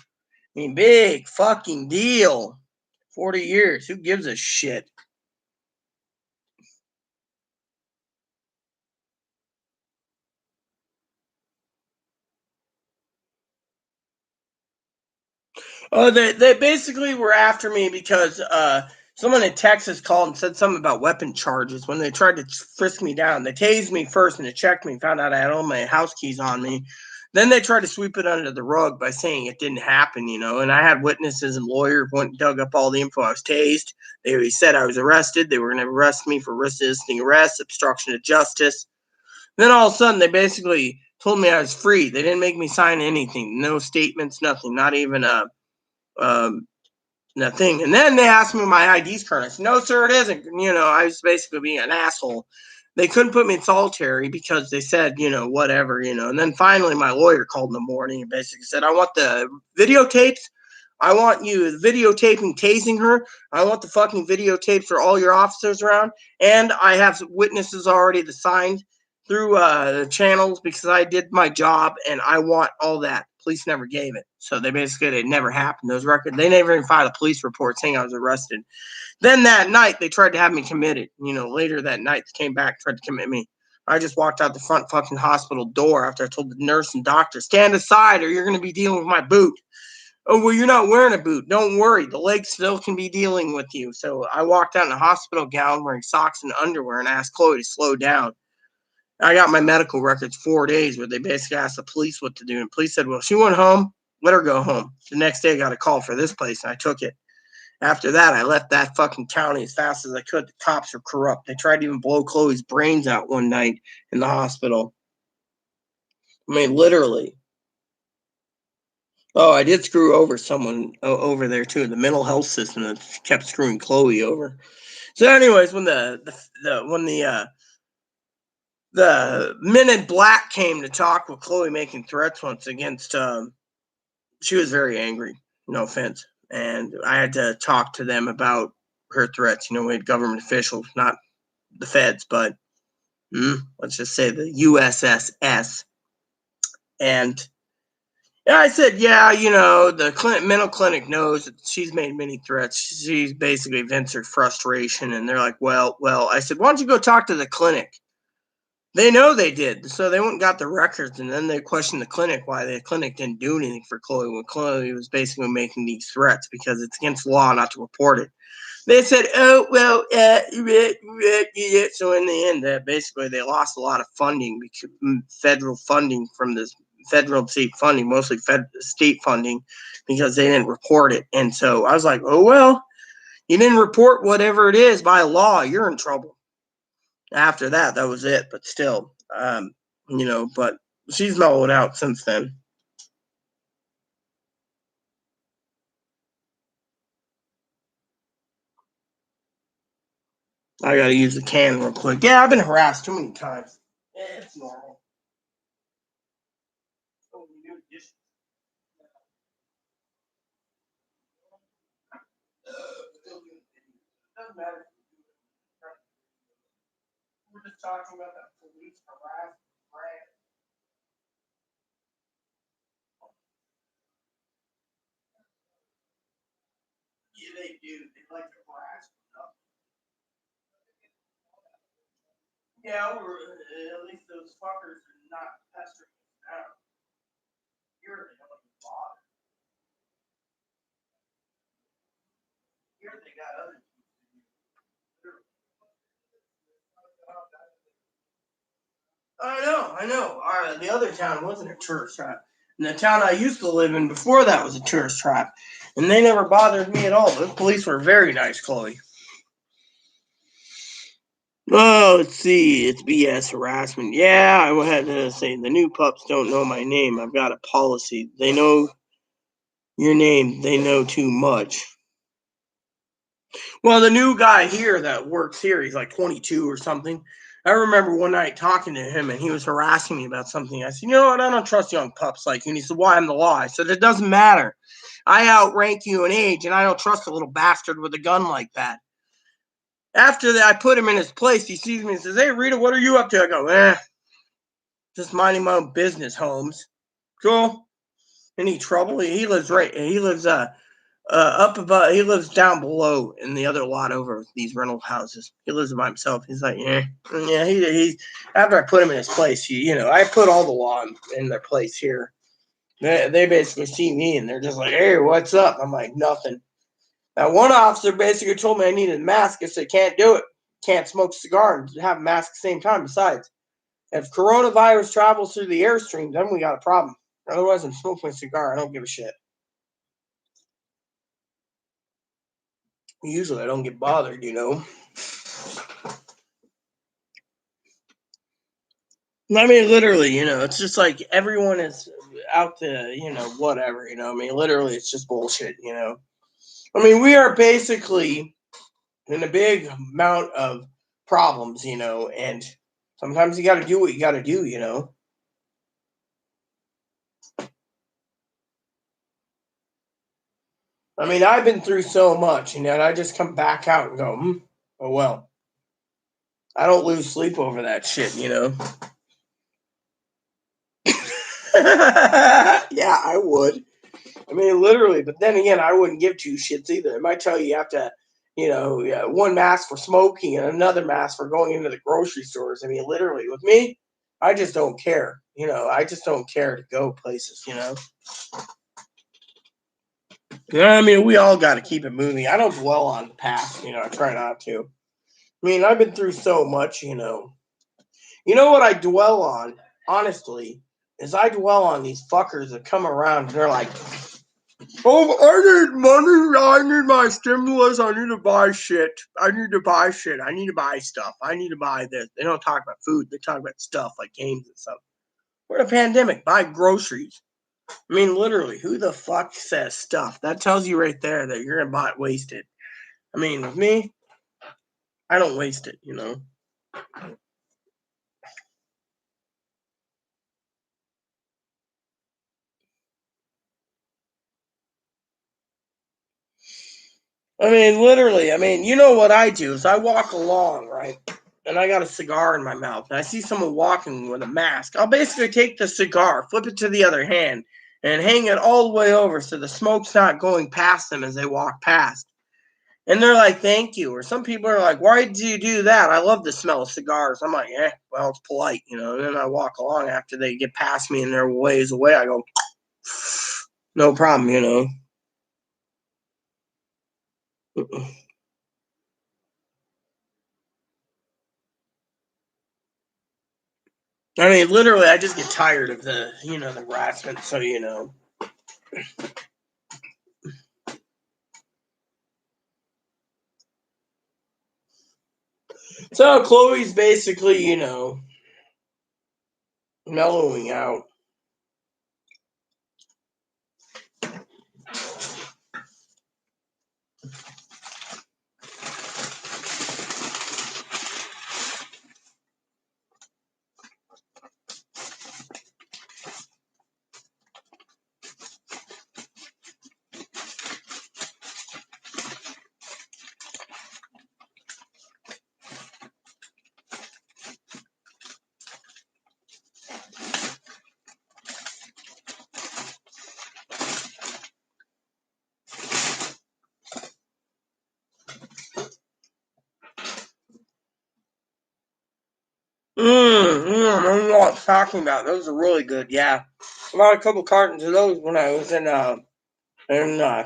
mean, big fucking deal. 40 years. Who gives a shit? Oh, they basically were after me because someone in Texas called and said something about weapon charges. When they tried to frisk me down, they tased me first and they checked me, found out I had all my house keys on me. Then they tried to sweep it under the rug by saying it didn't happen, and I had witnesses and lawyers went and dug up all the info. I was tased. They said I was arrested. They were going to arrest me for resisting arrest, obstruction of justice. Then all of a sudden, they basically told me I was free. They didn't make me sign anything, no statements, nothing, not even nothing. And then they asked me my ID's card. I said, "No, sir, it isn't." I was basically being an asshole. They couldn't put me in solitary because they said, whatever, And then finally, my lawyer called in the morning and basically said, "I want the videotapes. I want you videotaping tasing her. I want the fucking videotapes for all your officers around. And I have witnesses already that signed through the channels because I did my job and I want all that." Police never gave it. So it never happened. Those records, they never even filed a police report saying I was arrested. Then that night, they tried to have me committed. Later that night, they came back, tried to commit me. I just walked out the front fucking hospital door after I told the nurse and doctor, "Stand aside or you're going to be dealing with my boot." "Oh, well, you're not wearing a boot. Don't worry. The leg still can be dealing with you." So I walked out in a hospital gown wearing socks and underwear and asked Chloe to slow down. I got my medical records 4 days where they basically asked the police what to do. And the police said, "Well, she went home. Let her go home." The next day, I got a call for this place, and I took it. After that, I left that fucking county as fast as I could. The cops are corrupt. They tried to even blow Chloe's brains out one night in the hospital. I mean, literally. Oh, I did screw over someone over there, too. The mental health system that kept screwing Chloe over. So, anyways, when the men in black came to talk with Chloe making threats once against, she was very angry, no offense. And I had to talk to them about her threats. We had government officials, not the feds, but let's just say the USSS. And yeah, I said, yeah, the mental clinic knows that she's made many threats. She's basically vents her frustration. And they're like, well, I said, why don't you go talk to the clinic? They know they did. So they went and got the records, and then they questioned the clinic why the clinic didn't do anything for Chloe when Chloe was basically making these threats because it's against law not to report it. They said, oh, well, so in the end, basically they lost a lot of funding, federal funding from this federal state funding, mostly state funding, because they didn't report it. And so I was like, oh, well, you didn't report whatever it is by law, you're in trouble. After that was it. But still, but she's mellowed out since then. I gotta use the can real quick. Yeah, I've been harassed too many times. It's normal. Doesn't matter. We're just talking about that police harassment. Yeah, they do. They like to harass stuff. Yeah, at least those fuckers are not pestering us now. Here they don't even bother. Here they got other things to do. I know. The other town wasn't a tourist trap. And the town I used to live in before that was a tourist trap. And they never bothered me at all. The police were very nice, Chloe. Oh, let's see. It's BS harassment. Yeah, I had to say the new pups don't know my name. I've got a policy. They know your name. They know too much. Well, the new guy here that works here, he's like 22 or something. I remember one night talking to him, and he was harassing me about something. I said, you know what? I don't trust young pups like you. And he said, why? I'm the law. I said, it doesn't matter. I outrank you in age, and I don't trust a little bastard with a gun like that. After that, I put him in his place. He sees me and says, hey, Rita, what are you up to? I go, just minding my own business, Holmes. Cool. Any trouble? He lives up above. He lives down below in the other lot over these rental houses. He lives by himself. He's like, yeah. He after I put him in his place, I put all the law in their place here. They basically see me and they're just like, hey, what's up? I'm like, nothing. Now, one officer basically told me I needed a mask. I said, can't do it. Can't smoke a cigar and have a mask at the same time. Besides, if coronavirus travels through the airstream, then we got a problem. Otherwise, I'm smoking a cigar. I don't give a shit. Usually, I don't get bothered, I mean, literally, it's just like everyone is out to, whatever, I mean, literally, it's just bullshit, I mean, we are basically in a big amount of problems, and sometimes you got to do what you got to do. I mean, I've been through so much, and I just come back out and go, oh, well. I don't lose sleep over that shit, yeah, I would. I mean, literally, but then again, I wouldn't give two shits either. It might tell you have to, one mask for smoking and another mask for going into the grocery stores. I mean, literally, with me, I just don't care. I just don't care to go places, I mean, we all got to keep it moving. I don't dwell on the past, I try not to. I mean, I've been through so much, You know what I dwell on, honestly, is I dwell on these fuckers that come around and they're like, oh, I need money. I need my stimulus. I need to buy shit. I need to buy shit. I need to buy stuff. I need to buy this. They don't talk about food. They talk about stuff like games and stuff. We're in a pandemic. Buy groceries. I mean, literally, who the fuck says stuff? That tells you right there that you're going to waste it. I mean, with me, I don't waste it, I mean, literally, you know what I do is I walk along, right? and I got a cigar in my mouth, and I see someone walking with a mask, I'll basically take the cigar, flip it to the other hand, and hang it all the way over so the smoke's not going past them as they walk past. And they're like, thank you. Or some people are like, why did you do that? I love the smell of cigars. I'm like, well, it's polite, And then I walk along after they get past me and they're ways away. I go, no problem. I mean, literally, I just get tired of the harassment. So. So Chloe's basically, mellowing out. I don't know what I'm talking about. Those are really good. Yeah, I bought a couple cartons of those when I was in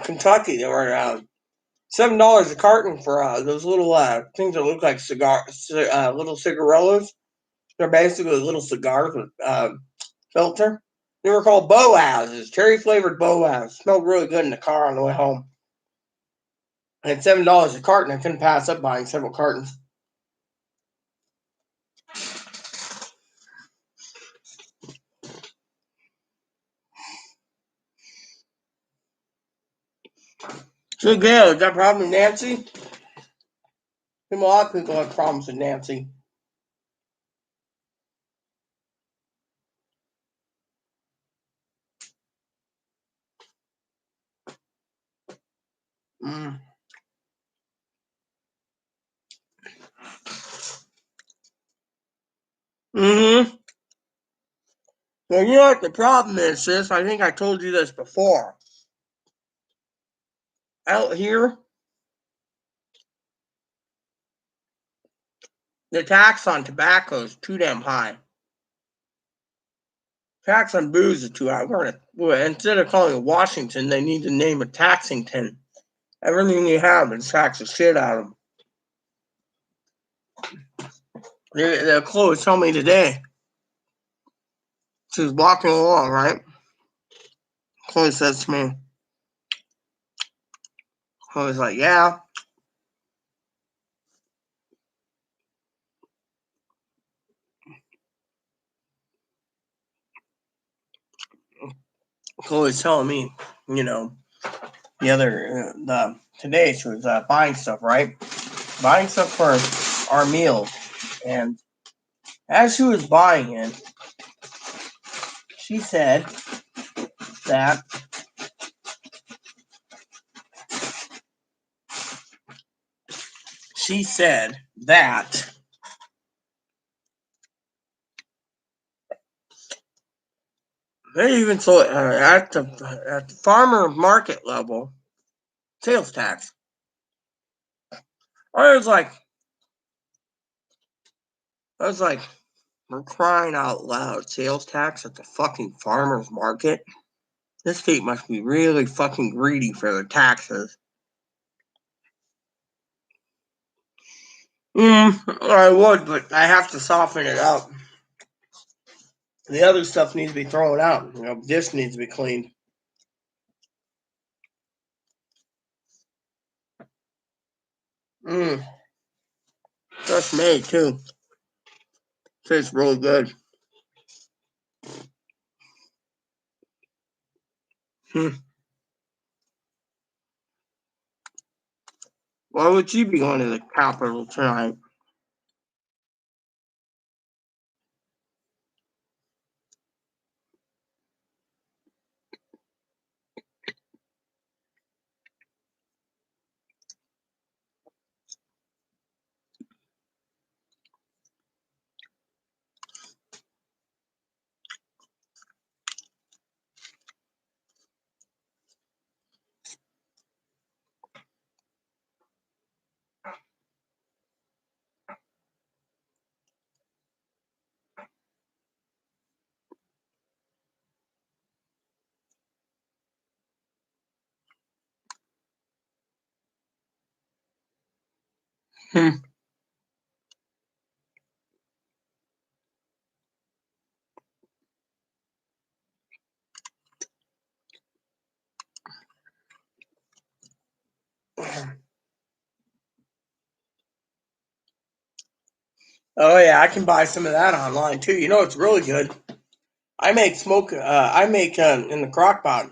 Kentucky. They were $7 a carton for those little things that look like little cigarillos. They're basically little cigars with filter. They were called Boazes, cherry flavored Boaz. Smelled really good in the car on the way home. And $7 a carton. I couldn't pass up buying several cartons. So Gail, is that problem with Nancy? A lot of people have problems with Nancy. Mm. Mm-hmm. Well, you know what the problem is, sis? I think I told you this before. Out here, the tax on tobacco is too damn high. Tax on booze is too high. Instead of calling it Washington, they need to name it Taxington. Everything you have is tax the shit out of them. The Chloe told me today. She was walking along, right? Chloe says to me, Chloe's like, yeah. Chloe's telling me, today she was buying stuff, right? Buying stuff for our meals. And as she was buying it, she said that they even sold at the farmer market level sales tax. I was like, we're crying out loud, sales tax at the fucking farmer's market. This state must be really fucking greedy for their taxes. I would, but I have to soften it up. The other stuff needs to be thrown out. This needs to be cleaned. Just made too. Tastes really good. Why would you be going to the Capitol tonight? Hmm. Oh yeah, I can buy some of that online too. You know it's really good. I make smoke. I make in the crock pot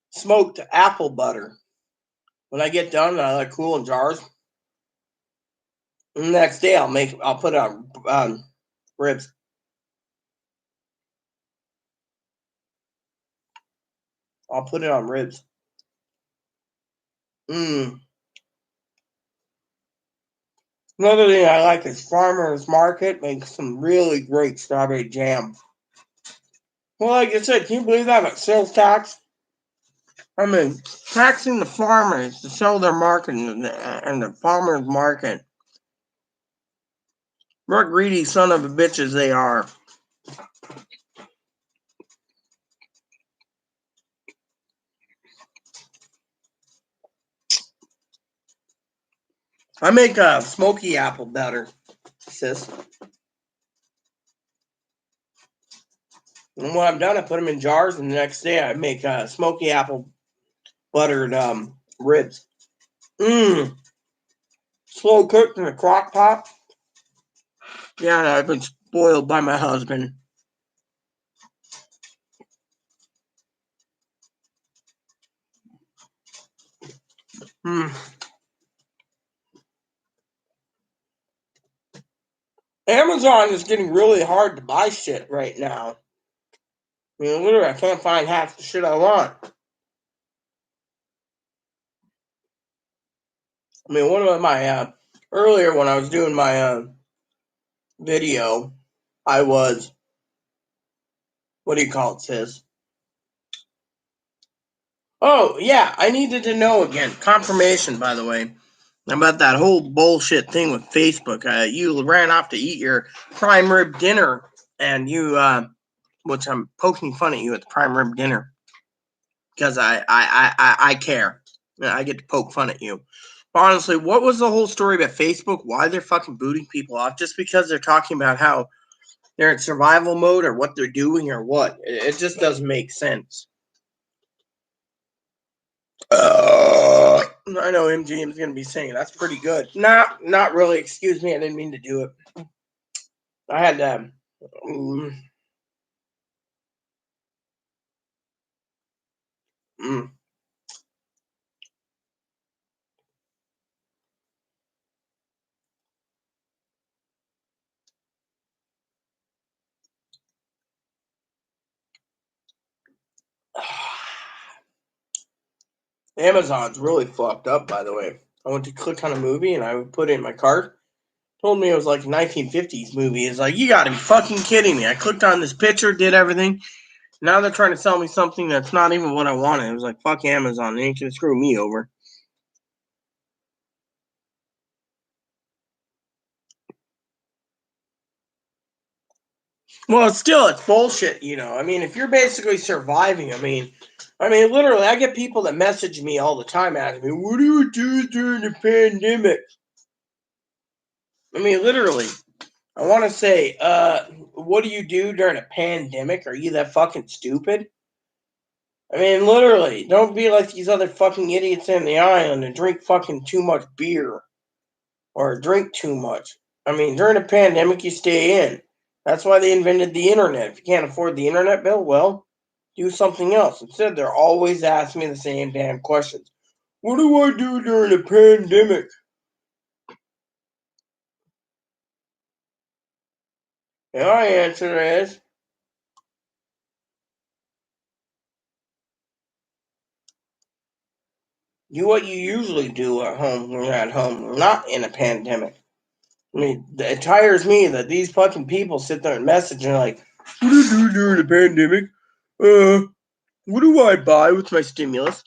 smoked apple butter. When I get done, I like cool in jars. And the next day, I'll put it on ribs. I'll put it on ribs. Mmm. Another thing I like is Farmers Market makes some really great strawberry jam. Well, like I said, can you believe that about sales tax? I mean, taxing the farmers to sell their market in the farmers market. What greedy son of a bitches they are. I make a smoky apple butter, sis. And when I'm done, I put them in jars, and the next day I make smoky apple buttered ribs. Mmm. Slow cooked in a crock pot. Yeah, I've been spoiled by my husband. Hmm. Amazon is getting really hard to buy shit right now. I mean, literally, I can't find half the shit I want. I mean, one of my earlier when I was doing my video, I was, what do you call it, sis? Oh yeah, I needed to know again. Confirmation, by the way, about that whole bullshit thing with Facebook. You ran off to eat your prime rib dinner, and which I'm poking fun at you at the prime rib dinner because I care. I get to poke fun at you. Honestly, what was the whole story about Facebook? Why they're fucking booting people off just because they're talking about how they're in survival mode or what they're doing or what? It just doesn't make sense. I know MGM is going to be saying that's pretty good. Not really. Excuse me, I didn't mean to do it. I had to. Mm, mm. Amazon's really fucked up, by the way. I went to click on a movie and I put it in my cart. Told me it was like a 1950s movie. It's like, you gotta be fucking kidding me. I clicked on this picture, did everything. Now they're trying to sell me something that's not even what I wanted. It was like, fuck Amazon. They ain't gonna screw me over. Well, it's bullshit, you know. I mean, if you're basically surviving, I mean, literally, I get people that message me all the time asking me, "What do you do during the pandemic?" I mean, literally, I want to say, "What do you do during a pandemic? Are you that fucking stupid?" I mean, literally, don't be like these other fucking idiots in the island and drink fucking too much beer or drink too much. I mean, during a pandemic, you stay in. That's why they invented the internet. If you can't afford the internet bill, well, do something else. Instead, they're always asking me the same damn questions. What do I do during a pandemic? And my answer is, do what you usually do at home when you're at home, not in a pandemic. I mean, it tires me that these fucking people sit there and message and like, what do you do during a pandemic? What do I buy with my stimulus?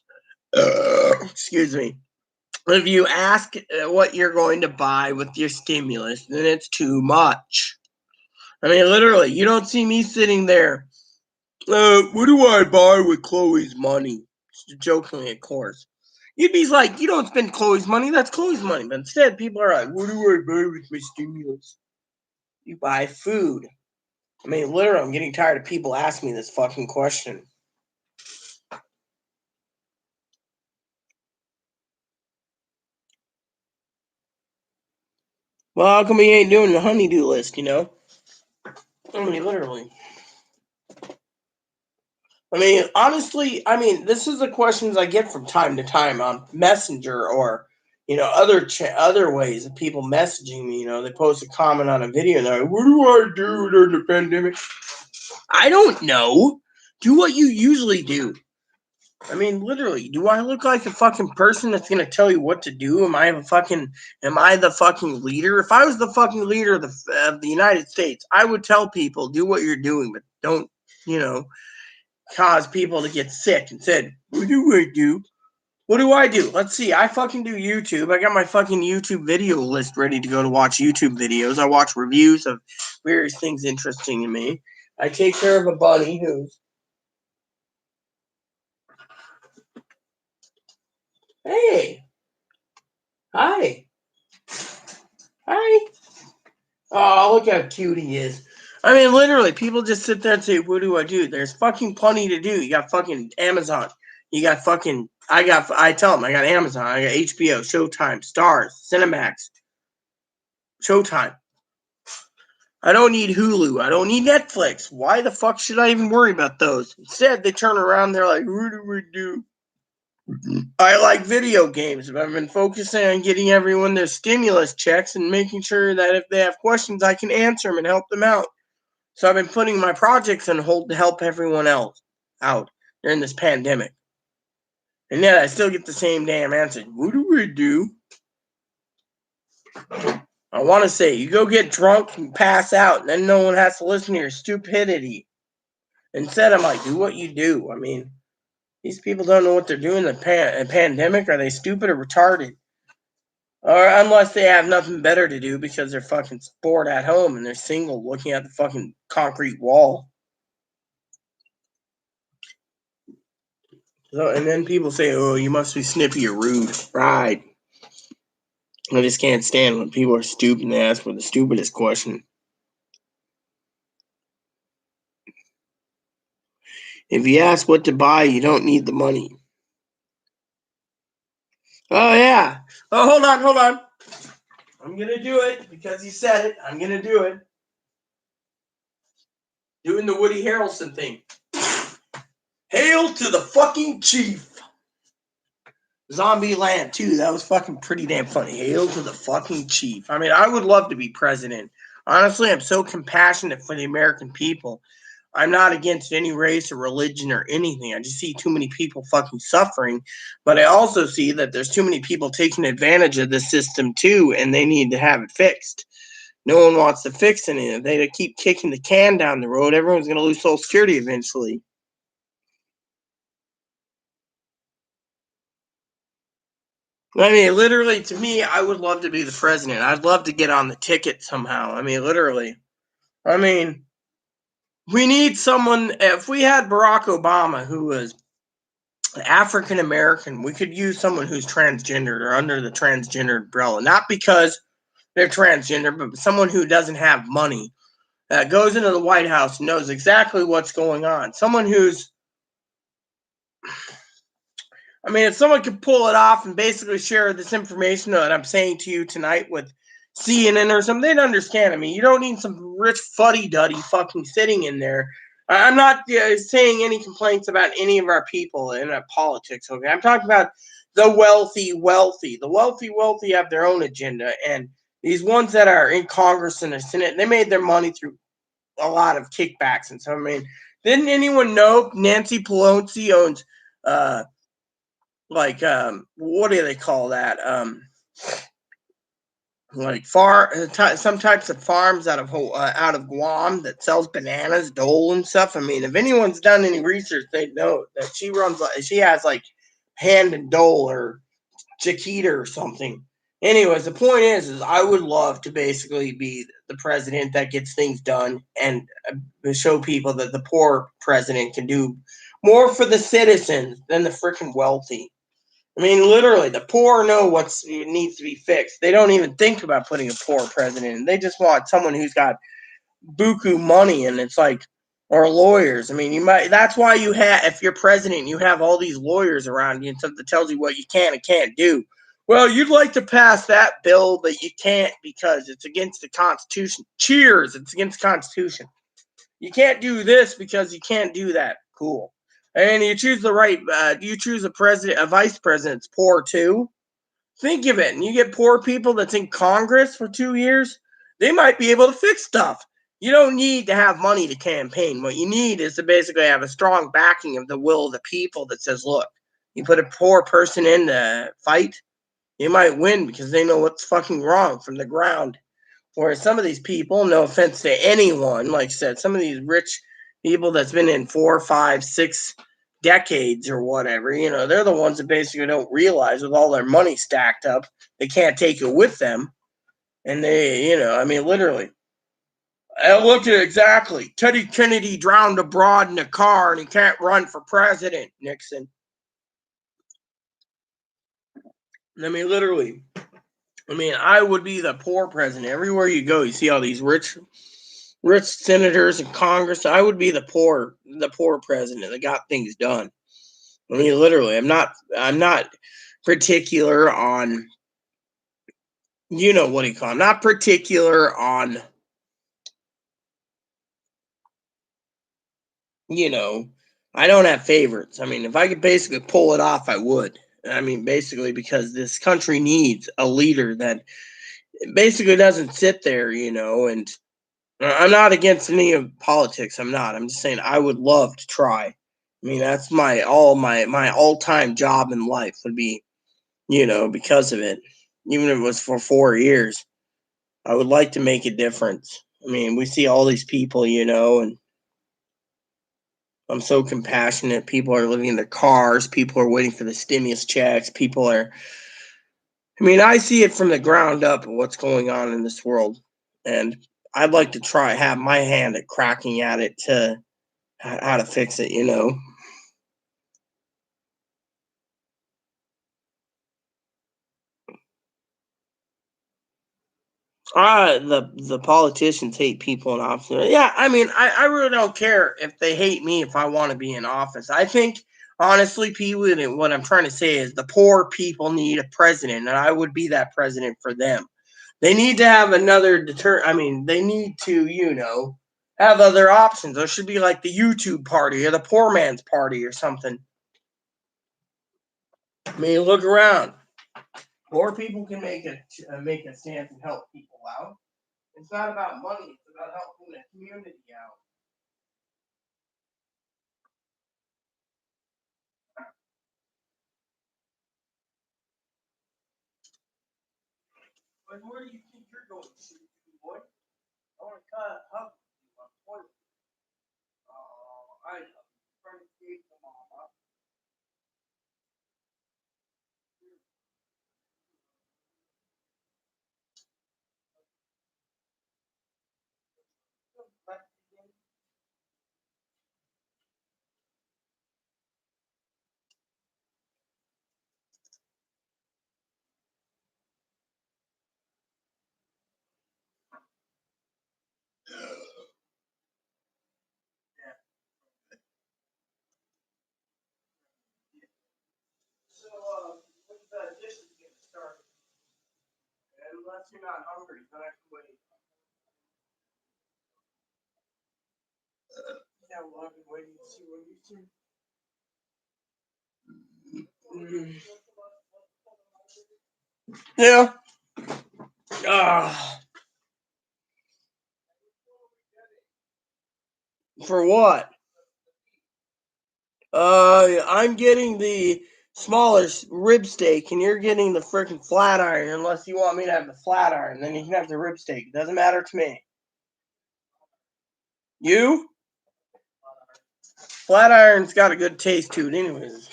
Excuse me. If you ask what you're going to buy with your stimulus, then it's too much. I mean, literally, you don't see me sitting there. What do I buy with Chloe's money? Jokingly, of course. You'd be like, you don't spend Chloe's money, that's Chloe's money. But instead, people are like, what do I buy with my stimulus? You buy food. I mean, literally, I'm getting tired of people asking me this fucking question. Well, how come we ain't doing the honeydew list, you know? I mean, literally. I mean, honestly, this is the questions I get from time to time on Messenger or, other ways of people messaging me. They post a comment on a video and they're like, what do I do during the pandemic? I don't know. Do what you usually do. I mean, literally, do I look like a fucking person that's gonna tell you what to do? Am I the fucking leader? If I was the fucking leader of the United States, I would tell people, do what you're doing, but don't, cause people to get sick. And said, what do I do? What do I do? Let's see. I fucking do YouTube. I got my fucking YouTube video list ready to go to watch YouTube videos. I watch reviews of various things interesting to me. I take care of a bunny who's... Hey. Hi. Hi. Oh, look how cute he is. I mean, literally, people just sit there and say, what do I do? There's fucking plenty to do. You got fucking Amazon. You got fucking... I tell them, I got Amazon. I got HBO, Showtime, Stars, Cinemax, Showtime. I don't need Hulu. I don't need Netflix. Why the fuck should I even worry about those? Instead, they turn around, they're like, what do we do? I like video games, but I've been focusing on getting everyone their stimulus checks and making sure that if they have questions, I can answer them and help them out. So I've been putting my projects on hold to help everyone else out during this pandemic. And yet I still get the same damn answer. What do we do? I want to say, you go get drunk and pass out, and then no one has to listen to your stupidity. Instead, I'm like, do what you do. I mean, these people don't know what they're doing in the pandemic. Are they stupid or retarded? Or unless they have nothing better to do because they're fucking bored at home and they're single looking at the fucking concrete wall. So, and then people say, oh, you must be snippy or rude. Right. I just can't stand when people are stupid and they ask for the stupidest question. If you ask what to buy, you don't need the money. Oh, yeah. Oh, hold on. I'm going to do it because he said it. I'm going to do it. Doing the Woody Harrelson thing. Hail to the fucking chief. Zombie Land 2. That was fucking pretty damn funny. Hail to the fucking chief. I mean, I would love to be president. Honestly, I'm so compassionate for the American people. I'm not against any race or religion or anything. I just see too many people fucking suffering. But I also see that there's too many people taking advantage of the system too, and they need to have it fixed. No one wants to fix it. If they keep kicking the can down the road, everyone's going to lose Social Security eventually. I mean, literally, to me, I would love to be the president. I'd love to get on the ticket somehow. I mean, literally. I mean, we need someone. If we had Barack Obama, who was African American, we could use someone who's transgendered or under the transgender umbrella. Not because they're transgender, but someone who doesn't have money, that goes into the White House and knows exactly what's going on. Someone who's... I mean, if someone could pull it off and basically share this information that I'm saying to you tonight with CNN or something, they'd understand. I mean, you don't need some rich fuddy-duddy fucking sitting in there. I'm not saying any complaints about any of our people in politics, okay? I'm talking about the wealthy. The wealthy have their own agenda, and these ones that are in Congress and the Senate, they made their money through a lot of kickbacks and so. I mean, didn't anyone know Nancy Pelosi owns what do they call that? Like some types of farms out of Guam that sells bananas, dole, and stuff. I mean, if anyone's done any research, they know that she has like hand and dole or Chiquita or something. Anyways, the point is I would love to basically be the president that gets things done and show people that the poor president can do more for the citizens than the freaking wealthy. I mean, literally, the poor know what needs to be fixed. They don't even think about putting a poor president in. They just want someone who's got buku money, and it's like, or lawyers. I mean, you might. That's why you have, if you're president, you have all these lawyers around you and stuff that tells you what you can and can't do. Well, you'd like to pass that bill, but you can't because it's against the Constitution. Cheers! It's against the Constitution. You can't do this because you can't do that. Cool. And you choose the right. You choose a president, a vice president. It's poor too. Think of it. And you get poor people that's in Congress for 2 years. They might be able to fix stuff. You don't need to have money to campaign. What you need is to basically have a strong backing of the will of the people that says, look, you put a poor person in the fight, you might win because they know what's fucking wrong from the ground. Whereas some of these people, no offense to anyone, like I said, some of these rich people that's been in 4, 5, 6 decades or whatever, they're the ones that basically don't realize with all their money stacked up, they can't take it with them. And they, I mean, literally. I looked at it exactly. Teddy Kennedy drowned abroad in a car and he can't run for president, Nixon. I mean, literally. I mean, I would be the poor president. Everywhere you go, you see all these rich senators and Congress. I would be the poor president that got things done. I mean, literally, I'm not particular on, what do you call it? I'm not particular on, I don't have favorites. I mean, if I could basically pull it off, I would. I mean, basically, because this country needs a leader that basically doesn't sit there, and I'm not against any of politics. I'm not. I'm just saying I would love to try. I mean, that's my all-time job in life would be, because of it. Even if it was for 4 years, I would like to make a difference. I mean, we see all these people, and I'm so compassionate. People are living in their cars. People are waiting for the stimulus checks. I mean, I see it from the ground up of what's going on in this world. And I'd like to have my hand at cracking at it to how to fix it, the politicians hate people in office. Yeah, I mean, I really don't care if they hate me if I want to be in office. I think honestly, people, what I'm trying to say is the poor people need a president, and I would be that president for them. They need to have another I mean, they need to, have other options. There should be like the YouTube party or the poor man's party or something. I mean, look around. Poor people can make a stance and help people out. It's not about money. It's about helping the community out. But where do you think you're going, boy? I want to help you. I'm toilet. I know. Trying to save the mama. So, when's the dishes get started? Unless you're not hungry, then I can wait. Yeah, well, I've been waiting to see what you do. Yeah. For what? I'm getting the smaller rib steak, and you're getting the freaking flat iron. Unless you want me to have the flat iron, then you can have the rib steak. It doesn't matter to me. You? Flat iron's got a good taste to it, anyways.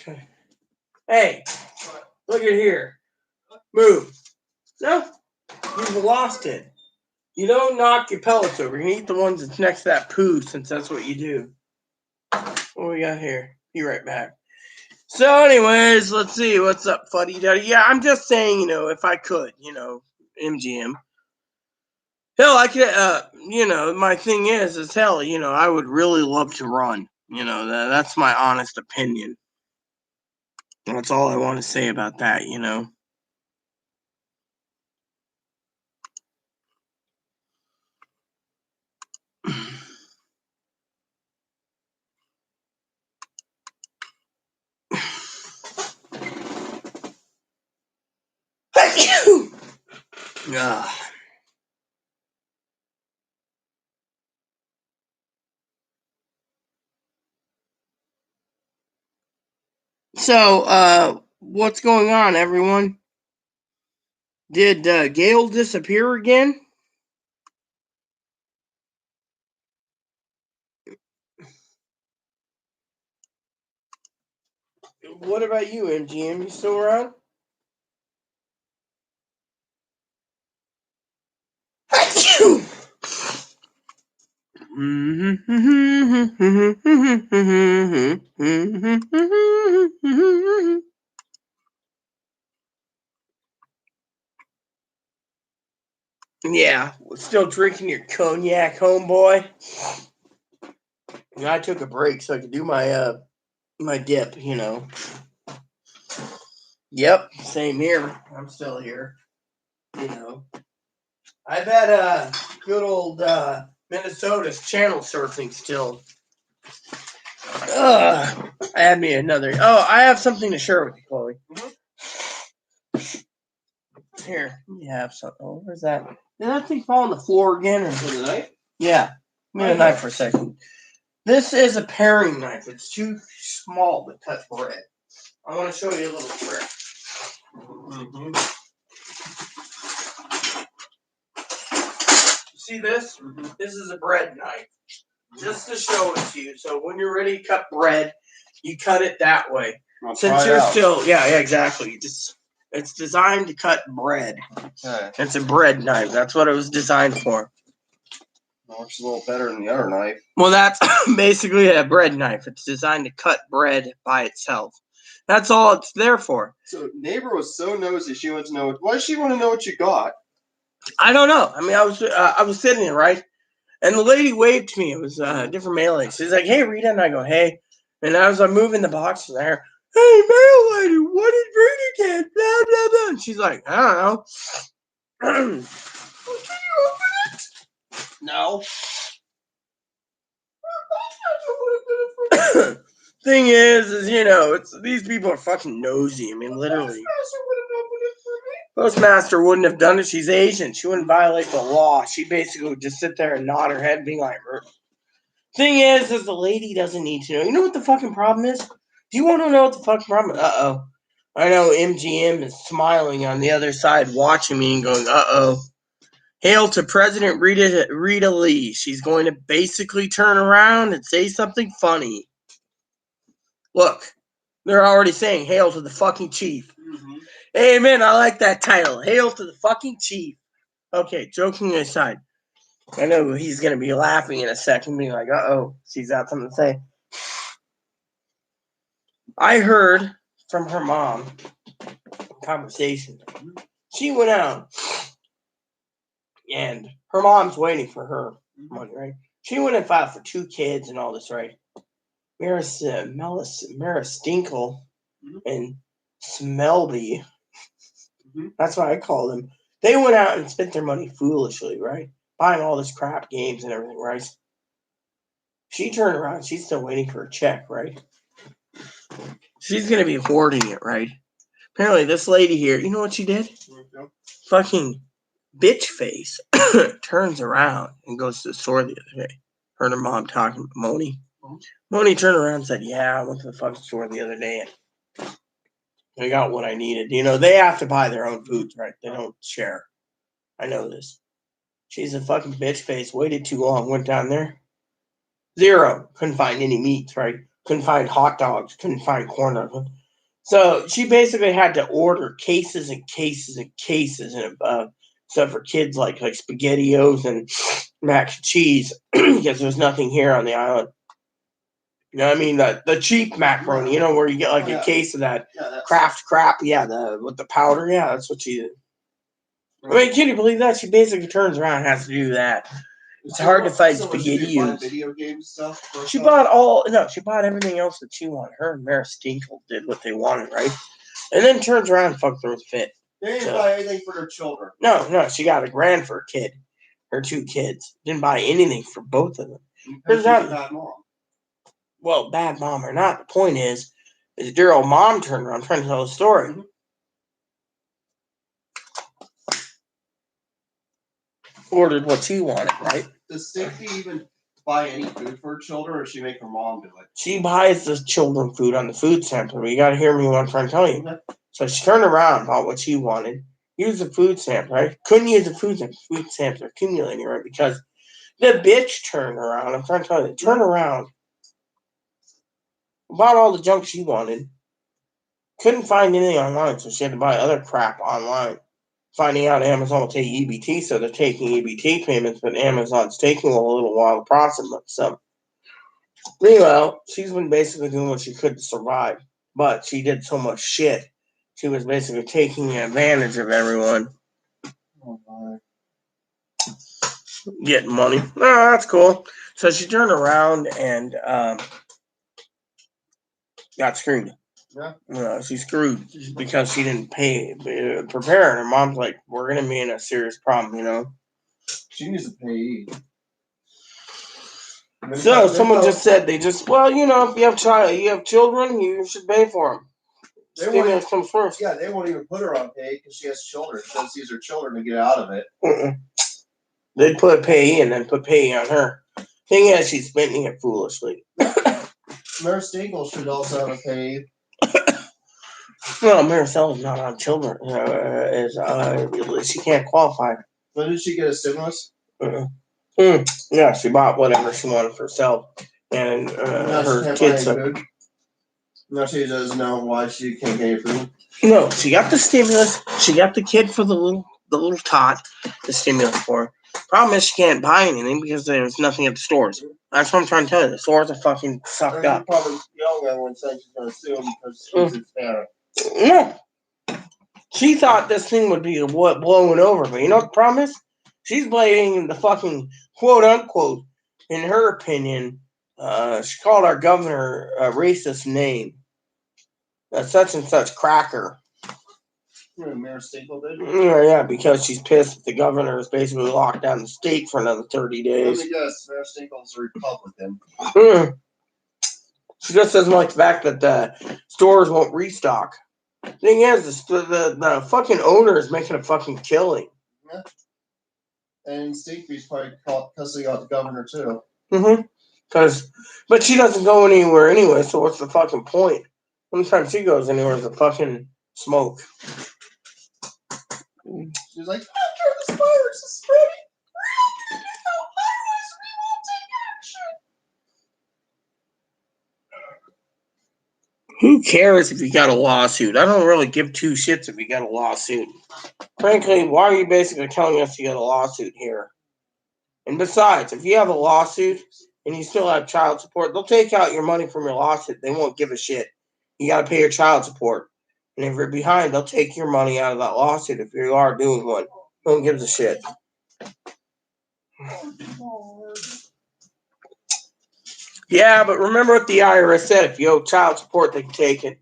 Hey, look at here. Move. No, you've lost it. You don't knock your pellets over. You eat the ones that's next to that poo, since that's what you do. What we got here? Be right back. So, anyways, let's see what's up, Fuddy Duddy. Yeah, I'm just saying, if I could, MGM. Hell, I could, my thing is hell, I would really love to run. That's my honest opinion. That's all I want to say about that. So, what's going on, everyone? Did Gail disappear again? What about you, MGM? You still around? Yeah, still drinking your cognac, homeboy. I took a break so I could do my dip. Yep, same here. I'm still here. I bet good old Minnesota's channel surfing still. I had me another. Oh, I have something to share with you, Chloe. Here, you have something. Oh, where's that? Did that thing fall on the floor again? Or For the knife? Yeah. Give me a knife for a second. This is a paring knife. It's too small to cut bread. I want to show you a little trick. See this? This is a bread knife. Just to show it to you. So when you're ready to cut bread, you cut it that way. Since you're still, yeah, exactly. It's designed to cut bread. Okay. It's a bread knife. That's what it was designed for. Which is a little better than the other knife. Well, that's basically a bread knife. It's designed to cut bread by itself. That's all it's there for. So neighbor was so nosy. She wanted to know. Why does she want to know what you got? I don't know. I mean, I was sitting there, right? And the lady waved to me. It was a different mail lady. She's like, "Hey, Rita," and I go, "Hey." And as I'm moving the boxes there, "Hey, mail lady, what did Rita get?" Blah blah blah. And she's like, "I don't know." Well, can you open it? No. Thing is it's these people are fucking nosy. I mean, literally. Postmaster wouldn't have done it. She's Asian. She wouldn't violate the law. She basically would just sit there and nod her head, being like, thing is the lady doesn't need to know. You know what the fucking problem is? Do you want to know what the fucking problem is? Uh-oh. I know MGM is smiling on the other side, watching me and going, uh-oh. Hail to President Rita Lee. She's going to basically turn around and say something funny. Look, they're already saying, hail to the fucking chief. Amen, I like that title. Hail to the fucking chief. Okay, joking aside. I know he's going to be laughing in a second, being like, uh-oh, she's got something to say. I heard from her mom, conversation. She went out, and her mom's waiting for her money, right? She went and filed for 2 kids and all this, right? Mara Stinkle and Smelby. That's what I call them. They went out and spent their money foolishly, right? Buying all this crap games and everything, right? She turned around. She's still waiting for a check, right? She's going to be hoarding it, right? Apparently, this lady here, you know what she did? Fucking bitch face turns around and goes to the store the other day. Heard her mom talking to Moni. Moni turned around and said, "Yeah, I went to the fucking store the other day and I got what I needed." They have to buy their own foods, right? They don't share. I know this. She's a fucking bitch face. Waited too long. Went down there. 0. Couldn't find any meats, right? Couldn't find hot dogs. Couldn't find corn dogs. So she basically had to order cases and cases and cases and stuff for kids like SpaghettiOs and mac and cheese because there's nothing here on the island. You know what I mean? The cheap macaroni, you know, where you get like a case of that Kraft crap, with the powder, that's what she did. I mean, can you believe that? She basically turns around and has to do that. It's hard to fight spaghetti. Video game stuff. She bought everything else that she wanted. Her and Mara Stinkle did what they wanted, right? And then turns around and fucked her fit. They didn't buy anything for their children. No, she got $1,000 for a kid. Her 2 kids. Didn't buy anything for both of them. She's a bad mom. Well, bad mom or not, the point is their old mom turned around trying to tell a story. Mm-hmm. Ordered what she wanted, right? Does Stinkly even buy any food for her children, or does she make her mom do it? She buys the children food on the food stamp. You got to hear me what I'm trying to tell you. Mm-hmm. So she turned around, bought what she wanted, used the food stamp, right? Couldn't use the food stamp. Food stamps are accumulating, right? Because the bitch turned around. I'm trying to tell you, turn around. Bought all the junk she wanted. Couldn't find anything online, so she had to buy other crap online. Finding out Amazon will take EBT, so they're taking EBT payments, but Amazon's taking a little while to process them. So, meanwhile, she's been basically doing what she could to survive, but she did so much shit. She was basically taking advantage of everyone. Oh my. Getting money. Oh, that's cool. So she turned around and got screwed. Yeah. She's screwed because she didn't prepare. And her mom's like, we're going to be in a serious problem, you know? She needs to pay. So someone just said, if you have children, you should pay for them. Stimulus comes first. Yeah, they won't even put her on pay because she has children. She doesn't use her children to get out of it. They'd put pay and then put pay on her. Thing is, she's spending it foolishly. Mara Stinkle should also have a pay. Well, Maricel's not on children. She can't qualify. When did she get a stimulus? Yeah, she bought whatever she wanted for herself. And her kids. Now she doesn't know why she can't get any food. No, she got the stimulus. She got the kid for the little tot, the stimulus for her. Problem is she can't buy anything because there's nothing at the stores. That's what I'm trying to tell you. The stores are fucking sucked up. Probably young everyone said she's going to sue him because she's his parent. No. She thought this thing would be blowing over, but you know what the problem is? She's blaming the fucking quote unquote, in her opinion, she called our governor a racist name. Such and such cracker. Mara Stinkle did? Yeah, because she's pissed that the governor has basically locked down the state for another 30 days. Let me guess, Mara Stinkle's a Republican. She just doesn't like the fact that the stores won't restock. Thing is, the fucking owner is making a fucking killing. Yeah. And Stinkby's probably cussing out the governor too. But she doesn't go anywhere anyway, so what's the fucking point? Only time she goes anywhere is a fucking smoke. She's like, after this virus is spreading, otherwise we won't take action. Who cares if you got a lawsuit? I don't really give 2 shits if you got a lawsuit. Frankly, why are you basically telling us you got a lawsuit here? And besides, if you have a lawsuit and you still have child support, they'll take out your money from your lawsuit. They won't give a shit. You got to pay your child support. And if you're behind, they'll take your money out of that lawsuit if you are doing one. No one gives a shit. Yeah, but remember what the IRS said. If you owe child support, they can take it.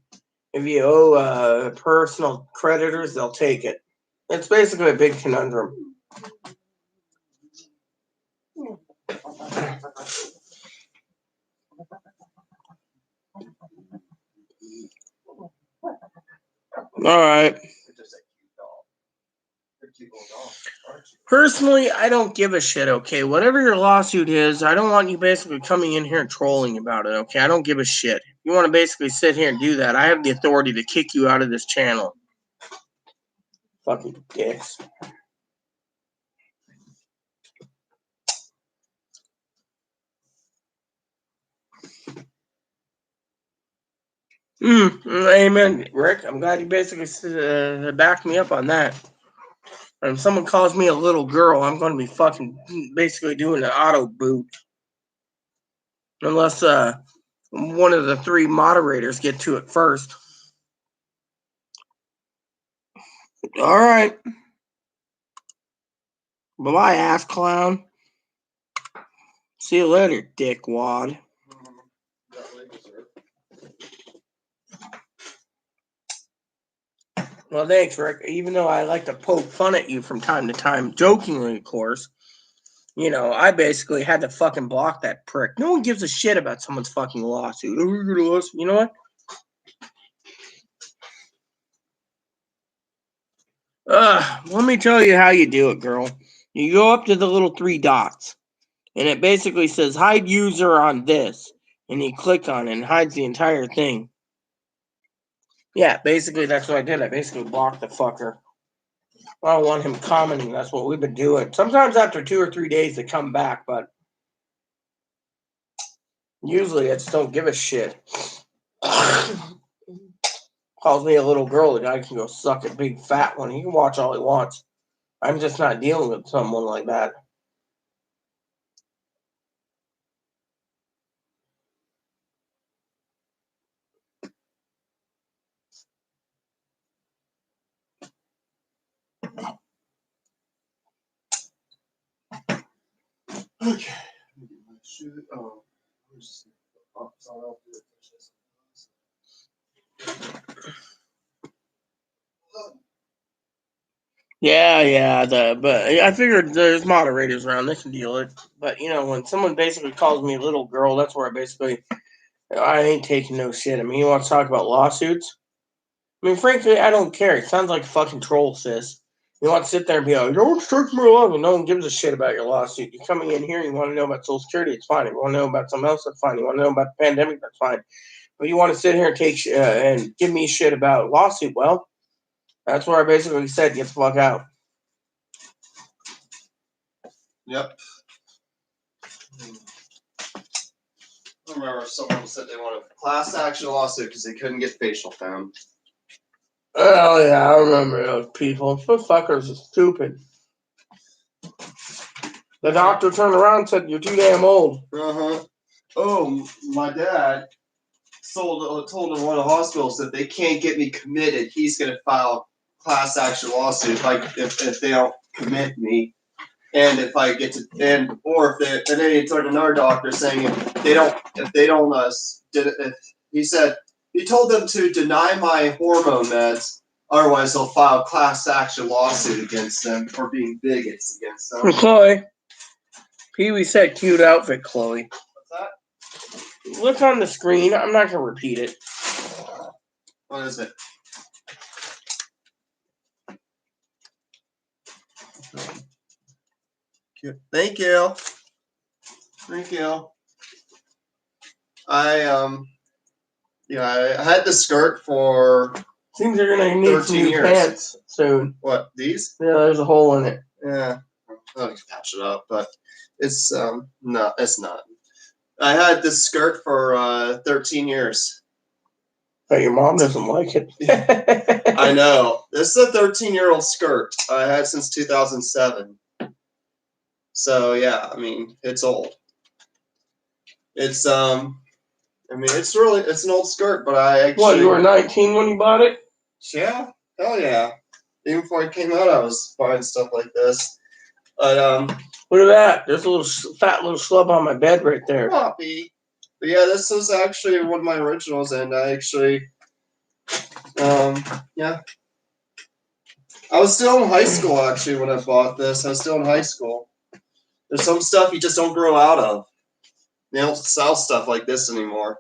If you owe personal creditors, they'll take it. It's basically a big conundrum. All right. Personally, I don't give a shit, okay? Whatever your lawsuit is, I don't want you basically coming in here and trolling about it, okay? I don't give a shit. If you want to basically sit here and do that, I have the authority to kick you out of this channel. Fucking dicks. Amen, Rick. I'm glad you basically backed me up on that. And if someone calls me a little girl, I'm going to be fucking basically doing an auto boot. Unless one of the three moderators get to it first. All right. Bye-bye, ass clown. See you later, dickwad. Well, thanks, Rick. Even though I like to poke fun at you from time to time, jokingly, of course, you know, I basically had to fucking block that prick. No one gives a shit about someone's fucking lawsuit. Oh, you're gonna lawsuit. You know what? Let me tell you how you do it, girl. You go up to the little three dots, and it basically says hide user on this, and you click on it and hides the entire thing. Yeah, basically that's what I did. I basically blocked the fucker. I don't want him commenting. That's what we've been doing. Sometimes after 2 or 3 days they come back, but usually I just don't give a shit. Calls me a little girl. The guy can go suck a big fat one. He can watch all he wants. I'm just not dealing with someone like that. Okay. Yeah. But I figured there's moderators around. They can deal with it. But you know, when someone basically calls me a little girl, that's where I ain't taking no shit. I mean, you want to talk about lawsuits? I mean, frankly, I don't care. It sounds like a fucking troll, sis. You want to sit there and be like, don't search my life, and no one gives a shit about your lawsuit. You're coming in here, you want to know about Social Security, it's fine. If you want to know about something else, that's fine. You want to know about the pandemic, that's fine. But you want to sit here and take and give me shit about lawsuit, well, that's where I basically said, get the fuck out. Yep. I remember someone said they wanted a class action lawsuit because they couldn't get facial found. Oh, yeah, I remember those people. Those fuckers are stupid. The doctor turned around and said, you're too damn old. Uh-huh. Oh, my dad told one of the hospitals that they can't get me committed. He's going to file class action lawsuit if they don't commit me. And if I get to, and then he told another doctor saying he told them to deny my hormone meds, otherwise they'll file a class action lawsuit against them for being bigots against them. Chloe, Pee-wee said cute outfit, Chloe. What's that? Look on the screen. I'm not gonna repeat it. What is it? Thank you. I had the skirt for Seems you're gonna need some new pants soon. What, these? Yeah, there's a hole in it. Yeah, I'll patch it up, but it's no, it's not. I had this skirt for 13 years. But your mom doesn't like it. I know. This is a 13-year-old skirt I had since 2007. So yeah, I mean, it's old. It's it's an old skirt, but I actually. What, you were 19 when you bought it? Yeah, hell yeah. Even before it came out, I was buying stuff like this. But look at that. There's a little fat little schlub on my bed right there. Poppy. But yeah, this was actually one of my originals, and I actually, yeah. I was still in high school actually when I bought this. I was still in high school. There's some stuff you just don't grow out of. They don't sell stuff like this anymore.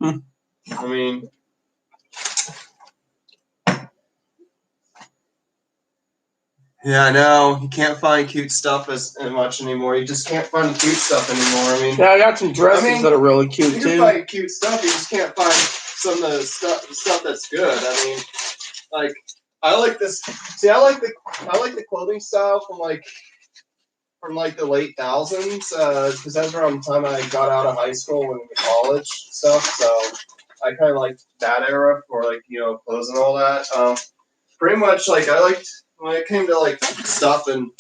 I mean, yeah, I know. You can't find cute stuff as much anymore. You just can't find cute stuff anymore. I mean, yeah, I got some dresses that are really cute you too. You can find cute stuff. You just can't find some of the stuff that's good. I mean, like I like this. See, I like the clothing style from the late thousands, because that's around the time I got out of high school and into college stuff. So I kind of liked that era for clothes and all that. Pretty much I liked when it came to stuff and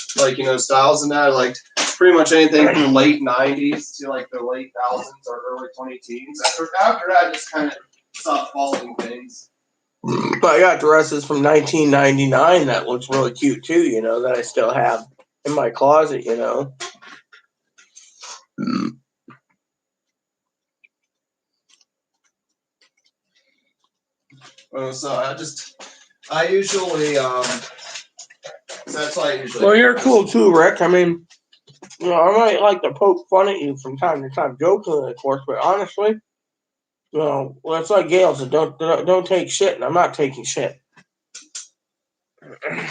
styles and that. I liked pretty much anything from the late 90s to like the late thousands or early 2010s. After that, I just kind of stopped following things. But I got dresses from 1999 that looks really cute too, you know, that I still have in my closet, you know. So I usually, so that's why I usually. Well, you're cool too, Rick. I mean, you know, I might like to poke fun at you from time to time, jokingly, of course, but honestly, you know, well, it's like Gail said, don't take shit, and I'm not taking shit. I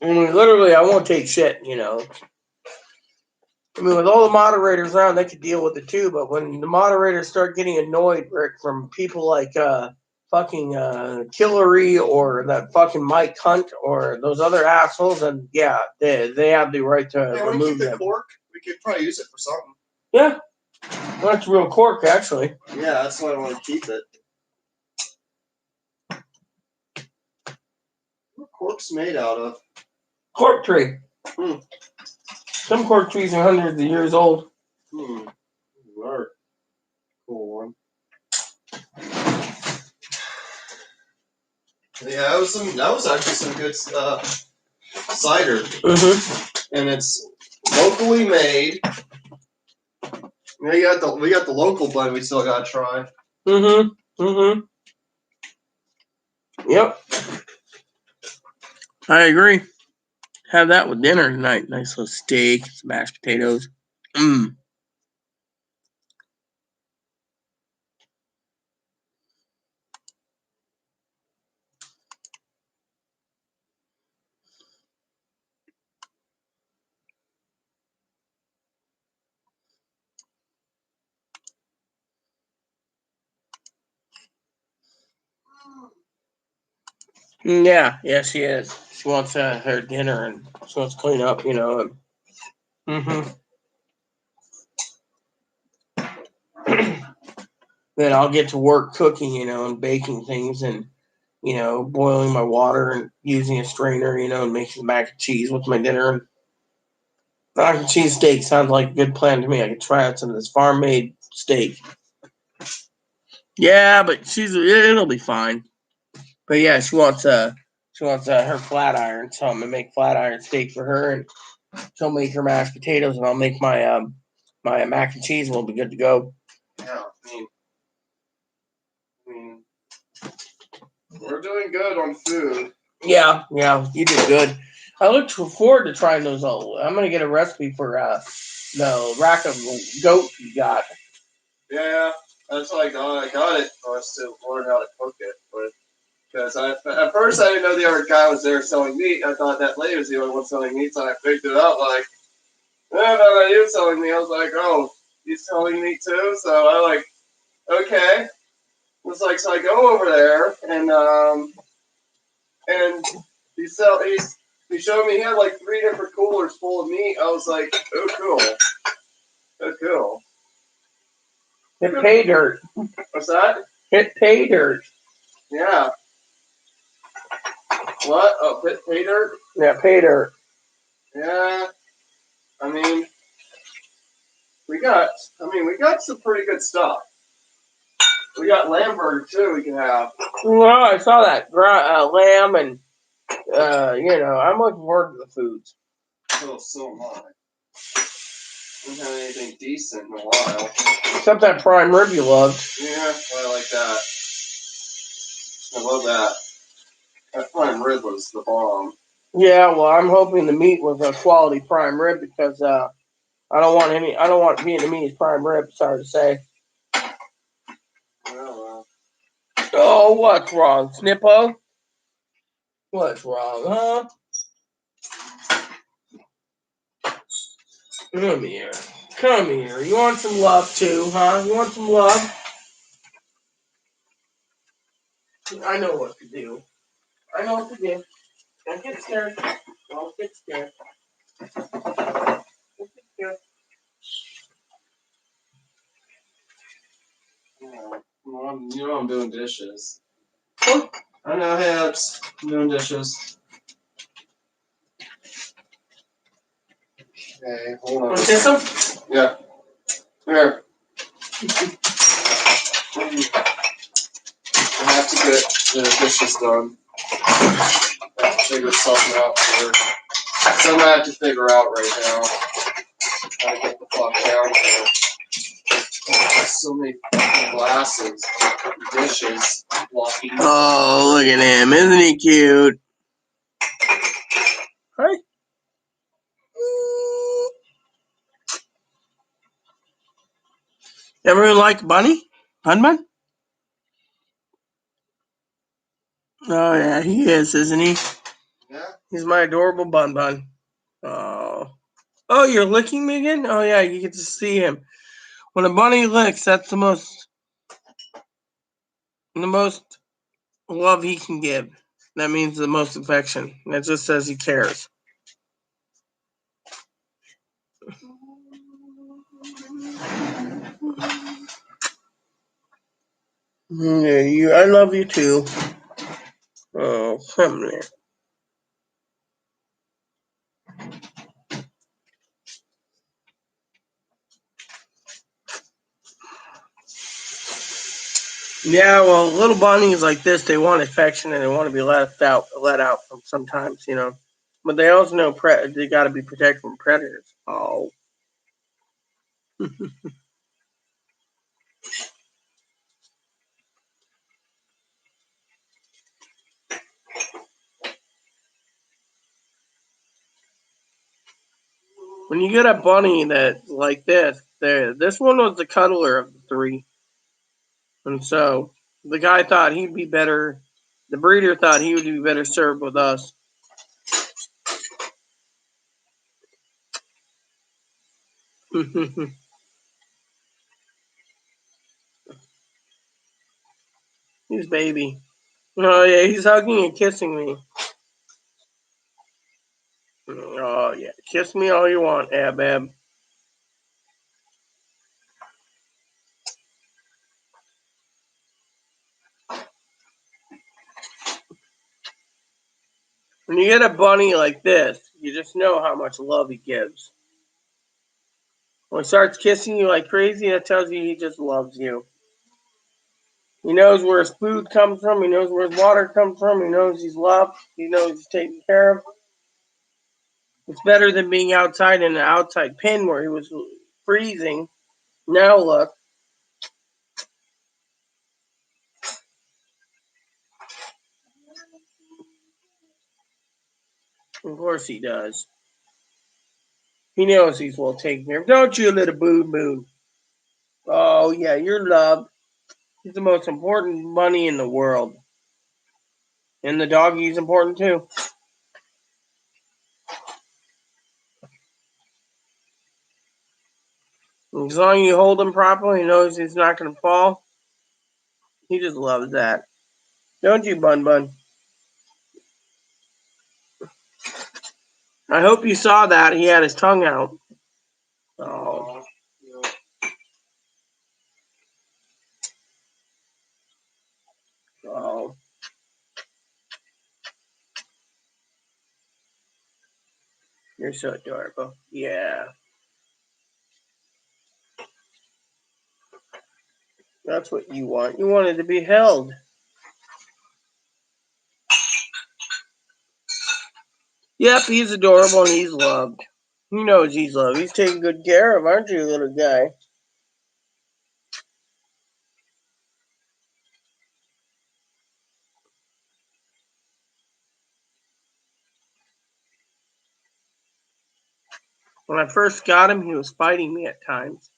mean, literally, I won't take shit, you know. I mean, with all the moderators around, they could deal with it too, but when the moderators start getting annoyed, Rick, from people like fucking Killary or that fucking Mike Hunt or those other assholes, and yeah, they have the right to remove them. Cork? We could probably use it for something. Yeah. Well, that's real cork, actually. Yeah, that's why I want to keep it. What cork's made out of? Cork tree. Some cork trees are hundreds of years old. Cool one. Yeah, that was actually some good cider. Mm-hmm. And it's locally made. We got the local blend we still gotta try. Yep. I agree. Have that with dinner tonight. Nice little steak, some mashed potatoes. Yeah, she is. She wants her dinner and she wants to clean up, you know. Then I'll get to work cooking, you know, and baking things and, you know, boiling my water and using a strainer, you know, and making mac and cheese with my dinner. And mac and cheese steak sounds like a good plan to me. I could try out some of this farm-made steak. Yeah, but it'll be fine. But yeah, she wants her flat iron, so I'm gonna make flat iron steak for her, and she'll make her mashed potatoes, and I'll make my my mac and cheese, and we'll be good to go. Yeah, I mean, we're doing good on food. Yeah, you did good. I look forward to trying those. I'm gonna get a recipe for the rack of goat you got. Yeah, that's why I got it for us to learn how to cook it, but. Because at first I didn't know the other guy was there selling meat. I thought that lady was the only one selling meat, so I picked it up like, I know that you selling meat. I was like, oh, you selling meat too? So I like, okay. It's like, so I go over there and he showed me he had like 3 different coolers full of meat. I was like, oh cool, oh cool. Hit pay dirt. What's that? Hit pay dirt. Yeah. What? Oh, pay dirt? Yeah, pay dirt. Yeah. I mean, we got some pretty good stuff. We got lamb burger too. We can have. Well, I saw that lamb, and you know, I'm looking forward to the foods. Oh, so am I. We haven't had anything decent in a while. Except that prime rib you loved. Yeah, I like that. I love that. That prime rib was the bomb. Yeah, well, I'm hoping the meat was a quality prime rib because I don't want Vietnamese prime rib. Sorry to say. Well, Oh, what's wrong, Snippo? What's wrong, huh? Come here. Come here. You want some love too, huh? You want some love? I know what to do. I know what to do. Don't get scared. Don't get scared. Don't get scared. you know I'm doing dishes. I know, Habs. I'm doing dishes. Okay, hold on. Want to kiss him? Yeah. Here. I have to get the dishes done. I have to figure something out here. Something I have to figure out right now. How to get the fuck down here. There's so many fucking glasses, dishes, blocking. Oh, look at him. Isn't he cute? Hi. Everyone like Bunny? Bun Bun? Oh, yeah, he is, isn't he? Yeah. He's my adorable Bun Bun. Oh. Oh, you're licking me again? Oh, yeah, you get to see him. When a bunny licks, that's the most love he can give. That means the most affection. That just says he cares. Yeah, I love you too. Oh, come there. Yeah, well, little bunnies like this, they want affection and they want to be let out from sometimes, But they also know they got to be protected from predators. Oh. When you get a bunny that like this one was the cuddler of the three. And so the guy thought he'd be better, the breeder thought he would be better served with us. He's baby. Oh, yeah, he's hugging and kissing me. Oh, yeah, kiss me all you want, Ab. When you get a bunny like this, you just know how much love he gives. When he starts kissing you like crazy, that tells you he just loves you. He knows where his food comes from. He knows where his water comes from. He knows he's loved. He knows he's taken care of. It's better than being outside in an outside pen where he was freezing. Now look. Of course he does. He knows he's well taken care of. Don't you, little boo boo? Oh, yeah, you're loved. He's the most important bunny in the world. And the doggy's important too. As long as you hold him properly, he knows he's not going to fall. He just loves that. Don't you, Bun Bun? I hope you saw that. He had his tongue out. Oh. Oh. You're so adorable. Yeah. That's what you want. You wanted to be held. Yep, he's adorable and he's loved. He knows he's loved. He's taken good care of, aren't you, little guy? When I first got him, he was fighting me at times.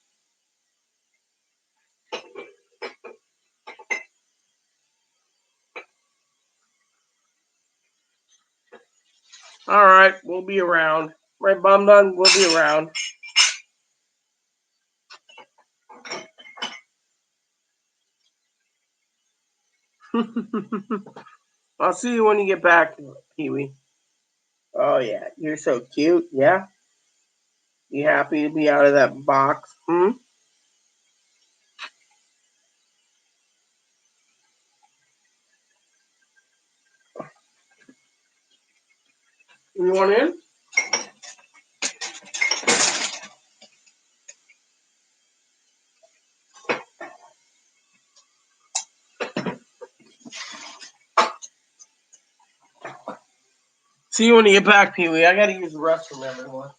All right, we'll be around. Right, Bum Bun? We'll be around. I'll see you when you get back, Pee-wee. Oh, yeah. You're so cute. Yeah? You happy to be out of that box? You want in? See you when you get back, Pee Wee. I gotta use the restroom, everyone.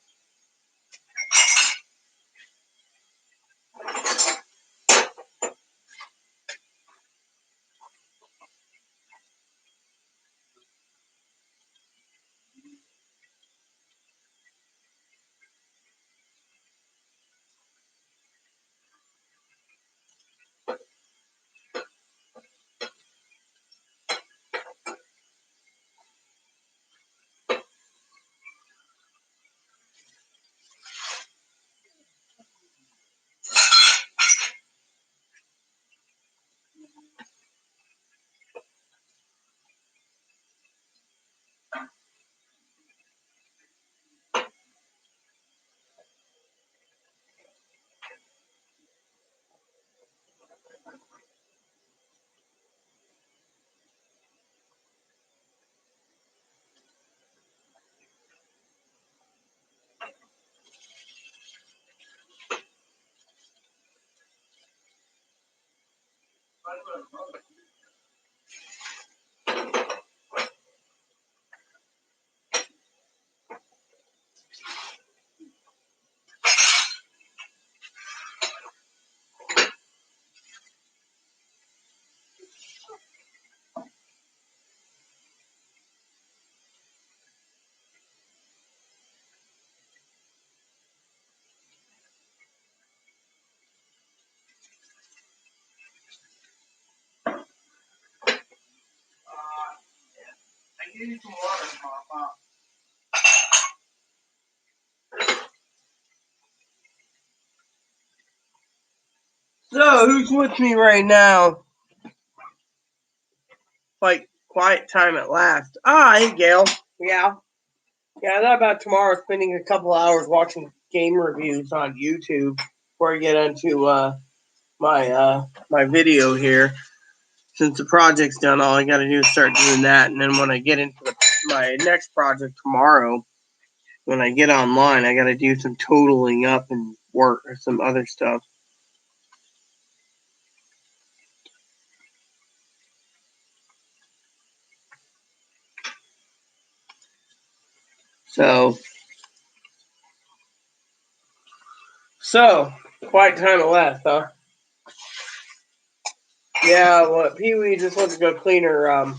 I gave you some water, Papa. So, who's with me right now? Like, quiet time at last. Ah, hey, Gail. Yeah. Yeah, I thought about tomorrow spending a couple hours watching game reviews on YouTube before I get into my video here. Since the project's done, all I got to do is start doing that, and then when I get into my next project tomorrow, when I get online, I got to do some totaling up and work or some other stuff. So quiet time at last, huh? Yeah, well, Pee Wee just went to go clean her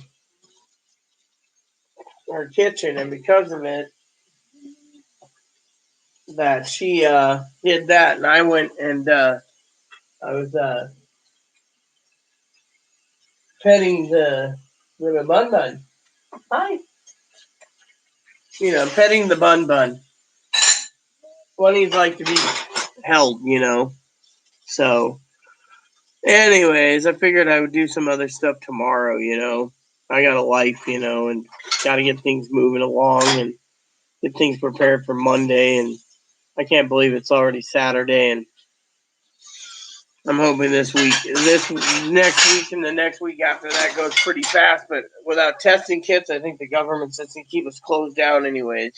kitchen, and because of it, that she did that, and I went and I was petting the bun bun. Hi. Petting the bun bun. Bunnies like to be held, So, anyways, I figured I would do some other stuff tomorrow, I got a life, and got to get things moving along and get things prepared for Monday. And I can't believe it's already Saturday, and I'm hoping this next week, and the next week after that goes pretty fast. But without testing kits, I think the government says to keep us closed down, anyways.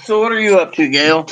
So, what are you up to, Gail?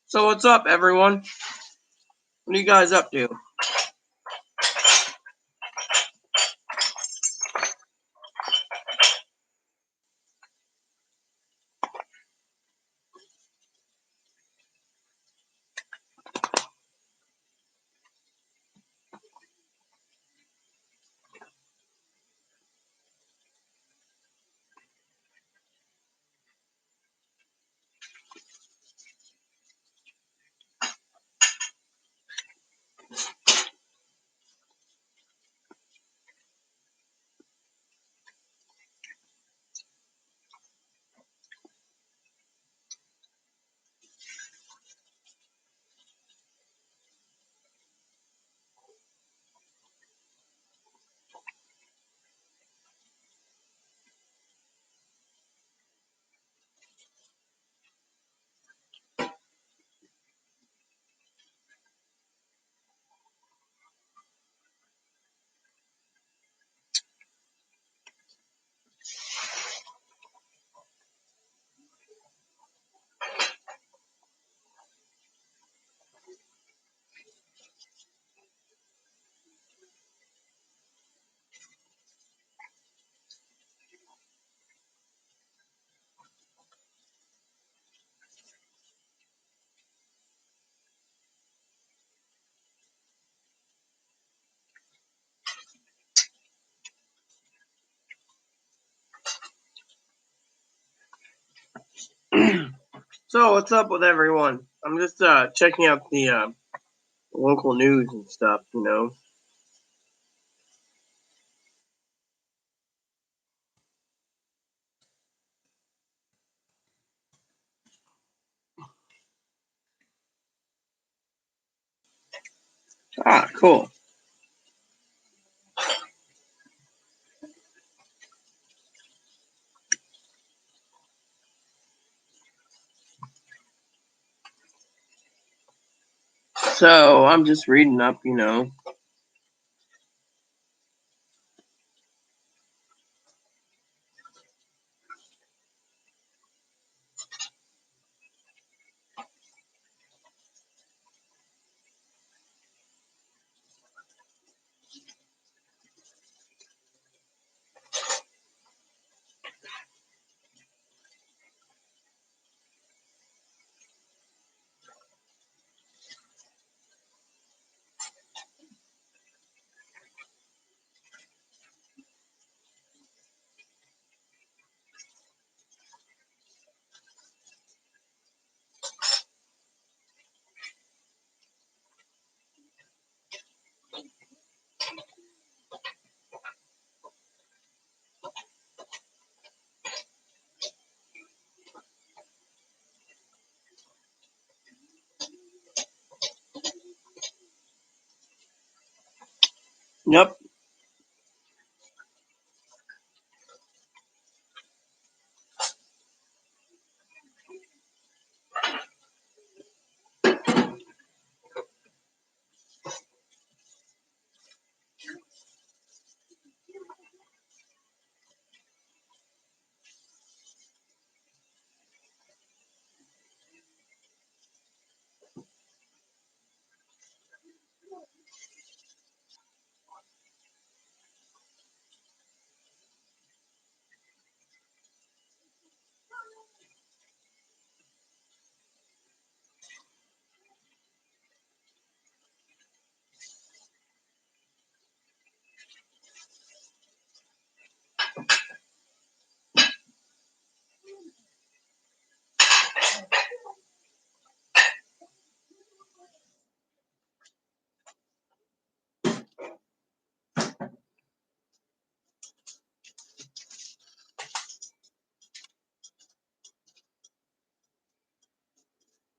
So what's up, everyone? What are you guys up to? So what's up with everyone? I'm just checking out the local news and stuff, you know. Ah, cool. So I'm just reading up, you know. Yep.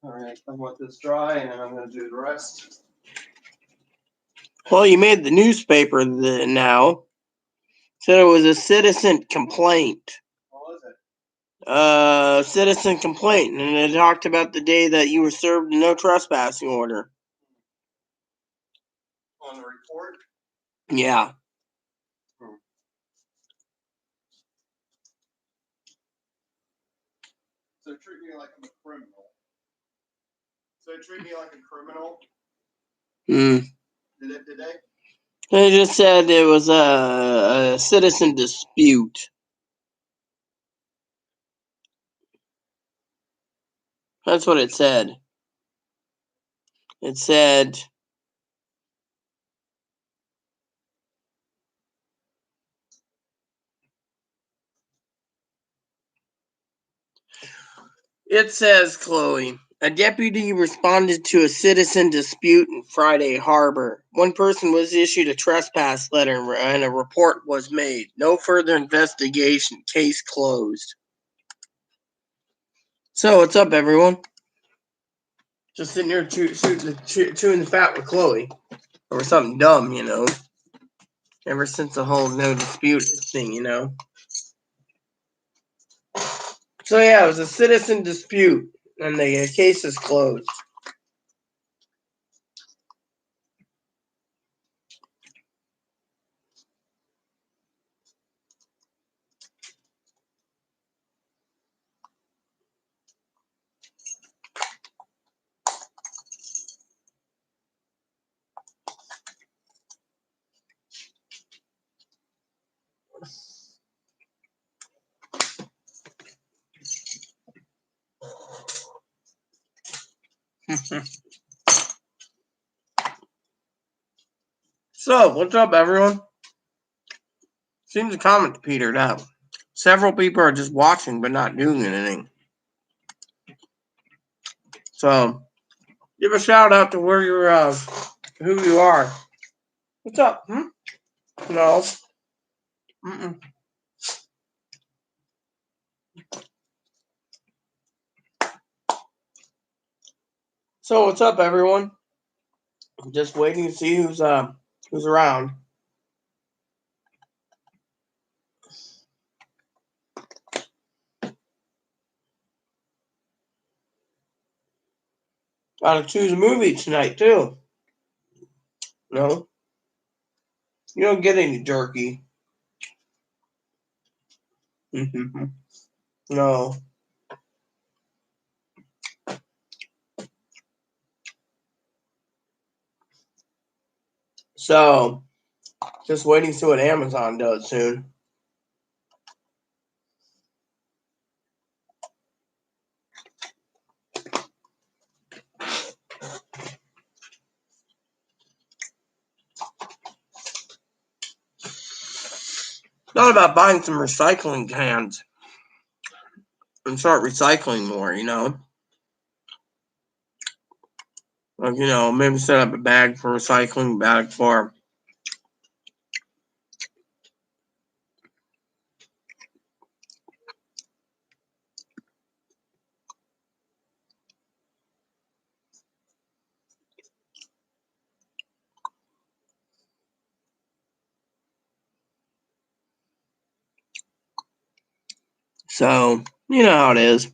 All right, I want this dry, and then I'm going to do the rest. Well, you made the newspaper now. Said it was a citizen complaint. What was it? Citizen complaint, and it talked about the day that you were served a no trespassing order. On the report? Yeah. So, true. treat me like I'm a criminal. So they treat me like a criminal. Did they? They just said it was a citizen dispute. That's what it said. It said It says, Chloe, a deputy responded to a citizen dispute in Friday Harbor. One person was issued a trespass letter and a report was made. No further investigation. Case closed. So, what's up, everyone? Just sitting here chewing the fat with Chloe. Or something dumb, you know. Ever since the whole no dispute thing, you know. So, yeah, it was a citizen dispute. And the case is closed. So, what's up, everyone? Seems the comments petered out. Several people are just watching but not doing anything. So, give a shout out to where you're, who you are. What's up? No. Mm-mm. So, what's up, everyone? Just waiting to see who's around. Gotta choose a movie tonight too. No, you don't get any jerky. No. So, just waiting to see what Amazon does soon. Thought about buying some recycling cans and start recycling more, you know. Like, you know, maybe set up a bag for recycling, bag for. So, you know how it is.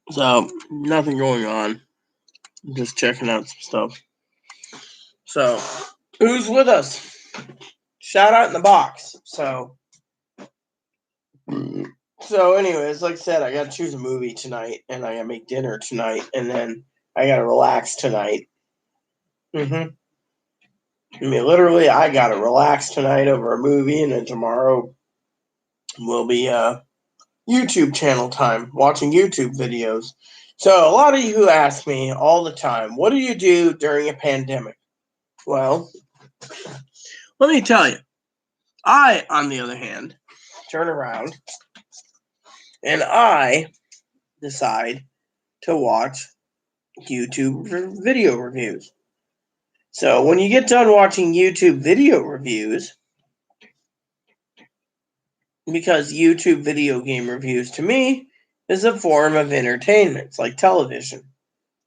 So, nothing going on. Just checking out some stuff. So, who's with us? Shout out in the box. So, anyways, like I said, I gotta choose a movie tonight, and I gotta make dinner tonight, and then I gotta relax tonight. I mean, literally, I gotta relax tonight over a movie, and then tomorrow will be YouTube channel time, watching YouTube videos. So, a lot of you ask me all the time, what do you do during a pandemic? Well, let me tell you. I, on the other hand, turn around and I decide to watch YouTube video reviews. So when you get done watching YouTube video reviews, because YouTube video game reviews to me is a form of entertainment. It's like television.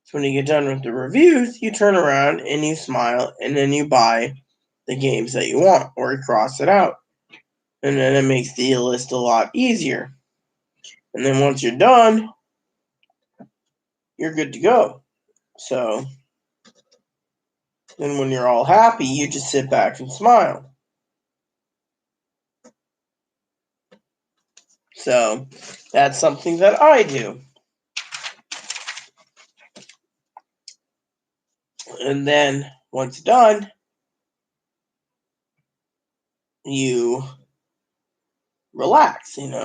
So when you get done with the reviews, you turn around and you smile and then you buy the games that you want or you cross it out. And then it makes the list a lot easier. And then once you're done, you're good to go. So then when you're all happy, you just sit back and smile. So that's something that I do. And then once done, you relax, And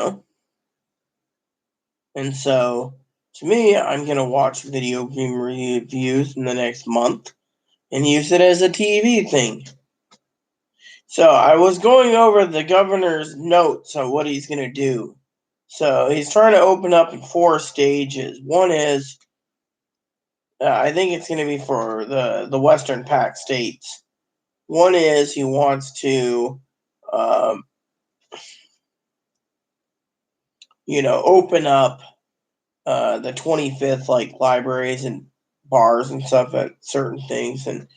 so to me, I'm going to watch video game reviews in the next month and use it as a TV thing. So I was going over the governor's notes on what he's going to do. So he's trying to open up in 4 stages. One is, I think it's going to be for the Western PAC states. One is he wants to, open up the 25th, like libraries and bars and stuff at certain things. And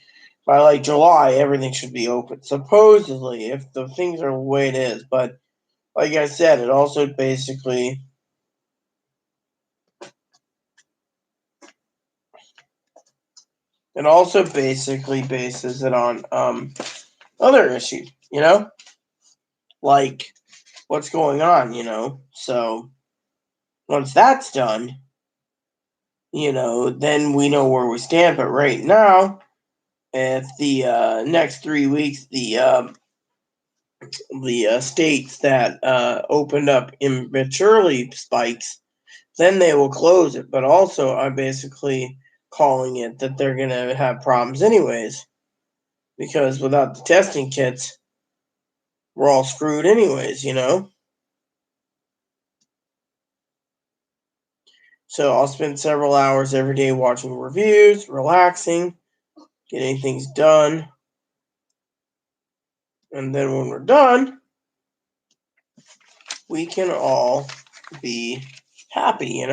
by like July, everything should be open. Supposedly, if the things are the way it is. But like I said, it also basically bases it on other issues, like what's going on. So once that's done, then we know where we stand. But right now, if the next 3 weeks, the states that opened up immaturely spikes, then they will close it. But also, I'm basically calling it that they're going to have problems anyways, because without the testing kits, we're all screwed anyways. So I'll spend several hours every day watching reviews, relaxing, getting things done. And then when we're done, we can all be happy,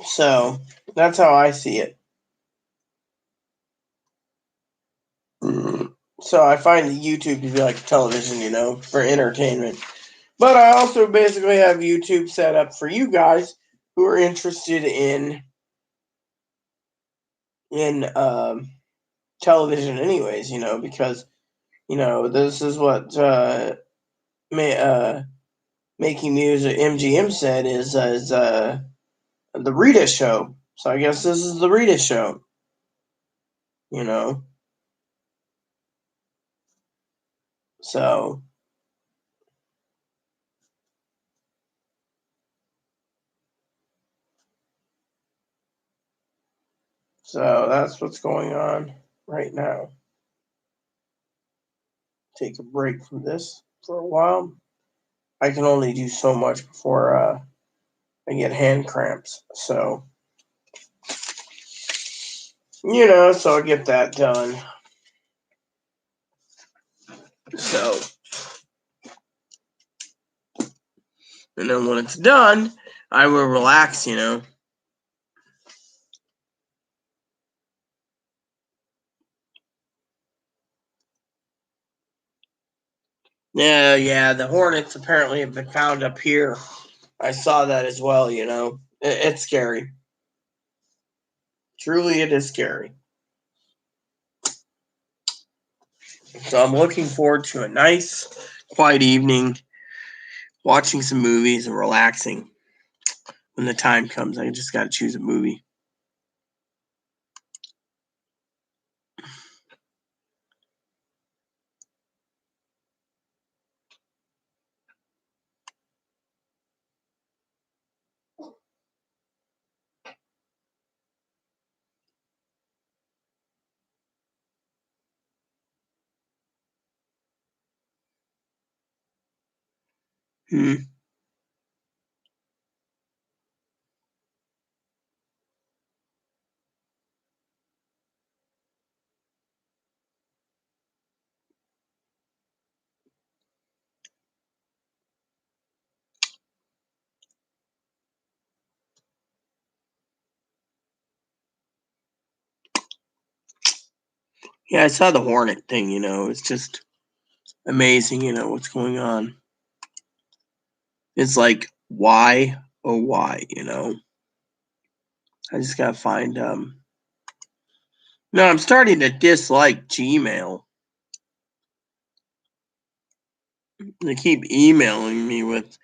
So that's how I see it. So I find YouTube to be like television, for entertainment. But I also basically have YouTube set up for you guys who are interested in television anyways, because, this is what Making Music MGM said is the Rita show. So I guess this is the Rita show, So that's what's going on right now. Take a break from this for a while. I can only do so much before I get hand cramps. So, so I get that done. So, and then when it's done, I will relax, Yeah, the hornets apparently have been found up here. I saw that as well, It's scary. Truly, it is scary. So I'm looking forward to a nice, quiet evening, watching some movies and relaxing. When the time comes, I just got to choose a movie. Yeah, I saw the Hornet thing, it's just amazing, what's going on. It's like, why, oh, why, I just gotta find, no, I'm starting to dislike Gmail. They keep emailing me with,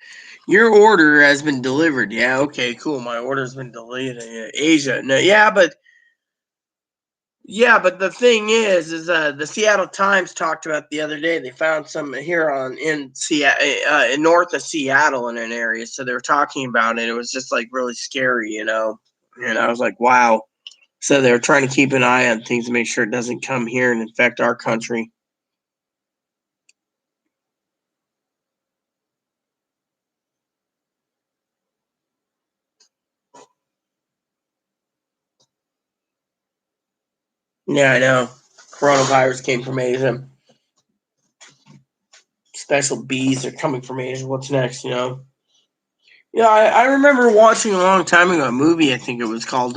your order has been delivered. Yeah, okay, cool. My order's been delivered. Asia. No, yeah, but the thing is the Seattle Times talked about the other day. They found some here in Seattle, north of Seattle in an area. So they were talking about it. It was just like really scary, And I was like, wow. So they're trying to keep an eye on things to make sure it doesn't come here and infect our country. Yeah, I know. Coronavirus came from Asia. Special bees are coming from Asia. What's next, Yeah, I remember watching a long time ago a movie. I think it was called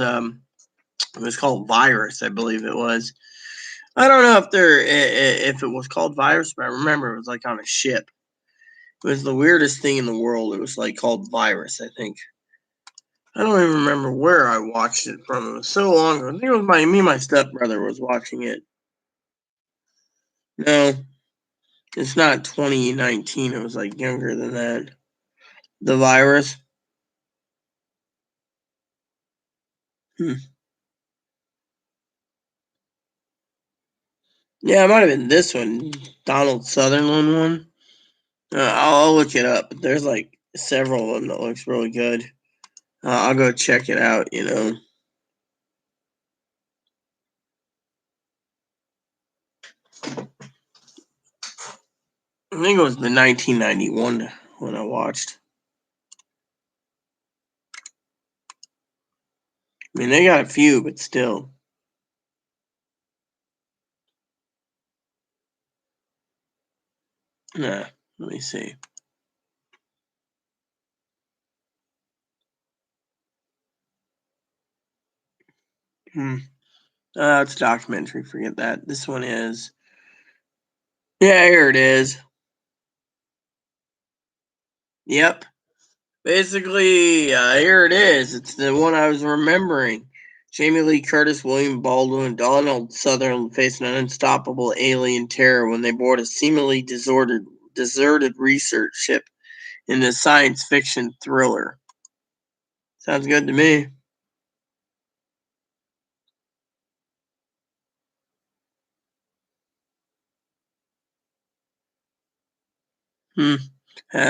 Virus. I believe it was. I don't know if it was called Virus, but I remember it was like on a ship. It was the weirdest thing in the world. It was like called Virus. I think. I don't even remember where I watched it from. It was so long ago. I think it was me and my stepbrother was watching it. No, it's not 2019. It was like younger than that. The Virus. Hmm. Yeah, it might have been this one, Donald Sutherland one. I'll look it up. There's like several of them that looks really good. I'll go check it out. I think it was the 1991 when I watched. I mean, they got a few, but still. Nah, let me see. Hmm. It's a documentary. Forget that. This one is. Yeah, here it is. Yep. Basically, here it is. It's the one I was remembering. Jamie Lee Curtis, William Baldwin, and Donald Sutherland faced an unstoppable alien terror when they board a seemingly deserted research ship in a science fiction thriller. Sounds good to me. Hmm.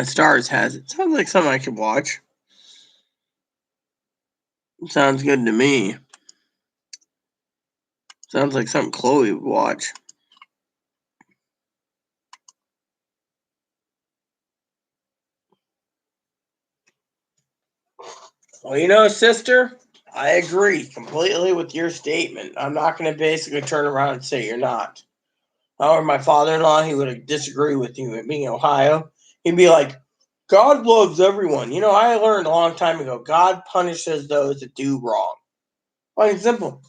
Stars has it. Sounds like something I could watch. Sounds good to me. Sounds like something Chloe would watch. Well, sister, I agree completely with your statement. I'm not going to basically turn around and say you're not. However, my father-in-law, he would disagree with you. Being Ohio, he'd be like, God loves everyone. I learned a long time ago, God punishes those that do wrong. Plain and simple.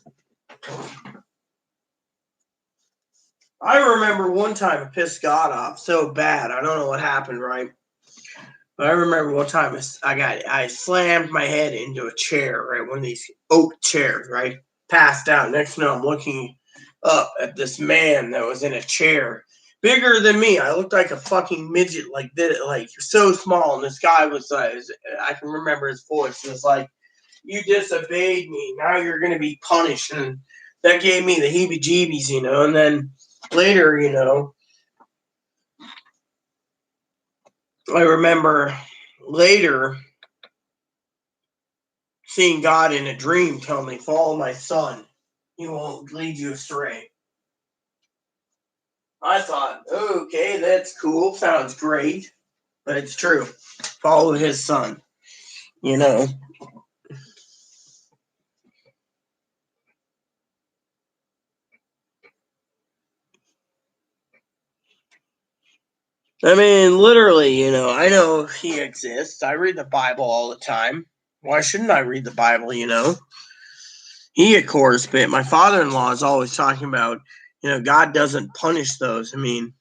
I remember one time I pissed God off so bad. I don't know what happened, right? But I remember one time I slammed my head into a chair, right? One of these oak chairs, right? Passed out. Next thing you know, I'm looking up at this man that was in a chair, bigger than me. I looked like a fucking midget, like this, like so small. And this guy was like, I can remember his voice. It was like, "You disobeyed me. Now you're gonna be punished." And that gave me the heebie-jeebies, And then later, I remember later seeing God in a dream tell me, "Follow my son. He won't lead you astray." I thought, okay, that's cool. Sounds great. But it's true. Follow his son. You know. I mean, literally, I know he exists. I read the Bible all the time. Why shouldn't I read the Bible? He, of course, but my father in law is always talking about, God doesn't punish those. I mean,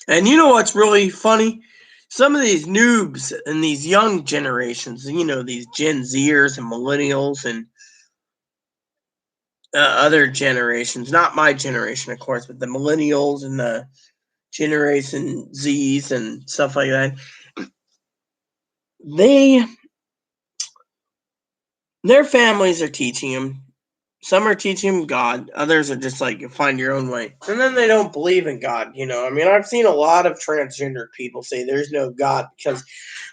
and you know what's really funny? Some of these noobs and these young generations, these Gen Zers and millennials and other generations, not my generation, of course, but the millennials and the Generation Zs and stuff like that, their families are teaching them. Some are teaching them God. Others are just like, you find your own way. And then they don't believe in God, I've seen a lot of transgender people say there's no God because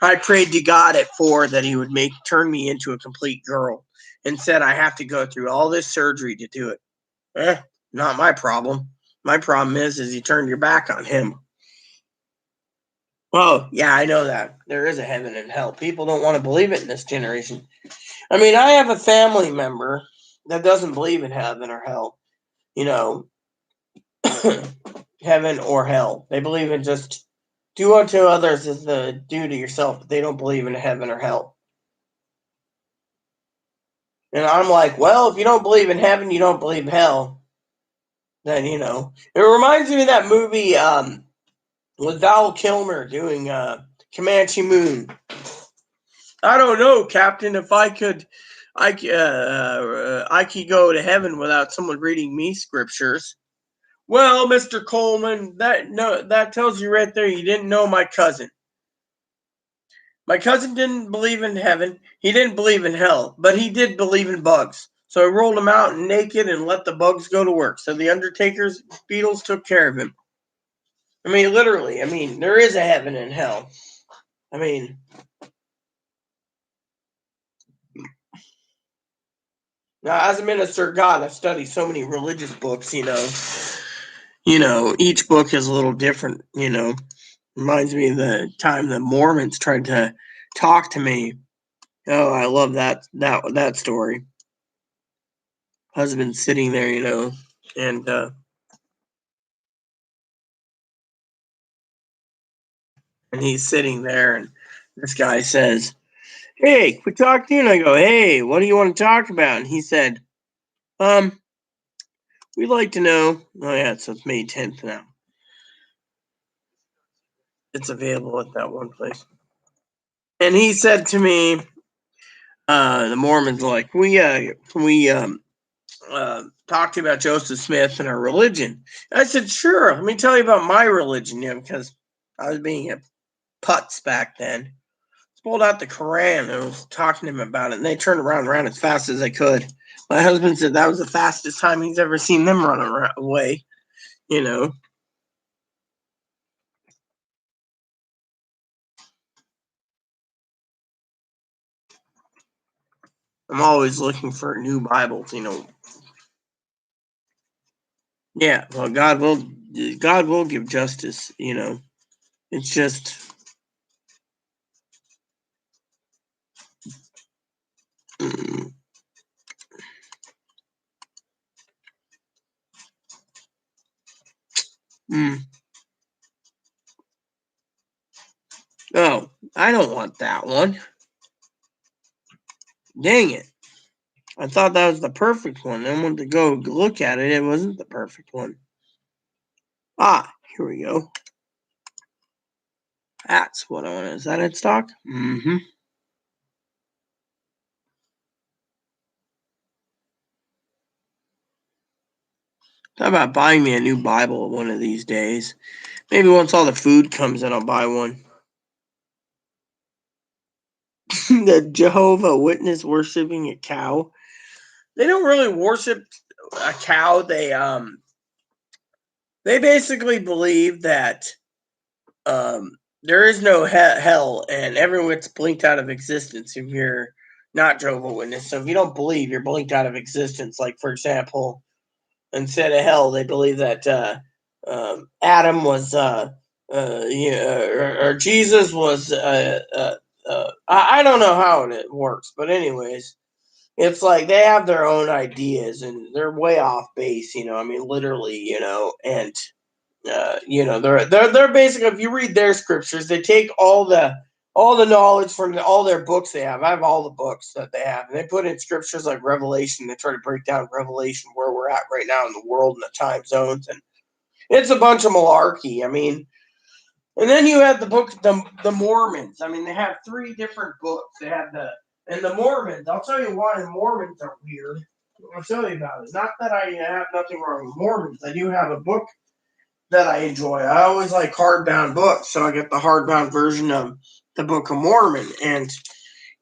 I prayed to God at 4 that he would turn me into a complete girl and said I have to go through all this surgery to do it. Not my problem. My problem is you turned your back on him. Oh, yeah, I know that. There is a heaven and hell. People don't want to believe it in this generation. I have a family member that doesn't believe in heaven or hell. Heaven or hell. They believe in just do unto others as do to yourself, but they don't believe in heaven or hell. And I'm like, well, if you don't believe in heaven, you don't believe in hell. Then, It reminds me of that movie with Val Kilmer doing Comanche Moon. I don't know, Captain, if I could go to heaven without someone reading me scriptures. Well, Mr. Coleman, that tells you right there you didn't know my cousin. My cousin didn't believe in heaven. He didn't believe in hell, but he did believe in bugs. So I rolled him out naked and let the bugs go to work. So the Undertaker's beetles took care of him. Literally. There is a heaven and hell. Now, as a minister of God, I've studied so many religious books, each book is a little different, Reminds me of the time the Mormons tried to talk to me. Oh, I love that story. Husband sitting there, and he's sitting there, and this guy says, "Hey, quit talking to you." And I go, "Hey, what do you want to talk about?" And he said, we'd like to know. Oh yeah, so it's May 10th now. It's available at that one place. And he said to me, the Mormons like, we talk to you about Joseph Smith and our religion. I said, sure. Let me tell you about my religion, because I was being a putz back then. Pulled out the Quran and was talking to him about it, and they turned around and ran as fast as they could. My husband said that was the fastest time he's ever seen them run away. I'm always looking for new Bibles, Yeah, well, God will give justice, It's just mm, mm. Oh, I don't want that one. Dang it. I thought that was the perfect one. I wanted to go look at it. It wasn't the perfect one. Ah, here we go. That's what I want. Is that in stock? Mm-hmm. How about buying me a new Bible one of these days? Maybe once all the food comes in, I'll buy one. The Jehovah Witness worshiping a cow. They don't really worship a cow. They basically believe that there is no hell and everyone's blinked out of existence if you're not Jehovah Witness. So if you don't believe, you're blinked out of existence. Like, for example, instead of hell, they believe that Adam was, or Jesus was, I don't know how it works, but anyways, it's like they have their own ideas and they're way off base, literally, and they're basically, if you read their scriptures, they take all the all the knowledge from all their books they have. I have all the books that they have. And they put in scriptures like Revelation. They try to break down Revelation, where we're at right now in the world and the time zones. And it's a bunch of malarkey. I mean, and then you have the book, the Mormons. I mean, they have 3 different books. They have and the Mormons. I'll tell you why the Mormons are weird. I'll tell you about it. Not that I have nothing wrong with Mormons. I do have a book that I enjoy. I always like hardbound books, so I get the hardbound version of the Book of Mormon, and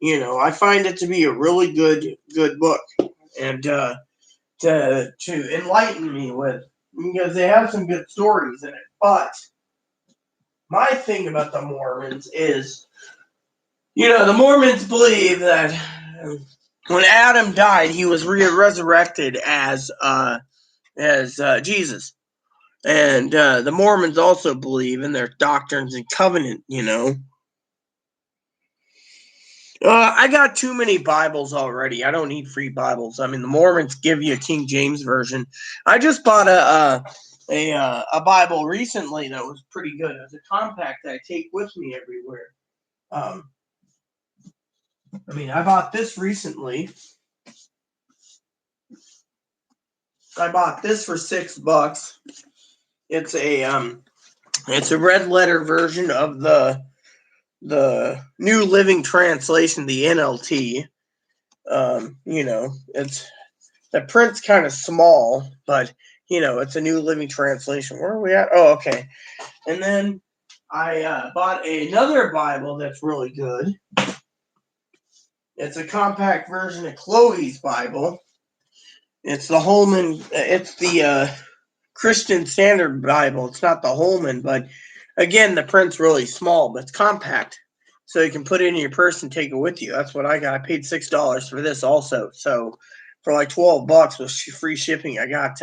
I find it to be a really good book, and to enlighten me with, because they have some good stories in it. But my thing about the Mormons is, the Mormons believe that when Adam died, he was resurrected as Jesus. And the Mormons also believe in their doctrines and covenant, I got too many Bibles already. I don't need free Bibles. I mean, the Mormons give you a King James version. I just bought a Bible recently that was pretty good. It was a compact that I take with me everywhere. I bought this recently. I bought this for $6. It's a red letter version of the New Living Translation, the NLT. It's the print's kind of small, but it's a New Living Translation. Where are we at? Oh, okay. And then I bought another Bible that's really good. It's a compact version of Chloe's Bible. It's the Holman. It's the Christian Standard Bible. It's not the Holman, but again, the print's really small, but it's compact, so you can put it in your purse and take it with you. That's what I got. I paid $6 for this also. So for like $12 with free shipping, I got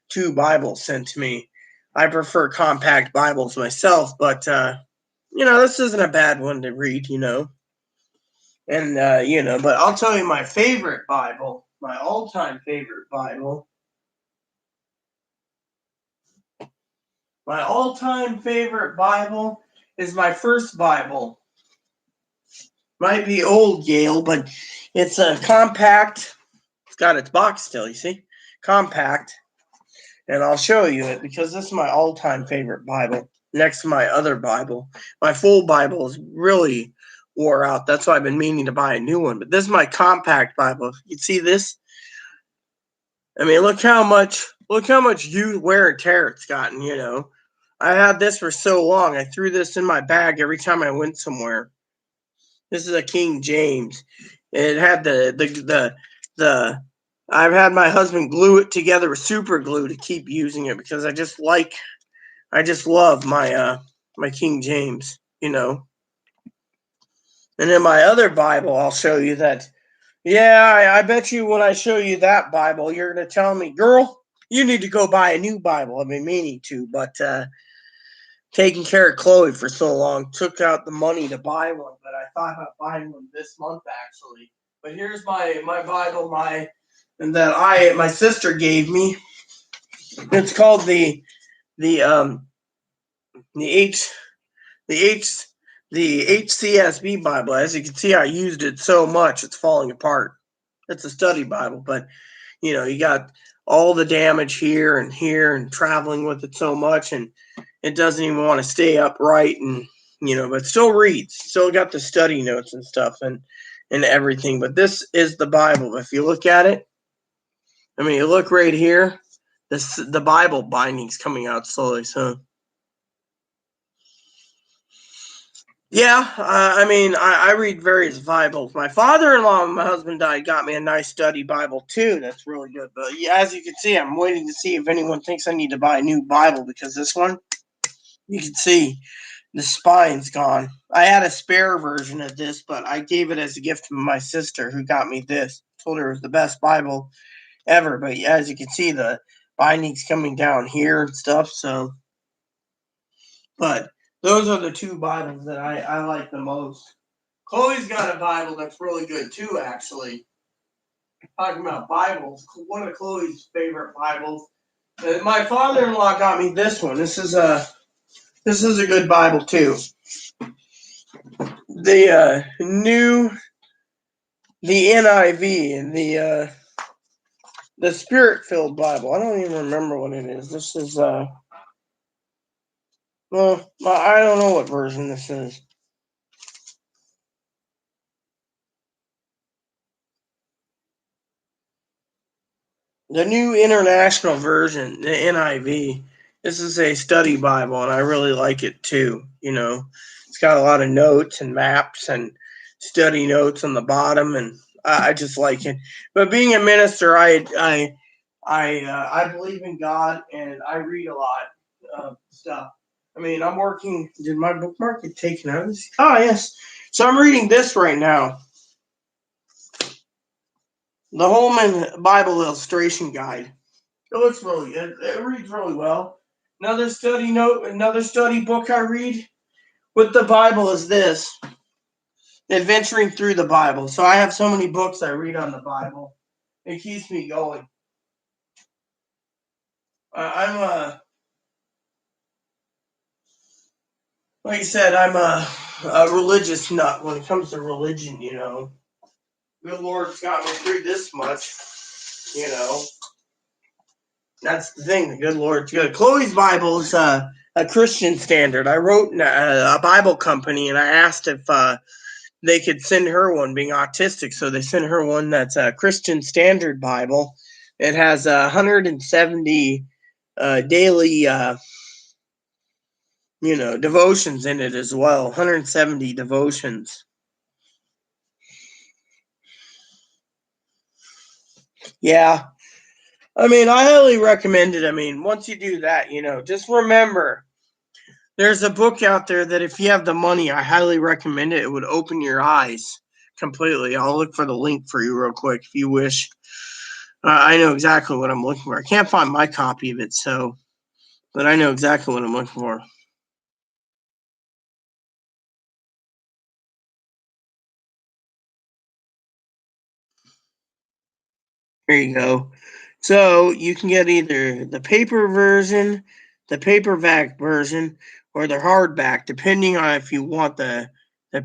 2 Bibles sent to me. I prefer compact Bibles myself, but this isn't a bad one to read, And but I'll tell you my favorite Bible, my all-time favorite Bible. My all-time favorite Bible is my first Bible. Might be old, Yale, but it's a compact. It's got its box still, you see? Compact. And I'll show you it because this is my all-time favorite Bible. Next to my other Bible. My full Bible is really wore out. That's why I've been meaning to buy a new one. But this is my compact Bible. You see this? I mean, look how much wear and tear it's gotten, I had this for so long. I threw this in my bag every time I went somewhere. This is a King James. It had the I've had my husband glue it together with super glue to keep using it because I just love my King James, And in my other Bible, I'll show you that. Yeah, I bet you when I show you that Bible, you're going to tell me, girl, you need to go buy a new Bible. I've been meaning to, but taking care of Chloe for so long, took out the money to buy one, but I thought about buying one this month actually. But here's my Bible, my sister gave me. It's called the H the H the HCSB Bible. As you can see, I used it so much it's falling apart. It's a study Bible, but you got all the damage here and traveling with it so much, and it doesn't even want to stay upright, and but still reads, still got the study notes and stuff and everything. But this is the Bible. If you look at it, you look right here, the Bible binding's coming out slowly. So yeah, I read various Bibles. My father-in-law, when my husband died, got me a nice study Bible too. That's really good. But yeah, as you can see, I'm waiting to see if anyone thinks I need to buy a new Bible because this one, you can see the spine's gone. I had a spare version of this, but I gave it as a gift to my sister who got me this. Told her it was the best Bible ever. But as you can see, the binding's coming down here and stuff. So, but those are the 2 Bibles that I like the most. Chloe's got a Bible that's really good too, actually. Talking about Bibles, one of Chloe's favorite Bibles. My father-in-law got me this one. This is a good Bible too. the NIV and the Spirit-filled Bible. I don't even remember what it is. This is well, I don't know what version this is. The New International Version, the NIV. This is a study Bible, and I really like it too. It's got a lot of notes and maps and study notes on the bottom, and I just like it. But being a minister, I believe in God, and I read a lot of stuff. I mean, I'm working. Did my bookmark get taken out? Oh yes. So I'm reading this right now. The Holman Bible Illustration Guide. It looks it reads really well. Another study note, another study book I read with the Bible is this, Adventuring Through the Bible. So I have so many books I read on the Bible. It keeps me going. I'm like I said, I'm a religious nut when it comes to religion, Good Lord's got me through this much, That's the thing. The good Lord's good. Chloe's Bible is a Christian Standard. I wrote a Bible company, and I asked if they could send her one, being autistic. So they sent her one that's a Christian Standard Bible. It has 170 daily, devotions in it as well. 170 devotions. Yeah. I mean, I highly recommend it. I mean, once you do that, just remember, there's a book out there that if you have the money, I highly recommend it. It would open your eyes completely. I'll look for the link for you real quick if you wish. I know exactly what I'm looking for. I can't find my copy of it, but I know exactly what I'm looking for. There you go. So you can get either the paper version, the paperback version, or the hardback, depending on if you want the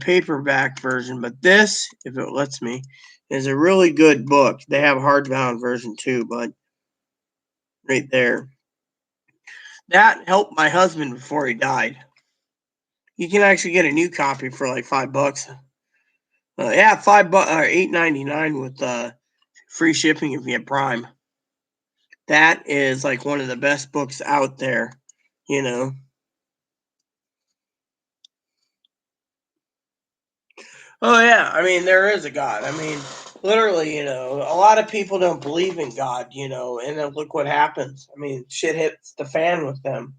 paperback version. But this, if it lets me, is a really good book. They have a hardbound version too, but right there. That helped my husband before he died. You can actually get a new copy for like $5. Yeah, $5 or $8.99 with free shipping if you have Prime. That is like one of the best books out there, Oh yeah, I mean there is a God. I mean, literally, a lot of people don't believe in God, and then look what happens. I mean, shit hits the fan with them.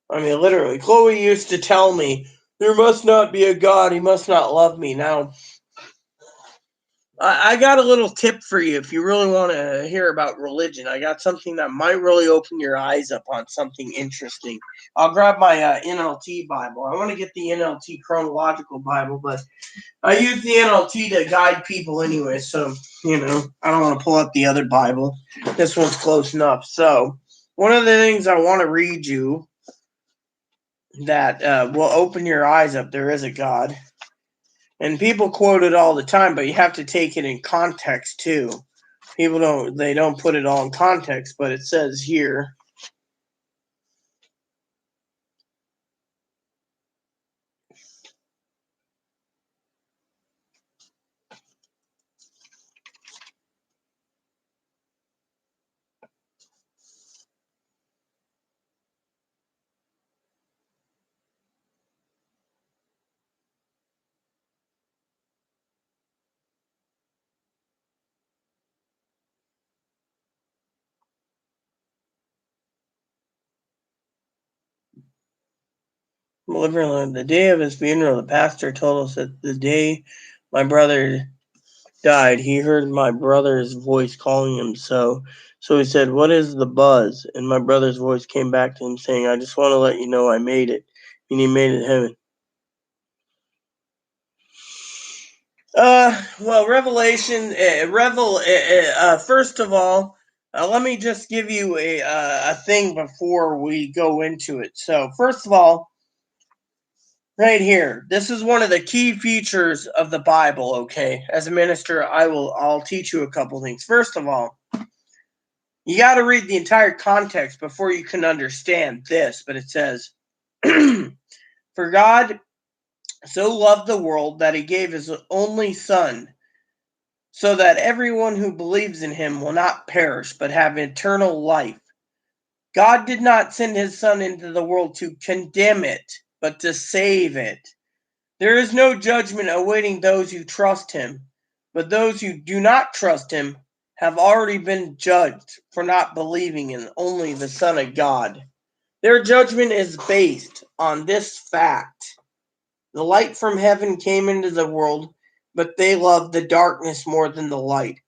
I mean, literally, Chloe used to tell me, there must not be a God, he must not love me. Now, I got a little tip for you if you really want to hear about religion. I got something that might really open your eyes up on something interesting. I'll grab my NLT Bible. I want to get the NLT Chronological Bible, but I use the NLT to guide people anyway, so, I don't want to pull out the other Bible. This one's close enough. So, one of the things I want to read you that will open your eyes up, there is a God. And people quote it all the time, but you have to take it in context too. People don't put it all in context, but it says here. The day of his funeral, the pastor told us that the day my brother died, he heard my brother's voice calling him. So he said, "What is the buzz?" And my brother's voice came back to him saying, "I just want to let you know I made it." And he made it to heaven. Well, Revelation, first of all, let me just give you a thing before we go into it. So, first of all, right here. This is one of the key features of the Bible, okay? As a minister, I'll teach you a couple things. First of all, you got to read the entire context before you can understand this, but it says, "For God so loved the world that he gave his only son, so that everyone who believes in him will not perish but have eternal life. God did not send his son into the world to condemn it, but to save it. There is no judgment awaiting those who trust him, but those who do not trust him have already been judged for not believing in only the Son of God. Their judgment is based on this fact. The light from heaven came into the world, but they loved the darkness more than the light,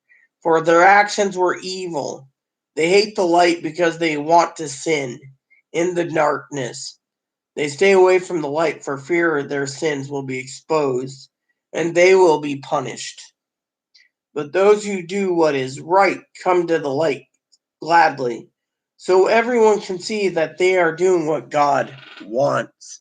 for their actions were evil. They hate the light because they want to sin in the darkness. They stay away from the light for fear their sins will be exposed, and they will be punished. But those who do what is right come to the light gladly, so everyone can see that they are doing what God wants."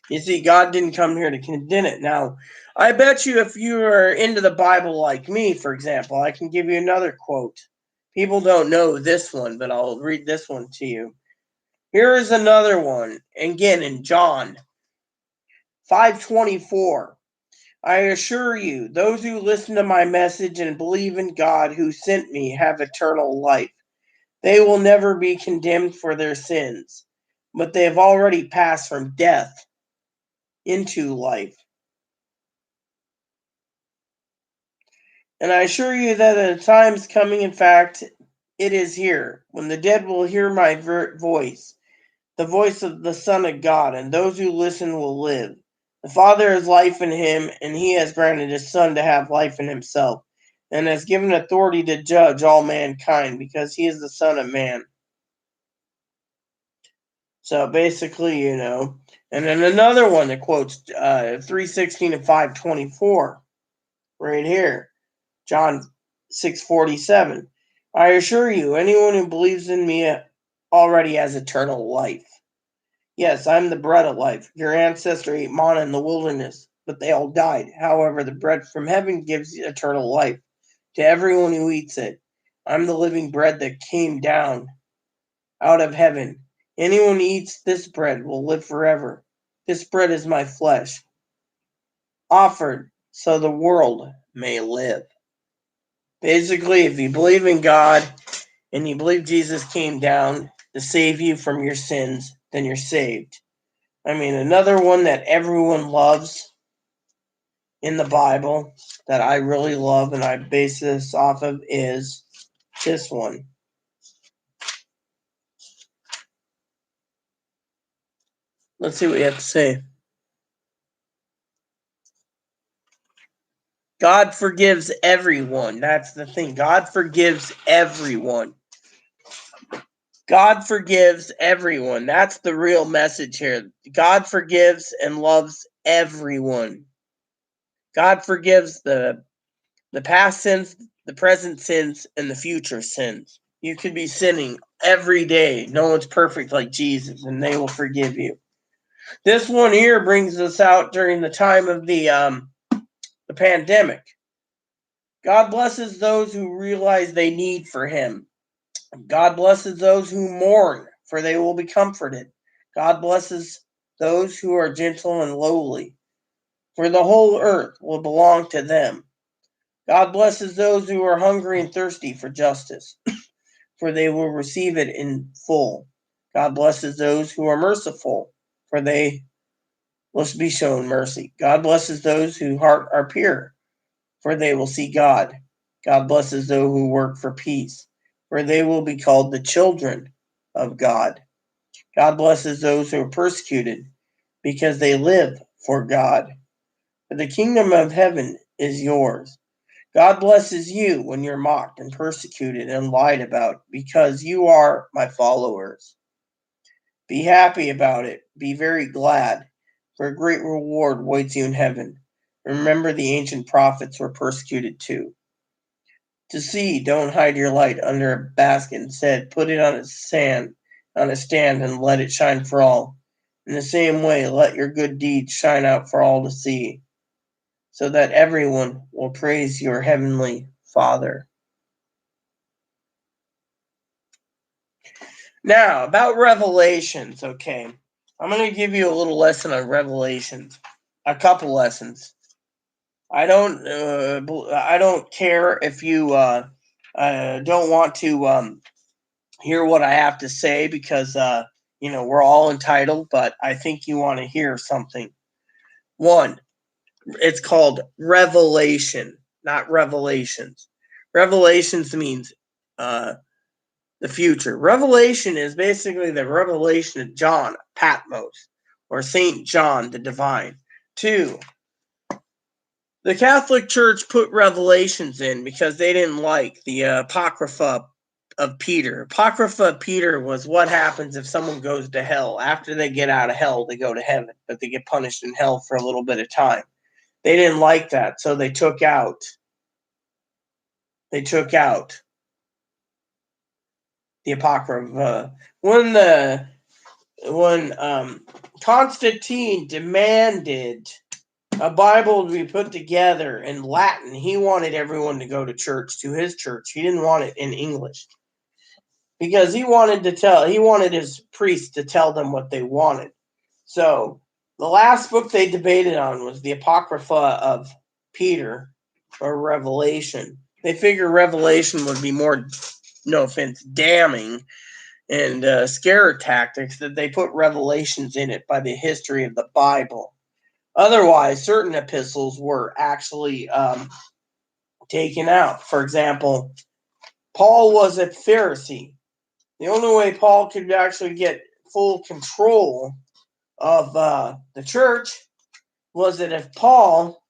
You see, God didn't come here to condemn it. Now, I bet you if you are into the Bible like me, for example, I can give you another quote. People don't know this one, but I'll read this one to you. Here is another one, again in John 5:24. "I assure you, those who listen to my message and believe in God who sent me have eternal life. They will never be condemned for their sins, but they have already passed from death into life. And I assure you that a time is coming, in fact, it is here, when the dead will hear my voice, the voice of the Son of God, and those who listen will live. The Father has life in him, and he has granted his Son to have life in himself, and has given authority to judge all mankind, because he is the Son of Man." So basically, and then another one that quotes 3:16 and 5:24, right here, John 6:47. "I assure you, anyone who believes in me already has eternal life. Yes, I'm the bread of life. Your ancestor ate manna in the wilderness, but they all died. However, the bread from heaven gives eternal life to everyone who eats it. I'm the living bread that came down out of heaven. Anyone who eats this bread will live forever. This bread is my flesh, offered so the world may live." Basically, if you believe in God and you believe Jesus came down to save you from your sins, then you're saved. I mean, another one that everyone loves in the Bible that I really love and I base this off of is this one. Let's see what you have to say. God forgives everyone. That's the thing. God forgives everyone. God forgives everyone. That's the real message here. God forgives and loves everyone. God forgives the past sins, the present sins, and the future sins. You could be sinning every day. No one's perfect like Jesus, and they will forgive you. This one here brings us out during the time of the pandemic. God blesses those who realize they need for him. God blesses those who mourn, for they will be comforted. God blesses those who are gentle and lowly, for the whole earth will belong to them. God blesses those who are hungry and thirsty for justice, for they will receive it in full. God blesses those who are merciful, for they will be shown mercy. God blesses those whose heart are pure, for they will see God. God blesses those who work for peace, for they will be called the children of God. God blesses those who are persecuted, because they live for God. For the kingdom of heaven is yours. God blesses you when you're mocked and persecuted and lied about, because you are my followers. Be happy about it. Be very glad, for a great reward waits you in heaven. Remember, the ancient prophets were persecuted too. To see, don't hide your light under a basket. Instead, put it on a stand and let it shine for all. In the same way, let your good deeds shine out for all to see, so that everyone will praise your heavenly Father. Now, about Revelations, okay. I'm going to give you a little lesson on Revelations. A couple lessons. I don't care if you don't want to hear what I have to say, because we're all entitled, but I think you want to hear something. One, it's called revelation, not revelations. Revelations means the future. Revelation is basically the revelation of John, Patmos, or Saint John the Divine. Two, the Catholic Church put revelations in because they didn't like the Apocrypha of Peter. Apocrypha of Peter was what happens if someone goes to hell. After they get out of hell, they go to heaven, but they get punished in hell for a little bit of time. They didn't like that, so they took out the Apocrypha. When Constantine demanded a Bible to be put together in Latin, he wanted everyone to go to his church. He didn't want it in English, because he wanted his priests to tell them what they wanted. So the last book they debated on was the Apocrypha of Peter, or Revelation. They figured Revelation would be more, no offense, damning and scare tactics, that they put revelations in it by the history of the Bible. Otherwise, certain epistles were actually taken out. For example, Paul was a Pharisee. The only way Paul could actually get full control of the church was that if Paul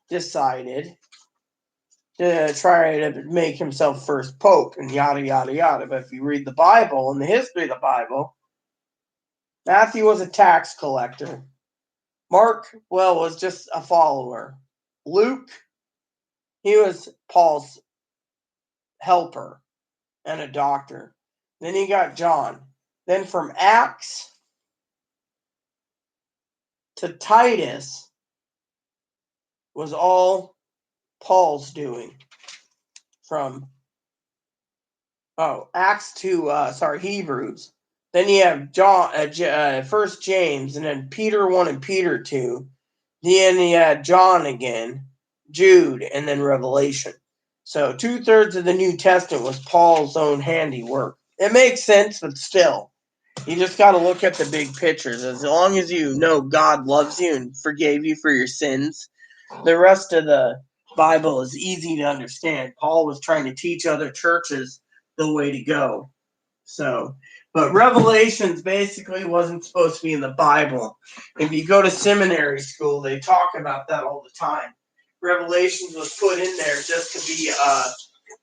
decided to try to make himself first pope, and yada, yada, yada. But if you read the Bible and the history of the Bible, Matthew was a tax collector. Mark, was just a follower. Luke, he was Paul's helper and a doctor. Then you got John. Then from Acts to Titus was all Paul's doing. From Acts to Hebrews. Then you have John, First James, and then Peter 1 and Peter 2. Then you had John again, Jude, and then Revelation. So 2/3 of the New Testament was Paul's own handiwork. It makes sense, but still, you just got to look at the big pictures. As long as you know God loves you and forgave you for your sins, the rest of the Bible is easy to understand. Paul was trying to teach other churches the way to go. But Revelations basically wasn't supposed to be in the Bible. If you go to seminary school, they talk about that all the time. Revelations was put in there just to be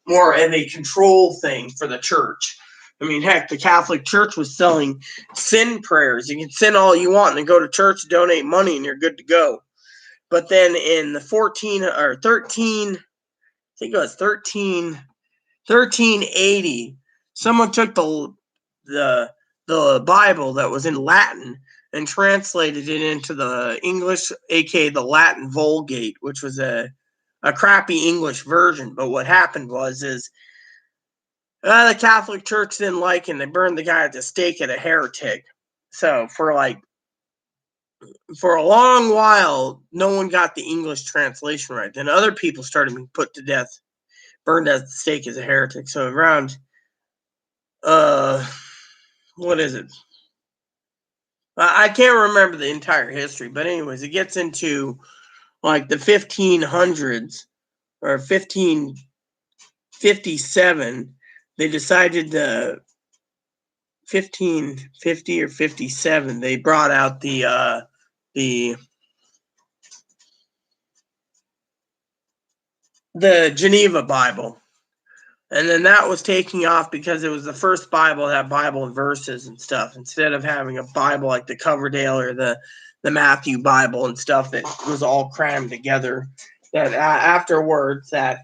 more of a control thing for the church. I mean, heck, the Catholic Church was selling sin prayers. You can sin all you want and then go to church, donate money, and you're good to go. But then in the 1380, someone took the Bible that was in Latin and translated it into the English, aka the Latin Vulgate, which was a crappy English version. But what happened was the Catholic Church didn't like it, and they burned the guy at the stake as a heretic. So for a long while, no one got the English translation right. Then other people started being put to death, burned at the stake as a heretic. So around, what is it? I can't remember the entire history, but anyways, it gets into like the 1500s or 1557. They decided to 1550 or 57. They brought out the Geneva Bible. And then that was taking off because it was the first Bible that had Bible verses and stuff, instead of having a Bible like the Coverdale or the Matthew Bible and stuff that was all crammed together. That afterwards, that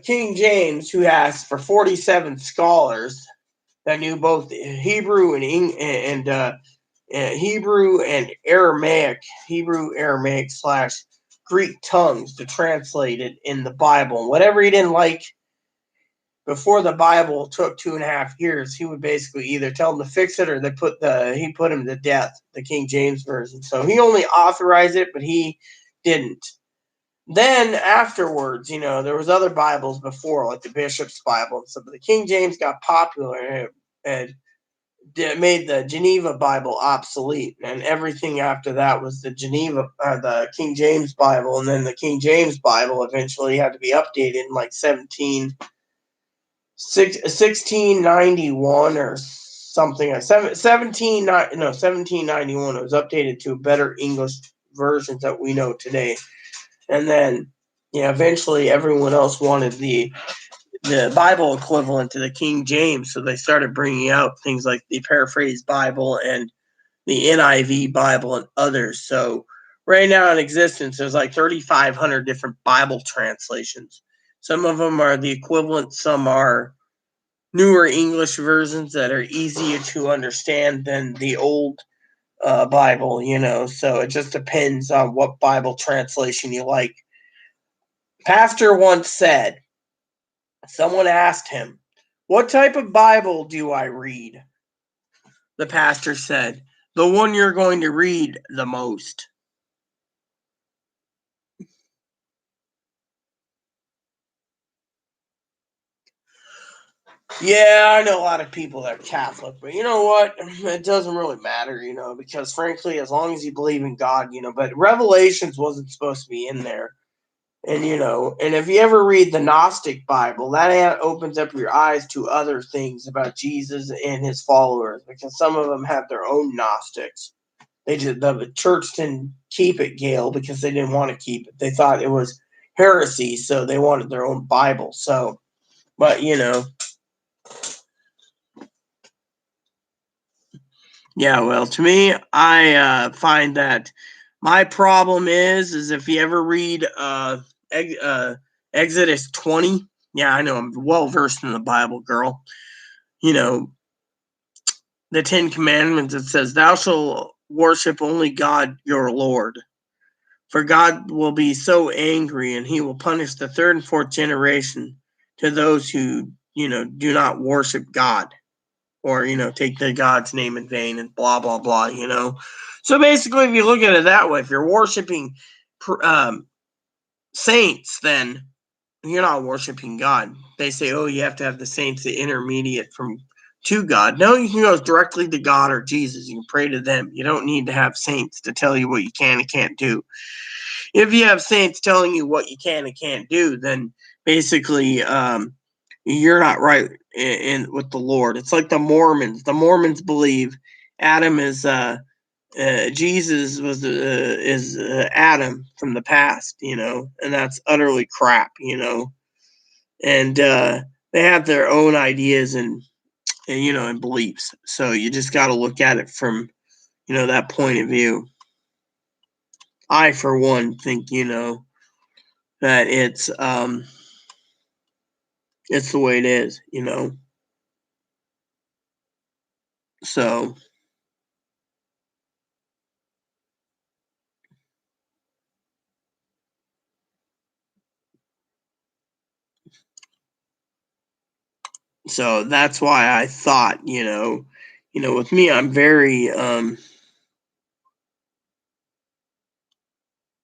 King James, who asked for 47 scholars that knew both Hebrew and Hebrew and Aramaic, / Greek tongues to translate it in the Bible. Whatever he didn't like before the Bible took 2.5 years, he would basically either tell them to fix it or he put him to death, the King James Version. So he only authorized it, but he didn't. Then afterwards, there was other Bibles before, like the Bishop's Bible and stuff, but the King James got popular and made the Geneva Bible obsolete, and everything after that was the King James Bible, and then the King James Bible eventually had to be updated in like 1691 or something. 1791. It was updated to a better English version that we know today, and then eventually everyone else wanted the Bible equivalent to the King James, so they started bringing out things like the Paraphrased Bible and the NIV Bible and others. So right now in existence, there's like 3,500 different Bible translations. Some of them are the equivalent, some are newer English versions that are easier to understand than the old Bible, so it just depends on what Bible translation you like. Pastor once said, someone asked him, "What type of Bible do I read?" The pastor said, "The one you're going to read the most." Yeah, I know a lot of people that are Catholic, but you know what? It doesn't really matter, because frankly, as long as you believe in God, but Revelations wasn't supposed to be in there. And, and if you ever read the Gnostic Bible, that opens up your eyes to other things about Jesus and his followers, because some of them have their own Gnostics. The church didn't keep it, Gail, because they didn't want to keep it. They thought it was heresy, so they wanted their own Bible. So, but, yeah, well, to me, I find that my problem is if you ever read Exodus 20, yeah, I know I'm well versed in the Bible, girl. The 10 Commandments, it says, "Thou shalt worship only God your Lord. For God will be so angry, and he will punish the 3rd and 4th generation to those who, do not worship God." Or, take the God's name in vain and blah, blah, blah, So basically, if you look at it that way, if you're worshiping saints, then you're not worshiping God. They say, oh, you have to have the saints, the intermediate to God. No, you can go directly to God or Jesus. You can pray to them. You don't need to have saints to tell you what you can and can't do. If you have saints telling you what you can and can't do, then basically you're not right in with the Lord. It's like the Mormons. The Mormons believe Adam is Jesus is Adam from the past, and that's utterly crap, and they have their own ideas and beliefs. So you just got to look at it from that point of view. I, for one, think that it's the way it is, So that's why I thought, with me, I'm very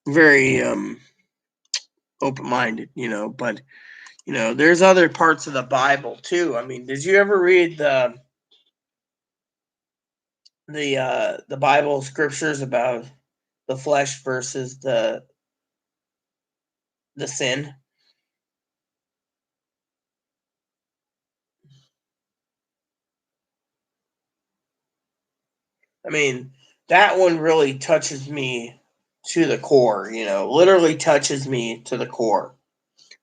very open-minded, but there's other parts of the Bible too. I mean, did you ever read the Bible scriptures about the flesh versus the sin? I mean, that one really touches me to the core, literally touches me to the core.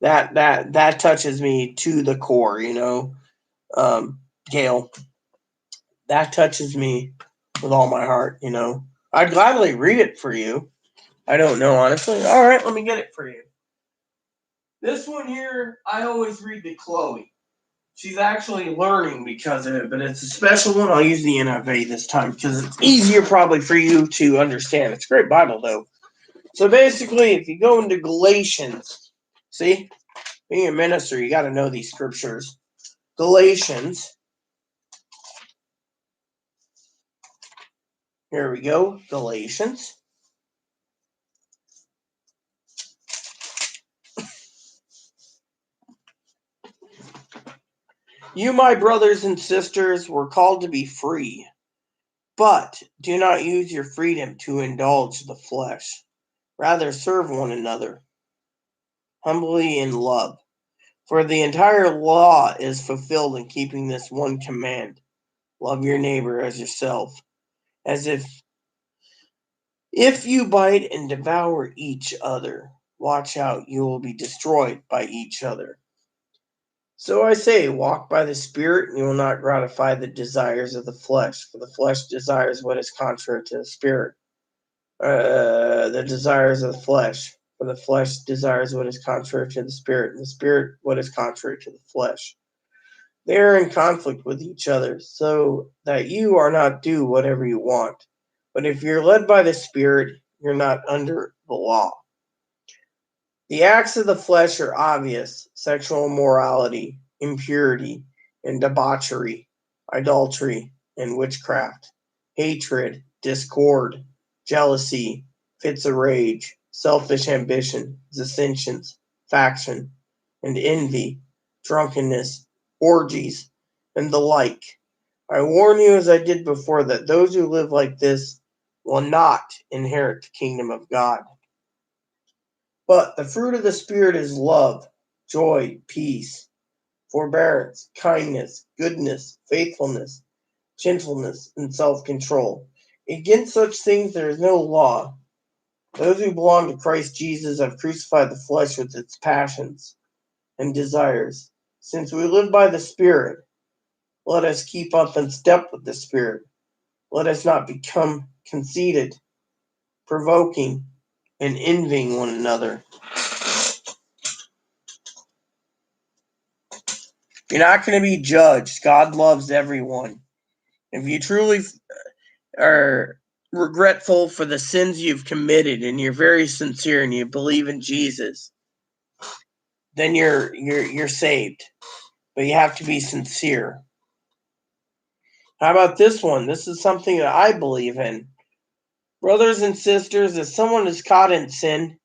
That touches me to the core, Gail. That touches me with all my heart, I'd gladly read it for you. I don't know, honestly. All right, let me get it for you. This one here, I always read to Chloe. She's actually learning because of it, but it's a special one. I'll use the NIV this time because it's easier probably for you to understand. It's a great Bible, though. So basically, if you go into Galatians, see, being a minister, you got to know these scriptures. Galatians. Here we go. Galatians. You, my brothers and sisters, were called to be free, but do not use your freedom to indulge the flesh. Rather, serve one another humbly in love. For the entire law is fulfilled in keeping this one command: love your neighbor as yourself. As if you bite and devour each other, watch out, you will be destroyed by each other. So I say, walk by the Spirit, and you will not gratify the desires of the flesh. For the flesh desires what is contrary to the Spirit. The desires of the flesh. For the flesh desires what is contrary to the Spirit, and the Spirit what is contrary to the flesh. They are in conflict with each other, so that you are not do whatever you want. But if you're led by the Spirit, you're not under the law. The acts of the flesh are obvious: sexual immorality, impurity, and debauchery, idolatry, and witchcraft, hatred, discord, jealousy, fits of rage, selfish ambition, dissensions, faction, and envy, drunkenness, orgies, and the like. I warn you, as I did before, that those who live like this will not inherit the kingdom of God. But the fruit of the Spirit is love, joy, peace, forbearance, kindness, goodness, faithfulness, gentleness, and self-control. Against such things there is no law. Those who belong to Christ Jesus have crucified the flesh with its passions and desires. Since we live by the Spirit, let us keep up in step with the Spirit. Let us not become conceited, provoking, and envying one another. You're not going to be judged. God loves everyone. If you truly are regretful for the sins you've committed and you're very sincere and you believe in Jesus, then you're saved. But you have to be sincere. How about this one? This is something that I believe in. Brothers and sisters, if someone is caught in sin,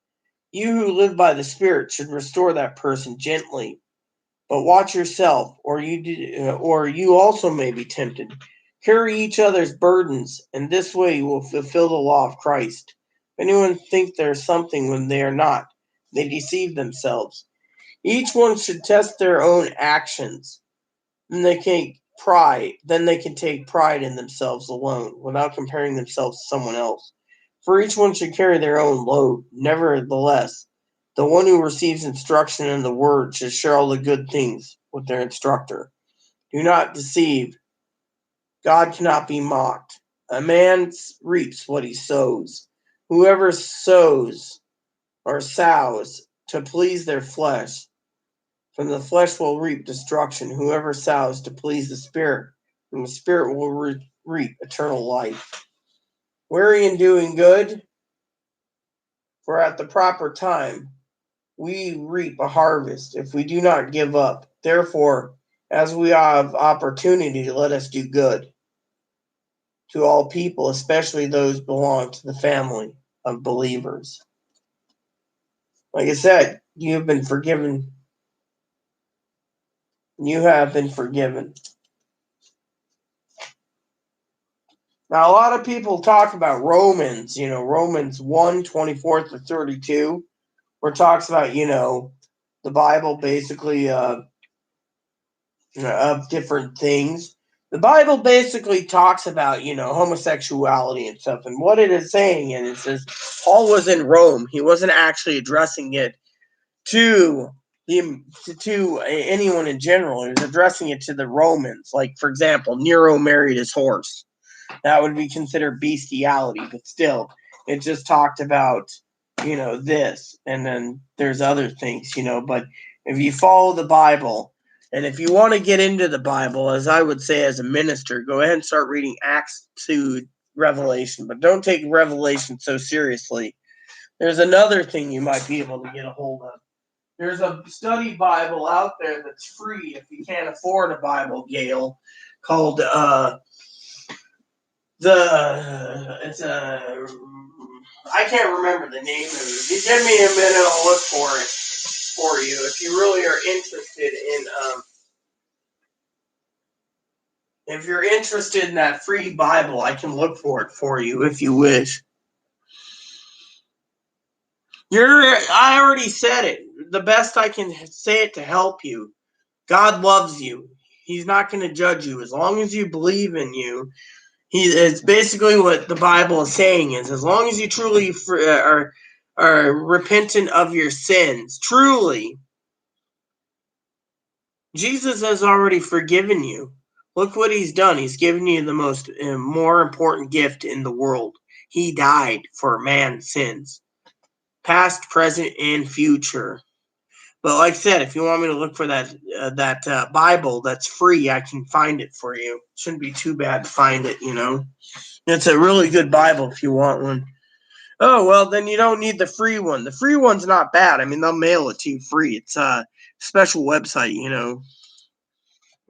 you who live by the Spirit should restore that person gently. But watch yourself, or you also may be tempted. Carry each other's burdens, and this way you will fulfill the law of Christ. If anyone thinks they're something when they are not, they deceive themselves. Each one should test their own actions. Then they can take pride in themselves alone, without comparing themselves to someone else. For each one should carry their own load. Nevertheless, the one who receives instruction in the word should share all the good things with their instructor. Do not deceive. God cannot be mocked. A man reaps what he sows. Whoever sows or sows to please their flesh, from the flesh will reap destruction. Whoever sows to please the Spirit, from the Spirit will reap eternal life. Weary in doing good, for at the proper time we reap a harvest if we do not give up. Therefore, as we have opportunity, let us do good to all people, especially those belong to the family of believers. Like I said, you have been forgiven. You have been forgiven. Now, a lot of people talk about Romans, Romans 1:24-32, where it talks about, the Bible basically of different things. The Bible basically talks about, homosexuality and stuff. And what it is saying, and it says Paul was in Rome. He wasn't actually addressing it to anyone in general. He was addressing it to the Romans. Like, for example, Nero married his horse. That would be considered bestiality, but still, it just talked about, this, and then there's other things, but if you follow the Bible, And if you want to get into the Bible, as I would say as a minister, go ahead and start reading Acts to Revelation, but don't take Revelation so seriously. There's another thing you might be able to get a hold of. There's a study Bible out there that's free if you can't afford a Bible, Gail, called I can't remember the name of it. If you give me a minute, I'll look for it for you. If you really are interested in if you're interested in that free Bible, I can look for it for you if you wish. I already said it. The best I can say it to help you. God loves you. He's not going to judge you. As long as you believe in you, it's basically what the Bible is saying is, as long as you truly are repentant of your sins, truly, Jesus has already forgiven you. Look what he's done. He's given you the most more important gift in the world. He died for man's sins, past, present, and future. But like I said, if you want me to look for that Bible that's free, I can find it for you. Shouldn't be too bad to find it, you know. It's a really good Bible if you want one. Oh, well, then you don't need the free one. The free one's not bad. I mean, they'll mail it to you free. It's a special website, you know.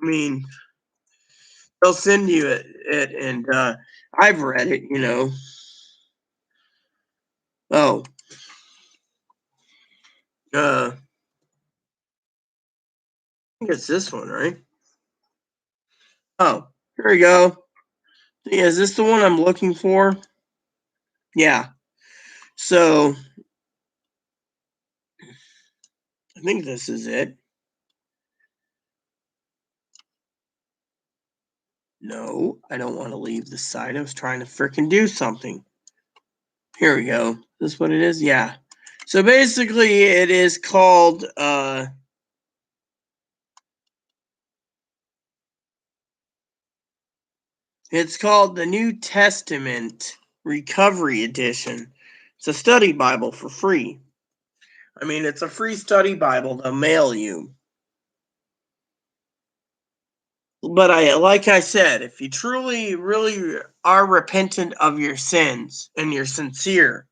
I mean, they'll send you it and I've read it, you know. Oh, I think it's this one, right? Oh, here we go. Yeah, is this the one I'm looking for? Yeah. So, I think this is it. No, I don't want to leave the site. I was trying to frickin' do something. Here we go. Is this what it is? Yeah. So basically it is called it's called the New Testament Recovery Edition. It's a study Bible for free. I mean, it's a free study Bible they'll mail you. But like I said, if you truly, really are repentant of your sins and you're sincere,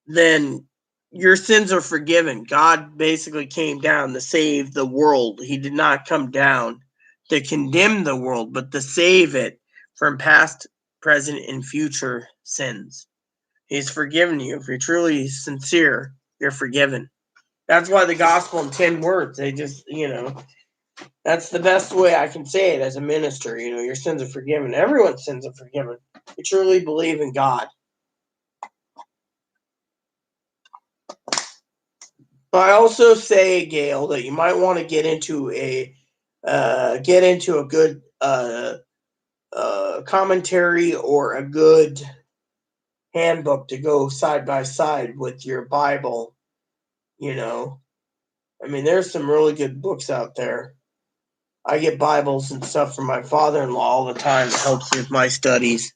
then your sins are forgiven. God basically came down to save the world. He did not come down to condemn the world, but to save it from past, present, and future sins. He's forgiven you. If you're truly sincere, you're forgiven. That's why the gospel in 10 words, they just, you know, that's the best way I can say it as a minister. You know, your sins are forgiven. Everyone's sins are forgiven. You truly believe in God. I also say, Gail, that you might want to get into a good commentary or a good handbook to go side by side with your Bible. You know, I mean, there's some really good books out there. I get Bibles and stuff from my father-in-law all the time. It helps with my studies.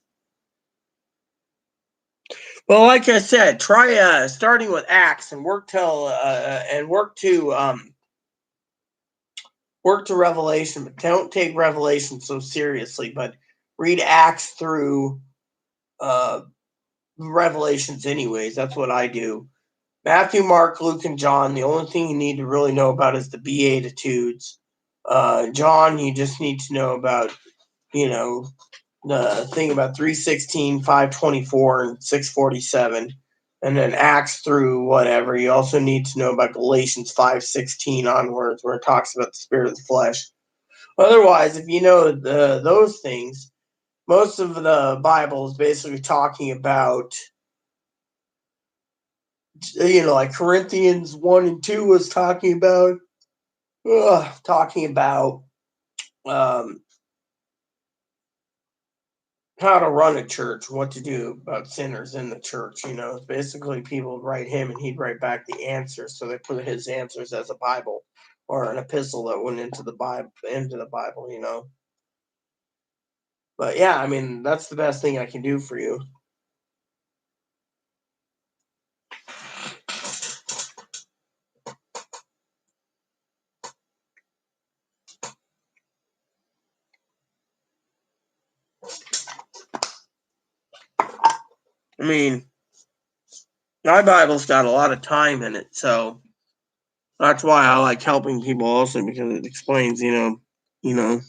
Well, like I said, try starting with Acts and work to Revelation, but don't take Revelation so seriously. But read Acts through Revelations, anyways. That's what I do. Matthew, Mark, Luke, and John. The only thing you need to really know about is the Beatitudes. John, you just need to know about, you know, the thing about 3:16, 5:24, and 6:47. And then Acts through whatever. You also need to know about Galatians 5:16 onwards, where it talks about the spirit of the flesh. Otherwise, if you know those things, most of the Bible is basically talking about, you know, like Corinthians 1 and 2 was talking about um, how to run a church, what to do about sinners in the church. You know, basically people would write him and he'd write back the answers. So they put his answers as a Bible or an epistle that went into the Bible, you know. But yeah, I mean, that's the best thing I can do for you. I mean, my Bible's got a lot of time in it, so that's why I like helping people also, because it explains, you know.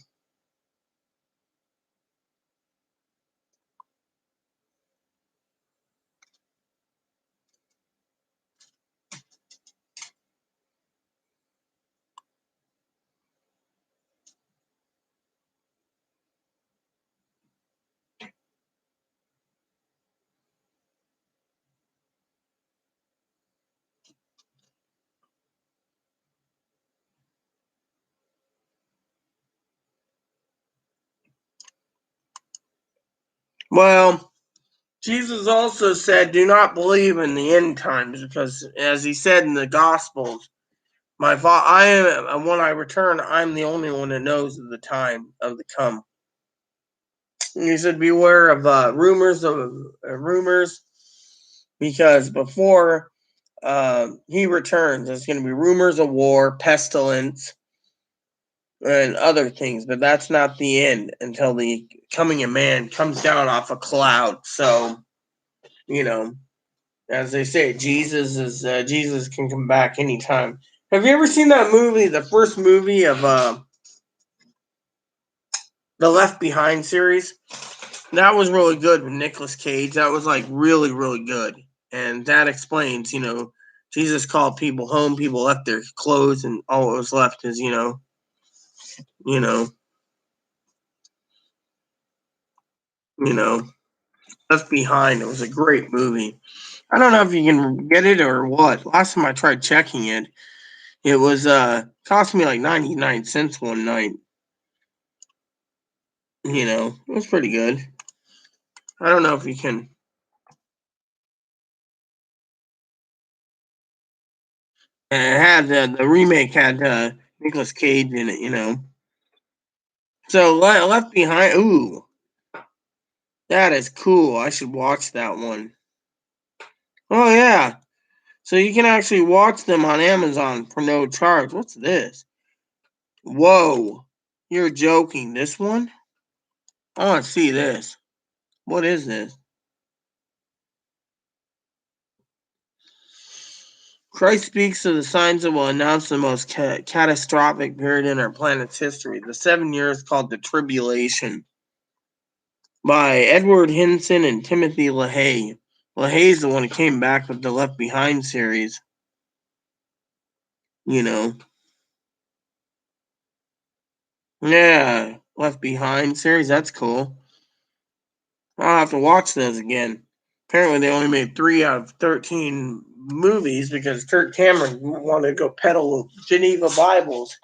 Well, Jesus also said, "Do not believe in the end times, because, as he said in the Gospels, I am when I return, I'm the only one that knows of the time of the come." And he said, "Beware of rumors, because before he returns, there's going to be rumors of war, pestilence, and other things, but that's not the end until the coming of man comes down off a cloud." So, you know, as they say, Jesus can come back anytime. Have you ever seen that movie, the first movie of the Left Behind series? That was really good with Nicolas Cage. That was like really, really good. And that explains, Jesus called people home, people left their clothes, and all that was left is, you know, you know, Left Behind. It was a great movie. I don't know if you can get it or what. Last time I tried checking it, it was cost me like 99 cents one night. It was pretty good. I don't know if you can. And it had the remake had Nicolas Cage in it. So Left Behind. Ooh, that is cool. I should watch that one. Oh yeah. So you can actually watch them on Amazon for no charge. What's this? Whoa. You're joking. This one? I want to see this. What is this? Christ speaks of the signs that will announce the most catastrophic period in our planet's history. The 7 years called the Tribulation, by Edward Hinson and Timothy LaHaye. LaHaye's the one who came back with the Left Behind series. You know. Yeah, Left Behind series. That's cool. I'll have to watch those again. Apparently, they only made 3 out of 13 movies because Kirk Cameron wanted to go peddle Geneva Bibles.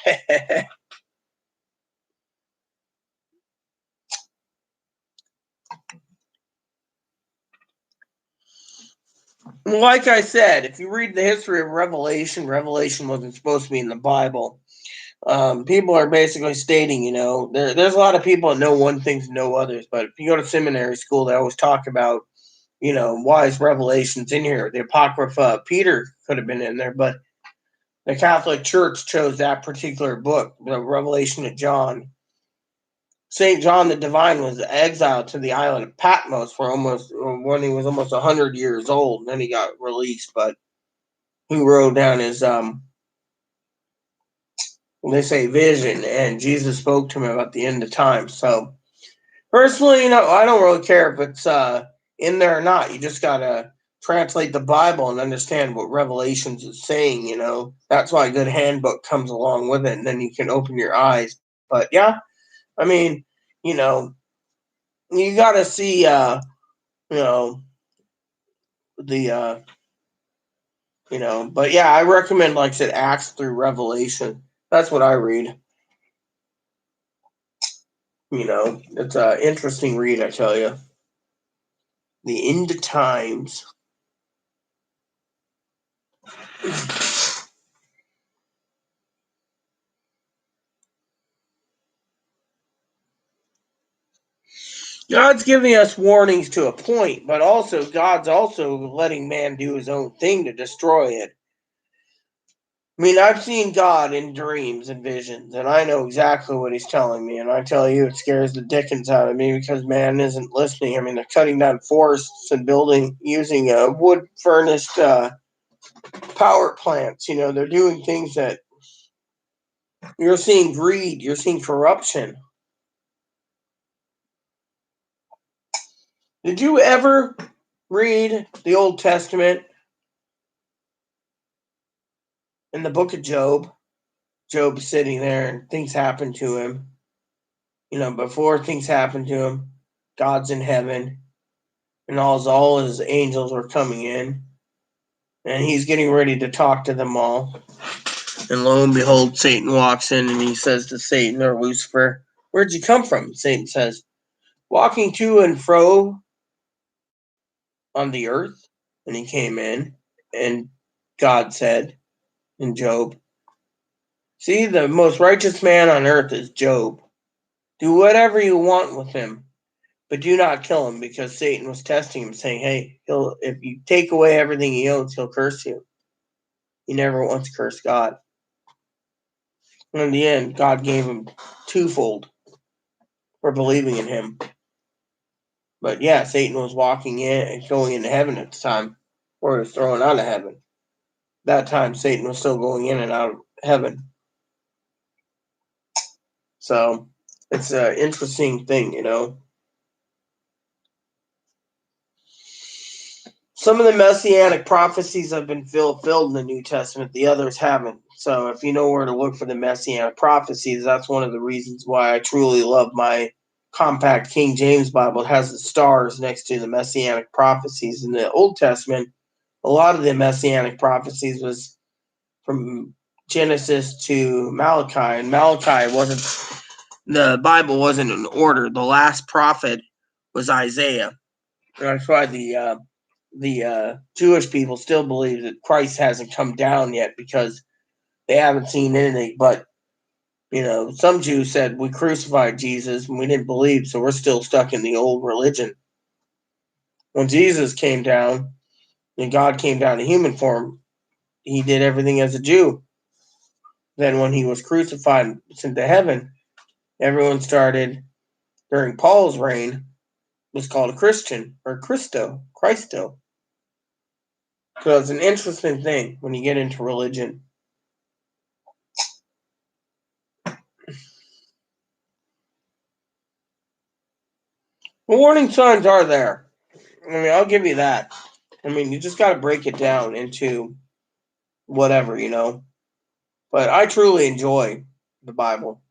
Like I said, if you read the history of Revelation wasn't supposed to be in the Bible. People are basically stating, there's a lot of people that know one thing to know others, but if you go to seminary school, they always talk about, why is Revelations in here? The Apocrypha, Peter could have been in there, but the Catholic Church chose that particular book, the Revelation of John. St. John the Divine was exiled to the island of Patmos when he was almost 100 years old, and then he got released, but he wrote down his they say vision, and Jesus spoke to him about the end of time. So personally, I don't really care if it's in there or not. You just gotta translate the Bible and understand what Revelations is saying. That's why a good handbook comes along with it, and then you can open your eyes. But yeah, I mean, you know, you gotta see, you know, the, But yeah, I recommend, like I said, Acts through Revelation. That's what I read. It's an interesting read, I tell you. The End Times. God's giving us warnings to a point, but also God's also letting man do his own thing to destroy it. I mean, I've seen God in dreams and visions, and I know exactly what He's telling me. And I tell you, it scares the dickens out of me because man isn't listening. I mean, they're cutting down forests and using wood furnished power plants. They're doing things that you're seeing greed, you're seeing corruption. Did you ever read the Old Testament in the book of Job? Job's sitting there and things happen to him. Before things happen to him, God's in heaven, and all his angels are coming in, and he's getting ready to talk to them all. And lo and behold, Satan walks in, and he says to Satan or Lucifer, "Where'd you come from?" Satan says, "Walking to and fro on the earth." And he came in, and God said in Job, "See, the most righteous man on earth is Job. Do whatever you want with him, but do not kill him," because Satan was testing him, saying, "Hey, if you take away everything he owns, he'll curse you." He never once cursed God. And in the end, God gave him twofold for believing in him. But yeah, Satan was walking in and going into heaven at the time, or he was thrown out of heaven. That time, Satan was still going in and out of heaven. So it's an interesting thing, Some of the messianic prophecies have been fulfilled in the New Testament, the others haven't. So if you know where to look for the messianic prophecies, that's one of the reasons why I truly love my compact King James Bible. It has the stars next to the messianic prophecies. In the Old Testament, a lot of the messianic prophecies was from Genesis to Malachi, and the Bible wasn't in order. The last prophet was Isaiah. And that's why the Jewish people still believe that Christ hasn't come down yet because they haven't seen anything. But, some Jews said we crucified Jesus and we didn't believe, so we're still stuck in the old religion. When Jesus came down and God came down in human form, he did everything as a Jew. Then when he was crucified and sent to heaven, everyone started, during Paul's reign, was called a Christian or Christo. So it's an interesting thing when you get into religion. Warning signs are there. I mean, I'll give you that. I mean, you just got to break it down into whatever, But I truly enjoy the Bible.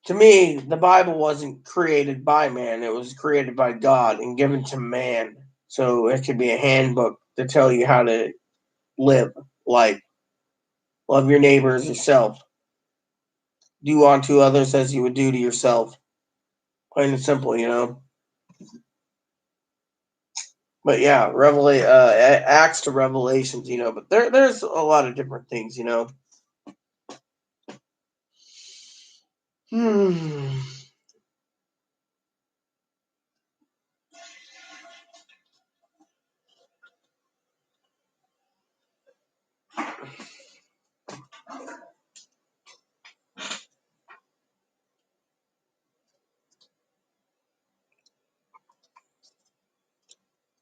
To me, the Bible wasn't created by man, it was created by God and given to man. So it could be a handbook to tell you how to live life. Love your neighbor as yourself. Do unto others as you would do to yourself. Plain and simple, But yeah, Acts to Revelations, But there's a lot of different things, Hmm.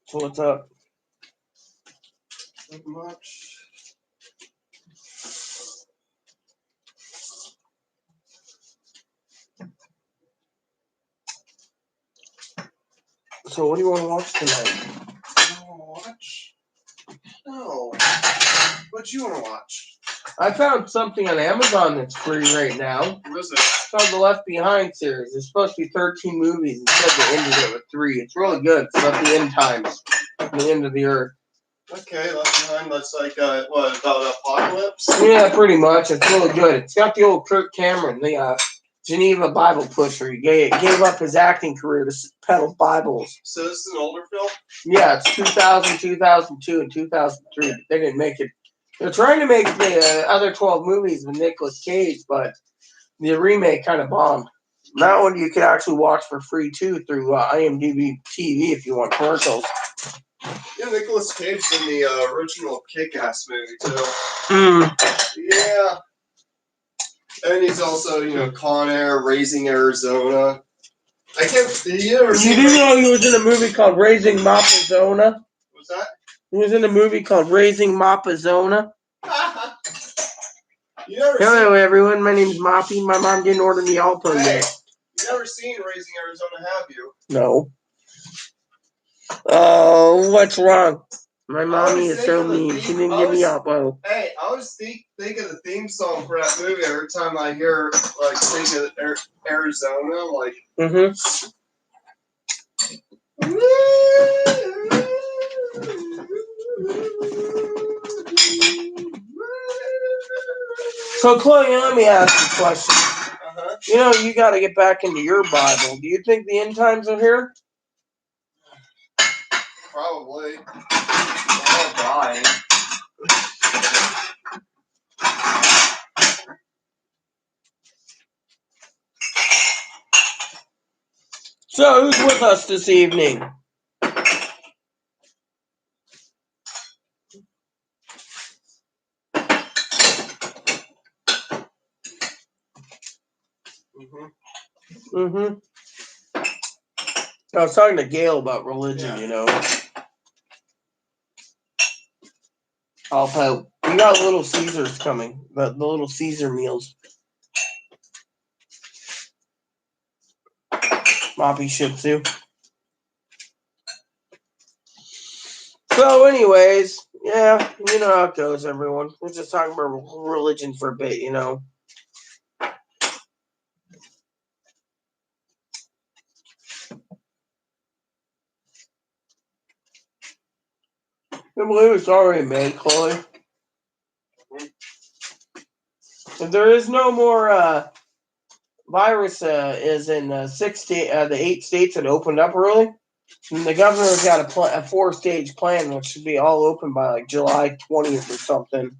So what's up? Not much. So what do you want to watch tonight? I want to watch? No. What do you want to watch? I found something on Amazon that's free right now. What is it? It's called the Left Behind series. There's supposed to be 13 movies. Instead, they ended it with 3. It's really good. It's about the end times, the end of the earth. Okay, Left Behind. That's like what about apocalypse? Yeah, pretty much. It's really good. It's got the old Kirk Cameron, the Geneva Bible pusher. He gave up his acting career to peddle Bibles. So this is an older film? Yeah, it's 2000, 2002, and 2003. But they didn't make it. They're trying to make the other 12 movies with Nicolas Cage, but the remake kind of bombed. That one you can actually watch for free, too, through IMDb TV if you want commercials. Yeah, Nicolas Cage's in the original Kick-Ass movie too. Yeah. And he's also, Con Air, Raising Arizona. I can't. Did you ever see? You do know he was in a movie called Raising Mapazona? What's that? He was in a movie called Raising Mapazona. Hello, everyone. My name's Moppy. My mom didn't order me Alpo yet. You never seen Raising Arizona, have you? No. Oh, what's wrong? My mommy is so mean. She didn't give me Alpo. Hey, I always think of the theme song for that movie every time I hear, think of Arizona, like. So, Chloe, let me ask you a question. You got to get back into your Bible. Do you think the end times are here? Probably. We're all dying. So, who's with us this evening? I was talking to Gail about religion, Alpo. We got Little Caesars coming. The Little Caesar meals. Moppy Shih Tzu. So, anyways, yeah, you know how it goes, everyone. We're just talking about religion for a bit, I believe it's already made, Chloe. If there is no more virus is in the 8 states that opened up early. And the governor's got a 4-stage plan, which should be all open by like July 20th or something.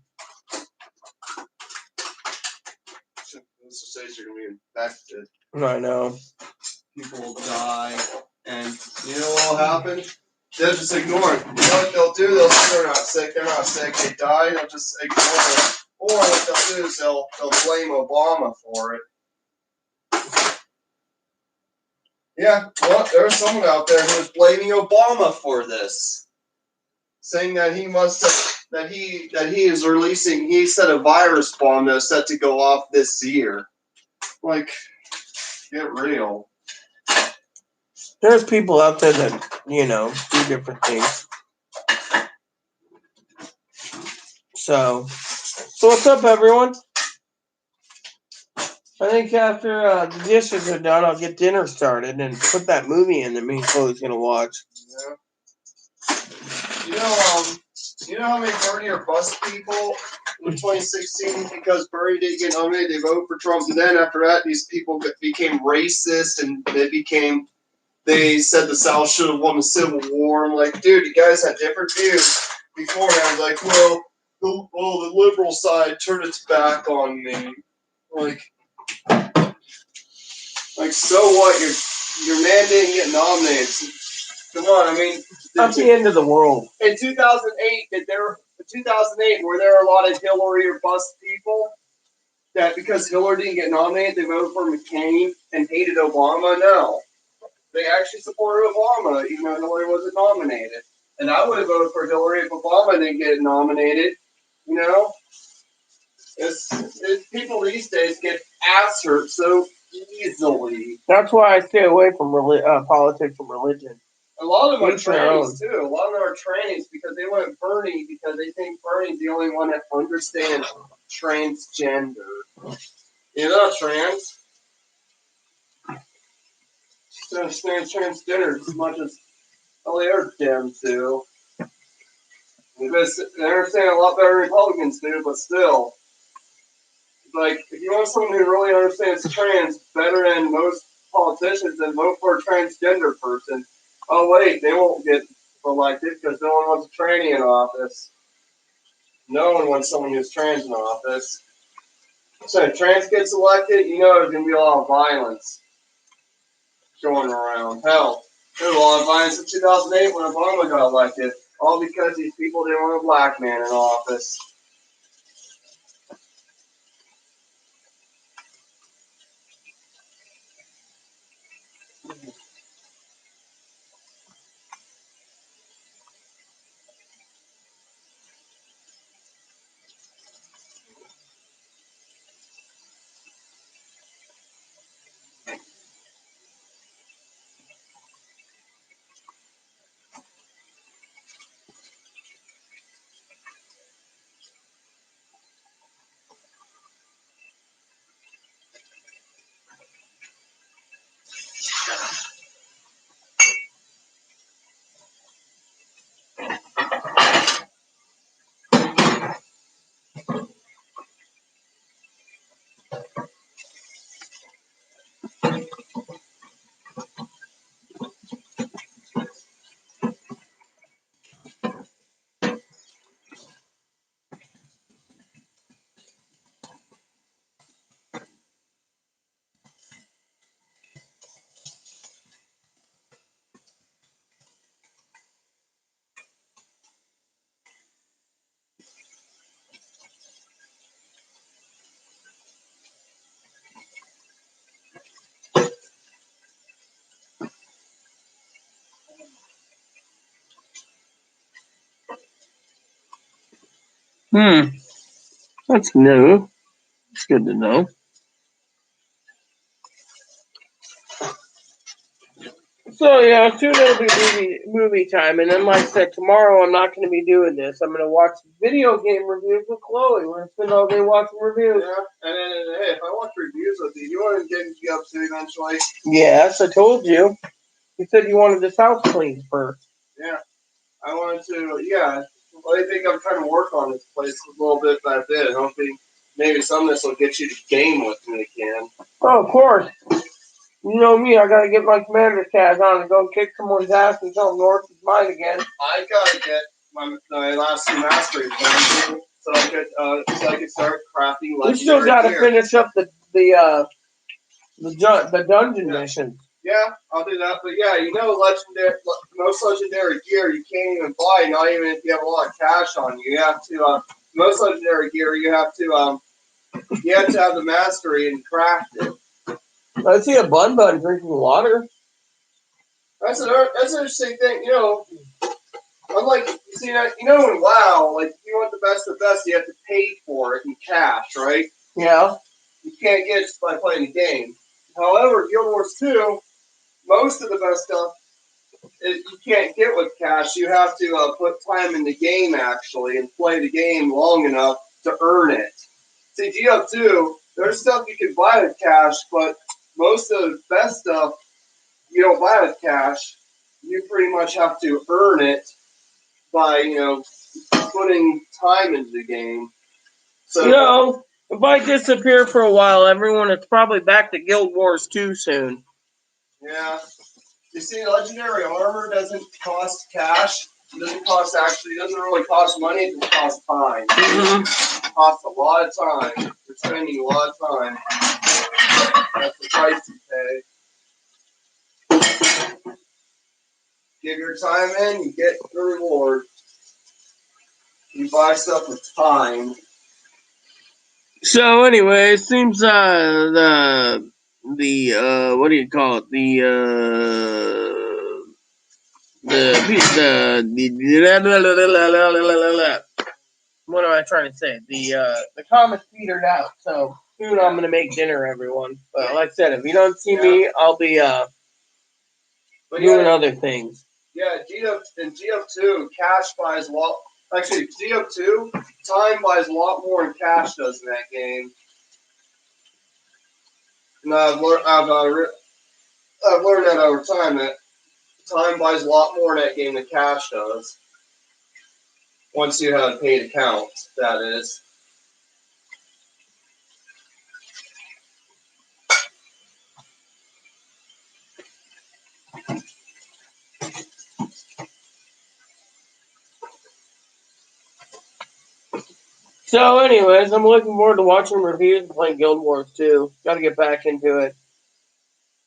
Those states are going to be infected. I know. People will die. And you know what will happen? They'll just ignore it. You know what they'll do? They'll say they're not sick. They're not sick. They die. They'll just ignore it. Or what they'll do is they'll blame Obama for it. Yeah, well, there's someone out there who is blaming Obama for this, saying that he set a virus bomb that was set to go off this year. Like, get real. There's people out there that, do different things. So what's up, everyone? I think after the dishes are done, I'll get dinner started and put that movie in that me and Chloe's gonna watch. Yeah. You know how many Bernie are bust people in 2016 because Bernie didn't get nominated? They voted for Trump, and then after that, these people became racist and they said the South should have won the Civil War. I'm like, dude, you guys had different views beforehand. Like, well, the liberal side turned its back on me. Like, so what? Your man didn't get nominated. Come on, I mean, that's the end of the world. In 2008, were there a lot of Hillary or bust people that because Hillary didn't get nominated, they voted for McCain and hated Obama? No. They actually supported Obama, even though Hillary wasn't nominated. And I would have voted for Hillary if Obama didn't get nominated. It's people these days get ass hurt so easily. That's why I stay away from politics and religion. A lot of them are trannies, too. A lot of them are trannies because they want Bernie because they think Bernie's the only one that understands transgender. You're not trans. She understands transgender as much as all the other Dems do. Because they understand a lot better than Republicans do, but still. Like, if you want someone who really understands trans better than most politicians, then vote for a transgender person. Oh, wait, they won't get elected because no one wants a tranny in office. No one wants someone who's trans in office. So if trans gets elected, there's going to be a lot of violence going around. Hell, there was a lot of violence in 2008 when Obama got elected. All because these people didn't want a black man in office. That's new. It's good to know. So yeah, soon it'll be movie time, and then like I said, tomorrow I'm not going to be doing this. I'm going to watch video game reviews with Chloe. We're going to spend all day watching reviews. Yeah, and then hey, if I watch reviews with you, you want to get me up to eventually? Yes, I told you. You said you wanted this house cleaned first. Yeah, I wanted to. Yeah, well, I think I'm trying to work on this place a little bit by bit. Hoping maybe some of this will get you to game with me again. Oh, of course. You know me, I gotta get my commander's tag on and go kick someone's ass and tell them North is mine again. I gotta get my last two mastery points so I could start crafting legendary. You still gotta finish up the dungeon missions. Yeah, I'll do that. But yeah, you know, most legendary gear you can't even buy. Not even if you have a lot of cash on you. You have to most legendary gear you have to have the mastery and craft it. I see a bun drinking water. That's an interesting thing. You know, unlike in WoW, like if you want the best of the best, you have to pay for it in cash, right? Yeah. You can't get it just by playing the game. However, Guild Wars 2, most of the best stuff you can't get with cash. You have to put time in the game actually and play the game long enough to earn it. See, GF2, there's stuff you can buy with cash, but most of the best stuff you don't buy with cash. You pretty much have to earn it by putting time into the game. So if I disappear for a while, everyone is probably back to Guild Wars 2 soon. Yeah. You see, legendary armor doesn't cost cash. It doesn't really cost money. It just costs time. It costs a lot of time. You're spending a lot of time. That's the price you pay. Give your time in, you get the reward. You buy stuff with time. So anyway, it seems the what do you call it? What am I trying to say? The comments petered out, so soon I'm gonna make dinner, everyone. But like I said, if you don't see me, I'll be doing other things. Yeah, GF2, cash buys a lot. Actually, GF2, time buys a lot more than cash does in that game. And I've learned that over time that time buys a lot more in that game than cash does. Once you have a paid account, that is. So, anyways, I'm looking forward to watching reviews and playing Guild Wars 2. Got to get back into it.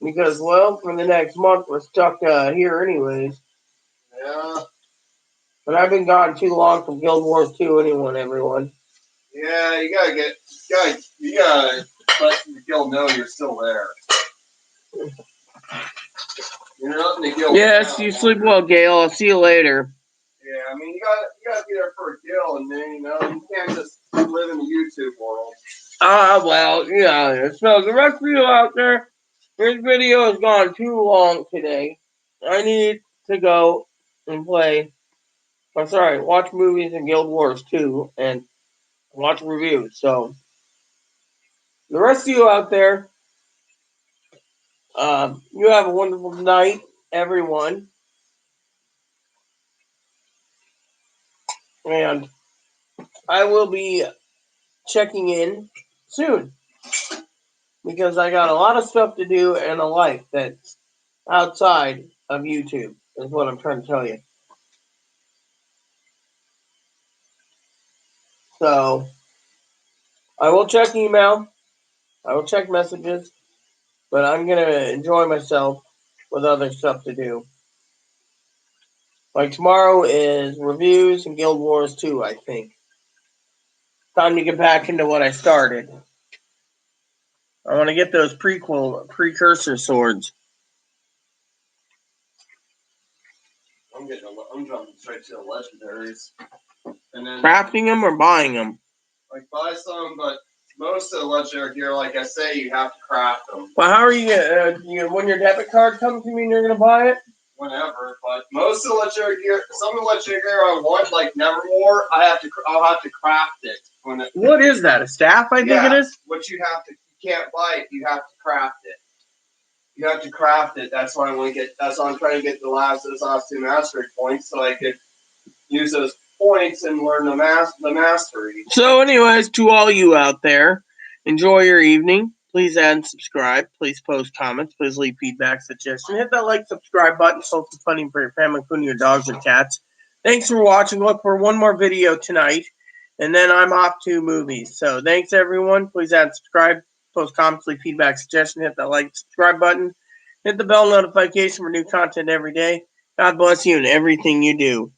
Because, well, for the next month, we're stuck here anyways. Yeah. But I've been gone too long from Guild Wars 2 everyone. Yeah, you gotta let the guild know you're still there. You're not in the guild. Yes, you sleep well, Gail. I'll see you later. Yeah, I mean you gotta be there for a guild, and then you can't just live in the YouTube world. Well, yeah. So the rest of you out there, this video has gone too long today. I need to go and watch movies in Guild Wars 2 and watch reviews. So the rest of you out there, you have a wonderful night, everyone. And I will be checking in soon because I got a lot of stuff to do and a life that's outside of YouTube, is what I'm trying to tell you. So I will check email, I will check messages, but I'm going to enjoy myself with other stuff to do. Like tomorrow is reviews and Guild Wars 2, I think. Time to get back into what I started. I want to get those precursor swords. I'm jumping straight to the legendaries. And then crafting them or buying them? Like buy some, but most of the legendary gear, like I say, you have to craft them. Well, how are you gonna, when your debit card comes to me and you're gonna buy it? Whenever, but most of the legendary gear, some of the legendary gear I want, like Nevermore, I'll have to craft it. What is that? A staff? I think it is. What you can't buy it. You have to craft it. You have to craft it. That's why that's why I'm trying to get the last two mastery points, so I could use those points and learn the mastery. So, anyways, to all you out there, enjoy your evening. Please add and subscribe. Please post comments. Please leave feedback, suggestions. Hit that like, subscribe button. Social funding for your family, including your dogs or cats. Thanks for watching. Look for one more video tonight, and then I'm off to movies. So, thanks everyone. Please add and subscribe. Post comments, leave feedback, suggestions. Hit that like, subscribe button. Hit the bell notification for new content every day. God bless you in everything you do.